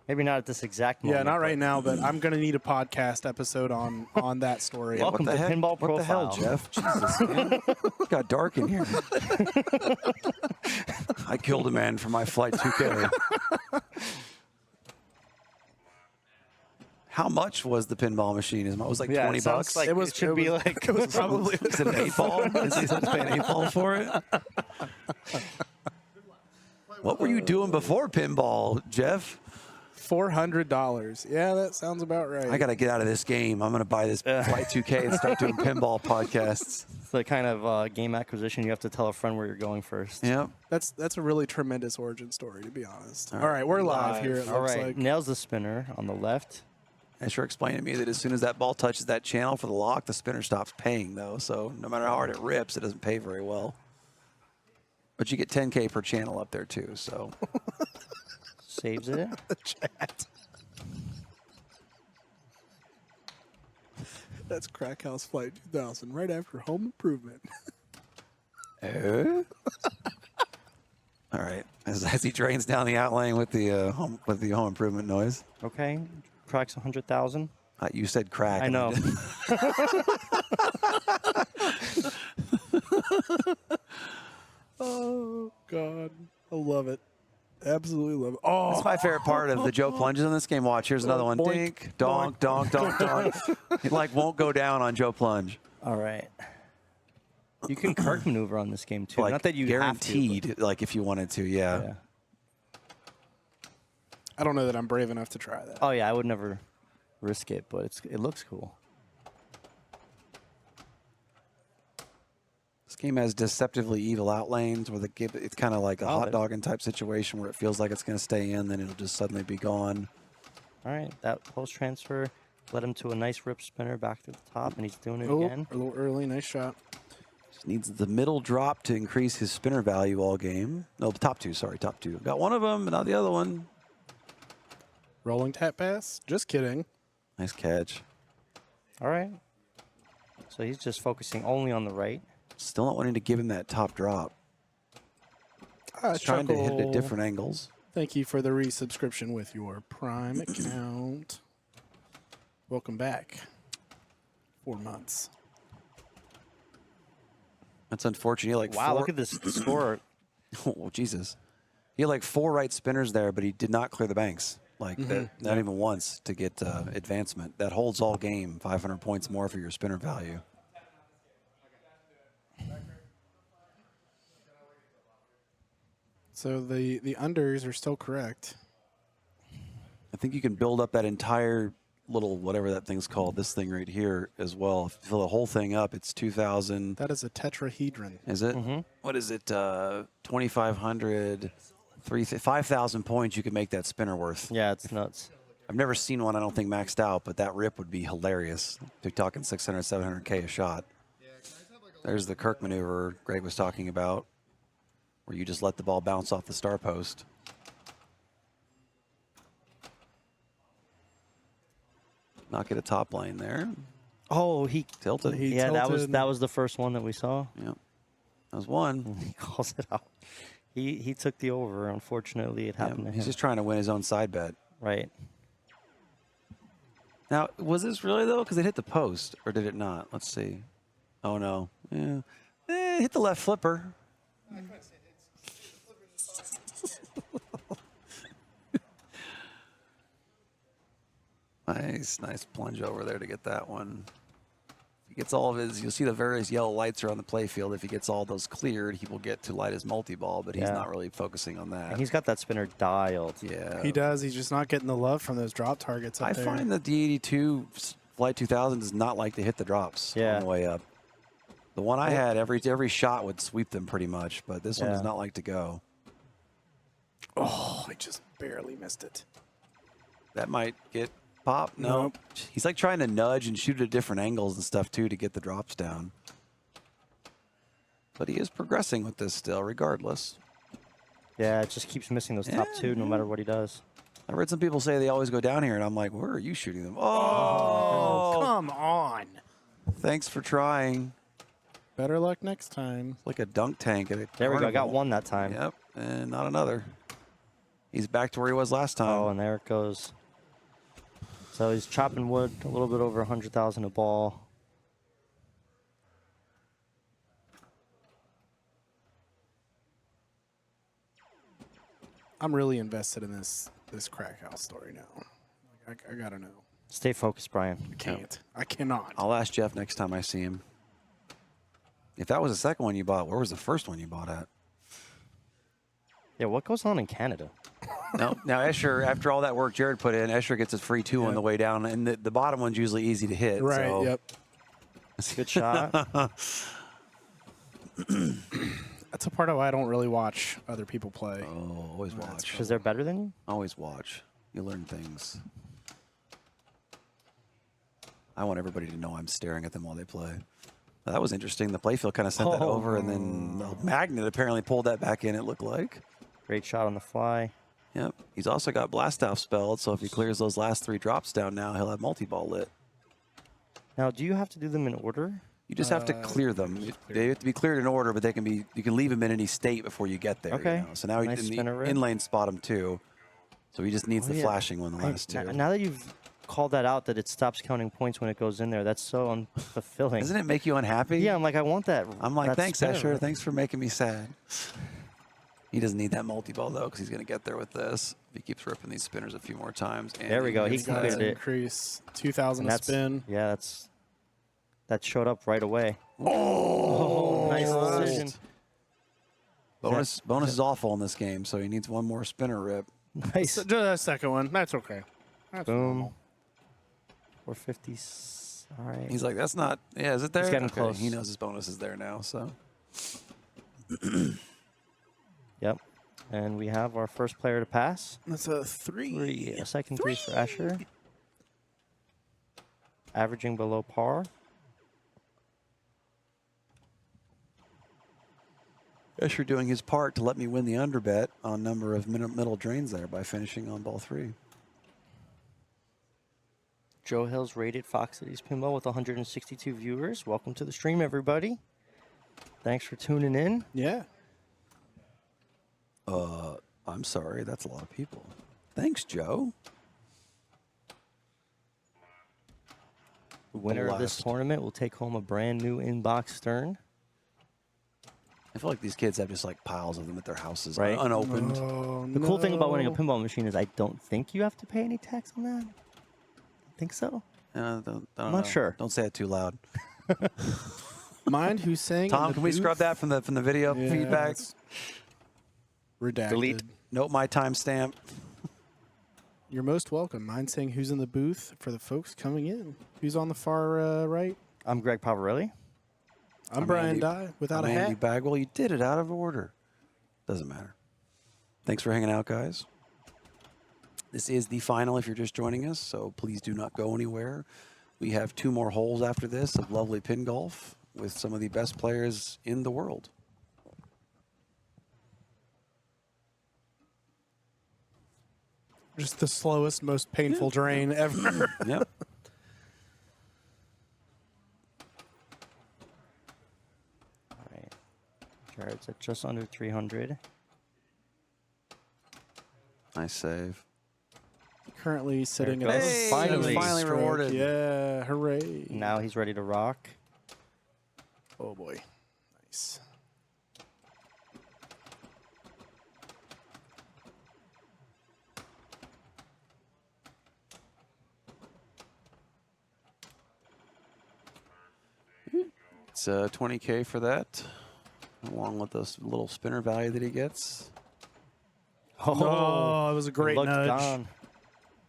Speaker 8: Maybe not at this exact moment.
Speaker 5: Yeah, not right
Speaker 8: but
Speaker 5: now, but I'm gonna need a podcast episode on that story.
Speaker 8: Yeah, Welcome
Speaker 10: what the
Speaker 8: to
Speaker 10: heck?
Speaker 8: Pinball
Speaker 10: What the hell,
Speaker 8: Profile.
Speaker 10: Jeff? Jesus, man. It got dark in here. I killed a man for my Flight 2K. How much was the pinball machine? It was like
Speaker 8: Yeah,
Speaker 10: 20
Speaker 8: it sounds
Speaker 10: bucks.
Speaker 8: like
Speaker 5: It was-
Speaker 8: it should
Speaker 5: it
Speaker 8: be
Speaker 5: was-
Speaker 8: like
Speaker 5: it was probably
Speaker 10: Is it an 8-ball? Is he supposed to pay an 8-ball for it? What were you doing before pinball, Jeff?
Speaker 5: $400. Yeah, that sounds about right.
Speaker 10: I got to get out of this game. I'm going to buy this Flight 2K and start doing pinball podcasts.
Speaker 8: It's the kind of game acquisition you have to tell a friend where you're going first.
Speaker 10: Yep.
Speaker 5: That's a really tremendous origin story, to be honest. All right, we're live here. It
Speaker 8: All
Speaker 5: looks
Speaker 8: right,
Speaker 5: like.
Speaker 8: nails the spinner on the left.
Speaker 10: Escher explained to me that as soon as that ball touches that channel for the lock, the spinner stops paying, though. So no matter how hard it rips, it doesn't pay very well. But you get 10K per channel up there, too. So
Speaker 8: Saves it.
Speaker 5: The chat. That's Crack House Flight 2000, right after Home Improvement.
Speaker 10: All right. As he drains down the outlane with the home improvement noise.
Speaker 8: Okay, cracks 100,000.
Speaker 10: You said crack.
Speaker 8: I know.
Speaker 5: Oh, God. I love it. Absolutely love it. Oh,
Speaker 10: That's my favorite part of the Joe plunges in this game. Watch, here's another one.
Speaker 5: Boink,
Speaker 10: Dink, donk, donk, donk, donk. It like won't go down on Joe plunge.
Speaker 8: All right. You can Kirk maneuver on this game too.
Speaker 10: Like
Speaker 8: Not that you
Speaker 10: guaranteed,
Speaker 8: have to,
Speaker 10: like if you wanted to, yeah.
Speaker 8: yeah.
Speaker 5: I don't know that I'm brave enough to try that.
Speaker 8: Oh yeah, I would never risk it, but it looks cool.
Speaker 10: This game has deceptively evil outlanes where it's kind of like a hot dogging type situation where it feels like it's going to stay in, then it'll just suddenly be gone.
Speaker 8: All right, that post transfer led him to a nice rip spinner back to the top, and he's doing it
Speaker 5: Oh,
Speaker 8: again.
Speaker 5: a little early. Nice shot.
Speaker 10: Just needs the middle drop to increase his spinner value all game. No, the top two, sorry, top two. Got one of them, but not the other one.
Speaker 5: Rolling tap pass. Just kidding.
Speaker 10: Nice catch.
Speaker 8: All right. So he's just focusing only on the right.
Speaker 10: Still not wanting to give him that top drop. He's trying to hit it at different angles.
Speaker 5: Thank you for the resubscription with your Prime account. Welcome back. 4 months.
Speaker 10: That's unfortunate. He had like
Speaker 8: Wow,
Speaker 10: four...
Speaker 8: look at this score.
Speaker 10: Oh, Jesus. He had like 4 right spinners there, but he did not clear the banks. Like, not even once to get advancement. That holds all game, 500 points more for your spinner value.
Speaker 5: So the unders are still correct.
Speaker 10: I think you can build up that entire little, whatever that thing's called, this thing right here as well. If you fill the whole thing up, it's 2,000.
Speaker 5: That is a tetrahedron.
Speaker 10: Is it? What is it? 2,500, 5,000 points you can make that spinner worth.
Speaker 8: Yeah, it's nuts.
Speaker 10: I've never seen one, I don't think, maxed out, but that rip would be hilarious. They're talking 600, 700K a shot. There's the Kirk maneuver Greg was talking about, where you just let the ball bounce off the star post. Not get a top lane there.
Speaker 8: Oh, he
Speaker 10: Tilted.
Speaker 8: yeah, that was the first one that we saw.
Speaker 10: Yep. That was one.
Speaker 8: He calls it out. He took the over. Unfortunately, it happened to him.
Speaker 10: He's just trying to win his own side bet.
Speaker 8: Right.
Speaker 10: Now, was this really, though? Because it hit the post, or did it not? Let's see. Oh, no. Yeah. Hit the left flipper. Nice plunge over there to get that one. If he gets all of his, you'll see the various yellow lights are on the play field. If he gets all those cleared, he will get to light his multi-ball, but he's not really focusing on that.
Speaker 8: And he's got that spinner dialed.
Speaker 10: Yeah.
Speaker 5: He does. He's just not getting the love from those drop targets up there.
Speaker 10: I find that the 82 Flight 2000 does not like to hit the drops on the way up. The one I had, every shot would sweep them pretty much, but this one does not like to go.
Speaker 5: Oh, I just barely missed it.
Speaker 10: That might get pop. No.
Speaker 5: Nope.
Speaker 10: He's like trying to nudge and shoot at different angles and stuff too to get the drops down. But he is progressing with this still, regardless.
Speaker 8: Yeah, it just keeps missing those top two no matter what he does.
Speaker 10: I read some people say they always go down here, and I'm like, where are you shooting them?
Speaker 5: Oh, come on.
Speaker 10: Thanks for trying.
Speaker 5: Better luck next time.
Speaker 10: It's like a dunk tank at a
Speaker 8: There we go. I got
Speaker 10: carnival.
Speaker 8: one that time.
Speaker 10: Yep, and not another. He's back to where he was last time.
Speaker 8: Oh, and there it goes. So he's chopping wood, a little bit over 100,000 a ball.
Speaker 5: I'm really invested in this Crack House story now. I gotta know.
Speaker 8: Stay focused, Brian.
Speaker 5: I can't. I cannot.
Speaker 10: I'll ask Jeff next time I see him. If that was the second one you bought, where was the first one you bought at?
Speaker 8: Yeah, what goes on in Canada?
Speaker 10: No, now Escher, after all that work Jared put in, Escher gets his free 2 on the way down, and the bottom one's usually easy to hit.
Speaker 5: Right.
Speaker 10: So.
Speaker 5: Yep.
Speaker 8: Good shot.
Speaker 5: That's a part of why I don't really watch other people play.
Speaker 10: Oh, always watch.
Speaker 8: Because they're better than you?
Speaker 10: Always watch. You learn things. I want everybody to know I'm staring at them while they play. That was interesting. The playfield kind of sent that over, and then the magnet apparently pulled that back in, it looked like.
Speaker 8: Great shot on the fly.
Speaker 10: Yep. He's also got blast off spelled, so if he clears those last 3 drops down now, he'll have multi-ball lit.
Speaker 8: Now, do you have to do them in order?
Speaker 10: You just have to clear them. They have to be cleared in order, but they can be. You can leave them in any state before you get there.
Speaker 8: Okay.
Speaker 10: You know? So now
Speaker 8: Nice
Speaker 10: in the
Speaker 8: spinner rip.
Speaker 10: in-lane spot him too. So he just needs the
Speaker 8: yeah.
Speaker 10: flashing one, the last 2.
Speaker 8: Now that you've called that out, that it stops counting points when it goes in there, that's so unfulfilling.
Speaker 10: Doesn't it make you unhappy?
Speaker 8: Yeah, I'm like, I want that.
Speaker 10: I'm like,
Speaker 8: that
Speaker 10: thanks,
Speaker 8: spinner
Speaker 10: Escher.
Speaker 8: rip."
Speaker 10: Thanks for making me sad. He doesn't need that multi-ball, though, because he's going to get there with this. If he keeps ripping these spinners a few more times. And
Speaker 8: There we go. He
Speaker 5: He's got
Speaker 8: cleared
Speaker 5: to
Speaker 8: it.
Speaker 5: increase 2,000
Speaker 8: And
Speaker 5: a spin.
Speaker 8: Yeah, that showed up right away. Oh, nice decision.
Speaker 10: Bonus is awful in this game, so he needs one more spinner rip.
Speaker 8: Nice.
Speaker 5: So, just that second one. That's okay. That's
Speaker 8: Boom.
Speaker 5: normal.
Speaker 8: 450. All right.
Speaker 10: He's like, that's not. Yeah, is it there?
Speaker 8: He's getting
Speaker 10: Okay,
Speaker 8: close.
Speaker 10: He knows his bonus is there now, so.
Speaker 8: Yep. And we have our first player to pass.
Speaker 5: That's a 3.
Speaker 8: A second 3 for Escher. Averaging below par.
Speaker 10: Escher doing his part to let me win the underbet on number of middle drains there by finishing on ball 3.
Speaker 8: Joe Hill's rated Foxcitiespinball with 162 viewers. Welcome to the stream, everybody. Thanks for tuning in.
Speaker 5: Yeah.
Speaker 10: I'm sorry, that's a lot of people. Thanks, Joe.
Speaker 8: The winner of this
Speaker 10: Last.
Speaker 8: tournament will take home a brand new inbox Stern.
Speaker 10: I feel like these kids have just like piles of them at their houses,
Speaker 8: Right.
Speaker 10: unopened.
Speaker 5: Oh,
Speaker 8: The cool thing about winning a pinball machine is I don't think you have to pay any tax on that. I think so.
Speaker 10: Don't
Speaker 8: I'm not
Speaker 10: know.
Speaker 8: sure.
Speaker 10: Don't say it too loud.
Speaker 5: Mind who's saying?
Speaker 10: Tom, can we scrub that from the video feedback?
Speaker 5: Redacted.
Speaker 8: Delete.
Speaker 10: Note my timestamp.
Speaker 5: You're most welcome. Mind saying who's in the booth for the folks coming in. Who's on the far right?
Speaker 8: I'm Greg Pavarelli.
Speaker 5: I'm Brian
Speaker 10: Andy-
Speaker 5: Dye without a
Speaker 10: I'm
Speaker 5: hat.
Speaker 10: Andy Bagwell. You did it out of order. Doesn't matter. Thanks for hanging out, guys. This is the final if you're just joining us, so please do not go anywhere. We have 2 more holes after this of lovely pin golf with some of the best players in the world.
Speaker 5: Just the slowest, most painful drain ever.
Speaker 10: Yep.
Speaker 8: All right. Jared's at just under 300.
Speaker 10: Nice save.
Speaker 5: Currently sitting
Speaker 8: There
Speaker 5: at
Speaker 8: it
Speaker 5: a
Speaker 8: goes. Finally.
Speaker 10: Finally
Speaker 5: stroke.
Speaker 10: rewarded.
Speaker 5: Yeah, hooray.
Speaker 8: Now he's ready to rock.
Speaker 5: Oh boy. Nice.
Speaker 10: It's $20K for that, along with this little spinner value that he gets.
Speaker 5: Oh, it was a great
Speaker 8: looked
Speaker 5: nudge.
Speaker 8: gone.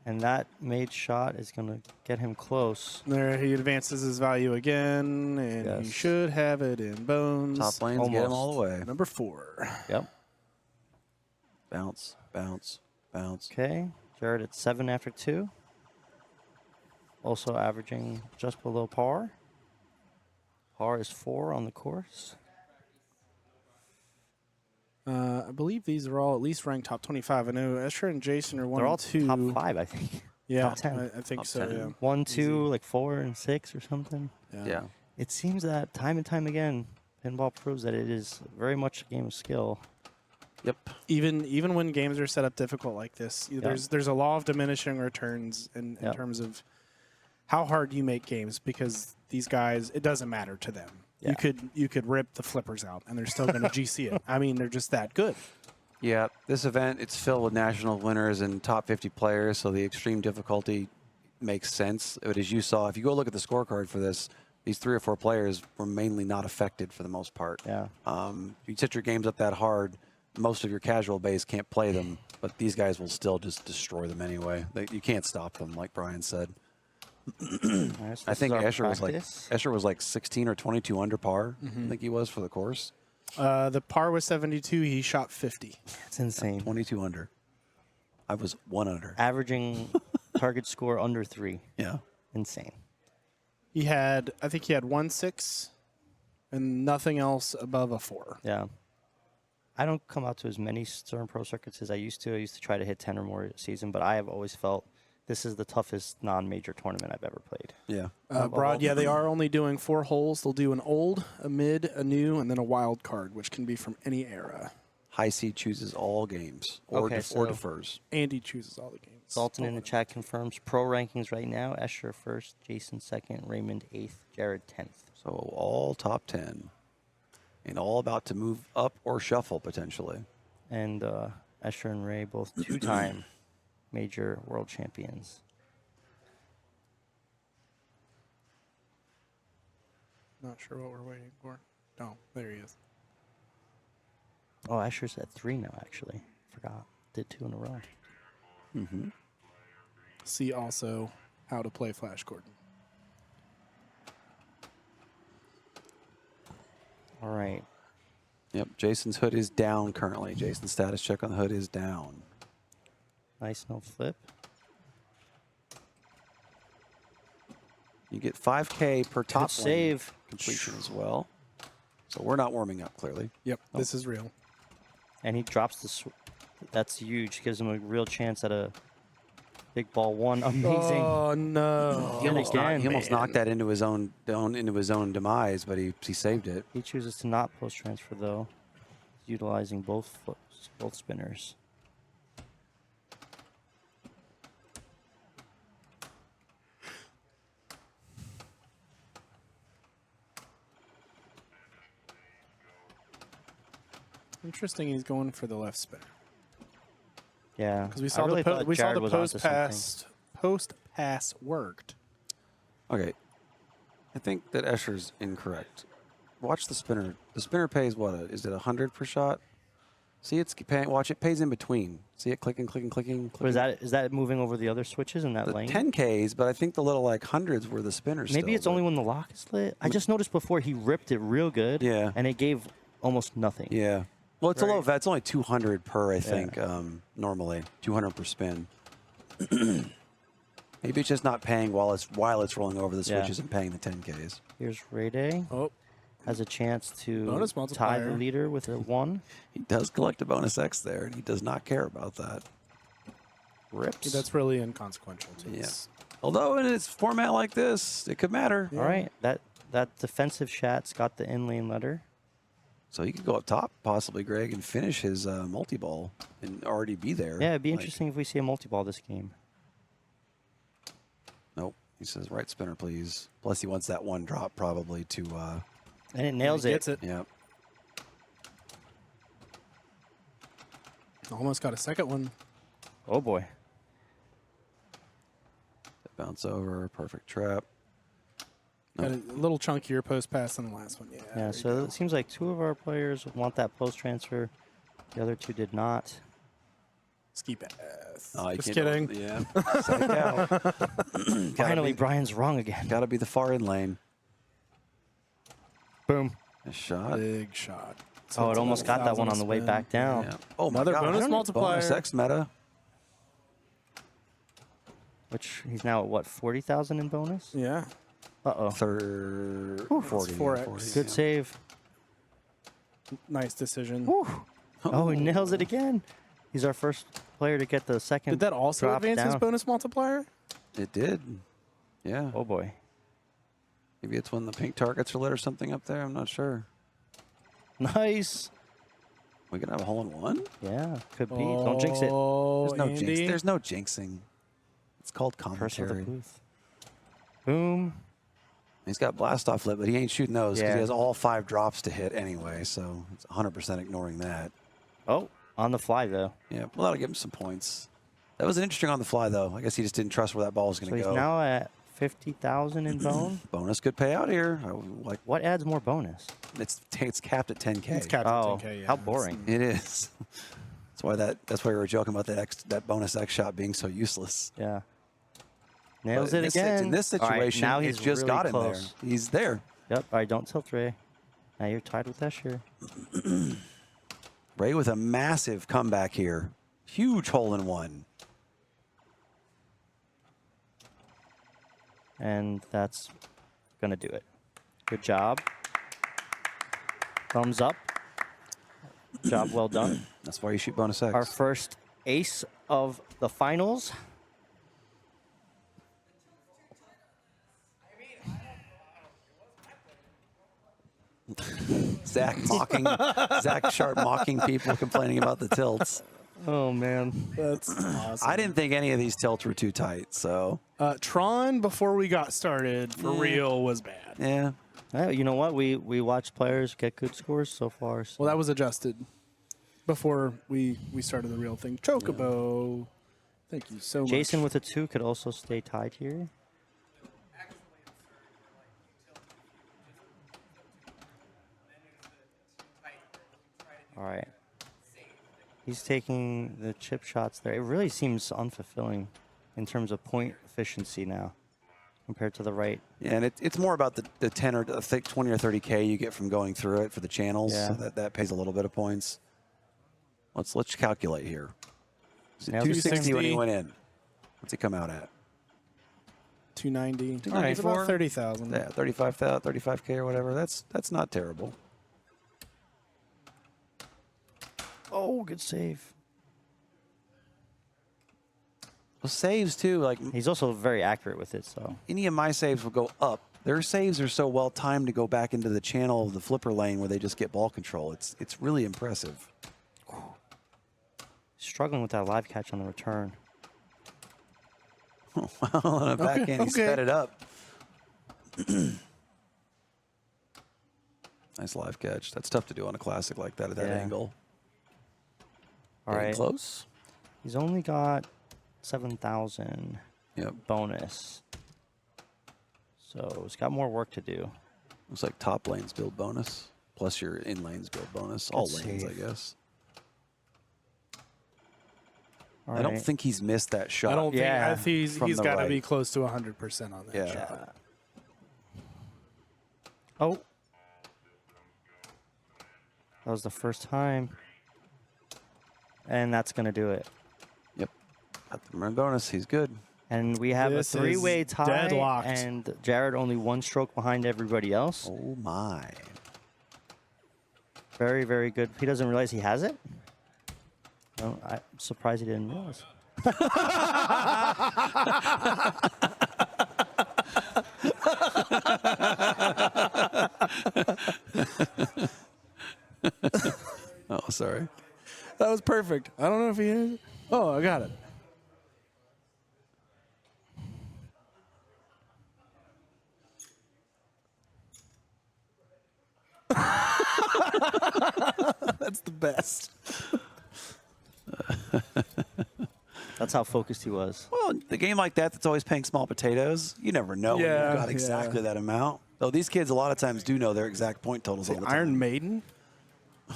Speaker 8: And that made shot is going to get him close.
Speaker 5: There, he advances his value again, and he
Speaker 8: Yes.
Speaker 5: should have it in bones.
Speaker 10: Top lanes get him all the way.
Speaker 5: Number 4.
Speaker 8: Yep.
Speaker 10: Bounce, bounce, bounce.
Speaker 8: Okay. Jared at 7 after 2. Also averaging just below par. Par is 4 on the course.
Speaker 5: I believe these are all at least ranked top 25. I know Escher and Jason are 1
Speaker 8: They're all
Speaker 5: and 2.
Speaker 8: top 5, I think.
Speaker 5: Yeah,
Speaker 8: top 10.
Speaker 5: I think
Speaker 10: Top
Speaker 5: so.
Speaker 10: 10.
Speaker 5: Yeah.
Speaker 8: 1, 2, like 4 and 6 or something.
Speaker 10: Yeah.
Speaker 8: It seems that time and time again, pinball proves that it is very much a game of skill.
Speaker 10: Yep.
Speaker 5: Even when games are set up difficult like this, there's a law of diminishing returns in
Speaker 8: Yep.
Speaker 5: terms of how hard you make games, because these guys, it doesn't matter to them.
Speaker 8: Yeah.
Speaker 5: You could rip the flippers out and they're still going to GC it. I mean, they're just that good.
Speaker 10: Yeah, this event, it's filled with national winners and top 50 players, so the extreme difficulty makes sense. But as you saw, if you go look at the scorecard for this, these 3 or 4 players were mainly not affected for the most part.
Speaker 8: Yeah.
Speaker 10: You set your games up that hard, most of your casual base can't play them, but these guys will still just destroy them anyway. You can't stop them, like Brian said.
Speaker 8: Alright, so
Speaker 10: I
Speaker 8: this
Speaker 10: think
Speaker 8: is our
Speaker 10: Escher was like 16 or 22 under par. I think he was for the course.
Speaker 5: The par was 72. He shot 50.
Speaker 8: It's insane.
Speaker 10: 22 under. I was 1 under.
Speaker 8: Averaging target score under 3.
Speaker 10: Yeah.
Speaker 8: Insane.
Speaker 5: I think he had 1-6 and nothing else above a 4.
Speaker 8: Yeah. I don't come out to as many Stern Pro circuits as I used to. I used to try to hit 10 or more a season, but I have always felt this is the toughest non-major tournament I've ever played.
Speaker 10: Yeah.
Speaker 5: Broad, yeah, they are only doing 4 holes. They'll do an old, a mid, a new, and then a wild card, which can be from any era.
Speaker 10: High seed chooses all games or,
Speaker 8: Okay,
Speaker 10: or defers.
Speaker 5: Andy chooses all the games.
Speaker 8: Dalton in the chat confirms pro rankings right now. Escher first, Jason second, Raymond 8th, Jared 10th.
Speaker 10: So all top 10. And all about to move up or shuffle potentially.
Speaker 8: And Escher and Ray both 2-time major world champions.
Speaker 5: Not sure what we're waiting for. Oh, there he is.
Speaker 8: Oh, Escher's at 3 now, actually. Forgot. Did 2 in a row.
Speaker 10: Mm-hmm.
Speaker 5: See also how to play Flash Gordon.
Speaker 8: All right.
Speaker 10: Yep, Jason's hood is down currently. Jason's status check on the hood is down.
Speaker 8: Nice no flip.
Speaker 10: You get 5K per top
Speaker 8: Good
Speaker 10: lane
Speaker 8: save.
Speaker 10: completion as well. So we're not warming up, clearly.
Speaker 5: Yep, this is real.
Speaker 8: And he drops the... That's huge. Gives him a real chance at a big ball 1. Amazing.
Speaker 5: Oh, no.
Speaker 10: He almost, knocked, he
Speaker 8: Again.
Speaker 10: almost knocked that into his own demise, but he saved it.
Speaker 8: He chooses to not post transfer, though, utilizing both spinners.
Speaker 5: Interesting, he's going for the left spinner.
Speaker 8: Yeah.
Speaker 5: Because we
Speaker 8: I
Speaker 5: saw
Speaker 8: really
Speaker 5: the
Speaker 8: thought Jared was onto
Speaker 5: post pass worked.
Speaker 10: Okay. I think that Escher's incorrect. Watch the spinner. The spinner pays what? Is it 100 per shot? See, it's paying. Watch, it pays in between. See it clicking, clicking, clicking, clicking.
Speaker 8: But is that moving over the other switches in that
Speaker 10: The
Speaker 8: lane?
Speaker 10: 10Ks, but I think the little like hundreds were the spinners.
Speaker 8: Maybe
Speaker 10: still,
Speaker 8: it's only
Speaker 10: but-
Speaker 8: when the lock is lit. I just noticed before he ripped it real good.
Speaker 10: Yeah.
Speaker 8: And it gave almost nothing.
Speaker 10: Yeah. Well, it's a
Speaker 8: Right.
Speaker 10: low vat. It's only 200 per, I think, normally. 200 per spin. Maybe it's just not paying while it's rolling over the
Speaker 8: Yeah.
Speaker 10: switches and paying the 10Ks.
Speaker 8: Here's Ray Day.
Speaker 5: Oh,
Speaker 8: has a chance to
Speaker 5: Bonus
Speaker 8: tie
Speaker 5: multiplier.
Speaker 8: the leader with a 1.
Speaker 10: He does collect a bonus X there, and he does not care about that.
Speaker 8: Rips.
Speaker 5: that's really inconsequential to
Speaker 10: Yeah.
Speaker 5: us.
Speaker 10: Although in its format like this, it could matter.
Speaker 8: All right. That defensive shot's got the in-lane letter.
Speaker 10: So he could go up top, possibly, Greg, and finish his multi-ball and already be there.
Speaker 8: Yeah, it'd be
Speaker 10: Like,
Speaker 8: interesting if we see a multi-ball this game.
Speaker 10: Nope. He says, right spinner, please. Plus, he wants that 1 drop probably to...
Speaker 8: And it nails
Speaker 5: He
Speaker 8: it.
Speaker 5: gets it.
Speaker 10: yeah.
Speaker 5: Almost got a second one.
Speaker 8: Oh, boy.
Speaker 10: Bounce over, perfect trap.
Speaker 5: Got a little chunkier post pass than the last one. Yeah.
Speaker 8: Yeah,
Speaker 5: there you
Speaker 8: so
Speaker 5: go.
Speaker 8: it seems like 2 of our players want that post transfer. The other 2 did not.
Speaker 5: Ski pass.
Speaker 10: Oh, you
Speaker 5: Just
Speaker 10: can't-
Speaker 5: kidding.
Speaker 10: Yeah. Psych out.
Speaker 8: Finally, Brian's wrong again.
Speaker 10: Got to be the far in lane.
Speaker 8: Boom.
Speaker 10: A shot.
Speaker 5: Big shot.
Speaker 8: Oh, it almost got that one on the way
Speaker 5: spin.
Speaker 8: back down.
Speaker 10: Yeah. Oh, my
Speaker 5: Another
Speaker 10: God.
Speaker 5: bonus multiplier.
Speaker 10: Bonus X meta.
Speaker 8: Which he's now at what, 40,000 in bonus?
Speaker 5: Yeah.
Speaker 8: Uh-oh.
Speaker 10: 40.
Speaker 5: 4X.
Speaker 10: 40,
Speaker 8: Good
Speaker 10: yeah.
Speaker 8: save.
Speaker 5: Nice decision.
Speaker 8: Oh, he nails it again. He's our first player to get the second
Speaker 5: Did that also
Speaker 8: drop
Speaker 5: advance his
Speaker 8: down.
Speaker 5: bonus multiplier?
Speaker 10: It did. Yeah.
Speaker 8: Oh, boy.
Speaker 10: Maybe it's when the pink targets are lit or something up there. I'm not sure.
Speaker 8: Nice.
Speaker 10: We could have a hole in one?
Speaker 8: Yeah, could be. Don't jinx it.
Speaker 5: Oh,
Speaker 10: There's no jinx.
Speaker 5: Andy.
Speaker 10: There's no jinxing. It's called
Speaker 8: Curse of the
Speaker 10: commentary.
Speaker 8: booth. Boom.
Speaker 10: He's got blast off lit, but he ain't shooting those because
Speaker 8: Yeah.
Speaker 10: he has all 5 drops to hit anyway. So it's 100% ignoring that.
Speaker 8: Oh, on the fly, though.
Speaker 10: Yeah, well, that'll give him some points. That was an interesting on the fly, though. I guess he just didn't trust where that ball was going
Speaker 8: So
Speaker 10: to
Speaker 8: he's
Speaker 10: go.
Speaker 8: now at 50,000 in bone.
Speaker 10: Bonus could pay out here. Like
Speaker 8: What adds more bonus?
Speaker 10: it's capped at 10K.
Speaker 5: It's capped at
Speaker 8: Oh,
Speaker 5: 10K, yeah.
Speaker 8: how boring.
Speaker 10: It is. That's why we were joking about that bonus X shot being so useless.
Speaker 8: Yeah. Nails
Speaker 10: But
Speaker 8: it again.
Speaker 10: In this
Speaker 8: All right,
Speaker 10: situation,
Speaker 8: now
Speaker 10: he's
Speaker 8: he's
Speaker 10: just
Speaker 8: really
Speaker 10: got him
Speaker 8: close.
Speaker 10: there. He's there.
Speaker 8: Yep. All right, don't tilt Ray. Now you're tied with Escher.
Speaker 10: Ray with a massive comeback here. Huge hole in one.
Speaker 8: And that's going to do it. Good job. Thumbs up. Job well done.
Speaker 10: That's why you shoot bonus X.
Speaker 8: Our first ace of the finals.
Speaker 10: Zach Sharp mocking people complaining about the tilts.
Speaker 8: Oh, man.
Speaker 5: That's awesome.
Speaker 10: I didn't think any of these tilts were too tight, so.
Speaker 5: Tron, before we got started, for real, was bad.
Speaker 10: Yeah.
Speaker 8: You know what? We watched players get good scores so far. So.
Speaker 5: Well, that was adjusted before we started the real thing. Chocobo. Thank you so much.
Speaker 8: Jason with a 2 could also stay tied here. All right. He's taking the chip shots there. It really seems unfulfilling in terms of point efficiency now compared to the right.
Speaker 10: Yeah, and it's more about the 10 or 20 or 30K you get from going through it for the channels.
Speaker 8: Yeah.
Speaker 10: So that pays a little bit of points. Let's calculate here. So
Speaker 8: Now
Speaker 10: 260 when he went in. What's he come out at?
Speaker 5: 290.
Speaker 10: All right,
Speaker 5: It's about 30,000.
Speaker 10: Yeah, 35K or whatever. That's not terrible.
Speaker 8: Oh, good save.
Speaker 10: Well, saves too. Like
Speaker 8: He's also very accurate with it. So
Speaker 10: any of my saves will go up. Their saves are so well timed to go back into the channel of the flipper lane where they just get ball control. It's really impressive.
Speaker 8: struggling with that live catch on the return.
Speaker 10: Well, on a backhand, he sped it up. Nice live catch. That's tough to do on a classic like that at that angle.
Speaker 8: All right.
Speaker 10: Close.
Speaker 8: He's only got 7,000 bonus. So he's got more work to do.
Speaker 10: Looks like top lanes build bonus, plus your in lanes build bonus. All lanes, I guess.
Speaker 8: All
Speaker 10: I don't
Speaker 8: right.
Speaker 10: think he's missed that shot.
Speaker 5: I don't think. I think
Speaker 10: from
Speaker 5: he's
Speaker 10: the
Speaker 5: got to
Speaker 10: right.
Speaker 5: be close to 100% on that shot.
Speaker 8: Oh. That was the first time. And that's going to do it.
Speaker 10: Yep. Got the run bonus. He's good.
Speaker 8: And we have
Speaker 5: This
Speaker 8: a three-way
Speaker 5: is
Speaker 8: tie.
Speaker 5: deadlocked.
Speaker 8: And Jared only one stroke behind everybody else.
Speaker 10: Oh, my.
Speaker 8: Very, very good. He doesn't realize he has it? No, I'm surprised he didn't realize.
Speaker 10: Oh, sorry.
Speaker 5: That was perfect. I don't know if he is. Oh, I got it. That's the best.
Speaker 8: That's how focused he was.
Speaker 10: Well, the game like that that's always paying small potatoes, you never know when
Speaker 5: Yeah,
Speaker 10: you've got exactly that amount. Though these kids a lot of times do know their exact point totals all the time.
Speaker 5: Iron Maiden?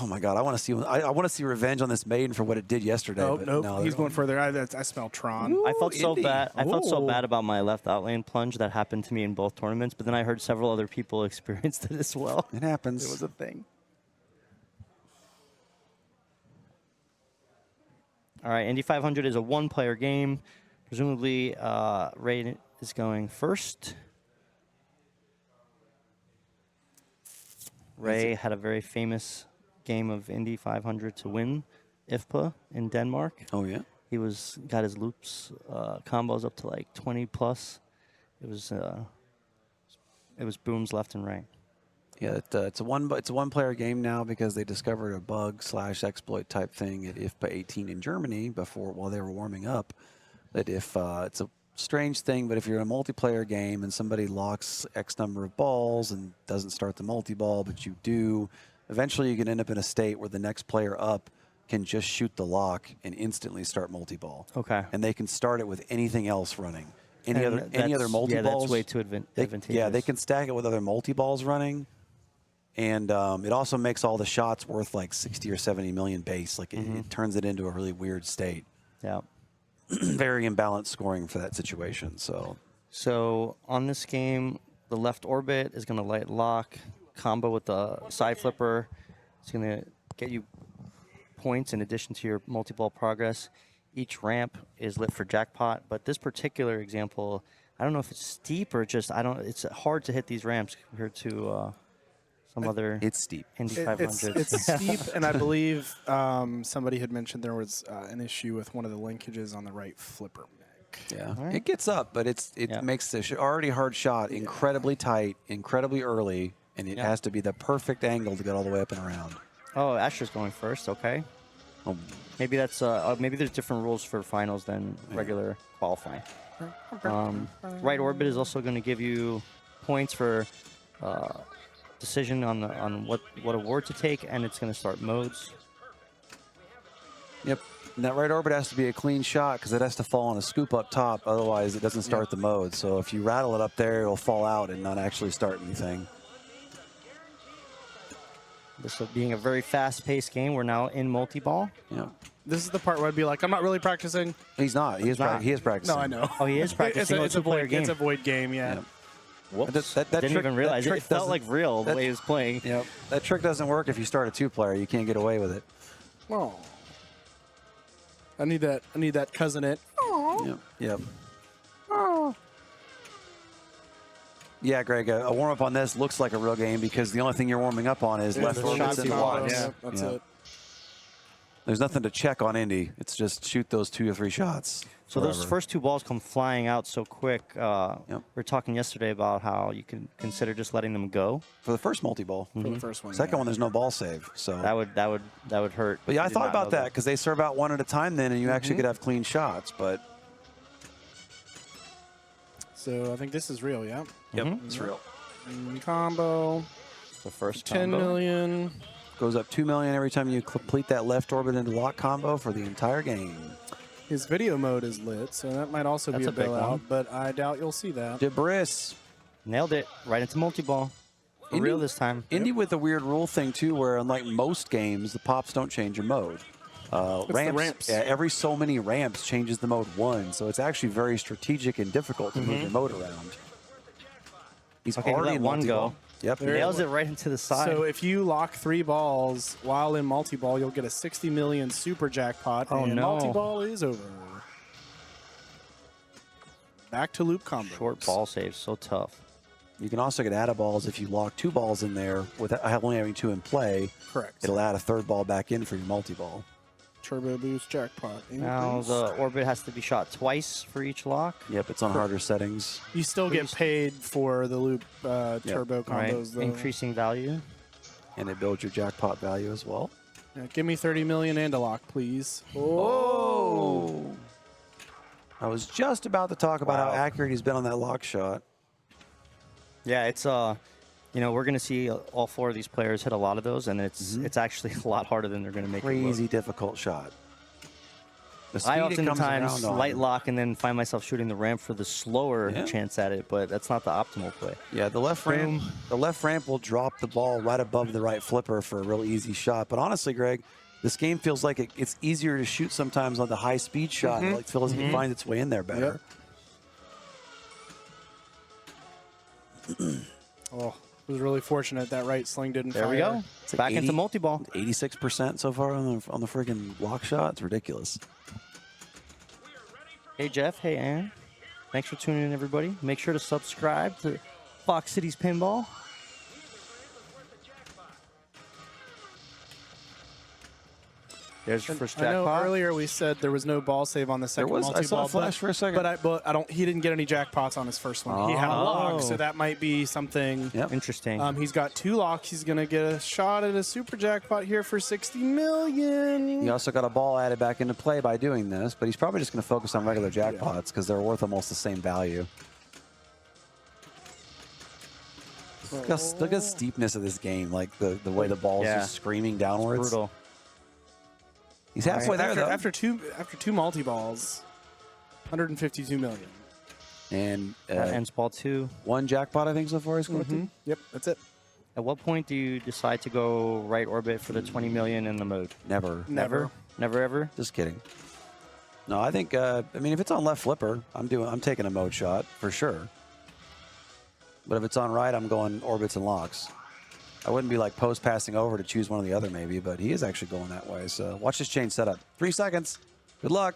Speaker 10: Oh my God, I want to see. I want to see revenge on this maiden for what it did yesterday.
Speaker 5: Oh,
Speaker 10: but
Speaker 5: nope.
Speaker 10: no,
Speaker 5: He's
Speaker 10: they're
Speaker 5: going further. I smell Tron.
Speaker 8: I felt so
Speaker 10: Indy.
Speaker 8: bad. I felt so
Speaker 5: Ooh.
Speaker 8: bad about my left outlane plunge that happened to me in both tournaments. But then I heard several other people experienced it as well.
Speaker 10: It happens.
Speaker 8: It was a thing. All right, Indy 500 is a one-player game. Presumably, Ray is going first. Ray had a very famous game of Indy 500 to win Ifpa in Denmark.
Speaker 10: Oh yeah.
Speaker 8: He got his loops combos up to like 20 plus. It was booms left and right.
Speaker 10: Yeah, it's a one-player game now because they discovered a bug/exploit type thing at Ifpa 18 in Germany while they were warming up. That if it's a strange thing, but if you're in a multiplayer game and somebody locks X number of balls and doesn't start the multi-ball, but you do, eventually you can end up in a state where the next player up can just shoot the lock and instantly start multi-ball.
Speaker 8: Okay.
Speaker 10: And they can start it with anything else running. any
Speaker 8: And
Speaker 10: other multi-balls.
Speaker 8: Yeah, that's way too advantageous.
Speaker 10: Yeah, they can stack it with other multi-balls running. And it also makes all the shots worth like 60 or 70 million base. Like it turns it into a really weird state.
Speaker 8: Yeah.
Speaker 10: Very imbalanced scoring for that situation.
Speaker 8: So on this game, the left orbit is going to light lock, combo with the side flipper. It's going to get you points in addition to your multi-ball progress. Each ramp is lit for jackpot, but this particular example, I don't know if it's steep or just it's hard to hit these ramps compared to some other.
Speaker 10: It's steep.
Speaker 8: Indy 500.
Speaker 5: It's steep, and I believe somebody had mentioned there was an issue with one of the linkages on the right flipper mech.
Speaker 10: Yeah, it gets up, but it makes the already hard shot incredibly tight, incredibly early, and it has to be the perfect angle to get all the way up and around.
Speaker 8: Oh, Asher's going first. Okay. Maybe that's maybe there's different rules for finals than regular qualifying. Right orbit is also going to give you points for decision on what award to take, and it's going to start modes.
Speaker 10: Yep. And that right orbit has to be a clean shot because it has to fall on a scoop up top. Otherwise, it doesn't start the mode. So if you rattle it up there, it'll fall out and not actually start anything.
Speaker 8: This being a very fast-paced game, we're now in multi-ball.
Speaker 10: Yeah.
Speaker 5: This is the part where I'd be like, I'm not really practicing.
Speaker 10: He's not. He is practicing.
Speaker 5: No, I know.
Speaker 8: Oh, he is practicing.
Speaker 5: It's a void game, yeah.
Speaker 8: Whoops.
Speaker 10: That
Speaker 8: Didn't
Speaker 10: trick,
Speaker 8: even realize
Speaker 10: that
Speaker 8: it.
Speaker 10: trick
Speaker 8: It felt
Speaker 10: doesn't-
Speaker 8: like real the way he was playing.
Speaker 10: Yep. That trick doesn't work if you start a two-player. You can't get away with it.
Speaker 5: Oh. I need that cousin it.
Speaker 10: Yep. Yep. Yeah, Greg, a warm-up on this looks like a real game because the only thing you're warming up on is left orbits and blocks.
Speaker 5: Yeah, that's it.
Speaker 10: There's nothing to check on Indy. It's just shoot those 2 or 3 shots.
Speaker 8: So those first 2 balls come flying out so quick. We were talking yesterday about how you can consider just letting them go
Speaker 10: for the first multi-ball.
Speaker 5: For the first one.
Speaker 10: Second one, there's no ball save, so
Speaker 8: that would hurt.
Speaker 10: But yeah, I
Speaker 8: did
Speaker 10: thought
Speaker 8: not
Speaker 10: about
Speaker 8: know
Speaker 10: that because they serve out 1 at a time then, and you actually could have clean shots. But
Speaker 5: so I think this is real, yeah.
Speaker 10: Yep, it's real.
Speaker 5: Combo.
Speaker 8: The first
Speaker 5: 10
Speaker 8: combo.
Speaker 5: million.
Speaker 10: Goes up 2 million every time you complete that left orbit into lock combo for the entire game.
Speaker 5: His video mode is lit, so that might also
Speaker 8: That's
Speaker 5: be
Speaker 8: a big
Speaker 5: bailout,
Speaker 8: one.
Speaker 5: but I doubt you'll see that.
Speaker 10: DePere.
Speaker 8: Nailed it. Right into multi-ball. For real this time.
Speaker 10: Indy with a weird rule thing, too, where unlike most games, the pops don't change your mode.
Speaker 5: Ramps.
Speaker 10: Yeah, every so many ramps changes the mode 1, so it's actually very strategic and difficult to move your mode around. He's
Speaker 8: Okay,
Speaker 10: already
Speaker 8: let
Speaker 10: in
Speaker 8: one
Speaker 10: multi-ball.
Speaker 8: go.
Speaker 10: Yep.
Speaker 8: Nails it right into the side.
Speaker 5: So if you lock 3 balls while in multi-ball, you'll get a 60 million super jackpot,
Speaker 8: Oh,
Speaker 5: and
Speaker 8: no.
Speaker 5: multi-ball is over. Back to loop combo.
Speaker 8: Short ball save, so tough.
Speaker 10: You can also get add-a-balls if you lock 2 balls in there without only having 2 in play.
Speaker 5: Correct.
Speaker 10: It'll add a 3rd ball back in for your multi-ball.
Speaker 5: Turbo boost jackpot.
Speaker 8: Now
Speaker 5: Increase.
Speaker 8: the orbit has to be shot twice for each lock.
Speaker 10: Yep, it's on harder settings.
Speaker 5: You still get paid for the loop turbo
Speaker 8: Right.
Speaker 5: combos, though.
Speaker 8: Increasing value.
Speaker 10: And it builds your jackpot value as well.
Speaker 5: Yeah, give me 30 million and a lock, please.
Speaker 10: Oh! I was just about to talk about how accurate he's been on that lock shot.
Speaker 8: Yeah, it's you know, we're going to see all 4 of these players hit a lot of those, and it's actually a lot harder than they're going to make it look.
Speaker 10: Crazy difficult shot. The speed
Speaker 8: I
Speaker 10: it comes
Speaker 8: oftentimes
Speaker 10: around on.
Speaker 8: light lock and then find myself shooting the ramp for the slower chance at it, but that's not the optimal play.
Speaker 10: Yeah, the left ramp will drop the ball right above the right flipper for a real easy shot. But honestly, Greg, this game feels like it's easier to shoot sometimes on the high speed shot. It feels like it finds its way in there better.
Speaker 5: Oh, was really fortunate that right sling didn't fire.
Speaker 8: There we go.
Speaker 10: It's like
Speaker 8: Back into multi-ball.
Speaker 10: 86% so far on the freaking lock shot. It's ridiculous.
Speaker 8: Hey, Jeff. Hey, Ann. Thanks for tuning in, everybody. Make sure to subscribe to Foxcitiespinball. There's your first
Speaker 5: I know
Speaker 8: jackpot.
Speaker 5: earlier we said there was no ball save on the second
Speaker 10: was. I saw
Speaker 5: multi-ball,
Speaker 10: a flash for a second.
Speaker 5: but I don't. He didn't get any jackpots on his first one. He had a lock, so that might be something.
Speaker 10: Yep.
Speaker 8: Interesting.
Speaker 5: He's got 2 locks. He's gonna get a shot at a super jackpot here for 60 million.
Speaker 10: He also got a ball added back into play by doing this, but he's probably just going to focus on regular jackpots because they're worth almost the same value. Look at the steepness of this game, like the way the ball's just screaming downwards.
Speaker 8: Brutal.
Speaker 10: He's halfway there, though.
Speaker 5: After two multi balls, 152 million.
Speaker 10: And
Speaker 8: That ends ball 2.
Speaker 10: one jackpot, I think, so far. He's collected.
Speaker 5: Yep, that's it.
Speaker 8: At what point do you decide to go right orbit for the 20 million in the mode?
Speaker 10: Never.
Speaker 5: Never.
Speaker 8: Never ever?
Speaker 10: Just kidding. No, I think. I mean, if it's on left flipper, I'm taking a mode shot for sure. But if it's on right, I'm going orbits and locks. I wouldn't be like post passing over to choose one or the other maybe, but he is actually going that way. So watch this chain setup. 3 seconds. Good luck.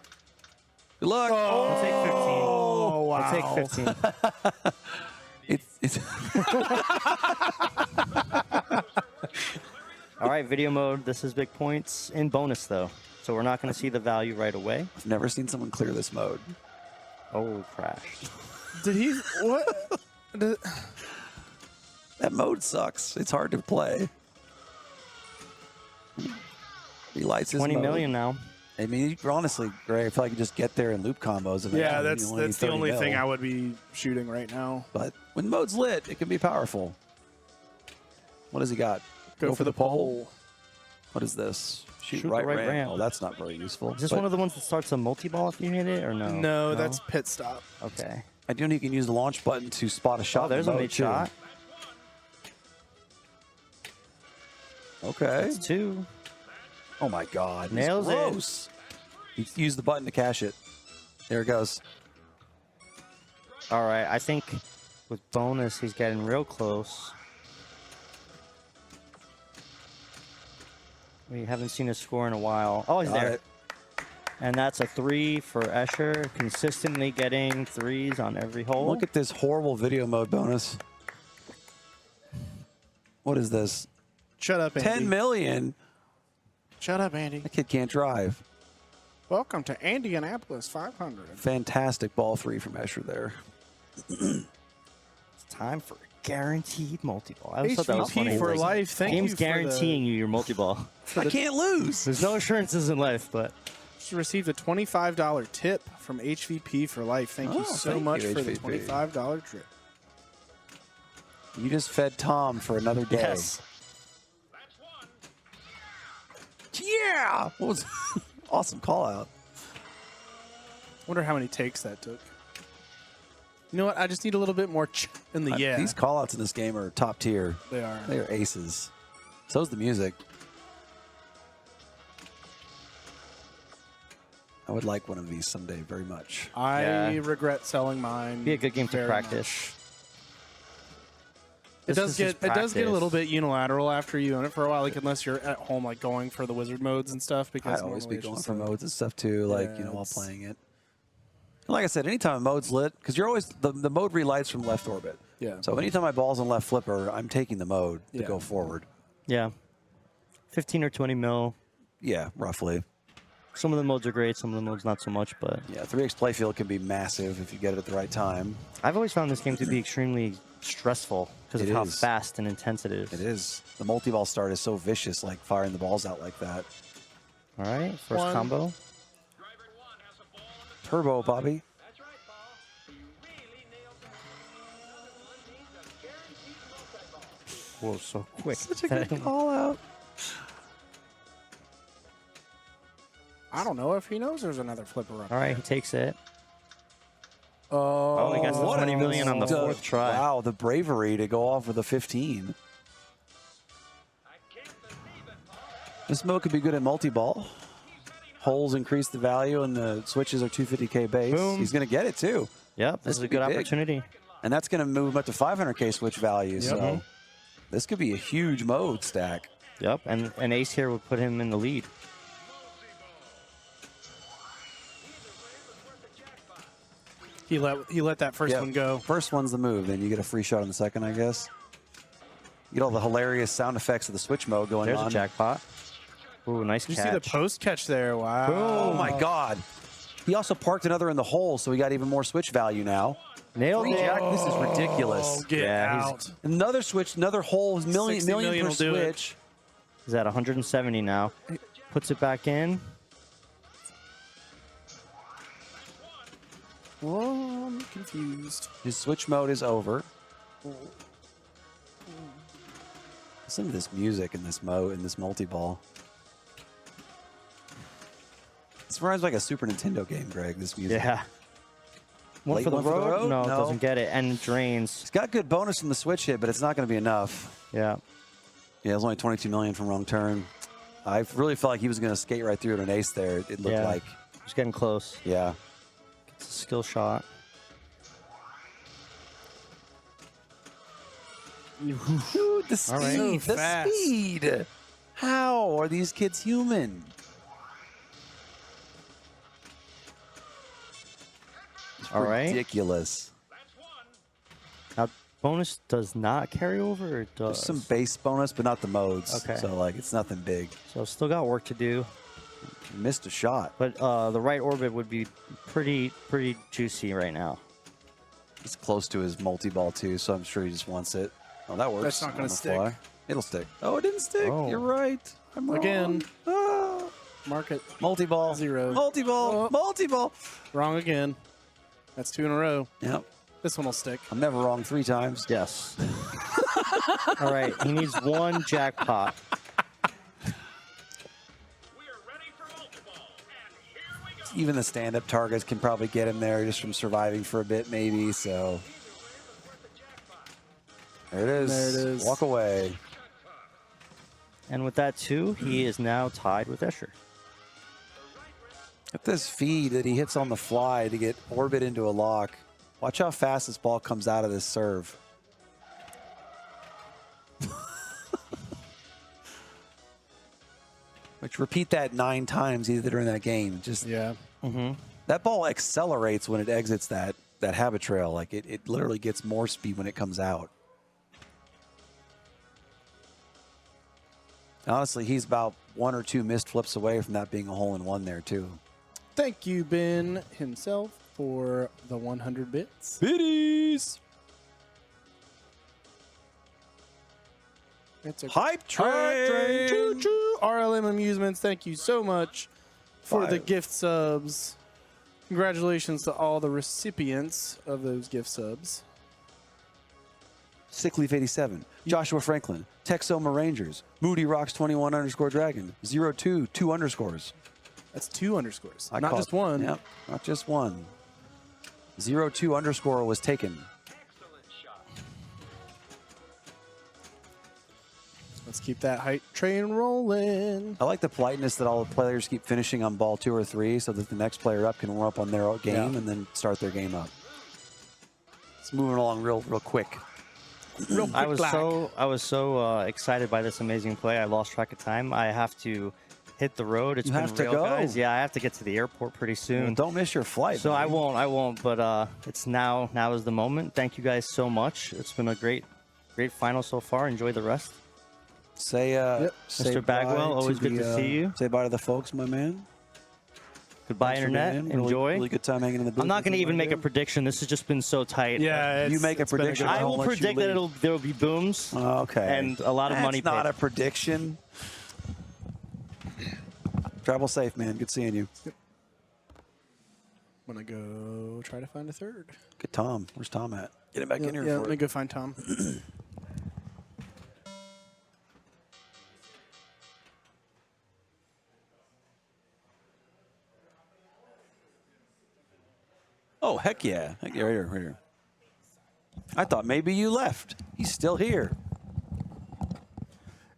Speaker 10: Good luck.
Speaker 8: I'll take 15.
Speaker 5: Oh, wow.
Speaker 8: I'll take 15.
Speaker 10: It's
Speaker 8: All right, video mode. This is big points in bonus, though. So we're not going to see the value right away.
Speaker 10: I've never seen someone clear this mode.
Speaker 8: Oh, crashed.
Speaker 5: Did he? What?
Speaker 10: That mode sucks. It's hard to play. He lights his
Speaker 8: 20
Speaker 10: mode.
Speaker 8: million now.
Speaker 10: I mean, honestly, Gray, I feel like you just get there and loop combos. And
Speaker 5: Yeah,
Speaker 10: then you only need
Speaker 5: that's the
Speaker 10: 30
Speaker 5: only
Speaker 10: mil.
Speaker 5: thing I would be shooting right now.
Speaker 10: But when mode's lit, it can be powerful. What does he got?
Speaker 5: Go for the pole.
Speaker 10: What is this? Shoot
Speaker 8: the
Speaker 10: right,
Speaker 8: right
Speaker 10: ramp.
Speaker 8: ramp.
Speaker 10: Oh, that's not very useful.
Speaker 8: Is this
Speaker 10: But
Speaker 8: one of the ones that starts a multi-ball if you hit it, or no?
Speaker 5: No, that's pit stop.
Speaker 8: Okay.
Speaker 10: I do know you can use the launch button to spot a shot.
Speaker 8: Oh, there's
Speaker 10: in
Speaker 8: a
Speaker 10: mode,
Speaker 8: mid
Speaker 10: too.
Speaker 8: shot.
Speaker 10: Okay.
Speaker 8: That's 2.
Speaker 10: Oh my God. He's
Speaker 8: Nails it.
Speaker 10: gross. He used the button to cash it. There it goes.
Speaker 8: All right, I think with bonus, he's getting real close. We haven't seen his score in a while. Oh, he's
Speaker 10: Got
Speaker 8: there.
Speaker 10: it.
Speaker 8: And that's a 3 for Escher, consistently getting 3s on every hole.
Speaker 10: Look at this horrible video mode bonus. What is this?
Speaker 5: Shut up, Andy.
Speaker 10: 10 million?
Speaker 5: Shut up, Andy.
Speaker 10: That kid can't drive.
Speaker 5: Welcome to Indianapolis 500.
Speaker 10: Fantastic ball 3 from Escher there.
Speaker 8: It's time for a guaranteed multi-ball. I always thought that was funny.
Speaker 5: HVP for life. Thank
Speaker 8: Game's
Speaker 5: you for
Speaker 8: guaranteeing you your multi-ball.
Speaker 10: I can't lose.
Speaker 8: There's no assurances in life, but
Speaker 5: Just received a $25 tip from HVP for life. Thank you so
Speaker 10: thank
Speaker 5: much
Speaker 10: you,
Speaker 5: for the
Speaker 10: HVP.
Speaker 5: $25 trip.
Speaker 10: You just fed Tom for another day.
Speaker 8: yes.
Speaker 10: Yeah. What was awesome call out.
Speaker 5: Wonder how many takes that took. You know what? I just need a little bit more in the yeah.
Speaker 10: These call outs in this game are top tier.
Speaker 5: They are.
Speaker 10: They are aces. So's the music. I would like one of these someday very much.
Speaker 5: I regret selling mine.
Speaker 8: Be a good game to
Speaker 5: very
Speaker 8: practice.
Speaker 5: It does
Speaker 8: This is
Speaker 5: get a little
Speaker 8: practice.
Speaker 5: bit unilateral after you own it for a while, like unless you're at home like going for the wizard modes and stuff. Because
Speaker 10: I'd always be
Speaker 5: normally it's
Speaker 10: going
Speaker 5: just
Speaker 10: for
Speaker 5: a-
Speaker 10: modes and stuff too, like,
Speaker 5: Yeah,
Speaker 10: you know, while
Speaker 5: it's-
Speaker 10: playing it. And like I said, anytime a mode's lit, because you're always, the mode relights from left orbit.
Speaker 5: Yeah.
Speaker 10: So anytime my ball's on left flipper, I'm taking the mode to
Speaker 5: Yeah.
Speaker 10: go forward.
Speaker 8: Yeah. 15 or 20 mil.
Speaker 10: Yeah, roughly.
Speaker 8: Some of the modes are great, some of the modes not so much, but
Speaker 10: Yeah, 3x playfield can be massive if you get it at the right time.
Speaker 8: I've always found this game to be extremely stressful because of
Speaker 10: It
Speaker 8: how
Speaker 10: is.
Speaker 8: fast and intense it is.
Speaker 10: It is. The multi-ball start is so vicious, like firing the balls out like that.
Speaker 8: All right, first
Speaker 5: One.
Speaker 8: combo.
Speaker 10: Turbo, Bobby.
Speaker 8: Whoa, so quick.
Speaker 10: Such a good call out.
Speaker 5: I don't know if he knows there's another flipper up.
Speaker 8: All right, he takes it.
Speaker 5: Oh,
Speaker 8: Oh, he gets the
Speaker 10: What
Speaker 8: 20
Speaker 10: a
Speaker 8: million on the
Speaker 10: stuff.
Speaker 8: fourth try.
Speaker 10: Wow, the bravery to go off with a 15. This mode could be good at multi-ball. Holes increase the value, and the switches are 250K base.
Speaker 8: Boom.
Speaker 10: He's going to get it, too.
Speaker 8: Yep,
Speaker 10: This
Speaker 8: this is a
Speaker 10: could be
Speaker 8: good
Speaker 10: big.
Speaker 8: opportunity.
Speaker 10: And that's going to move him up to 500K switch value. So this could be a huge mode stack.
Speaker 8: Yep, and an ace here would put him in the lead.
Speaker 5: he let that first
Speaker 10: Yep.
Speaker 5: one go.
Speaker 10: First one's the move, then you get a free shot on the second, I guess. You get all the hilarious sound effects of the switch mode going
Speaker 8: There's
Speaker 10: on.
Speaker 8: a jackpot. Ooh, nice
Speaker 5: Did you
Speaker 8: catch.
Speaker 5: see the post catch there? Wow.
Speaker 10: Oh my God. He also parked another in the hole, so he got even more switch value now.
Speaker 8: Nailed
Speaker 10: Free
Speaker 8: it.
Speaker 10: jack, this is ridiculous.
Speaker 5: Oh, get
Speaker 8: Yeah,
Speaker 5: out.
Speaker 10: Another switch, another hole,
Speaker 5: 60
Speaker 10: million
Speaker 5: million
Speaker 10: per
Speaker 5: will do it.
Speaker 10: switch.
Speaker 8: He's at 170 now. Puts it back in.
Speaker 5: Whoa, I'm confused.
Speaker 10: His switch mode is over. Listen to this music in this mode, in this multi-ball. This reminds me like a Super Nintendo game, Greg, this music.
Speaker 8: Yeah. One
Speaker 4: Late
Speaker 8: for the
Speaker 4: one for the
Speaker 8: road?
Speaker 4: road?
Speaker 8: No,
Speaker 4: No.
Speaker 8: doesn't get it. And drains.
Speaker 4: He's got good bonus from the switch hit, but it's not going to be enough.
Speaker 8: Yeah.
Speaker 4: Yeah, it was only 22 million from wrong turn. I really felt like he was going to skate right through to an ace there. It looked
Speaker 8: Yeah.
Speaker 4: like.
Speaker 8: He's getting close.
Speaker 4: Yeah.
Speaker 8: It's a skill shot.
Speaker 4: Dude, the speed.
Speaker 8: All right.
Speaker 4: The
Speaker 5: fast.
Speaker 4: speed. How are these kids human? It's
Speaker 8: All right.
Speaker 4: ridiculous.
Speaker 8: Now, bonus does not carry over, or it does?
Speaker 4: There's some base bonus, but not the modes.
Speaker 8: Okay.
Speaker 4: So, like, it's nothing big.
Speaker 8: So still got work to do.
Speaker 4: Missed a shot.
Speaker 8: But the right orbit would be pretty juicy right now.
Speaker 4: He's close to his multi-ball, too, so I'm sure he just wants it. Oh, that works.
Speaker 5: That's not gonna
Speaker 4: on the
Speaker 5: stick.
Speaker 4: fly. It'll stick. Oh, it didn't stick.
Speaker 8: Oh.
Speaker 4: You're right. I'm wrong.
Speaker 5: Again.
Speaker 4: Ah.
Speaker 5: Mark it.
Speaker 4: Multi-ball.
Speaker 5: 0.
Speaker 4: Multi-ball.
Speaker 5: Oh.
Speaker 4: Multi-ball.
Speaker 5: Wrong again. That's 2 in a row.
Speaker 4: Yep.
Speaker 5: This one will stick.
Speaker 4: I'm never wrong 3 times.
Speaker 8: Yes. All right. He needs 1 jackpot.
Speaker 4: Even the stand-up targets can probably get him there just from surviving for a bit, maybe. So there it is.
Speaker 5: There it is.
Speaker 4: Walk away.
Speaker 8: And with that, too, he is now tied with Escher.
Speaker 4: At this feed that he hits on the fly to get orbit into a lock, watch how fast this ball comes out of this serve. Which repeat that 9 times either during that game. Just
Speaker 5: Yeah.
Speaker 4: that ball accelerates when it exits that habit trail. Like it literally gets more speed when it comes out. Honestly, he's about 1 or 2 missed flips away from that being a hole-in-one there too.
Speaker 5: Thank you, Ben himself, for the 100 bits.
Speaker 4: Biddies!
Speaker 5: It's a
Speaker 4: Hype train!
Speaker 5: Choo-choo. RLM Amusements, thank you so much for the
Speaker 4: 5.
Speaker 5: gift subs. Congratulations to all the recipients of those gift subs.
Speaker 4: Sickleaf 87, Joshua Franklin, Texoma Rangers, Moody Rocks 21 _ Dragon, 02, 2 underscores.
Speaker 5: That's 2 underscores,
Speaker 4: I
Speaker 5: not
Speaker 4: caught-
Speaker 5: just 1.
Speaker 4: Yep, not just 1. 02 underscore was taken.
Speaker 5: Let's keep that hype train rolling.
Speaker 4: I like the politeness that all the players keep finishing on ball 2 or 3 so that the next player up can warm up on their own game and then start their game up. It's moving along real quick.
Speaker 5: Real quick
Speaker 8: I was
Speaker 5: black.
Speaker 8: so excited by this amazing play. I lost track of time. I have to hit the road. It's
Speaker 4: You
Speaker 8: been
Speaker 4: have to
Speaker 8: real,
Speaker 4: go.
Speaker 8: guys. Yeah, I have to get to the airport pretty soon.
Speaker 4: Well, don't miss your flight.
Speaker 8: So I
Speaker 4: man.
Speaker 8: won't. But it's now is the moment. Thank you guys so much. It's been a great final so far. Enjoy the rest.
Speaker 4: Say, say
Speaker 8: Mr.
Speaker 4: bye
Speaker 8: Bagwell, always good to see you.
Speaker 4: Say bye to the folks, my man.
Speaker 8: Goodbye,
Speaker 4: Thanks for
Speaker 8: internet.
Speaker 4: being in. Really-
Speaker 8: Enjoy.
Speaker 4: Really good time hanging in the booth.
Speaker 8: I'm not
Speaker 4: with
Speaker 8: going to
Speaker 4: you,
Speaker 8: even
Speaker 4: my
Speaker 8: make a
Speaker 4: dude.
Speaker 8: prediction. This has just been so tight.
Speaker 5: Yeah,
Speaker 4: You make a
Speaker 5: it's been
Speaker 4: prediction.
Speaker 5: good
Speaker 8: I
Speaker 5: run.
Speaker 8: will
Speaker 4: I'll let you
Speaker 8: predict that
Speaker 4: lead.
Speaker 8: there will be booms
Speaker 4: Okay.
Speaker 8: and a lot of money
Speaker 4: That's not
Speaker 8: paid.
Speaker 4: a prediction. Travel safe, man. Good seeing you.
Speaker 5: I'm going to go try to find a third.
Speaker 4: Good Tom. Where's Tom at? Get him back in here
Speaker 5: Yeah,
Speaker 4: for
Speaker 5: let me
Speaker 4: it.
Speaker 5: go find Tom.
Speaker 4: Oh, heck yeah. Heck yeah, right here, right here. I thought maybe you left. He's still here.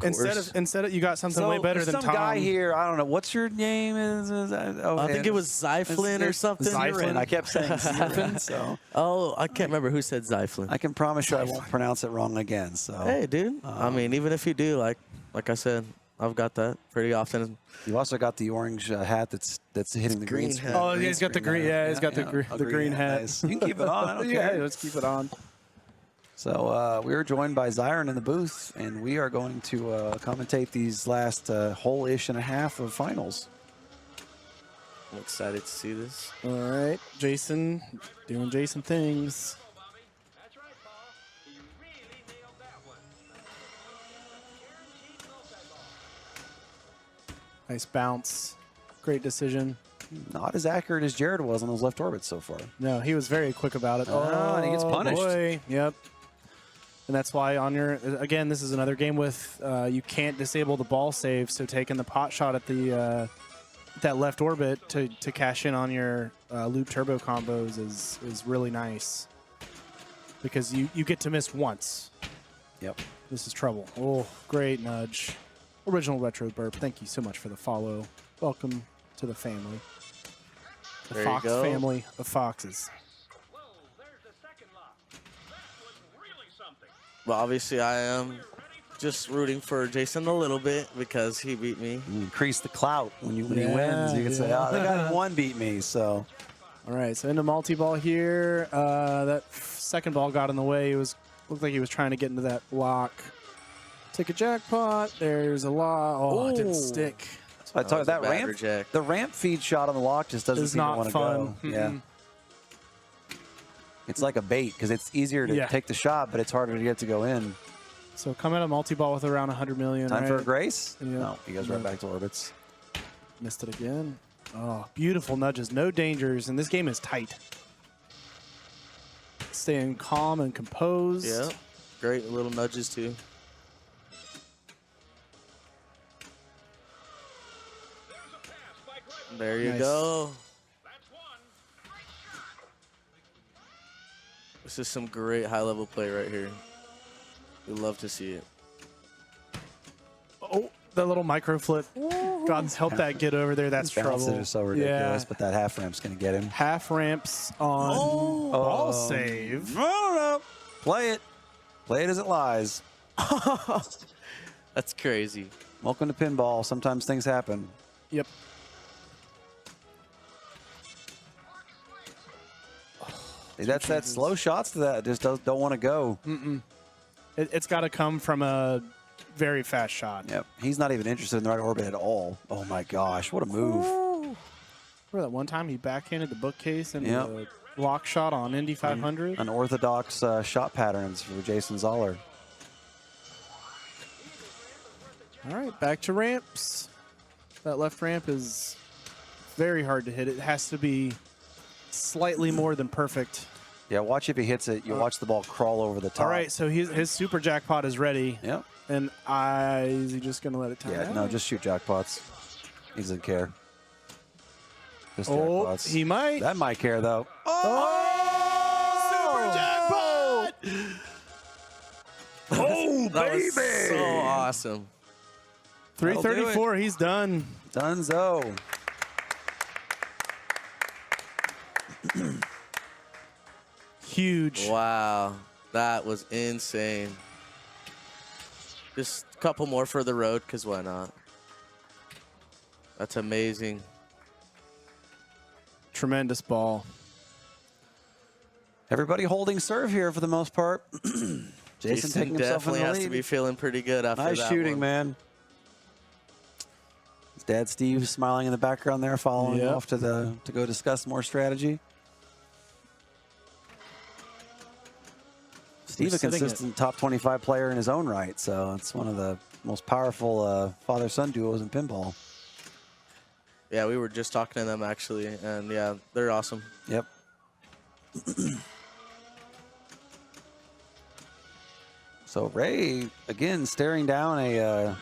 Speaker 5: Instead of you got something way better
Speaker 4: there's
Speaker 5: than
Speaker 4: some
Speaker 5: Tom.
Speaker 4: guy here. I don't know. What's your name?
Speaker 11: I think it was Zyflin or something.
Speaker 4: Zyflin. I kept saying Zyflin, so
Speaker 11: Oh, I can't remember who said Zyflin.
Speaker 4: I can promise you I won't pronounce it wrong again. So
Speaker 11: Hey, dude. I mean, even if you do, like I said, I've got that pretty often.
Speaker 4: you also got the orange hat that's hitting the green
Speaker 11: green
Speaker 4: screen.
Speaker 11: hat.
Speaker 5: Oh, he's got the
Speaker 4: screen
Speaker 5: green.
Speaker 4: there.
Speaker 5: Yeah, he's got the green hat.
Speaker 4: Nice. You can keep it on. I don't
Speaker 5: Yeah,
Speaker 4: care.
Speaker 5: let's keep it on.
Speaker 4: So we are joined by Zyron in the booth, and we are going to commentate these last hole-ish and a half of finals.
Speaker 11: I'm excited to see this.
Speaker 5: All right, Jason, doing Jason things. Nice bounce. Great decision.
Speaker 4: Not as accurate as Jared was on those left orbits so far.
Speaker 5: No, he was very quick about it.
Speaker 4: Oh, and he gets punished.
Speaker 5: Boy. Yep. And that's why on your, again, this is another game with you can't disable the ball save, so taking the pot shot at the that left orbit to cash in on your loop turbo combos is really nice because you get to miss once.
Speaker 4: Yep.
Speaker 5: This is trouble. Oh, great nudge. Original Retro Burp, thank you so much for the follow. Welcome to the family. The
Speaker 11: There you
Speaker 5: Fox
Speaker 11: go.
Speaker 5: family of foxes.
Speaker 11: Well, obviously, I am just rooting for Jason a little bit because he beat me.
Speaker 4: You increase the clout when he wins.
Speaker 5: Yeah,
Speaker 4: You can say,
Speaker 5: yeah.
Speaker 4: oh, the guy who won beat me. So
Speaker 5: All right, so into multi-ball here. That second ball got in the way. It looked like he was trying to get into that lock. Take a jackpot. There's a lock. Oh, it didn't stick.
Speaker 4: I tell you,
Speaker 11: That
Speaker 4: that
Speaker 11: was a bad
Speaker 4: ramp,
Speaker 11: reject.
Speaker 4: the ramp feed shot on the lock just doesn't
Speaker 5: It's
Speaker 4: seem to
Speaker 5: not
Speaker 4: want to
Speaker 5: fun.
Speaker 4: go. Yeah. It's like a bait because it's easier to
Speaker 5: Yeah.
Speaker 4: take the shot, but it's harder to get to go in.
Speaker 5: So coming at a multi-ball with around 100 million.
Speaker 4: Time
Speaker 5: right?
Speaker 4: for a grace?
Speaker 5: Yeah.
Speaker 4: No, he goes right back to orbits.
Speaker 5: Missed it again. Oh, beautiful nudges. No dangers, and this game is tight. Staying calm and composed.
Speaker 11: Yeah, great little nudges too. There you
Speaker 5: Nice.
Speaker 11: go. This is some great high-level play right here. We love to see it.
Speaker 5: Oh, that little micro flip. God help that get over there. That's
Speaker 4: Bounces
Speaker 5: trouble.
Speaker 4: are so ridiculous,
Speaker 5: Yeah.
Speaker 4: but that half ramp's going to get him.
Speaker 5: Half ramps on ball save.
Speaker 4: No. Play it. Play it as it lies.
Speaker 11: That's crazy.
Speaker 4: Welcome to pinball. Sometimes things happen.
Speaker 5: Yep.
Speaker 4: That's that slow shots to that just don't want to go.
Speaker 5: It's got to come from a very fast shot.
Speaker 4: Yep. He's not even interested in the right orbit at all. Oh my gosh, what a move.
Speaker 5: Remember that one time he backhanded the bookcase and
Speaker 4: Yep.
Speaker 5: the lock shot on Indy 500?
Speaker 4: Unorthodox shot patterns for Jason Zoller.
Speaker 5: All right, back to ramps. That left ramp is very hard to hit. It has to be slightly more than perfect.
Speaker 4: Yeah, watch if he hits it. You watch the ball crawl over the top.
Speaker 5: All right, so his super jackpot is ready.
Speaker 4: Yep.
Speaker 5: And is he just going to let it time
Speaker 4: Yeah,
Speaker 5: out?
Speaker 4: no, just shoot jackpots. He doesn't care. Just
Speaker 5: Oh,
Speaker 4: jackpots.
Speaker 5: he might.
Speaker 4: That might care, though.
Speaker 5: Oh, super jackpot!
Speaker 4: Oh,
Speaker 11: That was so awesome.
Speaker 5: 334, he's done.
Speaker 4: Dunzo.
Speaker 5: Huge.
Speaker 11: Wow, that was insane. Just a couple more for the road, because why not? That's amazing.
Speaker 5: Tremendous ball.
Speaker 4: Everybody holding serve here for the most part. Jason taking himself in
Speaker 11: definitely
Speaker 4: the
Speaker 11: has
Speaker 4: lead.
Speaker 11: to be feeling pretty good after
Speaker 4: Nice
Speaker 11: that
Speaker 4: shooting,
Speaker 11: one.
Speaker 4: man. His dad Steve smiling in the background there, following
Speaker 5: Yep.
Speaker 4: off to go discuss more strategy. Steve, a
Speaker 5: sitting at-
Speaker 4: consistent top 25 player in his own right, so it's one of the most powerful father-son duos in pinball.
Speaker 11: Yeah, we were just talking to them actually, and yeah, they're awesome.
Speaker 4: Yep. So Ray, again, staring down a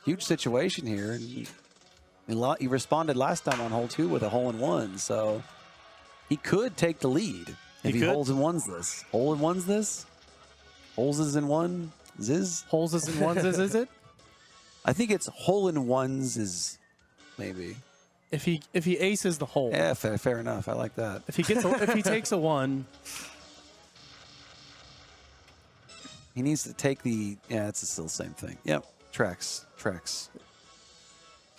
Speaker 4: huge situation here. And he responded last time on hole 2 with a hole-in-one, so he could take the lead if he
Speaker 5: could.
Speaker 4: holes-in-ones this. Hole-in-ones this? Holes-is-in-one? Ziz?
Speaker 5: Holes is in ones, is it?
Speaker 4: I think it's hole-in-ones is maybe.
Speaker 5: If he aces the hole.
Speaker 4: Yeah, fair enough. I like that.
Speaker 5: If he takes a one,
Speaker 4: He needs to take the, yeah, it's still the same thing. Yep, tracks.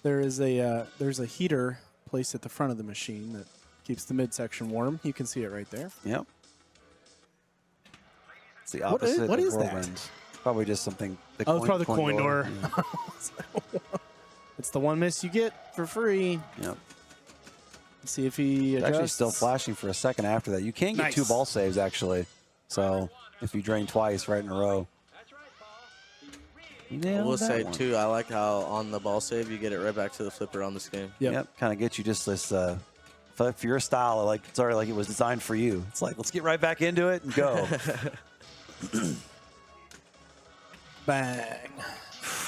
Speaker 5: there's a heater placed at the front of the machine that keeps the midsection warm. You can see it right there.
Speaker 4: Yep. It's the
Speaker 5: What is-
Speaker 4: opposite
Speaker 5: what
Speaker 4: of
Speaker 5: is that?
Speaker 4: whirlwind. Probably just something.
Speaker 5: It's probably the coin door.
Speaker 4: Yeah.
Speaker 5: It's the one miss you get for free.
Speaker 4: Yep.
Speaker 5: Let's see if he
Speaker 4: It's
Speaker 5: adjusts.
Speaker 4: actually still flashing for a second after that. You can get
Speaker 5: Nice.
Speaker 4: 2 ball saves, actually. So if you drain twice right in a row. You
Speaker 11: I
Speaker 4: nailed
Speaker 11: will
Speaker 4: that
Speaker 11: say
Speaker 4: one.
Speaker 11: too, I like how on the ball save you get it right back to the flipper on this game.
Speaker 5: Yep.
Speaker 4: Kind of get you just this, for your style, like it's already like it was designed for you. It's like, let's get right back into it and go.
Speaker 5: Bang.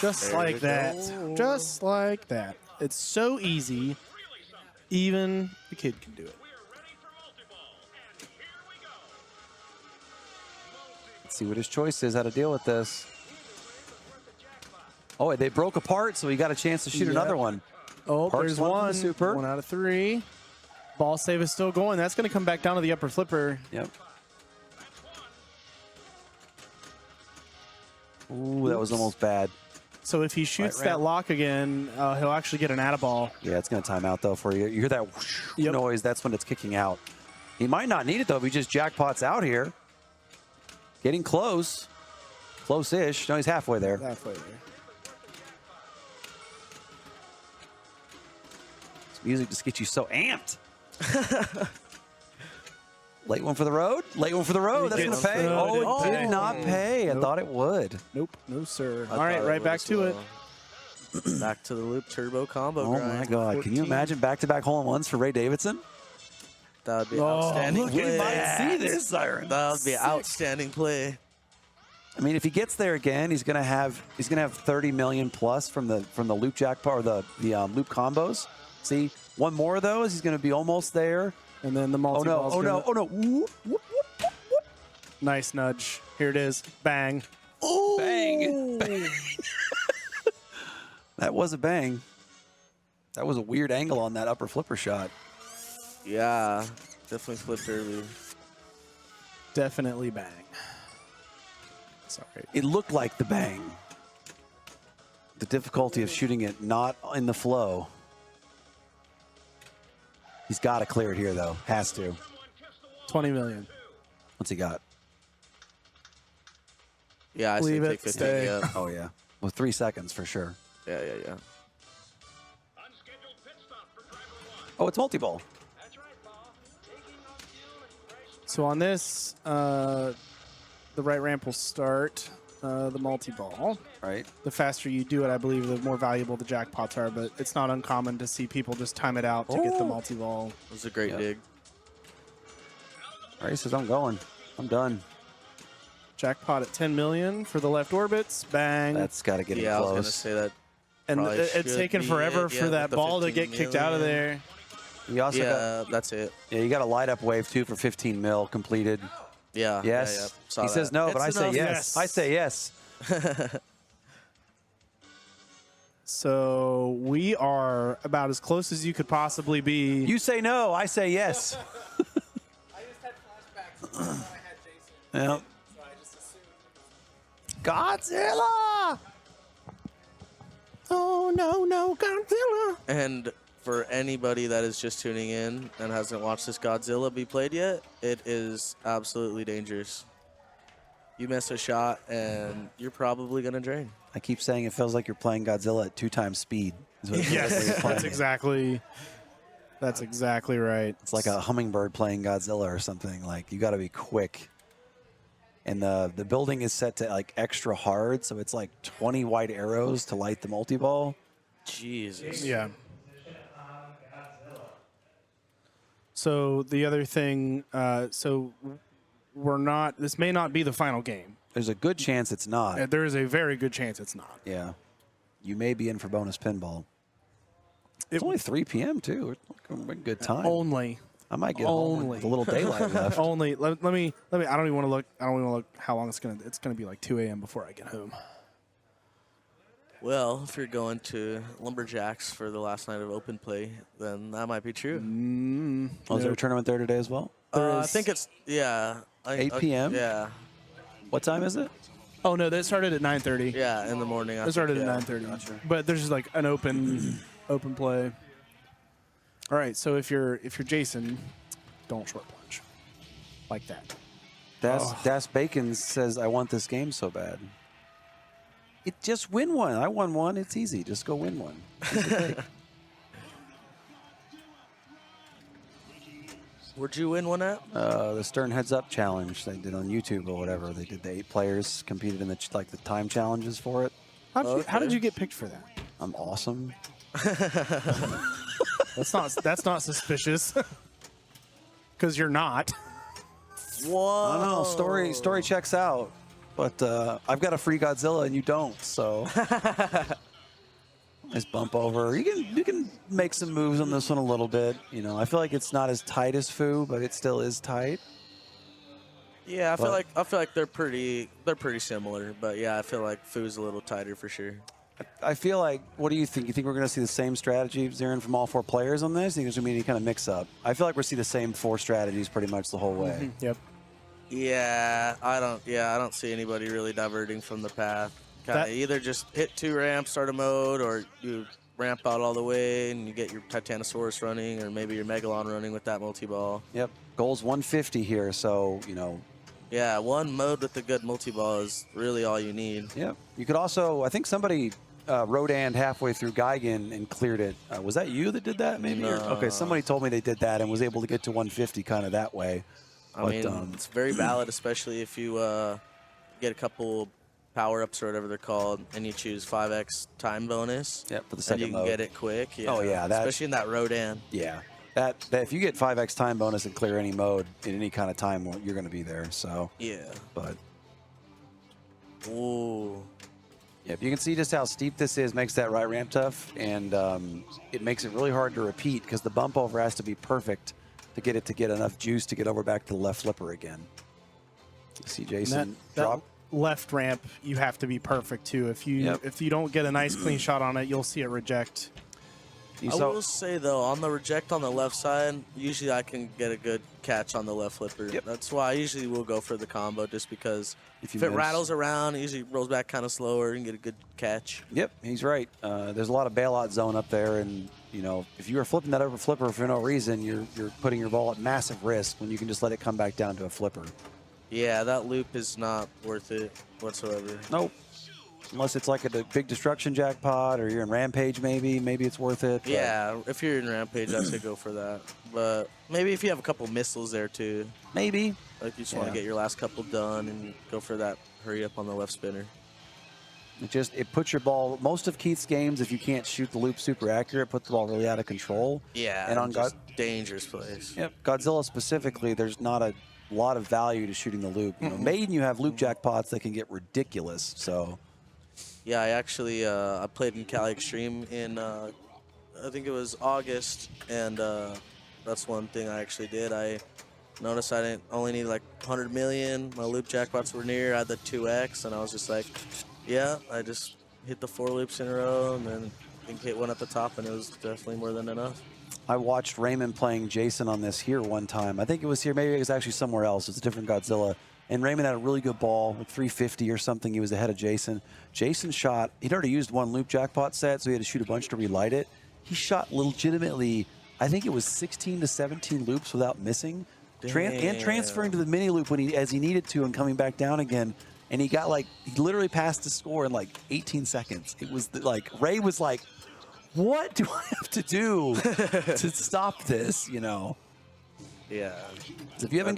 Speaker 5: Just
Speaker 11: There
Speaker 5: like
Speaker 11: we
Speaker 5: that.
Speaker 11: go.
Speaker 5: Just like that. It's so easy. even the kid can do it.
Speaker 4: Let's see what his choice is, how to deal with this. Oh, they broke apart, so he got a chance to shoot another one.
Speaker 5: Oh,
Speaker 4: Parks
Speaker 5: there's
Speaker 4: one for the
Speaker 5: one.
Speaker 4: super.
Speaker 5: 1 out of 3. Ball save is still going. That's going to come back down to the upper flipper.
Speaker 4: Yep. Ooh, that was almost bad.
Speaker 5: So if he shoots
Speaker 4: Right
Speaker 5: that
Speaker 4: ramp.
Speaker 5: lock again, he'll actually get an atta-ball.
Speaker 4: Yeah, it's going to time out, though, for you. You hear that whoosh noise, that's when it's kicking out. He might not need it, though, if he just jackpots out here. Getting close. Close-ish. No, he's halfway there.
Speaker 5: Halfway there.
Speaker 4: This music just gets you so amped. Late one for the road. Late one for the road. That's going to pay. Oh, it did not pay. I thought it would.
Speaker 5: Nope. No, sir.
Speaker 11: I
Speaker 5: All right,
Speaker 11: thought
Speaker 5: right
Speaker 11: would
Speaker 5: back
Speaker 11: as
Speaker 5: to it.
Speaker 11: well. Back to the loop turbo combo
Speaker 4: Oh,
Speaker 11: grind.
Speaker 4: my God. Can you
Speaker 5: 14.
Speaker 4: imagine back-to-back hole-in-ones for Ray Davidson?
Speaker 11: That would be an outstanding
Speaker 4: Look at
Speaker 11: play.
Speaker 4: that. See this, Siren.
Speaker 11: That would be an outstanding play.
Speaker 4: I mean, if he gets there again, he's gonna have 30 million plus from the loop jackpot or the loop combos. See, one more of those, he's gonna be almost there.
Speaker 5: And then the multi
Speaker 4: Oh no! Whoop, whoop, whoop.
Speaker 5: Nice nudge. Here it is. Bang.
Speaker 4: Oh, bang! That was a bang. That was a weird angle on that upper flipper shot.
Speaker 11: Yeah, definitely flipped early.
Speaker 5: Definitely bang. Sorry.
Speaker 4: It looked like the bang. The difficulty of shooting it not in the flow. He's got to clear it here, though. Has to.
Speaker 5: 20 million.
Speaker 4: What's he got?
Speaker 11: Yeah, I say
Speaker 5: Leave
Speaker 11: take
Speaker 5: it,
Speaker 11: 50.
Speaker 5: stay.
Speaker 11: Yeah.
Speaker 4: Oh, yeah. Well, 3 seconds for sure.
Speaker 11: Yeah.
Speaker 4: Oh, it's multi-ball.
Speaker 5: So on this, the right ramp will start the multi-ball.
Speaker 4: Right.
Speaker 5: The faster you do it, I believe, the more valuable the jackpots are, but it's not uncommon to see people just time it out to get the multi-ball.
Speaker 11: It was a great dig.
Speaker 4: All right, he says, I'm going. I'm done.
Speaker 5: Jackpot at 10 million for the left orbits. Bang.
Speaker 4: That's got to get him
Speaker 11: Yeah, I was
Speaker 4: close.
Speaker 11: going to say that.
Speaker 5: And
Speaker 11: probably
Speaker 5: it's
Speaker 11: should
Speaker 5: taken
Speaker 11: be
Speaker 5: forever
Speaker 11: it,
Speaker 5: for
Speaker 11: yeah,
Speaker 5: that
Speaker 11: with the
Speaker 5: ball to
Speaker 11: 15
Speaker 5: get kicked out of
Speaker 11: million.
Speaker 5: there.
Speaker 4: You also
Speaker 11: Yeah, that's it.
Speaker 4: you got a light up wave too for 15 mil completed.
Speaker 11: Yeah.
Speaker 4: Yes.
Speaker 11: Yeah. Saw
Speaker 4: He says
Speaker 11: that.
Speaker 4: no, but I
Speaker 11: It's
Speaker 4: say
Speaker 11: enough.
Speaker 4: yes. I say yes.
Speaker 5: So we are about as close as you could possibly be.
Speaker 4: You say no, I say yes.
Speaker 3: I just had flashbacks when I had Jason.
Speaker 4: Yeah.
Speaker 3: So I just assumed.
Speaker 4: Godzilla!
Speaker 5: Oh, no, Godzilla.
Speaker 11: And for anybody that is just tuning in and hasn't watched this Godzilla be played yet, it is absolutely dangerous. You miss a shot and you're probably going to drain.
Speaker 4: I keep saying it feels like you're playing Godzilla at 2 times speed. Is what it feels like when you're
Speaker 5: Yes,
Speaker 4: playing
Speaker 5: that's exactly right.
Speaker 4: It's like a hummingbird playing Godzilla or something. Like, you got to be quick. And the building is set to like extra hard, so it's like 20 white arrows to light the multi-ball.
Speaker 11: Jesus.
Speaker 5: Yeah. So the other thing, so this may not be the final game.
Speaker 4: There's a good chance it's not.
Speaker 5: There is a very good chance it's not.
Speaker 4: Yeah. You may be in for bonus pinball. It's only 3 p.m. too. It's like a good time.
Speaker 5: Only.
Speaker 4: I might get home with a little daylight left.
Speaker 5: Only. Let me. I don't even want to look. I don't even want to look how long it's gonna be like 2 a.m. before I get home.
Speaker 11: Well, if you're going to Lumberjacks for the last night of open play, then that might be true.
Speaker 4: Oh, is there a tournament there today as well?
Speaker 11: I think it's,
Speaker 4: 8 p.m.?
Speaker 11: Yeah.
Speaker 4: What time is it?
Speaker 5: Oh no, that started at 9:30.
Speaker 11: Yeah, in the morning.
Speaker 5: It started at 9:30. But there's just like an open play. All right, so if you're Jason, don't short plunge like that.
Speaker 4: Das Bacon says, I want this game so bad. Just win one. I won one. It's easy. Just go win one.
Speaker 11: Where'd you win one at?
Speaker 4: The Stern Heads Up Challenge they did on YouTube or whatever. They did the 8 players competed in the time challenges for it.
Speaker 5: How did you get picked for that?
Speaker 4: I'm awesome.
Speaker 5: That's not suspicious. Because you're not.
Speaker 11: Whoa.
Speaker 4: I don't know. Story checks out. But I've got a free Godzilla and you don't, so.
Speaker 10: Nice bump over. You can make some moves on this one a little bit. You know, I feel like it's not as tight as Foo, but it still is tight.
Speaker 11: Yeah, I feel like they're pretty similar, but yeah, I feel like Foo's a little tighter for sure.
Speaker 10: I feel like, what do you think? You think we're going to see the same strategy, Zarin, from all 4 players on this? You think there's going to be any kind of mix-up? I feel like we'll see the same 4 strategies pretty much the whole way.
Speaker 5: Yep.
Speaker 11: Yeah, I don't see anybody really diverting from the path. Kind of either just hit 2 ramps, start a mode, or you ramp out all the way and you get your Titanosaurus running, or maybe your Megalon running with that multi-ball.
Speaker 10: Yep. Goal's 150 here, so, you know.
Speaker 11: Yeah, one mode with a good multi-ball is really all you need.
Speaker 10: Yep. You could also, I think somebody Rodand halfway through Geigen and cleared it. Was that you that did that, maybe?
Speaker 11: No.
Speaker 10: Okay, somebody told me they did that and was able to get to 150 kind of that way.
Speaker 11: I mean, it's very valid, especially if you get a couple power-ups or whatever they're called, and you choose 5x time bonus.
Speaker 10: Yep, for the second
Speaker 11: and you
Speaker 10: mode.
Speaker 11: can get it quick. Yeah.
Speaker 10: Oh, yeah.
Speaker 11: Especially in that Rodan.
Speaker 10: Yeah. That if you get 5x time bonus and clear any mode in any kind of time, well, you're going to be there. So.
Speaker 11: Yeah.
Speaker 10: But.
Speaker 11: Ooh.
Speaker 10: Yep, you can see just how steep this is, makes that right ramp tough, and it makes it really hard to repeat because the bump over has to be perfect to get enough juice to get over back to the left flipper again. You see Jason drop.
Speaker 5: That left ramp, you have to be perfect too. If you don't get a nice clean shot on it, you'll see it reject.
Speaker 11: I will say though, on the reject on the left side, usually I can get a good catch on the left flipper.
Speaker 10: Yep.
Speaker 11: That's why I usually will go for the combo, just because if it
Speaker 10: miss.
Speaker 11: rattles around, it usually rolls back kind of slower and get a good catch.
Speaker 10: Yep, he's right. There's a lot of bailout zone up there, and you know if you are flipping that over flipper for no reason, you're putting your ball at massive risk when you can just let it come back down to a flipper.
Speaker 11: Yeah, that loop is not worth it whatsoever.
Speaker 10: Nope. Unless it's like a big destruction jackpot or you're in Rampage, maybe it's worth it.
Speaker 11: Yeah, if you're in Rampage, I'd say go for that. But maybe if you have a couple missiles there too.
Speaker 10: Maybe.
Speaker 11: Like you just want to get your last couple done and go for that hurry up on the left spinner.
Speaker 10: It puts your ball, most of Keith's games, if you can't shoot the loop super accurate, puts the ball really out of control.
Speaker 11: Yeah,
Speaker 10: and on
Speaker 11: just dangerous plays.
Speaker 10: Yep, Godzilla specifically, there's not a lot of value to shooting the loop. You know, Maiden, you have loop jackpots that can get ridiculous, so...
Speaker 11: Yeah, I actually I played in Cali Extreme in I think it was August, and that's one thing I actually did. I noticed I didn't only need like 100 million. My loop jackpots were near. I had the 2x, and I was just like, yeah, I just hit the 4 loops in a row, and then I think hit one at the top, and it was definitely more than enough.
Speaker 10: I watched Raymond playing Jason on this here one time. I think it was here. Maybe it was actually somewhere else. It's a different Godzilla. And Raymond had a really good ball, like 350 or something. He was ahead of Jason. Jason shot, he'd already used 1 loop jackpot set, so he had to shoot a bunch to relight it. He shot legitimately, I think it was 16 to 17 loops without missing. And transferring to the mini loop as he needed to and coming back down again. And he got he literally passed the score in like 18 seconds. It was Ray was like, what do I have to do to stop this, you know?
Speaker 11: Yeah,
Speaker 10: if you haven't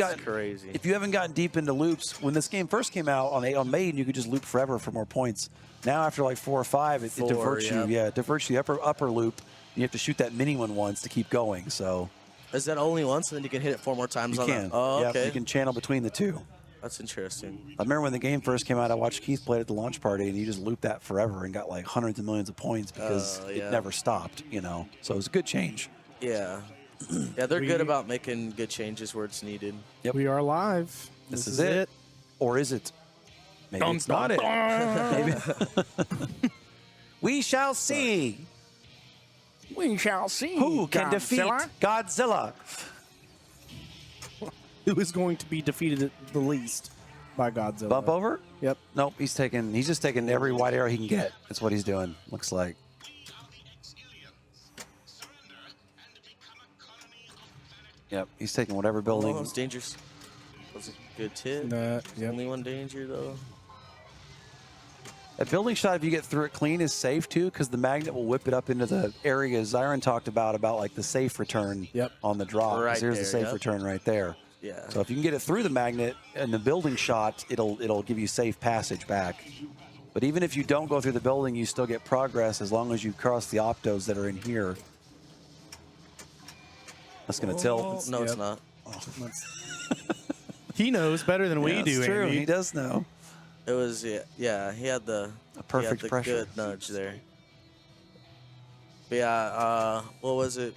Speaker 10: gotten deep into loops, when this game first came out on Maiden, you could just loop forever for more points. Now after like 4 or 5, it diverts you. Yeah, it diverts the upper loop. You have to shoot that mini one once to keep going. So
Speaker 11: is that only once, and then you can hit it 4 more times?
Speaker 10: You can.
Speaker 11: Oh,
Speaker 10: yeah,
Speaker 11: okay.
Speaker 10: You can channel between the 2.
Speaker 11: That's interesting.
Speaker 10: I remember when the game first came out, I watched Keith play it at the launch party, and he just looped that forever and got like hundreds of millions of points because it never stopped. You know, so it was a good change.
Speaker 11: Yeah. Yeah, they're good about making good changes where it's needed.
Speaker 5: Yep. We are live.
Speaker 10: This is it. Or is it? Maybe it's not it. Maybe. We shall see.
Speaker 5: We shall see.
Speaker 10: Who can defeat Godzilla?
Speaker 5: Who is going to be defeated the least by Godzilla?
Speaker 10: Bump over?
Speaker 5: Yep.
Speaker 10: Nope, he's just taking every white arrow he can get. That's what he's doing, looks like. Yep, he's taking whatever building.
Speaker 11: Oh, it's dangerous. That's a good tip. Only one danger, though.
Speaker 10: That building shot, if you get through it clean, is safe, too, because the magnet will whip it up into the area Zyron talked about like the safe return on the drop.
Speaker 11: Right
Speaker 10: Here's
Speaker 11: there,
Speaker 10: the safe return right there.
Speaker 11: Yeah.
Speaker 10: So if you can get it through the magnet and the building shot, it'll give you safe passage back. But even if you don't go through the building, you still get progress as long as you cross the optos that are in here. That's going to tilt.
Speaker 11: No, it's not.
Speaker 5: He knows better than we do,
Speaker 10: That's true.
Speaker 5: Andy.
Speaker 10: He does know.
Speaker 11: It was, yeah, he had the
Speaker 10: perfect pressure.
Speaker 11: good nudge there. But yeah, what was it?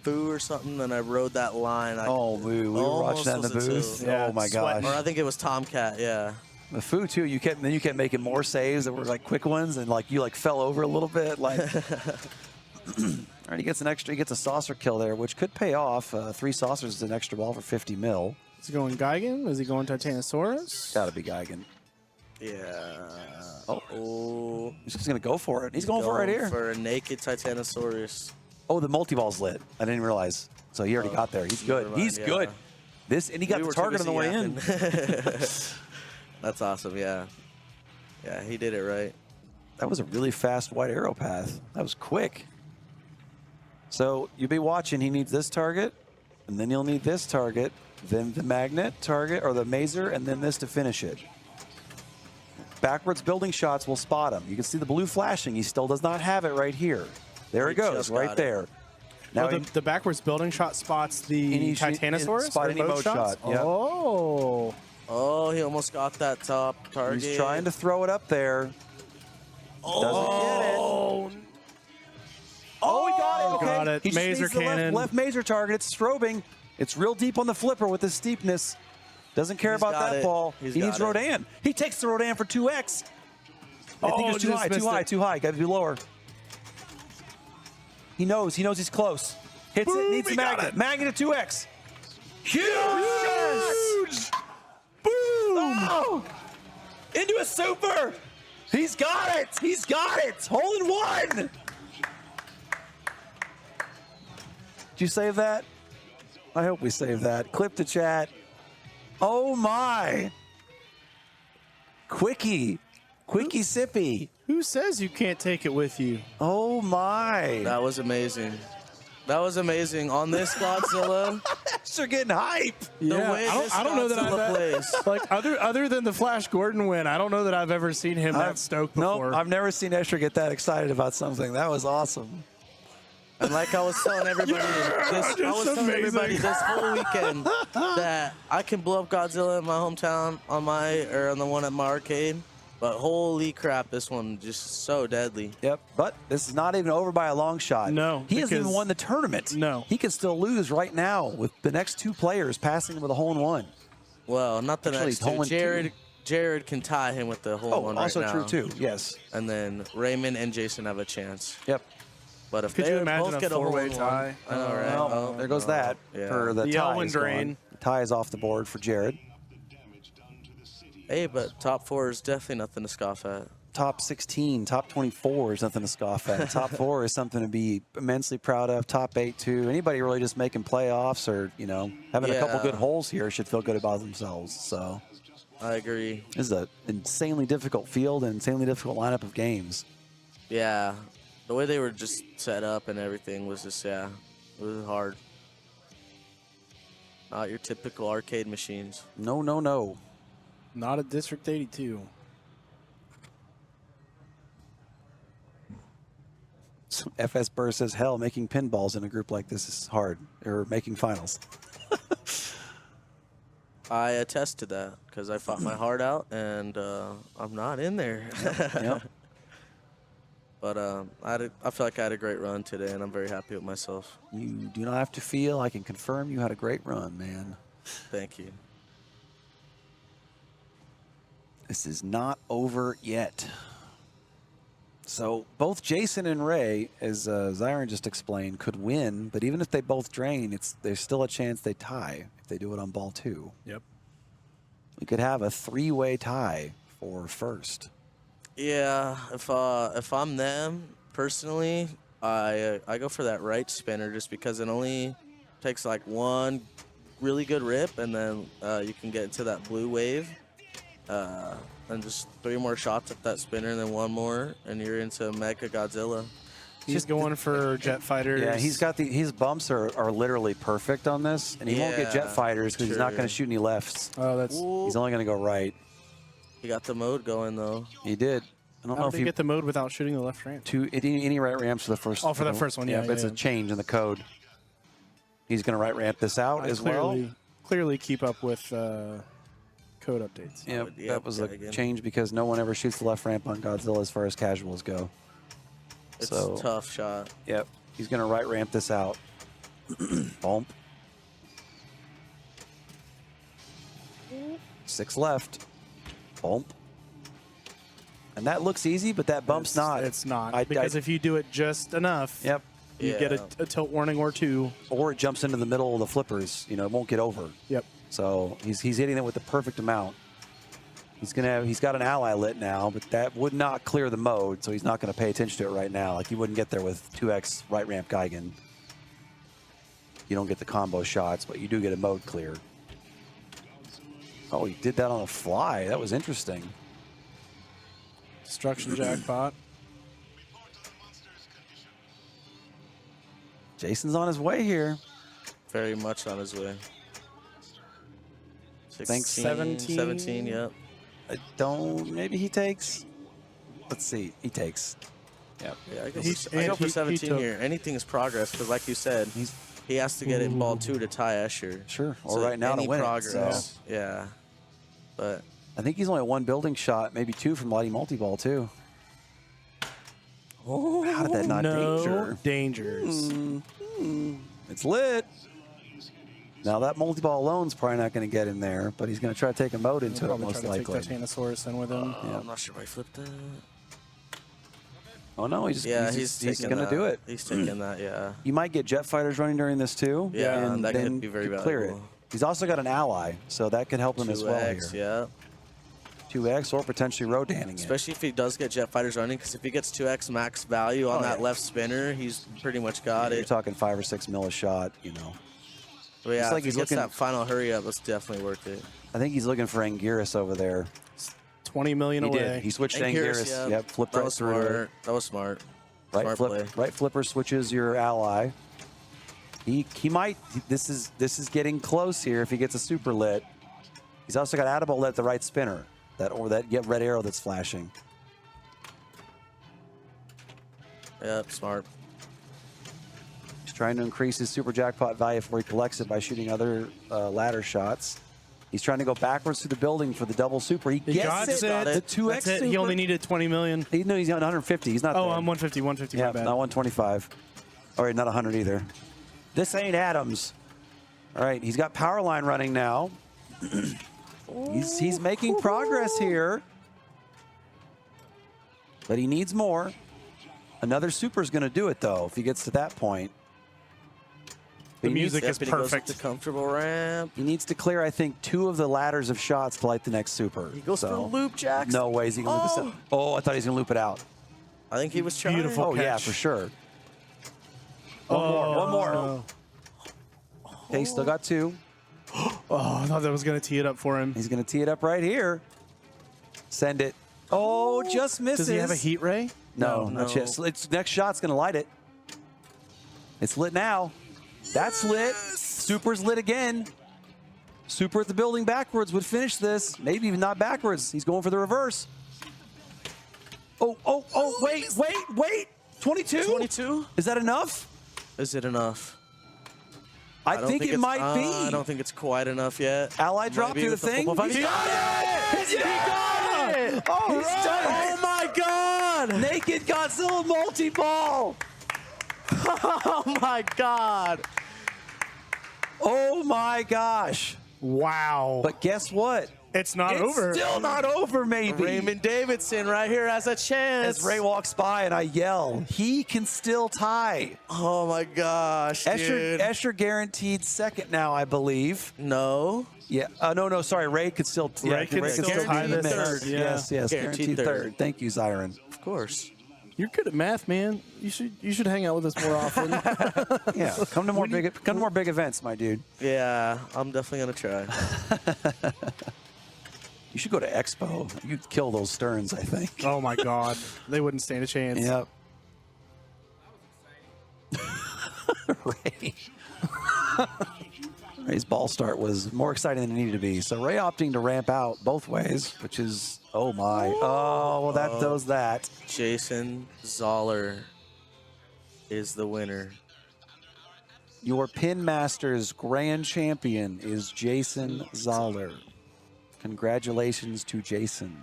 Speaker 11: Foo or something, and I rode that line.
Speaker 4: We were watching that in the booth.
Speaker 5: Yeah,
Speaker 4: Oh my gosh.
Speaker 11: Or I think it was Tomcat, yeah.
Speaker 4: The Foo too. You kept making more saves that were like quick ones, and like you fell over a little bit. Like, all right, he gets a saucer kill there, which could pay off. 3 saucers is an extra ball for 50 mil.
Speaker 5: Is he going Gigan? Is he going Titanosaurus?
Speaker 4: Got to be Gigan.
Speaker 11: Yeah.
Speaker 4: Oh, he's just gonna go for it. He's going for it right here.
Speaker 11: For a naked Titanosaurus.
Speaker 4: Oh, the multi-ball's lit. I didn't realize. So he already got there. He's good. He's good. And he got the target on the way in.
Speaker 11: That's awesome, yeah. Yeah, he did it right.
Speaker 4: That was a really fast white arrow path. That was quick. So you'll be watching. He needs this target, and then you'll need this target, then the magnet target, or the mazer, and then this to finish it. Backwards building shots will spot him. You can see the blue flashing. He still does not have it right here. There it goes, right there.
Speaker 5: Now the backwards building shot spots the Titanosaurus?
Speaker 4: Spot any mode shot. Yep.
Speaker 5: Oh.
Speaker 11: Oh, he almost got that top target.
Speaker 4: He's trying to throw it up there.
Speaker 11: Oh.
Speaker 4: Doesn't get it. Oh, he got it. Okay.
Speaker 5: Got it.
Speaker 4: He just
Speaker 5: Mazer
Speaker 4: needs the
Speaker 5: cannon.
Speaker 4: left mazer target. It's strobing. It's real deep on the flipper with the steepness. Doesn't care about
Speaker 11: got
Speaker 4: that
Speaker 11: it.
Speaker 4: ball.
Speaker 11: He's
Speaker 4: He needs
Speaker 11: got it.
Speaker 4: Rodan. He takes the Rodan for 2x. I think it's too high, too high, too high. Got to be lower. He knows he's close. Hits it, needs the magnet. Magnet at 2x. Huge! Boom! Oh! Into a super! He's got it! He's got it! Hole in one! Did you save that? I hope we saved that. Clip to chat. Oh my! Quickie sippy.
Speaker 5: Who says you can't take it with you?
Speaker 4: Oh my!
Speaker 11: That was amazing. That was amazing. On this Godzilla,
Speaker 4: you're getting hype.
Speaker 5: I don't know that I've
Speaker 11: plays.
Speaker 5: Like other than the Flash Gordon win, I don't know that I've ever seen him that stoked before.
Speaker 4: No, I've never seen Escher get that excited about something. That was awesome.
Speaker 11: And like I was telling everybody, this whole weekend that I can blow up Godzilla in my hometown on the one at my arcade. But holy crap, this one just so deadly.
Speaker 4: Yep, but this is not even over by a long shot.
Speaker 5: No.
Speaker 4: He hasn't even won the tournament.
Speaker 5: No.
Speaker 4: He can still lose right now with the next 2 players passing him with a hole-in-one.
Speaker 11: Well, not the next two. Jared can tie him with the hole-in-one right now.
Speaker 4: Also true, too, yes.
Speaker 11: And then Raymond and Jason have a chance.
Speaker 4: Yep.
Speaker 11: But if
Speaker 5: Could
Speaker 11: they
Speaker 5: you imagine
Speaker 11: both
Speaker 5: a
Speaker 11: get a
Speaker 5: four-way
Speaker 11: hole-in-one,
Speaker 5: tie?
Speaker 11: I know, right?
Speaker 4: Well, there goes that.
Speaker 11: Yeah.
Speaker 4: For the tie
Speaker 5: Elwin
Speaker 4: is gone.
Speaker 5: drain.
Speaker 4: The tie is off the board for Jared.
Speaker 11: Hey, but top 4 is definitely nothing to scoff at.
Speaker 4: Top 16, top 24 is nothing to scoff at. Top 4 is something to be immensely proud of. Top 8 too. Anybody really just making playoffs or having a couple good holes here should feel good about themselves. So
Speaker 11: I agree.
Speaker 4: This is an insanely difficult field and insanely difficult lineup of games.
Speaker 11: Yeah, the way they were just set up and everything was just it was hard. Not your typical arcade machines.
Speaker 4: No.
Speaker 5: Not at District 82.
Speaker 4: FS Burr says, hell, making pinballs in a group like this is hard. Or making finals.
Speaker 11: I attest to that because I fought my heart out and I'm not in there.
Speaker 4: Yep.
Speaker 11: But I feel like I had a great run today and I'm very happy with myself.
Speaker 4: You do not have to feel. I can confirm you had a great run, man.
Speaker 11: Thank you.
Speaker 4: This is not over yet. So both Jason and Ray, as Zyron just explained, could win, but even if they both drain, there's still a chance they tie if they do it on ball 2.
Speaker 5: Yep.
Speaker 4: We could have a 3-way tie for first.
Speaker 11: Yeah, if I'm them personally, I go for that right spinner just because it only takes like one really good rip and then you can get into that blue wave. And just 3 more shots at that spinner and then 1 more and you're into Mega Godzilla.
Speaker 5: He's going for jet fighters.
Speaker 4: Yeah, his bumps are literally perfect on this, and he won't get jet fighters because he's not going to shoot any lefts.
Speaker 5: Oh, that's.
Speaker 4: He's only going to go right.
Speaker 11: He got the mode going though.
Speaker 4: He did. I don't know if
Speaker 5: he get the mode without shooting the left ramp.
Speaker 4: Any right ramps for the first.
Speaker 5: Oh, for the first one, yeah.
Speaker 4: But it's a change in the code. He's going to right ramp this out as well.
Speaker 5: Clearly keep up with code updates.
Speaker 4: Yep, that was a change because no one ever shoots the left ramp on Godzilla as far as casuals go.
Speaker 11: It's
Speaker 10: So
Speaker 11: a tough shot.
Speaker 10: yep, he's going to right ramp this out. Bump. 6 left. Bump. And that looks easy, but that bump's not.
Speaker 5: It's not. Because if you do it just enough,
Speaker 10: Yep.
Speaker 5: you get a tilt warning or two.
Speaker 10: Or it jumps into the middle of the flippers. You know, it won't get over.
Speaker 5: Yep.
Speaker 10: So he's hitting it with the perfect amount. He's got an ally lit now, but that would not clear the mode, so he's not going to pay attention to it right now. Like, you wouldn't get there with 2x right ramp Geigen. You don't get the combo shots, but you do get a mode clear. Oh, he did that on the fly. That was interesting.
Speaker 5: Destruction jackpot.
Speaker 10: Jason's on his way here.
Speaker 11: Very much on his way.
Speaker 10: Thanks.
Speaker 11: 17, yep.
Speaker 10: I don't, maybe he takes. Let's see, he takes. Yep.
Speaker 11: Yeah, I go for 17 here. Anything is progress, because like you said, he has to get it in ball 2 to tie Escher.
Speaker 10: Sure, or
Speaker 11: So
Speaker 10: right now to
Speaker 11: any
Speaker 10: win
Speaker 11: progress,
Speaker 10: it. So.
Speaker 11: yeah. But
Speaker 10: I think he's only 1 building shot, maybe 2 from lighting multi-ball too. Oh, how did that not danger?
Speaker 5: Dangers.
Speaker 10: It's lit. Now that multi-ball alone's probably not going to get him there, but he's going to try to take a mode into it
Speaker 5: Probably
Speaker 10: most
Speaker 5: try to
Speaker 10: likely.
Speaker 5: take that Tanosaurus in with him.
Speaker 10: Yeah.
Speaker 11: I'm not sure if I flipped that.
Speaker 10: Oh no, he's going to do it.
Speaker 11: He's taking that, yeah.
Speaker 10: You might get jet fighters running during this too.
Speaker 11: Yeah,
Speaker 10: and
Speaker 11: that
Speaker 10: then
Speaker 11: could be very
Speaker 10: you clear it.
Speaker 11: valuable.
Speaker 10: He's also got an ally, so that could help him as well here.
Speaker 11: 2x, yeah.
Speaker 10: 2x or potentially Rodaning it.
Speaker 11: Especially if he does get jet fighters running, because if he gets 2x max value on that left spinner, he's pretty much got
Speaker 10: You're
Speaker 11: it.
Speaker 10: talking 5 or 6 mil a shot, you know.
Speaker 11: But yeah,
Speaker 10: It's like
Speaker 11: if
Speaker 10: he's
Speaker 11: he gets
Speaker 10: looking-
Speaker 11: that final hurry up, it's definitely worth it.
Speaker 10: I think he's looking for Anguirus over there.
Speaker 5: 20 million
Speaker 10: He
Speaker 5: away.
Speaker 10: did. He switched to Anguirus.
Speaker 11: yeah.
Speaker 10: Yep, flipped
Speaker 11: That
Speaker 10: right
Speaker 11: was
Speaker 10: through it.
Speaker 11: smart. That was smart.
Speaker 10: Right
Speaker 11: Smart
Speaker 10: flip,
Speaker 11: play.
Speaker 10: right flipper switches your ally. He might. This is getting close here if he gets a super lit. He's also got Addable lit the right spinner. That red arrow that's flashing.
Speaker 11: Yep, smart.
Speaker 10: He's trying to increase his super jackpot value before he collects it by shooting other ladder shots. He's trying to go backwards to the building for the double super. He
Speaker 5: got
Speaker 10: gets
Speaker 5: it.
Speaker 10: The 2x
Speaker 5: That's it.
Speaker 10: super.
Speaker 5: He only needed 20 million.
Speaker 10: No, he's on 150. He's not
Speaker 5: Oh,
Speaker 10: there.
Speaker 5: I'm 150, 150,
Speaker 10: Yeah,
Speaker 5: my bad.
Speaker 10: not 125. All right, not 100 either. This ain't Addams. All right, he's got power line running now. he's making progress here. But he needs more. Another super's going to do it, though, if he gets to that point.
Speaker 5: The
Speaker 10: He needs-
Speaker 5: music is
Speaker 11: But he goes
Speaker 5: perfect.
Speaker 11: with the comfortable ramp.
Speaker 10: He needs to clear, I think, 2 of the ladders of shots to light the next super.
Speaker 11: He goes for the loop, Jax.
Speaker 10: No way is he going to loop this out. Oh, I thought he was going to loop it out.
Speaker 11: I think he was trying.
Speaker 5: Beautiful.
Speaker 10: Oh, yeah,
Speaker 5: catch.
Speaker 10: for sure. One more. Okay, he's still got 2.
Speaker 5: Oh, I thought that was going to tee it up for him.
Speaker 10: He's going to tee it up right here. Send it. Oh, just misses.
Speaker 5: Does he have a heat ray?
Speaker 10: No, not yet. It's next shot's going to light it. It's lit now. That's lit. Super's lit again. Super at the building backwards would finish this. Maybe even not backwards. He's going for the reverse. Oh, wait. 22?
Speaker 11: 22?
Speaker 10: Is that enough?
Speaker 11: Is it enough?
Speaker 10: I
Speaker 11: don't
Speaker 10: think it
Speaker 11: it's-
Speaker 10: might be.
Speaker 11: I don't think it's quite enough yet.
Speaker 10: Ally drop
Speaker 11: Maybe
Speaker 10: through the
Speaker 11: with the
Speaker 10: thing.
Speaker 11: football
Speaker 10: He
Speaker 11: fight.
Speaker 10: got it! He got it!
Speaker 11: All
Speaker 10: He's
Speaker 11: right.
Speaker 10: done it!
Speaker 11: Oh my God!
Speaker 10: Naked Godzilla multi-ball!
Speaker 11: Oh my God!
Speaker 10: Oh my gosh.
Speaker 5: Wow.
Speaker 10: But guess what?
Speaker 5: It's not over.
Speaker 10: It's still not over, maybe.
Speaker 11: Raymond Davidson right here has a chance.
Speaker 10: As Ray walks by and I yell, he can still tie.
Speaker 11: Oh my gosh, dude.
Speaker 10: Escher guaranteed second now, I believe.
Speaker 11: No.
Speaker 10: Yeah. No. Sorry. Ray could still.
Speaker 5: Ray could still tie
Speaker 10: guaranteed
Speaker 5: this.
Speaker 10: third.
Speaker 5: Yeah.
Speaker 10: Yes.
Speaker 11: Guaranteed
Speaker 10: Guaranteed third. Thank you, Zyron.
Speaker 11: Of course.
Speaker 5: You're good at math, man. You should hang out with us more often.
Speaker 10: Yeah. Come to more big events, my dude.
Speaker 11: Yeah, I'm definitely gonna try.
Speaker 10: You should go to Expo. You'd kill those Sterns, I think.
Speaker 5: Oh my God, they wouldn't stand a chance.
Speaker 10: Yep. Ray. Ray's ball start was more exciting than it needed to be. So Ray opting to ramp out both ways, which is, oh my. Oh, well, that does that.
Speaker 11: Jason Zoller is the winner.
Speaker 10: Your Pinmasters grand champion is Jason Zoller. Congratulations to Jason.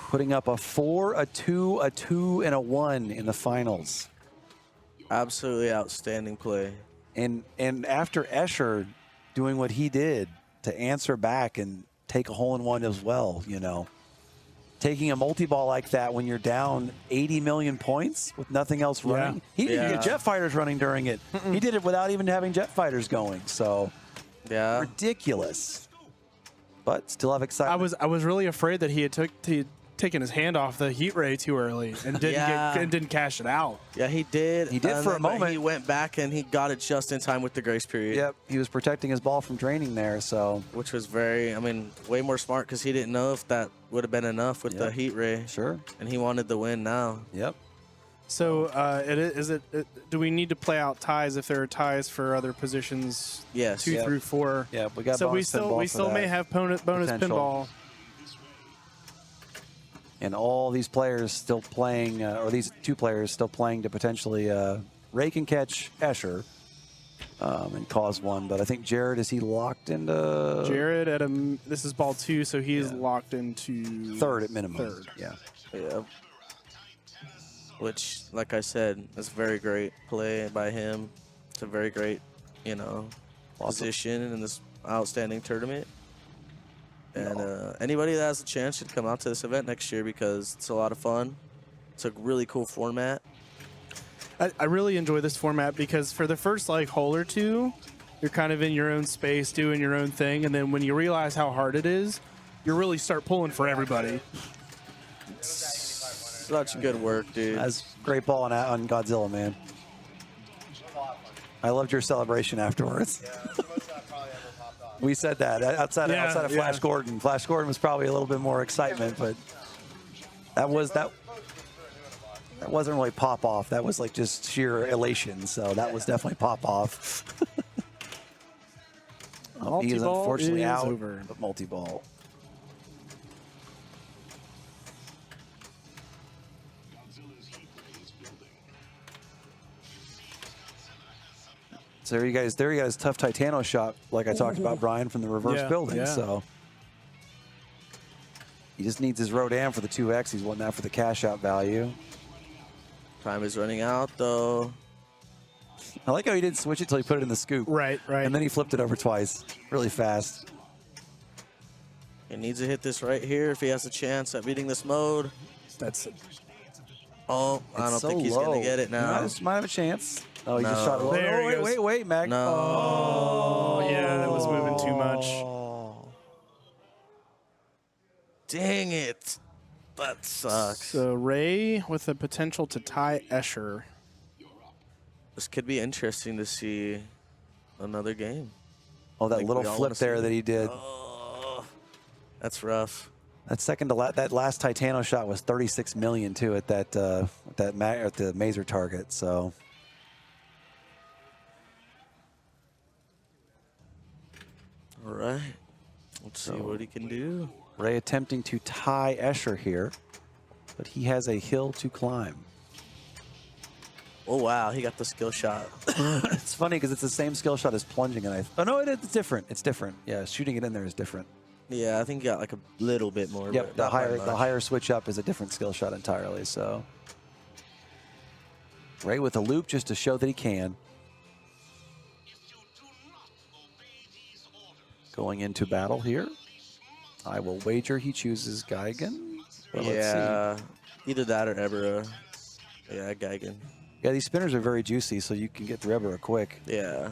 Speaker 10: putting up a 4, a 2, a 2, and a 1 in the finals.
Speaker 11: Absolutely outstanding play.
Speaker 10: And after Escher doing what he did to answer back and take a hole-in-one as well, you know. Taking a multi-ball like that when you're down 80 million points with nothing else running. He didn't get jet fighters running during it. He did it without even having jet fighters going. So ridiculous. But still have excitement.
Speaker 5: I was really afraid that he had taken his hand off the heat ray too early and didn't cash it out.
Speaker 11: Yeah, he did.
Speaker 10: He did for a moment.
Speaker 11: He went back and he got it just in time with the grace period.
Speaker 10: Yep, he was protecting his ball from draining there, so.
Speaker 11: Which was way more smart because he didn't know if that would have been enough with the heat ray.
Speaker 10: Sure.
Speaker 11: And he wanted the win now.
Speaker 10: Yep.
Speaker 5: So do we need to play out ties if there are ties for other positions?
Speaker 11: Yes.
Speaker 5: 2 through 4.
Speaker 10: Yeah, we got
Speaker 5: so
Speaker 10: bonus
Speaker 5: we still may have bonus
Speaker 10: potential.
Speaker 5: pinball.
Speaker 10: And all these players still playing, or these 2 players still playing to potentially rake and catch Escher and cause 1. But I think Jared, is he locked into?
Speaker 5: Jared this is ball 2, so he's locked into
Speaker 10: 3rd at minimum.
Speaker 5: 3rd.
Speaker 11: Yeah. Which, like I said, is very great play by him. It's a very great, position in this outstanding tournament. And anybody that has a chance should come out to this event next year because it's a lot of fun. It's a really cool format.
Speaker 5: I really enjoy this format because for the first hole or two, you're kind of in your own space doing your own thing, and then when you realize how hard it is, you really start pulling for everybody.
Speaker 11: Such good work, dude.
Speaker 10: That's great ball on Godzilla, man. I loved your celebration afterwards. We said that outside of Flash Gordon. Flash Gordon was probably a little bit more excitement, but that wasn't really pop off. That was like just sheer elation. So that was definitely pop off. He is unfortunately out. But multi-ball. So there you guys, tough Titano shot, like I talked about, Brian, from the reverse building. So he just needs his Rodan for the 2X. He's won that for the cash out value.
Speaker 11: Time is running out, though.
Speaker 10: I like how he didn't switch it until he put it in the scoop.
Speaker 5: Right.
Speaker 10: And then he flipped it over twice, really fast.
Speaker 11: He needs to hit this right here if he has a chance at beating this mode. Oh, I don't think he's going to get it now.
Speaker 10: Might have a chance. Oh, he just shot it low. Wait, Mac.
Speaker 11: No.
Speaker 5: Oh, yeah, that was moving too much.
Speaker 11: Dang it. That sucks.
Speaker 5: So Ray with the potential to tie Escher.
Speaker 11: This could be interesting to see another game.
Speaker 10: Oh, that little flip there that he did.
Speaker 11: Oh, that's rough.
Speaker 10: That that last Titano shot was 36 million too at at the Mazer target. So.
Speaker 11: All right. Let's see what he can do.
Speaker 10: Ray attempting to tie Escher here, but he has a hill to climb.
Speaker 11: Oh, wow. He got the skill shot.
Speaker 10: It's funny because it's the same skill shot as plunging. Oh, no, it's different. It's different. Yeah, shooting it in there is different.
Speaker 11: Yeah, I think he got like a little bit more.
Speaker 10: Yep, the higher switch up is a different skill shot entirely. So Ray with a loop just to show that he can. Going into battle here. I will wager he chooses Geigen. But let's see.
Speaker 11: Either that or Ebera. Yeah, Geigen.
Speaker 10: Yeah, these spinners are very juicy, so you can get through Ebera quick.
Speaker 11: Yeah.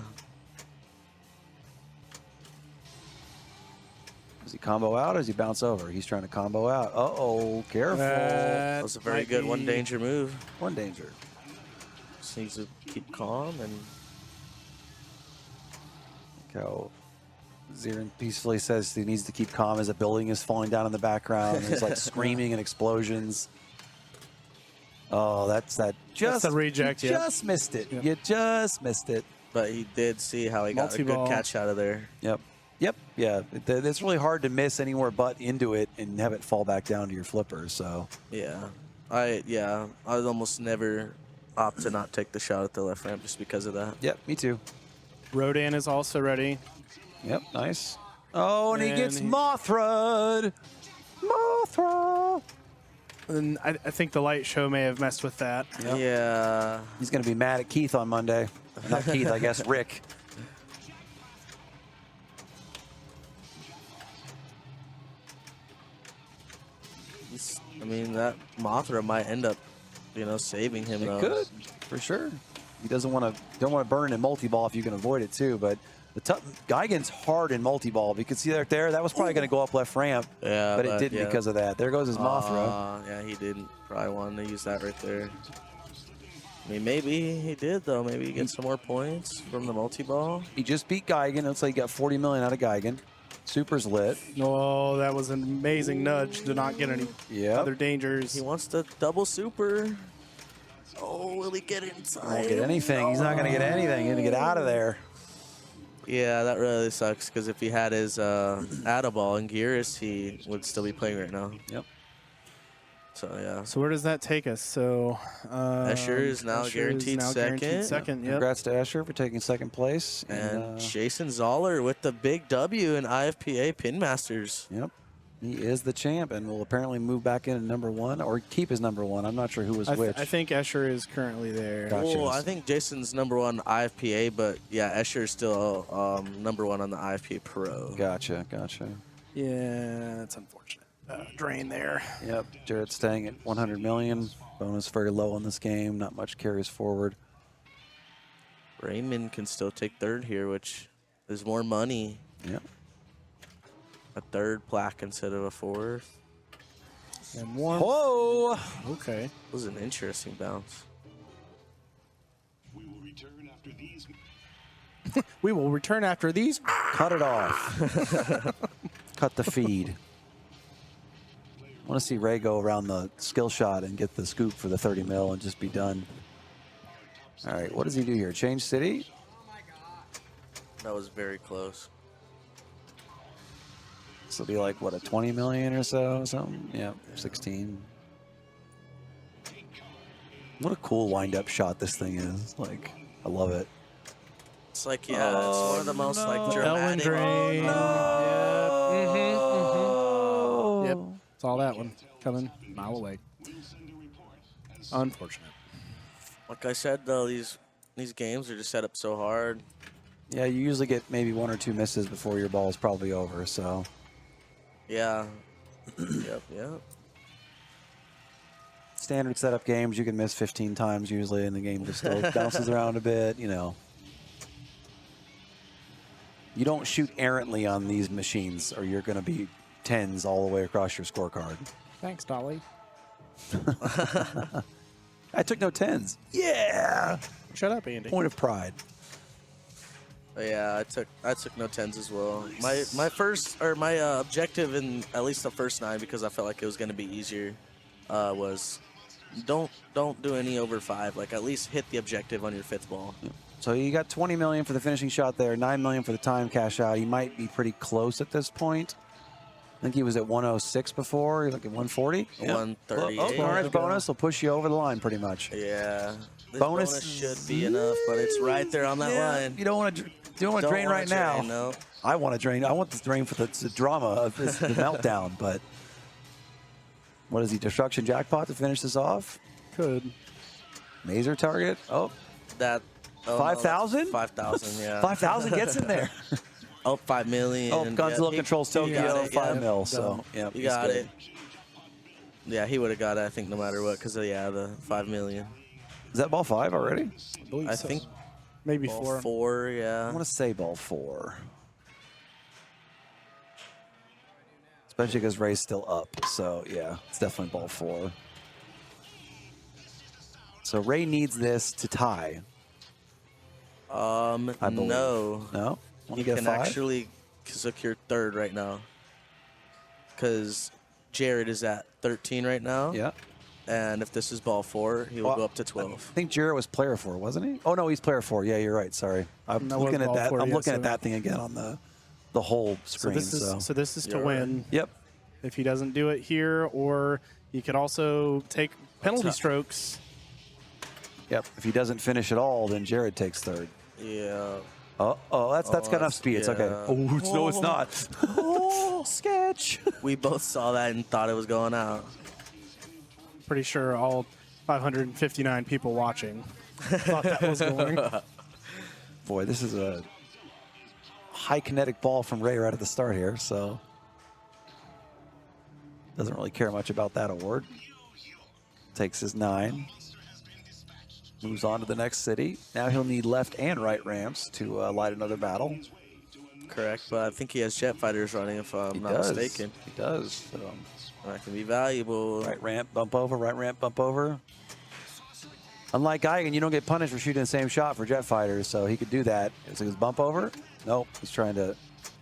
Speaker 10: Does he combo out or does he bounce over? He's trying to combo out. Uh-oh, careful.
Speaker 11: That was a very good one danger move.
Speaker 10: One danger.
Speaker 11: Just needs to keep calm and...
Speaker 10: Look how Zirin peacefully says he needs to keep calm as a building is falling down in the background. There's like screaming and explosions. Oh, that's
Speaker 5: the reject.
Speaker 10: You just missed it. Yep. You just missed it.
Speaker 11: But he did see how he got a good catch out of there.
Speaker 10: Yep. Yeah. It's really hard to miss anywhere but into it and have it fall back down to your flipper. So
Speaker 11: yeah, I would almost never opt to not take the shot at the left ramp just because of that.
Speaker 10: Yep, me too.
Speaker 5: Rodan is also ready.
Speaker 10: Yep, nice. Oh, and he gets Mothra. Mothra.
Speaker 5: And I think the light show may have messed with that.
Speaker 10: Yep.
Speaker 11: Yeah.
Speaker 10: He's going to be mad at Keith on Monday. Not Keith, I guess, Rick.
Speaker 11: I mean, that Mothra might end up, saving him.
Speaker 10: It could, for sure. He don't want to burn in multi-ball if you can avoid it too. But Geigen's hard in multi-ball. You can see right there, that was probably going to go up left ramp.
Speaker 11: Yeah,
Speaker 10: but it didn't because of that. There goes his Mothra.
Speaker 11: Yeah, he didn't probably want to use that right there. I mean, maybe he did though. Maybe he gets some more points from the multi-ball.
Speaker 10: He just beat Geigen. Looks like he got 40 million out of Geigen. Super's lit.
Speaker 5: Oh, that was an amazing nudge to not get any other dangers.
Speaker 11: He wants the double super. Oh, will he get inside?
Speaker 10: Won't get anything. He's not going to get anything. He's going to get out of there.
Speaker 11: Yeah, that really sucks because if he had his Addaball and Gears, he would still be playing right now.
Speaker 10: Yep.
Speaker 11: So, yeah.
Speaker 5: So where does that take us? So
Speaker 11: Escher is now guaranteed second.
Speaker 5: Yep.
Speaker 10: Congrats to Escher for taking second place.
Speaker 11: And Jason Zoller with the big W in IFPA Pinmasters.
Speaker 10: Yep. He is the champ and will apparently move back into number 1 or keep his number 1. I'm not sure who was which.
Speaker 5: I think Escher is currently there.
Speaker 10: Gotcha.
Speaker 11: Well, I think Jason's number 1 IFPA, but yeah, Escher is still number 1 on the IFPA Pro.
Speaker 10: Gotcha.
Speaker 5: Yeah, that's unfortunate. Drain there.
Speaker 10: Yep. Jarrett's staying at 100 million. Bonus very low in this game. Not much carries forward.
Speaker 11: Raymond can still take third here, which is more money.
Speaker 10: Yep.
Speaker 11: A third plaque instead of a fourth.
Speaker 5: And one.
Speaker 10: Whoa!
Speaker 5: Okay.
Speaker 11: It was an interesting bounce.
Speaker 12: We will return after these.
Speaker 5: We will return after these.
Speaker 10: Cut it off. Cut the feed. I want to see Ray go around the skill shot and get the scoop for the 30 mil and just be done. All right, what does he do here? Change city?
Speaker 11: That was very close.
Speaker 10: This will be like, what, a 20 million or so? Something? Yeah, 16. What a cool wind-up shot this thing is. Like, I love it.
Speaker 11: It's like, yeah, it's one of the most like dramatic.
Speaker 5: Drain.
Speaker 10: Oh,
Speaker 5: Yep. Saw that one coming a mile away. Unfortunate.
Speaker 11: Like I said, though, these games are just set up so hard.
Speaker 10: Yeah, you usually get maybe 1 or 2 misses before your ball is probably over, so.
Speaker 11: Yeah. Yep.
Speaker 10: Standard setup games, you can miss 15 times usually, and the game just still bounces around a bit, You don't shoot errantly on these machines, or you're going to be 10s all the way across your scorecard.
Speaker 5: Thanks, Dolly.
Speaker 10: I took no 10s. Yeah!
Speaker 5: Shut up, Andy.
Speaker 10: Point of pride.
Speaker 11: Yeah, I took no 10s as well. My objective in at least the first 9, because I felt like it was going to be easier, was don't do any over 5. Like, at least hit the objective on your 5th ball.
Speaker 10: So you got 20 million for the finishing shot there, 9 million for the time cash out. You might be pretty close at this point. I think he was at 106 before. You're looking at 140.
Speaker 11: 138.
Speaker 10: Oh, orange bonus will push you over the line pretty much.
Speaker 11: Yeah. This
Speaker 10: Bonus
Speaker 11: should be enough, but it's right there on that line.
Speaker 10: You don't want to drain right now.
Speaker 11: No.
Speaker 10: I want to drain. I want to drain for the drama of the meltdown. But what is he? Destruction jackpot to finish this off?
Speaker 5: Could.
Speaker 10: Mazer target. Oh,
Speaker 11: That.
Speaker 10: 5,000?
Speaker 11: 5,000. Yeah.
Speaker 10: 5,000 gets in there.
Speaker 11: Oh, 5 million.
Speaker 10: Oh, Godzilla controls Tokyo, 5 mil.
Speaker 11: Done.
Speaker 10: So yeah,
Speaker 11: You got it. Yeah, he would have got it, I think, no matter what, because the 5 million.
Speaker 10: Is that ball 5 already?
Speaker 11: I think
Speaker 5: maybe
Speaker 11: ball
Speaker 5: 4.
Speaker 11: 4, yeah.
Speaker 10: I want to say ball 4. Especially because Ray's still up. So yeah, it's definitely ball 4. So Ray needs this to tie. I believe.
Speaker 11: No.
Speaker 10: No?
Speaker 11: You can actually secure 3rd right now. Because Jared is at 13 right now.
Speaker 10: Yeah.
Speaker 11: And if this is ball 4, he will go up to 12.
Speaker 10: I think Jarrett was player 4, wasn't he? Oh no, he's player 4. Yeah, you're right. Sorry, I'm
Speaker 5: That
Speaker 10: looking
Speaker 5: was
Speaker 10: at
Speaker 5: ball
Speaker 10: that.
Speaker 5: 4,
Speaker 10: I'm
Speaker 5: yeah,
Speaker 10: looking
Speaker 5: so-
Speaker 10: at that thing again on the whole screen.
Speaker 5: So this is to
Speaker 11: You're
Speaker 5: win.
Speaker 10: Yep.
Speaker 5: If he doesn't do it here, or he could also take penalty strokes.
Speaker 10: Yep. If he doesn't finish at all, then Jared takes 3rd.
Speaker 11: Yeah.
Speaker 10: Oh, that's got enough speed. It's okay.
Speaker 11: yeah.
Speaker 10: Oh, no, it's not. Oh, sketch.
Speaker 11: We both saw that and thought it was going out.
Speaker 5: pretty sure all 559 people watching thought that was going.
Speaker 10: Boy, this is a high kinetic ball from Ray right at the start here, so doesn't really care much about that award. Takes his 9. Moves on to the next city. Now he'll need left and right ramps to light another battle.
Speaker 11: Correct, but I think he has jet fighters running, if I'm not mistaken.
Speaker 10: He does. So.
Speaker 11: That can be valuable.
Speaker 10: Right ramp, bump over, right ramp, bump over. Unlike Geigen, you don't get punished for shooting the same shot for jet fighters, so he could do that. So his bump over. Nope, he's trying to.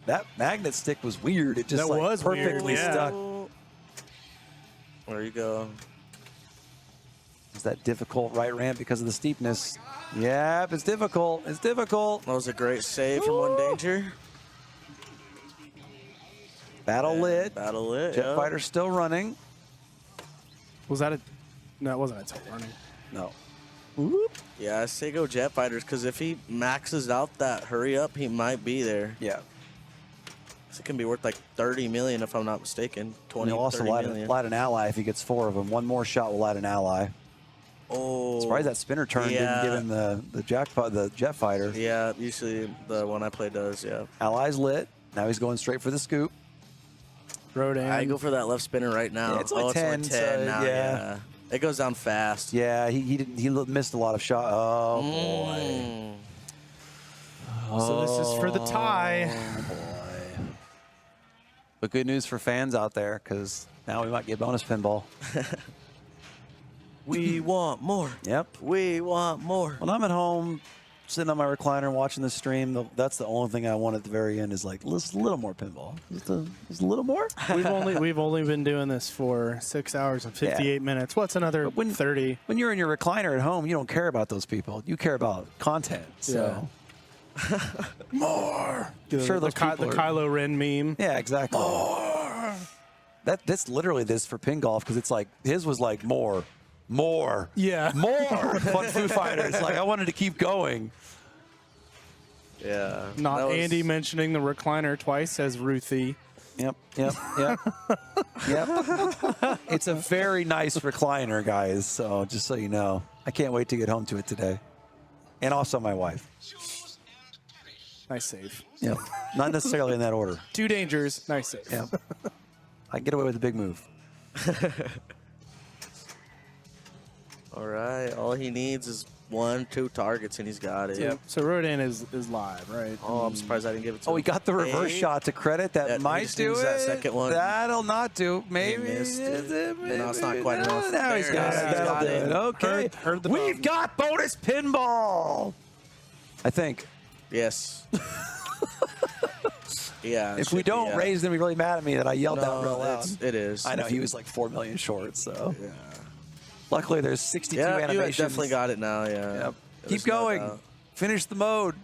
Speaker 10: That magnet stick was weird. It just
Speaker 5: That
Speaker 10: like
Speaker 5: was
Speaker 10: perfectly
Speaker 5: weird, yeah.
Speaker 10: stuck.
Speaker 11: There you go.
Speaker 10: Is that difficult right ramp because of the steepness? Yep, it's difficult. It's difficult.
Speaker 11: That was a great save from one danger.
Speaker 10: Battle lit.
Speaker 11: Battle lit.
Speaker 10: Jet
Speaker 11: yeah.
Speaker 10: fighter still running.
Speaker 5: Was that a? No, it wasn't a tilt running.
Speaker 10: No.
Speaker 11: Whoop. Yeah, I say go jet fighters because if he maxes out that hurry up, he might be there.
Speaker 10: Yeah.
Speaker 11: So it can be worth like 30 million if I'm not mistaken. 20,
Speaker 10: He'll also
Speaker 11: 30
Speaker 10: light,
Speaker 11: million.
Speaker 10: light an ally if he gets 4 of them. One more shot will light an ally.
Speaker 11: Oh.
Speaker 10: Surprised that spinner turn didn't give him the jackpot, the jet fighter.
Speaker 11: Yeah, usually the one I play does, yeah.
Speaker 10: Ally's lit. Now he's going straight for the scoop.
Speaker 5: Rodan.
Speaker 11: I go for that left spinner right now.
Speaker 10: Yeah, it's only 10,
Speaker 11: it's only 10
Speaker 10: so,
Speaker 11: now,
Speaker 10: yeah.
Speaker 11: It goes down fast.
Speaker 10: Yeah, he didn't. He missed a lot of shots. Oh boy.
Speaker 5: So this is for the tie.
Speaker 10: Oh boy. But good news for fans out there, because now we might get bonus pinball.
Speaker 11: We want more.
Speaker 10: Yep.
Speaker 11: We want more.
Speaker 10: When I'm at home, sitting on my recliner and watching the stream, that's the only thing I want at the very end is like just a little more pinball. Just a little more.
Speaker 5: We've only been doing this for 6 hours and 58 minutes. What's another 30?
Speaker 10: When you're in your recliner at home, you don't care about those people. You care about content. So. More. Sure, those people
Speaker 5: the
Speaker 10: are,
Speaker 5: Kylo Ren meme.
Speaker 10: Yeah, exactly. More. That's literally this for pin golf because it's like his was like more.
Speaker 5: Yeah.
Speaker 10: More Fun Foo Fighters. Like I wanted to keep going.
Speaker 11: Yeah.
Speaker 5: Not Andy mentioning the recliner twice as Ruthie.
Speaker 10: Yep. It's a very nice recliner, guys. So just so you know, I can't wait to get home to it today. And also my wife.
Speaker 5: Nice save.
Speaker 10: Yep. Not necessarily in that order.
Speaker 5: 2 dangers. Nice save.
Speaker 10: Yep. I can get away with a big move.
Speaker 11: All right. All he needs is 1, 2 targets, and he's got it.
Speaker 5: Yep. So Rodan is live, right?
Speaker 11: Oh, I'm surprised I didn't give it to him.
Speaker 10: Oh, he got the reverse shot to credit. That
Speaker 11: he
Speaker 10: might
Speaker 11: just
Speaker 10: do
Speaker 11: needs
Speaker 10: it.
Speaker 11: that second one.
Speaker 10: That'll not do. Maybe.
Speaker 11: He missed it.
Speaker 10: Maybe.
Speaker 11: No, it's not quite enough.
Speaker 10: Now he's
Speaker 11: There
Speaker 10: got
Speaker 11: it is.
Speaker 10: it.
Speaker 11: He's
Speaker 10: That'll
Speaker 11: got
Speaker 10: do
Speaker 11: it.
Speaker 10: it. Okay.
Speaker 5: Heard the
Speaker 10: We've
Speaker 5: bum.
Speaker 10: got bonus pinball. I think.
Speaker 11: Yes. Yeah.
Speaker 10: If we don't raise, then we're really mad at me that I yelled that real
Speaker 11: No,
Speaker 10: loud.
Speaker 11: it is.
Speaker 10: I know he was like 4 million short, so. Yeah. Luckily, there's 62
Speaker 11: Yeah, you
Speaker 10: animations.
Speaker 11: definitely got it now, yeah.
Speaker 10: Yep. Keep
Speaker 11: There's no
Speaker 10: going.
Speaker 11: doubt.
Speaker 10: Finish the mode.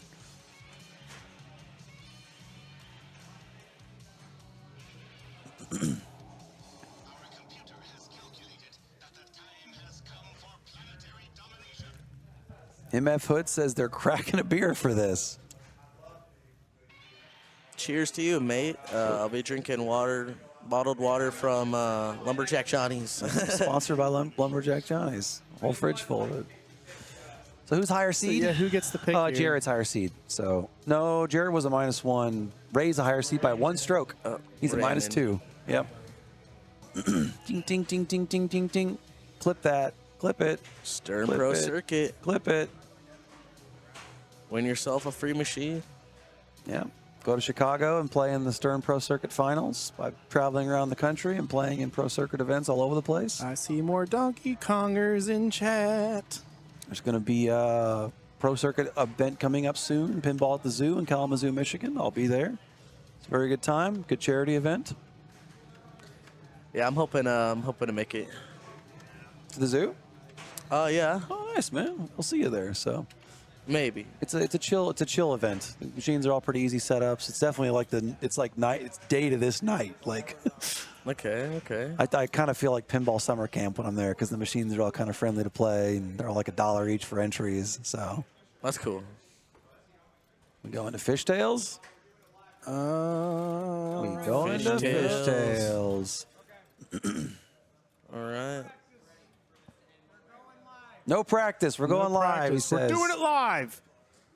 Speaker 10: MF Hood says they're cracking a beer for this.
Speaker 11: Cheers to you, mate. I'll be drinking bottled water from Lumberjack Johnny's.
Speaker 10: Sponsored by Lumberjack Johnny's. Whole fridge full of it. So who's higher seed?
Speaker 5: So, yeah, who gets the pick here?
Speaker 10: Jared's higher seed. So no, Jared was a -1. Ray's a higher seed by 1 stroke. He's a
Speaker 11: Brandon.
Speaker 10: -2. Yep. Ding, ding, ding, ding, ding, ding, ding. Clip that. Clip it.
Speaker 11: Stern
Speaker 10: Clip
Speaker 11: Pro
Speaker 10: it.
Speaker 11: Circuit.
Speaker 10: Clip it.
Speaker 11: Win yourself a free machine.
Speaker 10: Yeah. Go to Chicago and play in the Stern Pro Circuit finals by traveling around the country and playing in Pro Circuit events all over the place.
Speaker 5: I see more Donkey Kongers in chat.
Speaker 10: There's going to be a Pro Circuit event coming up soon, Pinball at the Zoo in Kalamazoo, Michigan. I'll be there. It's a very good time, good charity event.
Speaker 11: Yeah, I'm hoping to make it.
Speaker 10: To the zoo?
Speaker 11: Yeah.
Speaker 10: Oh, nice, man. We'll see you there. So
Speaker 11: maybe
Speaker 10: it's a chill event. The machines are all pretty easy setups. It's definitely like it's day to this night. Like
Speaker 11: okay.
Speaker 10: I kind of feel like pinball summer camp when I'm there because the machines are all kind of friendly to play and they're all like $1 each for entries. So
Speaker 11: that's cool.
Speaker 10: We go into fishtails. Fishtails.
Speaker 11: All right.
Speaker 4: No practice. We're going live, he
Speaker 5: Practice. We're
Speaker 4: says.
Speaker 5: doing it live.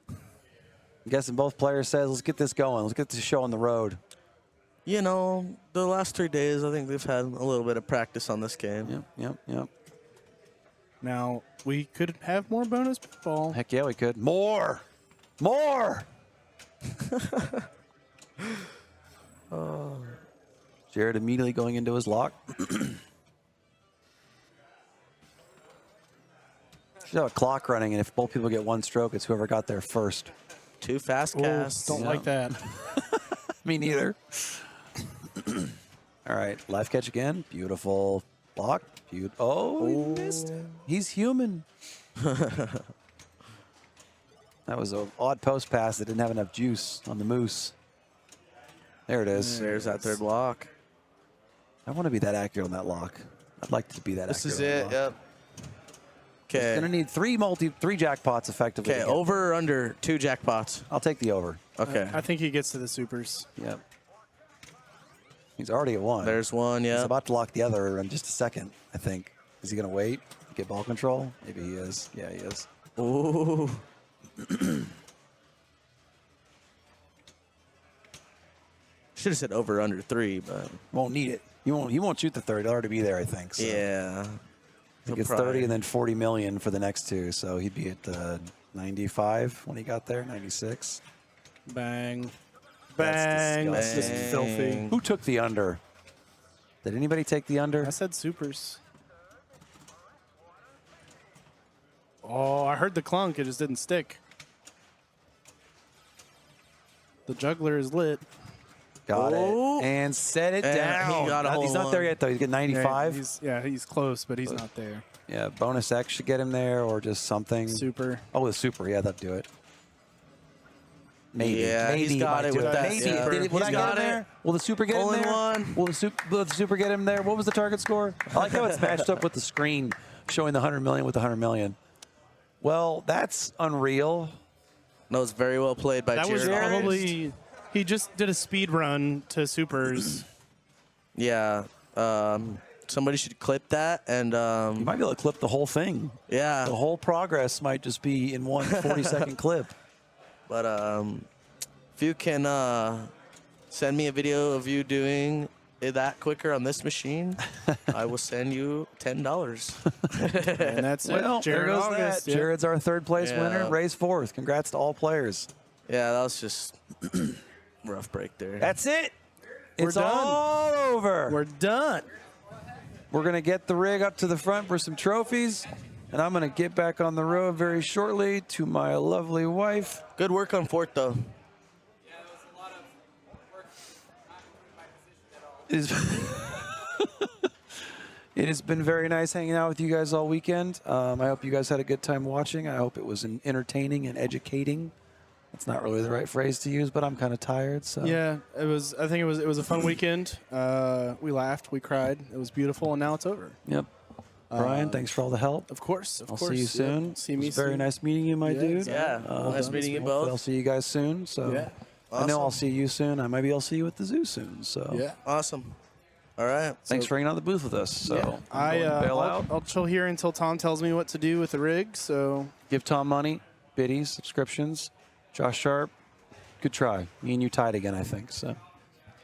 Speaker 4: I'm guessing both players says, let's get this going. Let's get this show on the road.
Speaker 11: You know, the last 3 days, I think they've had a little bit of practice on this game.
Speaker 4: Yep.
Speaker 5: Now, we could have more bonus ball.
Speaker 4: Heck yeah, we could. More! Jared immediately going into his lock. Should have a clock running, and if both people get one stroke, it's whoever got there first.
Speaker 11: 2 fast
Speaker 5: Oh,
Speaker 11: casts.
Speaker 5: don't like that.
Speaker 4: Me neither. All right, live catch again. Beautiful block. Oh, he missed. He's human. That was an odd post pass that didn't have enough juice on the moose. There it is.
Speaker 11: There's that third lock.
Speaker 4: I want to be that accurate on that lock. I'd like to be that
Speaker 11: This
Speaker 4: accurate.
Speaker 11: is it. Yep.
Speaker 4: It's gonna need three jackpots effectively.
Speaker 11: Okay,
Speaker 4: to get-
Speaker 11: over or under 2 jackpots?
Speaker 4: I'll take the over.
Speaker 11: Okay.
Speaker 5: I think he gets to the supers.
Speaker 4: Yep. He's already at 1.
Speaker 11: There's 1,
Speaker 4: He's
Speaker 11: yeah.
Speaker 4: about to lock the other in just a second, I think. Is he gonna wait? Get ball control? Maybe he is. Yeah, he is.
Speaker 11: Ooh. Should have said over under 3, but
Speaker 4: Won't need it. He won't shoot the third. He'll already be there, I think. So.
Speaker 11: yeah.
Speaker 4: He gets 30 and then 40 million for the next 2, so he'd be at 95 when he got there, 96.
Speaker 5: Bang.
Speaker 4: That's
Speaker 5: Bang. That's just
Speaker 4: disgusting.
Speaker 5: filthy.
Speaker 4: Who took the under? Did anybody take the under?
Speaker 5: I said supers. Oh, I heard the clunk. It just didn't stick. The juggler is lit.
Speaker 4: Got
Speaker 11: Oh.
Speaker 4: it. And set it
Speaker 11: And
Speaker 4: down.
Speaker 11: he got a
Speaker 4: He's
Speaker 11: hole
Speaker 4: not there
Speaker 11: one.
Speaker 4: yet, though. He's getting 95.
Speaker 5: He's close, but he's not there.
Speaker 4: Yeah, bonus X should get him there or just something.
Speaker 5: Super.
Speaker 4: Oh, the super. Yeah, that'll do it. Maybe.
Speaker 11: Yeah,
Speaker 4: Maybe
Speaker 11: he's
Speaker 4: he
Speaker 11: got
Speaker 4: might
Speaker 11: it
Speaker 4: do
Speaker 11: with that
Speaker 4: Maybe.
Speaker 11: super.
Speaker 4: Will
Speaker 11: He's
Speaker 4: that get
Speaker 11: got
Speaker 4: him
Speaker 11: it.
Speaker 4: there? Will the super get him
Speaker 11: Hole in
Speaker 4: there?
Speaker 11: one.
Speaker 4: Will the super get him there? What was the target score? I like how it's matched up with the screen showing the 100 million with the 100 million. Well, that's unreal.
Speaker 11: That was very well played by
Speaker 5: That was
Speaker 11: Jared.
Speaker 5: probably. He just did a speed run to supers.
Speaker 11: Yeah. Somebody should clip that and
Speaker 4: You might be able to clip the whole thing.
Speaker 11: yeah.
Speaker 4: The whole progress might just be in one 40-second clip.
Speaker 11: But if you can send me a video of you doing that quicker on this machine, I will send you $10.
Speaker 5: And that's
Speaker 4: Well,
Speaker 5: it.
Speaker 4: there
Speaker 5: Jared
Speaker 4: goes
Speaker 5: August.
Speaker 4: that.
Speaker 5: Yeah.
Speaker 4: Jared's our third place
Speaker 11: Yeah.
Speaker 4: winner. Ray's fourth. Congrats to all players.
Speaker 11: Yeah, that was just rough break there.
Speaker 4: That's it.
Speaker 5: We're
Speaker 4: It's
Speaker 5: done.
Speaker 4: all over.
Speaker 5: We're done.
Speaker 4: We're going to get the rig up to the front for some trophies, and I'm going to get back on the road very shortly to my lovely wife.
Speaker 11: Good work on fourth, though.
Speaker 4: It has been very nice hanging out with you guys all weekend. I hope you guys had a good time watching. I hope it was entertaining and educating. That's not really the right phrase to use, but I'm kind of tired. So
Speaker 5: Yeah, it was. I think it was a fun weekend. We laughed, we cried. It was beautiful, and now it's over.
Speaker 4: Yep. Brian, thanks for all the help.
Speaker 5: Of course, of
Speaker 4: I'll
Speaker 5: course.
Speaker 4: see you
Speaker 5: Yep.
Speaker 4: soon.
Speaker 5: See
Speaker 4: It
Speaker 5: me
Speaker 4: was very
Speaker 5: soon.
Speaker 4: nice meeting you, my
Speaker 5: Yeah,
Speaker 4: dude.
Speaker 5: exactly.
Speaker 11: Yeah, nice meeting you
Speaker 4: Hopefully
Speaker 11: both.
Speaker 4: I'll see you guys soon. So
Speaker 5: Yeah.
Speaker 4: I know I'll
Speaker 11: Awesome.
Speaker 4: see you soon. I maybe I'll see you at the zoo soon. So
Speaker 5: Yeah.
Speaker 11: Awesome. All right.
Speaker 4: thanks for hanging out in the booth with us. So
Speaker 5: Yeah.
Speaker 4: I'm going to bail
Speaker 5: I'll,
Speaker 4: out.
Speaker 5: I'll chill here until Tom tells me what to do with the rig. So
Speaker 4: Give Tom money, biddies, subscriptions. Josh Sharp, good try. Me and you tied again, I think. So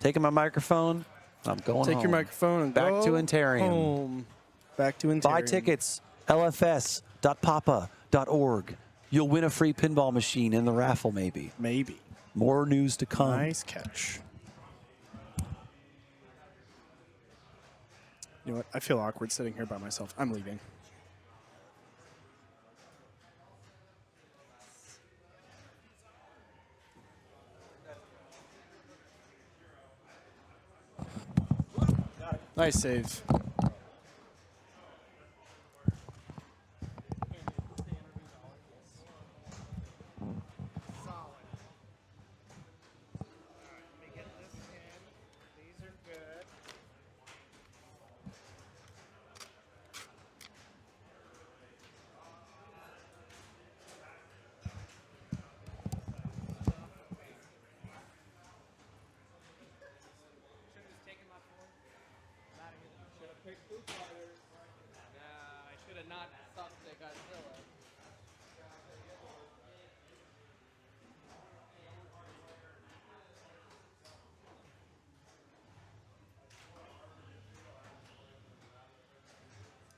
Speaker 4: taking my microphone, I'm going
Speaker 5: take
Speaker 4: home.
Speaker 5: your microphone and
Speaker 4: Back
Speaker 5: go
Speaker 4: to Ontarium.
Speaker 5: home. Back to Ontarium.
Speaker 4: Buy tickets, lfs.papa.org. You'll win a free pinball machine in the raffle, maybe.
Speaker 5: Maybe.
Speaker 4: More news to come.
Speaker 5: Nice catch. You know what? I feel awkward sitting here by myself. I'm leaving. Nice save.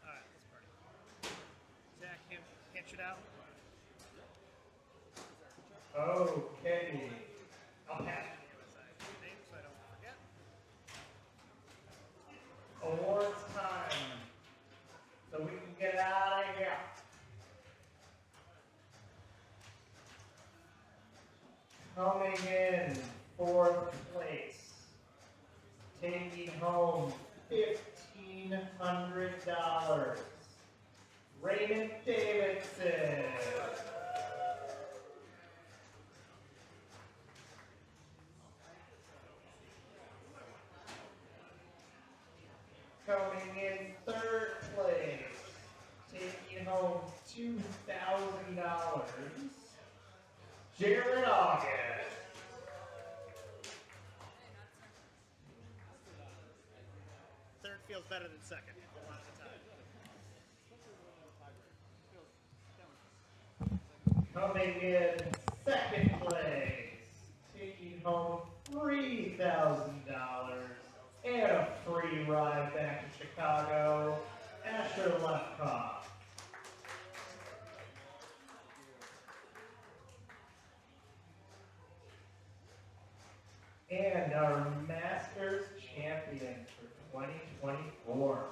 Speaker 7: Alright, let's party. Zach, hand shit out. Okay. I'll pass it to the other side. Name so I don't forget. Awards time. So we can get out of here. Coming in 4th place, taking home $1,500, Raymond Davidson. Coming in 3rd place, taking home $2,000, Jared August. Third feels better than second a lot of the time. Coming in 2nd place, taking home $3,000 and a free ride back to Chicago, Asher Lefkoff. And our Masters champion for 2024,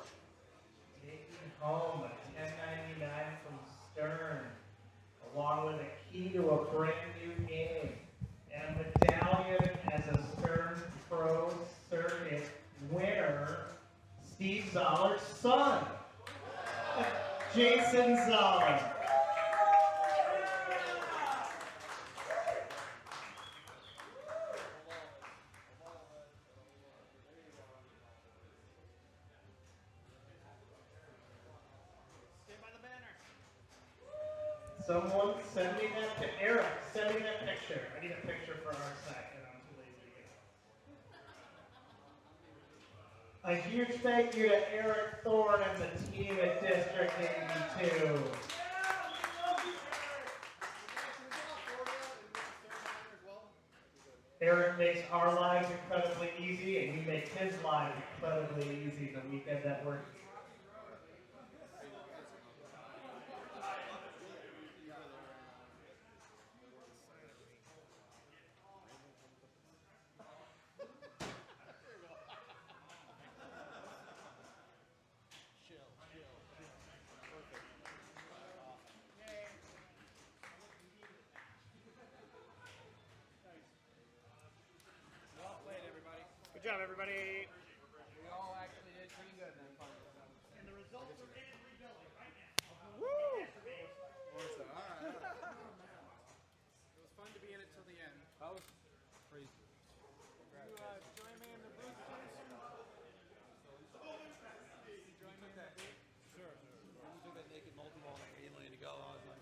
Speaker 7: taking home a 1099 from Stern, along with a key to a brand new game, and a medallion as a Stern Pro Circuit winner, Steve Zoller's son, Jason Zoller. Someone send me that to Eric. Send me that picture. I need a picture for our site, and I'm too lazy to get it. A huge thank you to Eric Thorne and the team at District 82. Eric makes our lives incredibly easy, and you make his life incredibly easy the weekend that we're here. Good job, everybody. We all actually did pretty good in that fun. And the results are in rebuilding right now. Woo! Awesome. All right. It was fun to be in it till the end. That was crazy. You join me in the booth, Jason? You join me in the booth? Sure. When you took that naked multi-ball and 8 million to go, I was like,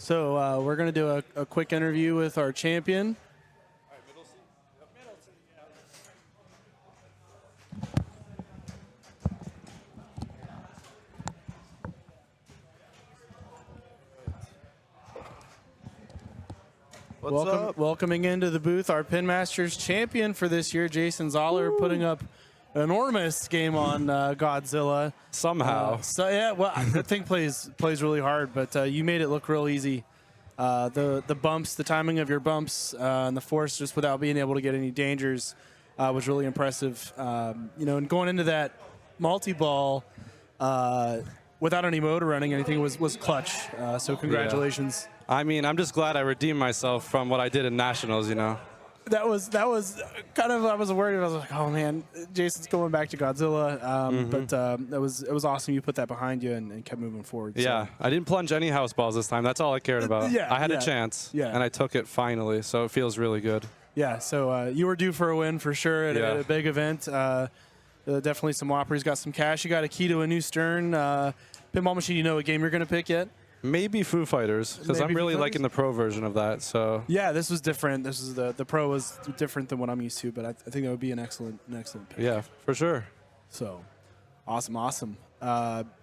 Speaker 5: So we're going to do a quick interview with our champion. Welcoming into the booth, our Pinmasters champion for this year, Jason Zoller, putting up an enormous game on Godzilla.
Speaker 13: Somehow.
Speaker 5: Well, I think plays really hard, but you made it look real easy. The bumps, the timing of your bumps, and the force just without being able to get any dangers was really impressive. And going into that multi-ball without any motor running, anything was clutch. So congratulations.
Speaker 13: Yeah. I mean, I'm just glad I redeemed myself from what I did in Nationals,
Speaker 5: That was kind of, I was worried. I was like, oh man, Jason's going back to Godzilla. But it was awesome. You put that behind you and kept moving forward.
Speaker 13: Yeah, so. I didn't plunge any house balls this time. That's all I cared about. I had a chance, and I took it finally. So it feels really good.
Speaker 5: Yeah. So you were due for a win for sure at a big event. Definitely some whoppers. Got some cash. You got a key to a new Stern pinball machine. You know what game you're going to pick yet?
Speaker 13: Maybe Foo Fighters, because I'm
Speaker 5: Maybe Foo
Speaker 13: really
Speaker 5: Fighters?
Speaker 13: liking the pro version of that. So
Speaker 5: Yeah, this was different. This is the pro was different than what I'm used to, but I think that would be an excellent pick.
Speaker 13: yeah, for sure.
Speaker 5: So, awesome.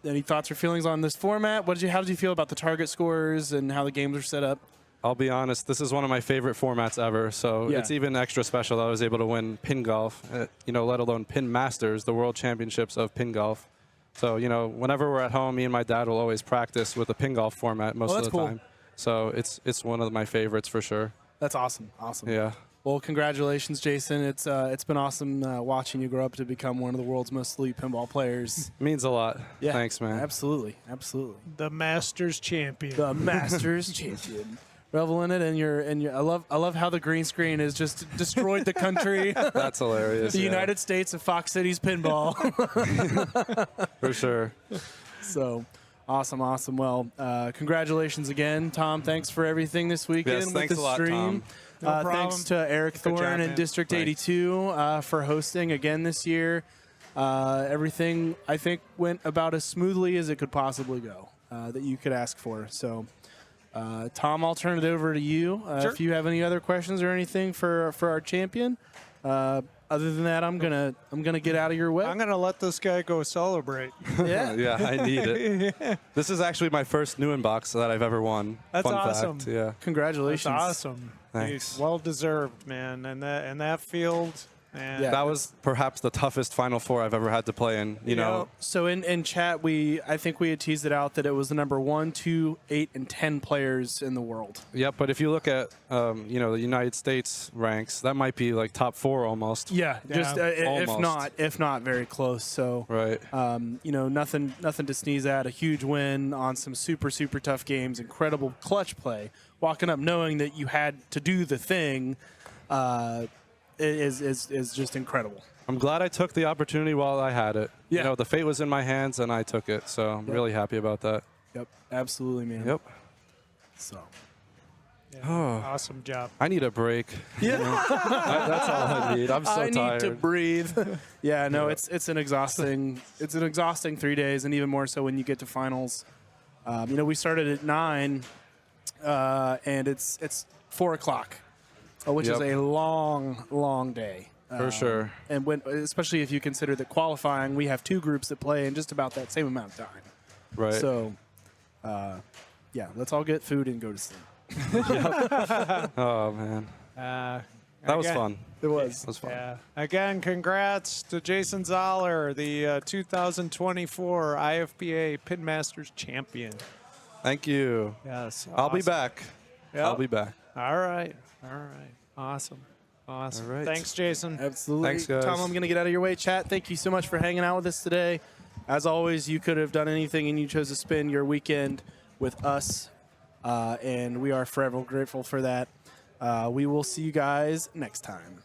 Speaker 5: Any thoughts or feelings on this format? How did you feel about the target scores and how the games are set up?
Speaker 13: I'll be honest, this is one of my favorite formats ever. So
Speaker 5: Yeah.
Speaker 13: it's even extra special that I was able to win pin golf, let alone Pin Masters, the World Championships of pin golf. So, whenever we're at home, me and my dad will always practice with the pin golf format most of
Speaker 5: that's
Speaker 13: the
Speaker 5: cool.
Speaker 13: time. So it's one of my favorites for sure.
Speaker 5: That's awesome.
Speaker 13: Yeah.
Speaker 5: Well, congratulations, Jason. It's been awesome watching you grow up to become one of the world's most elite pinball players.
Speaker 13: Means a lot.
Speaker 5: Yeah,
Speaker 13: Thanks, man.
Speaker 5: Absolutely.
Speaker 14: The Masters champion.
Speaker 5: The Masters champion. Revel in it, and I love how the green screen has just destroyed the country.
Speaker 13: That's hilarious.
Speaker 5: The
Speaker 13: yeah.
Speaker 5: United States of Fox Cities pinball.
Speaker 13: For sure.
Speaker 5: So awesome. Well, congratulations again, Tom. Thanks for everything this weekend
Speaker 13: Yes,
Speaker 5: with
Speaker 13: thanks
Speaker 5: the
Speaker 13: a lot,
Speaker 5: stream.
Speaker 13: Tom.
Speaker 14: No problem.
Speaker 5: Thanks to Eric
Speaker 14: Good
Speaker 5: Thorne
Speaker 14: job,
Speaker 5: and
Speaker 14: man.
Speaker 5: District 82 for hosting again this year. Everything, I think, went about as smoothly as it could possibly go that you could ask for. So, Tom, I'll turn it over to you.
Speaker 14: Sure.
Speaker 5: If you have any other questions or anything for our champion. Other than that, I'm gonna get out of your way.
Speaker 14: I'm gonna let this guy go celebrate.
Speaker 5: Yeah.
Speaker 13: Yeah, I need it. This is actually my first new inbox that I've ever won.
Speaker 14: That's
Speaker 13: Fun
Speaker 14: awesome.
Speaker 13: fact. Yeah.
Speaker 5: Congratulations.
Speaker 14: That's awesome.
Speaker 13: Thanks.
Speaker 14: Well deserved, man. And that field, man.
Speaker 5: Yeah.
Speaker 13: That was perhaps the toughest Final Four I've ever had to play in. You know,
Speaker 5: So in chat, I think we had teased it out that it was the number 1, 2, 8, and 10 players in the world.
Speaker 13: Yep, but if you look at the United States ranks, that might be like top 4 almost.
Speaker 5: Yeah, just
Speaker 13: Almost.
Speaker 5: if not very close. So
Speaker 13: Right.
Speaker 5: nothing to sneeze at. A huge win on some super tough games. Incredible clutch play. Walking up knowing that you had to do the thing is just incredible.
Speaker 13: I'm glad I took the opportunity while I had it.
Speaker 5: Yeah.
Speaker 13: The fate was in my hands and I took it. So I'm really happy about that.
Speaker 5: Yep, absolutely, man.
Speaker 13: Yep.
Speaker 5: So.
Speaker 14: Awesome job.
Speaker 13: I need a break.
Speaker 5: Yeah.
Speaker 13: That's all I need. I'm so
Speaker 5: I
Speaker 13: tired.
Speaker 5: need to breathe. Yeah, no, it's an exhausting 3 days, and even more so when you get to finals. We started at 9, and it's 4 o'clock, which is a long day.
Speaker 13: For sure.
Speaker 5: And especially if you consider that qualifying, we have 2 groups that play in just about that same amount of time.
Speaker 13: Right.
Speaker 5: So, let's all get food and go to sleep.
Speaker 13: Oh, man. That was fun.
Speaker 5: It was.
Speaker 13: It was fun.
Speaker 14: Yeah. Again, congrats to Jason Zoller, the 2024 IFPA Pinmasters champion.
Speaker 13: Thank you.
Speaker 14: Yes.
Speaker 13: I'll be
Speaker 14: awesome.
Speaker 13: back.
Speaker 14: Yep.
Speaker 13: I'll be back.
Speaker 14: All right. Awesome.
Speaker 13: All right.
Speaker 14: Thanks, Jason.
Speaker 5: Absolutely.
Speaker 13: Thanks, guys.
Speaker 5: Tom, I'm going to get out of your way. Chat, thank you so much for hanging out with us today. As always, you could have done anything, and you chose to spend your weekend with us, and we are forever grateful for that. We will see you guys next time.